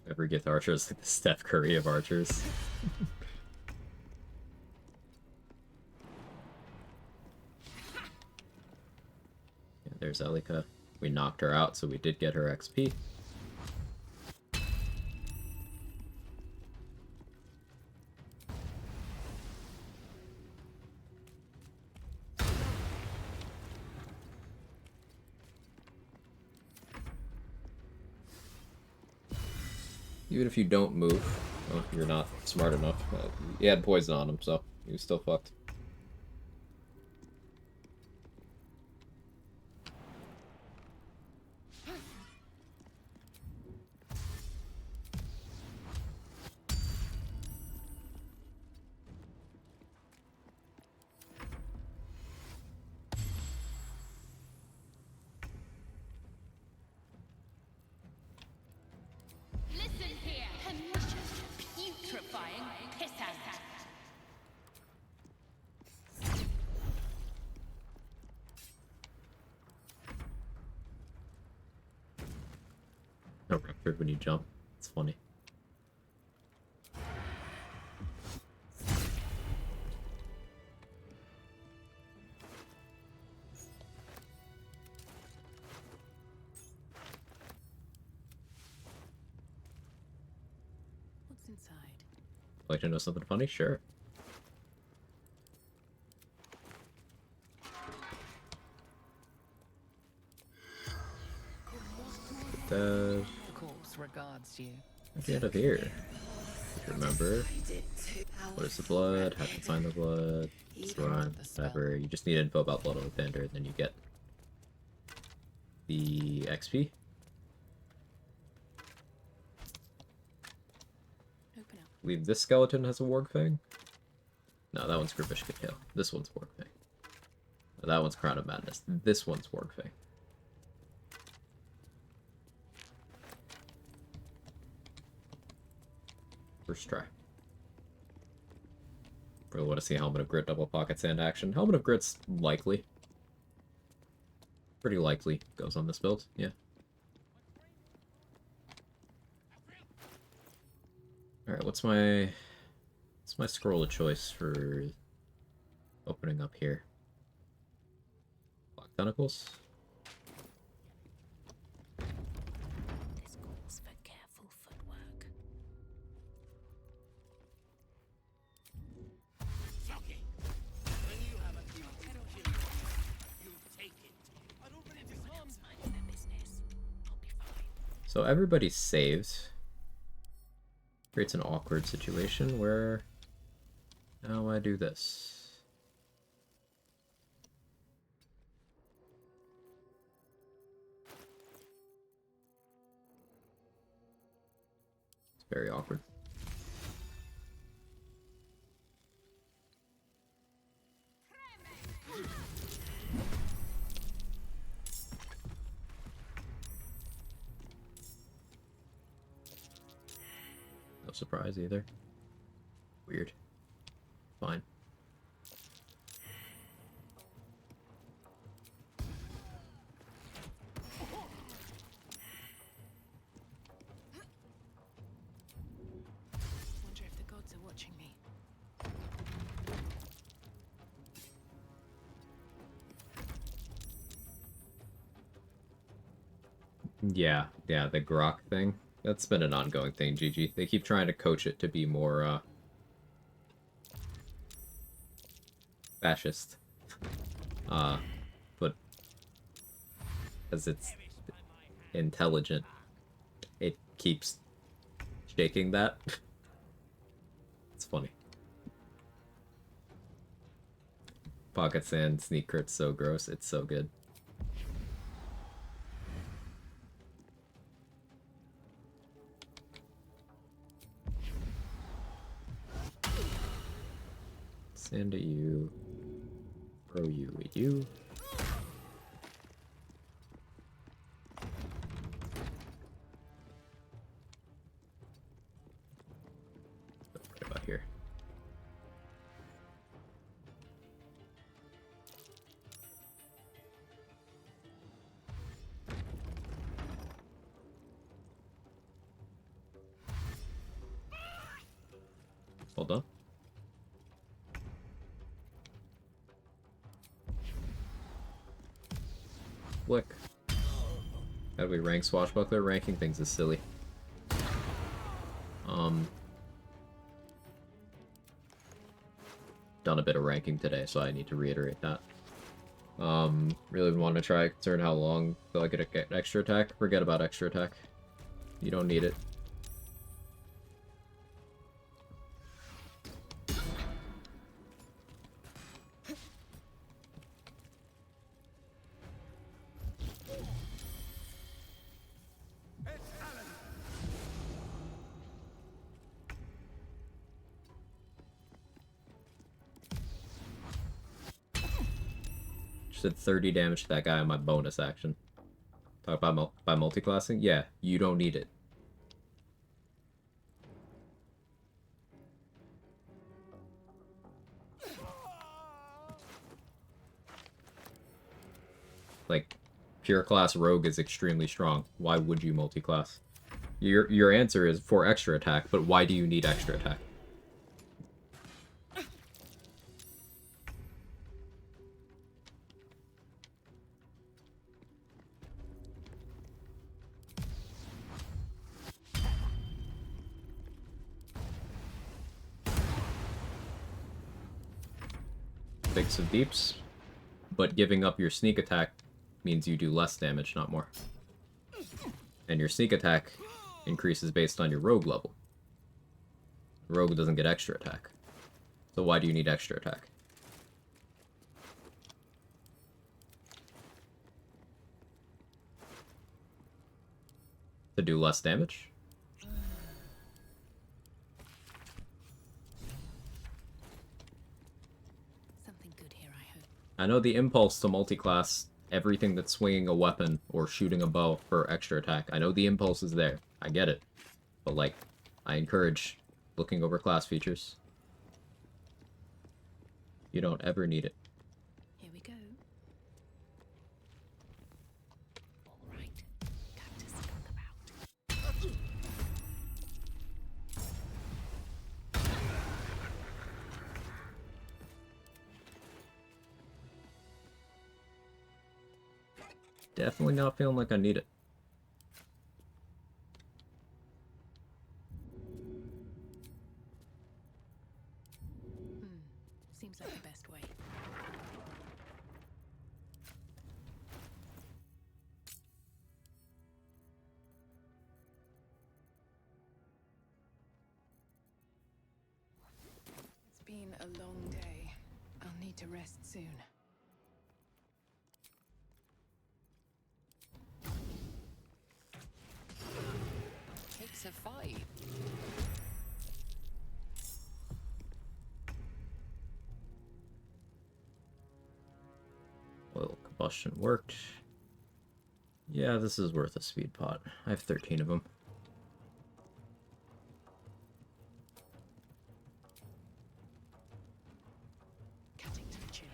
Every Gith archer is like the Steph Curry of archers. Yeah, there's Elika. We knocked her out, so we did get her XP. Even if you don't move, well, you're not smart enough. He had poison on him, so he was still fucked. Listen here, pernicious, putrefying pissant. No ruptured when you jump. It's funny. What's inside? Like to know something funny? Sure. The corpse regards you. Get up here. Remember, what is the blood? How to find the blood? Run, whatever. You just need info about Blood on the Bender, and then you get the XP. Open up. I believe this skeleton has a Warg Fang. No, that one's Gribishka Tail. This one's Warg Fang. That one's Crown of Madness. This one's Warg Fang. First try. Really want to see Helmet of Grit double pocket sand action. Helmet of Grit's likely. Pretty likely goes on this build, yeah. Alright, what's my scroll of choice for opening up here? Black Tentacles? This calls for careful footwork. Jockey! When you have a few kill, you take it. I don't really disarm. Mind their business. I'll be fine. So everybody's saved. Creates an awkward situation where now I do this. It's very awkward. No surprise either. Weird. Fine. Wonder if the gods are watching me. Yeah, the grok thing. That's been an ongoing thing, GG. They keep trying to coach it to be more, fascist. But as it's intelligent, it keeps shaking that. It's funny. Pocket sand sneak crit's so gross, it's so good. Sand at you. Throw you at you. Right about here. Hold on. Flick. How do we rank Swashbuckler? Ranking things is silly. Done a bit of ranking today, so I need to reiterate that. Really want to try, concerned how long till I get extra attack. Forget about extra attack. You don't need it. Just did 30 damage to that guy on my bonus action. Talk about by multi-classing? Yeah, you don't need it. Like, pure class rogue is extremely strong. Why would you multi-class? Your answer is for extra attack, but why do you need extra attack? Bigs of deeps, but giving up your sneak attack means you do less damage, not more. And your sneak attack increases based on your rogue level. Rogue doesn't get extra attack. So why do you need extra attack? To do less damage? I know the impulse to multi-class everything that's swinging a weapon or shooting a bow for extra attack. I know the impulse is there. I get it. But, like, I encourage looking over class features. You don't ever need it. Here we go. All right. Got to skunk about. Definitely not feeling like I need it. Seems like the best way. It's been a long day. I'll need to rest soon. Takes a fight. Oil combustion worked. Yeah, this is worth a speed pot. I have 13 of them. Cutting to the chase.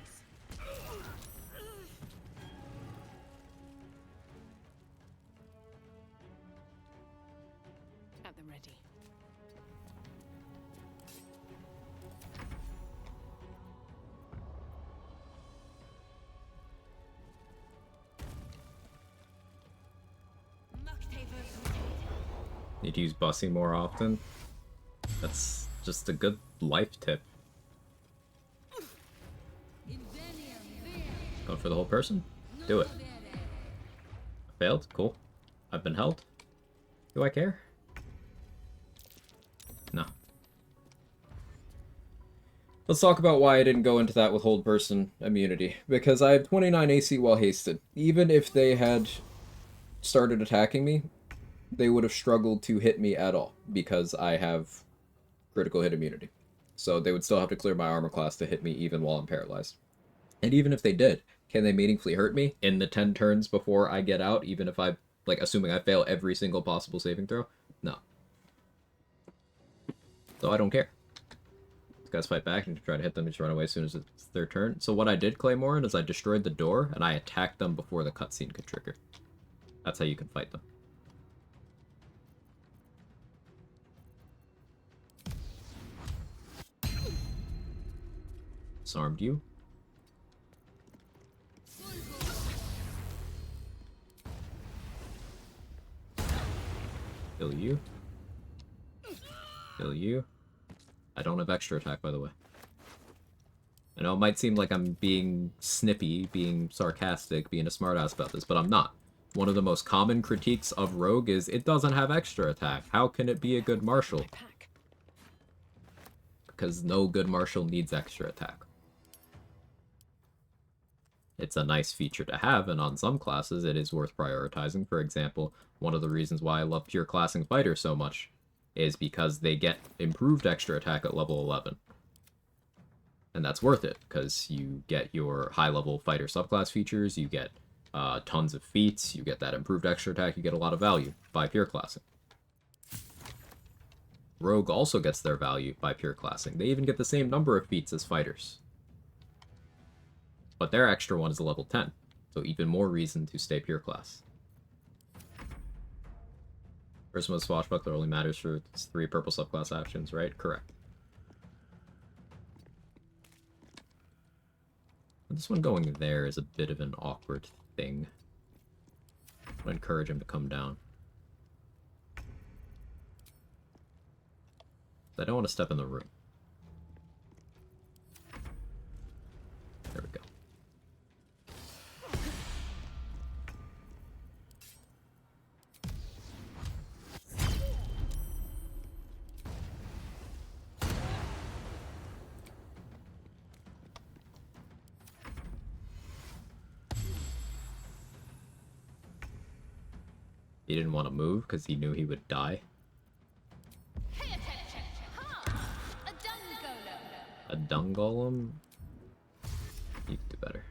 At the ready. Need to use bussing more often. That's just a good life tip. Going for the whole person? Do it. I failed? Cool. I've been held. Do I care? No. Let's talk about why I didn't go into that with hold person immunity. Because I have 29 AC while hasted. Even if they had started attacking me, they would have struggled to hit me at all. Because I have critical hit immunity. So they would still have to clear my armor class to hit me even while I'm paralyzed. And even if they did, can they meaningfully hurt me in the 10 turns before I get out, even if I, like, assuming I fail every single possible saving throw? No. So I don't care. These guys fight back and try to hit them and just run away as soon as it's their turn. So what I did, Claymore, is I destroyed the door, and I attacked them before the cutscene could trigger. That's how you can fight them. Disarmed you. Kill you. Kill you. I don't have extra attack, by the way. I know it might seem like I'm being snippy, being sarcastic, being a smartass about this, but I'm not. One of the most common critiques of Rogue is it doesn't have extra attack. How can it be a good martial? Because no good martial needs extra attack. It's a nice feature to have, and on some classes it is worth prioritizing. For example, one of the reasons why I love pure classing fighters so much is because they get improved extra attack at level 11. And that's worth it, because you get your high-level fighter subclass features, you get tons of feats, you get that improved extra attack, you get a lot of value by pure classing. Rogue also gets their value by pure classing. They even get the same number of feats as fighters. But their extra one is a level 10, so even more reason to stay pure class. First one, Swashbuckler only matters for 3 purple subclass actions, right? Correct. This one going there is a bit of an awkward thing. I'll encourage him to come down. I don't want to step in the room. There we go. He didn't want to move because he knew he would die. A dung golem? You could do better.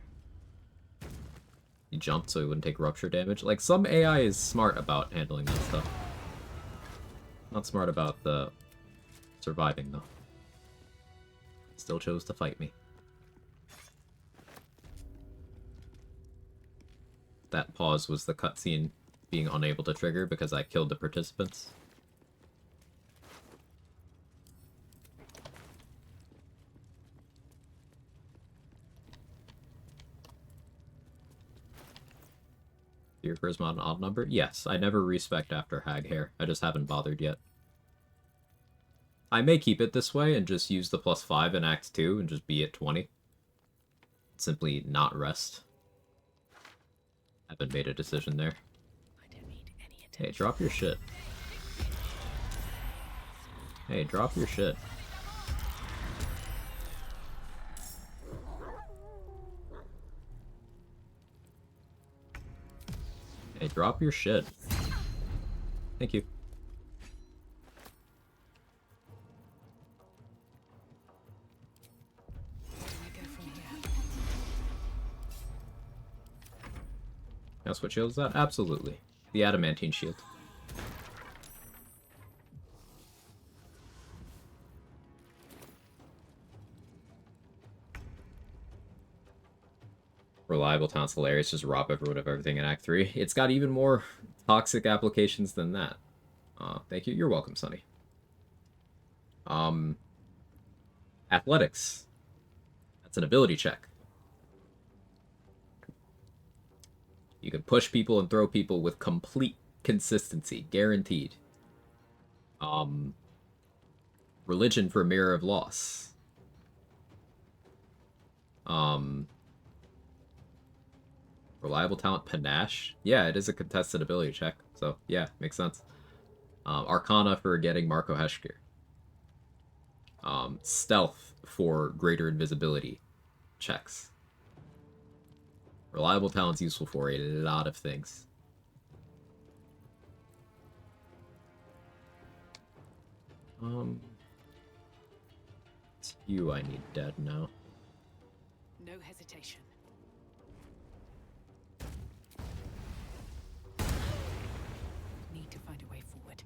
He jumped so he wouldn't take rupture damage. Like, some AI is smart about handling that stuff. Not smart about the surviving, though. Still chose to fight me. That pause was the cutscene being unable to trigger because I killed the participants. Your charisma an odd number? Yes, I never respect after hag hair. I just haven't bothered yet. I may keep it this way and just use the +5 in Act 2 and just be at 20. Simply not rest. Haven't made a decision there. Hey, drop your shit. Hey, drop your shit. Hey, drop your shit. Thank you. That's what shield is that? Absolutely. The adamantine shield. Reliable talent's hilarious, just rob everyone of everything in Act 3. It's got even more toxic applications than that. Thank you. You're welcome, Sonny. Athletics. That's an ability check. You can push people and throw people with complete consistency, guaranteed. Religion for Mirror of Loss. Reliable talent, Panache. Yeah, it is a contested ability check, so yeah, makes sense. Arcana for getting Marco Heshkir. Stealth for greater invisibility checks. Reliable talent's useful for a lot of things. It's you I need dead now. No hesitation. Need to find a way forward.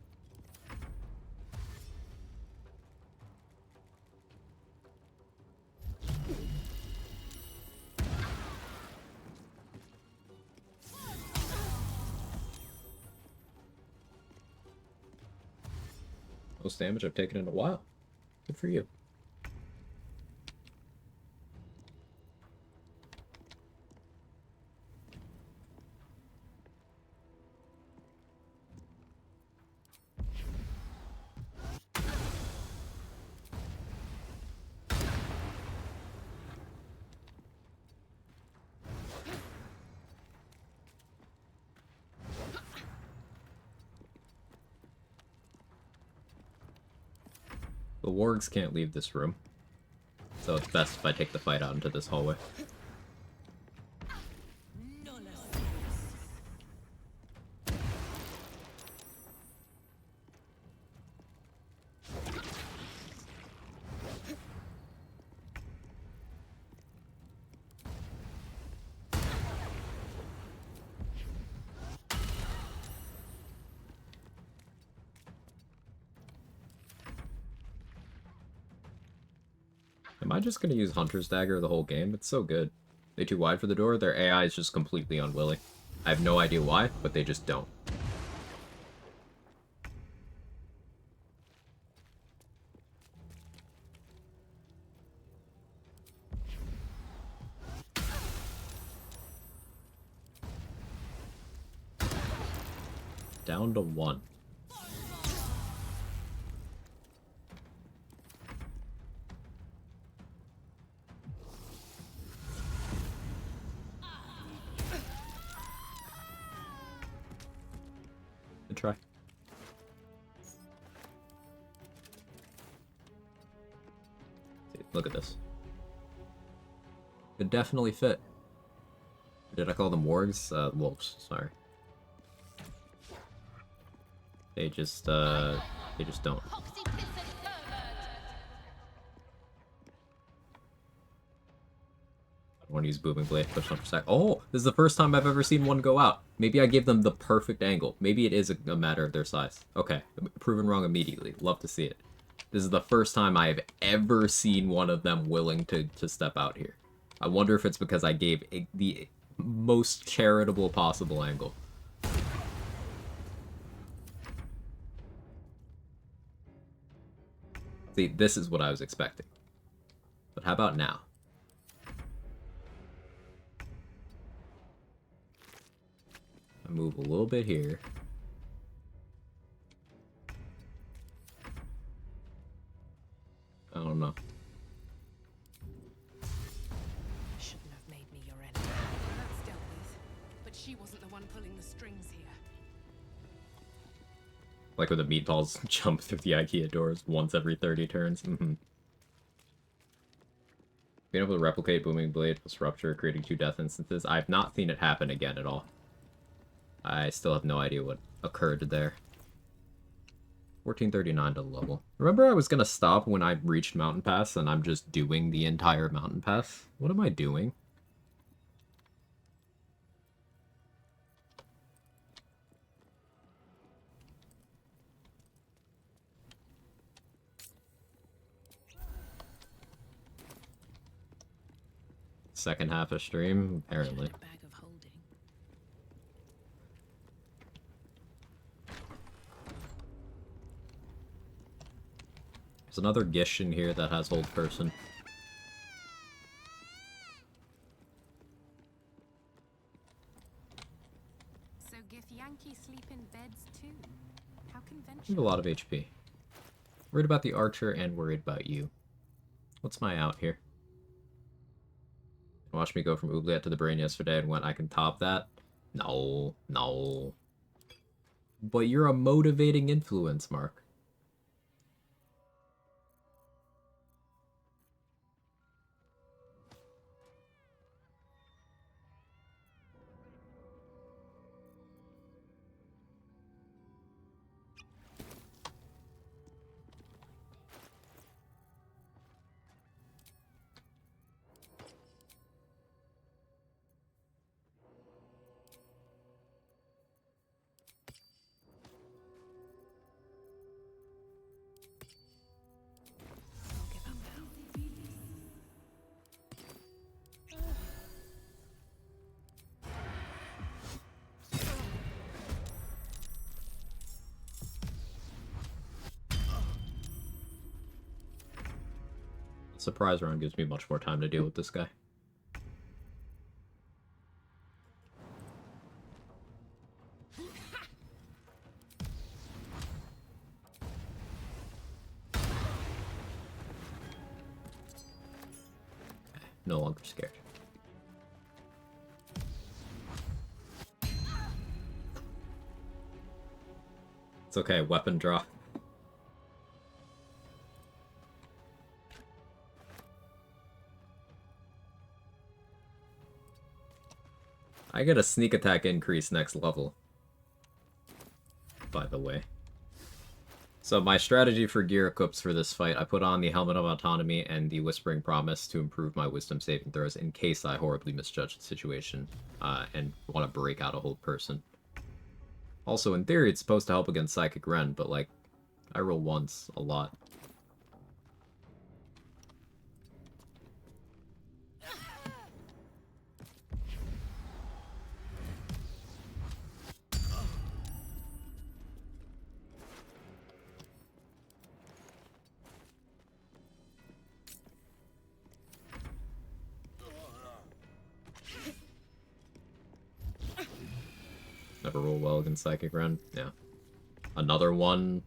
Most damage I've taken in a while. Good for you. The wargs can't leave this room, so it's best if I take the fight out into this hallway. Am I just going to use Hunter's Dagger the whole game? It's so good. They too wide for the door? Their AI is just completely unwilling. I have no idea why, but they just don't. Down to 1. Good try. Look at this. Could definitely fit. Did I call them wargs? Wolves, sorry. They just don't. I want to use Booming Blade, push on for sec. Oh, this is the first time I've ever seen one go out. Maybe I gave them the perfect angle. Maybe it is a matter of their size. Okay, proven wrong immediately. Love to see it. This is the first time I have ever seen one of them willing to step out here. I wonder if it's because I gave the most charitable possible angle. See, this is what I was expecting. But how about now? I move a little bit here. I don't know. Shouldn't have made me your enemy. That's dealt with. But she wasn't the one pulling the strings here. Like when the meatballs jump through the IKEA doors once every 30 turns. Being able to replicate Booming Blade plus Rupture, creating 2 death instances. I've not seen it happen again at all. I still have no idea what occurred there. 1439 to level. Remember I was gonna stop when I reached Mountain Pass and I'm just doing the entire Mountain Pass? What am I doing? Second half of stream, apparently. There's another Gish in here that has hold person. So Githyanki sleep in beds too. How I have conventional. a lot of HP. Worried about the archer and worried about you. What's my out here? Watch me go from Oubliette to the Brain yesterday and when I can top that? No, no. But you're a motivating influence, Mark. Surprise round gives me much more time to deal with this guy. No longer scared. It's okay, weapon draw. I get a sneak attack increase next level, by the way. So my strategy for gear equips for this fight, I put on the Helmet of Autonomy and the Whispering Promise to improve my wisdom saving throws in case I horribly misjudge the situation and want to break out a whole person. Also, in theory, it's supposed to help against Psychic Ren, but like, I roll once a lot. Never roll well against Psychic Ren. Yeah. Another one.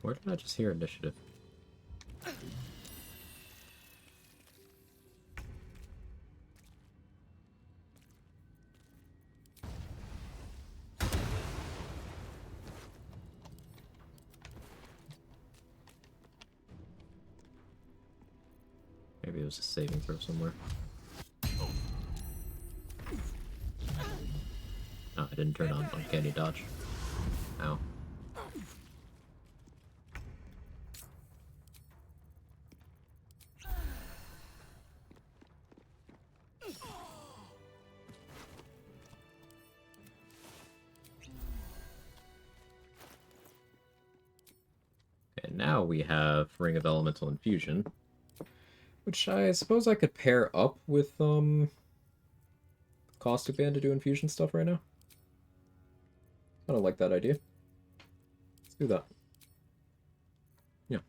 Where did I just hear initiative? Maybe it was a saving throw somewhere. No, I didn't turn on Uncanny Dodge. Ow. And now we have Ring of Elemental Infusion, which I suppose I could pair up with Caustic Band to do infusion stuff right now. Kind of like that idea. Let's do that. Yeah.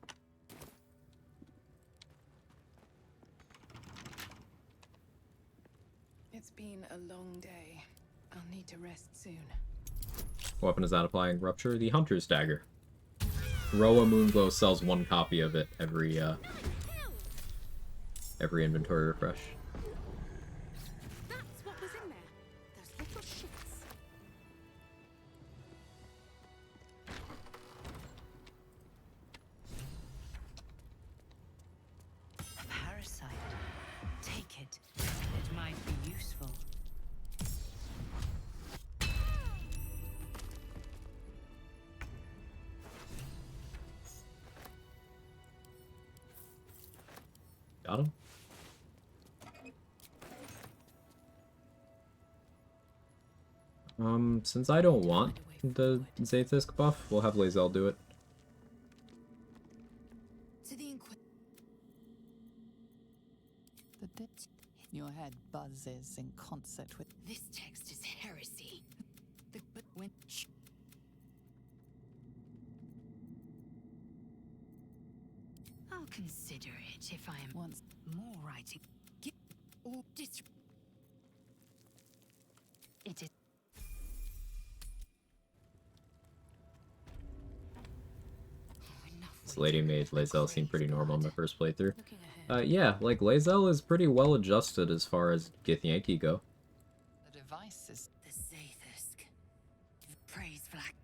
It's been a long day. I'll need to rest soon. What weapon is that applying Rupture? The Hunter's Dagger. Roa Moonglow sells one copy of it every inventory refresh. That's what was in there. Those little shits. A parasite. Take it. It might be useful. Got him? Since I don't want the Zathis buff, we'll have Lae'zel do it. Your head buzzes in concert with This text is heresy. But when I'll consider it if I am once more writing. Get or dis. It is. This lady made Lae'zel seem pretty normal in my first playthrough. Yeah, like Lae'zel is pretty well adjusted as far as Githyanki go. The device is The Zathis. Praise Black.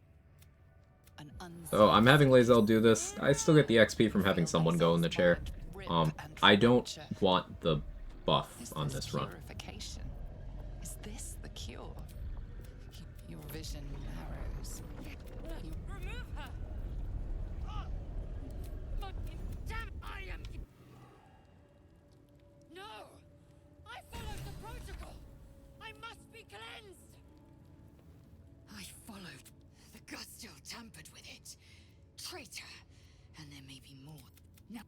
Oh, I'm having Lae'zel do this. I still get the XP from having someone go in the chair. I don't want the buff on this run. purification. Is this the cure? Your vision narrows. Remove her! Damn, I am... No! I followed the protocol! I must be cleansed! I followed. The Gust still tampered with it. Traitor. And there may be more. No.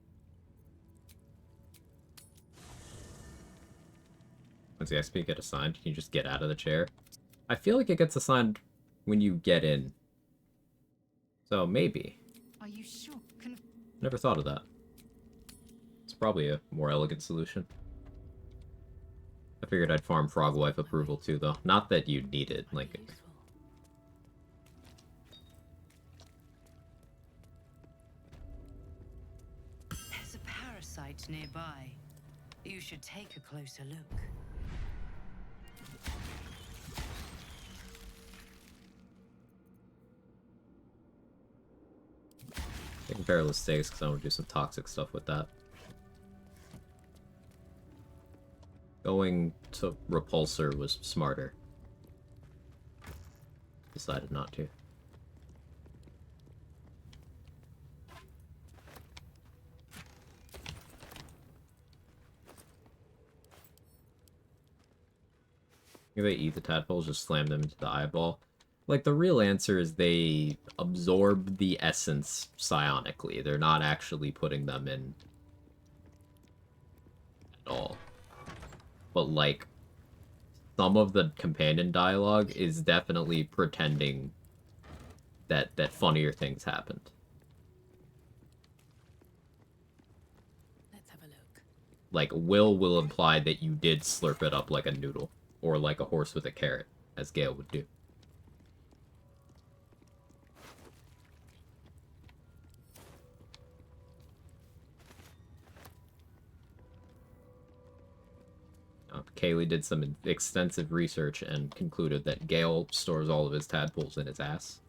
Once the XP get assigned, can you just get out of the chair? I feel like it gets assigned when you get in. So maybe. Are you sure? Never thought of that. It's probably a more elegant solution. I figured I'd farm Frog Wife approval too, though. Not that you'd need it, like... There's a parasite nearby. You should take a closer look. Taking perilous stakes because I want to do some toxic stuff with that. Going to Repulsor was smarter. Decided not to. If they eat the tadpoles, just slam them into the eyeball. Like, the real answer is they absorb the essence psionically. They're not actually putting them in at all. But, like, some of the companion dialogue is definitely pretending that funnier things happened. Let's have a look. Like, will imply that you did slurp it up like a noodle. Or like a horse with a carrot, as Gale would do. Kaylee did some extensive research and concluded that Gale stores all of his tadpoles in his ass.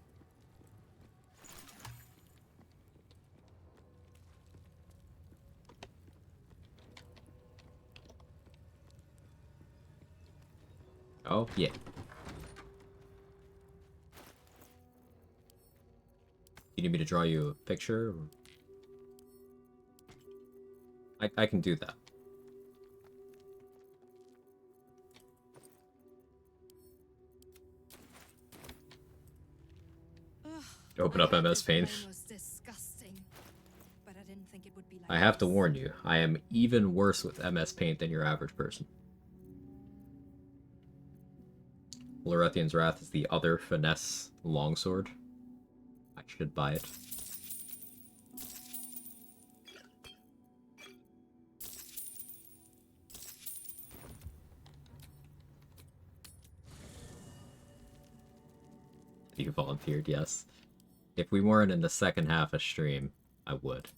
Oh, yeah. You need me to draw you a picture? Or... I can do that. Open up MS Paint. I have to warn you, I am even worse with MS Paint than your average person. Lorethian's Wrath is the other finesse longsword. I should buy it. You volunteered, yes. If we weren't in the second half of stream, I would.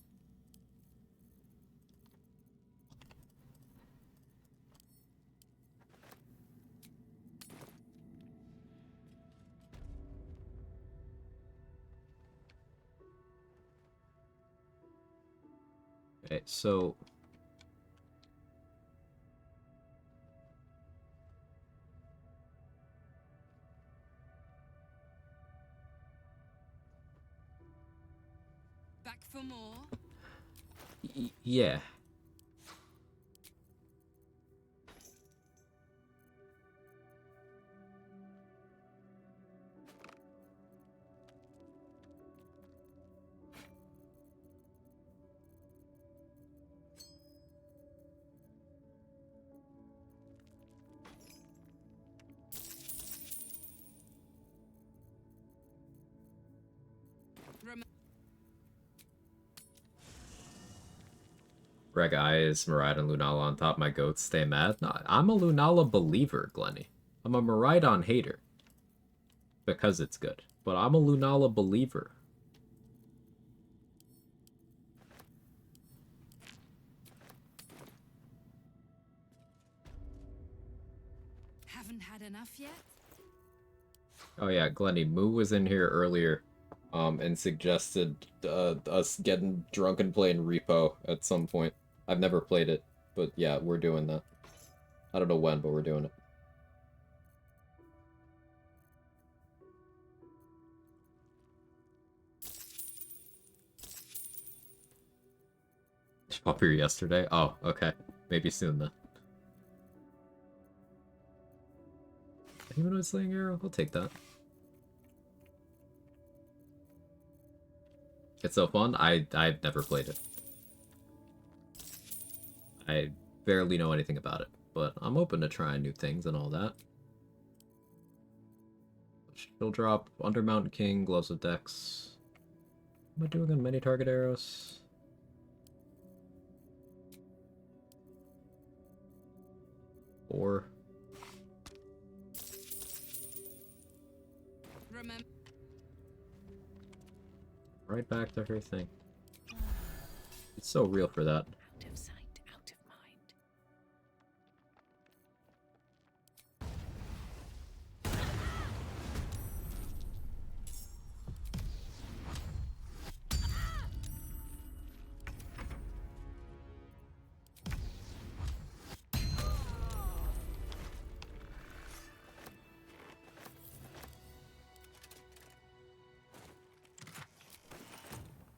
Okay, so... Back for more? Yeah. Greg Eyes, Miraidon, and Lunala on top. My goats stay mad. No, I'm a Lunala believer, Glenny. I'm a Miraidon hater. Because it's good. But I'm a Lunala believer. Haven't had enough yet? Oh yeah, Glenny, Moo was in here earlier, and suggested us getting drunk and playing Repo at some point. I've never played it, but yeah, we're doing that. I don't know when, but we're doing it. Popular yesterday? Oh, okay. Maybe soon then. Humanoid Slaying Arrow? I'll take that. It's so fun. I've never played it. I barely know anything about it, but I'm open to trying new things and all that. She'll drop Undermountain King, Gloves of Dex. Am I doing on many target arrows? Or Remember. right back to her thing. It's so real for that. Out of sight, out of mind.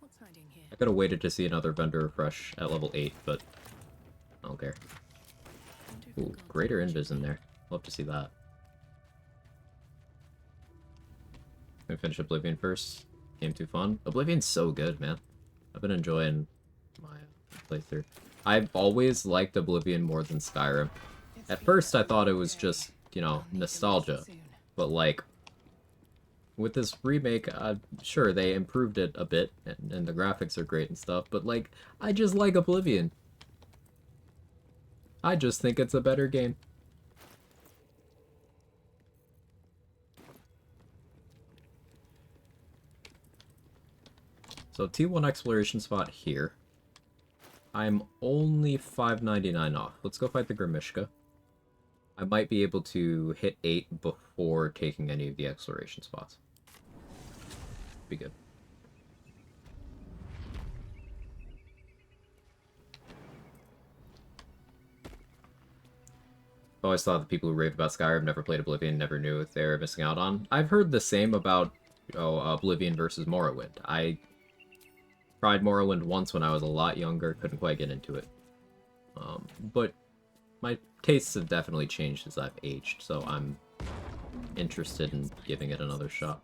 What's hiding here? I could have waited to see another vendor refresh at level 8, but I don't care. Ooh, greater invis in there. Love to see that. Let me finish Oblivion first. Game too fun. Oblivion's so good, man. I've been enjoying my playthrough. I've always liked Oblivion more than Skyrim. At first, I thought it was just, you know, nostalgia. But, like, with this remake, sure, they improved it a bit, and the graphics are great and stuff, but, like, I just like Oblivion. I just think it's a better game. So T1 exploration spot here. I'm only $5.99 off. Let's go fight the Grimishka. I might be able to hit 8 before taking any of the exploration spots. Be good. I always thought the people who raved about Skyrim never played Oblivion, never knew what they were missing out on. I've heard the same about Oblivion versus Morrowind. I tried Morrowind once when I was a lot younger, couldn't quite get into it. But my tastes have definitely changed as I've aged, so I'm interested in giving it another shot.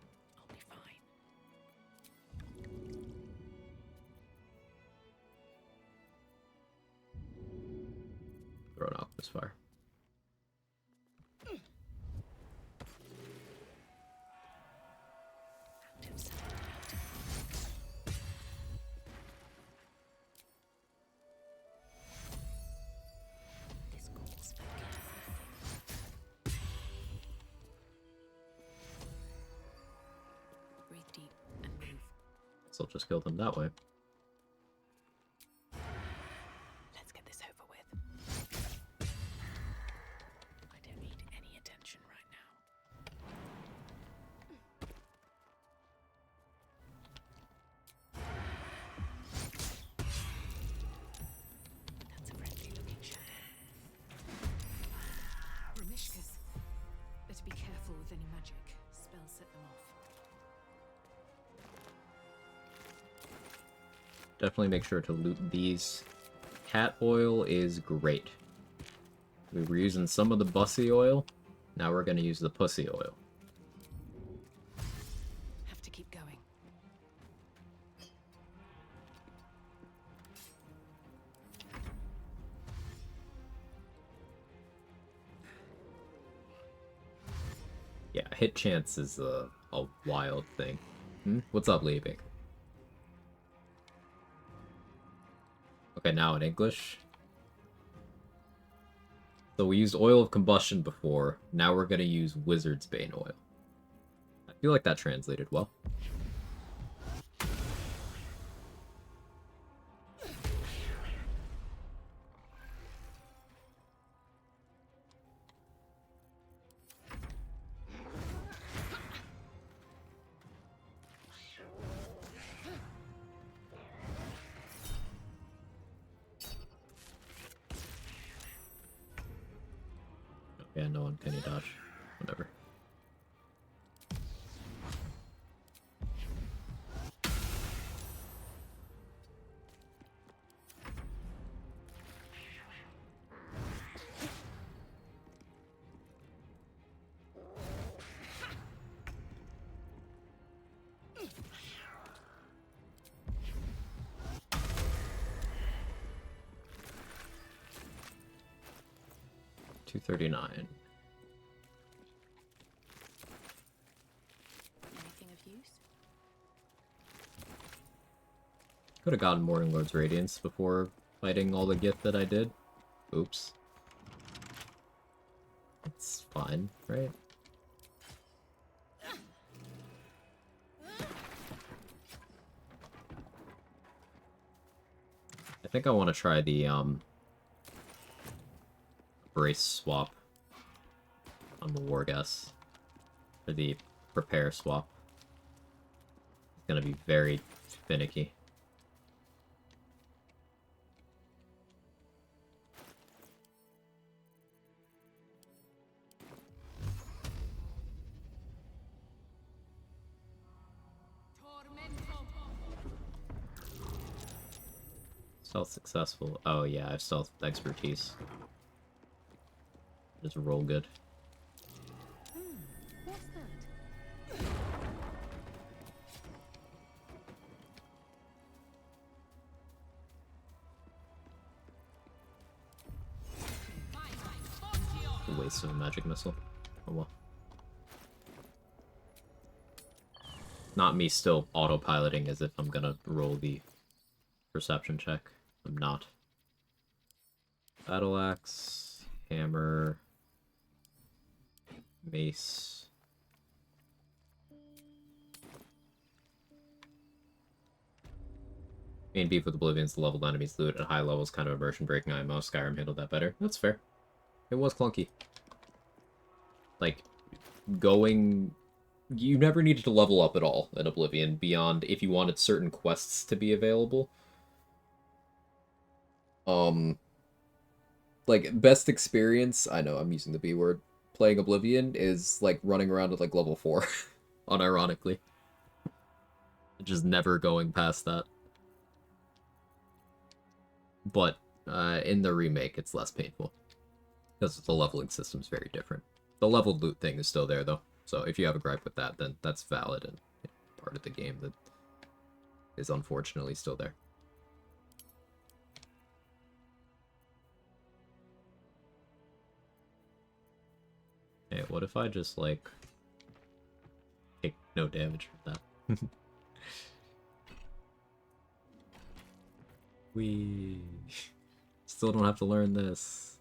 Throw an Alchemist Fire. Breathe deep and move. So I'll just kill them that way. Let's get this over with. I don't need any attention right now. That's a friendly looking shadow. Ramishkas. Better be careful with any magic. Spells set them off. Definitely make sure to loot these. Cat oil is great. We were using some of the bussy oil. Now we're going to use the pussy oil. Have to keep going. Yeah, hit chance is a wild thing. What's up, Leaving? Okay, now in English. So we used oil of combustion before. Now we're going to use Wizard's Bane oil. I feel like that translated well. Yeah, no one can you dodge. Whatever. 239. Anything of use? Could have gotten Morning Lord's Radiance before fighting all the Gith that I did. Oops. It's fine, right? I think I want to try the, brace swap on the War Guess. Or the prepare swap. It's gonna be very finicky. Stealth successful. Oh yeah, I have stealth expertise. Just roll good. What's that? A waste of a magic missile. Oh well. Not me still autopiloting as if I'm gonna roll the perception check. I'm not. Battle axe, hammer, mace. Main beef with Oblivion's the leveled enemies loot at high levels, kind of immersion breaking IMO. Skyrim handled that better. That's fair. It was clunky. Like, going... You never needed to level up at all in Oblivion beyond if you wanted certain quests to be available. Like, best experience, I know I'm using the B word, playing Oblivion is, like, running around at, like, level 4, unironically. Just never going past that. But, in the remake, it's less painful. Because the leveling system's very different. The leveled loot thing is still there, though. So if you have a gripe with that, then that's valid and part of the game that is unfortunately still there. Hey, what if I just, like, take no damage from that? We still don't have to learn this.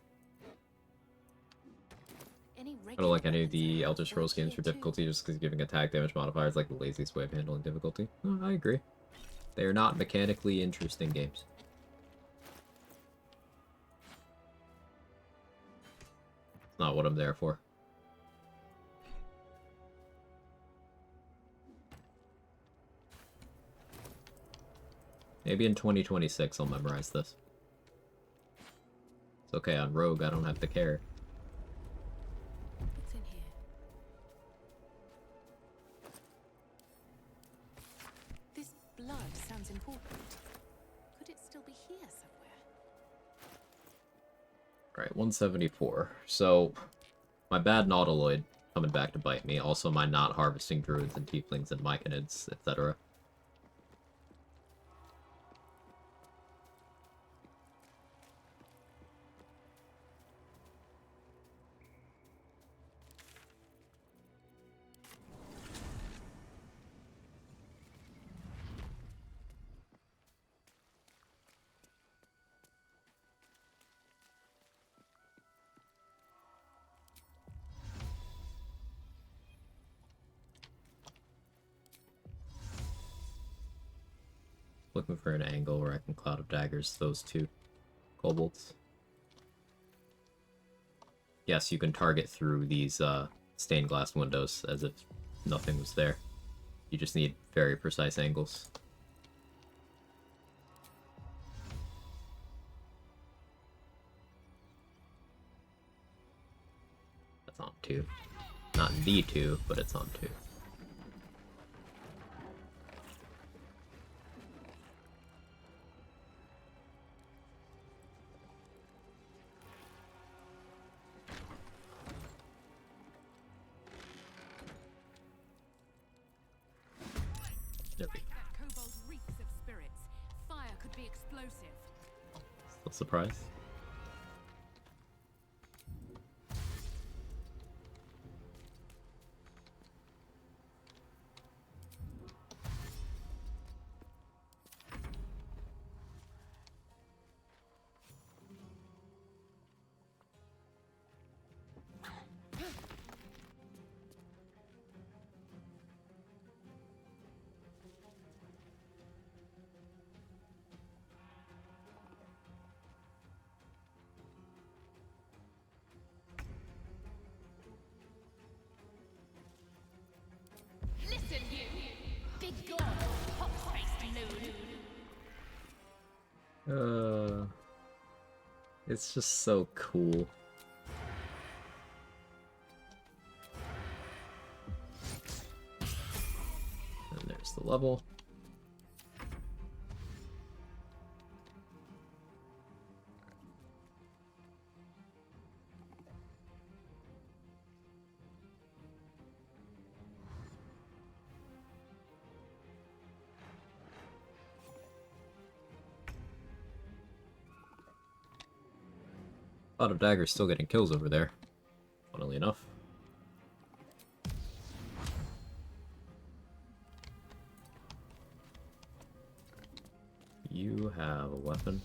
I don't like any of the Elder Scrolls games for difficulty just because giving attack damage modifiers like the laziest way of handling difficulty. No, I agree. They are not mechanically interesting games. It's not what I'm there for. Maybe in 2026 I'll memorize this. It's okay, on Rogue I don't have to care. What's in here? This blood sounds important. Could it still be here somewhere? Alright, 174. So, my bad Nautiloid coming back to bite me. Also my not harvesting druids and tieflings and myconids, etc. Looking for an angle where I can Cloud of Daggers those two kobolds. Yes, you can target through these stained glass windows as if nothing was there. You just need very precise angles. That's on 2. Not D2, but it's on 2. There we go. That kobold reeks of spirits. Fire could be explosive. Still surprised? It's just so cool. And there's the level. A lot of daggers still getting kills over there, funnily enough. You have a weapon.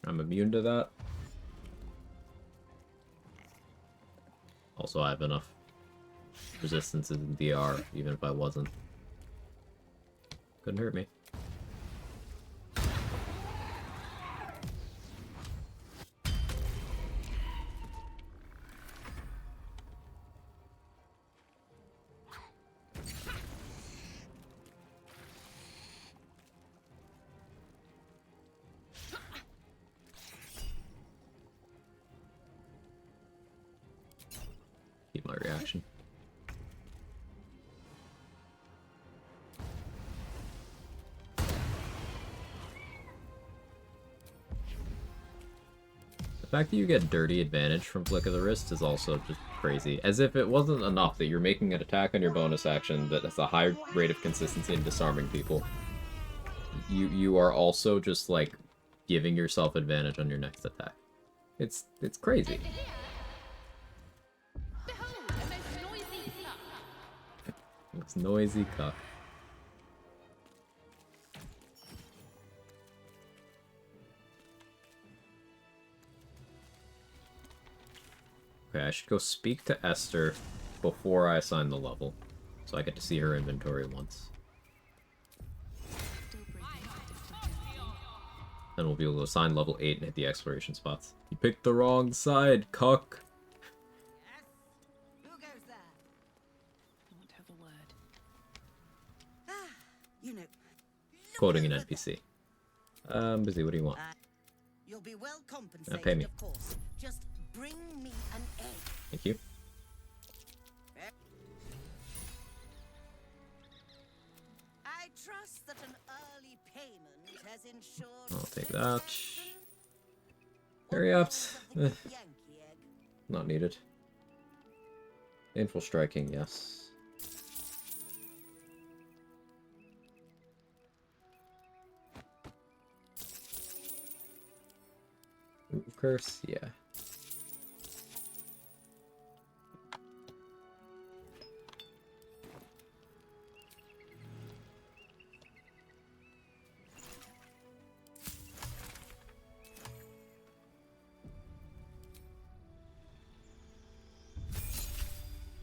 I'm immune to that. Also, I have enough resistance in DR, even if I wasn't. Couldn't hurt me. Keep my reaction. The fact that you get dirty advantage from Flick of the Wrist is also just crazy. As if it wasn't enough that you're making an attack on your bonus action that has a high rate of consistency in disarming people. You are also just like giving yourself advantage on your next attack. It's crazy. It's noisy cuck. Okay, I should go speak to Esther before I assign the level, so I get to see her inventory once. Then we'll be able to assign level 8 and hit the exploration spots. You picked the wrong side, cuck! You know, Quoting an NPC. I'm busy, what do you want? you'll be well compensated, Pay me. of course. Just bring me an egg. Thank you. I trust that an early payment has ensured. I'll take that. Hurry up. Not needed. Painful striking, yes. Remove curse, yeah.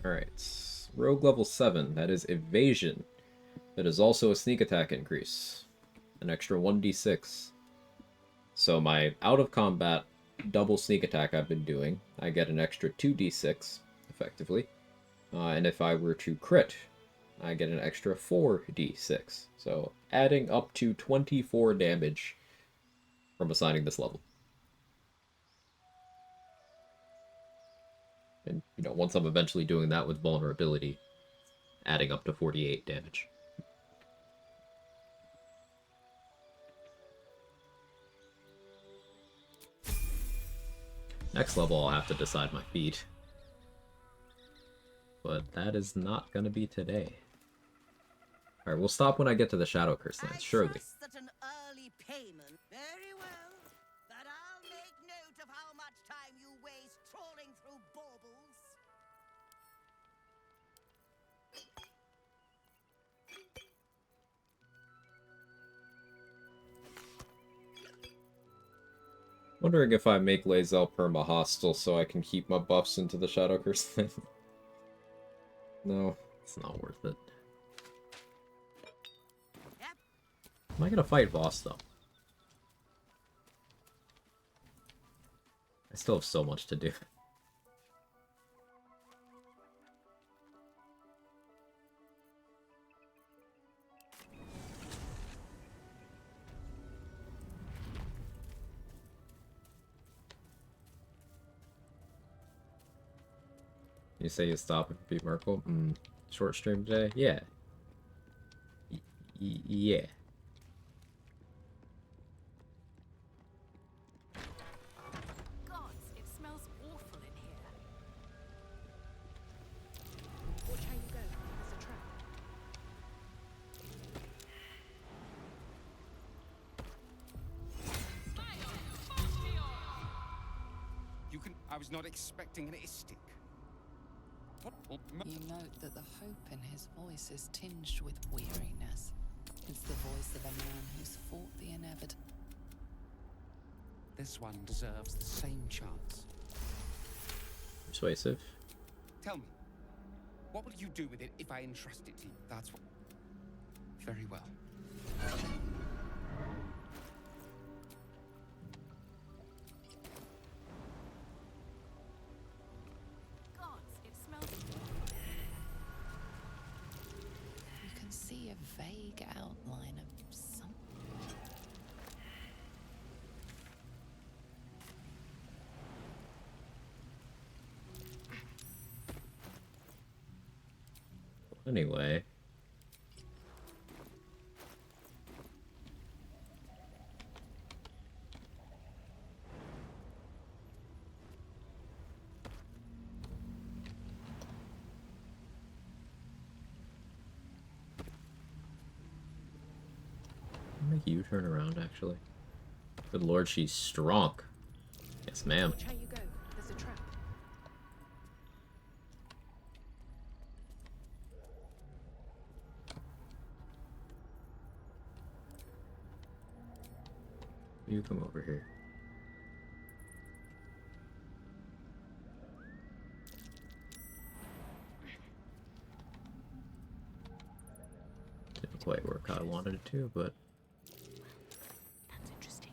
Alright, rogue level 7, that is evasion. That is also a sneak attack increase. An extra 1d6. So my out of combat double sneak attack I've been doing, I get an extra 2d6, effectively. And if I were to crit, I get an extra 4d6. So adding up to 24 damage from assigning this level. And, you know, once I'm eventually doing that with vulnerability, adding up to 48 damage. Next level, I'll have to decide my feat. But that is not going to be today. Alright, we'll stop when I get to the Shadow Curse lands, surely. That an early payment. Very well. But I'll make note of how much time you waste trawling through baubles. Wondering if I make Lae'zel perma-hostile so I can keep my buffs into the Shadow Curse land. No, it's not worth it. Am I gonna fight Voss, though? still have so much to do. You say you stop and beat Merkle? Short stream today? Yeah. Yeah. Gods, it smells awful in here. Watch how you go. There's a trap. You can. I was not expecting an istic. You note that the hope in his voice is tinged with weariness. It's the voice of a man who's fought the inevitable. This one deserves the same chance. Persuasive. Tell me, what will you do with it if I entrust it to you? That's what. Very well. Gods, it smells You can see a vague outline of something. Anyway. Make you turn around, actually. Good lord, she's strong. Yes, ma'am. Watch how you go. There's a trap. You come over here. Didn't quite work how I wanted it to, but That's interesting.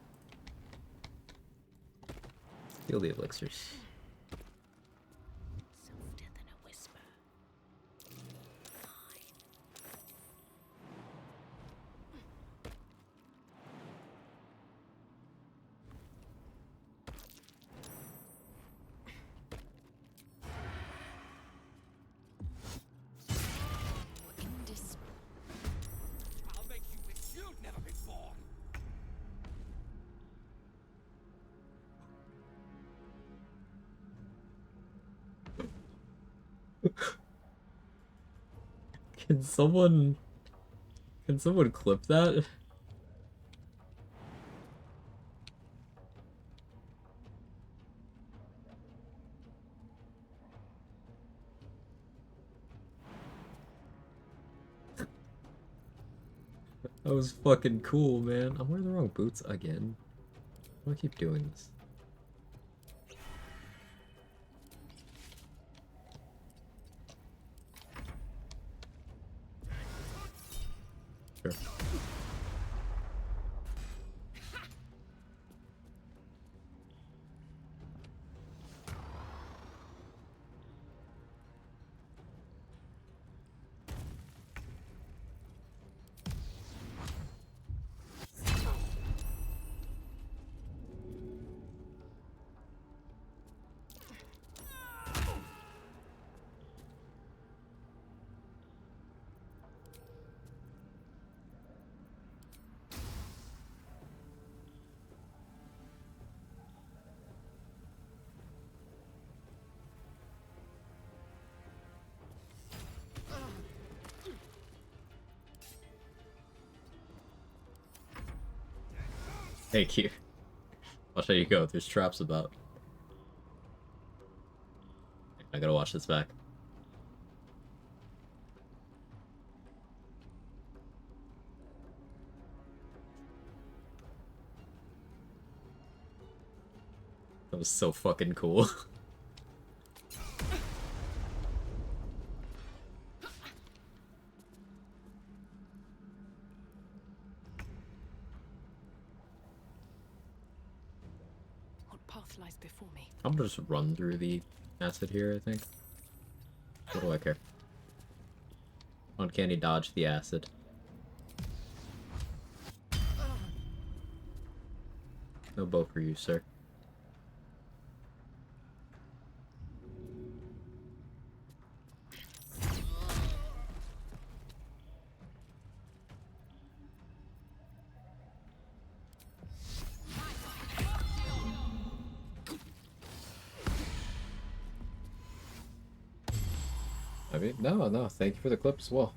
steal the elixirs. Softer than a whisper. I'll make you wish you'd never been born. Can someone clip that? That was fucking cool, man. I'm wearing the wrong boots again. Why do I keep doing this? Sure. Thank you. Watch how you go. There's traps about. I gotta watch this back. That was so fucking cool. What path path lies before me. I'll just run through the acid here, I think. What do I care? Uncanny dodge the acid. No bow for you, sir. I mean, no, thank you for the clip as well.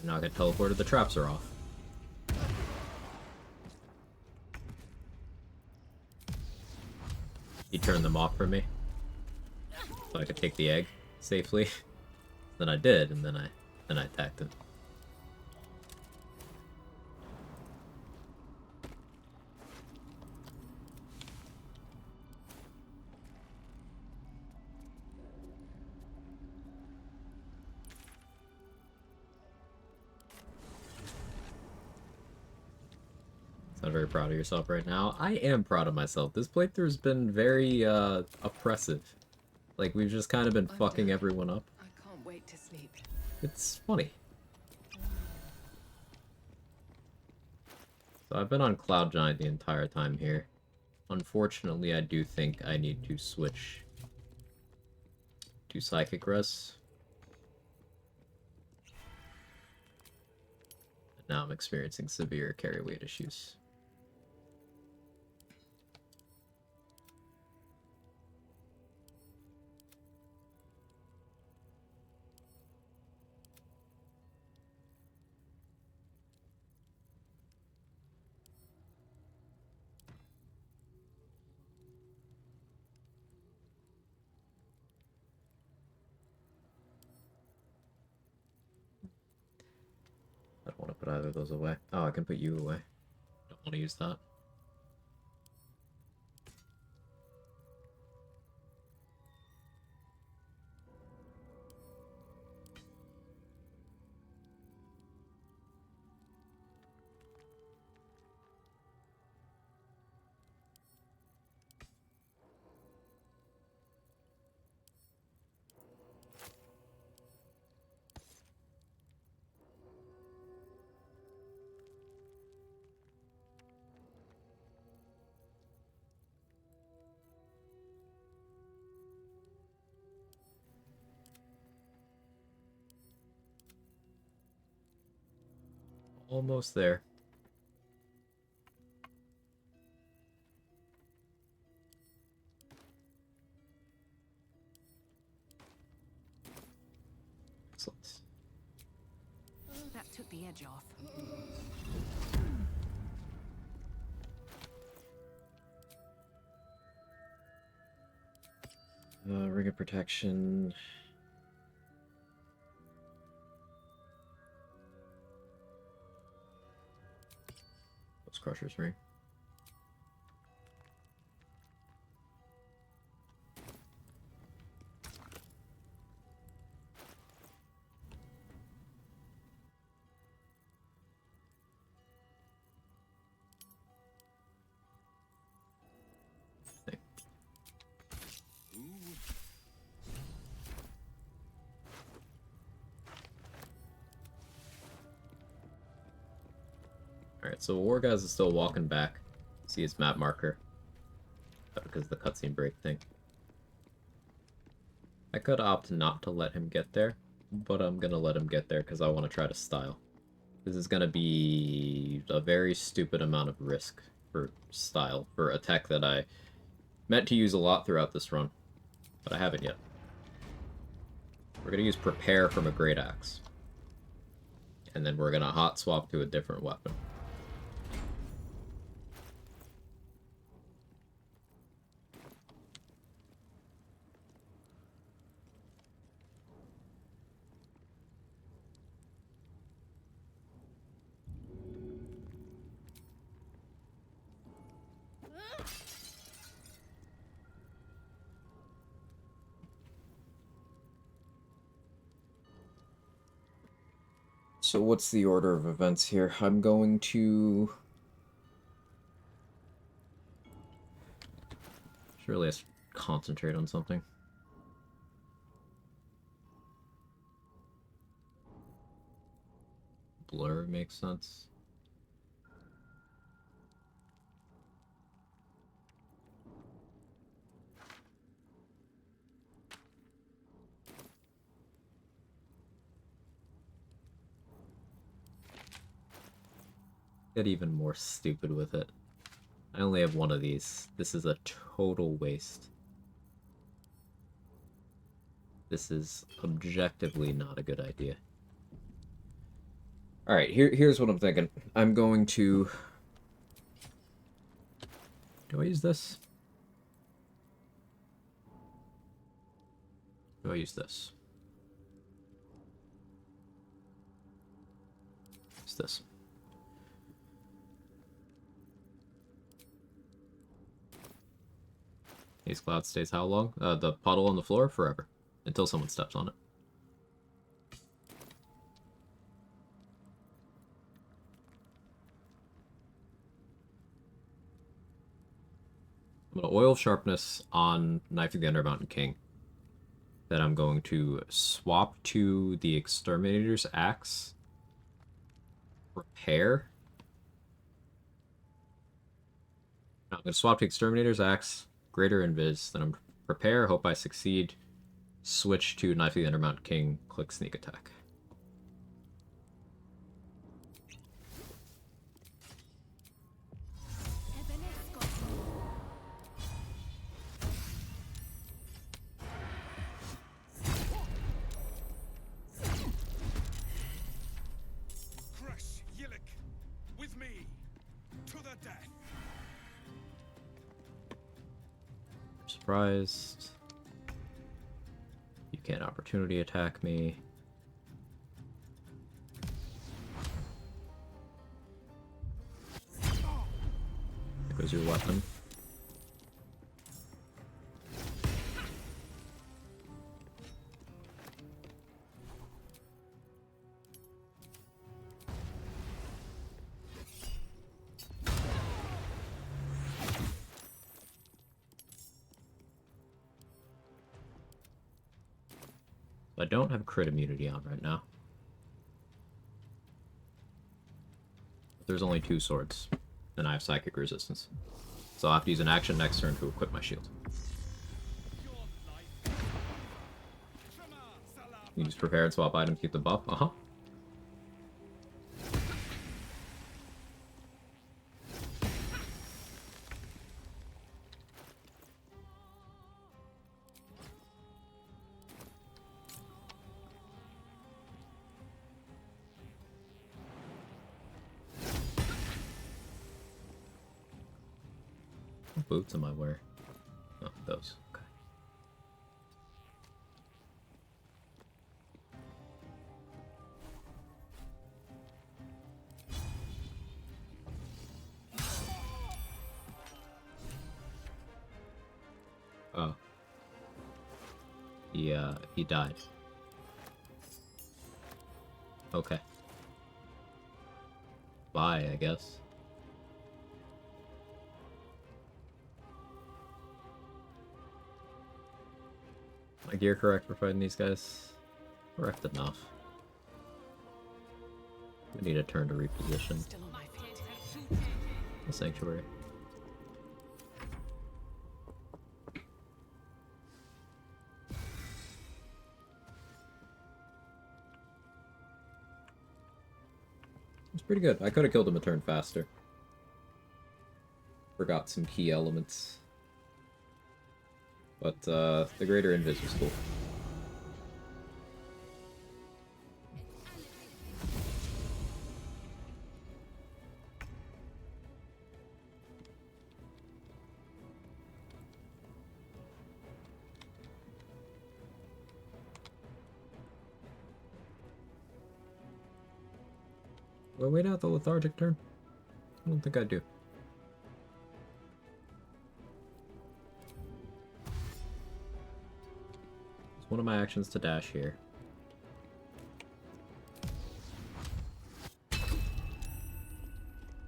Now I get teleported, the traps are off. He turned them off for me, so I could take the egg safely. Then I did, and then I attacked him. Not very proud of yourself right now. I am proud of myself. This playthrough's been very oppressive. Like, we've just kind of been fucking everyone up. I can't wait to sleep. It's funny. So I've been on Cloud Giant the entire time here. Unfortunately, I do think I need to switch to Psychic Res. Now I'm experiencing severe carry weight issues. I don't want to put either of those away. Oh, I can put you away. Don't want to use that. Almost there. Excellent. That took the edge off. Ring of Protection. Crusher's Ring. Alright, so Wargaz is still walking back. See his map marker. Because of the cutscene break thing. I could opt not to let him get there, but I'm gonna let him get there because I want to try to style. This is gonna be a very stupid amount of risk for style, for a tech that I meant to use a lot throughout this run, but I haven't yet. We're gonna use Prepare from a Great Axe. And then we're gonna hot swap to a different weapon. So what's the order of events here? I'm going to... Surely let's concentrate on something. Blur makes sense. Get even more stupid with it. I only have one of these. This is a total waste. This is objectively not a good idea. Alright, here's what I'm thinking. I'm going to... Do I use this? Do I use this? Use this. Haze cloud stays how long? The puddle on the floor? Forever. Until someone steps on it. I'm going to oil sharpness on Knife of the Undermountain King. Then I'm going to swap to the Exterminator's Axe. Repair. No, I'm going to swap to Exterminator's Axe. Greater Invis. Then I'm prepare. Hope I succeed. Switch to Knife of the Undermountain King. Click Sneak Attack. Surprised. You can't opportunity attack me. There goes your weapon. I don't have crit immunity on right now. But there's only 2 swords, and I have psychic resistance. So I'll have to use an action next turn to equip my shield. You just prepare and swap items, keep the buff. Uh-huh. What boots am I wearing? Oh, those. Okay. Oh. He died. Okay. Bye, I guess. My gear correct for fighting these guys? Correct enough. We need a turn to reposition. The sanctuary. It's pretty good. I could have killed him a turn faster. Forgot some key elements. But, the greater invis was cool. Do I wait out the lethargic turn? I don't think I do. It's one of my actions to dash here.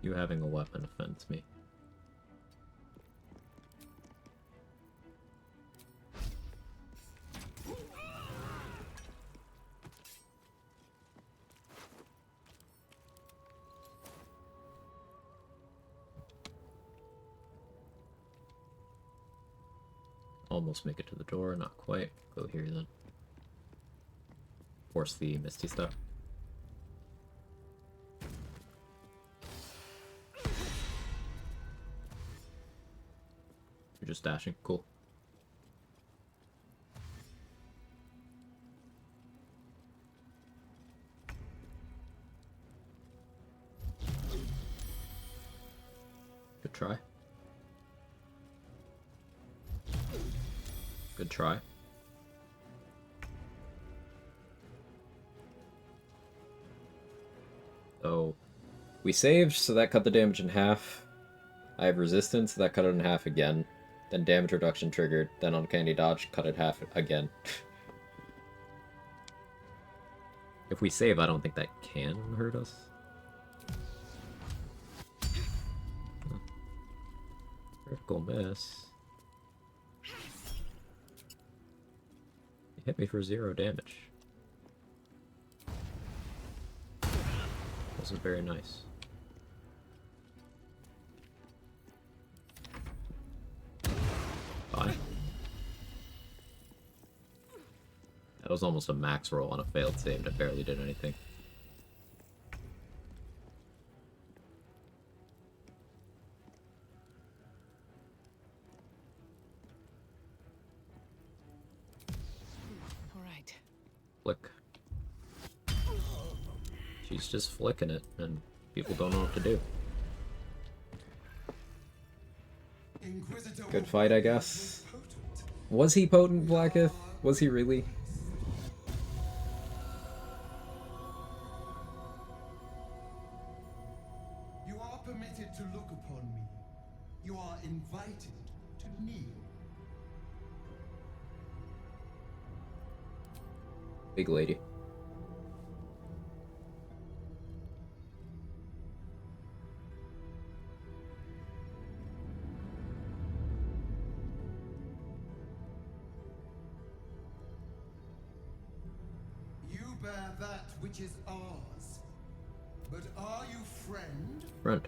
You having a weapon offends me. Almost make it to the door, not quite. Go here then. Force the misty stuff. You're just dashing. Cool. Good try. Good try. So, we saved, so that cut the damage in half. I have resistance, so that cut it in half again. Then damage reduction triggered, then uncanny dodge, cut it half again. If we save, I don't think that can hurt us. Critical miss. You hit me for 0 damage. Wasn't very nice. Fine. That was almost a max roll on a failed save that barely did anything. Alright. Flick. She's just flicking it, and people don't know what to do. Good fight, I guess. Was he potent, Blacketh? Was he really? You are permitted to look upon me. You are invited to kneel. Big lady. That which is ours. But are you friend? Friend.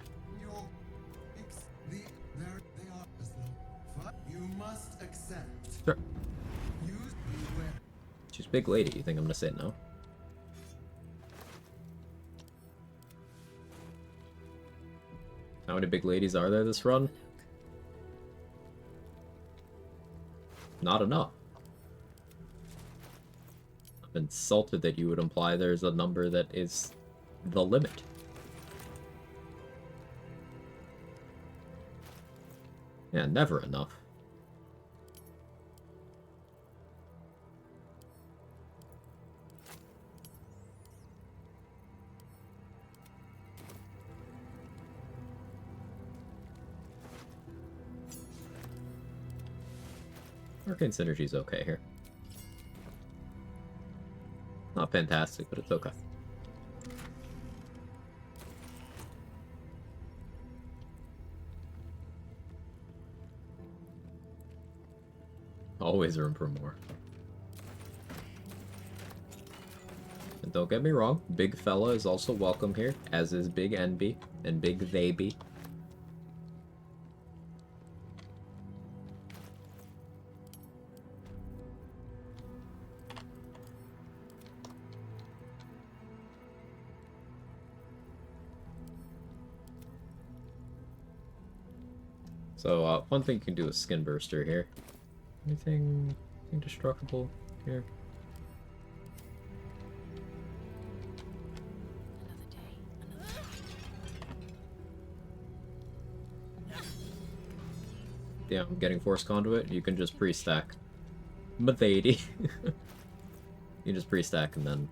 They are as though you must accept. Sure. Use beware. She's a big lady. You think I'm gonna say no? How many big ladies are there this run? Not enough. I'm insulted that you would imply there's a number that is the limit. Yeah, never enough. Arcane Synergy's okay here. Not fantastic, but it's okay. Always room for more. And don't get me wrong, Big Fella is also welcome here, as is Big NB and Big Theyby. So, one thing you can do is Skin Burster here. Anything indestructible here? Yeah, I'm getting Force Conduit. You can just pre-stack. Mathady. You just pre-stack and then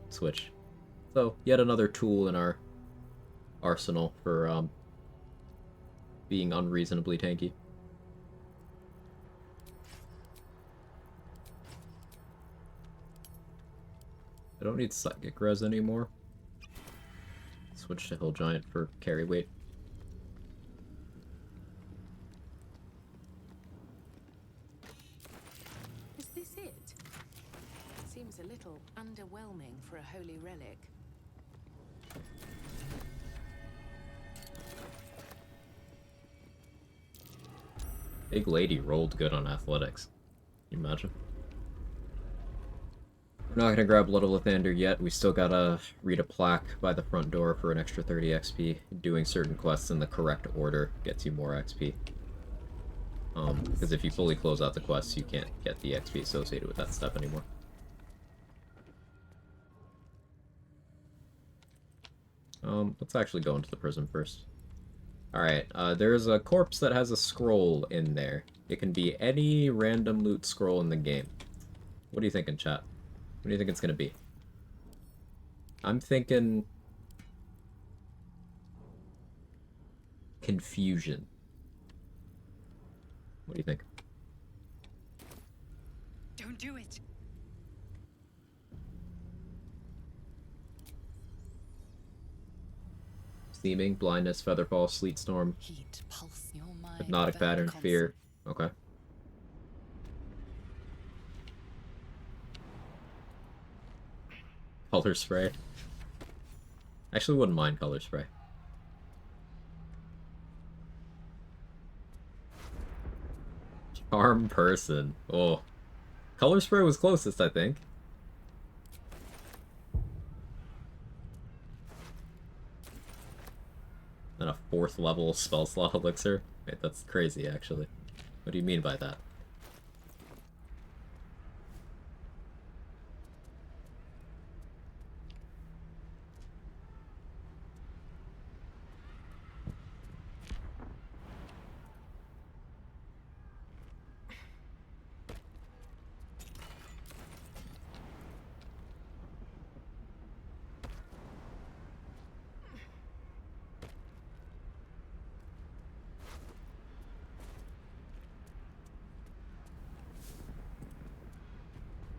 switch. So, yet another tool in our arsenal for being unreasonably tanky. I don't need Psychic Res anymore. It's Switch to Hill Giant for carry weight. Is this it? Seems a little underwhelming for a holy relic. Big lady rolled good on athletics. Can you imagine? We're not gonna grab Blood of Lathander yet. We still gotta read a plaque by the front door for an extra 30 XP. Doing certain quests in the correct order gets you more XP. Because if you fully close out the quests, you can't get the XP associated with that step anymore. Let's actually go into the prison first. Alright, there's a corpse that has a scroll in there. It can be any random loot scroll in the game. What are you thinking, chat? What do you think it's gonna be? I'm thinking... confusion. What do you think? Don't do it. Steaming, blindness, featherfall, sleet storm, Heat, pulse, your mind, hypnotic pattern, fear. Okay. Color spray. Actually wouldn't mind color spray. Charm person. Oh. Color spray was closest, I think. And a 4th level spell slot elixir? Wait, that's crazy, actually. What do you mean by that?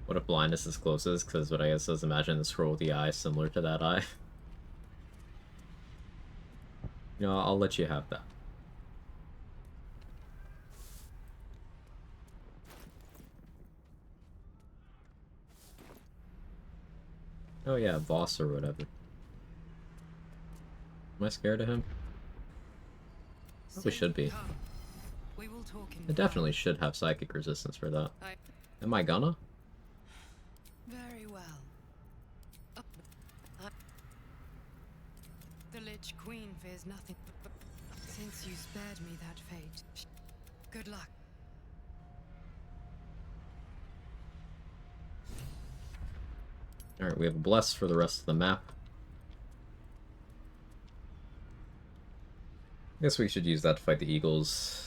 What if blindness is closest? Because what I guess is imagine the scroll with the eye similar to that eye. You know, I'll let you have that. Oh yeah, boss or whatever. Am I scared of him? Probably should be. I definitely should have psychic resistance for that. Am I gonna? Very well. The Lich Queen fears nothing, but since you spared me that fate, good luck. Alright, we have a bless for the rest of the map. I guess we should use that to fight the eagles.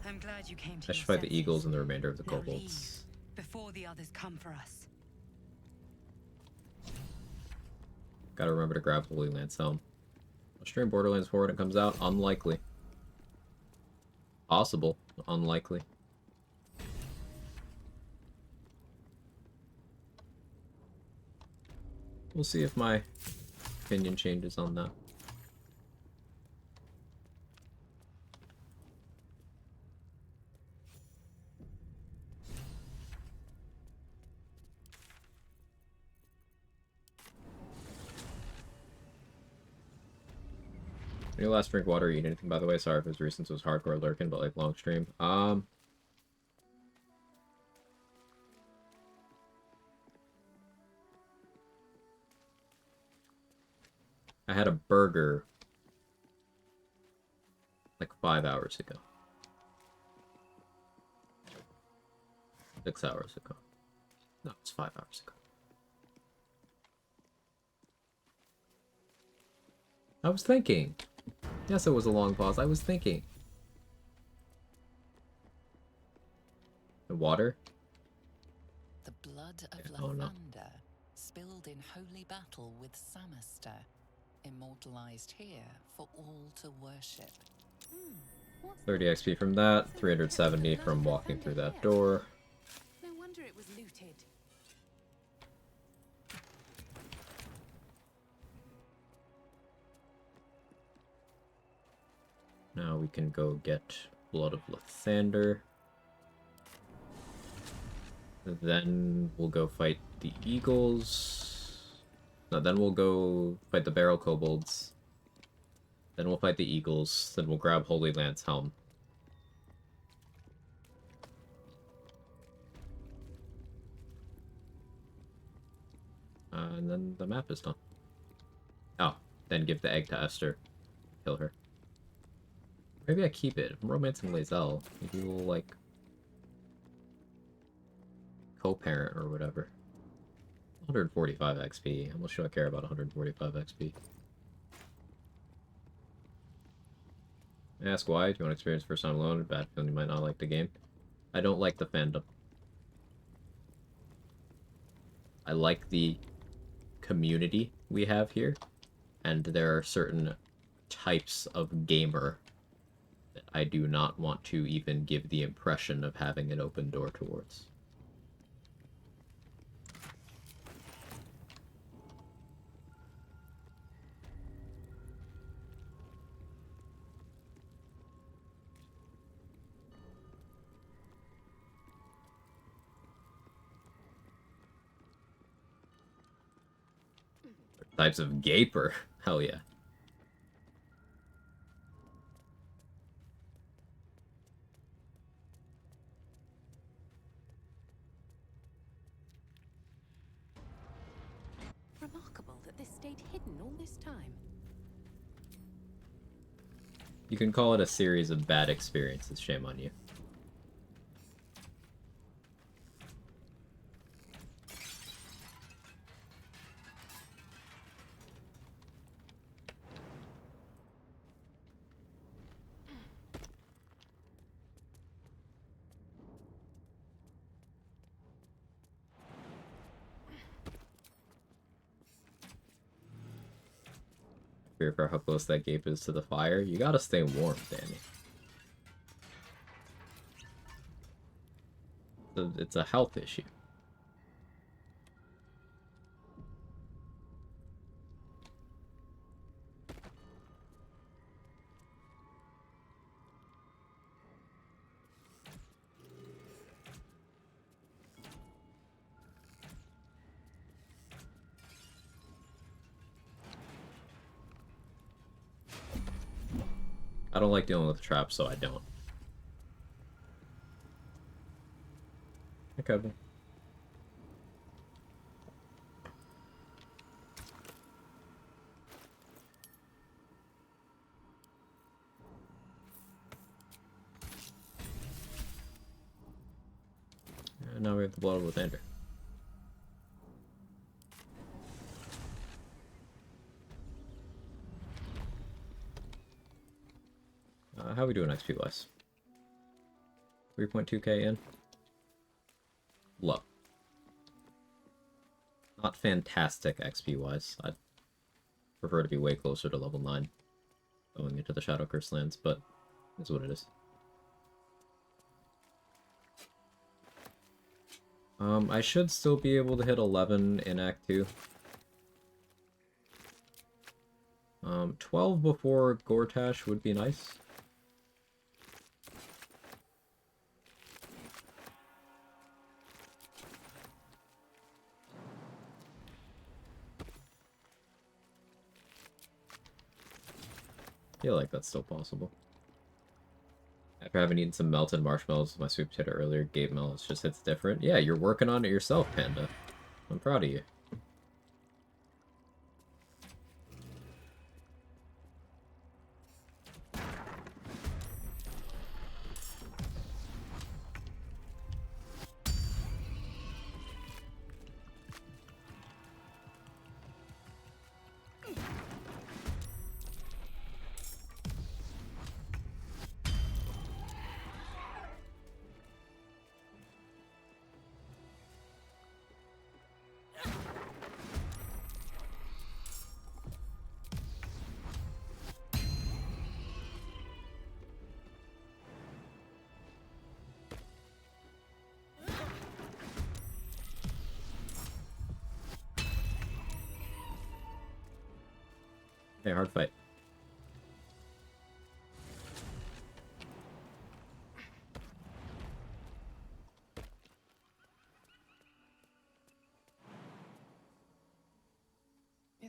I'm glad you came to I should fight the eagles and the remainder of the Now kobolds. leave before the others come for us. Gotta remember to grab Holy Lance Helm. Stream Borderlands 4 when it comes out? Unlikely. Possible. Unlikely. We'll see if my opinion changes on that. Any last drink water or eat anything, by the way? Sorry if it was recent, it was hardcore lurking, but like long stream. I had a burger like 5 hours ago. 6 hours ago. No, it's 5 hours ago. I was thinking. Yes, it was a long pause. I was thinking. The water? The blood of Oh, no. Lathander, spilled in holy battle with Samaster, immortalized here for all to worship. 30 XP from that, 370 from walking through that door. No wonder it was looted. Now we can go get Blood of Lathander. Then we'll go fight the Eagles. No, then we'll go fight the Barrel Kobolds. Then we'll fight the Eagles. Then we'll grab Holy Lance Helm. And then the map is done. Oh, then give the egg to Esther. Kill her. Maybe I keep it. I'm romancing Lae'zel. Maybe we'll, like, co-parent or whatever. 145 XP. How much do I care about 145 XP? Ask why. Do you want to experience first time alone? Bad feeling you might not like the game. I don't like the fandom. I like the community we have here, and there are certain types of gamer that I do not want to even give the impression of having an open door towards. Types of gaper. Hell yeah. Remarkable that this stayed hidden all this time. You can call it a series of bad experiences. Shame on you. Fear for how close that gape is to the fire. You gotta stay warm, Danny. It's a health issue. I don't like dealing with traps, so I don't. Okay. And now we have the Blood of Lathander. How are we doing XP wise? 3.2k in? Low. Not fantastic XP wise. I'd prefer to be way closer to level 9 going into the Shadow Curse lands, but it's what it is. I should still be able to hit 11 in Act 2. 12 before Gortash would be nice. I feel like that's still possible. After having eaten some melted marshmallows with my sweet potato earlier, Gabe Mellows just hits different. Yeah, you're working on it yourself, Panda. I'm proud of you. Hey, hard fight.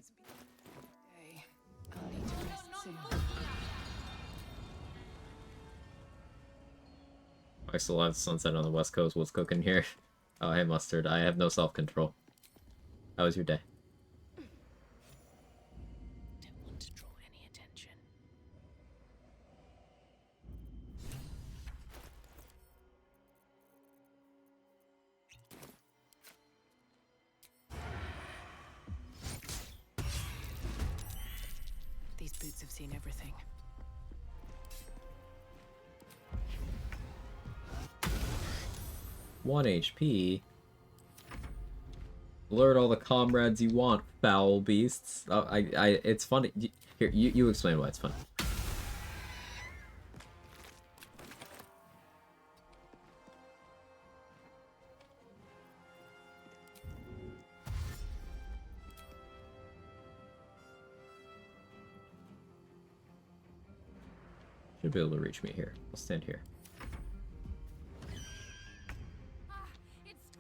It's been a day. I'll need to rest soon. I still have sunset on the west coast. What's cooking here? Oh, hey, Mustard. I have no self-control. How was your day? Don't want to draw any attention. These boots have seen everything. One HP. Alert all the comrades you want, foul beasts. Oh, it's funny. Here, you explain why it's fun. Should be able to reach me here. I'll stand here.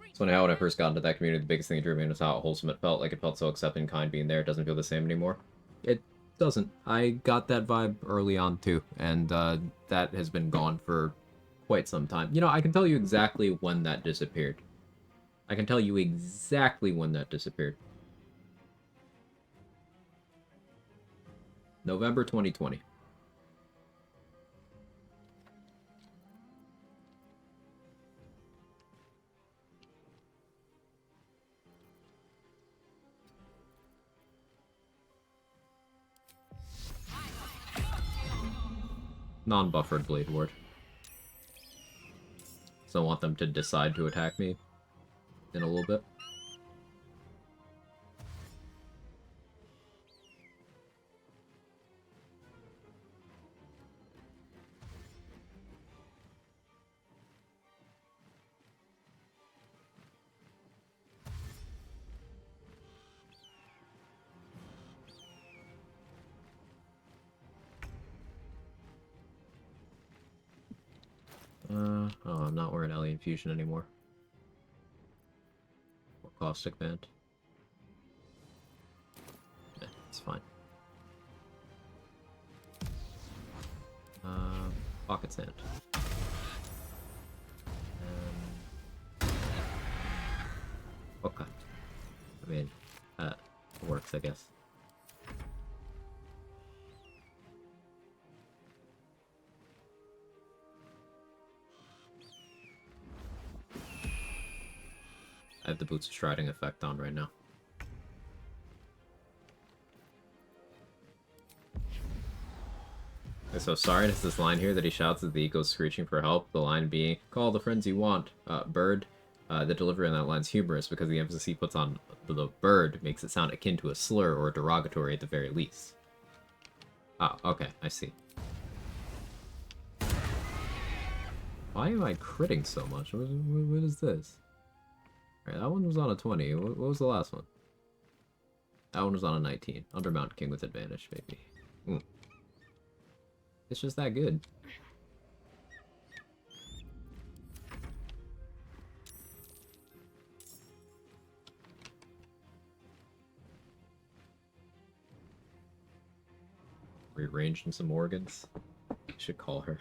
It's funny how when I first got into that community, the biggest thing that drew me in was how wholesome it felt. Like, it felt so accepting, kind being there. It doesn't feel the same anymore. It doesn't. I got that vibe early on, too. And that has been gone for quite some time. You know, I can tell you exactly when that disappeared. I can tell you exactly when that disappeared. November 2020. Non-buffered Blade Ward. So I want them to decide to attack me in a little bit. Oh, I'm not wearing Alien Fusion anymore. Or Caustic Band. Yeah, it's fine. Pocket Sand. Okay. I mean, it works, I guess. I have the Boots of Striding effect on right now. So sorry, it's this line here that he shouts as the echo's screeching for help. The line being, call the friends you want, bird. The delivery on that line's humorous because the emphasis he puts on the bird makes it sound akin to a slur or derogatory at the very least. Oh, okay, I see. Why am I critting so much? What is this? Alright, that one was on a 20. What was the last one? That one was on a 19. Under Mountain King with advantage, maybe. It's just that good. Rearranging some organs. I should call her.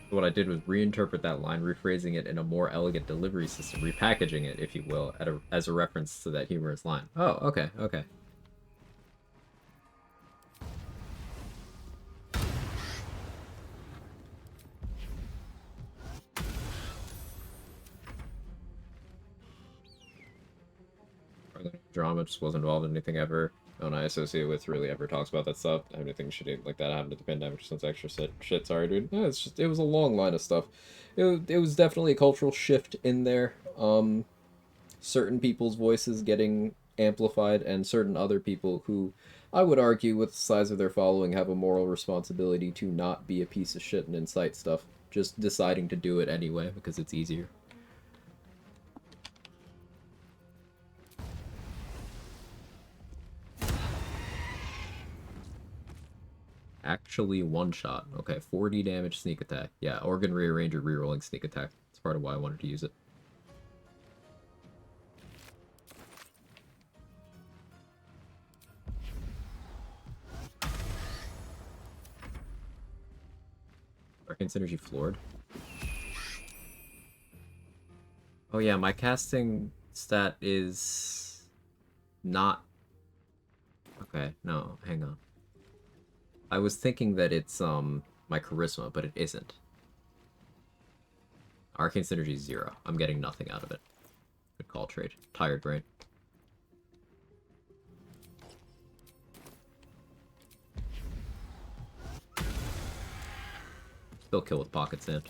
What I did was reinterpret that line, rephrasing it in a more elegant delivery system, repackaging it, if you will, as a reference to that humorous line. Oh, okay, okay. Drama just wasn't involved in anything ever. No one I associate with really ever talks about that stuff. I have anything shitty like that happened at the pandemic, just extra shit. Sorry, dude. No, it's just, it was a long line of stuff. It was definitely a cultural shift in there. Certain people's voices getting amplified, and certain other people who, I would argue, with the size of their following, have a moral responsibility to not be a piece of shit and incite stuff. Just deciding to do it anyway because it's easier. Actually one shot. Okay, 40 damage sneak attack. Yeah, Organ Rearranger rerolling sneak attack. That's part of why I wanted to use it. Arcane Synergy floored. Oh yeah, my casting stat is not... Okay, no, hang on. I was thinking that it's my charisma, but it isn't. Arcane Synergy is 0. I'm getting nothing out of it. Good call, trade. Tired brain. Still kill with pocket sand.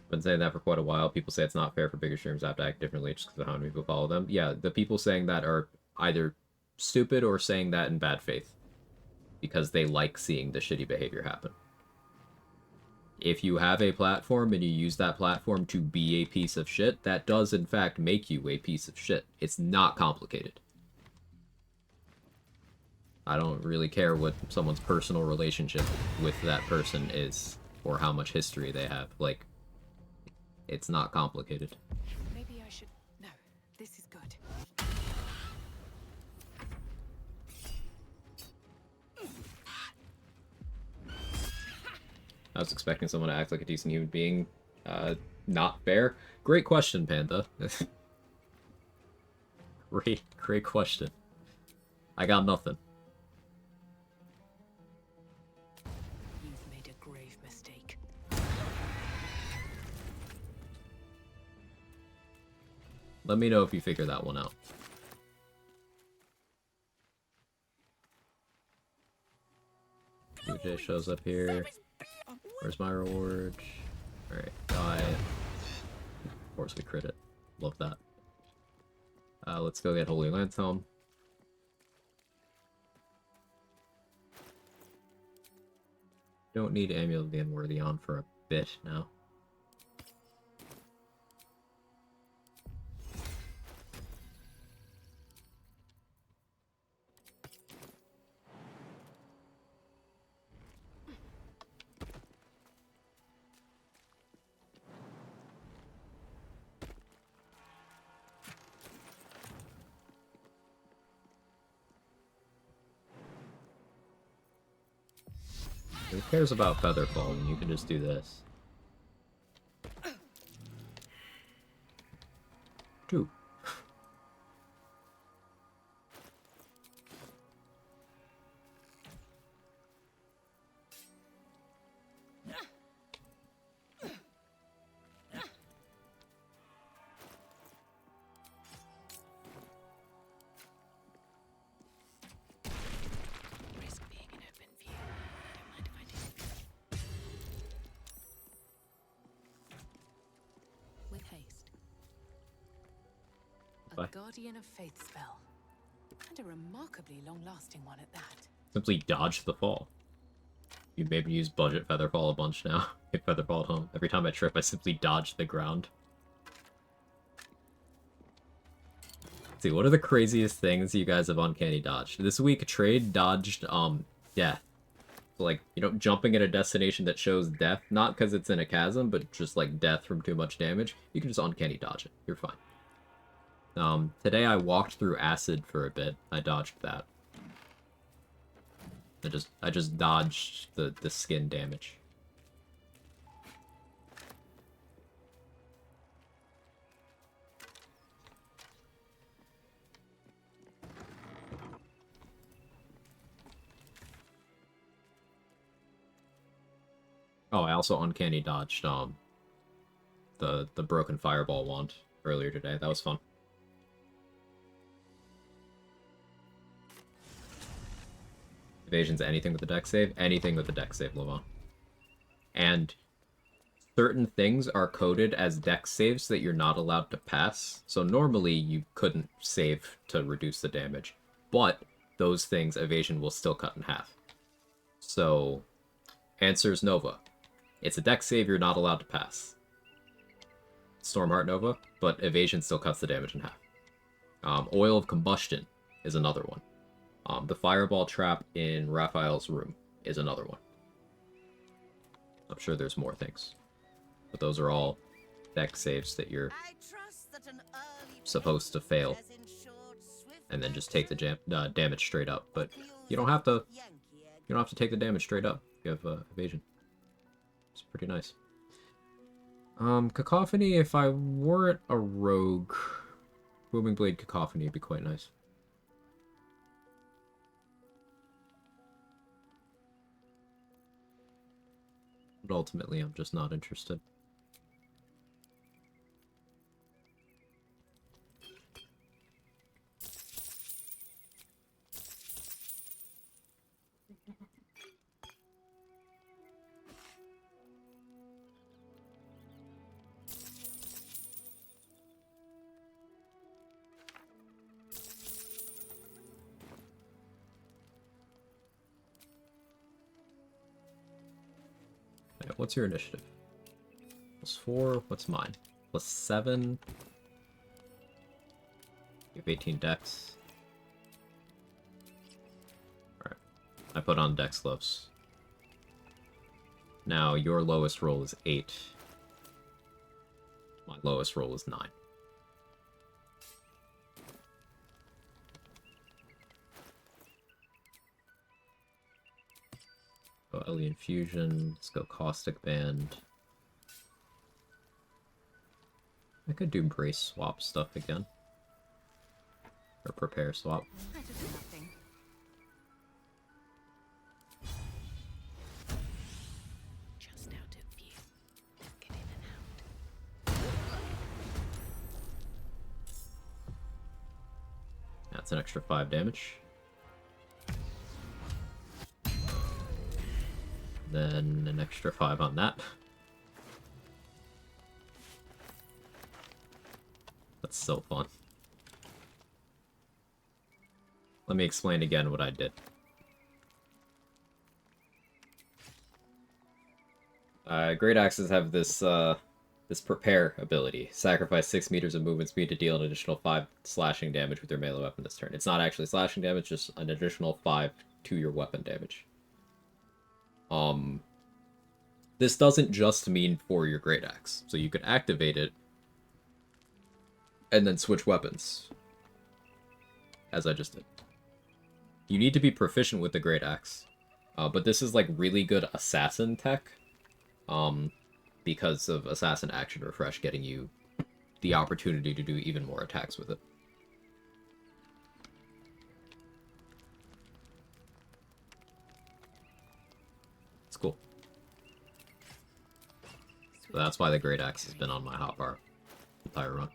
Been saying that for quite a while. People say it's not fair for bigger streamers to have to act differently just because of how many people follow them. Yeah, the people saying that are either stupid or saying that in bad faith. Because they like seeing the shitty behavior happen. If you have a platform and you use that platform to be a piece of shit, that does in fact make you a piece of shit. It's not complicated. I don't really care what someone's personal relationship with that person is, or how much history they have. Like, it's not complicated. Maybe I should... No, this is good. I was expecting someone to act like a decent human being. Not fair. Great question, Panda. Great question. I got nothing. You've made a grave mistake. Let me know if you figure that one out. UJ shows up here. Where's my reward? Alright, die. Of course we crit it. Love that. Let's go get Holy Lance Helm. Don't need Amulet of the Unworthy on for a bit now. Who cares about Featherfall when you can just do this? 2. Risk being in open view. Don't mind if I do. With haste. A Bye. Guardian of Faith spell. And a remarkably long-lasting one at that. Simply dodge the fall. You maybe use budget Featherfall a bunch now. Hit Featherfall at home. Every time I trip, I simply dodge the ground. Let's see, what are the craziest things you guys have uncanny dodged? This week, Trade dodged, death. So, like, you know, jumping at a destination that shows death, not because it's in a chasm, but just, like, death from too much damage. You can just uncanny dodge it. You're fine. Today I walked through acid for a bit. I dodged that. I just dodged the skin damage. Oh, I also uncanny dodged the broken fireball wand earlier today. That was fun. Evasion's anything with the deck save? Anything with the deck save, Lavon. And certain things are coded as deck saves that you're not allowed to pass. So normally you couldn't save to reduce the damage. But those things, evasion will still cut in half. So, answers Nova. It's a deck save you're not allowed to pass. Stormheart Nova, but evasion still cuts the damage in half. Oil of Combustion. is another one. The fireball trap in Raphael's room is another one. I'm sure there's more things. But those are all deck saves that you're supposed to fail. And then just take the damage straight up. But you don't have to take the damage straight up. You have evasion. It's pretty nice. Cacophony, if I weren't a rogue, Booming Blade Cacophony would be quite nice. But ultimately, I'm just not interested. What's your initiative? +4. What's mine? +7. You have 18 dex. Alright. I put on dex gloves. Now, your lowest roll is 8. My lowest roll is 9. Go Alien Fusion. Let's go Caustic Band. I could do Brace Swap stuff again. Or Prepare Swap. Just out of view. Get in and out. That's an extra 5 damage. Then an extra 5 on that. That's so fun. Let me explain again what I did. Great Axes have this this prepare ability. Sacrifice 6 meters of movement speed to deal an additional 5 slashing damage with your melee weapon this turn. It's not actually slashing damage, just an additional 5 to your weapon damage. This doesn't just mean for your Great Axe. So you could activate it and then switch weapons. As I just did. You need to be proficient with the Great Axe. But this is like really good assassin tech. Because of Assassin Action Refresh getting you the opportunity to do even more attacks with it. It's cool. So that's why the Great Axe has been on my hotbar entire run.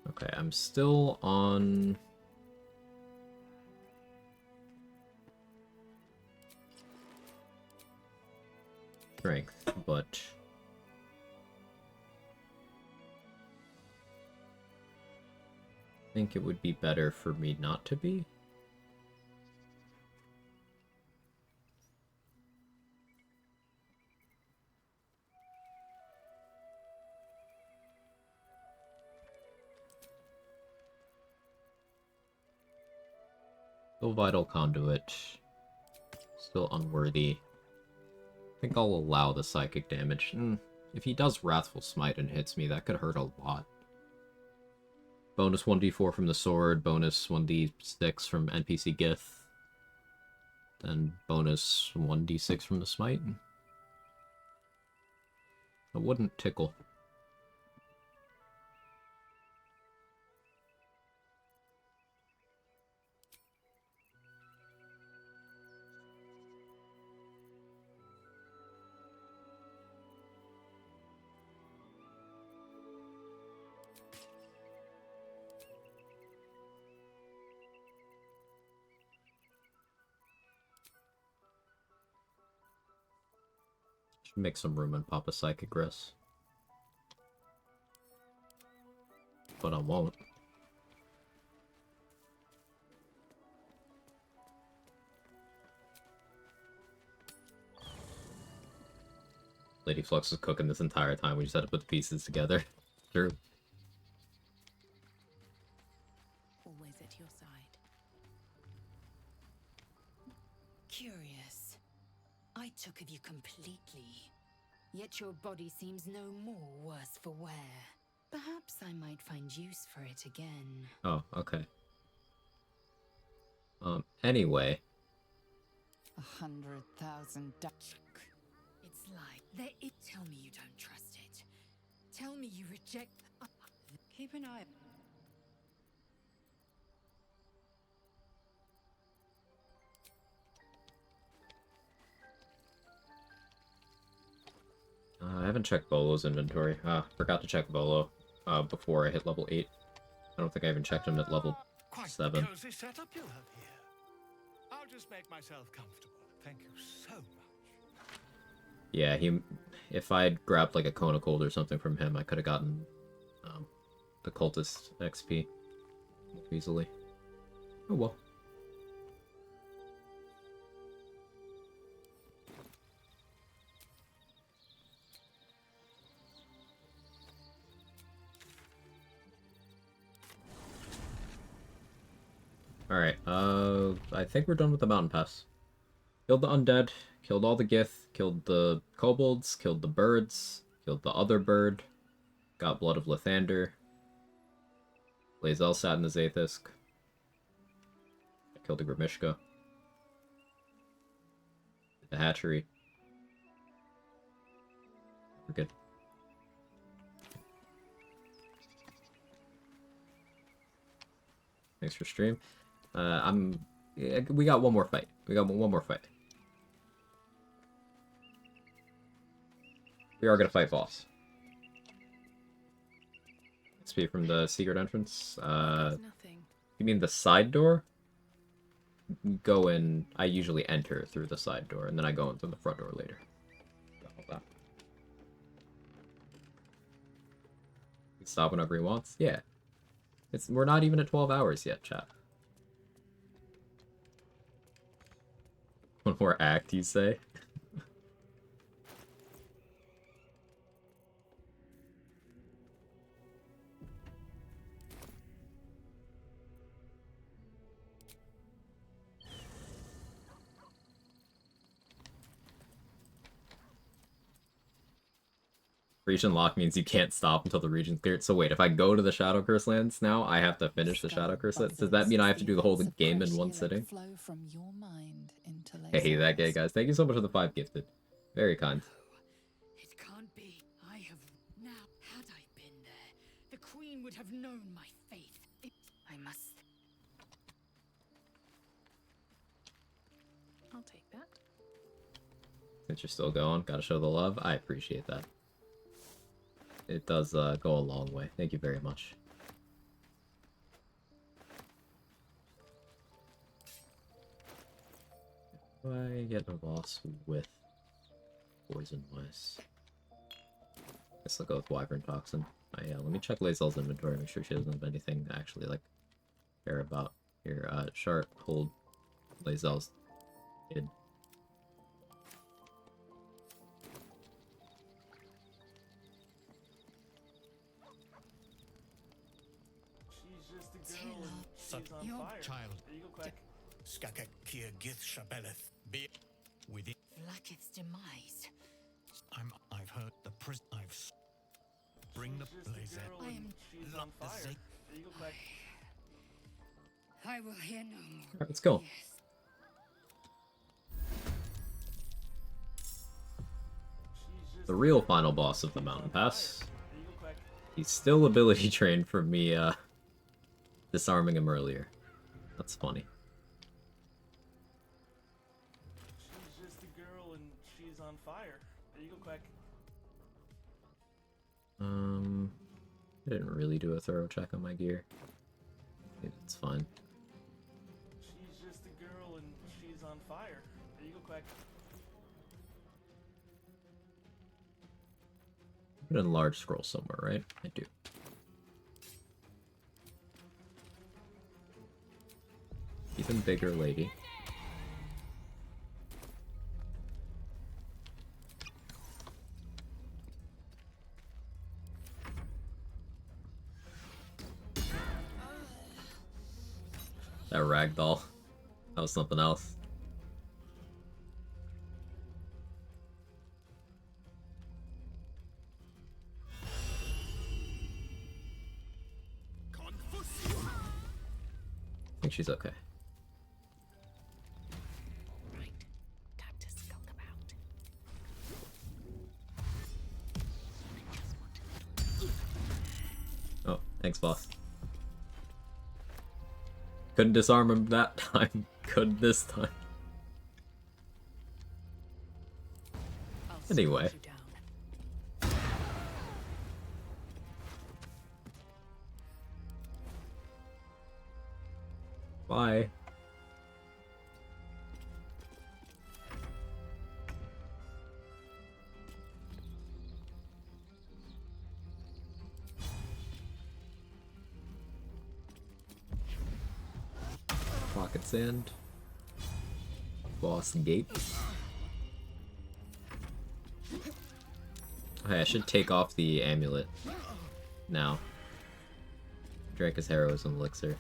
Okay, I'm still on... strength, but... I think it would be better for me not to be. Still Vital Conduit. Still Unworthy. I think I'll allow the psychic damage. If he does Wrathful Smite and hits me, that could hurt a lot. Bonus 1d4 from the sword, bonus 1d6 from NPC Gith. Then bonus 1d6 from the smite. It wouldn't tickle. Make some room and pop a Psychic Wrist. But I won't. Lady Flux was cooking this entire time. We just had to put the pieces together. True. Always at your side. Curious. I took of you completely. Yet your body seems no more worse for wear. Perhaps I might find use for it again. Oh, okay. Anyway. 100,000 Dutch. It's like tell me you don't trust it. Tell me you reject. Keep an eye. I haven't checked Bolo's inventory. Forgot to check Bolo before I hit level 8. I don't think I even checked him at level 7. Cozy setup you have here. I'll just make myself comfortable. Thank you so much. Yeah, if I'd grabbed like a Cone of Cold or something from him, I could have gotten the Cultist XP more easily. Oh well. Alright, I think we're done with the mountain pass. Killed the undead, killed all the Gith, killed the kobolds, killed the birds, killed the other bird, got Blood of Lathander. Lae'zel sat in the Zaith'isk. I killed the Grimishka. The hatchery. We're good. Thanks for stream. We got one more fight. We got one more fight. We are gonna fight boss. XP from the secret entrance. You mean the side door? Go in. I usually enter through the side door, and then I go in through the front door later. He can stop whenever he wants. Yeah. We're not even at 12 hours yet, chat. One more act, you say? Region lock means you can't stop until the region's cleared. So wait, if I go to the Shadow Curse lands now, I have to finish the Shadow Curse lands? Does that mean I have to do the whole game in one sitting? Hey, that gay guys. Thank you so much for the 5 gifted. Very kind. It can't be. I have now. Had I been there, the Queen would have known my faith. I must. I'll take that. Since you're still going, gotta show the love. I appreciate that. It does go a long way. Thank you very much. Do I get a boss with poison wise? Guess I'll go with Wyvern Toxin. Yeah, let me check Lae'zel's inventory, make sure she doesn't have anything to actually like care about. Here, Shark, hold Lae'zel's kid. Your fire. child. There you go, Quag. Skakek Kier Gith Shabeleth. Be within. Vlaakith's demise. I've heard the prison. Bring the blazer. I am. She's on fire. There you go, Quag. I will hear no more. Alright, let's go. The real final boss of the mountain pass. He's still ability trained from me disarming him earlier. That's funny. She's just a girl and she's on fire. There you go, Quag. I didn't really do a thorough check on my gear. It's fine. She's just a girl and she's on fire. There you go, Quag. Put in a large scroll somewhere, right? I do. Even bigger lady. That ragdoll. That was something else. I think she's okay. Oh, thanks, boss. Couldn't disarm him that time. Couldn't this time. Anyway. Bye. Pocket sand. Boss gate. Okay, I should take off the amulet now. Drank his heroism elixir.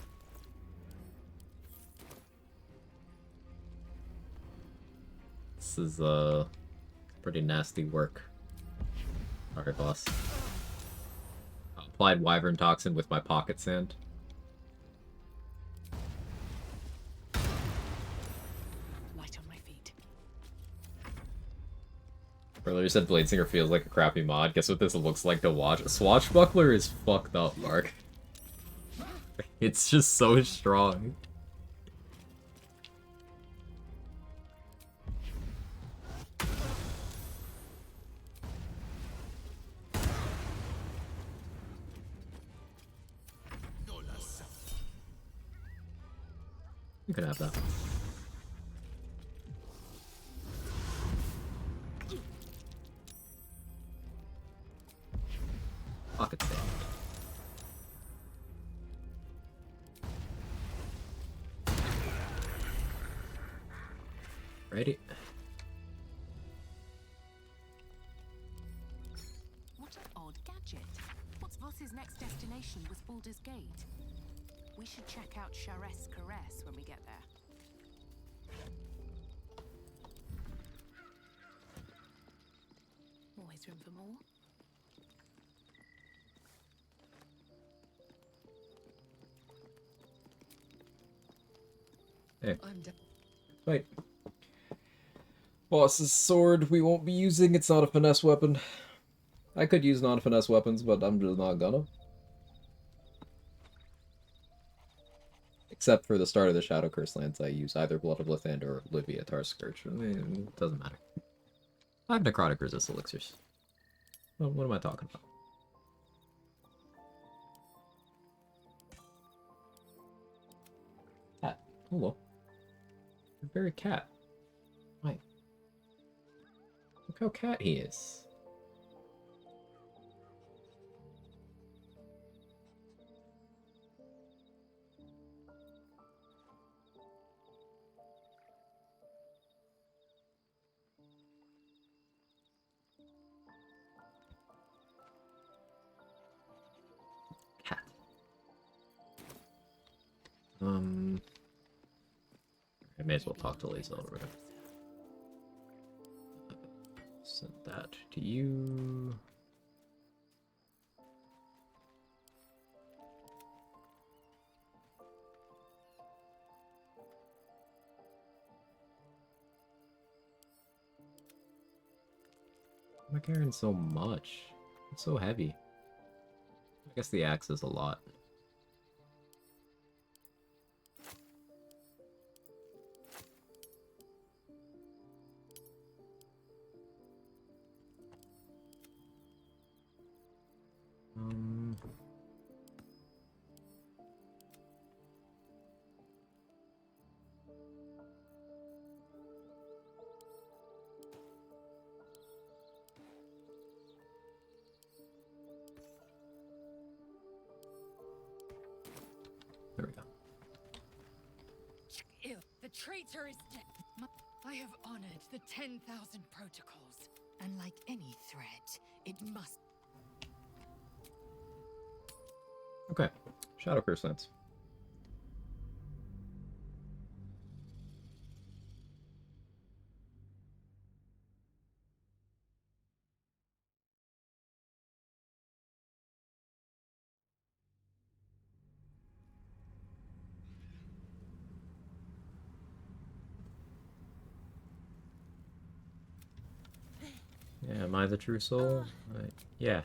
This is pretty nasty work. Alright, boss. I applied wyvern toxin with my pocket sand. Light on my feet. Earlier said Bladesinger feels like a crappy mod. Guess what this looks like to watch? Swashbuckler is fucked up, Mark. It's just so strong. You can have that. Pocket sand. Ready? What an odd gadget. What's Voss's next destination was Baldur's Gate? We should check out Shares Caress when we get there. Always room for more. Hey. Wait. Boss's sword we won't be using. It's not a finesse weapon. I could use non-finesse weapons, but I'm just not gonna. Except for the start of the Shadow Curse lands, I use either Blood of Lithand or Leviatar Scourge. I mean, it doesn't matter. I have necrotic resist elixirs. What am I talking about? Cat. Hello. You're very cat. Why? Look how cat he is. I may as well talk to Lazel over there. Send that to you. Why am I carrying so much? It's so heavy. I guess the axe is a lot. There we go. Ew, the traitor is dead. I have honored the 10,000 protocols, and like any threat, it must. Okay. Shadow Curse lands. Am I the true soul? Yeah.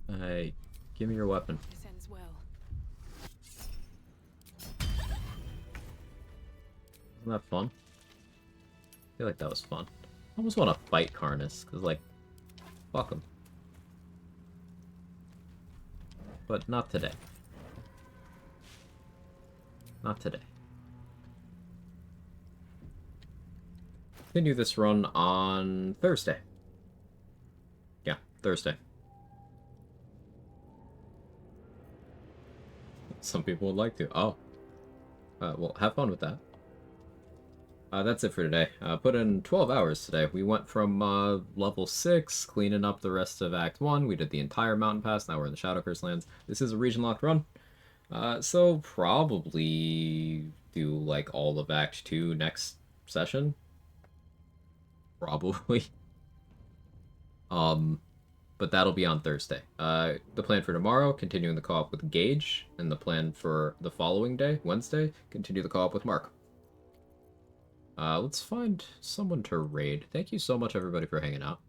Give me your weapon. This ends well. Wasn't that fun? I feel like that was fun. I almost want to fight Karnas, because, like, fuck him. But not today. Not today. Continue this run on Thursday. Yeah, Thursday. Some people would like to. Oh. Well, have fun with that. That's it for today. Put in 12 hours today. We went from level 6, cleaning up the rest of Act 1. We did the entire mountain pass. Now we're in the Shadow Curse lands. This is a region-locked run. So probably do, like, all of Act 2 next session. Probably. But that'll be on Thursday. The plan for tomorrow, continuing the co-op with Gage. And the plan for the following day, Wednesday, continue the co-op with Mark. Let's find someone to raid. Thank you so much, everybody, for hanging out.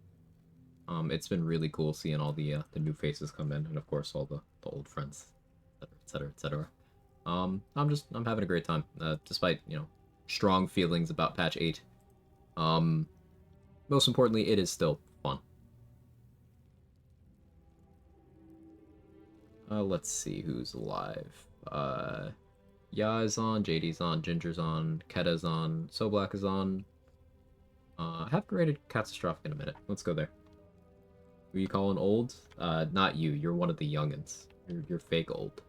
It's been really cool seeing all the new faces come in, and of course all the old friends, etc., etc. I'm having a great time, despite, you know, strong feelings about patch 8. Most importantly, it is still fun. Let's see who's alive. Ya is on, JD's on, Ginger's on, Keta's on, So Black is on. I haven't rated Catastrophic in a minute. Let's go there. Who you calling old? Not you. You're one of the youngins. You're fake old.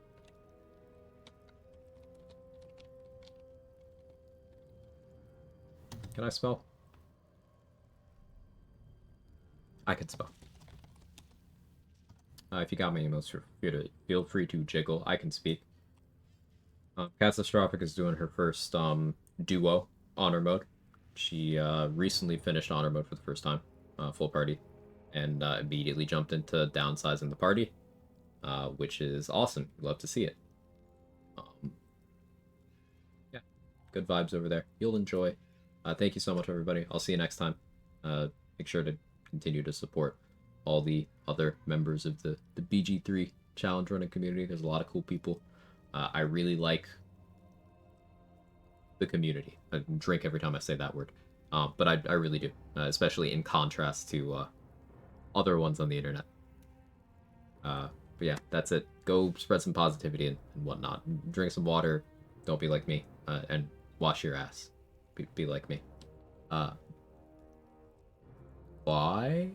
Can I spell? I can spell. If you got my emails, feel free to jiggle. I can speak. Catastrophic is doing her first duo honor mode. She recently finished honor mode for the first time, full party, and immediately jumped into downsizing the party, which is awesome. Love to see it. Yeah, good vibes over there. You'll enjoy. Thank you so much, everybody. I'll see you next time. Make sure to continue to support all the other members of the BG3 challenge running community. There's a lot of cool people. I really like the community. I drink every time I say that word. But I really do, especially in contrast to other ones on the internet. But yeah, that's it. Go spread some positivity and whatnot. Drink some water. Don't be like me. And wash your ass. Be like me. Bye.